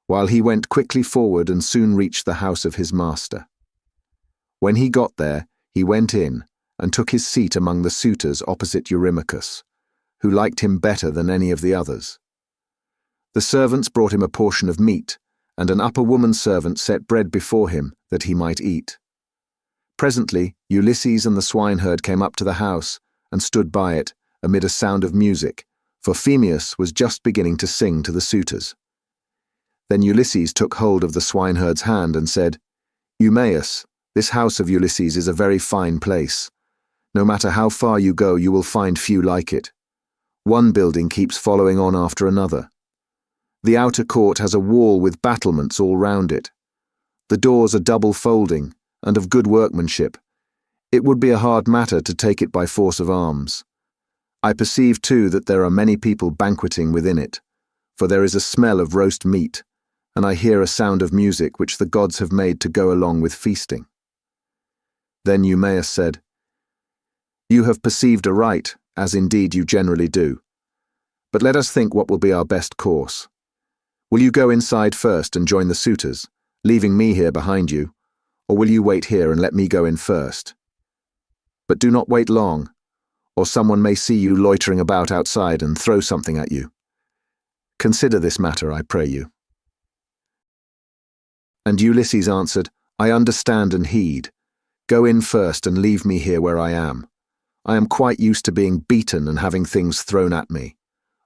while he went quickly forward and soon reached the house of his master. When he got there, he went in and took his seat among the suitors opposite Eurymachus, who liked him better than any of the others. The servants brought him a portion of meat, and an upper woman servant set bread before him that he might eat. Presently Ulysses and the swineherd came up to the house and stood by it amid a sound of music, for Phemius was just beginning to sing to the suitors. Then Ulysses took hold of the swineherd's hand and said, "Eumaeus, this house of Ulysses is a very fine place. No matter how far you go, you will find few like it. One building keeps following on after another. The outer court has a wall with battlements all round it. The doors are double folding and of good workmanship. It would be a hard matter to take it by force of arms. I perceive too that there are many people banqueting within it, for there is a smell of roast meat, and I hear a sound of music which the gods have made to go along with feasting." Then Eumaeus said, "You have perceived aright, as indeed you generally do. But let us think what will be our best course. Will you go inside first and join the suitors, leaving me here behind you, or will you wait here and let me go in first? But do not wait long, or someone may see you loitering about outside and throw something at you. Consider this matter, I pray you." And Ulysses answered, "I understand and heed. Go in first and leave me here where I am. I am quite used to being beaten and having things thrown at me.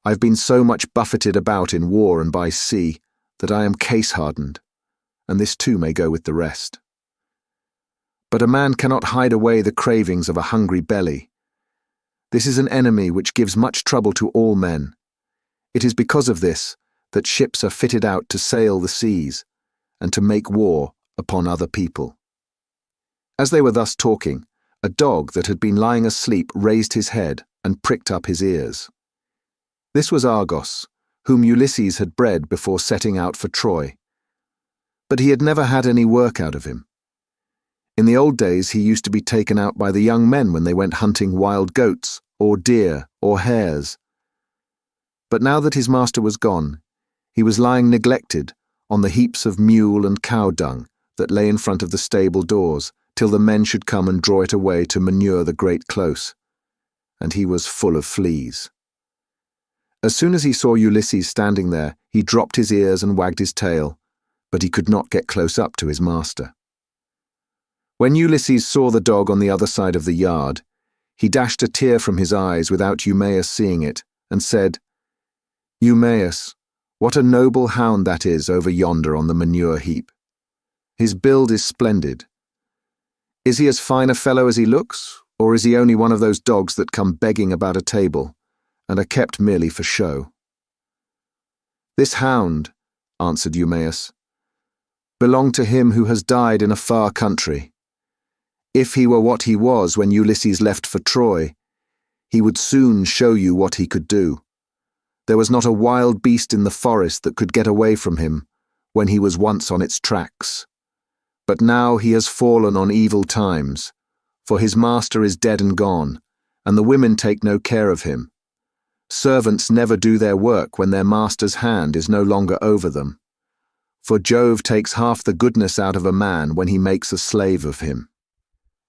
I've been so much buffeted about in war and by sea that I am case-hardened, and this too may go with the rest. But a man cannot hide away the cravings of a hungry belly. This is an enemy which gives much trouble to all men. It is because of this that ships are fitted out to sail the seas and to make war upon other people." As they were thus talking, a dog that had been lying asleep raised his head and pricked up his ears. This was Argos, whom Ulysses had bred before setting out for Troy. but he had never had any work out of him. In the old days he used to be taken out by the young men when they went hunting wild goats, or deer, or hares. But now that his master was gone, he was lying neglected on the heaps of mule and cow dung that lay in front of the stable doors, till the men should come and draw it away to manure the great close, and he was full of fleas. As soon as he saw Ulysses standing there, he dropped his ears and wagged his tail, but he could not get close up to his master. When Ulysses saw the dog on the other side of the yard, he dashed a tear from his eyes without Eumaeus seeing it, and said, "Eumaeus, what a noble hound that is over yonder on the manure heap. His build is splendid. Is he as fine a fellow as he looks, or is he only one of those dogs that come begging about a table, and are kept merely for show?" "This hound," answered Eumaeus, "belonged to him who has died in a far country. If he were what he was when Ulysses left for Troy, he would soon show you what he could do. There was not a wild beast in the forest that could get away from him when he was once on its tracks. But now he has fallen on evil times, for his master is dead and gone, and the women take no care of him. Servants never do their work when their master's hand is no longer over them. For Jove takes half the goodness out of a man when he makes a slave of him."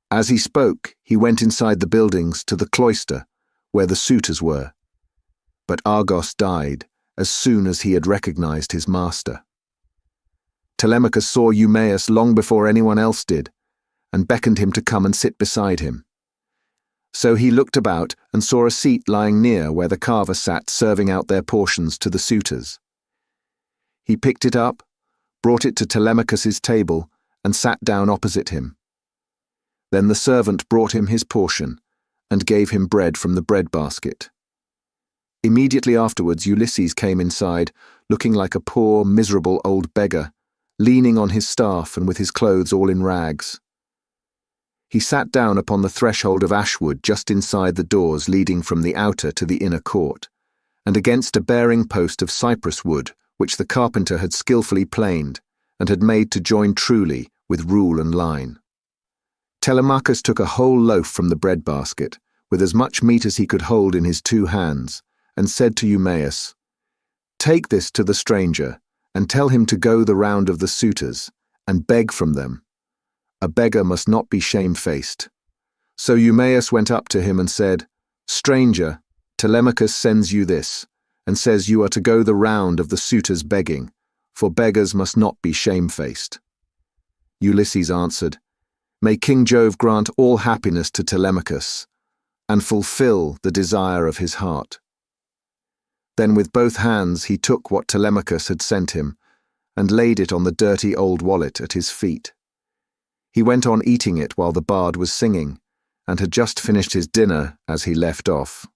As he spoke, he went inside the buildings to the cloister, where the suitors were. But Argos died as soon as he had recognized his master. Telemachus saw Eumaeus long before anyone else did, and beckoned him to come and sit beside him. So he looked about and saw a seat lying near where the carver sat serving out their portions to the suitors. He picked it up, brought it to Telemachus's table, and sat down opposite him. Then the servant brought him his portion, and gave him bread from the bread basket. Immediately afterwards Ulysses came inside, looking like a poor, miserable old beggar, leaning on his staff and with his clothes all in rags. He sat down upon the threshold of ashwood just inside the doors leading from the outer to the inner court, and against a bearing post of cypress wood which the carpenter had skilfully planed, and had made to join truly with rule and line. Telemachus took a whole loaf from the bread basket, with as much meat as he could hold in his 2 hands, and said to Eumaeus, "Take this to the stranger, and tell him to go the round of the suitors, and beg from them. A beggar must not be shamefaced." So Eumaeus went up to him and said, "Stranger, Telemachus sends you this, and says you are to go the round of the suitors begging, for beggars must not be shamefaced." Ulysses answered, "May King Jove grant all happiness to Telemachus, and fulfill the desire of his heart." Then with both hands he took what Telemachus had sent him, and laid it on the dirty old wallet at his feet. He went on eating it while the bard was singing, and had just finished his dinner as he left off.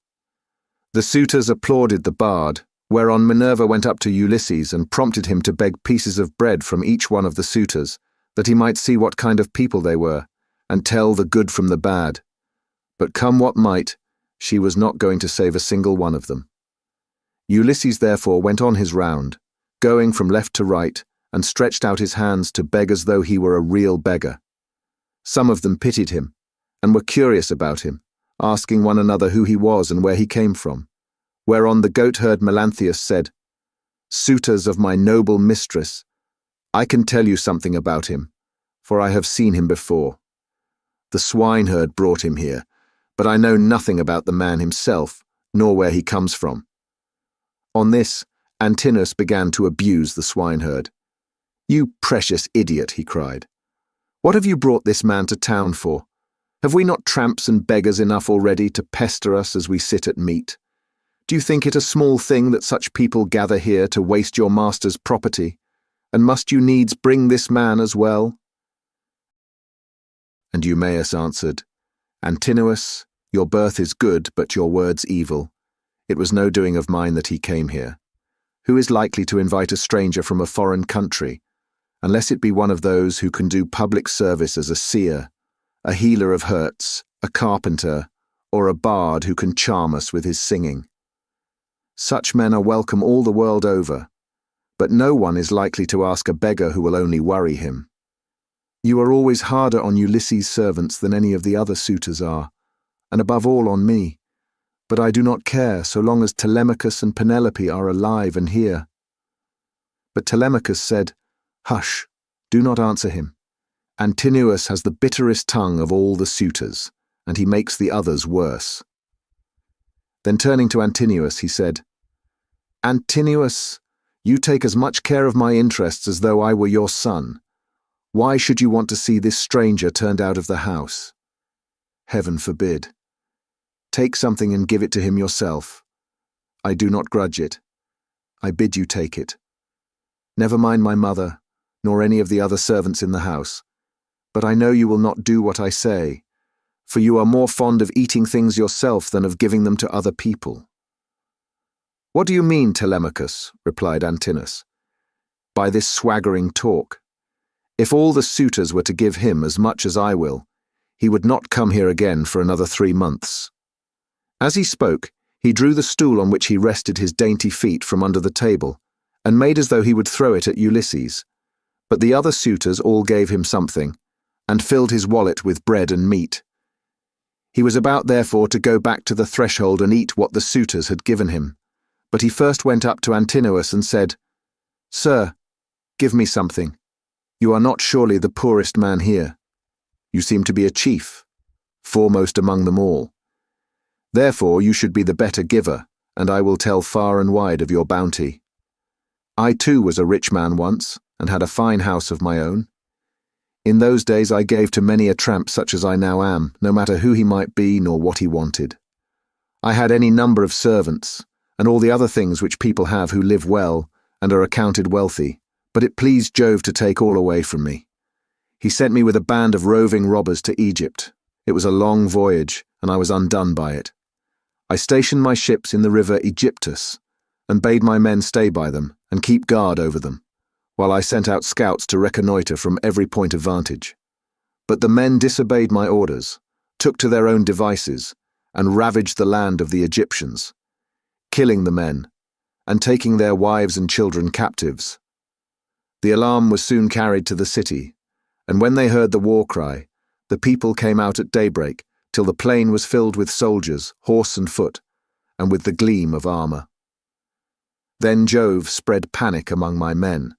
The suitors applauded the bard, whereon Minerva went up to Ulysses and prompted him to beg pieces of bread from each one of the suitors, that he might see what kind of people they were, and tell the good from the bad. But come what might, she was not going to save a single one of them. Ulysses therefore went on his round, going from left to right, and stretched out his hands to beg as though he were a real beggar. Some of them pitied him, and were curious about him, asking one another who he was and where he came from, whereon the goatherd Melanthius said, "Suitors of my noble mistress, I can tell you something about him, for I have seen him before. The swineherd brought him here, but I know nothing about the man himself, nor where he comes from." On this, Antinous began to abuse the swineherd. "You precious idiot," he cried. "What have you brought this man to town for? Have we not tramps and beggars enough already to pester us as we sit at meat? Do you think it a small thing that such people gather here to waste your master's property? And must you needs bring this man as well?" And Eumaeus answered, "Antinous, your birth is good, but your words evil. It was no doing of mine that he came here. Who is likely to invite a stranger from a foreign country, unless it be one of those who can do public service as a seer, a healer of hurts, a carpenter, or a bard who can charm us with his singing? Such men are welcome all the world over, but no one is likely to ask a beggar who will only worry him. You are always harder on Ulysses' servants than any of the other suitors are, and above all on me. But I do not care so long as Telemachus and Penelope are alive and here." But Telemachus said, "Hush, do not answer him. Antinous has the bitterest tongue of all the suitors, and he makes the others worse." Then turning to Antinous, he said, "Antinous, you take as much care of my interests as though I were your son. Why should you want to see this stranger turned out of the house? Heaven forbid. Take something and give it to him yourself. I do not grudge it. I bid you take it. Never mind my mother, nor any of the other servants in the house. But I know you will not do what I say, for you are more fond of eating things yourself than of giving them to other people." "What do you mean, Telemachus?" replied Antinous. "By this swaggering talk. If all the suitors were to give him as much as I will, he would not come here again for another 3 months." As he spoke, he drew the stool on which he rested his dainty feet from under the table, and made as though he would throw it at Ulysses. But the other suitors all gave him something, and filled his wallet with bread and meat. He was about, therefore, to go back to the threshold and eat what the suitors had given him. But he first went up to Antinous and said, "Sir, give me something. You are not surely the poorest man here. You seem to be a chief, foremost among them all. Therefore you should be the better giver, and I will tell far and wide of your bounty. I too was a rich man once, and had a fine house of my own. In those days I gave to many a tramp such as I now am, no matter who he might be nor what he wanted. I had any number of servants, and all the other things which people have who live well and are accounted wealthy, but it pleased Jove to take all away from me. He sent me with a band of roving robbers to Egypt. It was a long voyage, and I was undone by it. I stationed my ships in the river Aegyptus, and bade my men stay by them and keep guard over them, while I sent out scouts to reconnoitre from every point of vantage. But the men disobeyed my orders, took to their own devices, and ravaged the land of the Egyptians, killing the men, and taking their wives and children captives. The alarm was soon carried to the city, and when they heard the war cry, the people came out at daybreak, till the plain was filled with soldiers, horse and foot, and with the gleam of armour. Then Jove spread panic among my men,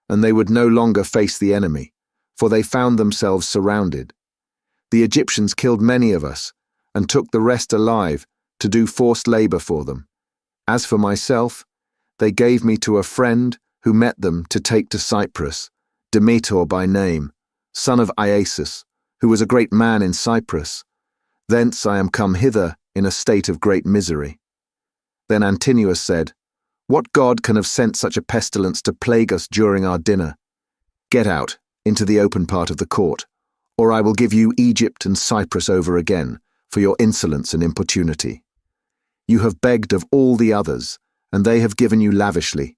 and they would no longer face the enemy, for they found themselves surrounded. The Egyptians killed many of us, and took the rest alive to do forced labour for them. As for myself, they gave me to a friend who met them to take to Cyprus, Demeter by name, son of Iasus, who was a great man in Cyprus. Thence I am come hither in a state of great misery." Then Antinous said, "What god can have sent such a pestilence to plague us during our dinner? Get out, into the open part of the court, or I will give you Egypt and Cyprus over again, for your insolence and importunity. You have begged of all the others, and they have given you lavishly,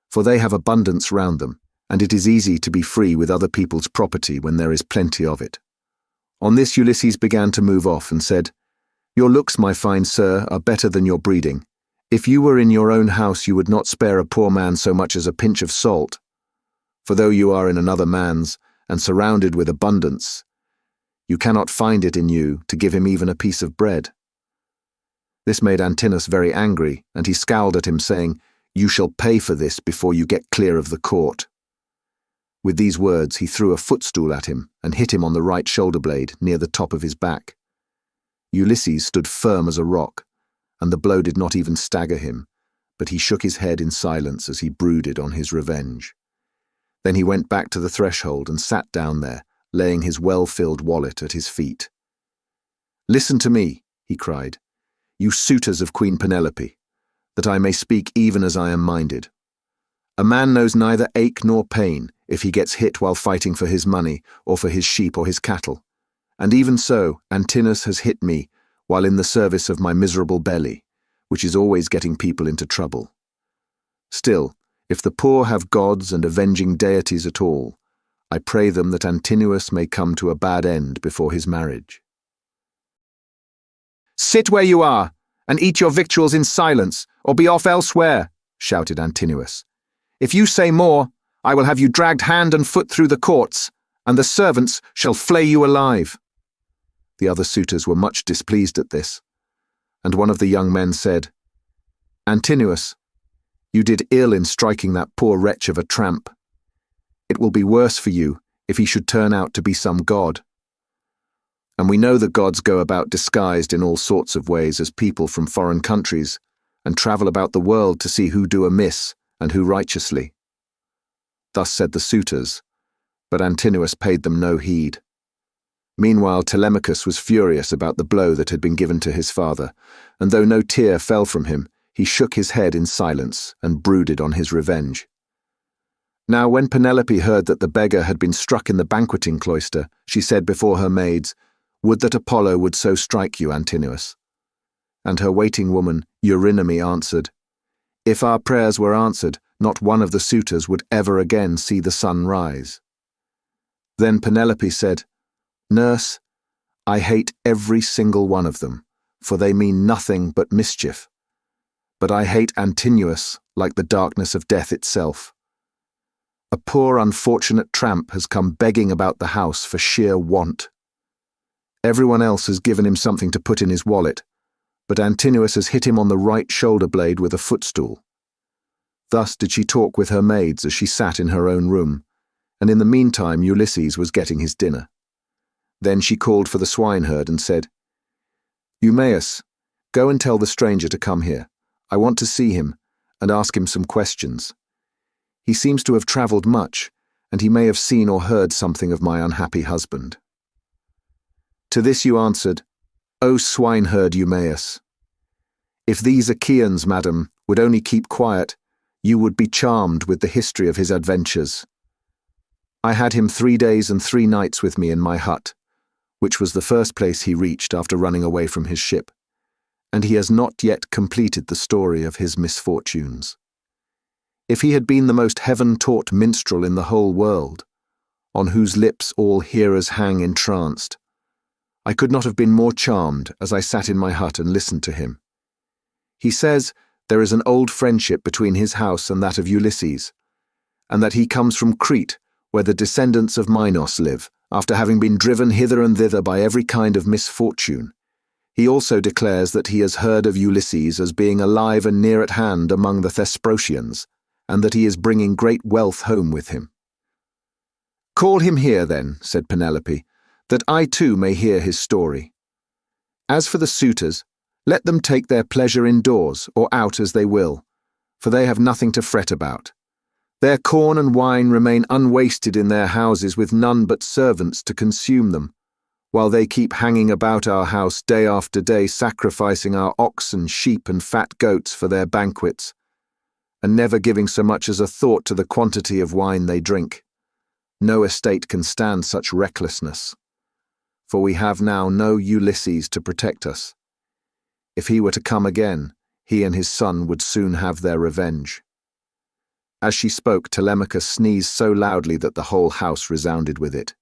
for they have abundance round them, and it is easy to be free with other people's property when there is plenty of it." On this Ulysses began to move off and said, "Your looks, my fine sir, are better than your breeding. If you were in your own house you would not spare a poor man so much as a pinch of salt. For though you are in another man's, and surrounded with abundance, you cannot find it in you to give him even a piece of bread." This made Antinous very angry, and he scowled at him, saying, "You shall pay for this before you get clear of the court." With these words he threw a footstool at him and hit him on the right shoulder blade near the top of his back. Ulysses stood firm as a rock, and the blow did not even stagger him, but he shook his head in silence as he brooded on his revenge. Then he went back to the threshold and sat down there, laying his well-filled wallet at his feet. "Listen to me," he cried, "you suitors of Queen Penelope, that I may speak even as I am minded. A man knows neither ache nor pain if he gets hit while fighting for his money or for his sheep or his cattle, and even so Antinous has hit me while in the service of my miserable belly, which is always getting people into trouble. Still, if the poor have gods and avenging deities at all, I pray them that Antinous may come to a bad end before his marriage." "Sit where you are, and eat your victuals in silence, or be off elsewhere," shouted Antinous. If you say more, I will have you dragged hand and foot through the courts, and the servants shall flay you alive." The other suitors were much displeased at this, and one of the young men said, "Antinous, you did ill in striking that poor wretch of a tramp. It will be worse for you if he should turn out to be some god. And we know the gods go about disguised in all sorts of ways as people from foreign countries, and travel about the world to see who do amiss and who righteously." Thus said the suitors, but Antinous paid them no heed. Meanwhile Telemachus was furious about the blow that had been given to his father, and though no tear fell from him, he shook his head in silence and brooded on his revenge. Now when Penelope heard that the beggar had been struck in the banqueting cloister, she said before her maids, "Would that Apollo would so strike you, Antinous." And her waiting woman, Eurynome, answered, "If our prayers were answered, not one of the suitors would ever again see the sun rise." Then Penelope said, "Nurse, I hate every single one of them, for they mean nothing but mischief. But I hate Antinous like the darkness of death itself. A poor unfortunate tramp has come begging about the house for sheer want. Everyone else has given him something to put in his wallet, but Antinous has hit him on the right shoulder blade with a footstool." Thus did she talk with her maids as she sat in her own room, and in the meantime Ulysses was getting his dinner. Then she called for the swineherd and said, "Eumaeus, go and tell the stranger to come here. I want to see him and ask him some questions. He seems to have travelled much, and he may have seen or heard something of my unhappy husband." To this you answered, "O swineherd Eumaeus, if these Achaeans, madam, would only keep quiet, you would be charmed with the history of his adventures. I had him 3 days and 3 nights with me in my hut, which was the first place he reached after running away from his ship, and he has not yet completed the story of his misfortunes. If he had been the most heaven-taught minstrel in the whole world, on whose lips all hearers hang entranced, I could not have been more charmed as I sat in my hut and listened to him. He says there is an old friendship between his house and that of Ulysses, and that he comes from Crete, where the descendants of Minos live, after having been driven hither and thither by every kind of misfortune. He also declares that he has heard of Ulysses as being alive and near at hand among the Thesprotians, and that he is bringing great wealth home with him." "Call him here, then," said Penelope, "that I too may hear his story. As for the suitors, let them take their pleasure indoors or out as they will, for they have nothing to fret about. Their corn and wine remain unwasted in their houses with none but servants to consume them, while they keep hanging about our house day after day, sacrificing our oxen, sheep, and fat goats for their banquets, and never giving so much as a thought to the quantity of wine they drink. No estate can stand such recklessness, for we have now no Ulysses to protect us. If he were to come again, he and his son would soon have their revenge." As she spoke, Telemachus sneezed so loudly that the whole house resounded with it.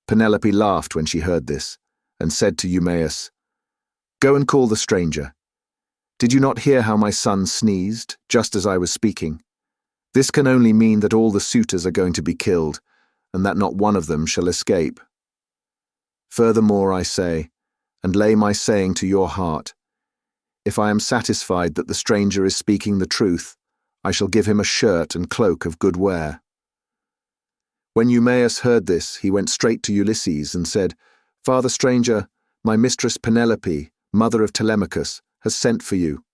Penelope laughed when she heard this, and said to Eumaeus, "Go and call the stranger. Did you not hear how my son sneezed, just as I was speaking? This can only mean that all the suitors are going to be killed, and that not one of them shall escape. Furthermore, I say, and lay my saying to your heart, if I am satisfied that the stranger is speaking the truth, I shall give him a shirt and cloak of good wear." When Eumaeus heard this, he went straight to Ulysses and said, "Father stranger, my mistress Penelope, mother of Telemachus, has sent for you.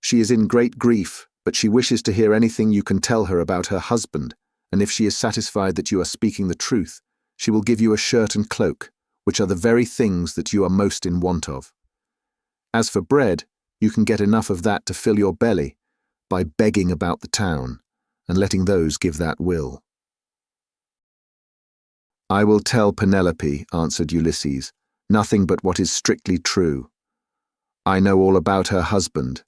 She is in great grief, but she wishes to hear anything you can tell her about her husband, and if she is satisfied that you are speaking the truth, she will give you a shirt and cloak, which are the very things that you are most in want of. As for bread, you can get enough of that to fill your belly by begging about the town and letting those give that will." "I will tell Penelope," answered Ulysses, "nothing but what is strictly true. I know all about her husband,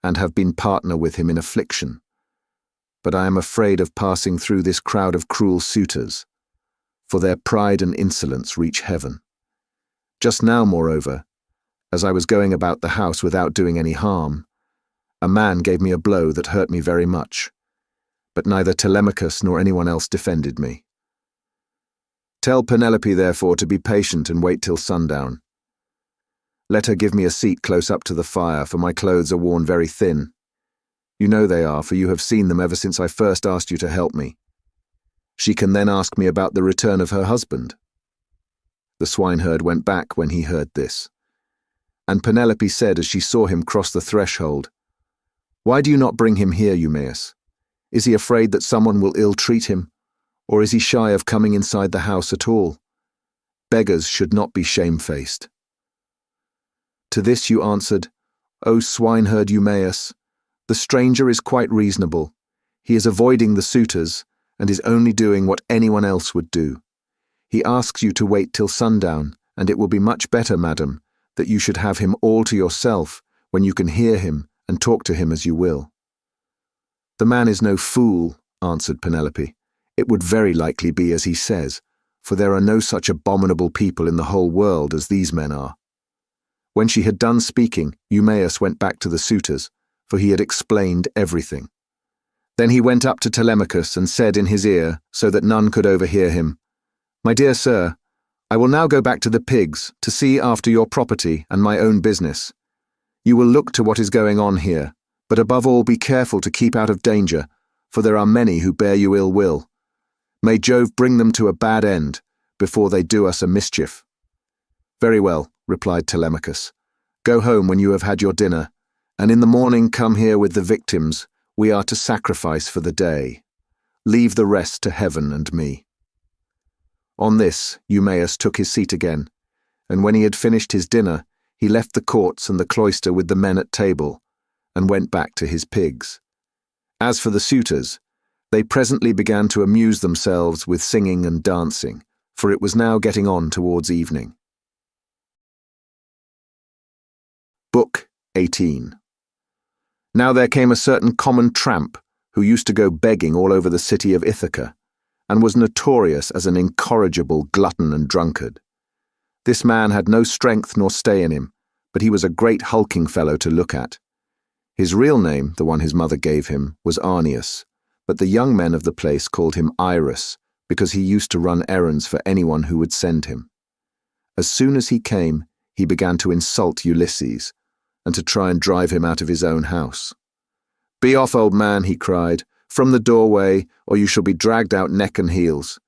and have been partner with him in affliction. But I am afraid of passing through this crowd of cruel suitors, for their pride and insolence reach heaven. Just now, moreover, as I was going about the house without doing any harm, a man gave me a blow that hurt me very much. but neither Telemachus nor anyone else defended me. Tell Penelope, therefore, to be patient and wait till sundown. Let her give me a seat close up to the fire, for my clothes are worn very thin. You know they are, for you have seen them ever since I first asked you to help me. She can then ask me about the return of her husband." The swineherd went back when he heard this. And Penelope said as she saw him cross the threshold, "Why do you not bring him here, Eumaeus? Is he afraid that someone will ill-treat him, or is he shy of coming inside the house at all? Beggars should not be shamefaced." To this you answered, "O swineherd Eumaeus, the stranger is quite reasonable. He is avoiding the suitors, and is only doing what anyone else would do. He asks you to wait till sundown, and it will be much better, madam, that you should have him all to yourself, when you can hear him and talk to him as you will." "The man is no fool," answered Penelope. "It would very likely be as he says, for there are no such abominable people in the whole world as these men are." When she had done speaking, Eumaeus went back to the suitors, for he had explained everything. Then he went up to Telemachus and said in his ear, so that none could overhear him, "My dear sir, I will now go back to the pigs to see after your property and my own business. You will look to what is going on here, but above all be careful to keep out of danger, for there are many who bear you ill will. May Jove bring them to a bad end before they do us a mischief." "Very well," replied Telemachus. "Go home when you have had your dinner, and in the morning come here with the victims we are to sacrifice for the day. Leave the rest to heaven and me." On this, Eumaeus took his seat again, and when he had finished his dinner, he left the courts and the cloister with the men at table, and went back to his pigs. As for the suitors, they presently began to amuse themselves with singing and dancing, for it was now getting on towards evening. Book 18. Now there came a certain common tramp who used to go begging all over the city of Ithaca, and was notorious as an incorrigible glutton and drunkard. This man had no strength nor stay in him, but he was a great hulking fellow to look at. His real name, the one his mother gave him, was Arnius, but the young men of the place called him Iris, because he used to run errands for anyone who would send him. As soon as he came, he began to insult Ulysses, and to try and drive him out of his own house. "Be off, old man," he cried, "from the doorway, or you shall be dragged out neck and heels.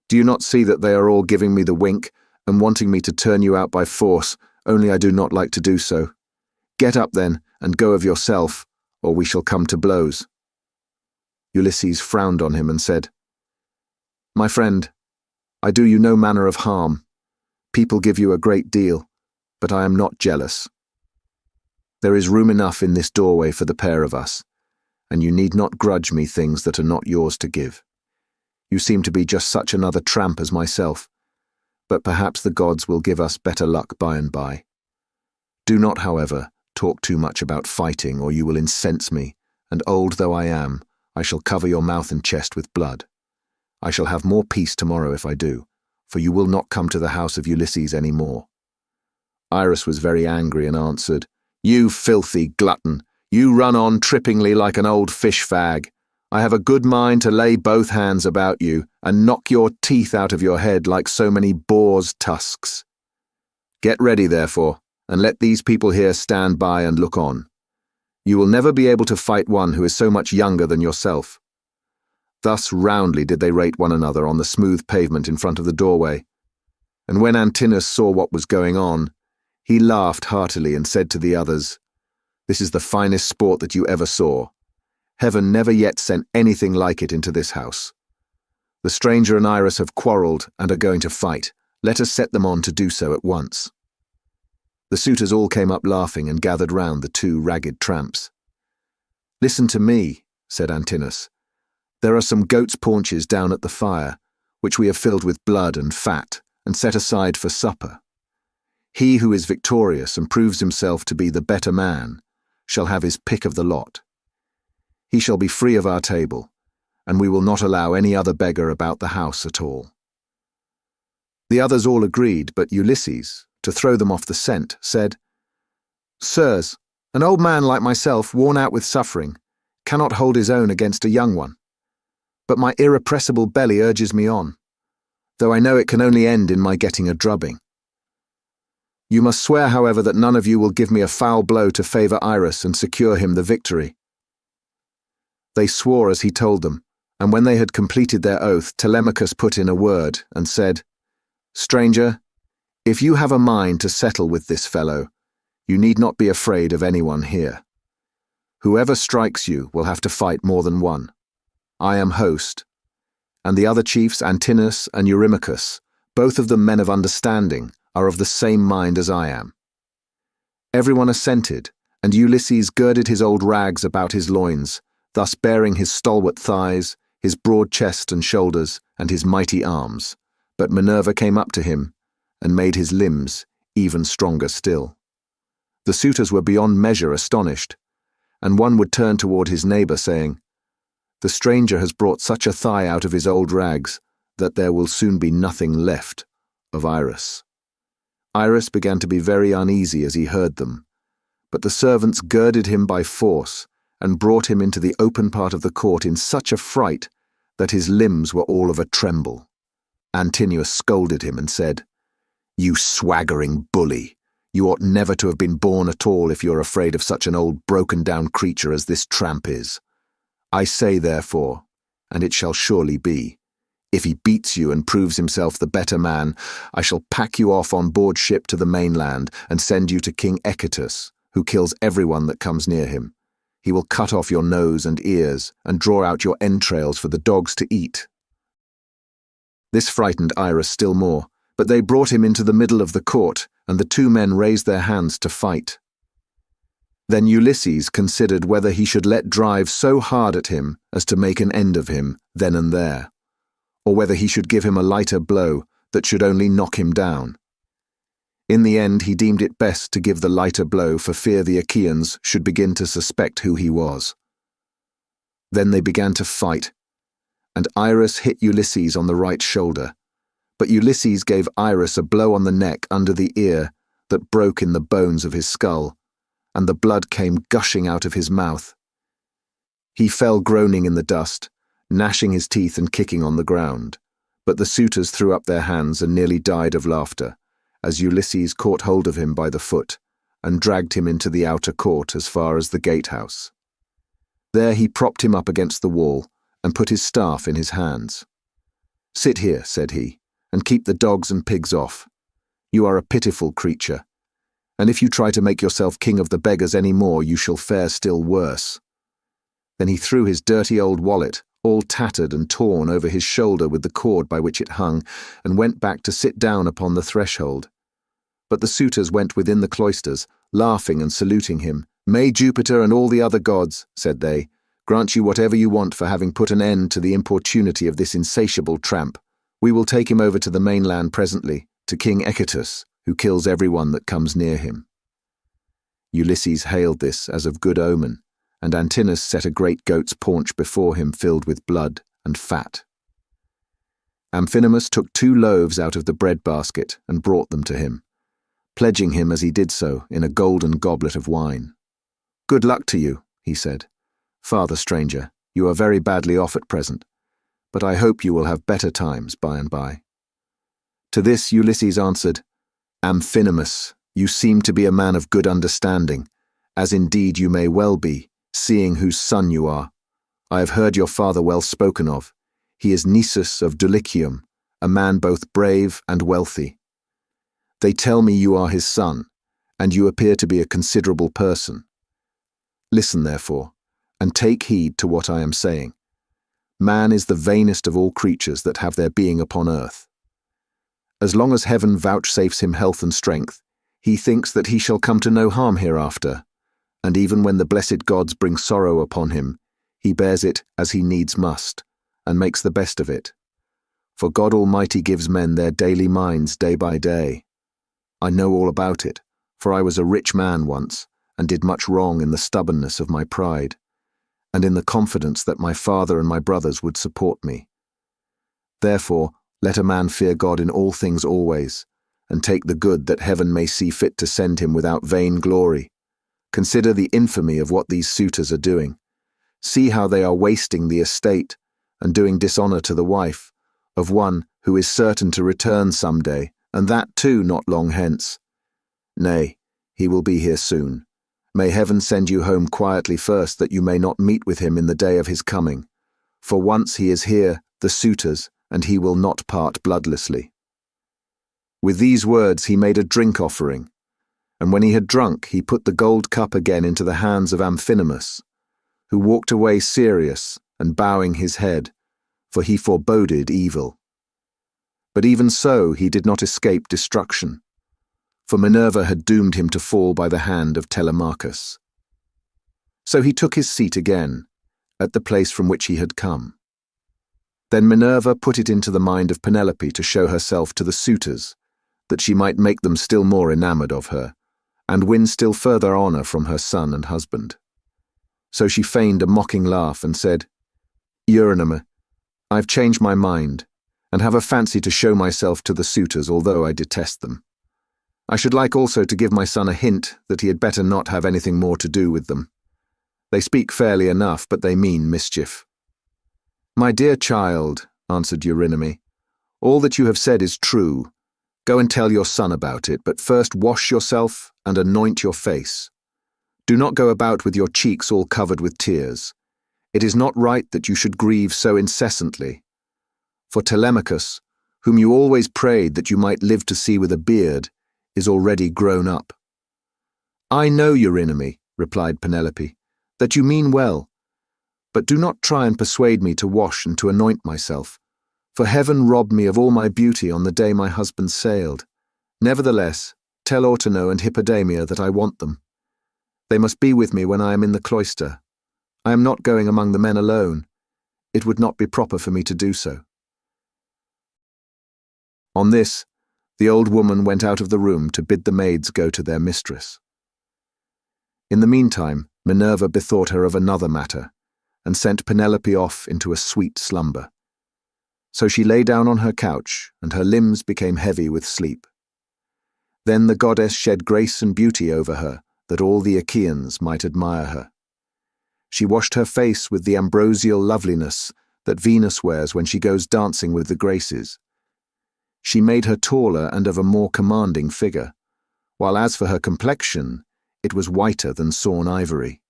Do you not see that they are all giving me the wink, and wanting me to turn you out by force, only I do not like to do so? Get up then, and go of yourself, or we shall come to blows." Ulysses frowned on him and said, "My friend, I do you no manner of harm. People give you a great deal, but I am not jealous. There is room enough in this doorway for the pair of us, and you need not grudge me things that are not yours to give. You seem to be just such another tramp as myself, but perhaps the gods will give us better luck by and by. Do not, however, talk too much about fighting, or you will incense me, and old though I am, I shall cover your mouth and chest with blood. I shall have more peace tomorrow if I do, for you will not come to the house of Ulysses any more." Iris was very angry and answered, "You filthy glutton, you run on trippingly like an old fish fag. I have a good mind to lay both hands about you and knock your teeth out of your head like so many boars' tusks. Get ready, therefore, and let these people here stand by and look on. You will never be able to fight one who is so much younger than yourself." Thus roundly did they rate one another on the smooth pavement in front of the doorway. And when Antinous saw what was going on, he laughed heartily and said to the others, "This is the finest sport that you ever saw. Heaven never yet sent anything like it into this house. The stranger and Iris have quarrelled and are going to fight. Let us set them on to do so at once." The suitors all came up laughing and gathered round the two ragged tramps. "Listen to me," said Antinous. "There are some goats' paunches down at the fire, which we have filled with blood and fat, and set aside for supper. He who is victorious and proves himself to be the better man shall have his pick of the lot. He shall be free of our table, and we will not allow any other beggar about the house at all." The others all agreed, but Ulysses, to throw them off the scent, said, "Sirs, an old man like myself, worn out with suffering, cannot hold his own against a young one. but my irrepressible belly urges me on, though I know it can only end in my getting a drubbing. You must swear, however, that none of you will give me a foul blow to favour Iris and secure him the victory." They swore as he told them, and when they had completed their oath, Telemachus put in a word and said, "Stranger, if you have a mind to settle with this fellow, you need not be afraid of anyone here. Whoever strikes you will have to fight more than one. I am host, and the other chiefs, Antinous and Eurymachus, both of them men of understanding, are of the same mind as I am." Everyone assented, and Ulysses girded his old rags about his loins, thus baring his stalwart thighs, his broad chest and shoulders, and his mighty arms. But Minerva came up to him and made his limbs even stronger still. The suitors were beyond measure astonished, and one would turn toward his neighbor, saying, "The stranger has brought such a thigh out of his old rags that there will soon be nothing left of Iris." Iris began to be very uneasy as he heard them, but the servants girded him by force and brought him into the open part of the court in such a fright that his limbs were all of a tremble. Antinous scolded him and said, "You swaggering bully, you ought never to have been born at all if you're afraid of such an old broken-down creature as this tramp is. I say, therefore, and it shall surely be, if he beats you and proves himself the better man, I shall pack you off on board ship to the mainland and send you to King Echetus, who kills everyone that comes near him. He will cut off your nose and ears and draw out your entrails for the dogs to eat." This frightened Iris still more, but they brought him into the middle of the court, and the two men raised their hands to fight. Then Ulysses considered whether he should let drive so hard at him as to make an end of him then and there, or whether he should give him a lighter blow that should only knock him down. In the end, he deemed it best to give the lighter blow for fear the Achaeans should begin to suspect who he was. Then they began to fight, and Iris hit Ulysses on the right shoulder, but Ulysses gave Iris a blow on the neck under the ear that broke in the bones of his skull, and the blood came gushing out of his mouth. He fell groaning in the dust, gnashing his teeth and kicking on the ground, but the suitors threw up their hands and nearly died of laughter, as Ulysses caught hold of him by the foot and dragged him into the outer court as far as the gatehouse. There he propped him up against the wall and put his staff in his hands. "Sit here," said he, "and keep the dogs and pigs off. You are a pitiful creature, and if you try to make yourself king of the beggars any more, you shall fare still worse." Then he threw his dirty old wallet, all tattered and torn, over his shoulder with the cord by which it hung, and went back to sit down upon the threshold. But the suitors went within the cloisters, laughing and saluting him. "May Jupiter and all the other gods," said they, "grant you whatever you want for having put an end to the importunity of this insatiable tramp. We will take him over to the mainland presently, to King Echetus, who kills everyone that comes near him." Ulysses hailed this as of good omen, and Antinous set a great goat's paunch before him filled with blood and fat. Amphinomus took 2 loaves out of the bread basket and brought them to him, pledging him as he did so in a golden goblet of wine. "Good luck to you," he said. "Father stranger, you are very badly off at present, but I hope you will have better times by and by." To this Ulysses answered, "Amphinomus, you seem to be a man of good understanding, as indeed you may well be, seeing whose son you are. I have heard your father well spoken of. He is Nisus of Dulichium, a man both brave and wealthy. They tell me you are his son, and you appear to be a considerable person. Listen, therefore, and take heed to what I am saying. Man is the vainest of all creatures that have their being upon earth. As long as heaven vouchsafes him health and strength, he thinks that he shall come to no harm hereafter, and even when the blessed gods bring sorrow upon him, he bears it as he needs must, and makes the best of it. For God Almighty gives men their daily minds day by day. I know all about it, for I was a rich man once, and did much wrong in the stubbornness of my pride, and in the confidence that my father and my brothers would support me. Therefore, let a man fear God in all things always, and take the good that heaven may see fit to send him without vain glory. Consider the infamy of what these suitors are doing. See how they are wasting the estate, and doing dishonor to the wife, of one who is certain to return some day, and that too not long hence. Nay, he will be here soon. May heaven send you home quietly first, that you may not meet with him in the day of his coming. For once he is here, the suitors, and he will not part bloodlessly." With these words he made a drink offering, and when he had drunk, he put the gold cup again into the hands of Amphinomus, who walked away serious and bowing his head, for he foreboded evil. But even so he did not escape destruction, for Minerva had doomed him to fall by the hand of Telemachus. So he took his seat again, at the place from which he had come. Then Minerva put it into the mind of Penelope to show herself to the suitors, that she might make them still more enamored of her, and win still further honor from her son and husband. So she feigned a mocking laugh and said, "Eurynome, I've changed my mind, and have a fancy to show myself to the suitors, although I detest them. I should like also to give my son a hint that he had better not have anything more to do with them. They speak fairly enough, but they mean mischief." "My dear child," answered Eurynome, "all that you have said is true. Go and tell your son about it, but first wash yourself and anoint your face. Do not go about with your cheeks all covered with tears. It is not right that you should grieve so incessantly. For Telemachus, whom you always prayed that you might live to see with a beard, is already grown up." "I know, Eurynome," replied Penelope, "that you mean well, but do not try and persuade me to wash and to anoint myself, for heaven robbed me of all my beauty on the day my husband sailed. Nevertheless, tell Autono and Hippodamia that I want them. They must be with me when I am in the cloister. I am not going among the men alone. It would not be proper for me to do so." On this, the old woman went out of the room to bid the maids go to their mistress. In the meantime, Minerva bethought her of another matter, and sent Penelope off into a sweet slumber. So she lay down on her couch, and her limbs became heavy with sleep. Then the goddess shed grace and beauty over her, that all the Achaeans might admire her. She washed her face with the ambrosial loveliness that Venus wears when she goes dancing with the Graces. She made her taller and of a more commanding figure, while as for her complexion, it was whiter than sawn ivory.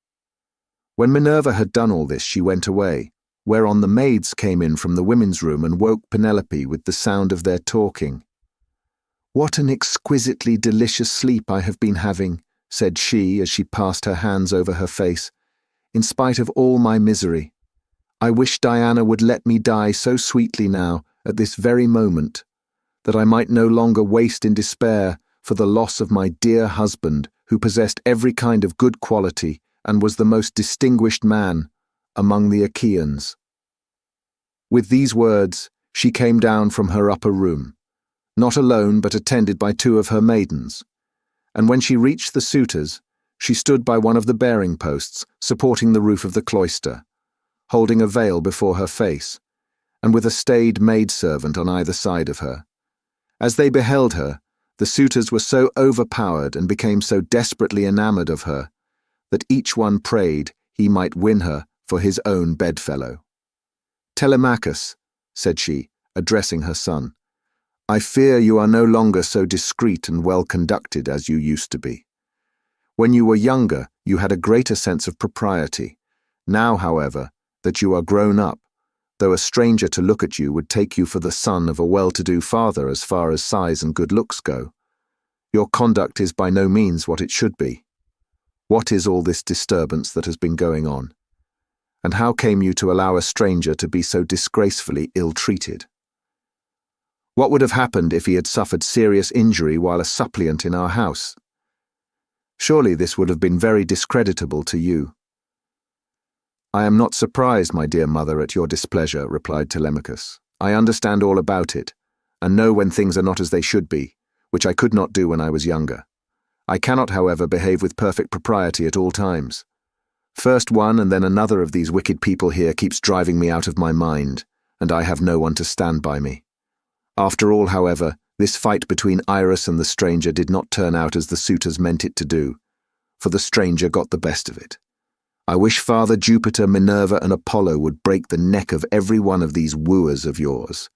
When Minerva had done all this, she went away, whereon the maids came in from the women's room and woke Penelope with the sound of their talking. "What an exquisitely delicious sleep I have been having," said she as she passed her hands over her face, "in spite of all my misery. I wish Diana would let me die so sweetly now, at this very moment, that I might no longer waste in despair for the loss of my dear husband, who possessed every kind of good quality and was the most distinguished man among the Achaeans." With these words, she came down from her upper room, not alone but attended by two of her maidens, and when she reached the suitors, she stood by one of the bearing posts, supporting the roof of the cloister, holding a veil before her face, and with a staid maidservant on either side of her. As they beheld her, the suitors were so overpowered and became so desperately enamored of her, that each one prayed he might win her for his own bedfellow. "Telemachus," said she, addressing her son, "I fear you are no longer so discreet and well-conducted as you used to be. When you were younger, you had a greater sense of propriety. Now, however, that you are grown up, though a stranger to look at you would take you for the son of a well-to-do father as far as size and good looks go, your conduct is by no means what it should be. What is all this disturbance that has been going on? And how came you to allow a stranger to be so disgracefully ill-treated? What would have happened if he had suffered serious injury while a suppliant in our house? Surely this would have been very discreditable to you." "I am not surprised, my dear mother, at your displeasure," replied Telemachus. "I understand all about it, and know when things are not as they should be, which I could not do when I was younger. I cannot, however, behave with perfect propriety at all times. First one and then another of these wicked people here keeps driving me out of my mind, and I have no one to stand by me. After all, however, this fight between Iris and the stranger did not turn out as the suitors meant it to do, for the stranger got the best of it. I wish Father Jupiter, Minerva, and Apollo would break the neck of every one of these wooers of yours.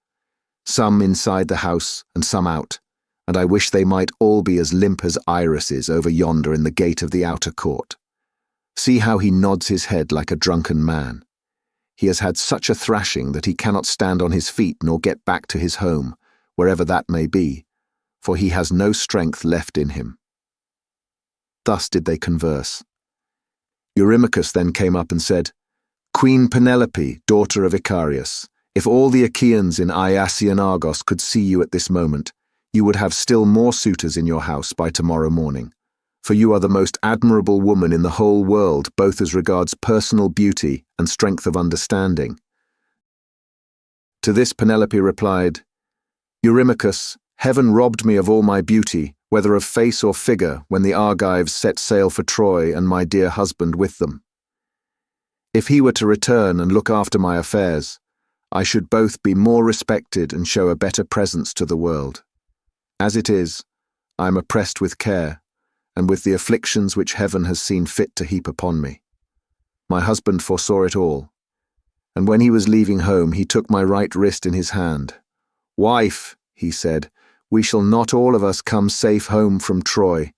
Some inside the house and some out, and I wish they might all be as limp as irises over yonder in the gate of the outer court. See how he nods his head like a drunken man. He has had such a thrashing that he cannot stand on his feet nor get back to his home, wherever that may be, for he has no strength left in him." Thus did they converse. Eurymachus then came up and said, "Queen Penelope, daughter of Icarius, if all the Achaeans in Iassian Argos could see you at this moment, you would have still more suitors in your house by tomorrow morning, for you are the most admirable woman in the whole world, both as regards personal beauty and strength of understanding." To this Penelope replied, "Eurymachus, heaven robbed me of all my beauty, whether of face or figure, when the Argives set sail for Troy and my dear husband with them. If he were to return and look after my affairs, I should both be more respected and show a better presence to the world. As it is, I am oppressed with care, and with the afflictions which heaven has seen fit to heap upon me. My husband foresaw it all, and when he was leaving home he took my right wrist in his hand. 'Wife,' he said, 'we shall not all of us come safe home from Troy,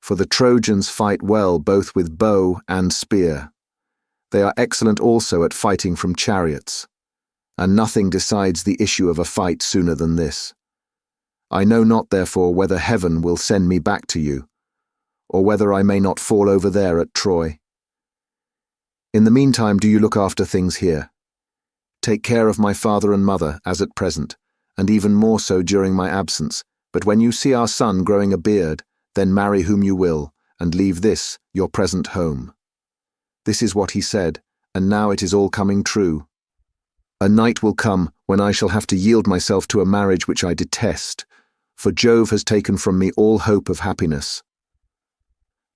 for the Trojans fight well both with bow and spear. They are excellent also at fighting from chariots, and nothing decides the issue of a fight sooner than this. I know not, therefore, whether heaven will send me back to you, or whether I may not fall over there at Troy. In the meantime, do you look after things here. Take care of my father and mother, as at present, and even more so during my absence, but when you see our son growing a beard, then marry whom you will, and leave this, your present home.' This is what he said, and now it is all coming true. A night will come when I shall have to yield myself to a marriage which I detest, for Jove has taken from me all hope of happiness.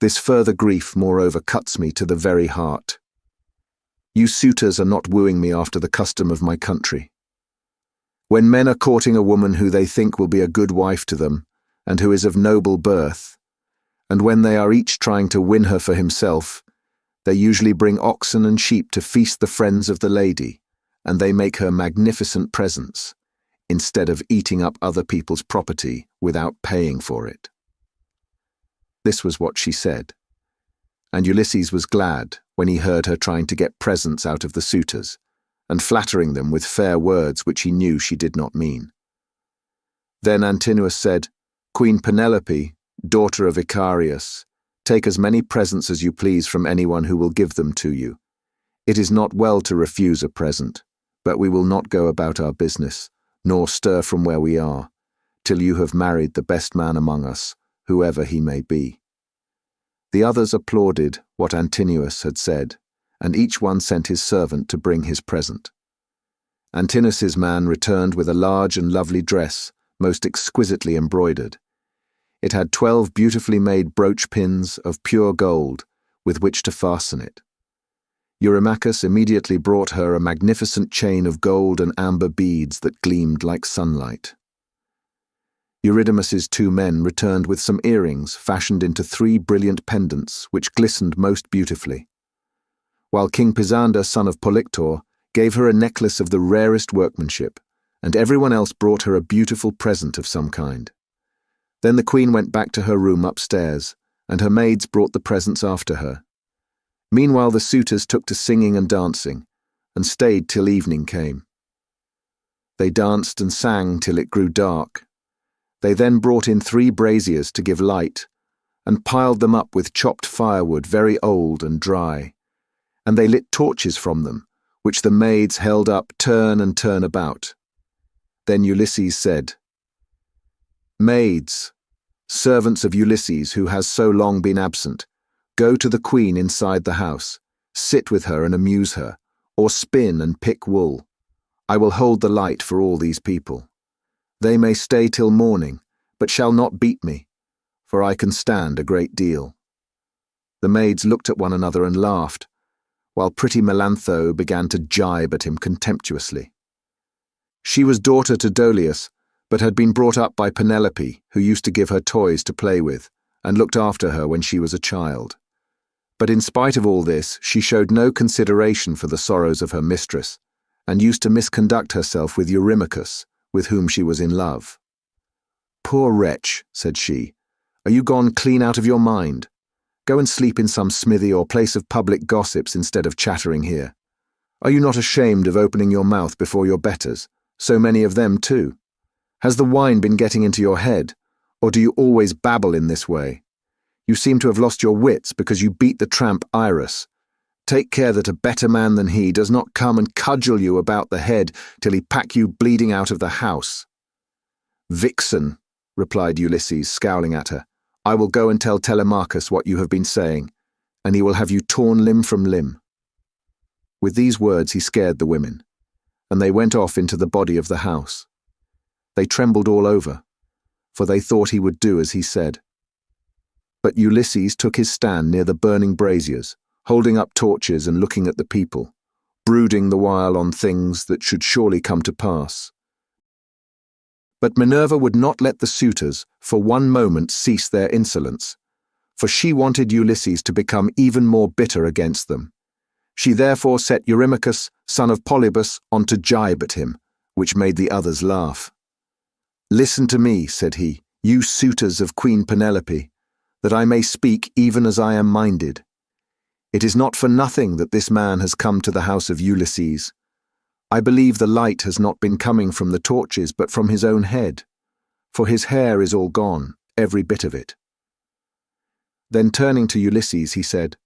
This further grief, moreover, cuts me to the very heart. You suitors are not wooing me after the custom of my country. When men are courting a woman who they think will be a good wife to them, and who is of noble birth, and when they are each trying to win her for himself, they usually bring oxen and sheep to feast the friends of the lady, and they make her magnificent presents, instead of eating up other people's property without paying for it." This was what she said, and Ulysses was glad when he heard her trying to get presents out of the suitors, and flattering them with fair words which he knew she did not mean. Then Antinous said, "Queen Penelope, daughter of Icarius, take as many presents as you please from anyone who will give them to you. It is not well to refuse a present, but we will not go about our business, nor stir from where we are, till you have married the best man among us, whoever he may be." The others applauded what Antinous had said, and each one sent his servant to bring his present. Antinous' man returned with a large and lovely dress, most exquisitely embroidered. It had 12 beautifully made brooch pins of pure gold, with which to fasten it. Eurymachus immediately brought her a magnificent chain of gold and amber beads that gleamed like sunlight. Eurydamas's 2 men returned with some earrings fashioned into 3 brilliant pendants which glistened most beautifully, while King Pisander, son of Polyctor, gave her a necklace of the rarest workmanship, and everyone else brought her a beautiful present of some kind. Then the queen went back to her room upstairs, and her maids brought the presents after her. Meanwhile the suitors took to singing and dancing, and stayed till evening came. They danced and sang till it grew dark. They then brought in 3 braziers to give light, and piled them up with chopped firewood very old and dry, and they lit torches from them, which the maids held up turn and turn about. Then Ulysses said, "Maids, servants of Ulysses who has so long been absent, go to the queen inside the house, sit with her and amuse her, or spin and pick wool. I will hold the light for all these people. They may stay till morning, but shall not beat me, for I can stand a great deal." The maids looked at one another and laughed, while pretty Melantho began to gibe at him contemptuously. She was daughter to Dolius, but had been brought up by Penelope, who used to give her toys to play with, and looked after her when she was a child. But in spite of all this, she showed no consideration for the sorrows of her mistress, and used to misconduct herself with Eurymachus, with whom she was in love. "Poor wretch," said she, "are you gone clean out of your mind? Go and sleep in some smithy or place of public gossips instead of chattering here. Are you not ashamed of opening your mouth before your betters, so many of them too? Has the wine been getting into your head, or do you always babble in this way? You seem to have lost your wits because you beat the tramp Iris. Take care that a better man than he does not come and cudgel you about the head till he pack you bleeding out of the house." "Vixen," replied Ulysses, scowling at her, "I will go and tell Telemachus what you have been saying, and he will have you torn limb from limb." With these words he scared the women, and they went off into the body of the house. They trembled all over, for they thought he would do as he said. But Ulysses took his stand near the burning braziers, holding up torches and looking at the people, brooding the while on things that should surely come to pass. But Minerva would not let the suitors for one moment cease their insolence, for she wanted Ulysses to become even more bitter against them. She therefore set Eurymachus, son of Polybus, on to jibe at him, which made the others laugh. "Listen to me," said he, "you suitors of Queen Penelope, that I may speak even as I am minded. It is not for nothing that this man has come to the house of Ulysses. I believe the light has not been coming from the torches but from his own head, for his hair is all gone, every bit of it." Then turning to Ulysses he said,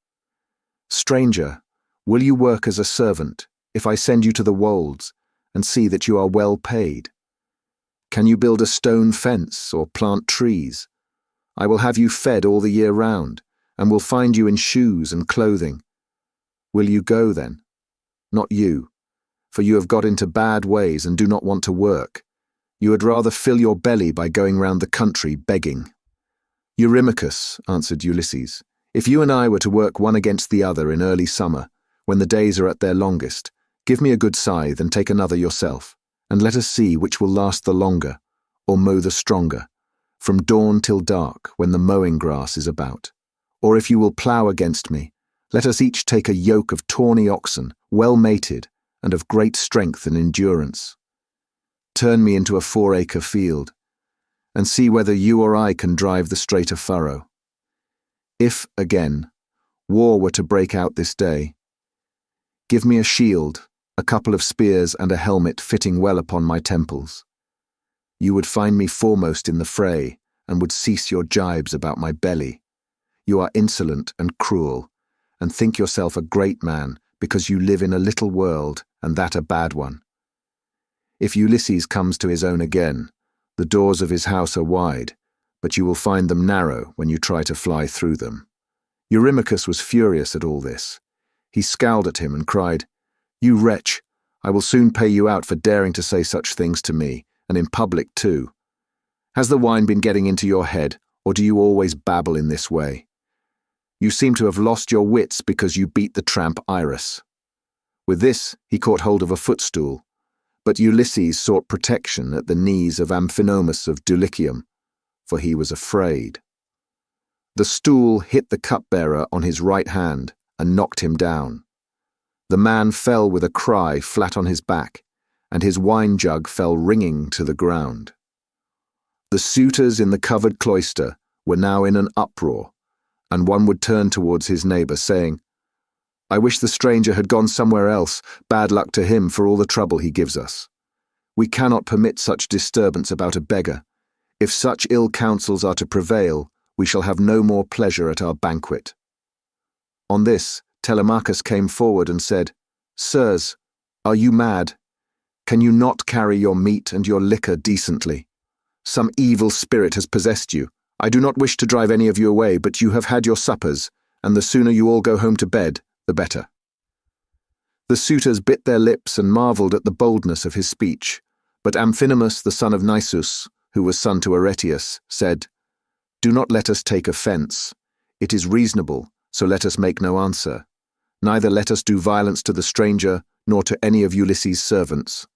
"Stranger, will you work as a servant, if I send you to the wolds, and see that you are well paid? Can you build a stone fence or plant trees? I will have you fed all the year round, and will find you in shoes and clothing. Will you go then? Not you, for you have got into bad ways and do not want to work. You would rather fill your belly by going round the country begging." "Eurymachus," answered Ulysses, "if you and I were to work one against the other in early summer, when the days are at their longest, give me a good scythe and take another yourself, and let us see which will last the longer, or mow the stronger, from dawn till dark when the mowing grass is about. Or if you will plough against me, let us each take a yoke of tawny oxen, well mated, and of great strength and endurance. Turn me into a 4-acre field, and see whether you or I can drive the straighter furrow. If, again, war were to break out this day, give me a shield, a couple of spears and a helmet fitting well upon my temples. You would find me foremost in the fray, and would cease your jibes about my belly. You are insolent and cruel, and think yourself a great man because you live in a little world, and that a bad one. If Ulysses comes to his own again, the doors of his house are wide, but you will find them narrow when you try to fly through them." Eurymachus was furious at all this. He scowled at him and cried, "You wretch, I will soon pay you out for daring to say such things to me, and in public too. Has the wine been getting into your head, or do you always babble in this way? You seem to have lost your wits because you beat the tramp Iris." With this he caught hold of a footstool, but Ulysses sought protection at the knees of Amphinomus of Dulichium, for he was afraid. The stool hit the cupbearer on his right hand and knocked him down. The man fell with a cry flat on his back, and his wine jug fell ringing to the ground. The suitors in the covered cloister were now in an uproar, and one would turn towards his neighbour, saying, "I wish the stranger had gone somewhere else, bad luck to him for all the trouble he gives us. We cannot permit such disturbance about a beggar. If such ill counsels are to prevail, we shall have no more pleasure at our banquet." On this, Telemachus came forward and said, "Sirs, are you mad? Can you not carry your meat and your liquor decently? Some evil spirit has possessed you. I do not wish to drive any of you away, but you have had your suppers, and the sooner you all go home to bed, the better." The suitors bit their lips and marvelled at the boldness of his speech, but Amphinomus, the son of Nisus, who was son to Aretius, said, "Do not let us take offence. It is reasonable, so let us make no answer. Neither let us do violence to the stranger, nor to any of Ulysses' servants.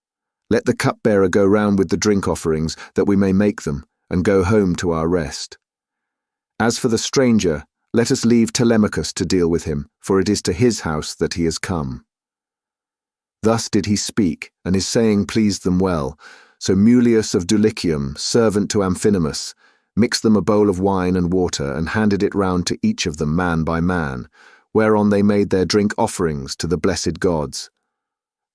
Let the cupbearer go round with the drink offerings, that we may make them, and go home to our rest. As for the stranger, Let us leave Telemachus to deal with him, for it is to his house that he has come." Thus did he speak, and his saying pleased them well. So Mulius of Dulichium, servant to Amphinomus, mixed them a bowl of wine and water, and handed it round to each of them man by man, whereon they made their drink offerings to the blessed gods.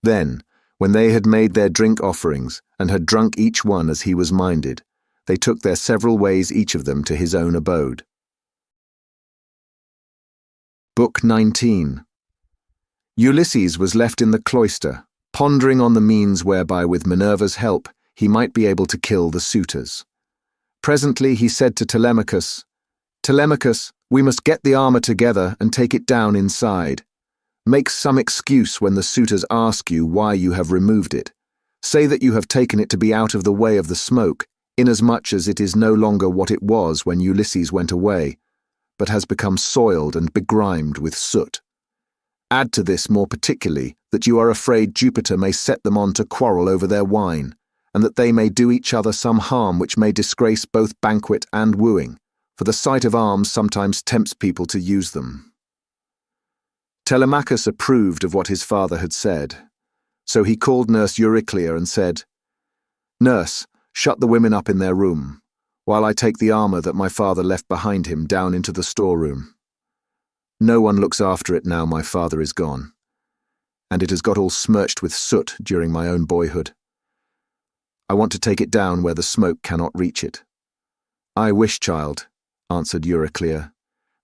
Then, when they had made their drink offerings, and had drunk each one as he was minded, they took their several ways each of them to his own abode. Book 19. Ulysses was left in the cloister, pondering on the means whereby with Minerva's help he might be able to kill the suitors. Presently he said to Telemachus, "Telemachus, we must get the armor together and take it down inside. Make some excuse when the suitors ask you why you have removed it. Say that you have taken it to be out of the way of the smoke, inasmuch as it is no longer what it was when Ulysses went away, but has become soiled and begrimed with soot. Add to this more particularly that you are afraid Jupiter may set them on to quarrel over their wine, and that they may do each other some harm which may disgrace both banquet and wooing, for the sight of arms sometimes tempts people to use them." Telemachus approved of what his father had said, so he called nurse Euryclea and said, "Nurse, shut the women up in their room, while I take the armor that my father left behind him down into the storeroom. No one looks after it now my father is gone, and it has got all smirched with soot during my own boyhood. I want to take it down where the smoke cannot reach it." "I wish, child," answered Euryclea,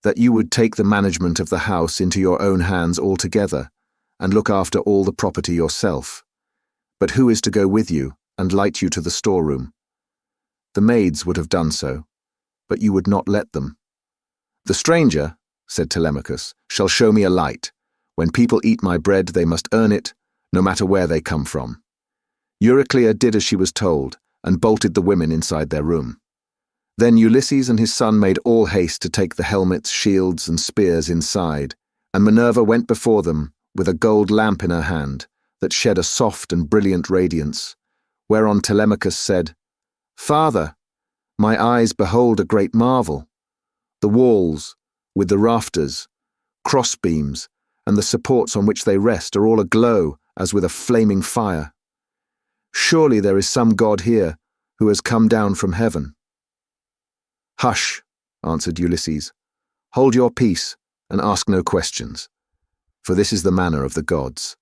"that you would take the management of the house into your own hands altogether, and look after all the property yourself. But who is to go with you, and light you to the storeroom? The maids would have done so, but you would not let them." "The stranger," said Telemachus, "shall show me a light. When people eat my bread, they must earn it, no matter where they come from." Euryclea did as she was told, and bolted the women inside their room. Then Ulysses and his son made all haste to take the helmets, shields, and spears inside, and Minerva went before them with a gold lamp in her hand that shed a soft and brilliant radiance, whereon Telemachus said, "Father, my eyes behold a great marvel. The walls, with the rafters, crossbeams, and the supports on which they rest are all aglow as with a flaming fire. Surely there is some god here who has come down from heaven." "Hush," answered Ulysses. "Hold your peace and ask no questions, for this is the manner of the gods.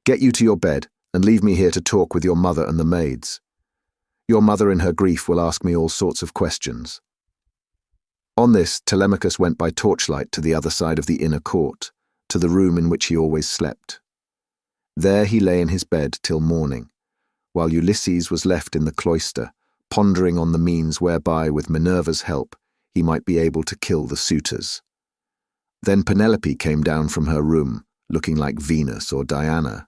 Get you to your bed and leave me here to talk with your mother and the maids. Your mother in her grief will ask me all sorts of questions." On this, Telemachus went by torchlight to the other side of the inner court, to the room in which he always slept. There he lay in his bed till morning, while Ulysses was left in the cloister, pondering on the means whereby, with Minerva's help, he might be able to kill the suitors. Then Penelope came down from her room, looking like Venus or Diana,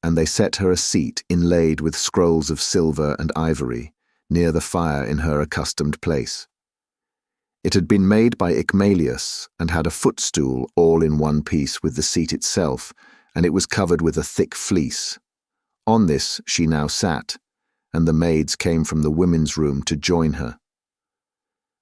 and they set her a seat inlaid with scrolls of silver and ivory, near the fire in her accustomed place. It had been made by Icmalius, and had a footstool all in one piece with the seat itself, and it was covered with a thick fleece. On this she now sat, and the maids came from the women's room to join her.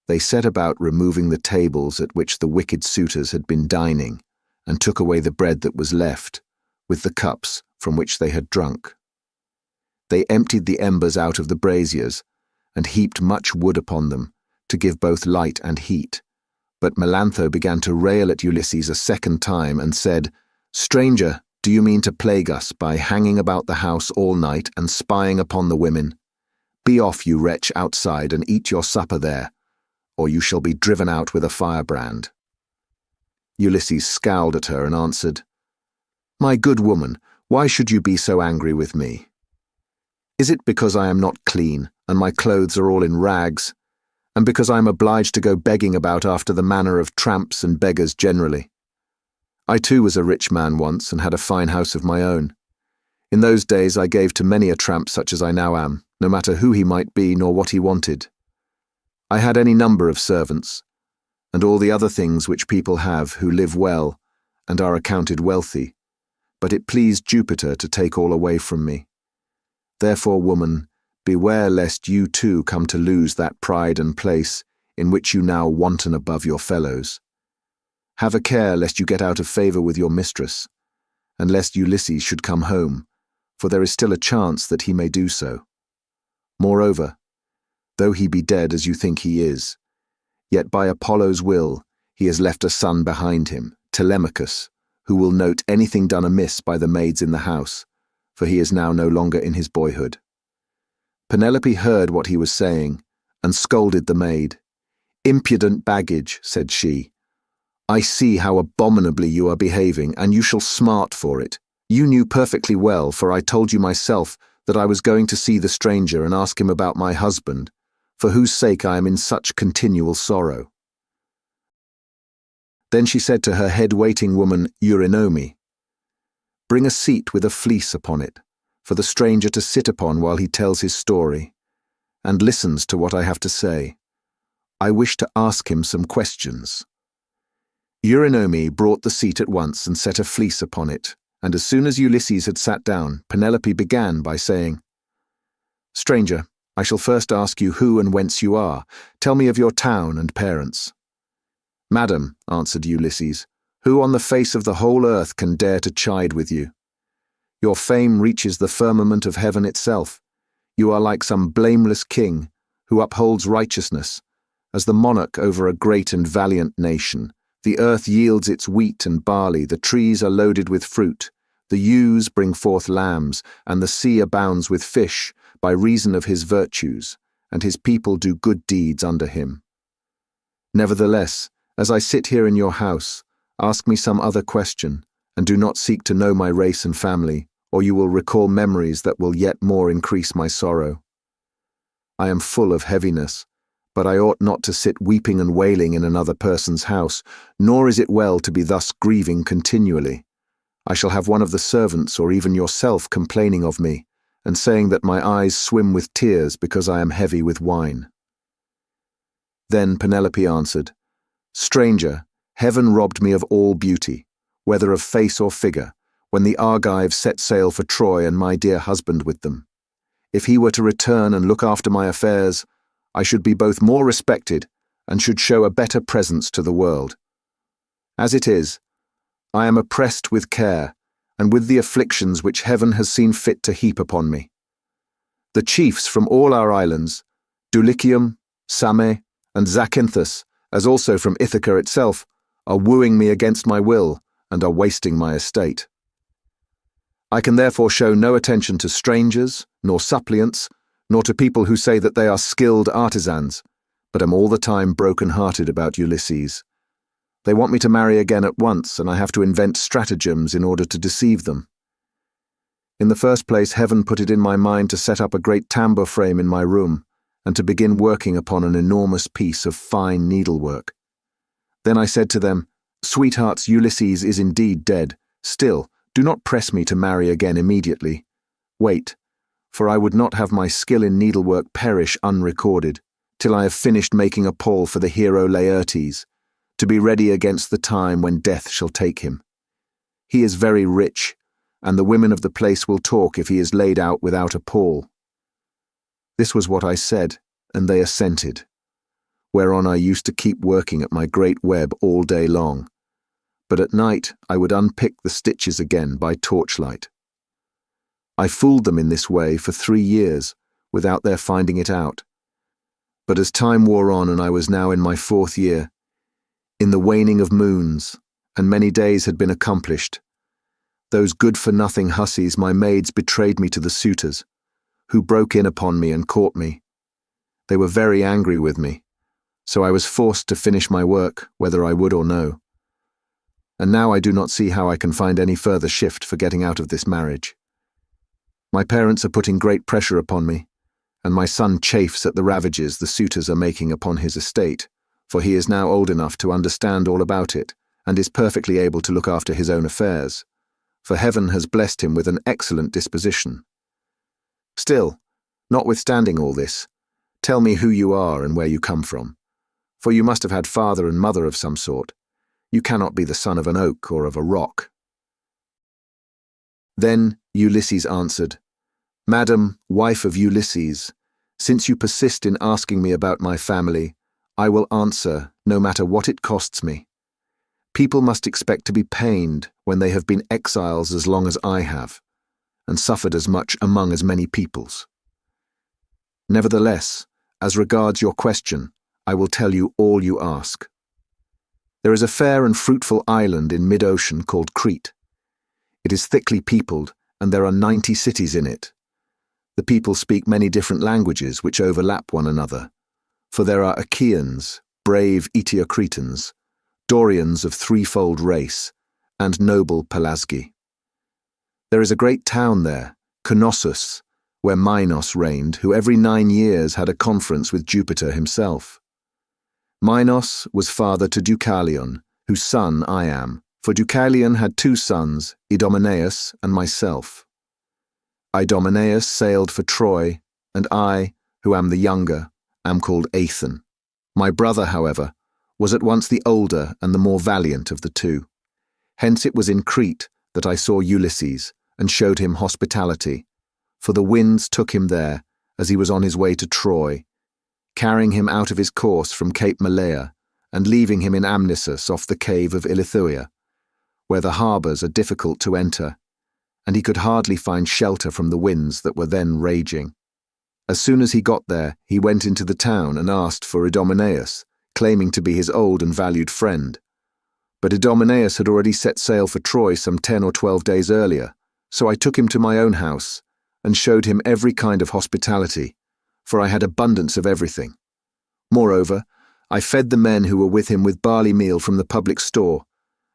They set about removing the tables at which the wicked suitors had been dining, and took away the bread that was left, with the cups from which they had drunk. They emptied the embers out of the braziers, and heaped much wood upon them, to give both light and heat. But Melantho began to rail at Ulysses a second time, and said, "Stranger, do you mean to plague us by hanging about the house all night and spying upon the women? Be off, you wretch, outside, and eat your supper there, or you shall be driven out with a firebrand." Ulysses scowled at her and answered, "My good woman, why should you be so angry with me? Is it because I am not clean, and my clothes are all in rags, and because I am obliged to go begging about after the manner of tramps and beggars generally? I too was a rich man once, and had a fine house of my own. In those days I gave to many a tramp such as I now am, no matter who he might be nor what he wanted. I had any number of servants, and all the other things which people have who live well and are accounted wealthy, but it pleased Jupiter to take all away from me. Therefore, woman, beware lest you too come to lose that pride and place in which you now wanton above your fellows, Have a care lest you get out of favor with your mistress, and lest Ulysses should come home, for there is still a chance that he may do so. Moreover, though he be dead as you think he is, yet by Apollo's will he has left a son behind him, Telemachus, who will note anything done amiss by the maids in the house, for he is now no longer in his boyhood. Penelope heard what he was saying, and scolded the maid. "Impudent baggage," said she. "I see how abominably you are behaving, and you shall smart for it. You knew perfectly well, for I told you myself, that I was going to see the stranger and ask him about my husband, for whose sake I am in such continual sorrow." Then she said to her head waiting woman, Eurynome, "Bring a seat with a fleece upon it, for the stranger to sit upon while he tells his story, and listens to what I have to say. I wish to ask him some questions." Eurynome brought the seat at once and set a fleece upon it, and as soon as Ulysses had sat down, Penelope began by saying, "Stranger, I shall first ask you who and whence you are. Tell me of your town and parents." "Madam," answered Ulysses, "who on the face of the whole earth can dare to chide with you? Your fame reaches the firmament of heaven itself. You are like some blameless king who upholds righteousness. As the monarch over a great and valiant nation, the earth yields its wheat and barley, the trees are loaded with fruit, the ewes bring forth lambs, and the sea abounds with fish, by reason of his virtues, and his people do good deeds under him. Nevertheless, as I sit here in your house, ask me some other question, and do not seek to know my race and family, or you will recall memories that will yet more increase my sorrow. I am full of heaviness, but I ought not to sit weeping and wailing in another person's house, nor is it well to be thus grieving continually. I shall have one of the servants or even yourself complaining of me, and saying that my eyes swim with tears because I am heavy with wine." Then Penelope answered, "Stranger, heaven robbed me of all beauty, whether of face or figure, when the Argives set sail for Troy and my dear husband with them. If he were to return and look after my affairs, I should be both more respected and should show a better presence to the world. As it is, I am oppressed with care and with the afflictions which heaven has seen fit to heap upon me. The chiefs from all our islands, Dulichium, Same, and Zacynthus, as also from Ithaca itself, are wooing me against my will and are wasting my estate. I can therefore show no attention to strangers, nor suppliants, nor to people who say that they are skilled artisans, but am all the time broken-hearted about Ulysses. They want me to marry again at once, and I have to invent stratagems in order to deceive them. In the first place, heaven put it in my mind to set up a great tambour frame in my room, and to begin working upon an enormous piece of fine needlework. Then I said to them, 'Sweethearts, Ulysses is indeed dead. Still, do not press me to marry again immediately. Wait, for I would not have my skill in needlework perish unrecorded, till I have finished making a pall for the hero Laertes, to be ready against the time when death shall take him. He is very rich, and the women of the place will talk if he is laid out without a pall.' This was what I said, and they assented, whereon I used to keep working at my great web all day long, but at night I would unpick the stitches again by torchlight. I fooled them in this way for 3 years, without their finding it out. But as time wore on and I was now in my 4th year, in the waning of moons, and many days had been accomplished, those good-for-nothing hussies, my maids, betrayed me to the suitors, who broke in upon me and caught me. They were very angry with me, so I was forced to finish my work, whether I would or no. And now I do not see how I can find any further shift for getting out of this marriage. My parents are putting great pressure upon me, and my son chafes at the ravages the suitors are making upon his estate, for he is now old enough to understand all about it, and is perfectly able to look after his own affairs, for heaven has blessed him with an excellent disposition. Still, notwithstanding all this, tell me who you are and where you come from, for you must have had father and mother of some sort. You cannot be the son of an oak or of a rock." Then Ulysses answered, "Madam, wife of Ulysses, since you persist in asking me about my family, I will answer, no matter what it costs me. People must expect to be pained when they have been exiles as long as I have, and suffered as much among as many peoples. Nevertheless, as regards your question, I will tell you all you ask. There is a fair and fruitful island in mid-ocean called Crete. It is thickly peopled, and there are 90 cities in it. The people speak many different languages which overlap one another, for there are Achaeans, brave Eteocretans, Dorians of threefold race, and noble Pelasgi. There is a great town there, Knossos, where Minos reigned, who every 9 years had a conference with Jupiter himself. Minos was father to Deucalion, whose son I am, for Deucalion had 2 sons, Idomeneus and myself. Idomeneus sailed for Troy, and I, who am the younger, am called Aethon. My brother, however, was at once the older and the more valiant of the 2. Hence it was in Crete that I saw Ulysses and showed him hospitality, for the winds took him there as he was on his way to Troy, carrying him out of his course from Cape Malea and leaving him in Amnisus off the cave of Ilithuia, where the harbours are difficult to enter, and he could hardly find shelter from the winds that were then raging. As soon as he got there, he went into the town and asked for Idomeneus, claiming to be his old and valued friend. But Idomeneus had already set sail for Troy some 10 or 12 days earlier, so I took him to my own house and showed him every kind of hospitality, for I had abundance of everything. Moreover, I fed the men who were with him with barley meal from the public store,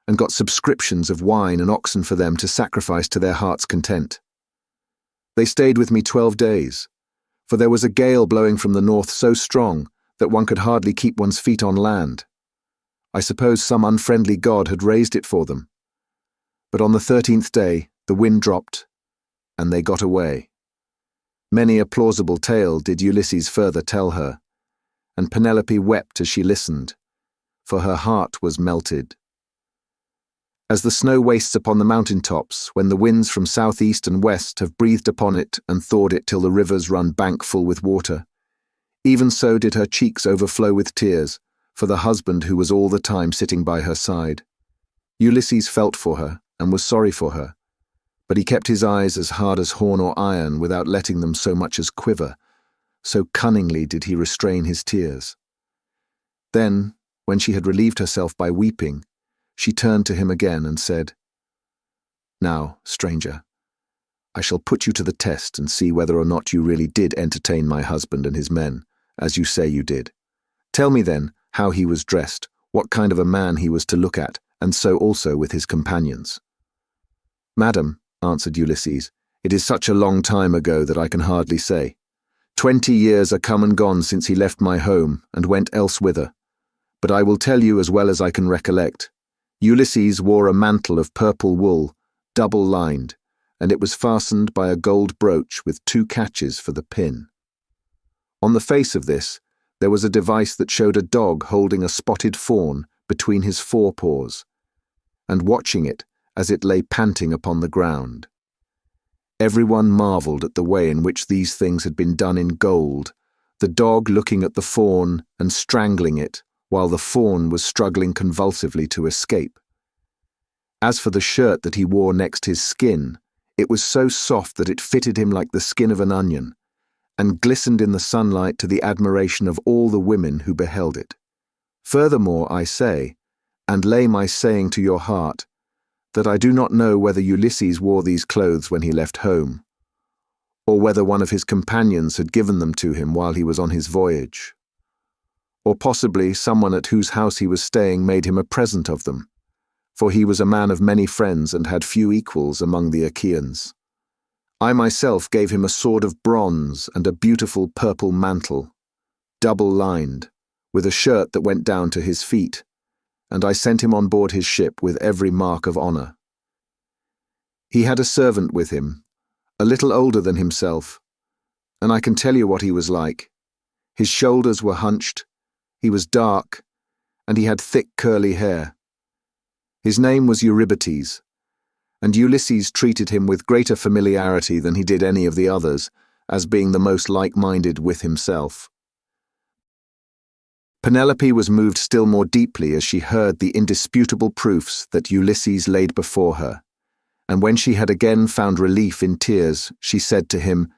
and got subscriptions of wine and oxen for them to sacrifice to their heart's content. They stayed with me 12 days, for there was a gale blowing from the north so strong that one could hardly keep one's feet on land. I suppose some unfriendly god had raised it for them. But on the 13th day, the wind dropped, and they got away. Many a plausible tale did Ulysses further tell her, and Penelope wept as she listened, for her heart was melted. As the snow wastes upon the mountain tops, when the winds from southeast and west have breathed upon it and thawed it till the rivers run bank full with water, even so did her cheeks overflow with tears for the husband who was all the time sitting by her side. Ulysses felt for her and was sorry for her, but he kept his eyes as hard as horn or iron without letting them so much as quiver, so cunningly did he restrain his tears. Then, when she had relieved herself by weeping, she turned to him again and said, "Now, stranger, I shall put you to the test and see whether or not you really did entertain my husband and his men, as you say you did. Tell me then how he was dressed, what kind of a man he was to look at, and so also with his companions." "Madam," answered Ulysses, "it is such a long time ago that I can hardly say. 20 years are come and gone since he left my home and went elsewhither. But I will tell you as well as I can recollect. Ulysses wore a mantle of purple wool, double-lined, and it was fastened by a gold brooch with 2 catches for the pin. On the face of this, there was a device that showed a dog holding a spotted fawn between his forepaws, and watching it as it lay panting upon the ground. Everyone marvelled at the way in which these things had been done in gold, the dog looking at the fawn and strangling it, while the fawn was struggling convulsively to escape. As for the shirt that he wore next his skin, it was so soft that it fitted him like the skin of an onion, and glistened in the sunlight to the admiration of all the women who beheld it. Furthermore, I say, and lay my saying to your heart, that I do not know whether Ulysses wore these clothes when he left home, or whether one of his companions had given them to him while he was on his voyage. Or possibly someone at whose house he was staying made him a present of them, for he was a man of many friends and had few equals among the Achaeans. I myself gave him a sword of bronze and a beautiful purple mantle, double-lined, with a shirt that went down to his feet, and I sent him on board his ship with every mark of honour. He had a servant with him, a little older than himself, and I can tell you what he was like. His shoulders were hunched, he was dark, and he had thick curly hair. His name was Eurybates, and Ulysses treated him with greater familiarity than he did any of the others, as being the most like-minded with himself. Penelope was moved still more deeply as she heard the indisputable proofs that Ulysses laid before her, and when she had again found relief in tears, she said to him,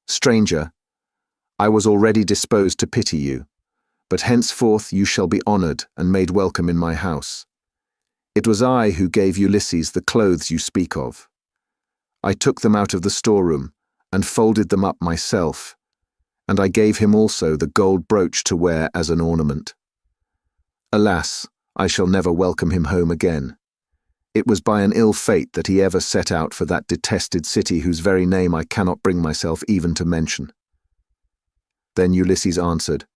"Stranger, I was already disposed to pity you, but henceforth you shall be honored and made welcome in my house. It was I who gave Ulysses the clothes you speak of. I took them out of the storeroom and folded them up myself, and I gave him also the gold brooch to wear as an ornament. Alas, I shall never welcome him home again. It was by an ill fate that he ever set out for that detested city whose very name I cannot bring myself even to mention." Then Ulysses answered,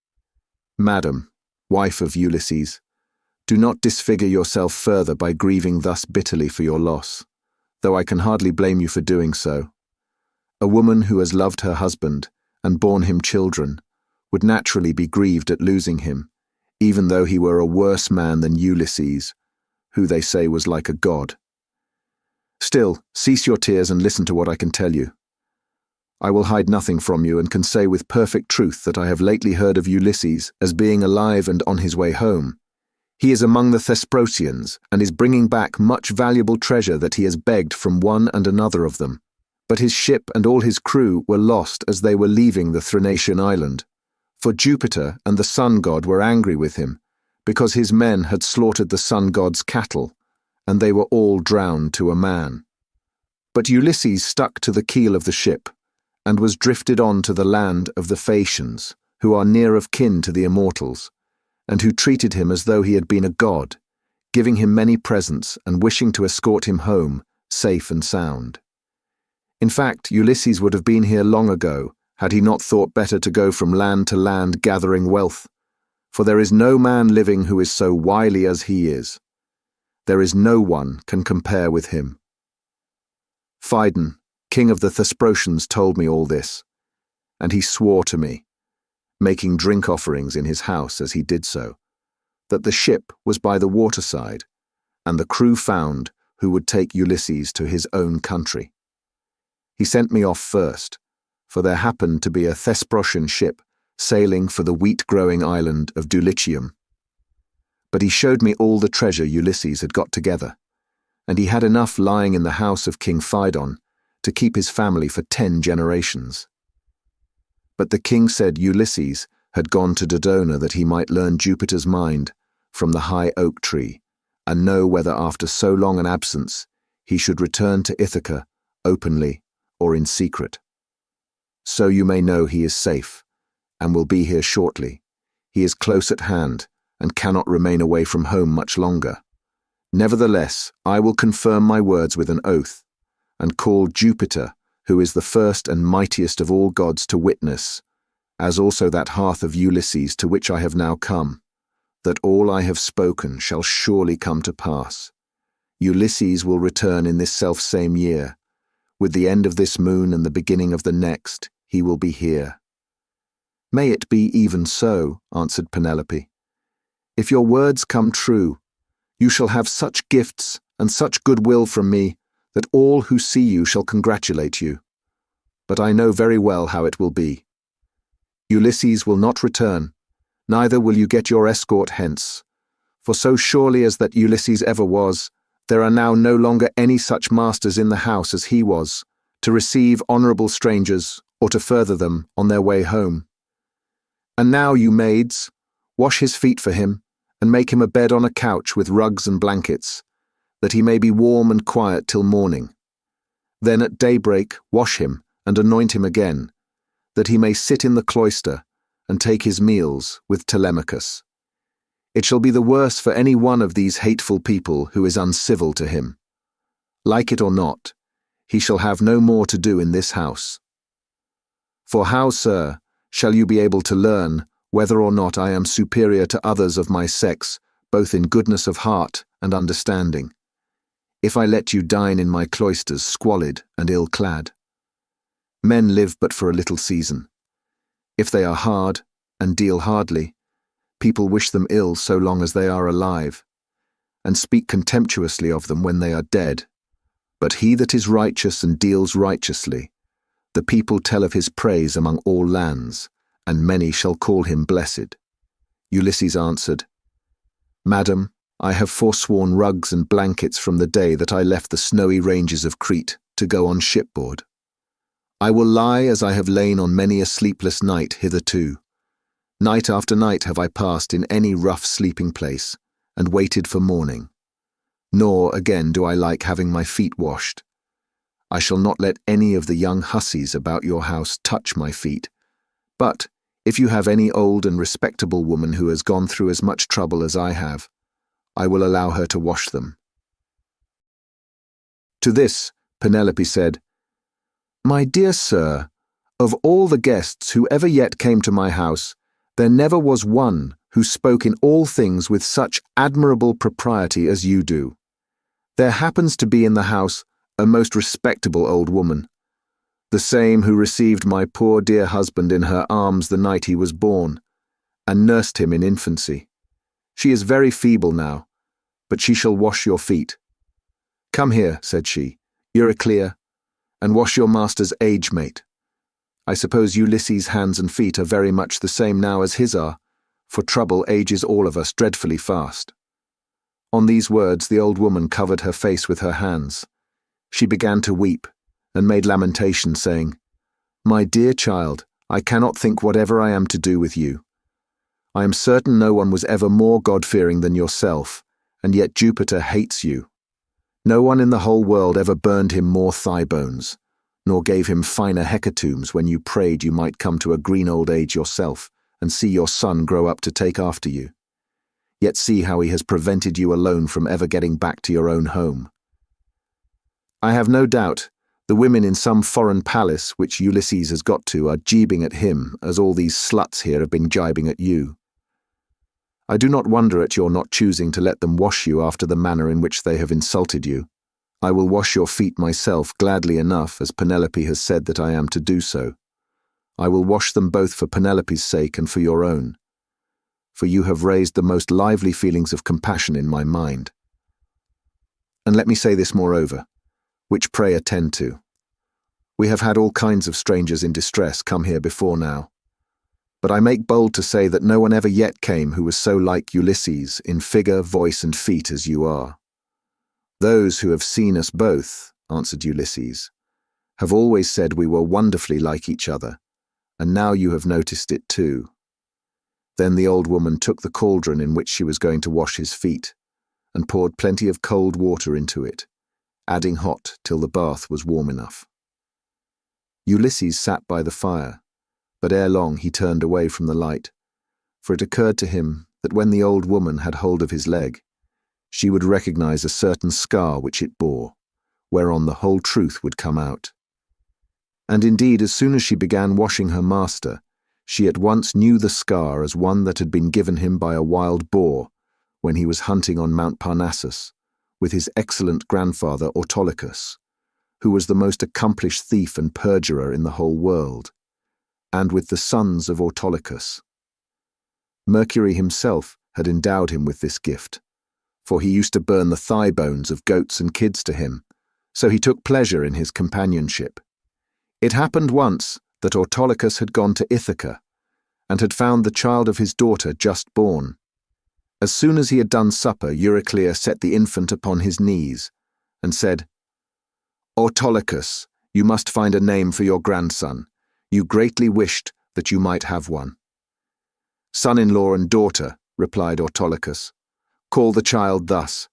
"Madam, wife of Ulysses, do not disfigure yourself further by grieving thus bitterly for your loss, though I can hardly blame you for doing so. A woman who has loved her husband and borne him children would naturally be grieved at losing him, even though he were a worse man than Ulysses, who they say was like a god. Still, cease your tears and listen to what I can tell you. I will hide nothing from you and can say with perfect truth that I have lately heard of Ulysses as being alive and on his way home. He is among the Thesprotians and is bringing back much valuable treasure that he has begged from one and another of them. But his ship and all his crew were lost as they were leaving the Thrinacian island, for Jupiter and the sun god were angry with him, because his men had slaughtered the sun god's cattle, and they were all drowned to a man. But Ulysses stuck to the keel of the ship, and was drifted on to the land of the Phaeacians, who are near of kin to the immortals, and who treated him as though he had been a god, giving him many presents and wishing to escort him home, safe and sound. In fact, Ulysses would have been here long ago, had he not thought better to go from land to land gathering wealth, for there is no man living who is so wily as he is. There is no one can compare with him. Poseidon, king of the Thesprotians, told me all this, and he swore to me, making drink offerings in his house as he did so, that the ship was by the waterside, and the crew found who would take Ulysses to his own country. He sent me off first, for there happened to be a Thesprotian ship sailing for the wheat-growing island of Dulichium. But he showed me all the treasure Ulysses had got together, and he had enough lying in the house of King Poseidon to keep his family for 10 generations. But the king said Ulysses had gone to Dodona that he might learn Jupiter's mind from the high oak tree, and know whether after so long an absence he should return to Ithaca openly or in secret. So you may know he is safe, and will be here shortly. He is close at hand, and cannot remain away from home much longer. Nevertheless, I will confirm my words with an oath, and call Jupiter, who is the first and mightiest of all gods, to witness, as also that hearth of Ulysses to which I have now come, that all I have spoken shall surely come to pass. Ulysses will return in this selfsame year. With the end of this moon and the beginning of the next, he will be here." "May it be even so," answered Penelope. "If your words come true, you shall have such gifts and such goodwill from me that all who see you shall congratulate you. But I know very well how it will be. Ulysses will not return, neither will you get your escort hence, for so surely as that Ulysses ever was, there are now no longer any such masters in the house as he was, to receive honourable strangers or to further them on their way home. And now, you maids, wash his feet for him, and make him a bed on a couch with rugs and blankets, that he may be warm and quiet till morning. Then at daybreak wash him and anoint him again, that he may sit in the cloister and take his meals with Telemachus. It shall be the worse for any one of these hateful people who is uncivil to him. Like it or not, he shall have no more to do in this house. For how, sir, shall you be able to learn whether or not I am superior to others of my sex, both in goodness of heart and understanding, if I let you dine in my cloisters squalid and ill-clad? Men live but for a little season. If they are hard and deal hardly, people wish them ill so long as they are alive, and speak contemptuously of them when they are dead. But he that is righteous and deals righteously, the people tell of his praise among all lands, and many shall call him blessed. Ulysses answered, "Madam, I have forsworn rugs and blankets from the day that I left the snowy ranges of Crete to go on shipboard. I will lie as I have lain on many a sleepless night hitherto. Night after night have I passed in any rough sleeping place, and waited for morning. Nor, again, do I like having my feet washed. I shall not let any of the young hussies about your house touch my feet, but if you have any old and respectable woman who has gone through as much trouble as I have, I will allow her to wash them." To this, Penelope said, "My dear sir, of all the guests who ever yet came to my house, there never was one who spoke in all things with such admirable propriety as you do. There happens to be in the house a most respectable old woman, the same who received my poor dear husband in her arms the night he was born, and nursed him in infancy. She is very feeble now, but she shall wash your feet. Come here," said she, "Euryclea, and wash your master's age mate. I suppose Ulysses' hands and feet are very much the same now as his are, for trouble ages all of us dreadfully fast." On these words the old woman covered her face with her hands. She began to weep, and made lamentation, saying, "My dear child, I cannot think whatever I am to do with you. I am certain no one was ever more God-fearing than yourself, and yet Jupiter hates you. No one in the whole world ever burned him more thigh bones, nor gave him finer hecatombs when you prayed you might come to a green old age yourself, and see your son grow up to take after you. Yet see how he has prevented you alone from ever getting back to your own home. I have no doubt the women in some foreign palace which Ulysses has got to are jibing at him as all these sluts here have been jibing at you. I do not wonder at your not choosing to let them wash you after the manner in which they have insulted you. I will wash your feet myself gladly enough, as Penelope has said that I am to do so. I will wash them both for Penelope's sake and for your own, for you have raised the most lively feelings of compassion in my mind. And let me say this moreover, which pray attend to. We have had all kinds of strangers in distress come here before now, but I make bold to say that no one ever yet came who was so like Ulysses in figure, voice, and feet as you are. Those who have seen us both, answered Ulysses, have always said we were wonderfully like each other, and now you have noticed it too." Then the old woman took the cauldron in which she was going to wash his feet, and poured plenty of cold water into it, adding hot till the bath was warm enough. Ulysses sat by the fire, but ere long he turned away from the light, for it occurred to him that when the old woman had hold of his leg, she would recognize a certain scar which it bore, whereon the whole truth would come out. And indeed, as soon as she began washing her master, she at once knew the scar as one that had been given him by a wild boar when he was hunting on Mount Parnassus with his excellent grandfather Autolycus, who was the most accomplished thief and perjurer in the whole world, and with the sons of Autolycus. Mercury himself had endowed him with this gift, for he used to burn the thigh bones of goats and kids to him, so he took pleasure in his companionship. It happened once that Autolycus had gone to Ithaca, and had found the child of his daughter just born. As soon as he had done supper, Euryclea set the infant upon his knees, and said, "Autolycus, you must find a name for your grandson. You greatly wished that you might have one." "Son-in-law and daughter," replied Autolycus, "call the child thus.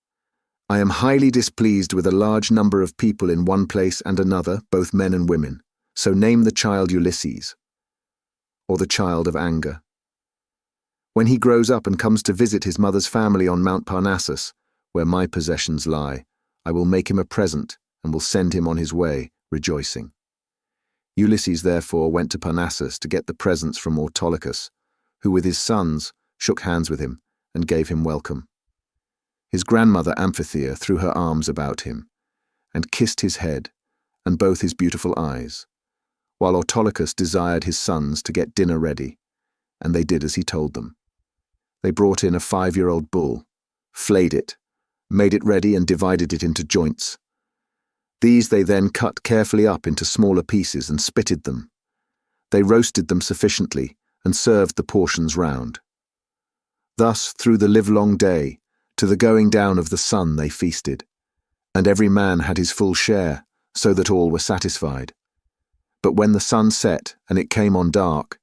I am highly displeased with a large number of people in one place and another, both men and women, so name the child Ulysses, or the child of anger. When he grows up and comes to visit his mother's family on Mount Parnassus, where my possessions lie, I will make him a present and will send him on his way, rejoicing." Ulysses therefore went to Parnassus to get the presents from Autolycus, who with his sons shook hands with him and gave him welcome. His grandmother Amphithea threw her arms about him and kissed his head and both his beautiful eyes, while Autolycus desired his sons to get dinner ready, and they did as he told them. They brought in a 5-year-old bull, flayed it, made it ready and divided it into joints. These they then cut carefully up into smaller pieces and spitted them. They roasted them sufficiently and served the portions round. Thus, through the livelong day, to the going down of the sun they feasted, and every man had his full share, so that all were satisfied. But when the sun set and it came on dark,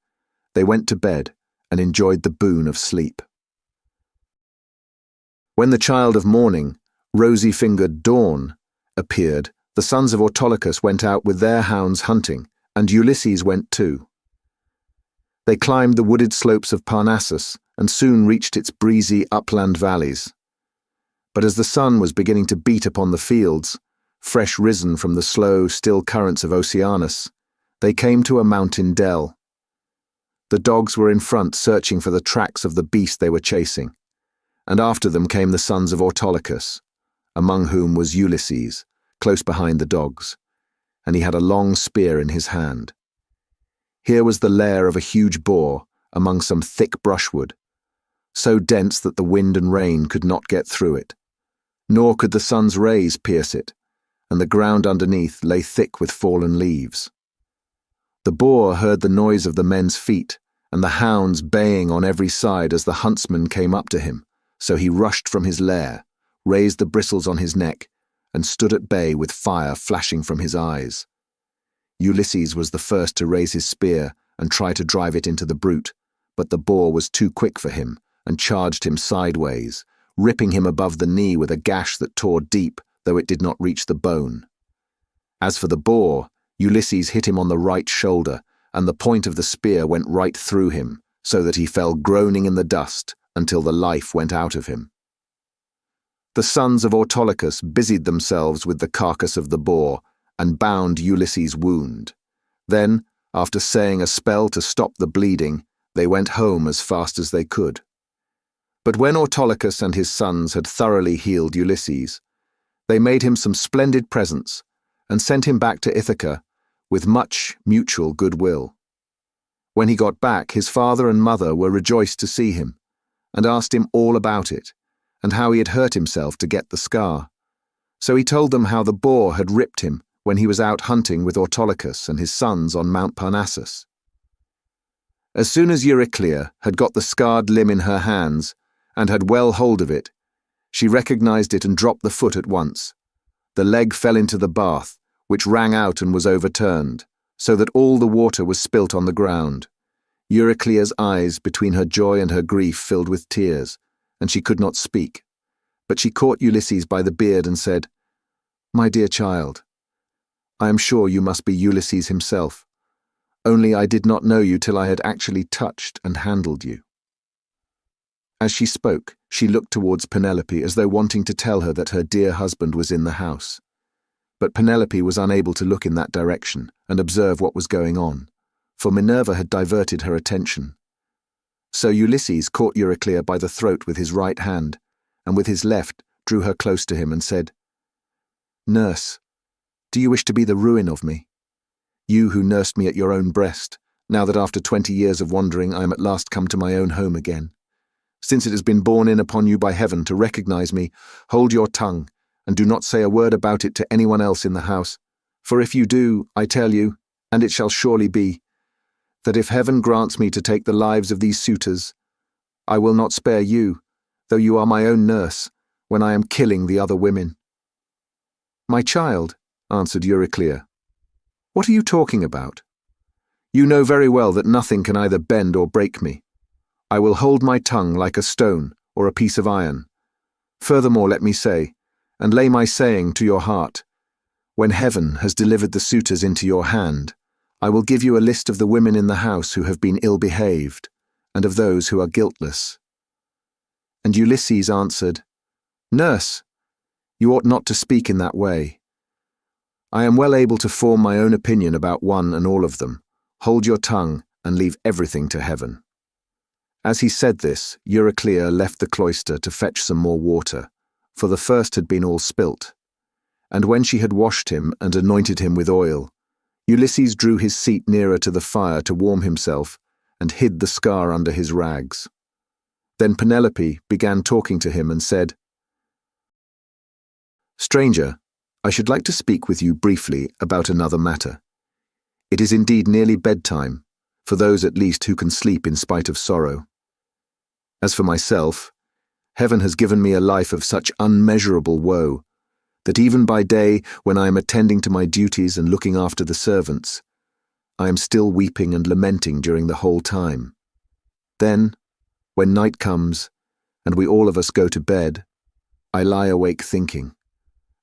they went to bed and enjoyed the boon of sleep. When the child of morning, rosy-fingered Dawn, appeared, the sons of Autolycus went out with their hounds hunting, and Ulysses went too. They climbed the wooded slopes of Parnassus and soon reached its breezy upland valleys. But as the sun was beginning to beat upon the fields, fresh risen from the slow, still currents of Oceanus, they came to a mountain dell. The dogs were in front searching for the tracks of the beast they were chasing, and after them came the sons of Autolycus, among whom was Ulysses, close behind the dogs, and he had a long spear in his hand. Here was the lair of a huge boar among some thick brushwood, so dense that the wind and rain could not get through it, nor could the sun's rays pierce it, and the ground underneath lay thick with fallen leaves. The boar heard the noise of the men's feet and the hounds baying on every side as the huntsman came up to him, so he rushed from his lair, raised the bristles on his neck, and stood at bay with fire flashing from his eyes. Ulysses was the first to raise his spear and try to drive it into the brute, but the boar was too quick for him and charged him sideways, ripping him above the knee with a gash that tore deep, though it did not reach the bone. As for the boar, Ulysses hit him on the right shoulder, and the point of the spear went right through him, so that he fell groaning in the dust until the life went out of him. The sons of Autolycus busied themselves with the carcass of the boar and bound Ulysses' wound. Then, after saying a spell to stop the bleeding, they went home as fast as they could. But when Autolycus and his sons had thoroughly healed Ulysses, they made him some splendid presents and sent him back to Ithaca with much mutual goodwill. When he got back, his father and mother were rejoiced to see him, and asked him all about it, and how he had hurt himself to get the scar. So he told them how the boar had ripped him when he was out hunting with Autolycus and his sons on Mount Parnassus. As soon as Euryclea had got the scarred limb in her hands, and had well hold of it, she recognized it and dropped the foot at once. The leg fell into the bath, which rang out and was overturned, so that all the water was spilt on the ground. Euryclea's eyes between her joy and her grief filled with tears, and she could not speak. But she caught Ulysses by the beard and said, "My dear child, I am sure you must be Ulysses himself, only I did not know you till I had actually touched and handled you." As she spoke, she looked towards Penelope as though wanting to tell her that her dear husband was in the house. But Penelope was unable to look in that direction and observe what was going on, for Minerva had diverted her attention. So Ulysses caught Euryclea by the throat with his right hand, and with his left drew her close to him and said, "Nurse, do you wish to be the ruin of me? You who nursed me at your own breast, now that after 20 years of wandering I am at last come to my own home again. Since it has been borne in upon you by heaven to recognize me, hold your tongue, and do not say a word about it to anyone else in the house. For if you do, I tell you, and it shall surely be, that if heaven grants me to take the lives of these suitors, I will not spare you, though you are my own nurse, when I am killing the other women." "My child," answered Euryclea, "what are you talking about? You know very well that nothing can either bend or break me. I will hold my tongue like a stone or a piece of iron. Furthermore, let me say, and lay my saying to your heart, when heaven has delivered the suitors into your hand, I will give you a list of the women in the house who have been ill-behaved, and of those who are guiltless." And Ulysses answered, "Nurse, you ought not to speak in that way. I am well able to form my own opinion about one and all of them. Hold your tongue and leave everything to heaven." As he said this, Euryclea left the cloister to fetch some more water, for the first had been all spilt. And when she had washed him and anointed him with oil, Ulysses drew his seat nearer to the fire to warm himself and hid the scar under his rags. Then Penelope began talking to him and said, "Stranger, I should like to speak with you briefly about another matter. It is indeed nearly bedtime, for those at least who can sleep in spite of sorrow. As for myself, heaven has given me a life of such unmeasurable woe that even by day, when I am attending to my duties and looking after the servants, I am still weeping and lamenting during the whole time. Then, when night comes, and we all of us go to bed, I lie awake thinking,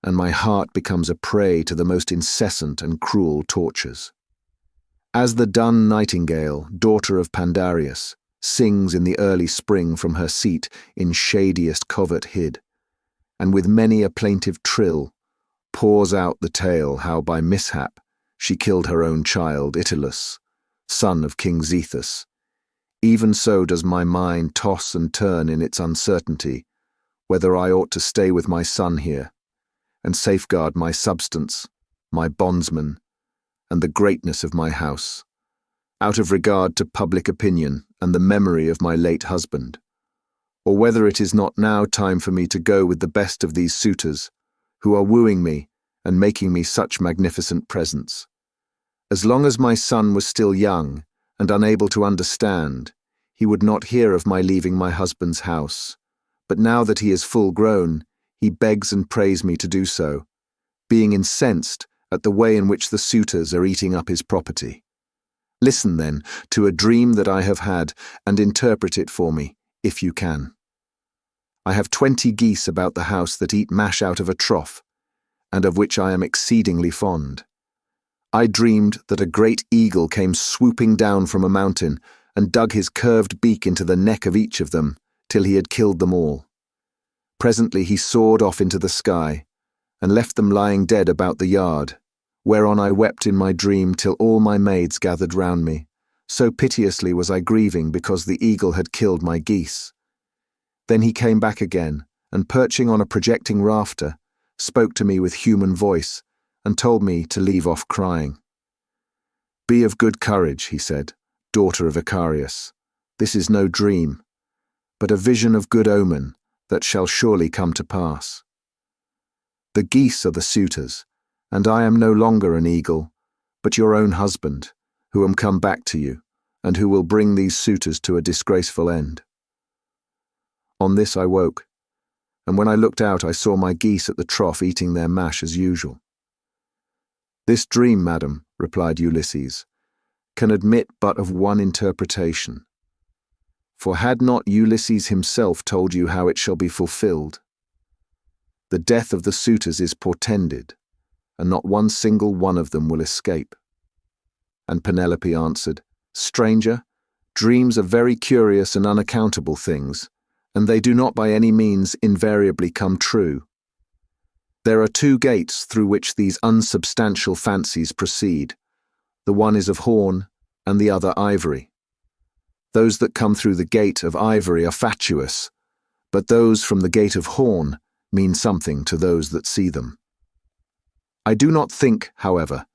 and my heart becomes a prey to the most incessant and cruel tortures. As the dun nightingale, daughter of Pandarius, sings in the early spring from her seat in shadiest covert hid, and with many a plaintive trill pours out the tale how by mishap she killed her own child Italus, son of King Zethus, even so does my mind toss and turn in its uncertainty, whether I ought to stay with my son here, and safeguard my substance, my bondsman, and the greatness of my house, out of regard to public opinion and the memory of my late husband, or whether it is not now time for me to go with the best of these suitors, who are wooing me and making me such magnificent presents. As long as my son was still young and unable to understand, he would not hear of my leaving my husband's house, but now that he is full grown, he begs and prays me to do so, being incensed at the way in which the suitors are eating up his property. Listen, then, to a dream that I have had, and interpret it for me, if you can. I have 20 geese about the house that eat mash out of a trough, and of which I am exceedingly fond. I dreamed that a great eagle came swooping down from a mountain and dug his curved beak into the neck of each of them, till he had killed them all. Presently he soared off into the sky, and left them lying dead about the yard, whereon I wept in my dream till all my maids gathered round me, so piteously was I grieving because the eagle had killed my geese. Then he came back again, and perching on a projecting rafter, spoke to me with human voice, and told me to leave off crying. "Be of good courage," he said, "daughter of Icarius. This is no dream, but a vision of good omen that shall surely come to pass. The geese are the suitors, and I am no longer an eagle, but your own husband, who am come back to you, and who will bring these suitors to a disgraceful end." On this I woke, and when I looked out I saw my geese at the trough eating their mash as usual. "This dream, madam," replied Ulysses, "can admit but of one interpretation. For had not Ulysses himself told you how it shall be fulfilled? The death of the suitors is portended, and not one single one of them will escape." And Penelope answered, "Stranger, dreams are very curious and unaccountable things, and they do not by any means invariably come true. There are 2 gates through which these unsubstantial fancies proceed. The one is of horn, and the other ivory. Those that come through the gate of ivory are fatuous, but those from the gate of horn mean something to those that see them. I do not think, however,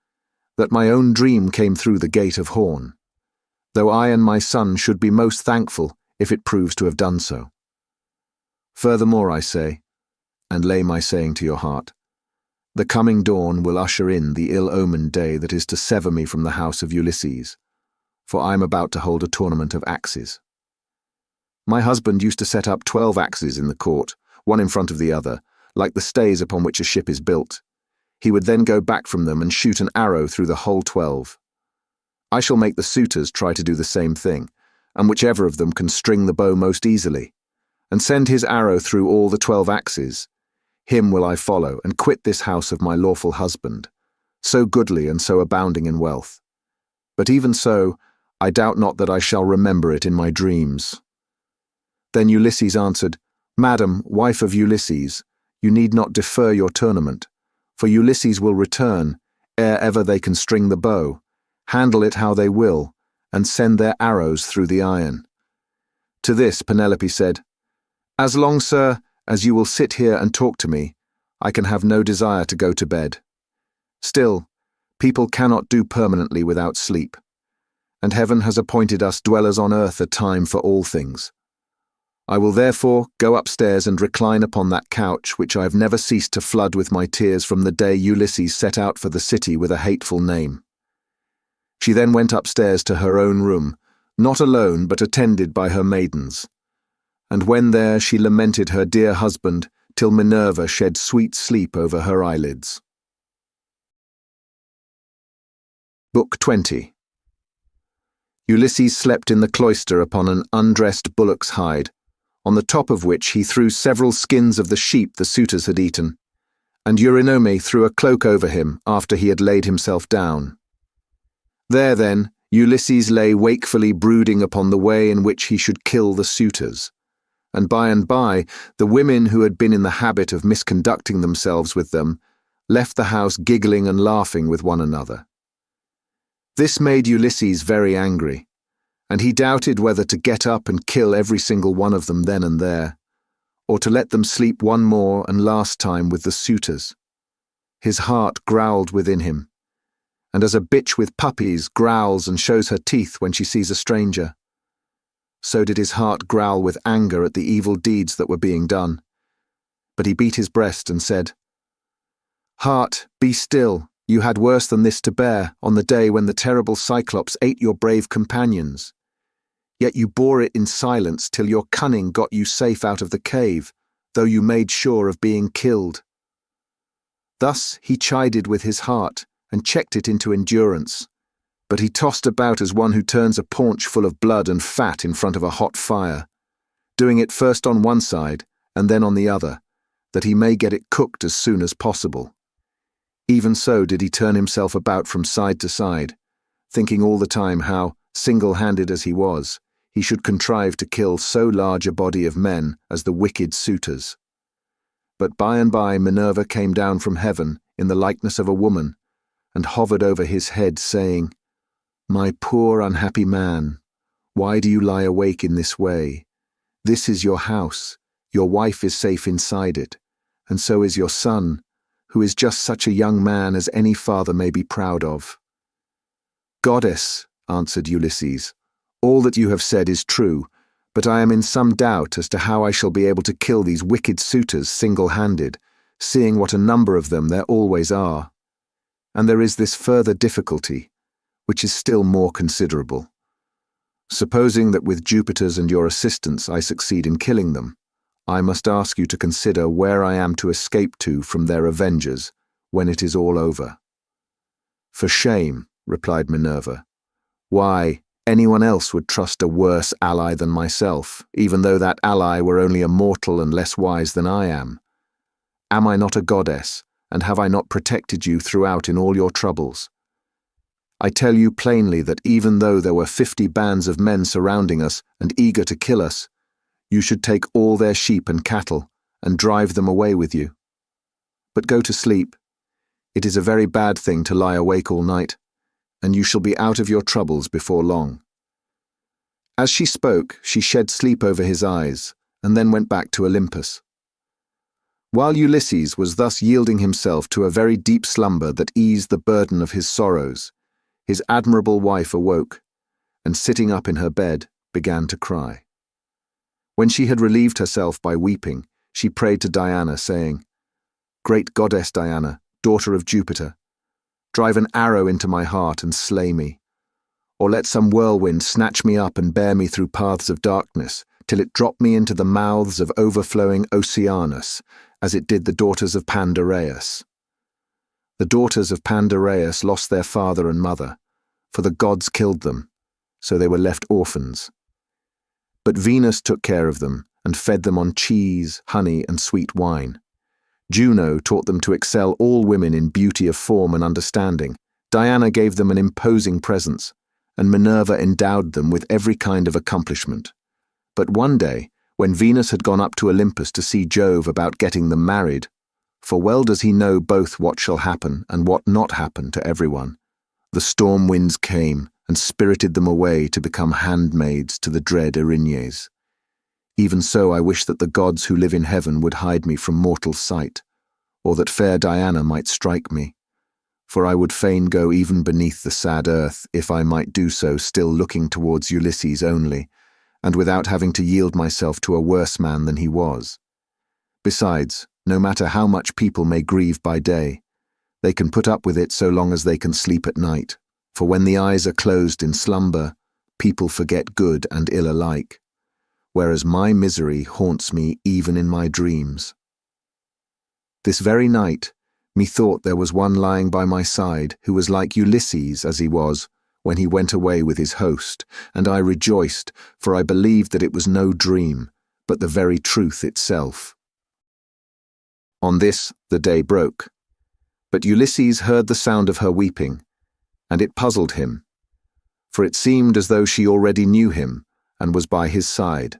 that my own dream came through the gate of horn, though I and my son should be most thankful if it proves to have done so. Furthermore, I say, and lay my saying to your heart, the coming dawn will usher in the ill-omened day that is to sever me from the house of Ulysses, for I am about to hold a tournament of axes. My husband used to set up 12 axes in the court, one in front of the other, like the stays upon which a ship is built. He would then go back from them and shoot an arrow through the whole 12. I shall make the suitors try to do the same thing, and whichever of them can string the bow most easily, and send his arrow through all the 12 axes, him will I follow and quit this house of my lawful husband, so goodly and so abounding in wealth. But even so, I doubt not that I shall remember it in my dreams." Then Ulysses answered, "Madam, wife of Ulysses, you need not defer your tournament, for Ulysses will return, ere ever they can string the bow, handle it how they will, and send their arrows through the iron." To this Penelope said, "As long, sir, as you will sit here and talk to me, I can have no desire to go to bed. Still, people cannot do permanently without sleep, and heaven has appointed us dwellers on earth a time for all things. I will therefore go upstairs and recline upon that couch which I have never ceased to flood with my tears from the day Ulysses set out for the city with a hateful name." She then went upstairs to her own room, not alone but attended by her maidens. and when there she lamented her dear husband till Minerva shed sweet sleep over her eyelids. Book 20. Ulysses slept in the cloister upon an undressed bullock's hide, on the top of which he threw several skins of the sheep the suitors had eaten, and Eurynome threw a cloak over him after he had laid himself down. There, then, Ulysses lay wakefully brooding upon the way in which he should kill the suitors, and by, the women who had been in the habit of misconducting themselves with them left the house giggling and laughing with one another. This made Ulysses very angry, and he doubted whether to get up and kill every single one of them then and there, or to let them sleep one more and last time with the suitors. His heart growled within him, and as a bitch with puppies growls and shows her teeth when she sees a stranger, so did his heart growl with anger at the evil deeds that were being done. But he beat his breast and said, "Heart, be still. You had worse than this to bear on the day when the terrible Cyclops ate your brave companions. Yet you bore it in silence till your cunning got you safe out of the cave, though you made sure of being killed." Thus he chided with his heart and checked it into endurance, but he tossed about as one who turns a paunch full of blood and fat in front of a hot fire, doing it first on one side and then on the other, that he may get it cooked as soon as possible. Even so did he turn himself about from side to side, thinking all the time how, single-handed as he was, he should contrive to kill so large a body of men as the wicked suitors. But by and by Minerva came down from heaven in the likeness of a woman, and hovered over his head, saying, "My poor unhappy man, why do you lie awake in this way? This is your house, your wife is safe inside it, and so is your son, who is just such a young man as any father may be proud of." "Goddess," answered Ulysses, "all that you have said is true, but I am in some doubt as to how I shall be able to kill these wicked suitors single-handed, seeing what a number of them there always are. And there is this further difficulty, which is still more considerable. Supposing that with Jupiter's and your assistance I succeed in killing them, I must ask you to consider where I am to escape to from their avengers when it is all over." "For shame," replied Minerva. "Why, anyone else would trust a worse ally than myself, even though that ally were only a mortal and less wise than I am. Am I not a goddess, and have I not protected you throughout in all your troubles? I tell you plainly that even though there were 50 bands of men surrounding us and eager to kill us, you should take all their sheep and cattle and drive them away with you. But go to sleep. It is a very bad thing to lie awake all night, and you shall be out of your troubles before long." As she spoke, she shed sleep over his eyes, and then went back to Olympus. While Ulysses was thus yielding himself to a very deep slumber that eased the burden of his sorrows, his admirable wife awoke, and sitting up in her bed, began to cry. When she had relieved herself by weeping, she prayed to Diana, saying, "Great goddess Diana, daughter of Jupiter, drive an arrow into my heart and slay me, or let some whirlwind snatch me up and bear me through paths of darkness, till it drop me into the mouths of overflowing Oceanus, as it did the daughters of Pandareus. The daughters of Pandareus lost their father and mother, for the gods killed them, so they were left orphans. But Venus took care of them and fed them on cheese, honey, and sweet wine. Juno taught them to excel all women in beauty of form and understanding. Diana gave them an imposing presence, and Minerva endowed them with every kind of accomplishment. But one day, when Venus had gone up to Olympus to see Jove about getting them married, for well does he know both what shall happen and what not happen to everyone, the storm winds came and spirited them away to become handmaids to the dread Erinyes. Even so I wish that the gods who live in heaven would hide me from mortal sight, or that fair Diana might strike me, for I would fain go even beneath the sad earth, if I might do so still looking towards Ulysses only, and without having to yield myself to a worse man than he was. Besides, no matter how much people may grieve by day, they can put up with it so long as they can sleep at night, for when the eyes are closed in slumber, people forget good and ill alike. whereas my misery haunts me even in my dreams. This very night, methought there was one lying by my side who was like Ulysses as he was when he went away with his host, and I rejoiced, for I believed that it was no dream, but the very truth itself. On this the day broke, but Ulysses heard the sound of her weeping, and it puzzled him, for it seemed as though she already knew him and was by his side.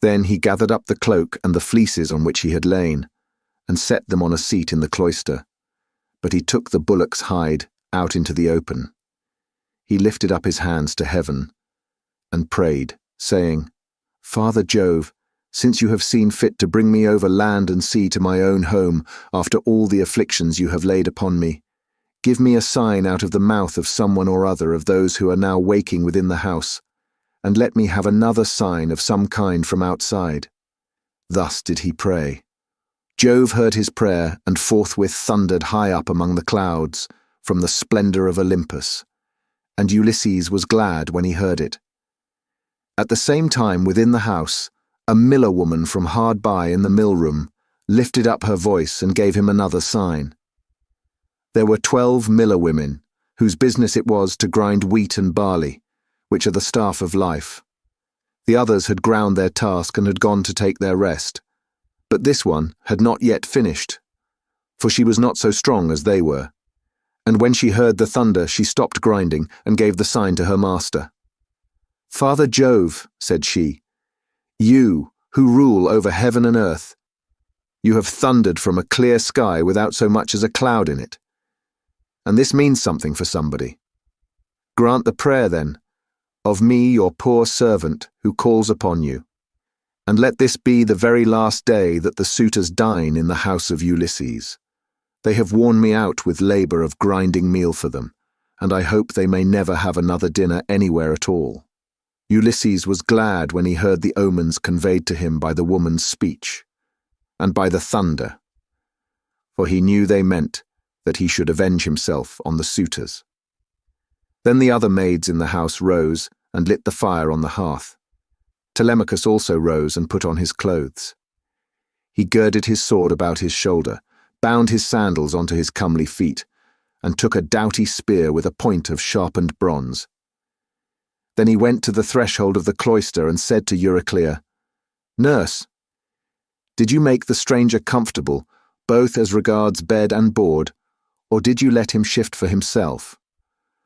Then he gathered up the cloak and the fleeces on which he had lain, and set them on a seat in the cloister, but he took the bullock's hide out into the open. He lifted up his hands to heaven and prayed, saying, "Father Jove, since you have seen fit to bring me over land and sea to my own home after all the afflictions you have laid upon me, give me a sign out of the mouth of someone or other of those who are now waking within the house, and let me have another sign of some kind from outside." Thus did he pray. Jove heard his prayer and forthwith thundered high up among the clouds from the splendor of Olympus, and Ulysses was glad when he heard it. At the same time within the house, a miller woman from hard by in the mill room lifted up her voice and gave him another sign. There were 12 miller women, whose business it was to grind wheat and barley, which are the staff of life. The others had ground their task and had gone to take their rest, but this one had not yet finished, for she was not so strong as they were, and when she heard the thunder she stopped grinding and gave the sign to her master. "Father Jove," said she, "you, who rule over heaven and earth, you have thundered from a clear sky without so much as a cloud in it. And this means something for somebody. Grant the prayer, then, of me, your poor servant, who calls upon you. And let this be the very last day that the suitors dine in the house of Ulysses. They have worn me out with labor of grinding meal for them, and I hope they may never have another dinner anywhere at all." Ulysses was glad when he heard the omens conveyed to him by the woman's speech, and by the thunder, for he knew they meant that he should avenge himself on the suitors. Then the other maids in the house rose and lit the fire on the hearth. Telemachus also rose and put on his clothes. He girded his sword about his shoulder, bound his sandals onto his comely feet, and took a doughty spear with a point of sharpened bronze. Then he went to the threshold of the cloister and said to Euryclea, "Nurse, did you make the stranger comfortable, both as regards bed and board, or did you let him shift for himself?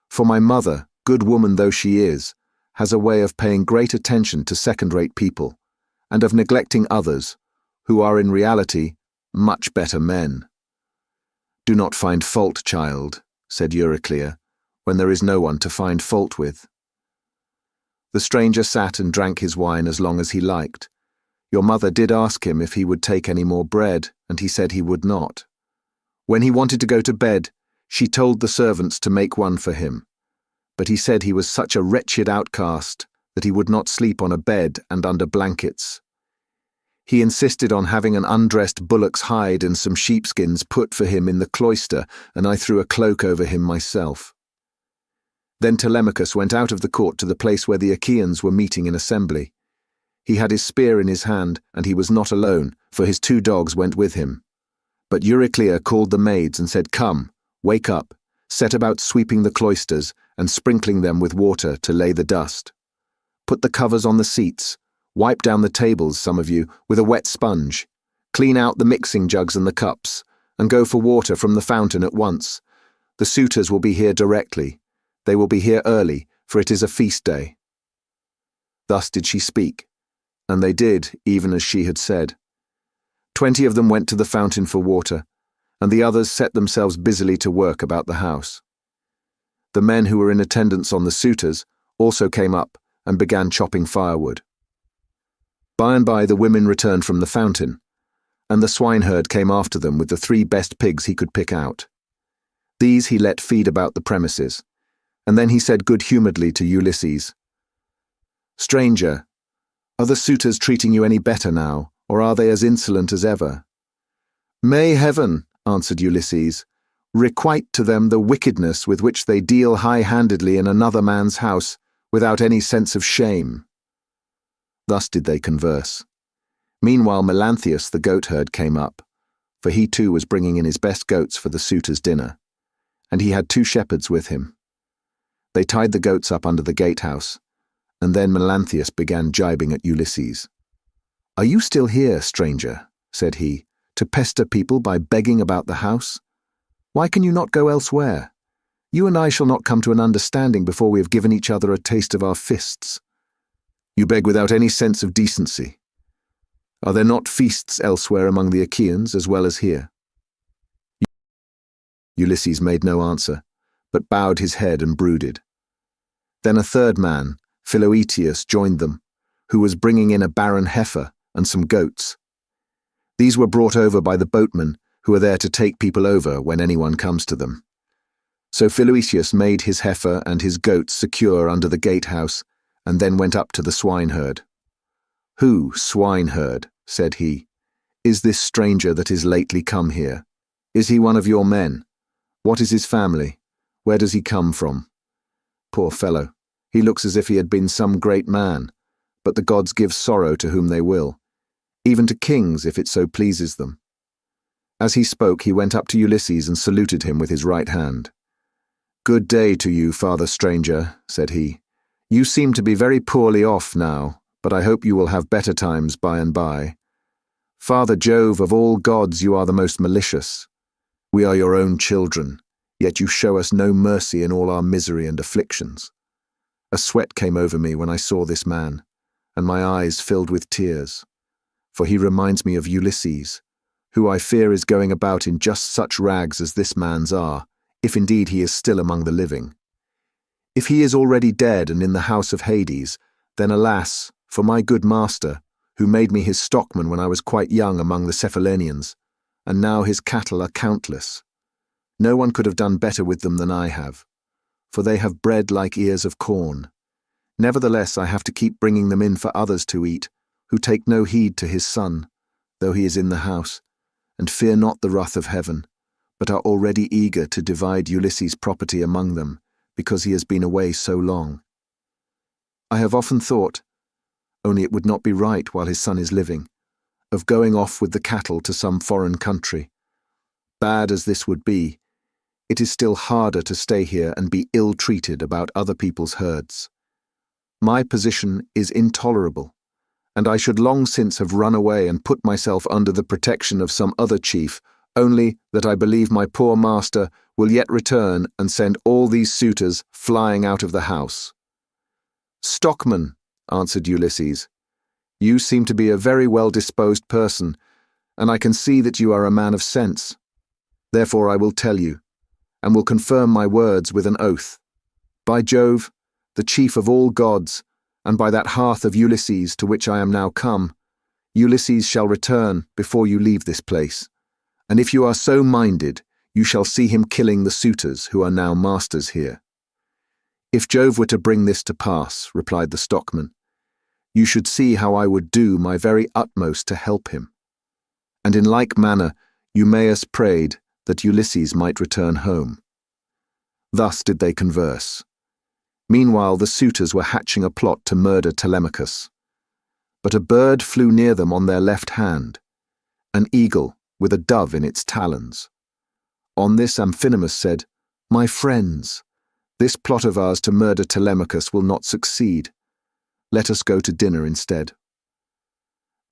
For my mother, good woman though she is, has a way of paying great attention to second-rate people, and of neglecting others, who are in reality much better men." "Do not find fault, child," said Euryclea, "when there is no one to find fault with." The stranger sat and drank his wine as long as he liked. Your mother did ask him if he would take any more bread, and he said he would not. When he wanted to go to bed, she told the servants to make one for him, but he said he was such a wretched outcast that he would not sleep on a bed and under blankets. He insisted on having an undressed bullock's hide and some sheepskins put for him in the cloister, and I threw a cloak over him myself. Then Telemachus went out of the court to the place where the Achaeans were meeting in assembly. He had his spear in his hand, and he was not alone, for his 2 dogs went with him. But Euryclea called the maids and said, "Come, wake up, set about sweeping the cloisters and sprinkling them with water to lay the dust. Put the covers on the seats, wipe down the tables, some of you, with a wet sponge. Clean out the mixing jugs and the cups, and go for water from the fountain at once. The suitors will be here directly. They will be here early, for it is a feast day." Thus did she speak, and they did even as she had said. 20 of them went to the fountain for water, and the others set themselves busily to work about the house. The men who were in attendance on the suitors also came up and began chopping firewood. By and by the women returned from the fountain, and the swineherd came after them with the 3 best pigs he could pick out. These he let feed about the premises, and then he said good-humouredly to Ulysses, "Stranger, are the suitors treating you any better now, or are they as insolent as ever?" "May heaven," answered Ulysses, "requite to them the wickedness with which they deal high-handedly in another man's house, without any sense of shame." Thus did they converse. Meanwhile Melanthius the goatherd came up, for he too was bringing in his best goats for the suitors' dinner, and he had 2 shepherds with him. They tied the goats up under the gatehouse, and then Melanthius began gibing at Ulysses. "Are you still here, stranger," said he, "to pester people by begging about the house? Why can you not go elsewhere? You and I shall not come to an understanding before we have given each other a taste of our fists. You beg without any sense of decency. Are there not feasts elsewhere among the Achaeans as well as here?" Ulysses made no answer, but bowed his head and brooded. Then a third man, Philoetius, joined them, who was bringing in a barren heifer and some goats. These were brought over by the boatmen, who are there to take people over when anyone comes to them. So Philoetius made his heifer and his goats secure under the gatehouse, and then went up to the swineherd. "Who, swineherd," said he, "is this stranger that is lately come here? Is he one of your men? What is his family? Where does he come from? Poor fellow, he looks as if he had been some great man, but the gods give sorrow to whom they will, even to kings if it so pleases them." As he spoke, he went up to Ulysses and saluted him with his right hand. "Good day to you, father stranger," said he. "You seem to be very poorly off now, but I hope you will have better times by and by. Father Jove, of all gods you are the most malicious. We are your own children, yet you show us no mercy in all our misery and afflictions." A sweat came over me when I saw this man, and my eyes filled with tears, for he reminds me of Ulysses, who I fear is going about in just such rags as this man's are, if indeed he is still among the living. If he is already dead and in the house of Hades, then alas, for my good master, who made me his stockman when I was quite young among the Cephallenians, and now his cattle are countless. No one could have done better with them than I have, for they have bred like ears of corn. Nevertheless, I have to keep bringing them in for others to eat, who take no heed to his son, though he is in the house, and fear not the wrath of heaven, but are already eager to divide Ulysses' property among them, because he has been away so long. I have often thought, only it would not be right while his son is living, of going off with the cattle to some foreign country. Bad as this would be, it is still harder to stay here and be ill-treated about other people's herds. My position is intolerable, and I should long since have run away and put myself under the protection of some other chief, only that I believe my poor master will yet return and send all these suitors flying out of the house." "Stockman," answered Ulysses, "you seem to be a very well-disposed person, and I can see that you are a man of sense. Therefore I will tell you, and will confirm my words with an oath. By Jove, the chief of all gods, and by that hearth of Ulysses to which I am now come, Ulysses shall return before you leave this place, and if you are so minded, you shall see him killing the suitors who are now masters here." "If Jove were to bring this to pass," replied the stockman, "you should see how I would do my very utmost to help him." And in like manner Eumaeus prayed that Ulysses might return home. Thus did they converse. Meanwhile the suitors were hatching a plot to murder Telemachus. But a bird flew near them on their left hand, an eagle with a dove in its talons. On this Amphinomus said, "My friends, this plot of ours to murder Telemachus will not succeed. Let us go to dinner instead."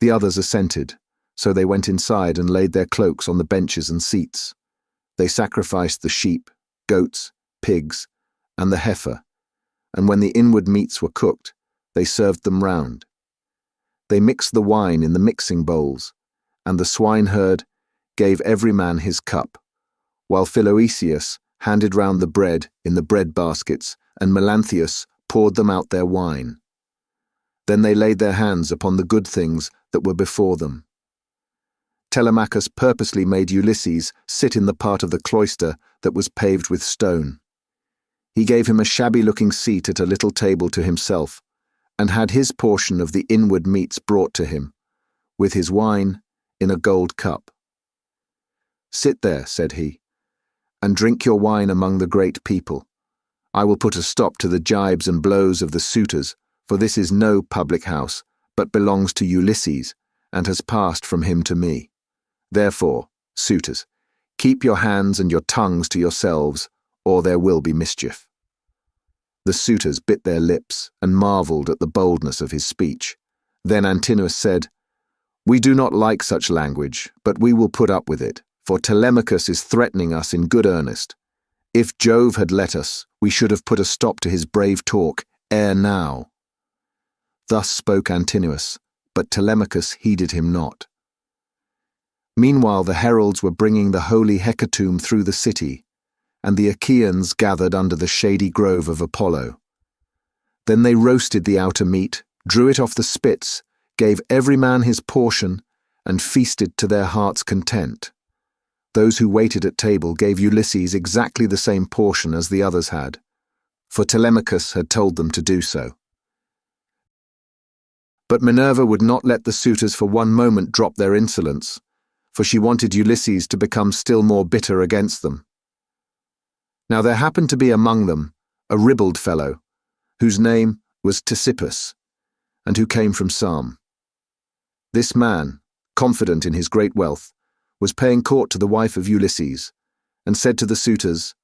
The others assented, so they went inside and laid their cloaks on the benches and seats. They sacrificed the sheep, goats, pigs, and the heifer, and when the inward meats were cooked, they served them round. They mixed the wine in the mixing bowls, and the swineherd gave every man his cup, while Philoetius handed round the bread in the bread baskets, and Melanthius poured them out their wine. Then they laid their hands upon the good things that were before them. Telemachus purposely made Ulysses sit in the part of the cloister that was paved with stone. He gave him a shabby-looking seat at a little table to himself, and had his portion of the inward meats brought to him, with his wine in a gold cup. "Sit there," said he, "and drink your wine among the great people. I will put a stop to the gibes and blows of the suitors, for this is no public house, but belongs to Ulysses and has passed from him to me. Therefore, suitors, keep your hands and your tongues to yourselves, or there will be mischief." The suitors bit their lips and marveled at the boldness of his speech. Then Antinous said, "We do not like such language, but we will put up with it, for Telemachus is threatening us in good earnest. If Jove had let us, we should have put a stop to his brave talk ere now." Thus spoke Antinous, but Telemachus heeded him not. Meanwhile the heralds were bringing the holy hecatomb through the city, and the Achaeans gathered under the shady grove of Apollo. Then they roasted the outer meat, drew it off the spits, gave every man his portion, and feasted to their heart's content. Those who waited at table gave Ulysses exactly the same portion as the others had, for Telemachus had told them to do so. But Minerva would not let the suitors for one moment drop their insolence, for she wanted Ulysses to become still more bitter against them. Now there happened to be among them a ribald fellow, whose name was Ctesippus, and who came from Same. This man, confident in his great wealth, was paying court to the wife of Ulysses, and said to the suitors,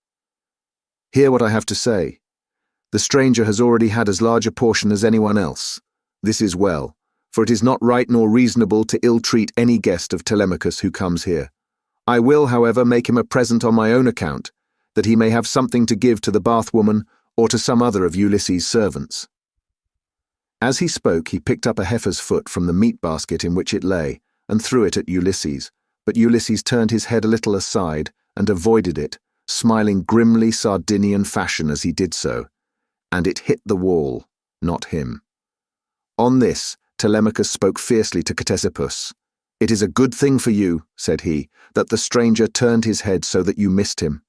"Hear what I have to say. The stranger has already had as large a portion as anyone else. This is well, for it is not right nor reasonable to ill-treat any guest of Telemachus who comes here. I will, however, make him a present on my own account, that he may have something to give to the bathwoman or to some other of Ulysses' servants." As he spoke, he picked up a heifer's foot from the meat basket in which it lay and threw it at Ulysses, but Ulysses turned his head a little aside and avoided it, smiling grimly Sardinian fashion as he did so, and it hit the wall, not him. On this, Telemachus spoke fiercely to Ctesippus. "It is a good thing for you," said he, "that the stranger turned his head so that you missed him.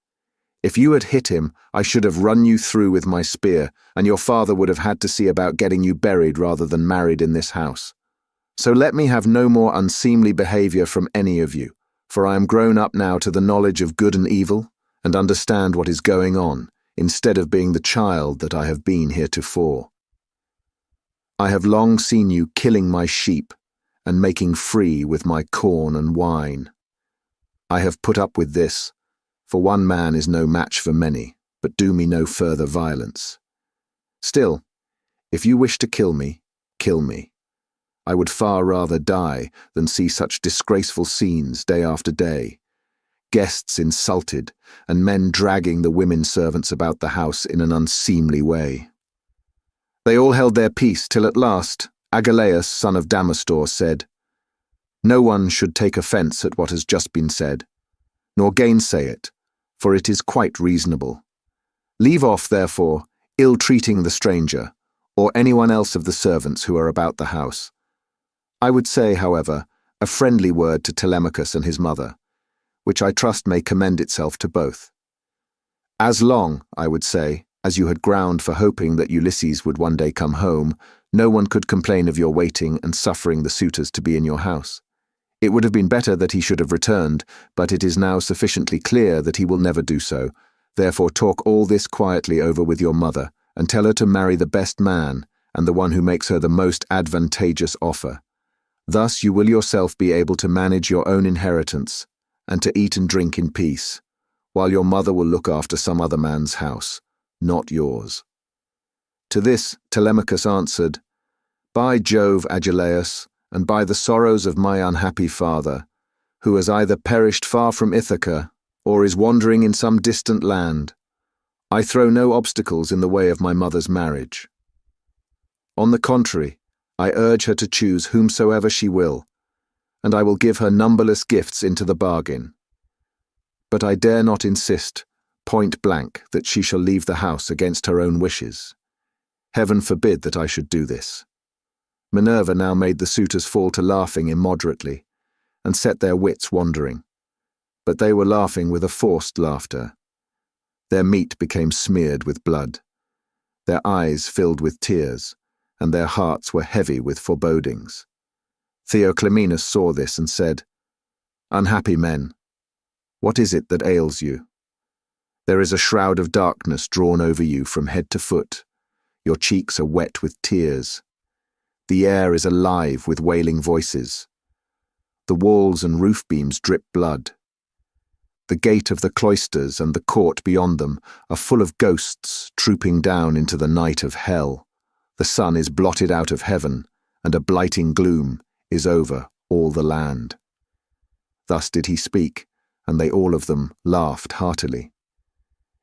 If you had hit him, I should have run you through with my spear, and your father would have had to see about getting you buried rather than married in this house. So let me have no more unseemly behavior from any of you, for I am grown up now to the knowledge of good and evil, and understand what is going on, instead of being the child that I have been heretofore. I have long seen you killing my sheep, and making free with my corn and wine. I have put up with this, for one man is no match for many, but do me no further violence. Still, if you wish to kill me, kill me. I would far rather die than see such disgraceful scenes day after day, guests insulted, and men dragging the women servants about the house in an unseemly way." They all held their peace till at last Agelaus, son of Damastor, said, "No one should take offence at what has just been said, nor gainsay it, for it is quite reasonable. Leave off, therefore, ill-treating the stranger, or anyone else of the servants who are about the house. I would say, however, a friendly word to Telemachus and his mother, which I trust may commend itself to both. As long, I would say, as you had ground for hoping that Ulysses would one day come home, no one could complain of your waiting and suffering the suitors to be in your house. It would have been better that he should have returned, but it is now sufficiently clear that he will never do so. Therefore talk all this quietly over with your mother, and tell her to marry the best man, and the one who makes her the most advantageous offer. Thus you will yourself be able to manage your own inheritance, and to eat and drink in peace, while your mother will look after some other man's house, not yours." To this Telemachus answered, "By Jove, Agelaus, and by the sorrows of my unhappy father, who has either perished far from Ithaca, or is wandering in some distant land, I throw no obstacles in the way of my mother's marriage. On the contrary, I urge her to choose whomsoever she will, and I will give her numberless gifts into the bargain. But I dare not insist, point blank, that she shall leave the house against her own wishes. Heaven forbid that I should do this." Minerva now made the suitors fall to laughing immoderately, and set their wits wandering. But they were laughing with a forced laughter. Their meat became smeared with blood, their eyes filled with tears, and their hearts were heavy with forebodings. Theoclymenus saw this and said, "Unhappy men, what is it that ails you? There is a shroud of darkness drawn over you from head to foot. Your cheeks are wet with tears. The air is alive with wailing voices. The walls and roof beams drip blood. The gate of the cloisters and the court beyond them are full of ghosts trooping down into the night of hell. The sun is blotted out of heaven, and a blighting gloom is over all the land. Thus did he speak, and they all of them laughed heartily.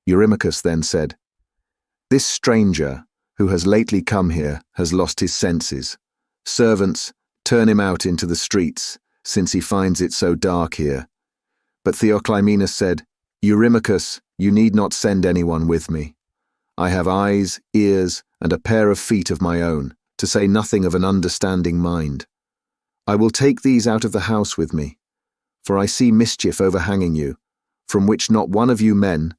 Eurymachus then said, "This stranger, who has lately come here, has lost his senses. Servants, turn him out into the streets, since he finds it so dark here." But Theoclymenus said, "Eurymachus, you need not send anyone with me. I have eyes, ears, and a pair of feet of my own, to say nothing of an understanding mind. I will take these out of the house with me, for I see mischief overhanging you, from which not one of you men,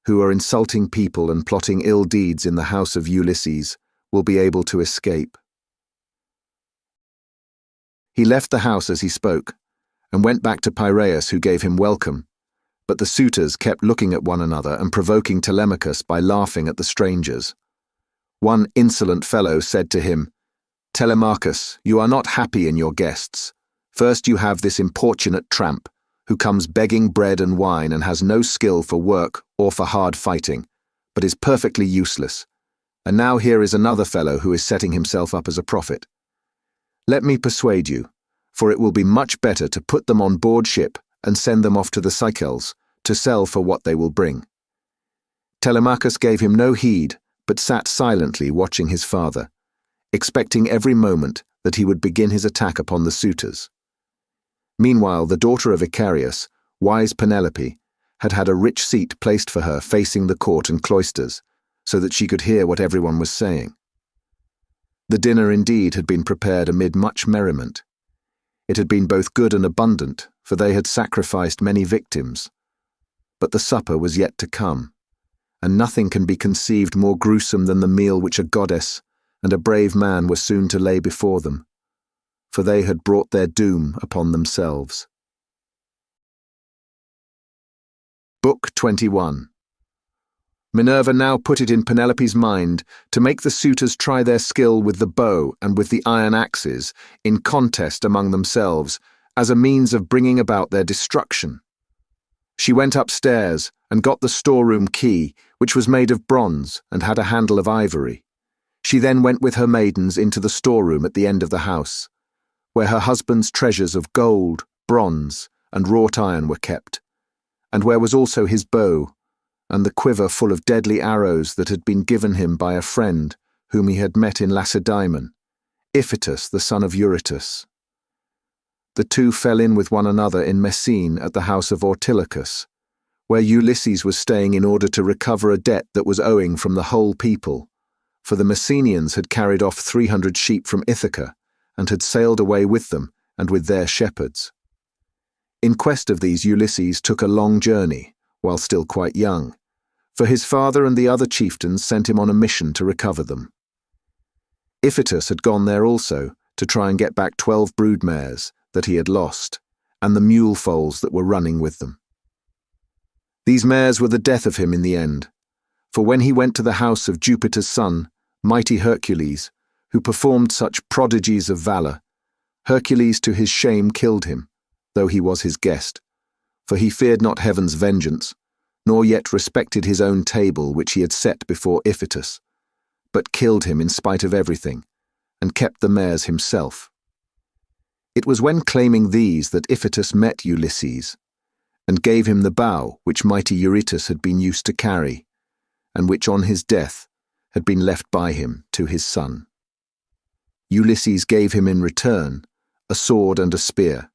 who are insulting people and plotting ill deeds in the house of Ulysses, will be able to escape." He left the house as he spoke, and went back to Piraeus, who gave him welcome. But the suitors kept looking at one another and provoking Telemachus by laughing at the strangers. One insolent fellow said to him, "Telemachus, you are not happy in your guests. First you have this importunate tramp, who comes begging bread and wine and has no skill for work or for hard fighting, but is perfectly useless. And now here is another fellow who is setting himself up as a prophet. Let me persuade you, for it will be much better to put them on board ship and send them off to the Cyclops to sell for what they will bring." Telemachus gave him no heed, but sat silently watching his father, expecting every moment that he would begin his attack upon the suitors. Meanwhile, the daughter of Icarius, wise Penelope, had had a rich seat placed for her facing the court and cloisters, so that she could hear what everyone was saying. The dinner indeed had been prepared amid much merriment. It had been both good and abundant, for they had sacrificed many victims. But the supper was yet to come, and nothing can be conceived more gruesome than the meal which a goddess and a brave man were soon to lay before them, for they had brought their doom upon themselves. Book 21. Minerva now put it in Penelope's mind to make the suitors try their skill with the bow and with the iron axes in contest among themselves as a means of bringing about their destruction. She went upstairs and got the storeroom key, which was made of bronze and had a handle of ivory. She then went with her maidens into the storeroom at the end of the house, where her husband's treasures of gold, bronze, and wrought iron were kept, and where was also his bow, and the quiver full of deadly arrows that had been given him by a friend whom he had met in Lacedaemon, Iphitus the son of Eurytus. The two fell in with one another in Messene at the house of Ortilochus, where Ulysses was staying in order to recover a debt that was owing from the whole people, for the Messenians had carried off 300 sheep from Ithaca, and had sailed away with them and with their shepherds. In quest of these Ulysses took a long journey, while still quite young, for his father and the other chieftains sent him on a mission to recover them. Iphitus had gone there also to try and get back 12 broodmares that he had lost, and the mule foals that were running with them. These mares were the death of him in the end, for when he went to the house of Jupiter's son, mighty Hercules, who performed such prodigies of valor, Hercules to his shame killed him, though he was his guest, for he feared not heaven's vengeance, nor yet respected his own table which he had set before Iphitus, but killed him in spite of everything, and kept the mares himself. It was when claiming these that Iphitus met Ulysses, and gave him the bow which mighty Eurytus had been used to carry, and which on his death had been left by him to his son. Ulysses gave him in return a sword and a spear,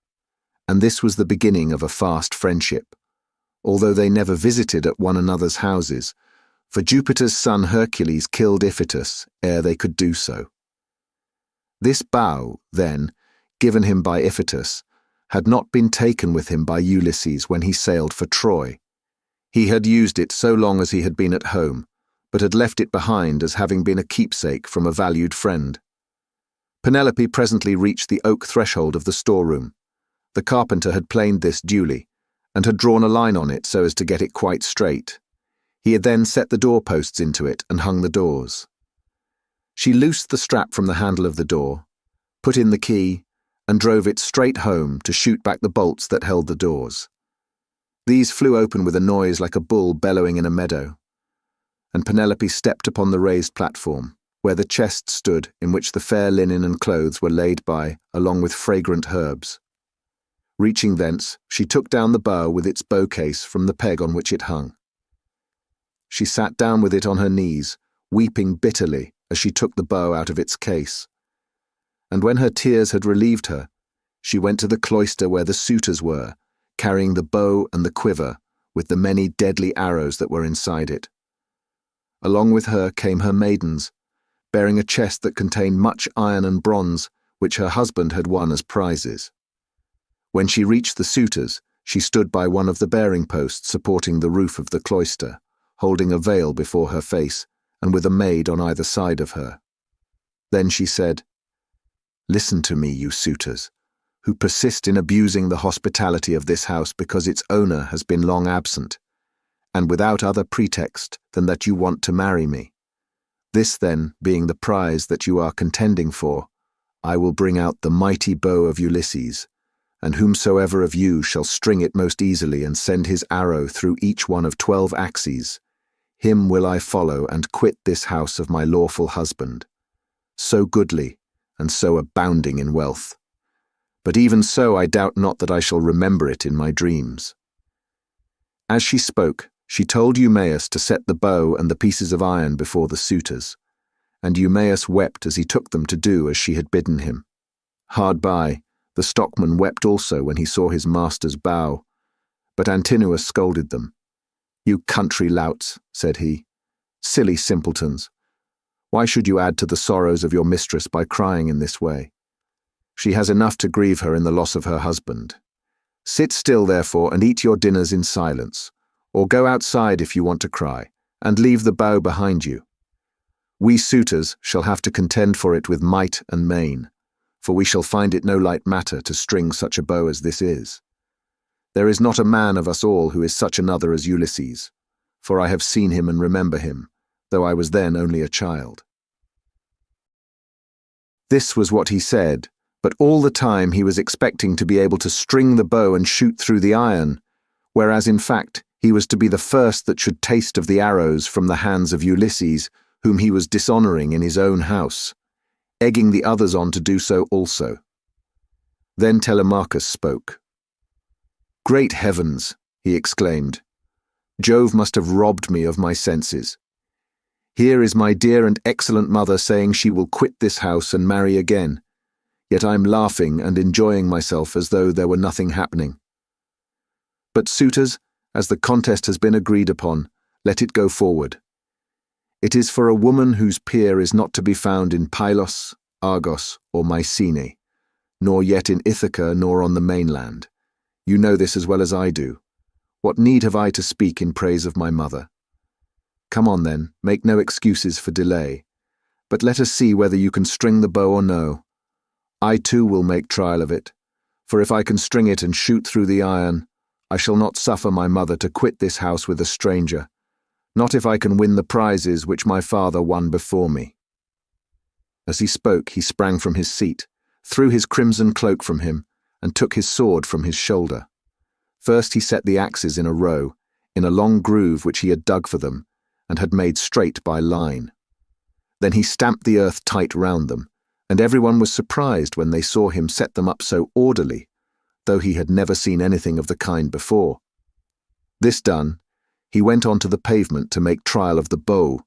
and this was the beginning of a fast friendship, although they never visited at one another's houses, for Jupiter's son Hercules killed Iphitus ere they could do so. This bow, then, given him by Iphitus, had not been taken with him by Ulysses when he sailed for Troy. He had used it so long as he had been at home, but had left it behind as having been a keepsake from a valued friend. Penelope presently reached the oak threshold of the storeroom. The carpenter had planed this duly, and had drawn a line on it so as to get it quite straight. He had then set the doorposts into it and hung the doors. She loosed the strap from the handle of the door, put in the key, and drove it straight home to shoot back the bolts that held the doors. These flew open with a noise like a bull bellowing in a meadow, and Penelope stepped upon the raised platform, where the chest stood in which the fair linen and clothes were laid by, along with fragrant herbs. Reaching thence, she took down the bow with its bow case from the peg on which it hung. She sat down with it on her knees, weeping bitterly as she took the bow out of its case. And when her tears had relieved her, she went to the cloister where the suitors were, carrying the bow and the quiver with the many deadly arrows that were inside it. Along with her came her maidens, bearing a chest that contained much iron and bronze, which her husband had won as prizes. When she reached the suitors, she stood by one of the bearing posts supporting the roof of the cloister, holding a veil before her face, and with a maid on either side of her. Then she said, "Listen to me, you suitors, who persist in abusing the hospitality of this house because its owner has been long absent, and without other pretext than that you want to marry me. This, then, being the prize that you are contending for, I will bring out the mighty bow of Ulysses, and whomsoever of you shall string it most easily and send his arrow through each one of 12 axes, him will I follow and quit this house of my lawful husband, so goodly and so abounding in wealth. But even so I doubt not that I shall remember it in my dreams." As she spoke, she told Eumaeus to set the bow and the pieces of iron before the suitors, and Eumaeus wept as he took them to do as she had bidden him. Hard by, the stockman wept also when he saw his master's bow, but Antinous scolded them. "You country louts," said he, "silly simpletons, why should you add to the sorrows of your mistress by crying in this way? She has enough to grieve her in the loss of her husband. Sit still, therefore, and eat your dinners in silence, or go outside if you want to cry, and leave the bow behind you. We suitors shall have to contend for it with might and main, for we shall find it no light matter to string such a bow as this is. There is not a man of us all who is such another as Ulysses, for I have seen him and remember him, though I was then only a child." This was what he said, but all the time he was expecting to be able to string the bow and shoot through the iron, whereas in fact he was to be the first that should taste of the arrows from the hands of Ulysses, whom he was dishonoring in his own house, egging the others on to do so also. Then Telemachus spoke. "Great heavens," he exclaimed, "Jove must have robbed me of my senses. Here is my dear and excellent mother saying she will quit this house and marry again, yet I'm laughing and enjoying myself as though there were nothing happening. But suitors, as the contest has been agreed upon, let it go forward. It is for a woman whose peer is not to be found in Pylos, Argos, or Mycenae, nor yet in Ithaca nor on the mainland. You know this as well as I do. What need have I to speak in praise of my mother? Come on then, make no excuses for delay, but let us see whether you can string the bow or no. I too will make trial of it, for if I can string it and shoot through the iron, I shall not suffer my mother to quit this house with a stranger, not if I can win the prizes which my father won before me." As he spoke, he sprang from his seat, threw his crimson cloak from him, and took his sword from his shoulder. First he set the axes in a row, in a long groove which he had dug for them, and had made straight by line. Then he stamped the earth tight round them, and everyone was surprised when they saw him set them up so orderly, though he had never seen anything of the kind before. This done, he went on to the pavement to make trial of the bow.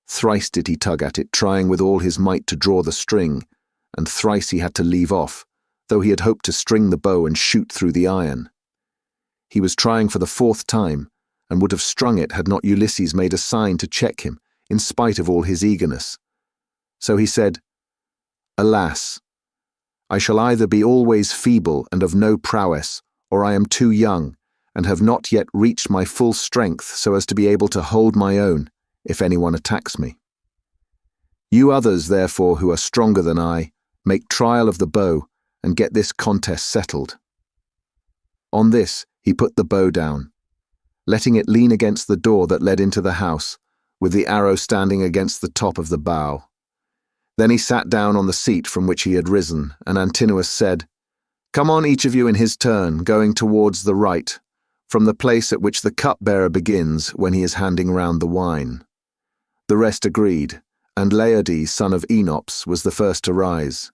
Thrice did he tug at it, trying with all his might to draw the string, and thrice he had to leave off, though he had hoped to string the bow and shoot through the iron. He was trying for the 4th time, and would have strung it had not Ulysses made a sign to check him, in spite of all his eagerness. So he said, "Alas, I shall either be always feeble and of no prowess, or I am too young, and have not yet reached my full strength so as to be able to hold my own, if anyone attacks me. You others, therefore, who are stronger than I, make trial of the bow, and get this contest settled." On this, he put the bow down, letting it lean against the door that led into the house, with the arrow standing against the top of the bow. Then he sat down on the seat from which he had risen, and Antinous said, "Come on, each of you in his turn, going towards the right, from the place at which the cupbearer begins when he is handing round the wine." The rest agreed, and Laertes, son of Enops, was the first to rise.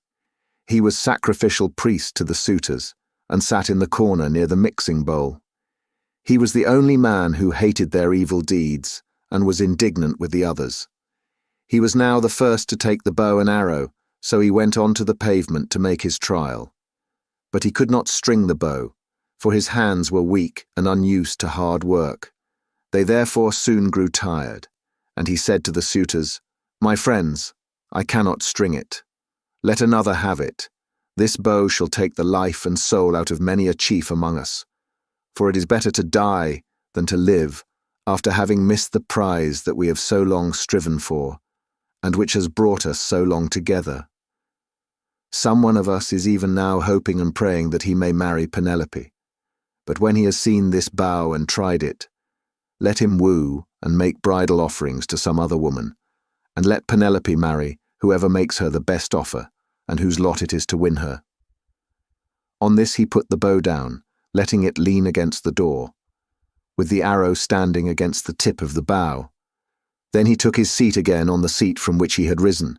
He was sacrificial priest to the suitors, and sat in the corner near the mixing bowl. He was the only man who hated their evil deeds, and was indignant with the others. He was now the first to take the bow and arrow, so he went on to the pavement to make his trial. But he could not string the bow, for his hands were weak and unused to hard work. They therefore soon grew tired, and he said to the suitors, "My friends, I cannot string it. Let another have it. This bow shall take the life and soul out of many a chief among us. For it is better to die than to live after having missed the prize that we have so long striven for, and which has brought us so long together. Some one of us is even now hoping and praying that he may marry Penelope. But when he has seen this bow and tried it, let him woo and make bridal offerings to some other woman, and let Penelope marry whoever makes her the best offer, and whose lot it is to win her." On this he put the bow down, letting it lean against the door, with the arrow standing against the tip of the bow. Then he took his seat again on the seat from which he had risen.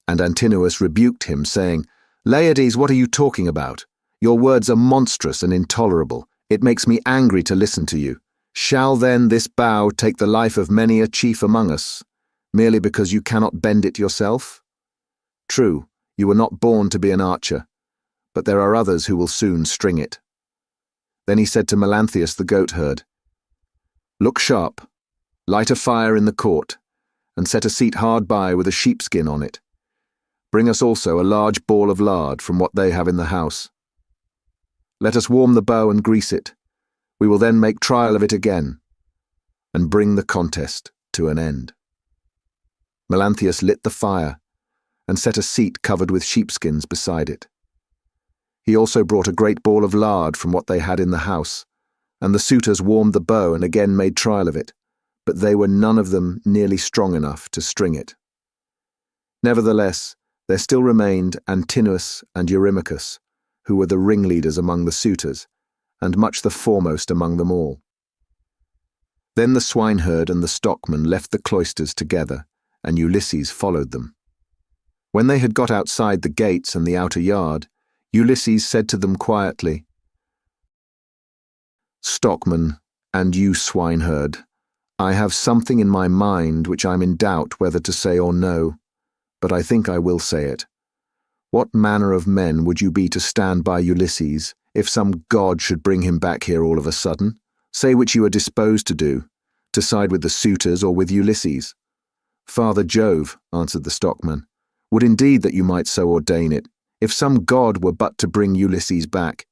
And Antinous rebuked him, saying, "Laertes, what are you talking about? Your words are monstrous and intolerable. It makes me angry to listen to you. Shall then this bow take the life of many a chief among us, merely because you cannot bend it yourself? True, you were not born to be an archer, but there are others who will soon string it." Then he said to Melanthius the goatherd, "Look sharp, light a fire in the court, and set a seat hard by with a sheepskin on it. Bring us also a large ball of lard from what they have in the house. Let us warm the bow and grease it. We will then make trial of it again, and bring the contest to an end." Melanthius lit the fire, and set a seat covered with sheepskins beside it. He also brought a great ball of lard from what they had in the house, and the suitors warmed the bow and again made trial of it, but they were none of them nearly strong enough to string it. Nevertheless, there still remained Antinous and Eurymachus, who were the ringleaders among the suitors, and much the foremost among them all. Then the swineherd and the stockman left the cloisters together, and Ulysses followed them. When they had got outside the gates and the outer yard, Ulysses said to them quietly, "Stockman, and you swineherd, I have something in my mind which I'm in doubt whether to say or no, but I think I will say it. What manner of men would you be to stand by Ulysses if some god should bring him back here all of a sudden? Say which you are disposed to do, to side with the suitors or with Ulysses." "Father Jove," answered the stockman, "would indeed that you might so ordain it. If some god were but to bring Ulysses back,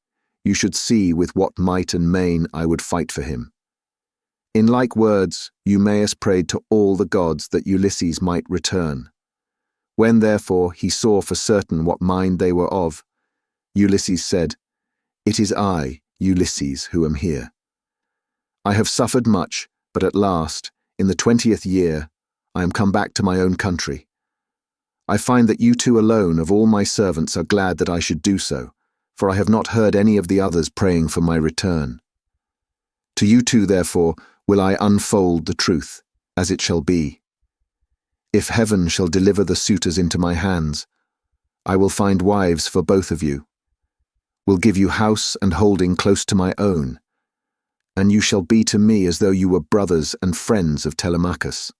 you should see with what might and main I would fight for him." In like words, Eumaeus prayed to all the gods that Ulysses might return. When, therefore, he saw for certain what mind they were of, Ulysses said, "It is I, Ulysses, who am here. I have suffered much, but at last, in the 20th year, I am come back to my own country. I find that you two alone of all my servants are glad that I should do so, for I have not heard any of the others praying for my return. To you two, therefore, will I unfold the truth, as it shall be. If heaven shall deliver the suitors into my hands, I will find wives for both of you, will give you house and holding close to my own, and you shall be to me as though you were brothers and friends of Telemachus.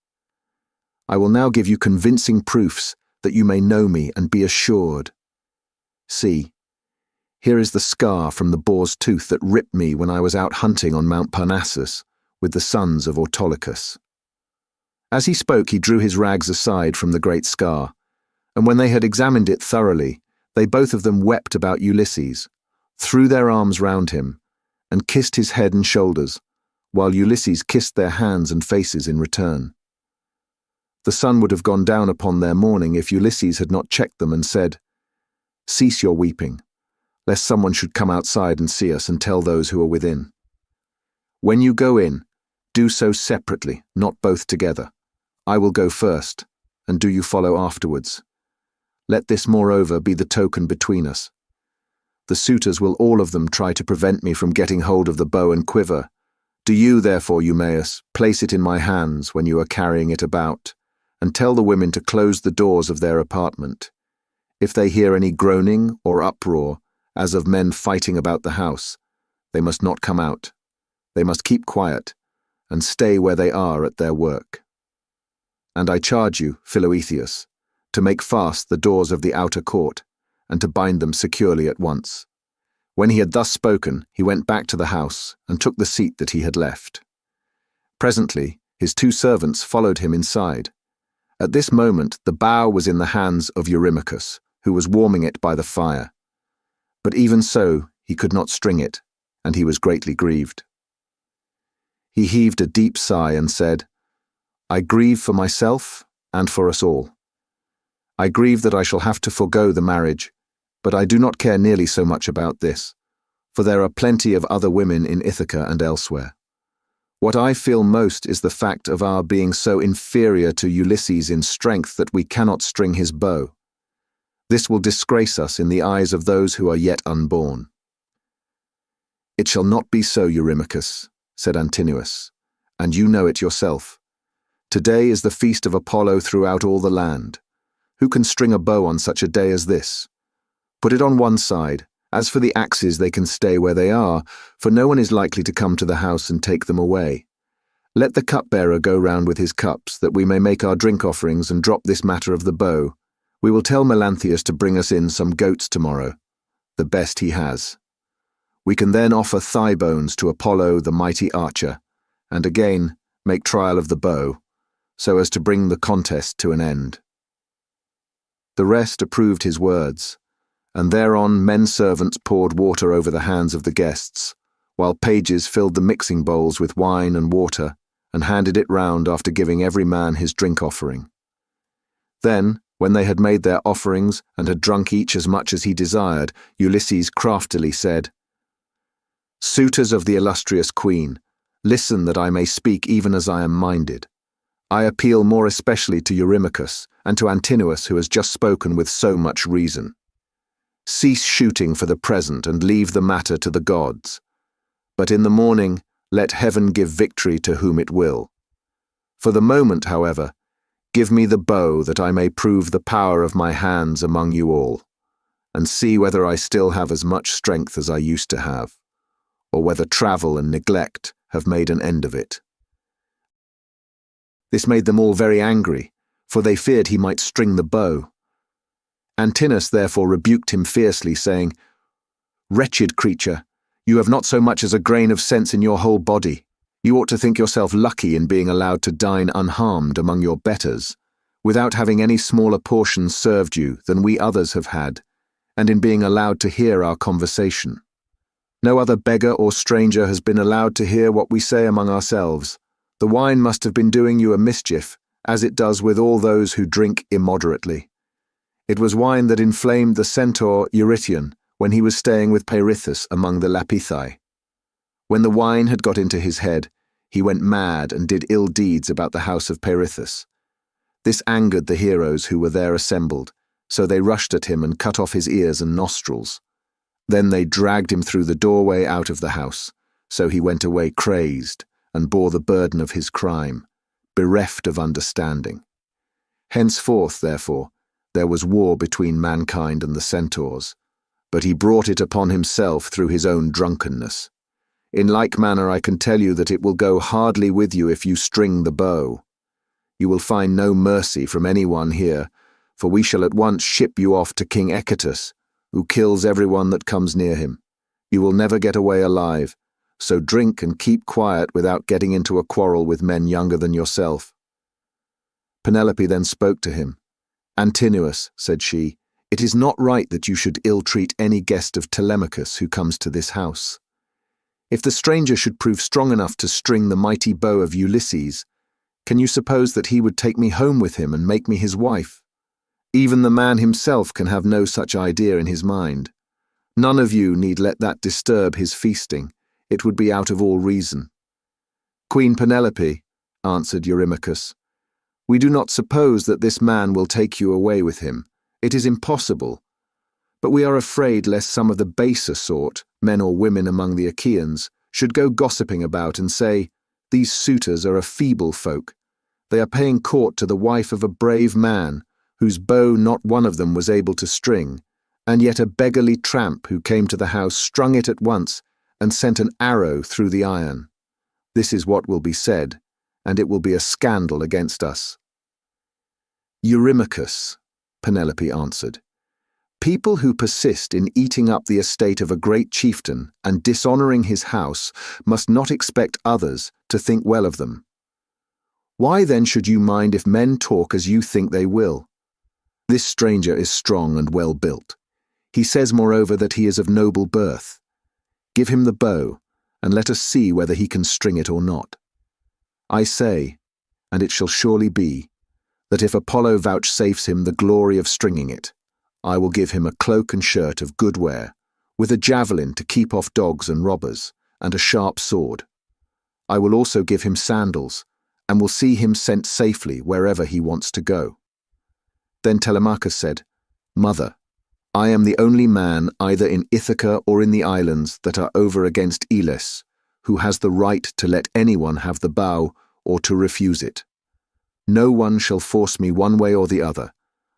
I will now give you convincing proofs that you may know me and be assured. See, here is the scar from the boar's tooth that ripped me when I was out hunting on Mount Parnassus with the sons of Autolycus." As he spoke, he drew his rags aside from the great scar, and when they had examined it thoroughly, they both of them wept about Ulysses, threw their arms round him, and kissed his head and shoulders, while Ulysses kissed their hands and faces in return. The sun would have gone down upon their mourning if Ulysses had not checked them and said, "Cease your weeping, lest someone should come outside and see us and tell those who are within. When you go in, do so separately, not both together. I will go first, and do you follow afterwards, Let this, moreover, be the token between us. The suitors will all of them try to prevent me from getting hold of the bow and quiver. Do you, therefore, Eumaeus, place it in my hands when you are carrying it about, and tell the women to close the doors of their apartment. If they hear any groaning or uproar, as of men fighting about the house, they must not come out. They must keep quiet, and stay where they are at their work. And I charge you, Philoethius, to make fast the doors of the outer court, and to bind them securely at once. When he had thus spoken, he went back to the house, and took the seat that he had left. Presently, his 2 servants followed him inside. At this moment the bow was in the hands of Eurymachus, who was warming it by the fire. But even so he could not string it, and he was greatly grieved. He heaved a deep sigh and said, I grieve for myself and for us all. I grieve that I shall have to forego the marriage, but I do not care nearly so much about this, for there are plenty of other women in Ithaca and elsewhere. What I feel most is the fact of our being so inferior to Ulysses in strength that we cannot string his bow. This will disgrace us in the eyes of those who are yet unborn. It shall not be so, Eurymachus, said Antinous, and you know it yourself. Today is the feast of Apollo throughout all the land. Who can string a bow on such a day as this? Put it on one side. As for the axes, they can stay where they are, for no one is likely to come to the house and take them away. Let the cupbearer go round with his cups, that we may make our drink offerings and drop this matter of the bow. We will tell Melanthius to bring us in some goats tomorrow, the best he has. We can then offer thigh bones to Apollo the mighty archer, and again make trial of the bow, so as to bring the contest to an end. The rest approved his words, and thereon men-servants poured water over the hands of the guests, while pages filled the mixing bowls with wine and water, and handed it round after giving every man his drink offering. Then, when they had made their offerings and had drunk each as much as he desired, Ulysses craftily said, Suitors of the illustrious queen, listen that I may speak even as I am minded. I appeal more especially to Eurymachus and to Antinous, who has just spoken with so much reason. Cease shooting for the present and leave the matter to the gods. But in the morning, let heaven give victory to whom it will. For the moment, however, give me the bow that I may prove the power of my hands among you all, and see whether I still have as much strength as I used to have, or whether travel and neglect have made an end of it. This made them all very angry, for they feared he might string the bow. Antinous therefore rebuked him fiercely, saying, Wretched creature, you have not so much as a grain of sense in your whole body. You ought to think yourself lucky in being allowed to dine unharmed among your betters, without having any smaller portions served you than we others have had, and in being allowed to hear our conversation. No other beggar or stranger has been allowed to hear what we say among ourselves. The wine must have been doing you a mischief, as it does with all those who drink immoderately. It was wine that inflamed the centaur Eurytion when he was staying with Peirithous among the Lapithae. When the wine had got into his head, he went mad and did ill deeds about the house of Peirithous. This angered the heroes who were there assembled, so they rushed at him and cut off his ears and nostrils. Then they dragged him through the doorway out of the house, so he went away crazed and bore the burden of his crime, bereft of understanding. Henceforth, therefore, there was war between mankind and the centaurs, but he brought it upon himself through his own drunkenness. In like manner I can tell you that it will go hardly with you if you string the bow. You will find no mercy from anyone here, for we shall at once ship you off to King Echetus, who kills everyone that comes near him. You will never get away alive, so drink and keep quiet without getting into a quarrel with men younger than yourself. Penelope then spoke to him. Antinous, said she, it is not right that you should ill-treat any guest of Telemachus who comes to this house. If the stranger should prove strong enough to string the mighty bow of Ulysses, can you suppose that he would take me home with him and make me his wife? Even the man himself can have no such idea in his mind. None of you need let that disturb his feasting. It would be out of all reason. Queen Penelope, answered Eurymachus, we do not suppose that this man will take you away with him, It is impossible, but we are afraid lest some of the baser sort, men or women among the Achaeans, should go gossiping about and say, 'These suitors are a feeble folk. They are paying court to the wife of a brave man, whose bow not one of them was able to string, and yet a beggarly tramp who came to the house strung it at once and sent an arrow through the iron.' This is what will be said, and it will be a scandal against us." "Eurymachus," Penelope answered, "people who persist in eating up the estate of a great chieftain and dishonoring his house must not expect others to think well of them. Why then should you mind if men talk as you think they will? This stranger is strong and well built. He says, moreover, that he is of noble birth. Give him the bow, and let us see whether he can string it or not. I say, and it shall surely be, that if Apollo vouchsafes him the glory of stringing it, I will give him a cloak and shirt of good wear, with a javelin to keep off dogs and robbers, and a sharp sword. I will also give him sandals, and will see him sent safely wherever he wants to go." Then Telemachus said, "Mother, I am the only man either in Ithaca or in the islands that are over against Elis, who has the right to let anyone have the bow or to refuse it. No one shall force me one way or the other,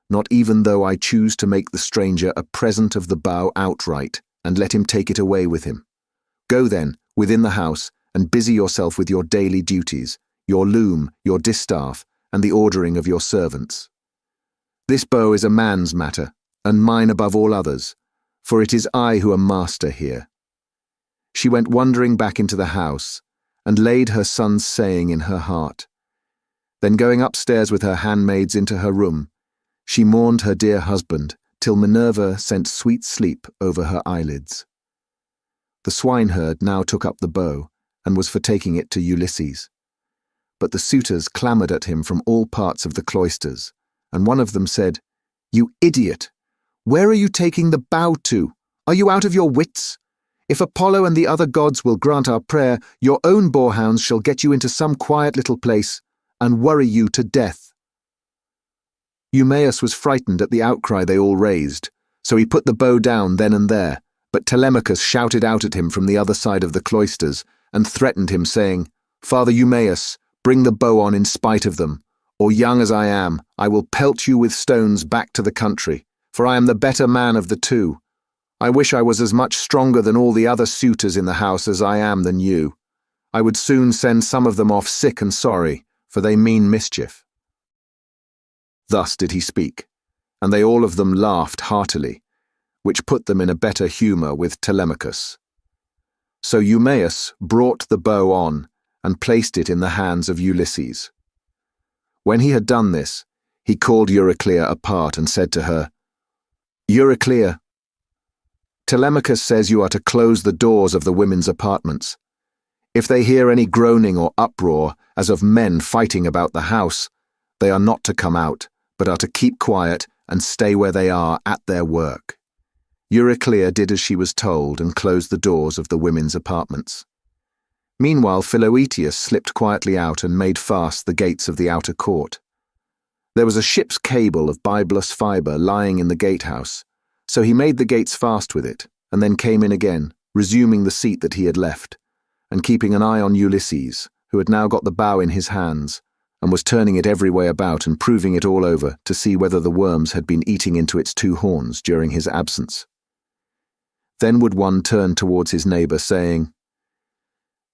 not even though I choose to make the stranger a present of the bow outright and let him take it away with him. Go then, within the house, and busy yourself with your daily duties, your loom, your distaff, and the ordering of your servants. This bow is a man's matter, and mine above all others, for it is I who am master here." She went wandering back into the house, and laid her son's saying in her heart. Then going upstairs with her handmaids into her room, she mourned her dear husband, till Minerva sent sweet sleep over her eyelids. The swineherd now took up the bow, and was for taking it to Ulysses. But the suitors clamoured at him from all parts of the cloisters, and one of them said, "You idiot! Where are you taking the bow to? Are you out of your wits? If Apollo and the other gods will grant our prayer, your own boarhounds shall get you into some quiet little place, and worry you to death." Eumaeus was frightened at the outcry they all raised, so he put the bow down then and there, but Telemachus shouted out at him from the other side of the cloisters, and threatened him, saying, "Father Eumaeus, bring the bow on in spite of them, or young as I am, I will pelt you with stones back to the country, for I am the better man of the two. I wish I was as much stronger than all the other suitors in the house as I am than you. I would soon send some of them off sick and sorry, for they mean mischief." Thus did he speak, and they all of them laughed heartily, which put them in a better humour with Telemachus. So Eumaeus brought the bow on, and placed it in the hands of Ulysses. When he had done this, he called Euryclea apart and said to her, "Euryclea, Telemachus says you are to close the doors of the women's apartments. If they hear any groaning or uproar, as of men fighting about the house, they are not to come out, but are to keep quiet and stay where they are at their work." Euryclea did as she was told and closed the doors of the women's apartments. Meanwhile, Philoetius slipped quietly out and made fast the gates of the outer court. There was a ship's cable of bibelous fibre lying in the gatehouse, so he made the gates fast with it, and then came in again, resuming the seat that he had left, and keeping an eye on Ulysses, who had now got the bow in his hands, and was turning it every way about and proving it all over to see whether the worms had been eating into its two horns during his absence. Then would one turn towards his neighbour, saying,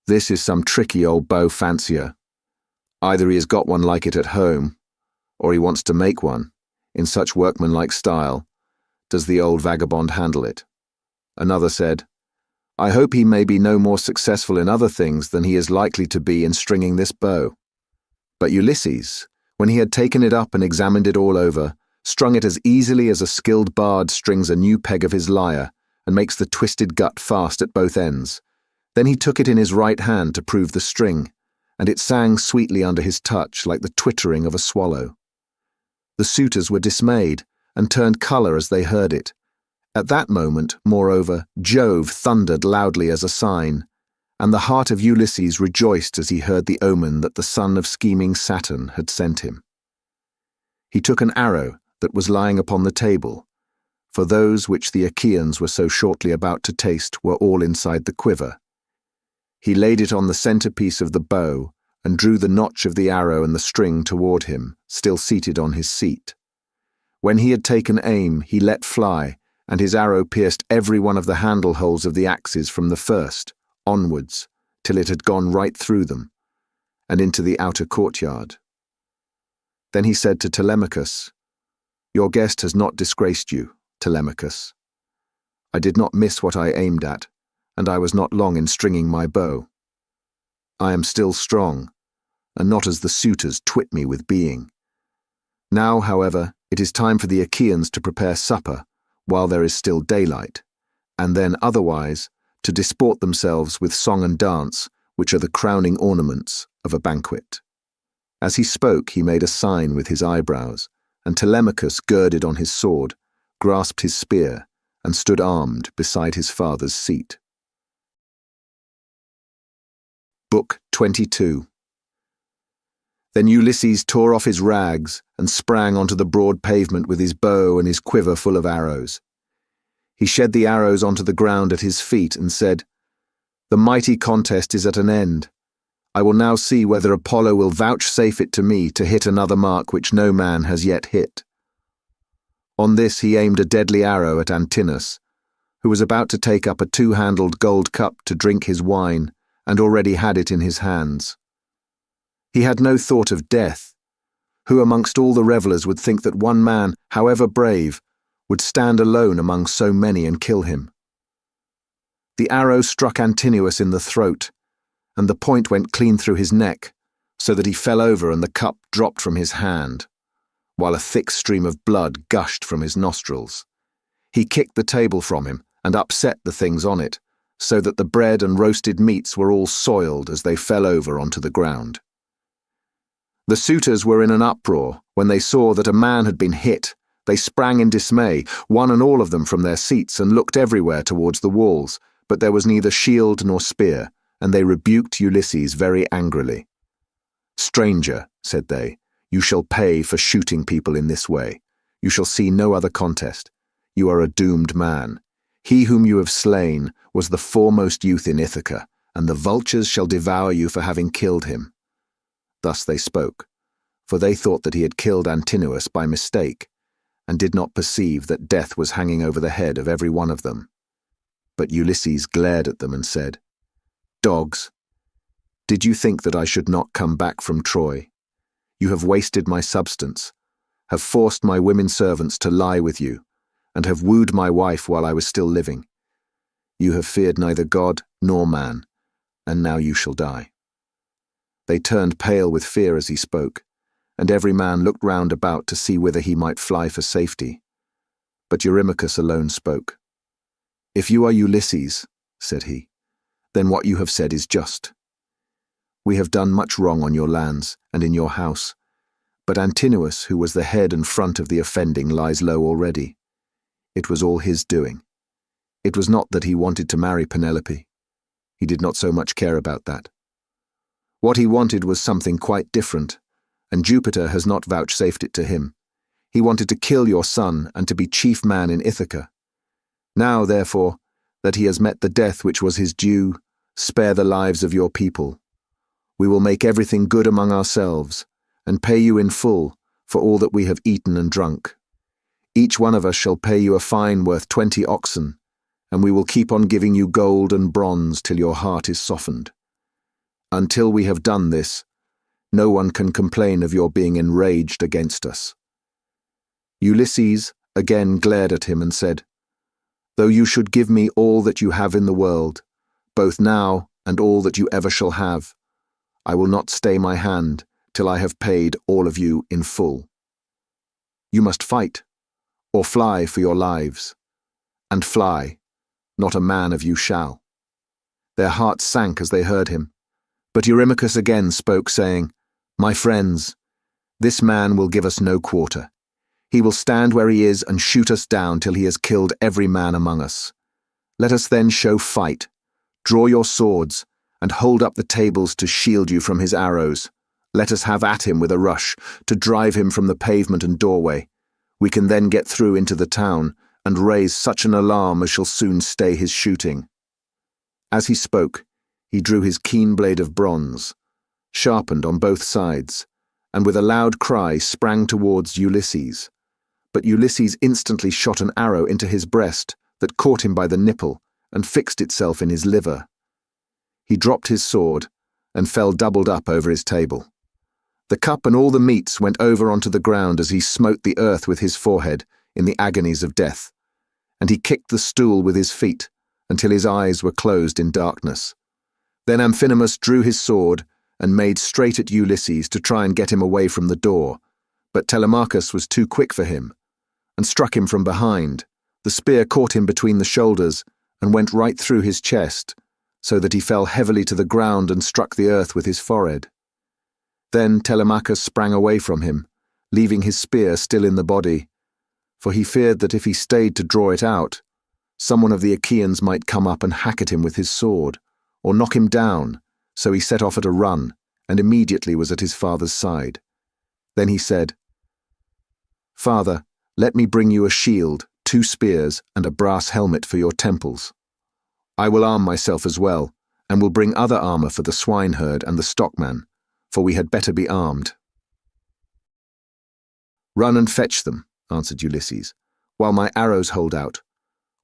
"This is some tricky old bow fancier. Either he has got one like it at home, or he wants to make one, in such workmanlike style. Does the old vagabond handle it?" Another said, "I hope he may be no more successful in other things than he is likely to be in stringing this bow." But Ulysses, when he had taken it up and examined it all over, strung it as easily as a skilled bard strings a new peg of his lyre, and makes the twisted gut fast at both ends. Then he took it in his right hand to prove the string, and it sang sweetly under his touch like the twittering of a swallow. The suitors were dismayed, and turned colour as they heard it. At that moment, moreover, Jove thundered loudly as a sign, and the heart of Ulysses rejoiced as he heard the omen that the son of scheming Saturn had sent him. He took an arrow that was lying upon the table, for those which the Achaeans were so shortly about to taste were all inside the quiver. He laid it on the centerpiece of the bow and drew the notch of the arrow and the string toward him, still seated on his seat. When he had taken aim, he let fly, and his arrow pierced every one of the handle holes of the axes from the first, onwards, till it had gone right through them, and into the outer courtyard. Then he said to Telemachus, "Your guest has not disgraced you, Telemachus. I did not miss what I aimed at, and I was not long in stringing my bow. I am still strong, and not as the suitors twit me with being. Now, however, it is time for the Achaeans to prepare supper, while there is still daylight, and then otherwise to disport themselves with song and dance, which are the crowning ornaments of a banquet." As he spoke, he made a sign with his eyebrows, and Telemachus girded on his sword, grasped his spear, and stood armed beside his father's seat. Book 22. Then Ulysses tore off his rags and sprang onto the broad pavement with his bow and his quiver full of arrows. He shed the arrows onto the ground at his feet and said, "The mighty contest is at an end. I will now see whether Apollo will vouchsafe it to me to hit another mark which no man has yet hit." On this he aimed a deadly arrow at Antinous, who was about to take up a two-handled gold cup to drink his wine, and already had it in his hands. He had no thought of death. Who amongst all the revellers would think that one man, however brave, would stand alone among so many and kill him? The arrow struck Antinous in the throat, and the point went clean through his neck, so that he fell over and the cup dropped from his hand, while a thick stream of blood gushed from his nostrils. He kicked the table from him and upset the things on it, so that the bread and roasted meats were all soiled as they fell over onto the ground. The suitors were in an uproar when they saw that a man had been hit. They sprang in dismay, one and all of them from their seats, and looked everywhere towards the walls, but there was neither shield nor spear, and they rebuked Ulysses very angrily. "Stranger," said they, "you shall pay for shooting people in this way. You shall see no other contest. You are a doomed man. He whom you have slain was the foremost youth in Ithaca, and the vultures shall devour you for having killed him." Thus they spoke, for they thought that he had killed Antinous by mistake, and did not perceive that death was hanging over the head of every one of them. But Ulysses glared at them and said, "Dogs, did you think that I should not come back from Troy? You have wasted my substance, have forced my women servants to lie with you, and have wooed my wife while I was still living. You have feared neither God nor man, and now you shall die." They turned pale with fear as he spoke, and every man looked round about to see whither he might fly for safety. But Eurymachus alone spoke. "If you are Ulysses," said he, "then what you have said is just. We have done much wrong on your lands and in your house, but Antinous, who was the head and front of the offending, lies low already. It was all his doing. It was not that he wanted to marry Penelope. He did not so much care about that. What he wanted was something quite different, and Jupiter has not vouchsafed it to him. He wanted to kill your son and to be chief man in Ithaca. Now, therefore, that he has met the death which was his due, spare the lives of your people. We will make everything good among ourselves, and pay you in full for all that we have eaten and drunk. Each one of us shall pay you a fine worth 20 oxen, and we will keep on giving you gold and bronze till your heart is softened. Until we have done this, no one can complain of your being enraged against us." Ulysses again glared at him and said, "Though you should give me all that you have in the world, both now and all that you ever shall have, I will not stay my hand till I have paid all of you in full. You must fight, or fly for your lives, and fly, not a man of you shall." Their hearts sank as they heard him, but Eurymachus again spoke, saying, "My friends, this man will give us no quarter. He will stand where he is and shoot us down till he has killed every man among us. Let us then show fight. Draw your swords, and hold up the tables to shield you from his arrows. Let us have at him with a rush, to drive him from the pavement and doorway. We can then get through into the town and raise such an alarm as shall soon stay his shooting." As he spoke, he drew his keen blade of bronze, sharpened on both sides, and with a loud cry sprang towards Ulysses. But Ulysses instantly shot an arrow into his breast that caught him by the nipple and fixed itself in his liver. He dropped his sword and fell doubled up over his table. The cup and all the meats went over onto the ground as he smote the earth with his forehead in the agonies of death, and he kicked the stool with his feet until his eyes were closed in darkness. Then Amphinomus drew his sword and made straight at Ulysses to try and get him away from the door, but Telemachus was too quick for him and struck him from behind. The spear caught him between the shoulders and went right through his chest, so that he fell heavily to the ground and struck the earth with his forehead. Then Telemachus sprang away from him, leaving his spear still in the body, for he feared that if he stayed to draw it out, someone of the Achaeans might come up and hack at him with his sword, or knock him down, so he set off at a run, and immediately was at his father's side. Then he said, "Father, let me bring you a shield, 2 spears, and a brass helmet for your temples. I will arm myself as well, and will bring other armor for the swineherd and the stockman, for we had better be armed." "Run and fetch them," answered Ulysses, "while my arrows hold out,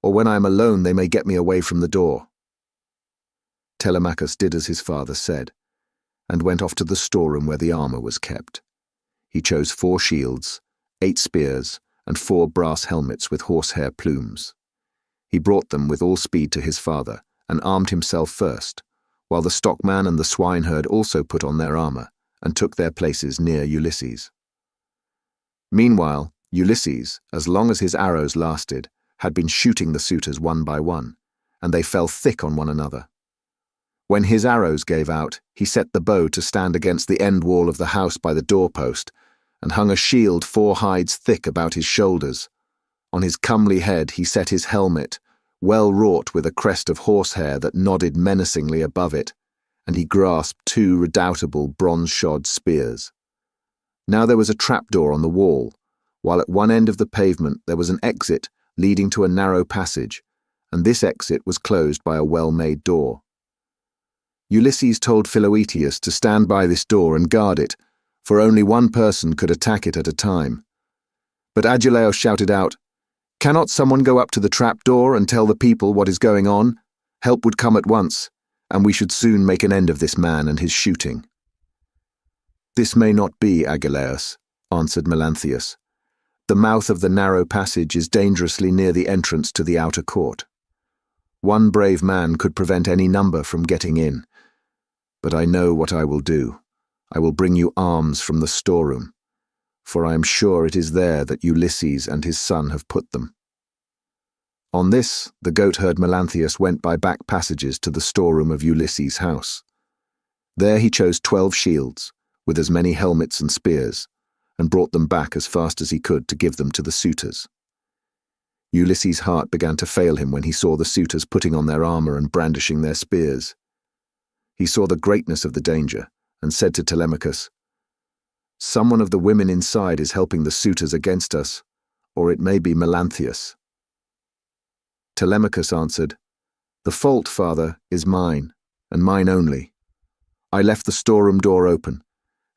or when I am alone they may get me away from the door." Telemachus did as his father said, and went off to the storeroom where the armor was kept. He chose 4 shields, 8 spears, and 4 brass helmets with horsehair plumes. He brought them with all speed to his father, and armed himself first, while the stockman and the swineherd also put on their armor, and took their places near Ulysses. Meanwhile, Ulysses, as long as his arrows lasted, had been shooting the suitors one by one, and they fell thick on one another. When his arrows gave out, he set the bow to stand against the end wall of the house by the doorpost, and hung a shield 4 hides thick about his shoulders. On his comely head he set his helmet, well wrought with a crest of horsehair that nodded menacingly above it, and he grasped 2 redoubtable bronze-shod spears. Now there was a trapdoor on the wall, while at one end of the pavement there was an exit leading to a narrow passage, and this exit was closed by a well-made door. Ulysses told Philoetius to stand by this door and guard it, for only one person could attack it at a time. But Agelaus shouted out, "Cannot someone go up to the trapdoor and tell the people what is going on? Help would come at once, and we should soon make an end of this man and his shooting." "This may not be, Agelaus," answered Melanthius. "The mouth of the narrow passage is dangerously near the entrance to the outer court. One brave man could prevent any number from getting in. But I know what I will do. I will bring you arms from the storeroom, for I am sure it is there that Ulysses and his son have put them." On this, the goatherd Melanthius went by back passages to the storeroom of Ulysses' house. There he chose 12 shields, with as many helmets and spears, and brought them back as fast as he could to give them to the suitors. Ulysses' heart began to fail him when he saw the suitors putting on their armor and brandishing their spears. He saw the greatness of the danger, and said to Telemachus, "Someone of the women inside is helping the suitors against us, or it may be Melanthius." Telemachus answered, "The fault, father, is mine, and mine only. I left the storeroom door open,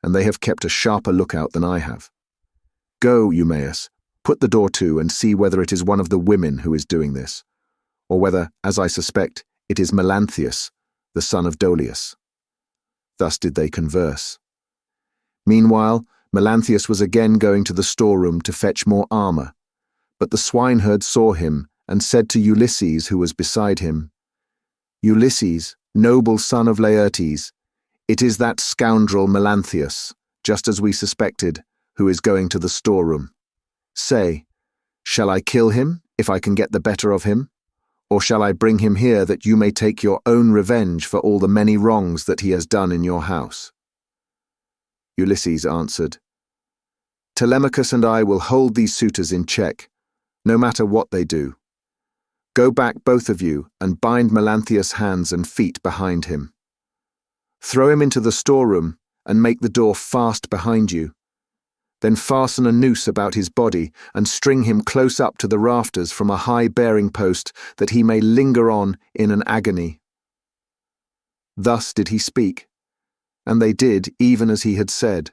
and they have kept a sharper lookout than I have. Go, Eumaeus, put the door to and see whether it is one of the women who is doing this, or whether, as I suspect, it is Melanthius, the son of Dolius." Thus did they converse. Meanwhile, Melanthius was again going to the storeroom to fetch more armor, but the swineherd saw him and said to Ulysses, who was beside him, "Ulysses, noble son of Laertes, it is that scoundrel Melanthius, just as we suspected, who is going to the storeroom. Say, shall I kill him if I can get the better of him? Or shall I bring him here that you may take your own revenge for all the many wrongs that he has done in your house?" Ulysses answered, "Telemachus and I will hold these suitors in check, no matter what they do. Go back, both of you, and bind Melanthius' hands and feet behind him. Throw him into the storeroom and make the door fast behind you. Then fasten a noose about his body and string him close up to the rafters from a high bearing post, that he may linger on in an agony." Thus did he speak, and they did even as he had said.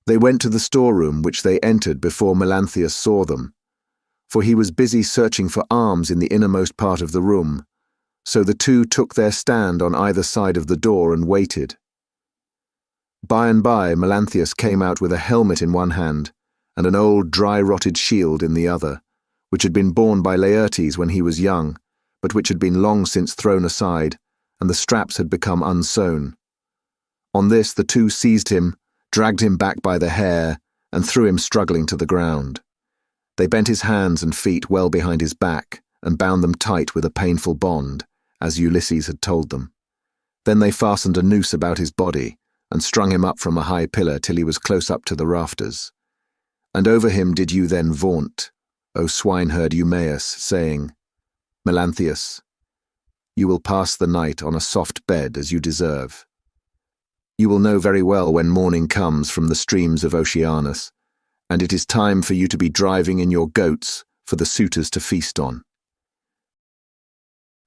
They went to the storeroom, which they entered before Melanthius saw them, for he was busy searching for arms in the innermost part of the room. So the two took their stand on either side of the door and waited. By and by Melanthius came out with a helmet in one hand and an old dry-rotted shield in the other, which had been borne by Laertes when he was young, but which had been long since thrown aside, and the straps had become unsewn. On this the two seized him, dragged him back by the hair, and threw him struggling to the ground. They bent his hands and feet well behind his back, and bound them tight with a painful bond, as Ulysses had told them. Then they fastened a noose about his body, and strung him up from a high pillar till he was close up to the rafters. And over him did you then vaunt, O swineherd Eumaeus, saying, "Melanthius, you will pass the night on a soft bed as you deserve. You will know very well when morning comes from the streams of Oceanus, and it is time for you to be driving in your goats for the suitors to feast on."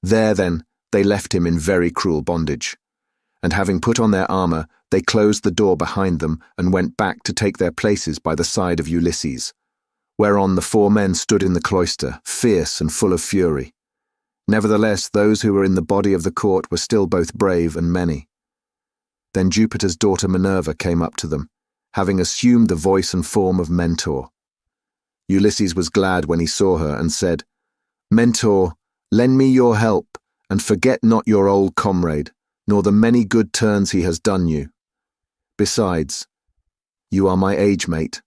There then they left him in very cruel bondage, and having put on their armour, they closed the door behind them and went back to take their places by the side of Ulysses, whereon the 4 men stood in the cloister, fierce and full of fury. Nevertheless, those who were in the body of the court were still both brave and many. Then Jupiter's daughter Minerva came up to them, having assumed the voice and form of Mentor. Ulysses was glad when he saw her and said, "Mentor, lend me your help, and forget not your old comrade, nor the many good turns he has done you. Besides, you are my age-mate."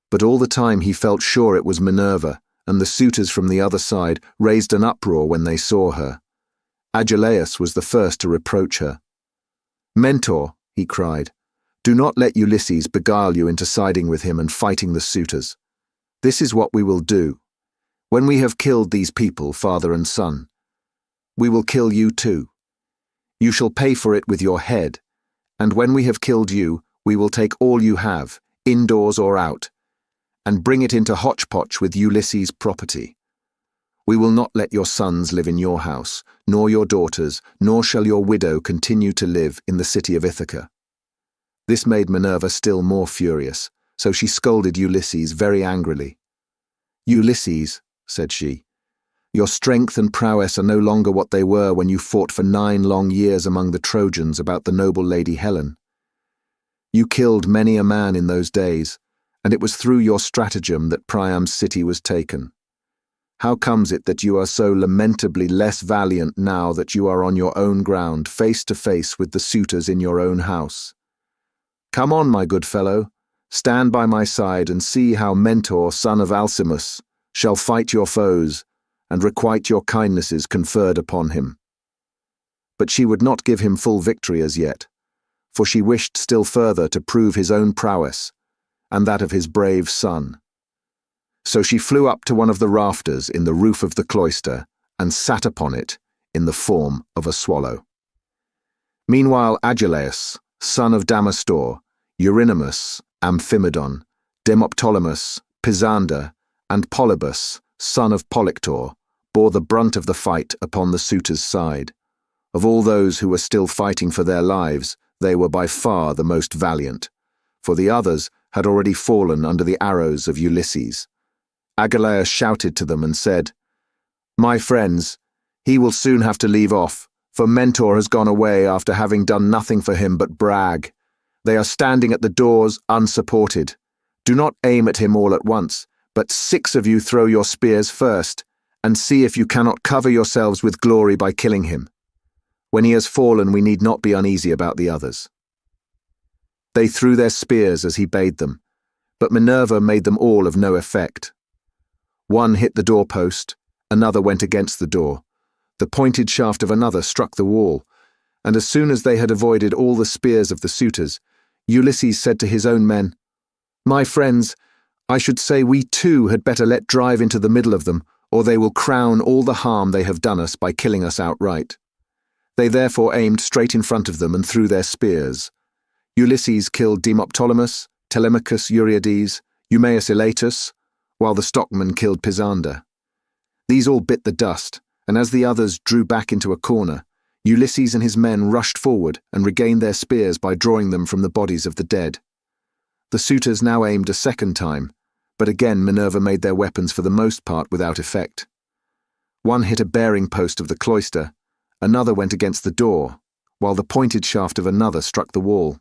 But all the time he felt sure it was Minerva, and the suitors from the other side raised an uproar when they saw her. Agelaus was the first to reproach her. "Mentor," he cried, "do not let Ulysses beguile you into siding with him and fighting the suitors. This is what we will do. When we have killed these people, father and son, we will kill you too. You shall pay for it with your head, and when we have killed you, we will take all you have, indoors or out, and bring it into hotchpotch with Ulysses' property. We will not let your sons live in your house, nor your daughters, nor shall your widow continue to live in the city of Ithaca." This made Minerva still more furious, so she scolded Ulysses very angrily. "Ulysses," said she, "your strength and prowess are no longer what they were when you fought for 9 long years among the Trojans about the noble lady Helen. You killed many a man in those days, and it was through your stratagem that Priam's city was taken. How comes it that you are so lamentably less valiant now that you are on your own ground, face to face with the suitors in your own house? Come on, my good fellow, stand by my side and see how Mentor, son of Alcimus, shall fight your foes and requite your kindnesses conferred upon him." But she would not give him full victory as yet, for she wished still further to prove his own prowess and that of his brave son. So she flew up to one of the rafters in the roof of the cloister and sat upon it in the form of a swallow. Meanwhile Agelaus, son of Damastor, Eurynomus, Amphimedon, Demoptolemus, Pisander, and Polybus, son of Polyctor, bore the brunt of the fight upon the suitors' side. Of all those who were still fighting for their lives, they were by far the most valiant, for the others had already fallen under the arrows of Ulysses. Agelaus shouted to them and said, "My friends, he will soon have to leave off, for Mentor has gone away after having done nothing for him but brag. They are standing at the doors unsupported. Do not aim at him all at once, but 6 of you throw your spears first, and see if you cannot cover yourselves with glory by killing him. When he has fallen, we need not be uneasy about the others." They threw their spears as he bade them, but Minerva made them all of no effect. One hit the doorpost, another went against the door. The pointed shaft of another struck the wall, and as soon as they had avoided all the spears of the suitors, Ulysses said to his own men, "My friends, I should say we too had better let drive into the middle of them, or they will crown all the harm they have done us by killing us outright." They therefore aimed straight in front of them and threw their spears. Ulysses killed Demoptolemus, Telemachus, Euryades, Eumaeus Elatus, while the stockman killed Pisander. These all bit the dust, and as the others drew back into a corner, Ulysses and his men rushed forward and regained their spears by drawing them from the bodies of the dead. The suitors now aimed a second time, but again Minerva made their weapons for the most part without effect. One hit a bearing post of the cloister, another went against the door, while the pointed shaft of another struck the wall.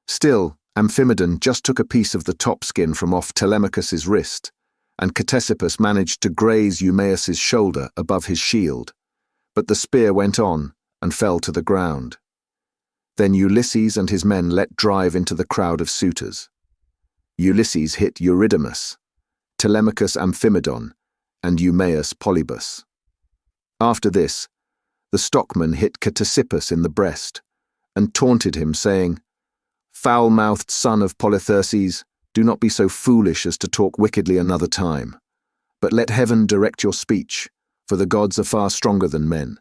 Still, Amphimedon just took a piece of the top skin from off Telemachus's wrist, and Ctesippus managed to graze Eumaeus's shoulder above his shield, but the spear went on and fell to the ground. Then Ulysses and his men let drive into the crowd of suitors. Ulysses hit Eurydamas, Telemachus Amphimedon, and Eumaeus Polybus. After this, the stockman hit Ctesippus in the breast, and taunted him, saying, "Foul-mouthed son of Polytherses, do not be so foolish as to talk wickedly another time. But let heaven direct your speech, for the gods are far stronger than men.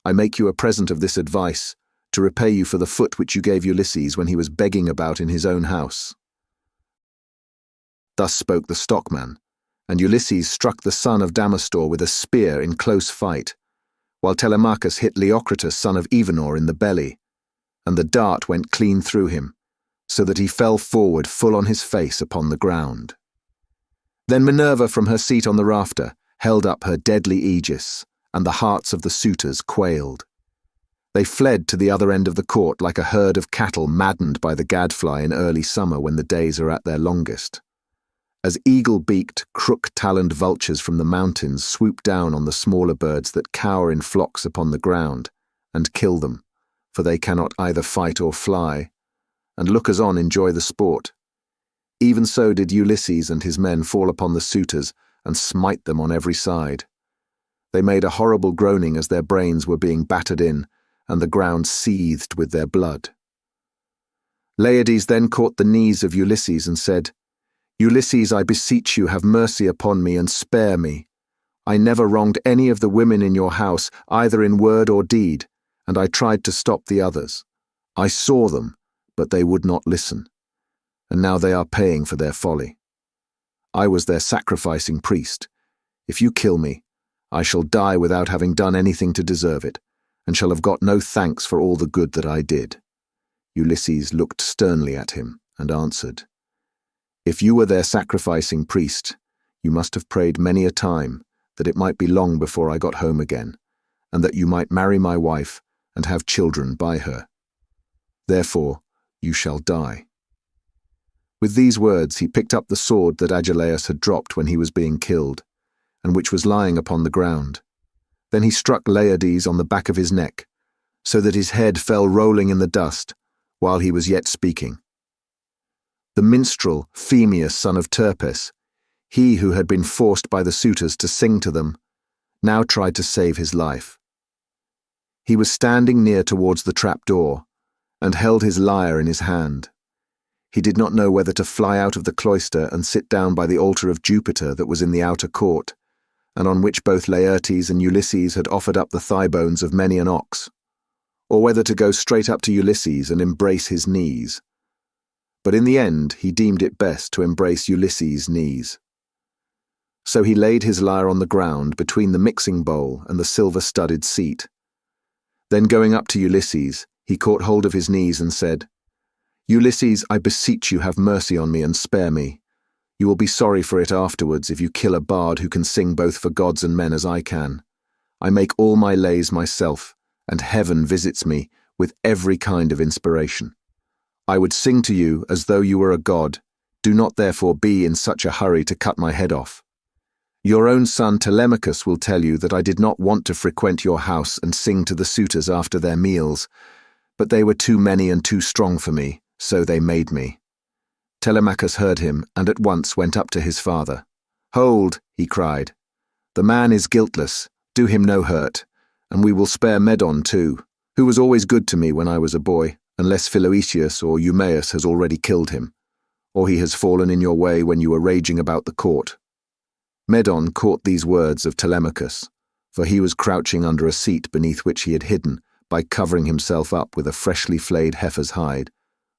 I make you a present of this advice, to repay you for the foot which you gave Ulysses when he was begging about in his own house." Thus spoke the stockman, and Ulysses struck the son of Damastor with a spear in close fight, while Telemachus hit Leocritus son of Evenor in the belly, and the dart went clean through him, so that he fell forward full on his face upon the ground. Then Minerva from her seat on the rafter held up her deadly aegis, and the hearts of the suitors quailed. They fled to the other end of the court like a herd of cattle maddened by the gadfly in early summer when the days are at their longest. As eagle-beaked, crook-taloned vultures from the mountains swoop down on the smaller birds that cower in flocks upon the ground, and kill them, for they cannot either fight or fly, and lookers-on enjoy the sport. Even so did Ulysses and his men fall upon the suitors and smite them on every side. They made a horrible groaning as their brains were being battered in, and the ground seethed with their blood. Leiades then caught the knees of Ulysses and said, "Ulysses, I beseech you, have mercy upon me and spare me. I never wronged any of the women in your house, either in word or deed, and I tried to stop the others. I saw them, but they would not listen, and now they are paying for their folly. I was their sacrificing priest. If you kill me, I shall die without having done anything to deserve it, and shall have got no thanks for all the good that I did." Ulysses looked sternly at him and answered, "If you were their sacrificing priest, you must have prayed many a time that it might be long before I got home again, and that you might marry my wife and have children by her. Therefore, you shall die." With these words he picked up the sword that Agelaus had dropped when he was being killed, and which was lying upon the ground. Then he struck Leiades on the back of his neck, so that his head fell rolling in the dust, while he was yet speaking. The minstrel, Phemius son of Terpis, he who had been forced by the suitors to sing to them, now tried to save his life. He was standing near towards the trap-door, and held his lyre in his hand. He did not know whether to fly out of the cloister and sit down by the altar of Jupiter that was in the outer court, and on which both Laertes and Ulysses had offered up the thigh bones of many an ox, or whether to go straight up to Ulysses and embrace his knees. But in the end he deemed it best to embrace Ulysses' knees. So he laid his lyre on the ground between the mixing bowl and the silver-studded seat. Then going up to Ulysses, he caught hold of his knees and said, "Ulysses, I beseech you have mercy on me and spare me. You will be sorry for it afterwards if you kill a bard who can sing both for gods and men as I can. I make all my lays myself, and heaven visits me with every kind of inspiration. I would sing to you as though you were a god. Do not therefore be in such a hurry to cut my head off. Your own son Telemachus will tell you that I did not want to frequent your house and sing to the suitors after their meals, but they were too many and too strong for me, so they made me." Telemachus heard him and at once went up to his father. "Hold," he cried. "The man is guiltless, do him no hurt, and we will spare Medon too, who was always good to me when I was a boy, unless Philoetius or Eumaeus has already killed him, or he has fallen in your way when you were raging about the court." Medon caught these words of Telemachus, for he was crouching under a seat beneath which he had hidden by covering himself up with a freshly flayed heifer's hide,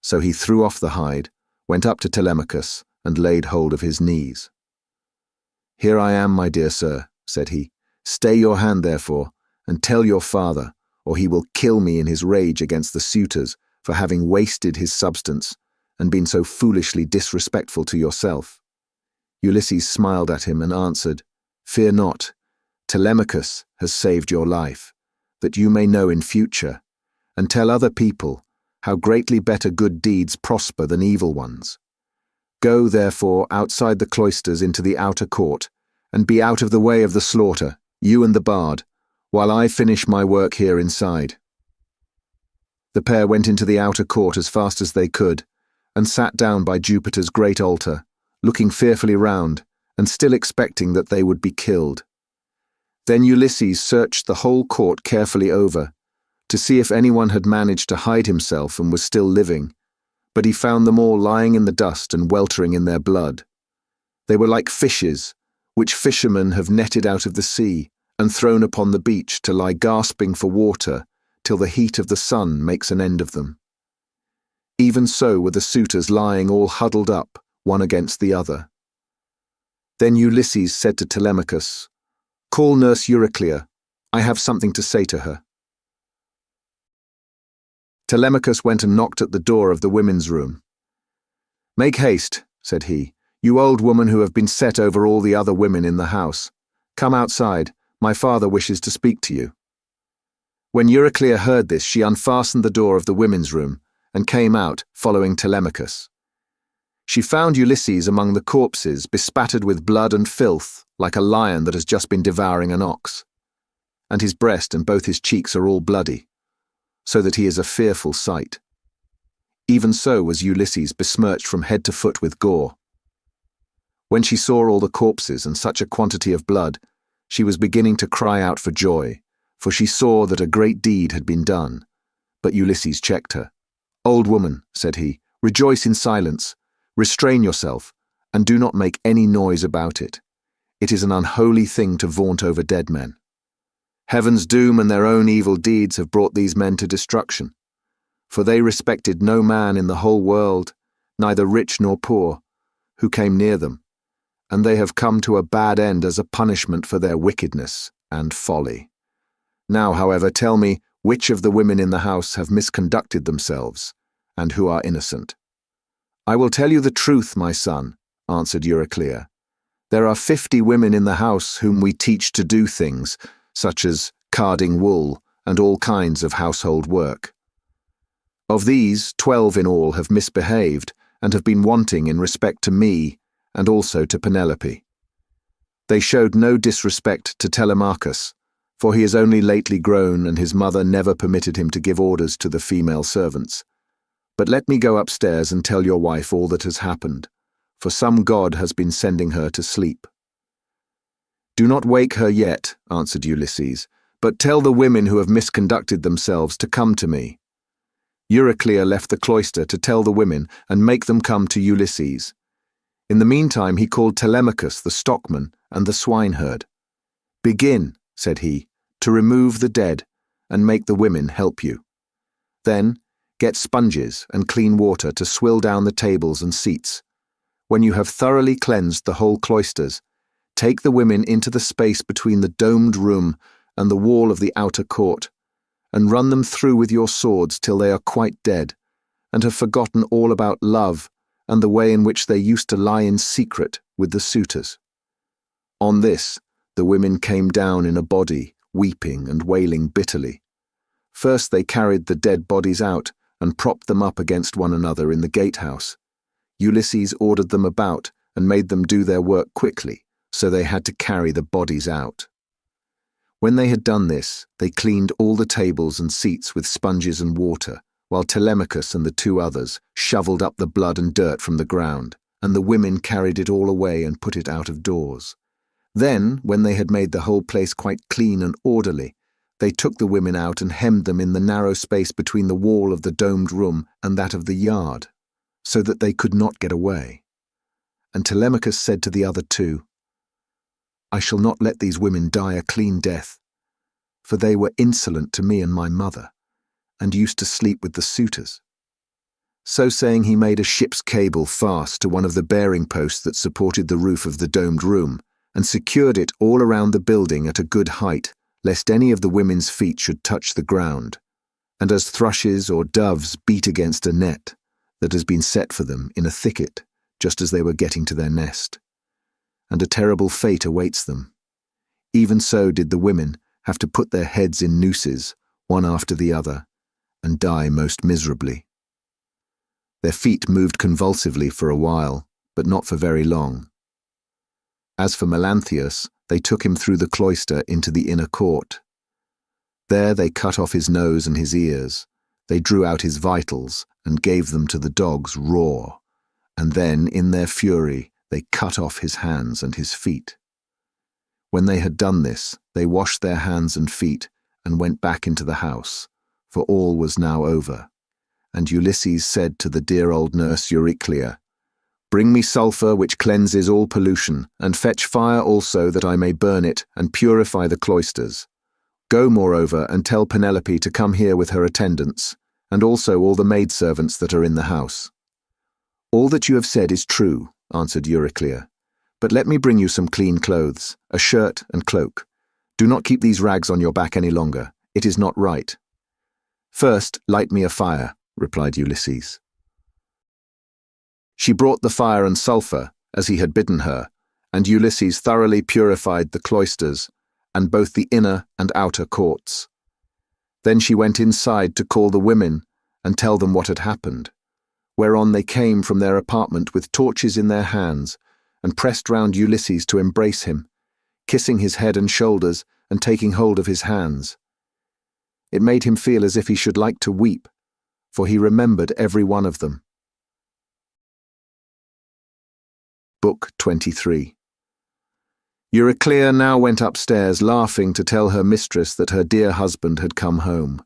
so he threw off the hide, went up to Telemachus and laid hold of his knees. "Here I am, my dear sir," said he. "Stay your hand, therefore, and tell your father, or he will kill me in his rage against the suitors for having wasted his substance and been so foolishly disrespectful to yourself." Ulysses smiled at him and answered, "Fear not, Telemachus has saved your life, that you may know in future, and tell other people how greatly better good deeds prosper than evil ones. Go, therefore, outside the cloisters into the outer court, and be out of the way of the slaughter, you and the bard, while I finish my work here inside." The pair went into the outer court as fast as they could, and sat down by Jupiter's great altar, looking fearfully round, and still expecting that they would be killed. Then Ulysses searched the whole court carefully over, to see if anyone had managed to hide himself and was still living, but he found them all lying in the dust and weltering in their blood. They were like fishes, which fishermen have netted out of the sea and thrown upon the beach to lie gasping for water till the heat of the sun makes an end of them. Even so were the suitors lying all huddled up, one against the other. Then Ulysses said to Telemachus, "Call nurse Euryclea, I have something to say to her." Telemachus went and knocked at the door of the women's room. "Make haste," said he, "you old woman who have been set over all the other women in the house. Come outside, my father wishes to speak to you." When Euryclea heard this, she unfastened the door of the women's room and came out, following Telemachus. She found Ulysses among the corpses, bespattered with blood and filth, like a lion that has just been devouring an ox. And his breast and both his cheeks are all bloody, so that he is a fearful sight. Even so was Ulysses besmirched from head to foot with gore. When she saw all the corpses and such a quantity of blood, she was beginning to cry out for joy, for she saw that a great deed had been done. But Ulysses checked her. "Old woman," said he, "rejoice in silence, restrain yourself, and do not make any noise about it. It is an unholy thing to vaunt over dead men. Heaven's doom and their own evil deeds have brought these men to destruction, for they respected no man in the whole world, neither rich nor poor, who came near them, and they have come to a bad end as a punishment for their wickedness and folly. Now, however, tell me which of the women in the house have misconducted themselves, and who are innocent." "I will tell you the truth, my son," answered Euryclea. "There are 50 women in the house whom we teach to do things, such as carding wool and all kinds of household work. Of these, 12 in all have misbehaved and have been wanting in respect to me and also to Penelope. They showed no disrespect to Telemachus, for he is only lately grown and his mother never permitted him to give orders to the female servants. But let me go upstairs and tell your wife all that has happened, for some god has been sending her to sleep." "Do not wake her yet," answered Ulysses, "but tell the women who have misconducted themselves to come to me." Euryclea left the cloister to tell the women and make them come to Ulysses. In the meantime he called Telemachus the stockman and the swineherd. "Begin," said he, "to remove the dead and make the women help you. Then get sponges and clean water to swill down the tables and seats. When you have thoroughly cleansed the whole cloisters, take the women into the space between the domed room and the wall of the outer court, and run them through with your swords till they are quite dead, and have forgotten all about love and the way in which they used to lie in secret with the suitors." On this, the women came down in a body, weeping and wailing bitterly. First they carried the dead bodies out and propped them up against one another in the gatehouse. Ulysses ordered them about and made them do their work quickly, so they had to carry the bodies out. When they had done this, they cleaned all the tables and seats with sponges and water, while Telemachus and the 2 others shoveled up the blood and dirt from the ground, and the women carried it all away and put it out of doors. Then, when they had made the whole place quite clean and orderly, they took the women out and hemmed them in the narrow space between the wall of the domed room and that of the yard, so that they could not get away. And Telemachus said to the other 2, "I shall not let these women die a clean death, for they were insolent to me and my mother, and used to sleep with the suitors. So saying, he made a ship's cable fast to one of the bearing posts that supported the roof of the domed room, and secured it all around the building at a good height, lest any of the women's feet should touch the ground, and as thrushes or doves beat against a net that has been set for them in a thicket just as they were getting to their nest. And a terrible fate awaits them. Even so did the women have to put their heads in nooses, one after the other, and die most miserably. Their feet moved convulsively for a while, but not for very long. As for Melanthius, they took him through the cloister into the inner court. There they cut off his nose and his ears, they drew out his vitals and gave them to the dogs raw, and then, in their fury, they cut off his hands and his feet. When they had done this, they washed their hands and feet and went back into the house, for all was now over. And Ulysses said to the dear old nurse Euryclea, "Bring me sulphur which cleanses all pollution, and fetch fire also that I may burn it and purify the cloisters. Go, moreover, and tell Penelope to come here with her attendants, and also all the maidservants that are in the house." "All that you have said is true," answered Euryclea, "but let me bring you some clean clothes, a shirt and cloak. Do not keep these rags on your back any longer. It is not right." "First, light me a fire," replied Ulysses. She brought the fire and sulphur, as he had bidden her, and Ulysses thoroughly purified the cloisters, and both the inner and outer courts. Then she went inside to call the women and tell them what had happened, whereon they came from their apartment with torches in their hands, and pressed round Ulysses to embrace him, kissing his head and shoulders and taking hold of his hands. It made him feel as if he should like to weep, for he remembered every one of them. Book 23. Euryclea now went upstairs laughing to tell her mistress that her dear husband had come home.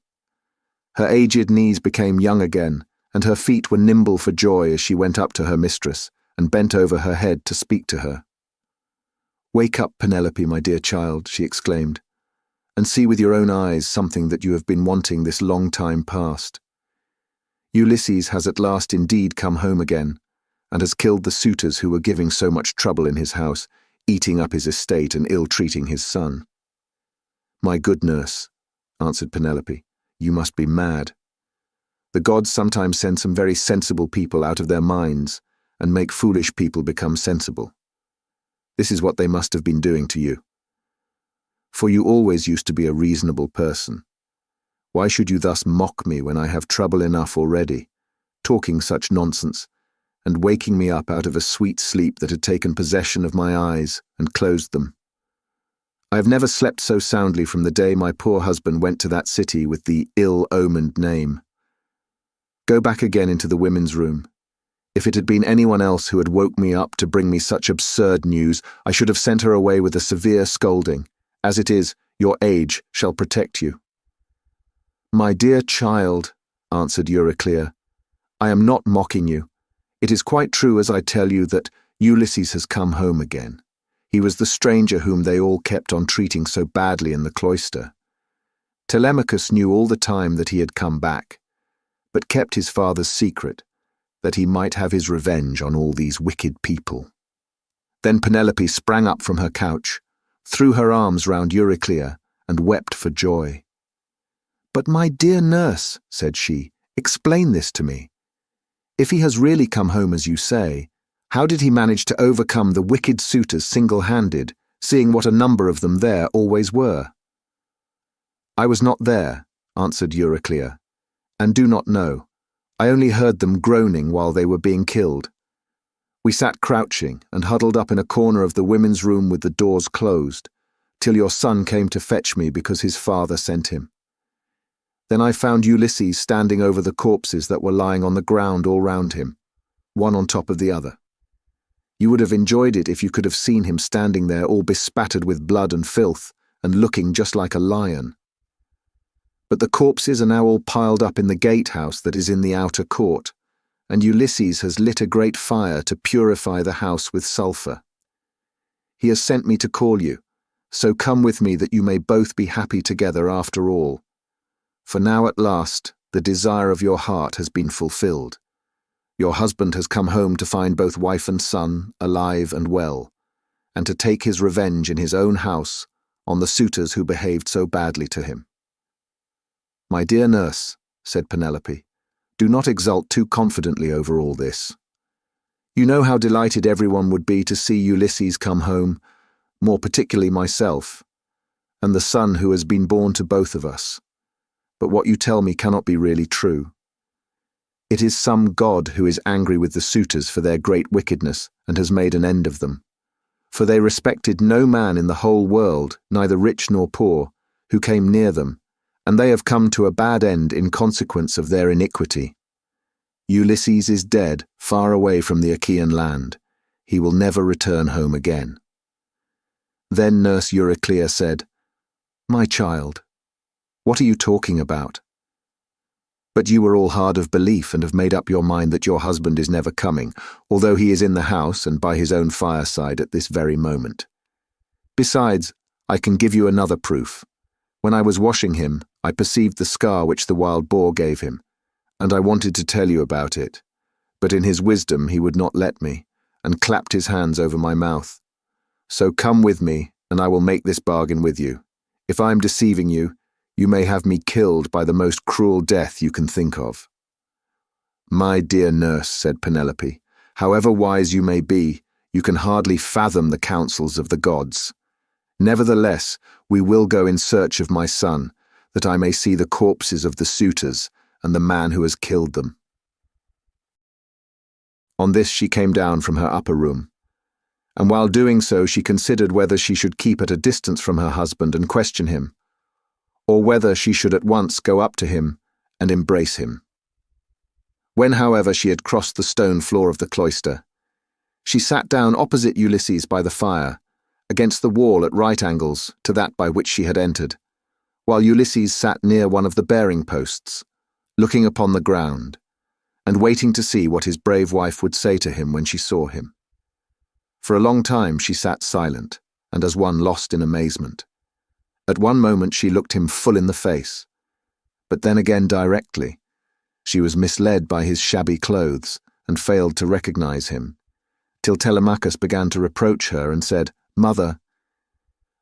Her aged knees became young again, and her feet were nimble for joy as she went up to her mistress and bent over her head to speak to her. "Wake up, Penelope, my dear child," she exclaimed, "and see with your own eyes something that you have been wanting this long time past. Ulysses has at last indeed come home again, and has killed the suitors who were giving so much trouble in his house, eating up his estate and ill-treating his son." "My good nurse," answered Penelope, "you must be mad. The gods sometimes send some very sensible people out of their minds and make foolish people become sensible. This is what they must have been doing to you. For you always used to be a reasonable person. Why should you thus mock me when I have trouble enough already, talking such nonsense, and waking me up out of a sweet sleep that had taken possession of my eyes and closed them? I have never slept so soundly from the day my poor husband went to that city with the ill-omened name. Go back again into the women's room. If it had been anyone else who had woke me up to bring me such absurd news, I should have sent her away with a severe scolding. As it is, your age shall protect you." "My dear child," answered Euryclea, "I am not mocking you. It is quite true as I tell you that Ulysses has come home again. He was the stranger whom they all kept on treating so badly in the cloister. Telemachus knew all the time that he had come back, but kept his father's secret, that he might have his revenge on all these wicked people." Then Penelope sprang up from her couch, threw her arms round Euryclea, and wept for joy. "But my dear nurse," said she, "explain this to me. If he has really come home as you say, how did he manage to overcome the wicked suitors single-handed, seeing what a number of them there always were?" "I was not there," answered Euryclea, "and do not know. I only heard them groaning while they were being killed. We sat crouching and huddled up in a corner of the women's room with the doors closed, till your son came to fetch me because his father sent him. Then I found Ulysses standing over the corpses that were lying on the ground all round him, one on top of the other. You would have enjoyed it if you could have seen him standing there all bespattered with blood and filth, and looking just like a lion. But the corpses are now all piled up in the gatehouse that is in the outer court, and Ulysses has lit a great fire to purify the house with sulphur. He has sent me to call you, so come with me that you may both be happy together after all. For now at last the desire of your heart has been fulfilled, Your husband has come home to find both wife and son alive and well, and to take his revenge in his own house on the suitors who behaved so badly to him." "My dear nurse," said Penelope, "do not exult too confidently over all this. You know how delighted everyone would be to see Ulysses come home, more particularly myself, and the son who has been born to both of us. But what you tell me cannot be really true. It is some god who is angry with the suitors for their great wickedness and has made an end of them. For they respected no man in the whole world, neither rich nor poor, who came near them, and they have come to a bad end in consequence of their iniquity. Ulysses is dead, far away from the Achaean land. He will never return home again." Then Nurse Euryclea said, "My child, what are you talking about? But you were all hard of belief and have made up your mind that your husband is never coming, although he is in the house and by his own fireside at this very moment. Besides, I can give you another proof. When I was washing him, I perceived the scar which the wild boar gave him, and I wanted to tell you about it. But in his wisdom he would not let me, and clapped his hands over my mouth. So come with me, and I will make this bargain with you. If I am deceiving you, you may have me killed by the most cruel death you can think of." "My dear nurse," said Penelope, "however wise you may be, you can hardly fathom the counsels of the gods. Nevertheless, we will go in search of my son, that I may see the corpses of the suitors and the man who has killed them." On this she came down from her upper room, and while doing so she considered whether she should keep at a distance from her husband and question him, or whether she should at once go up to him and embrace him. When, however, she had crossed the stone floor of the cloister, she sat down opposite Ulysses by the fire, against the wall at right angles to that by which she had entered, while Ulysses sat near one of the bearing posts, looking upon the ground, and waiting to see what his brave wife would say to him when she saw him. For a long time she sat silent, and as one lost in amazement. At one moment she looked him full in the face, but then again directly. She was misled by his shabby clothes and failed to recognize him, till Telemachus began to reproach her and said, "Mother,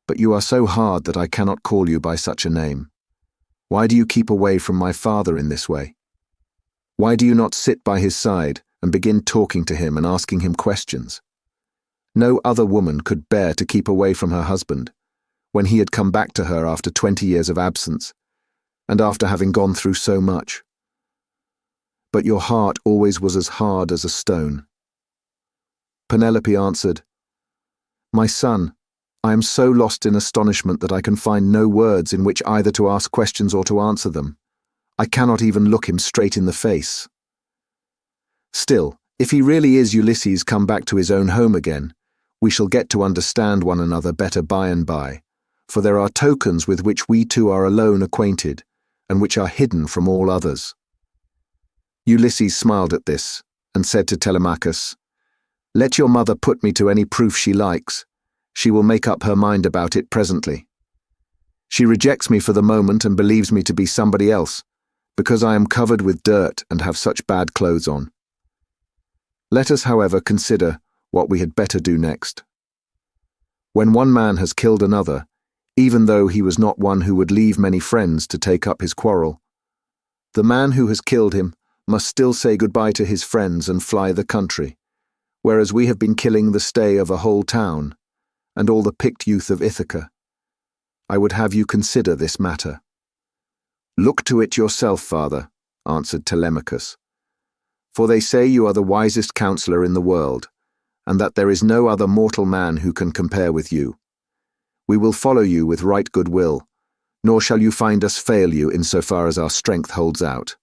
but you are so hard that I cannot call you by such a name. Why do you keep away from my father in this way? Why do you not sit by his side and begin talking to him and asking him questions?" No other woman could bear to keep away from her husband, when he had come back to her after 20 years of absence, and after having gone through so much. But your heart always was as hard as a stone. Penelope answered, "My son, I am so lost in astonishment that I can find no words in which either to ask questions or to answer them. I cannot even look him straight in the face. Still, if he really is Ulysses come back to his own home again, we shall get to understand one another better by and by, for there are tokens with which we two are alone acquainted, and which are hidden from all others." Ulysses smiled at this, and said to Telemachus, "Let your mother put me to any proof she likes. She will make up her mind about it presently. She rejects me for the moment and believes me to be somebody else, because I am covered with dirt and have such bad clothes on. Let us, however, consider what we had better do next. When one man has killed another, even though he was not one who would leave many friends to take up his quarrel, the man who has killed him must still say goodbye to his friends and fly the country, whereas we have been killing the stay of a whole town, and all the picked youth of Ithaca. I would have you consider this matter." "Look to it yourself, father," answered Telemachus, "for they say you are the wisest counselor in the world, and that there is no other mortal man who can compare with you. We will follow you with right good will, nor shall you find us fail you in so far as our strength holds out."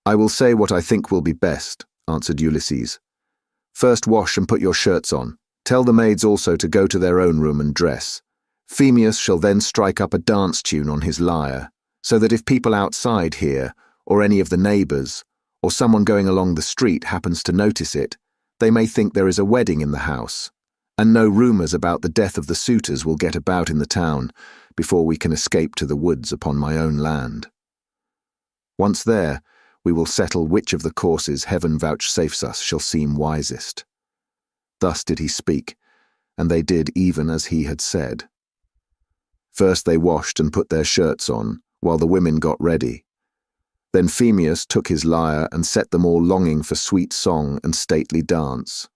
"I will say what I think will be best," answered Ulysses. "First wash and put your shirts on. Tell the maids also to go to their own room and dress. Phemius shall then strike up a dance tune on his lyre, so that if people outside hear, or any of the neighbours, or someone going along the street happens to notice it, they may think there is a wedding in the house, and no rumours about the death of the suitors will get about in the town before we can escape to the woods upon my own land. Once there, we will settle which of the courses heaven vouchsafes us shall seem wisest." Thus did he speak, and they did even as he had said. First they washed and put their shirts on, while the women got ready. Then Phemius took his lyre and set them all longing for sweet song and stately dance.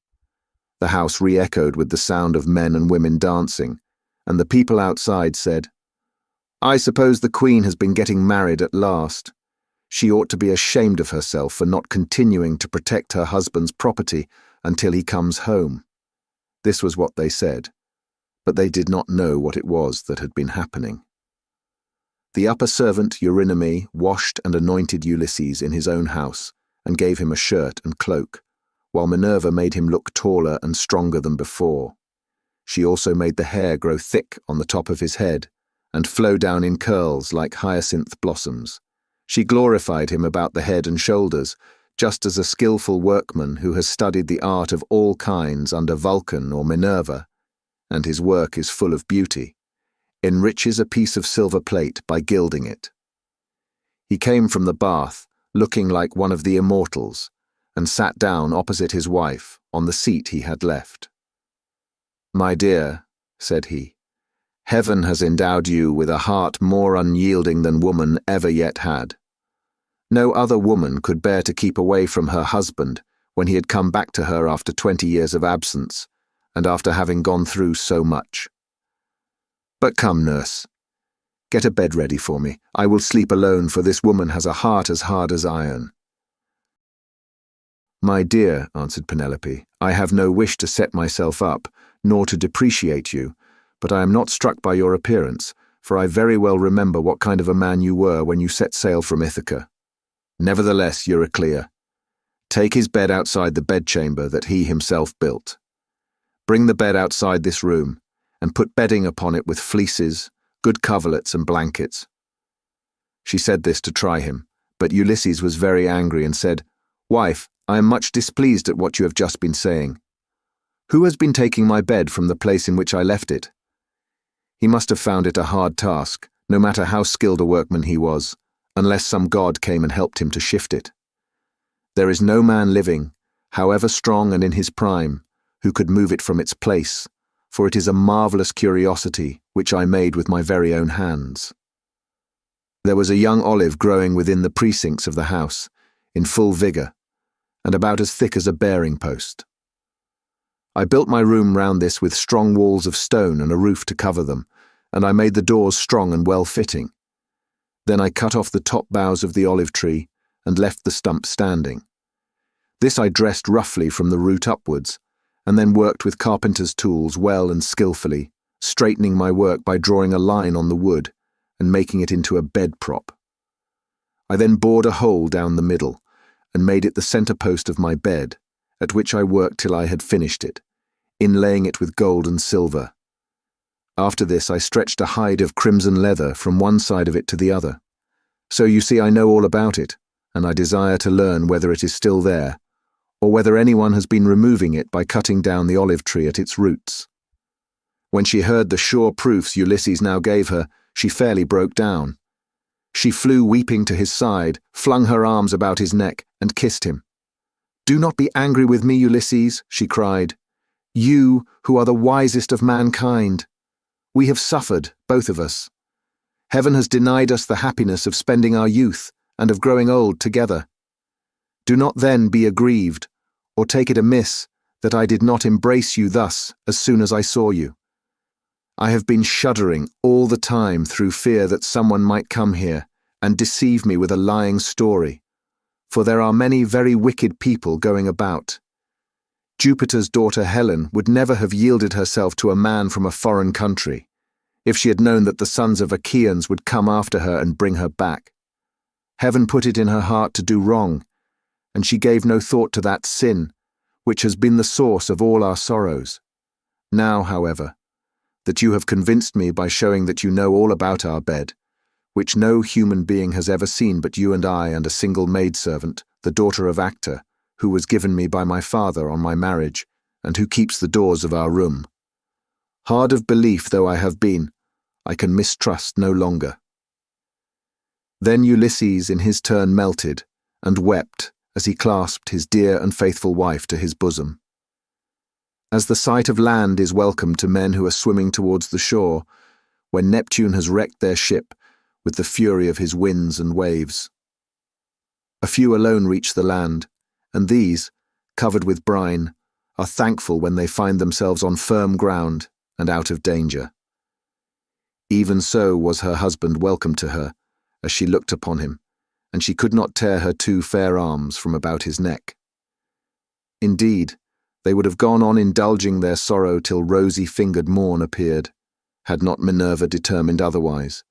The house re-echoed with the sound of men and women dancing, and the people outside said, "I suppose the queen has been getting married at last. She ought to be ashamed of herself for not continuing to protect her husband's property until he comes home." This was what they said, but they did not know what it was that had been happening. The upper servant Eurynome washed and anointed Ulysses in his own house and gave him a shirt and cloak, while Minerva made him look taller and stronger than before. She also made the hair grow thick on the top of his head and flow down in curls like hyacinth blossoms. She glorified him about the head and shoulders, just as a skillful workman who has studied the art of all kinds under Vulcan or Minerva, and his work is full of beauty, enriches a piece of silver plate by gilding it. He came from the bath, looking like one of the immortals, and sat down opposite his wife on the seat he had left. "My dear," said he, "heaven has endowed you with a heart more unyielding than woman ever yet had. No other woman could bear to keep away from her husband when he had come back to her after 20 years of absence, and after having gone through so much. But come, nurse, get a bed ready for me. I will sleep alone, for this woman has a heart as hard as iron." "My dear," answered Penelope, "I have no wish to set myself up, nor to depreciate you, but I am not struck by your appearance, for I very well remember what kind of a man you were when you set sail from Ithaca. Nevertheless, Euryclea, take his bed outside the bedchamber that he himself built. Bring the bed outside this room, and put bedding upon it with fleeces, good coverlets and blankets." She said this to try him, but Ulysses was very angry and said, "Wife, I am much displeased at what you have just been saying. Who has been taking my bed from the place in which I left it? He must have found it a hard task, no matter how skilled a workman he was, unless some god came and helped him to shift it. There is no man living, however strong and in his prime, who could move it from its place, for it is a marvelous curiosity which I made with my very own hands." There was a young olive growing within the precincts of the house, in full vigour, and about as thick as a bearing post. I built my room round this with strong walls of stone and a roof to cover them, and I made the doors strong and well-fitting. Then I cut off the top boughs of the olive tree and left the stump standing. This I dressed roughly from the root upwards, and then worked with carpenter's tools well and skillfully, straightening my work by drawing a line on the wood and making it into a bed prop. I then bored a hole down the middle and made it the centre post of my bed, at which I worked till I had finished it, inlaying it with gold and silver. After this I stretched a hide of crimson leather from one side of it to the other. So you see I know all about it, and I desire to learn whether it is still there, or whether anyone has been removing it by cutting down the olive tree at its roots." When she heard the sure proofs Ulysses now gave her, she fairly broke down. She flew weeping to his side, flung her arms about his neck, and kissed him. "Do not be angry with me, Ulysses," she cried. "You, who are the wisest of mankind. We have suffered, both of us. Heaven has denied us the happiness of spending our youth and of growing old together. Do not then be aggrieved, or take it amiss that I did not embrace you thus as soon as I saw you. I have been shuddering all the time through fear that someone might come here and deceive me with a lying story, for there are many very wicked people going about. Jupiter's daughter Helen would never have yielded herself to a man from a foreign country, if she had known that the sons of Achaeans would come after her and bring her back. Heaven put it in her heart to do wrong, and she gave no thought to that sin, which has been the source of all our sorrows. Now, however, that you have convinced me by showing that you know all about our bed, which no human being has ever seen but you and I and a single maidservant, the daughter of Actor, who was given me by my father on my marriage, and who keeps the doors of our room. Hard of belief though I have been, I can mistrust no longer." Then Ulysses in his turn melted, and wept as he clasped his dear and faithful wife to his bosom. As the sight of land is welcome to men who are swimming towards the shore, when Neptune has wrecked their ship with the fury of his winds and waves. A few alone reach the land, and these, covered with brine, are thankful when they find themselves on firm ground and out of danger. Even so was her husband welcome to her, as she looked upon him, and she could not tear her two fair arms from about his neck. Indeed, they would have gone on indulging their sorrow till rosy-fingered morn appeared, had not Minerva determined otherwise,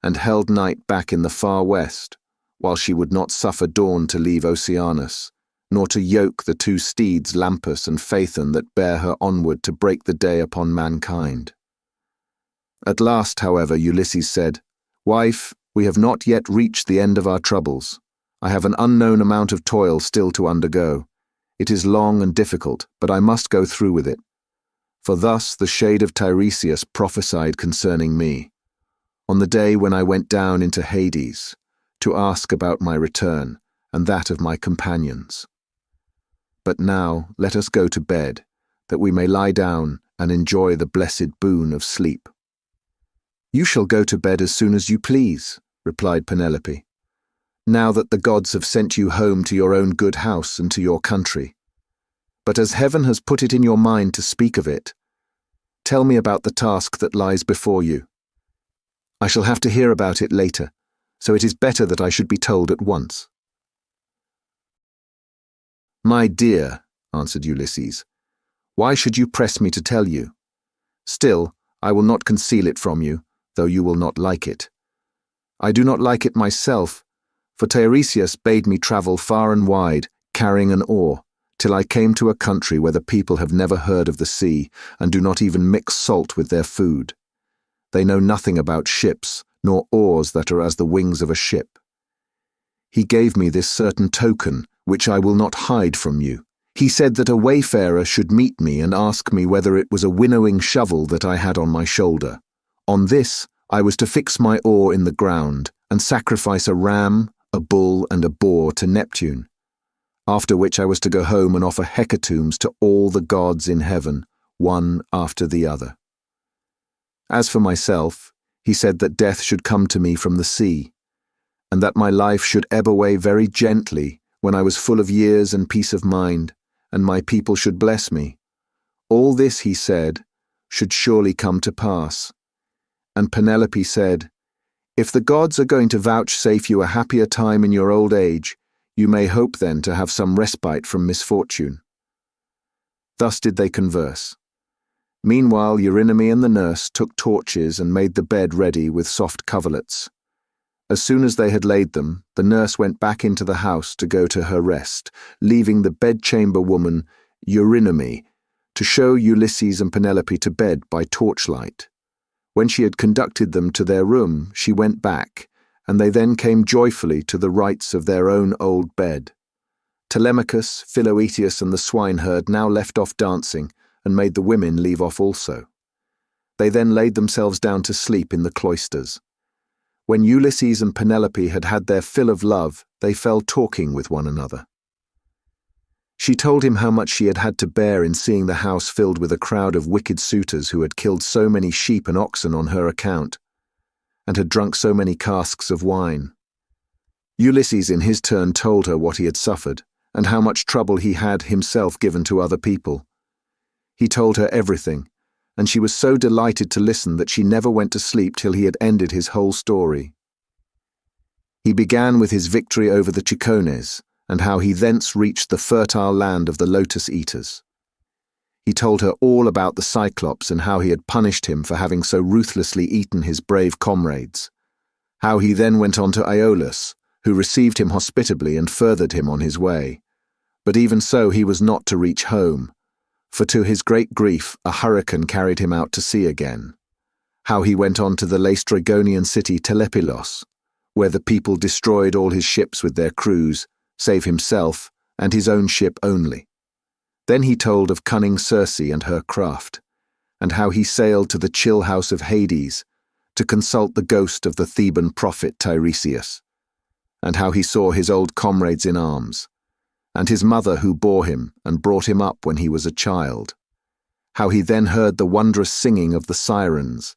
and held night back in the far west, while she would not suffer dawn to leave Oceanus, nor to yoke the two steeds Lampus and Phaethon that bear her onward to break the day upon mankind. At last, however, Ulysses said, "Wife, we have not yet reached the end of our troubles. I have an unknown amount of toil still to undergo. It is long and difficult, but I must go through with it. For thus the shade of Tiresias prophesied concerning me, on the day when I went down into Hades, to ask about my return and that of my companions. But now let us go to bed, that we may lie down and enjoy the blessed boon of sleep." "You shall go to bed as soon as you please," replied Penelope, "now that the gods have sent you home to your own good house and to your country. But as heaven has put it in your mind to speak of it, tell me about the task that lies before you. I shall have to hear about it later, so it is better that I should be told at once." "My dear," answered Ulysses, "why should you press me to tell you? Still, I will not conceal it from you, though you will not like it. I do not like it myself, for Tiresias bade me travel far and wide, carrying an oar, till I came to a country where the people have never heard of the sea, and do not even mix salt with their food. They know nothing about ships, nor oars that are as the wings of a ship. He gave me this certain token, which I will not hide from you. He said that a wayfarer should meet me and ask me whether it was a winnowing shovel that I had on my shoulder. On this, I was to fix my oar in the ground and sacrifice a ram, a bull, and a boar to Neptune, after which I was to go home and offer hecatombs to all the gods in heaven, one after the other. As for myself, he said that death should come to me from the sea, and that my life should ebb away very gently when I was full of years and peace of mind, and my people should bless me. All this, he said, should surely come to pass. And Penelope said, "If the gods are going to vouchsafe you a happier time in your old age, you may hope then to have some respite from misfortune." Thus did they converse. Meanwhile, Eurynome and the nurse took torches and made the bed ready with soft coverlets. As soon as they had laid them, the nurse went back into the house to go to her rest, leaving the bedchamber woman, Eurynome, to show Ulysses and Penelope to bed by torchlight. When she had conducted them to their room, she went back, and they then came joyfully to the rites of their own old bed. Telemachus, Philoetius, and the swineherd now left off dancing, and made the women leave off also. They then laid themselves down to sleep in the cloisters. When Ulysses and Penelope had had their fill of love, they fell talking with one another. She told him how much she had had to bear in seeing the house filled with a crowd of wicked suitors who had killed so many sheep and oxen on her account, and had drunk so many casks of wine. Ulysses in his turn told her what he had suffered, and how much trouble he had himself given to other people. He told her everything, and she was so delighted to listen that she never went to sleep till he had ended his whole story. He began with his victory over the Cicones, and how he thence reached the fertile land of the lotus eaters. He told her all about the Cyclops and how he had punished him for having so ruthlessly eaten his brave comrades, how he then went on to Iolus, who received him hospitably and furthered him on his way. But even so he was not to reach home, for to his great grief a hurricane carried him out to sea again, how he went on to the Laestrygonian city Telepillos, where the people destroyed all his ships with their crews, save himself and his own ship only. Then he told of cunning Circe and her craft, and how he sailed to the chill house of Hades to consult the ghost of the Theban prophet Tiresias, and how he saw his old comrades in arms, and his mother who bore him and brought him up when he was a child, how he then heard the wondrous singing of the Sirens,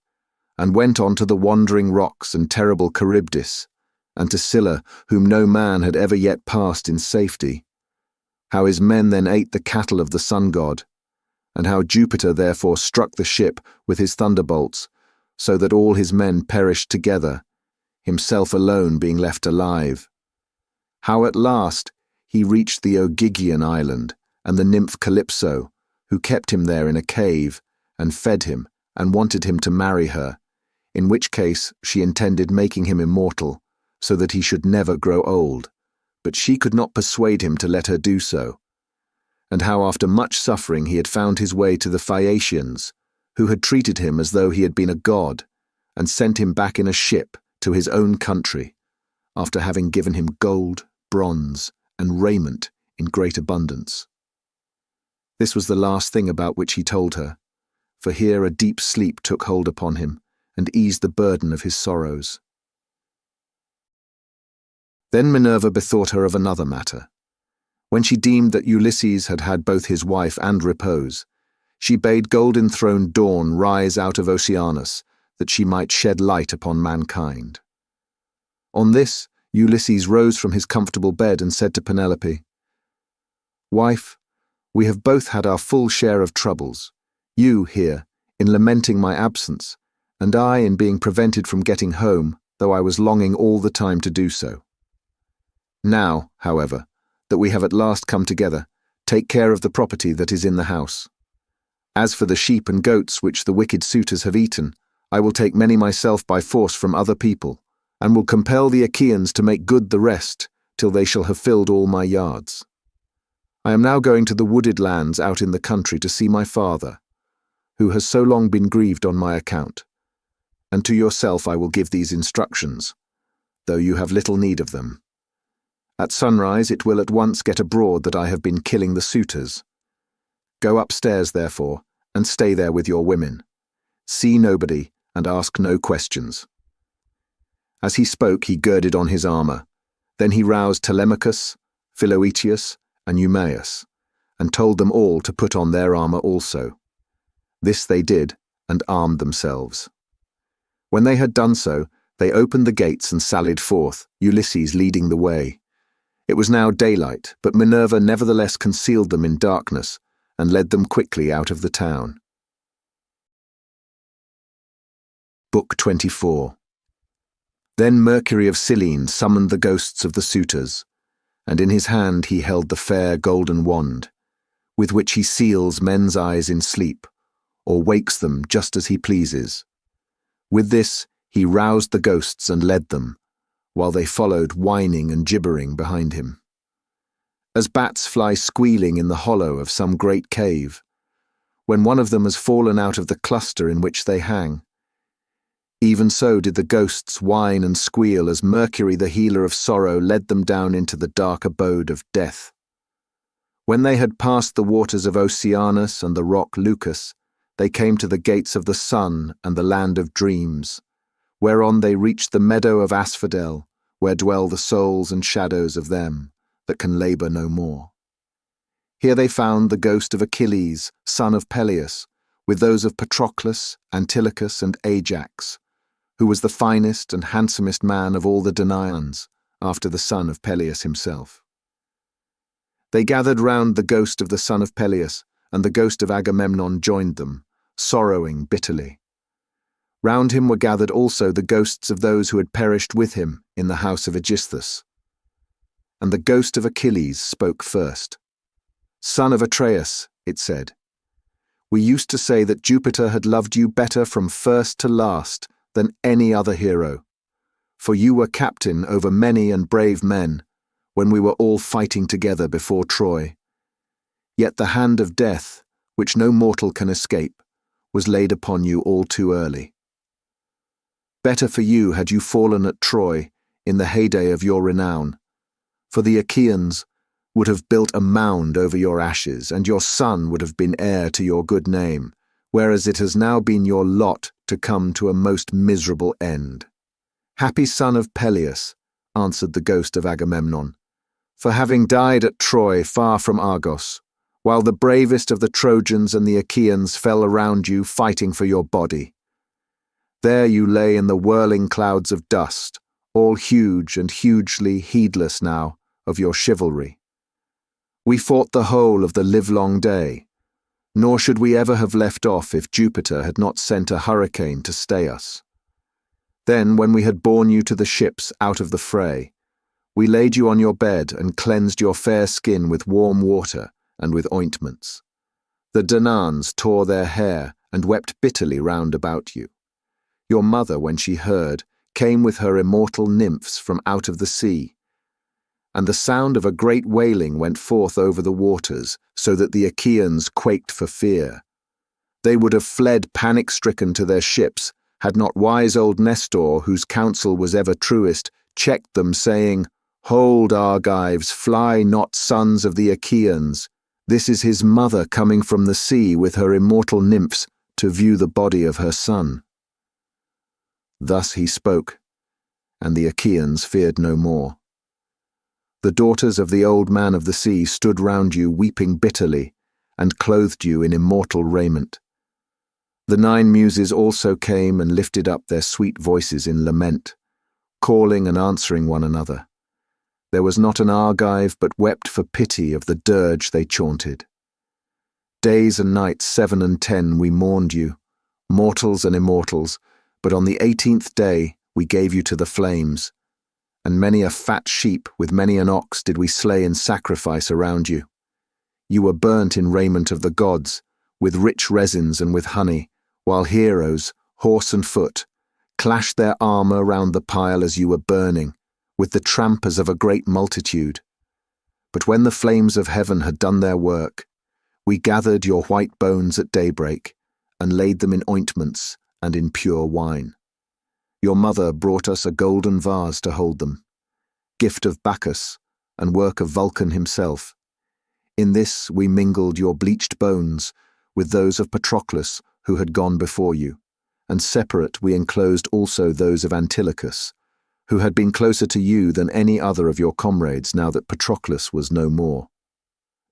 and went on to the wandering rocks and terrible Charybdis, and to Scylla, whom no man had ever yet passed in safety, how his men then ate the cattle of the sun god, and how Jupiter therefore struck the ship with his thunderbolts, so that all his men perished together, himself alone being left alive, how at last he reached the Ogygian island, and the nymph Calypso, who kept him there in a cave, and fed him, and wanted him to marry her, in which case she intended making him immortal, so that he should never grow old, but she could not persuade him to let her do so, and how after much suffering he had found his way to the Phaeacians, who had treated him as though he had been a god, and sent him back in a ship to his own country, after having given him gold, bronze, and raiment in great abundance. This was the last thing about which he told her, for here a deep sleep took hold upon him, and eased the burden of his sorrows. Then Minerva bethought her of another matter. When she deemed that Ulysses had had both his wife and repose, she bade golden-throned Dawn rise out of Oceanus, that she might shed light upon mankind. On this, Ulysses rose from his comfortable bed and said to Penelope, "Wife, we have both had our full share of troubles, you here, in lamenting my absence, and I in being prevented from getting home, though I was longing all the time to do so. Now, however, that we have at last come together, take care of the property that is in the house. As for the sheep and goats which the wicked suitors have eaten, I will take many myself by force from other people, and will compel the Achaeans to make good the rest, till they shall have filled all my yards. I am now going to the wooded lands out in the country to see my father, who has so long been grieved on my account, and to yourself I will give these instructions, though you have little need of them. At sunrise it will at once get abroad that I have been killing the suitors. Go upstairs, therefore, and stay there with your women. See nobody, and ask no questions." As he spoke, he girded on his armour. Then he roused Telemachus, Philoetius, and Eumaeus, and told them all to put on their armour also. This they did, and armed themselves. When they had done so, they opened the gates and sallied forth, Ulysses leading the way. It was now daylight, but Minerva nevertheless concealed them in darkness, and led them quickly out of the town. Book 24. Then Mercury of Cyllene summoned the ghosts of the suitors, and in his hand he held the fair golden wand, with which he seals men's eyes in sleep, or wakes them just as he pleases. With this he roused the ghosts and led them, while they followed whining and gibbering behind him. As bats fly squealing in the hollow of some great cave, when one of them has fallen out of the cluster in which they hang, even so did the ghosts whine and squeal as Mercury, the healer of sorrow, led them down into the dark abode of death. When they had passed the waters of Oceanus and the rock Lucus, they came to the gates of the sun and the land of dreams, whereon they reached the meadow of Asphodel, where dwell the souls and shadows of them that can labour no more. Here they found the ghost of Achilles, son of Peleus, with those of Patroclus, Antilochus, and Ajax, who was the finest and handsomest man of all the Danaans, after the son of Peleus himself. They gathered round the ghost of the son of Peleus, and the ghost of Agamemnon joined them, sorrowing bitterly. Round him were gathered also the ghosts of those who had perished with him in the house of Aegisthus. And the ghost of Achilles spoke first. "Son of Atreus," it said, "we used to say that Jupiter had loved you better from first to last than any other hero, for you were captain over many and brave men when we were all fighting together before Troy. Yet the hand of death, which no mortal can escape, was laid upon you all too early. Better for you had you fallen at Troy in the heyday of your renown, for the Achaeans would have built a mound over your ashes, and your son would have been heir to your good name, whereas it has now been your lot to come to a most miserable end. Happy son of Peleus, answered the ghost of Agamemnon, "for having died at Troy far from Argos, while the bravest of the Trojans and the Achaeans fell around you fighting for your body. There you lay in the whirling clouds of dust, all huge and hugely heedless now of your chivalry. We fought the whole of the livelong day, nor should we ever have left off if Jupiter had not sent a hurricane to stay us. Then, when we had borne you to the ships out of the fray, we laid you on your bed and cleansed your fair skin with warm water and with ointments. The Danaans tore their hair and wept bitterly round about you. Your mother, when she heard, came with her immortal nymphs from out of the sea, and the sound of a great wailing went forth over the waters, so that the Achaeans quaked for fear. They would have fled panic-stricken to their ships, had not wise old Nestor, whose counsel was ever truest, checked them, saying, 'Hold, Argives, fly not, sons of the Achaeans. This is his mother coming from the sea with her immortal nymphs to view the body of her son.' Thus he spoke, and the Achaeans feared no more. The daughters of the old man of the sea stood round you weeping bitterly, and clothed you in immortal raiment. The 9 muses also came and lifted up their sweet voices in lament, calling and answering one another. There was not an Argive but wept for pity of the dirge they chaunted. Days and nights 7 and 10 we mourned you, mortals and immortals, but on the 18th day we gave you to the flames, and many a fat sheep with many an ox did we slay in sacrifice around you. You were burnt in raiment of the gods, with rich resins and with honey, while heroes, horse and foot, clashed their armour round the pile as you were burning, with the trampers of a great multitude. But when the flames of heaven had done their work, we gathered your white bones at daybreak, and laid them in ointments and in pure wine. Your mother brought us a golden vase to hold them, gift of Bacchus, and work of Vulcan himself. In this we mingled your bleached bones with those of Patroclus, who had gone before you, and separate we enclosed also those of Antilochus, who had been closer to you than any other of your comrades now that Patroclus was no more.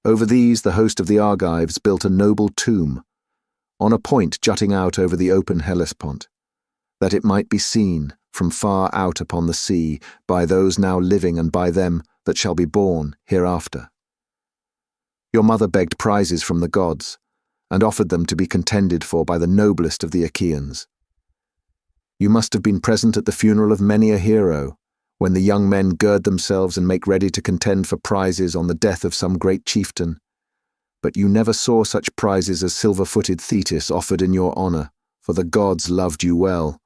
Over these the host of the Argives built a noble tomb, on a point jutting out over the open Hellespont, that it might be seen from far out upon the sea by those now living and by them that shall be born hereafter. Your mother begged prizes from the gods, and offered them to be contended for by the noblest of the Achaeans. You must have been present at the funeral of many a hero, when the young men gird themselves and make ready to contend for prizes on the death of some great chieftain. But you never saw such prizes as silver-footed Thetis offered in your honour, for the gods loved you well.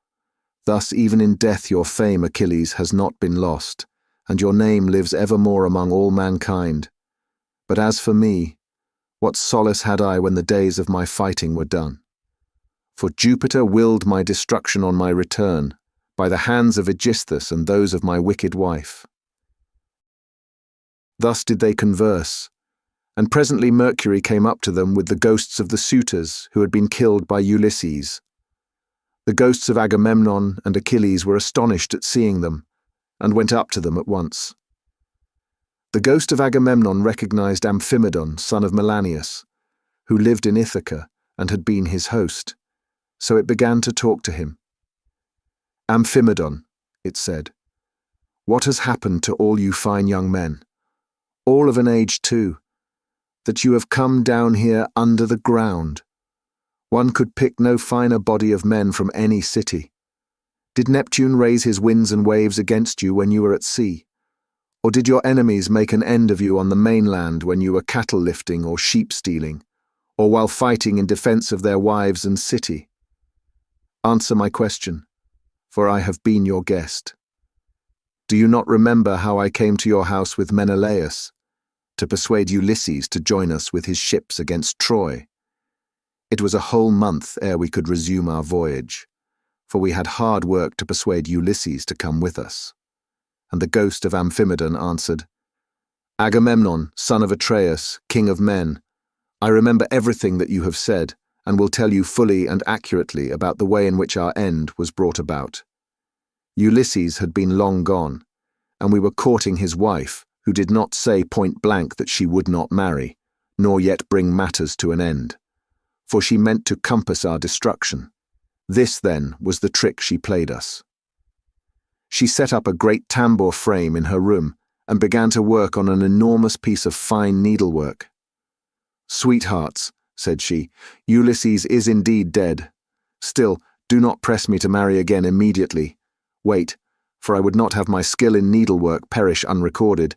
Thus even in death your fame, Achilles, has not been lost, and your name lives evermore among all mankind. But as for me, what solace had I when the days of my fighting were done? For Jupiter willed my destruction on my return, by the hands of Aegisthus and those of my wicked wife. Thus did they converse, and presently Mercury came up to them with the ghosts of the suitors who had been killed by Ulysses. The ghosts of Agamemnon and Achilles were astonished at seeing them, and went up to them at once. The ghost of Agamemnon recognized Amphimedon, son of Melanius, who lived in Ithaca and had been his host, so it began to talk to him. "Amphimedon," it said, "what has happened to all you fine young men, all of an age too, that you have come down here under the ground? One could pick no finer body of men from any city. Did Neptune raise his winds and waves against you when you were at sea? Or did your enemies make an end of you on the mainland when you were cattle lifting or sheep stealing, or while fighting in defense of their wives and city? Answer my question, for I have been your guest. Do you not remember how I came to your house with Menelaus, to persuade Ulysses to join us with his ships against Troy? It was a whole month ere we could resume our voyage, for we had hard work to persuade Ulysses to come with us." And the ghost of Amphimedon answered, "Agamemnon, son of Atreus, king of men, I remember everything that you have said, and will tell you fully and accurately about the way in which our end was brought about. Ulysses had been long gone, and we were courting his wife, who did not say point blank that she would not marry, nor yet bring matters to an end, for she meant to compass our destruction. This, then, was the trick she played us. She set up a great tambour frame in her room and began to work on an enormous piece of fine needlework. "Sweethearts," said she, "Ulysses is indeed dead. Still, do not press me to marry again immediately. Wait, for I would not have my skill in needlework perish unrecorded,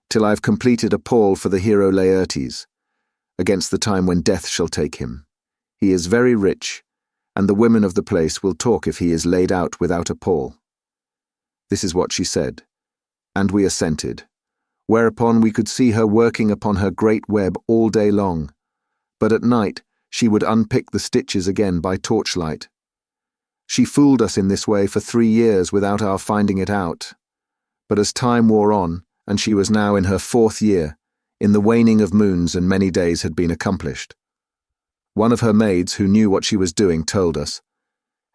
till I have completed a pall for the hero Laertes, against the time when death shall take him. He is very rich, and the women of the place will talk if he is laid out without a pall." This is what she said, and we assented, whereupon we could see her working upon her great web all day long, but at night she would unpick the stitches again by torchlight. She fooled us in this way for 3 years without our finding it out, but as time wore on, and she was now in her 4th year, in the waning of moons and many days had been accomplished. One of her maids who knew what she was doing told us,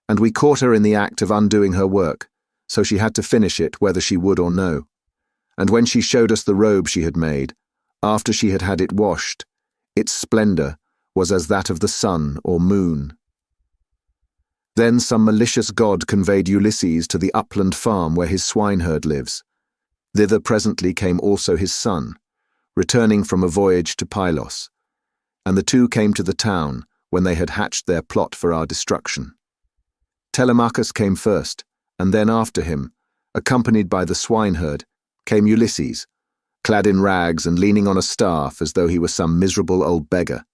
and we caught her in the act of undoing her work, so she had to finish it whether she would or no. And when she showed us the robe she had made, after she had had it washed, its splendor was as that of the sun or moon. Then some malicious god conveyed Ulysses to the upland farm where his swineherd lives. Thither presently came also his son, returning from a voyage to Pylos, and the two came to the town when they had hatched their plot for our destruction. Telemachus came first, and then after him, accompanied by the swineherd, came Ulysses, clad in rags and leaning on a staff as though he were some miserable old beggar.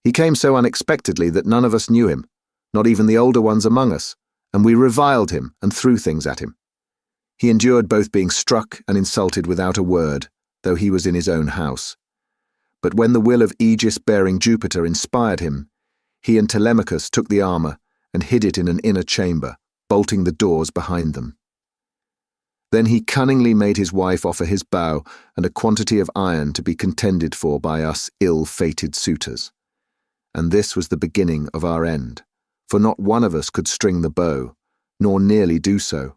He came so unexpectedly that none of us knew him, not even the older ones among us, and we reviled him and threw things at him. He endured both being struck and insulted without a word, though he was in his own house. But when the will of Aegis-bearing Jupiter inspired him, he and Telemachus took the armor and hid it in an inner chamber, bolting the doors behind them. Then he cunningly made his wife offer his bow and a quantity of iron to be contended for by us ill-fated suitors. And this was the beginning of our end, for not one of us could string the bow, nor nearly do so.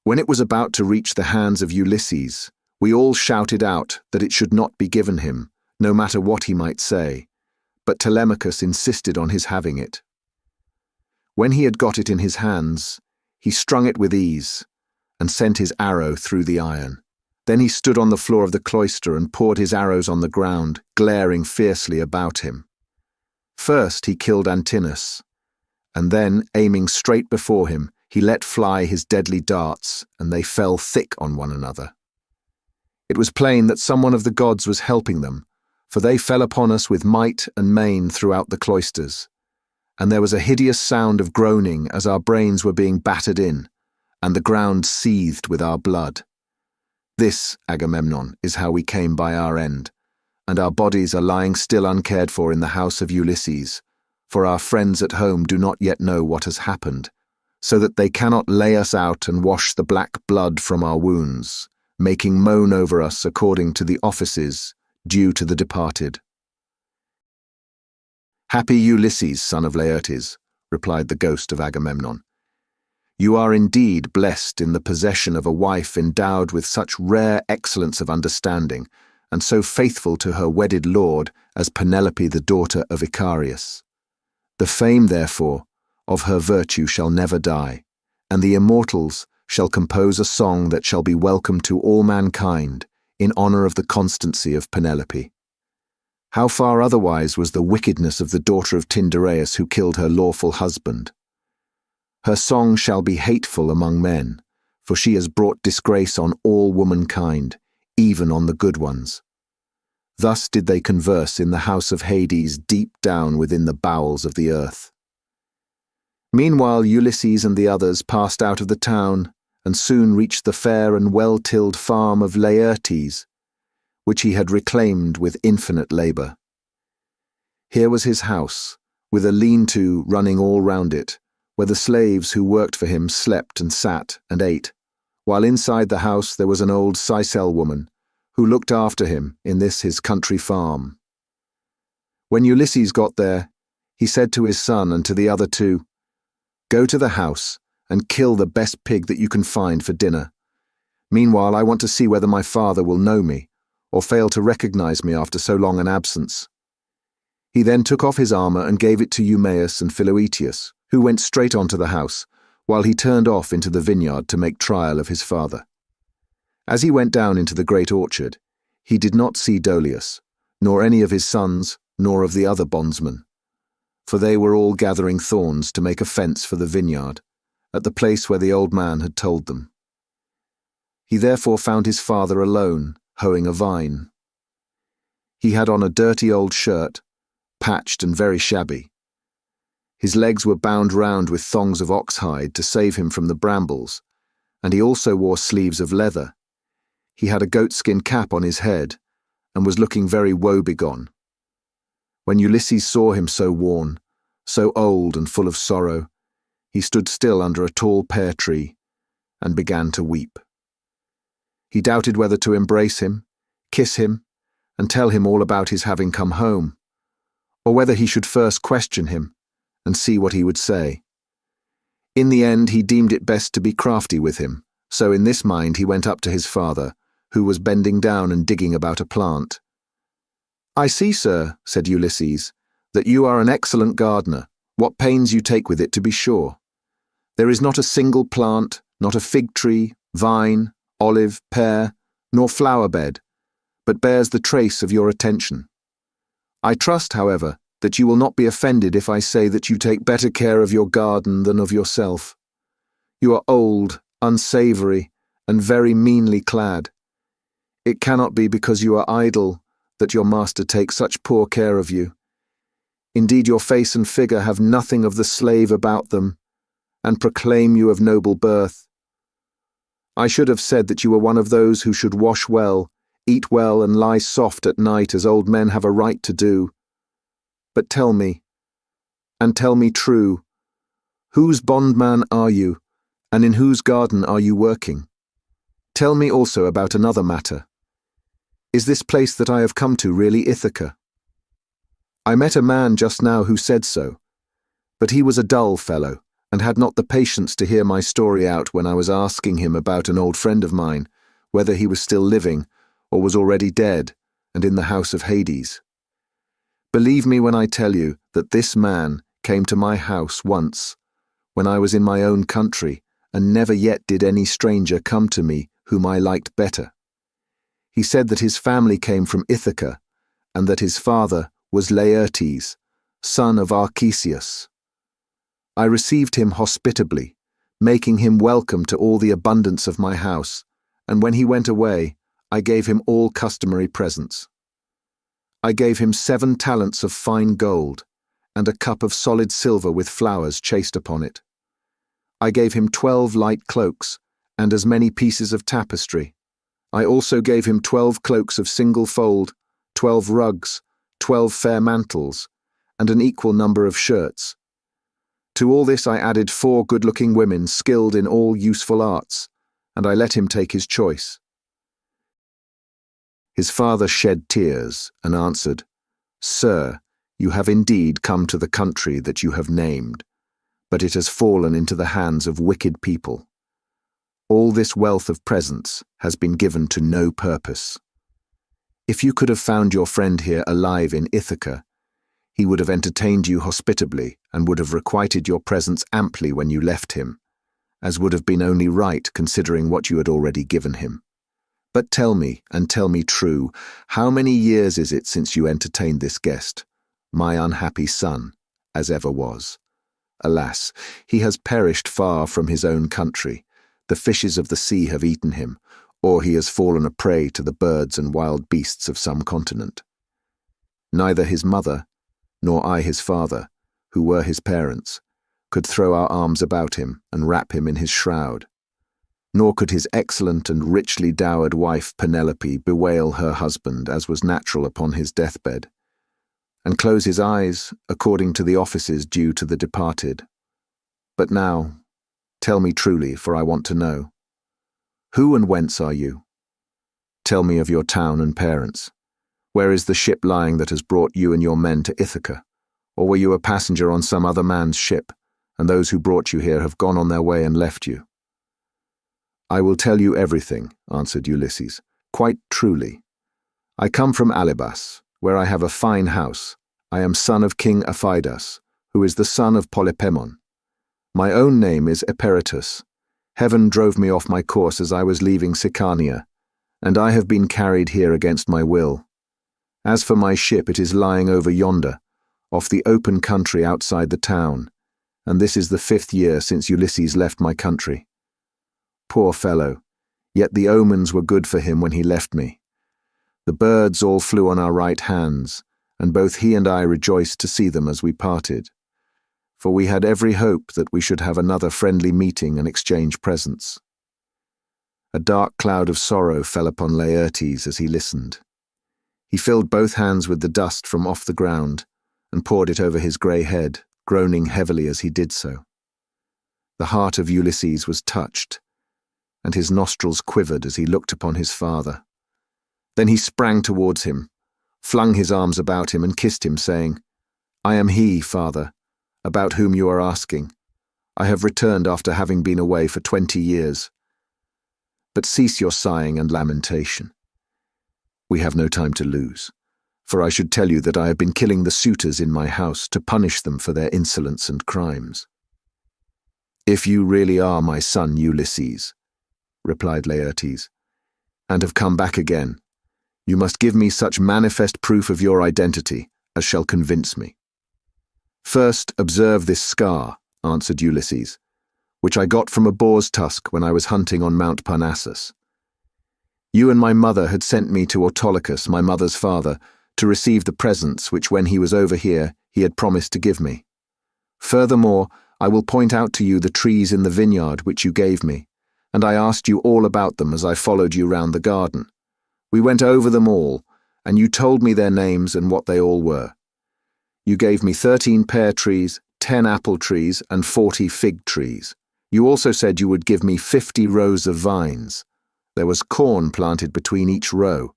When it was about to reach the hands of Ulysses, we all shouted out that it should not be given him, no matter what he might say, but Telemachus insisted on his having it. When he had got it in his hands, he strung it with ease, and sent his arrow through the iron. Then he stood on the floor of the cloister and poured his arrows on the ground, glaring fiercely about him. First he killed Antinous, and then, aiming straight before him, he let fly his deadly darts, and they fell thick on one another. It was plain that someone of the gods was helping them, for they fell upon us with might and main throughout the cloisters, and there was a hideous sound of groaning as our brains were being battered in, and the ground seethed with our blood. This, Agamemnon, is how we came by our end, and our bodies are lying still uncared for in the house of Ulysses, for our friends at home do not yet know what has happened, so that they cannot lay us out and wash the black blood from our wounds, making moan over us according to the offices due to the departed. "Happy Ulysses, son of Laertes," replied the ghost of Agamemnon. "You are indeed blessed in the possession of a wife endowed with such rare excellence of understanding, and so faithful to her wedded lord as Penelope the daughter of Icarius. The fame, therefore, of her virtue shall never die, and the immortals shall compose a song that shall be welcome to all mankind in honor of the constancy of Penelope. How far otherwise was the wickedness of the daughter of Tyndareus who killed her lawful husband? Her song shall be hateful among men, for she has brought disgrace on all womankind, even on the good ones." Thus did they converse in the house of Hades deep down within the bowels of the earth. Meanwhile Ulysses and the others passed out of the town and soon reached the fair and well-tilled farm of Laertes, which he had reclaimed with infinite labour. Here was his house, with a lean-to running all round it, where the slaves who worked for him slept and sat and ate, while inside the house there was an old Sicel woman, who looked after him in this his country farm. When Ulysses got there, he said to his son and to the other two, "Go to the house and kill the best pig that you can find for dinner, Meanwhile, I want to see whether my father will know me, or fail to recognize me after so long an absence." He then took off his armor and gave it to Eumaeus and Philoetius, who went straight on to the house, while he turned off into the vineyard to make trial of his father. As he went down into the great orchard, he did not see Dolius, nor any of his sons, nor of the other bondsmen, for they were all gathering thorns to make a fence for the vineyard, at the place where the old man had told them. He therefore found his father alone, hoeing a vine. He had on a dirty old shirt, patched and very shabby. His legs were bound round with thongs of oxhide to save him from the brambles, and he also wore sleeves of leather. He had a goatskin cap on his head, and was looking very woebegone. When Ulysses saw him so worn, so old and full of sorrow, he stood still under a tall pear tree, and began to weep. He doubted whether to embrace him, kiss him, and tell him all about his having come home, or whether he should first question him, and see what he would say. In the end, he deemed it best to be crafty with him, so in this mind he went up to his father, who was bending down and digging about a plant. "I see, sir," said Ulysses, "that you are an excellent gardener. What pains you take with it, to be sure. There is not a single plant, not a fig tree, vine, olive, pear, nor flower bed, but bears the trace of your attention. I trust, however, that you will not be offended if I say that you take better care of your garden than of yourself. You are old, unsavoury, and very meanly clad. It cannot be because you are idle that your master takes such poor care of you. Indeed, your face and figure have nothing of the slave about them, and proclaim you of noble birth. I should have said that you were one of those who should wash well, eat well, and lie soft at night as old men have a right to do. But tell me, and tell me true, whose bondman are you, and in whose garden are you working? Tell me also about another matter. Is this place that I have come to really Ithaca? I met a man just now who said so, but he was a dull fellow, and had not the patience to hear my story out when I was asking him about an old friend of mine, whether he was still living, or was already dead, and in the house of Hades. Believe me when I tell you that this man came to my house once, when I was in my own country, and never yet did any stranger come to me whom I liked better. He said that his family came from Ithaca, and that his father was Laertes, son of Arceisius. I received him hospitably, making him welcome to all the abundance of my house, and when he went away, I gave him all customary presents. I gave him 7 talents of fine gold, and a cup of solid silver with flowers chased upon it. I gave him 12 light cloaks, and as many pieces of tapestry. I also gave him 12 cloaks of single fold, 12 rugs, 12 fair mantles, and an equal number of shirts. To all this I added 4 good-looking women skilled in all useful arts, and I let him take his choice. His father shed tears and answered, "Sir, you have indeed come to the country that you have named, but it has fallen into the hands of wicked people. All this wealth of presents has been given to no purpose. If you could have found your friend here alive in Ithaca, he would have entertained you hospitably and would have requited your presents amply when you left him, as would have been only right considering what you had already given him. But tell me, and tell me true, how many years is it since you entertained this guest, my unhappy son, as ever was? Alas, he has perished far from his own country. The fishes of the sea have eaten him, or he has fallen a prey to the birds and wild beasts of some continent. Neither his mother, nor I his father, who were his parents, could throw our arms about him and wrap him in his shroud. Nor could his excellent and richly dowered wife Penelope bewail her husband as was natural upon his deathbed, and close his eyes according to the offices due to the departed. But now, tell me truly, for I want to know. Who and whence are you? Tell me of your town and parents. Where is the ship lying that has brought you and your men to Ithaca? Or were you a passenger on some other man's ship, and those who brought you here have gone on their way and left you? "I will tell you everything," answered Ulysses, "quite truly. I come from Alybas, where I have a fine house. I am son of King Aphidas, who is the son of Polypemon. My own name is Eperitus. Heaven drove me off my course as I was leaving Sicania, and I have been carried here against my will. As for my ship, it is lying over yonder, off the open country outside the town, and this is the 5th year since Ulysses left my country. Poor fellow, yet the omens were good for him when he left me. The birds all flew on our right hands, and both he and I rejoiced to see them as we parted. For we had every hope that we should have another friendly meeting and exchange presents." A dark cloud of sorrow fell upon Laertes as he listened. He filled both hands with the dust from off the ground and poured it over his grey head, groaning heavily as he did so. The heart of Ulysses was touched, and his nostrils quivered as he looked upon his father. Then he sprang towards him, flung his arms about him and kissed him, saying, "I am he, father, about whom you are asking. I have returned after having been away for 20 years. But cease your sighing and lamentation. We have no time to lose, for I should tell you that I have been killing the suitors in my house to punish them for their insolence and crimes." "If you really are my son Ulysses," replied Laertes, "and have come back again, you must give me such manifest proof of your identity as shall convince me." "First, observe this scar," answered Ulysses, "which I got from a boar's tusk when I was hunting on Mount Parnassus. You and my mother had sent me to Autolycus, my mother's father, to receive the presents which, when he was over here, he had promised to give me. Furthermore, I will point out to you the trees in the vineyard which you gave me, and I asked you all about them as I followed you round the garden. We went over them all, and you told me their names and what they all were. You gave me 13 pear trees, 10 apple trees, and 40 fig trees. You also said you would give me 50 rows of vines. There was corn planted between each row,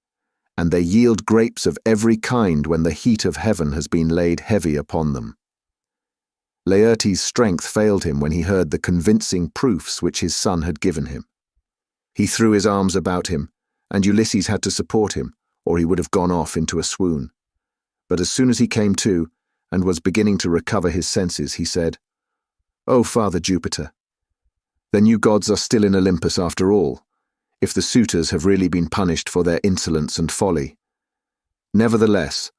and they yield grapes of every kind when the heat of heaven has been laid heavy upon them." Laertes' strength failed him when he heard the convincing proofs which his son had given him. He threw his arms about him, and Ulysses had to support him, or he would have gone off into a swoon. But as soon as he came to, and was beginning to recover his senses, he said, "O Father Jupiter, then you gods are still in Olympus after all, if the suitors have really been punished for their insolence and folly. Nevertheless,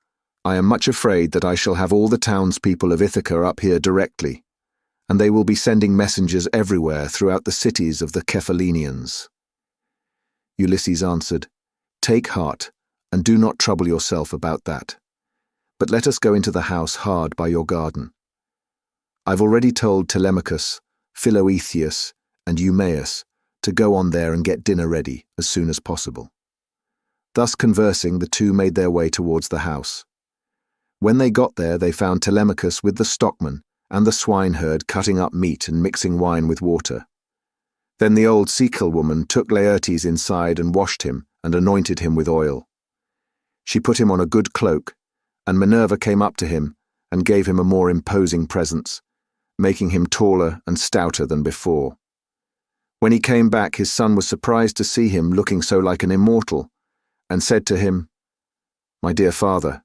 I am much afraid that I shall have all the townspeople of Ithaca up here directly, and they will be sending messengers everywhere throughout the cities of the Cephallenians." Ulysses answered, "Take heart, and do not trouble yourself about that. But let us go into the house hard by your garden. I've already told Telemachus, Philoethius, and Eumaeus to go on there and get dinner ready as soon as possible." Thus conversing, the two made their way towards the house. When they got there, they found Telemachus with the stockman and the swineherd cutting up meat and mixing wine with water. Then the old Cyclops woman took Laertes inside and washed him and anointed him with oil. She put him on a good cloak, and Minerva came up to him and gave him a more imposing presence, making him taller and stouter than before. When he came back, his son was surprised to see him looking so like an immortal, and said to him, "My dear father,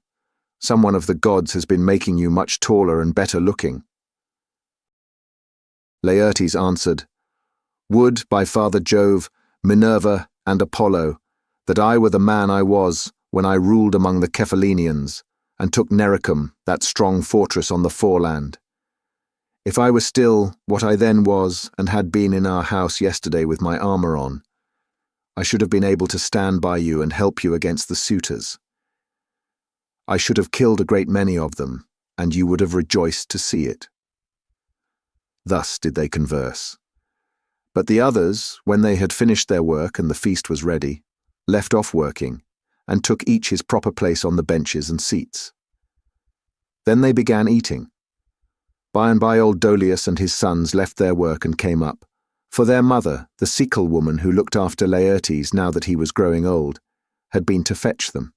someone of the gods has been making you much taller and better looking." Laertes answered, "Would, by Father Jove, Minerva, and Apollo, that I were the man I was when I ruled among the Cephallenians, and took Nericum, that strong fortress on the foreland. If I were still what I then was and had been in our house yesterday with my armour on, I should have been able to stand by you and help you against the suitors. I should have killed a great many of them, and you would have rejoiced to see it." Thus did they converse. But the others, when they had finished their work and the feast was ready, left off working, and took each his proper place on the benches and seats. Then they began eating. By and by old Dolius and his sons left their work and came up, for their mother, the Cyclops woman who looked after Laertes now that he was growing old, had been to fetch them.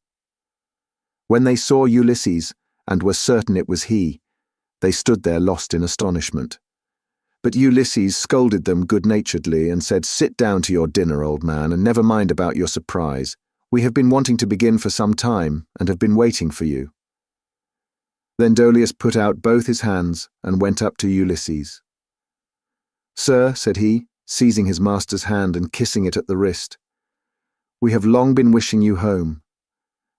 When they saw Ulysses, and were certain it was he, they stood there lost in astonishment. But Ulysses scolded them good-naturedly and said, "Sit down to your dinner, old man, and never mind about your surprise. We have been wanting to begin for some time and have been waiting for you." Then Dolius put out both his hands and went up to Ulysses. "Sir," said he, seizing his master's hand and kissing it at the wrist, "we have long been wishing you home,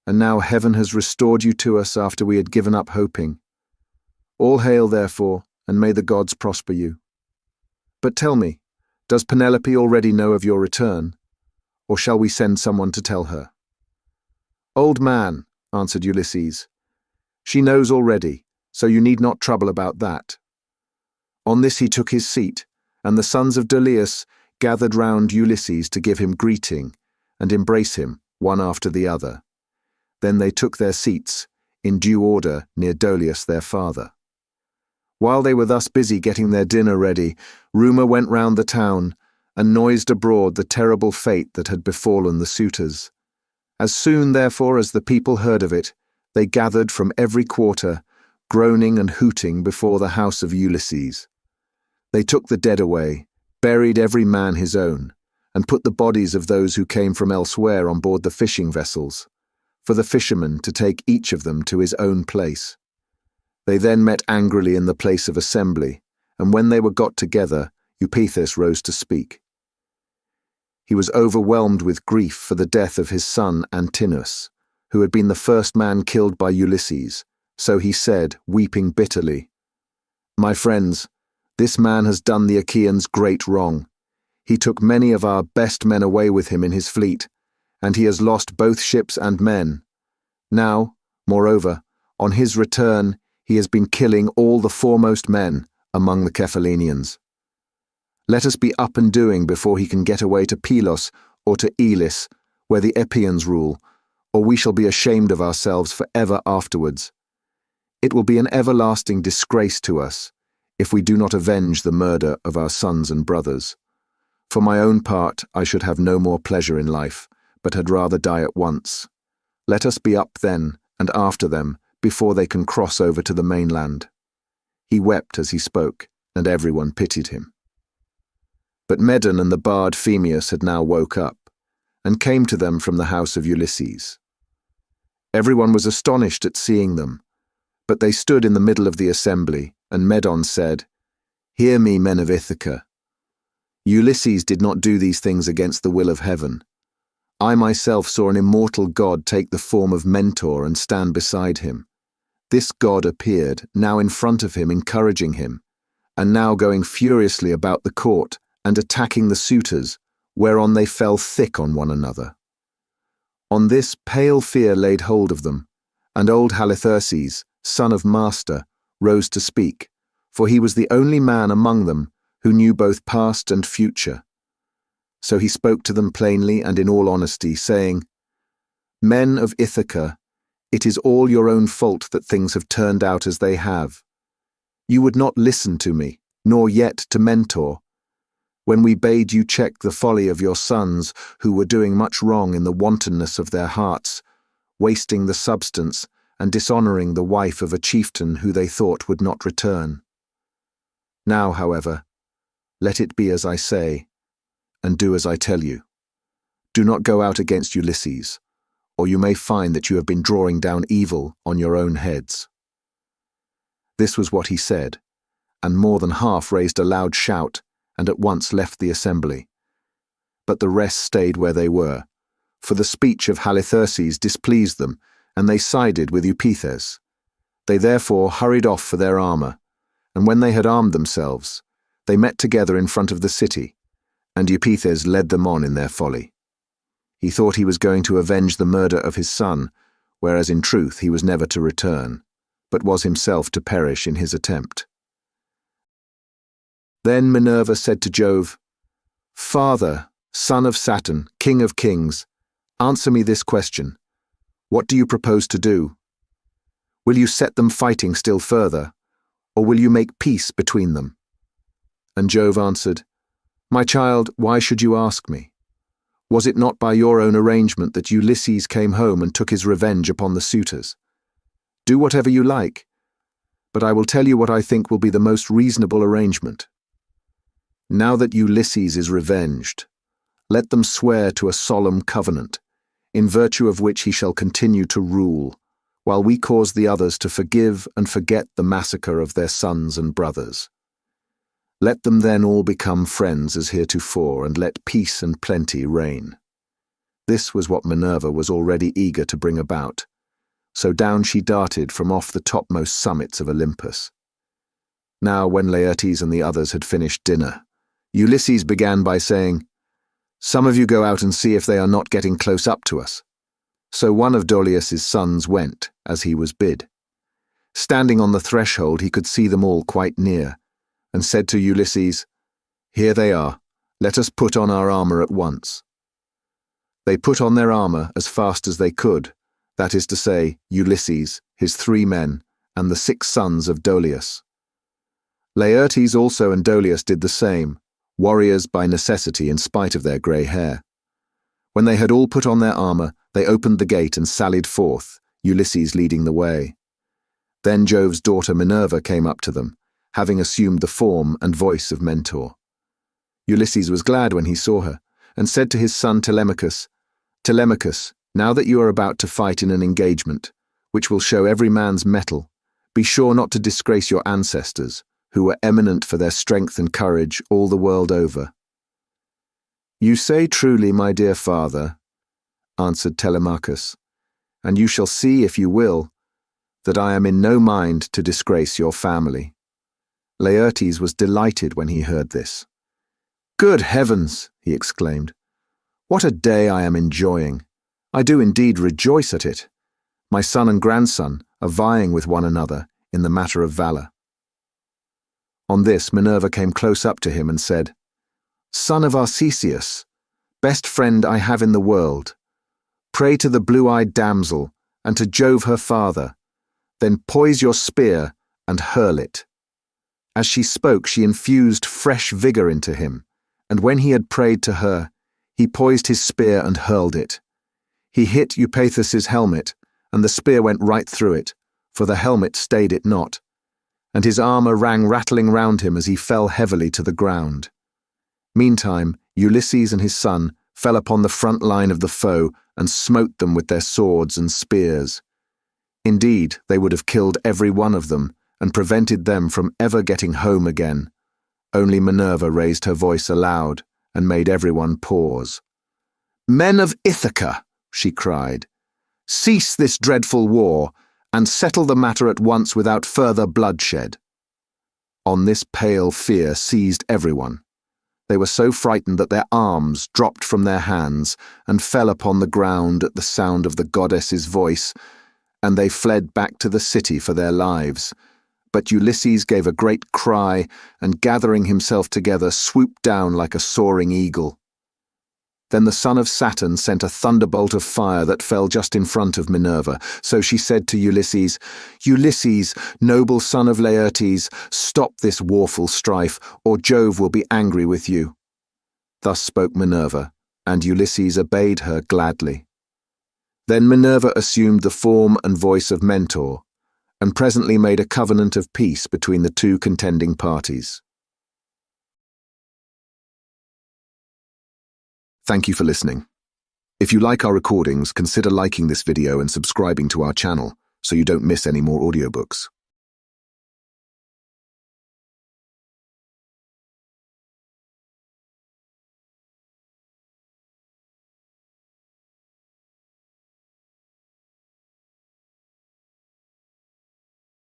and now heaven has restored you to us after we had given up hoping. All hail, therefore, and may the gods prosper you. But tell me, does Penelope already know of your return, or shall we send someone to tell her?" "Old man," answered Ulysses, "she knows already, so you need not trouble about that." On this he took his seat, and the sons of Dolius gathered round Ulysses to give him greeting and embrace him, one after the other. Then they took their seats, in due order, near Dolius their father. While they were thus busy getting their dinner ready, rumour went round the town, and noised abroad the terrible fate that had befallen the suitors. As soon, therefore, as the people heard of it, they gathered from every quarter, groaning and hooting before the house of Ulysses. They took the dead away, buried every man his own, and put the bodies of those who came from elsewhere on board the fishing vessels, for the fishermen to take each of them to his own place. They then met angrily in the place of assembly, and when they were got together, Eupeithes rose to speak. He was overwhelmed with grief for the death of his son Antinous, who had been the first man killed by Ulysses, so he said, weeping bitterly, "My friends, this man has done the Achaeans great wrong. He took many of our best men away with him in his fleet, and he has lost both ships and men. Now, moreover, on his return, he has been killing all the foremost men among the Cephallenians. Let us be up and doing before he can get away to Pylos or to Elis, where the Epeans rule, or we shall be ashamed of ourselves for ever afterwards. It will be an everlasting disgrace to us, if we do not avenge the murder of our sons and brothers. For my own part, I should have no more pleasure in life, but had rather die at once. Let us be up then, and after them, before they can cross over to the mainland." He wept as he spoke, and everyone pitied him. But Medon and the bard Phemius had now woke up, and came to them from the house of Ulysses. Everyone was astonished at seeing them, but they stood in the middle of the assembly, and Medon said, "Hear me, men of Ithaca. Ulysses did not do these things against the will of heaven. I myself saw an immortal god take the form of Mentor and stand beside him. This god appeared, now in front of him, encouraging him, and now going furiously about the court and attacking the suitors, whereon they fell thick on one another. On this pale fear laid hold of them, and old Halitherses, son of Master, rose to speak, for he was the only man among them who knew both past and future. So he spoke to them plainly and in all honesty, saying, "Men of Ithaca, it is all your own fault that things have turned out as they have. You would not listen to me, nor yet to Mentor, when we bade you check the folly of your sons, who were doing much wrong in the wantonness of their hearts, wasting the substance and dishonouring the wife of a chieftain who they thought would not return. Now, however, let it be as I say, and do as I tell you. Do not go out against Ulysses, or you may find that you have been drawing down evil on your own heads." This was what he said, and more than half raised a loud shout and at once left the assembly. But the rest stayed where they were, for the speech of Halitherses displeased them, and they sided with Eupeithes. They therefore hurried off for their armour, and when they had armed themselves, they met together in front of the city, and Eupeithes led them on in their folly. He thought he was going to avenge the murder of his son, whereas in truth he was never to return, but was himself to perish in his attempt. Then Minerva said to Jove, "Father, son of Saturn, king of kings, answer me this question. What do you propose to do? Will you set them fighting still further, or will you make peace between them?" And Jove answered, "My child, why should you ask me? Was it not by your own arrangement that Ulysses came home and took his revenge upon the suitors? Do whatever you like, but I will tell you what I think will be the most reasonable arrangement. Now that Ulysses is revenged, let them swear to a solemn covenant, in virtue of which he shall continue to rule, while we cause the others to forgive and forget the massacre of their sons and brothers. Let them then all become friends as heretofore, and let peace and plenty reign. This was what Minerva was already eager to bring about, so down she darted from off the topmost summits of Olympus. Now, when Laertes and the others had finished dinner, Ulysses began by saying, "Some of you go out and see if they are not getting close up to us." So one of Dolius's sons went, as he was bid. Standing on the threshold, he could see them all quite near, and said to Ulysses, "Here they are, let us put on our armor at once." They put on their armor as fast as they could, that is to say, Ulysses, his 3 men, and the 6 sons of Dolius. Laertes also and Dolius did the same, warriors by necessity in spite of their grey hair. When they had all put on their armor, they opened the gate and sallied forth, Ulysses leading the way. Then Jove's daughter Minerva came up to them, having assumed the form and voice of Mentor. Ulysses was glad when he saw her, and said to his son Telemachus, "Telemachus, now that you are about to fight in an engagement, which will show every man's mettle, be sure not to disgrace your ancestors, who were eminent for their strength and courage all the world over." "You say truly, my dear father," answered Telemachus, "and you shall see, if you will, that I am in no mind to disgrace your family." Laertes was delighted when he heard this. "Good heavens!" he exclaimed. "What a day I am enjoying! I do indeed rejoice at it. My son and grandson are vying with one another in the matter of valor." On this, Minerva came close up to him and said, "Son of Arcesius, best friend I have in the world, pray to the blue-eyed damsel and to Jove her father, then poise your spear and hurl it." As she spoke, she infused fresh vigor into him, and when he had prayed to her, he poised his spear and hurled it. He hit Eupathus's helmet, and the spear went right through it, for the helmet stayed it not, and his armor rang rattling round him as he fell heavily to the ground. Meantime, Ulysses and his son fell upon the front line of the foe and smote them with their swords and spears. Indeed, they would have killed every one of them and prevented them from ever getting home again. Only Minerva raised her voice aloud and made everyone pause. "Men of Ithaca," she cried, "cease this dreadful war and settle the matter at once without further bloodshed." On this pale fear seized everyone. They were so frightened that their arms dropped from their hands and fell upon the ground at the sound of the goddess's voice, and they fled back to the city for their lives. But Ulysses gave a great cry and, gathering himself together, swooped down like a soaring eagle. Then the son of Saturn sent a thunderbolt of fire that fell just in front of Minerva. So she said to Ulysses, "Ulysses, noble son of Laertes, stop this warful strife, or Jove will be angry with you." Thus spoke Minerva, and Ulysses obeyed her gladly. Then Minerva assumed the form and voice of Mentor, and presently made a covenant of peace between the 2 contending parties. Thank you for listening. If you like our recordings, consider liking this video and subscribing to our channel so you don't miss any more audiobooks.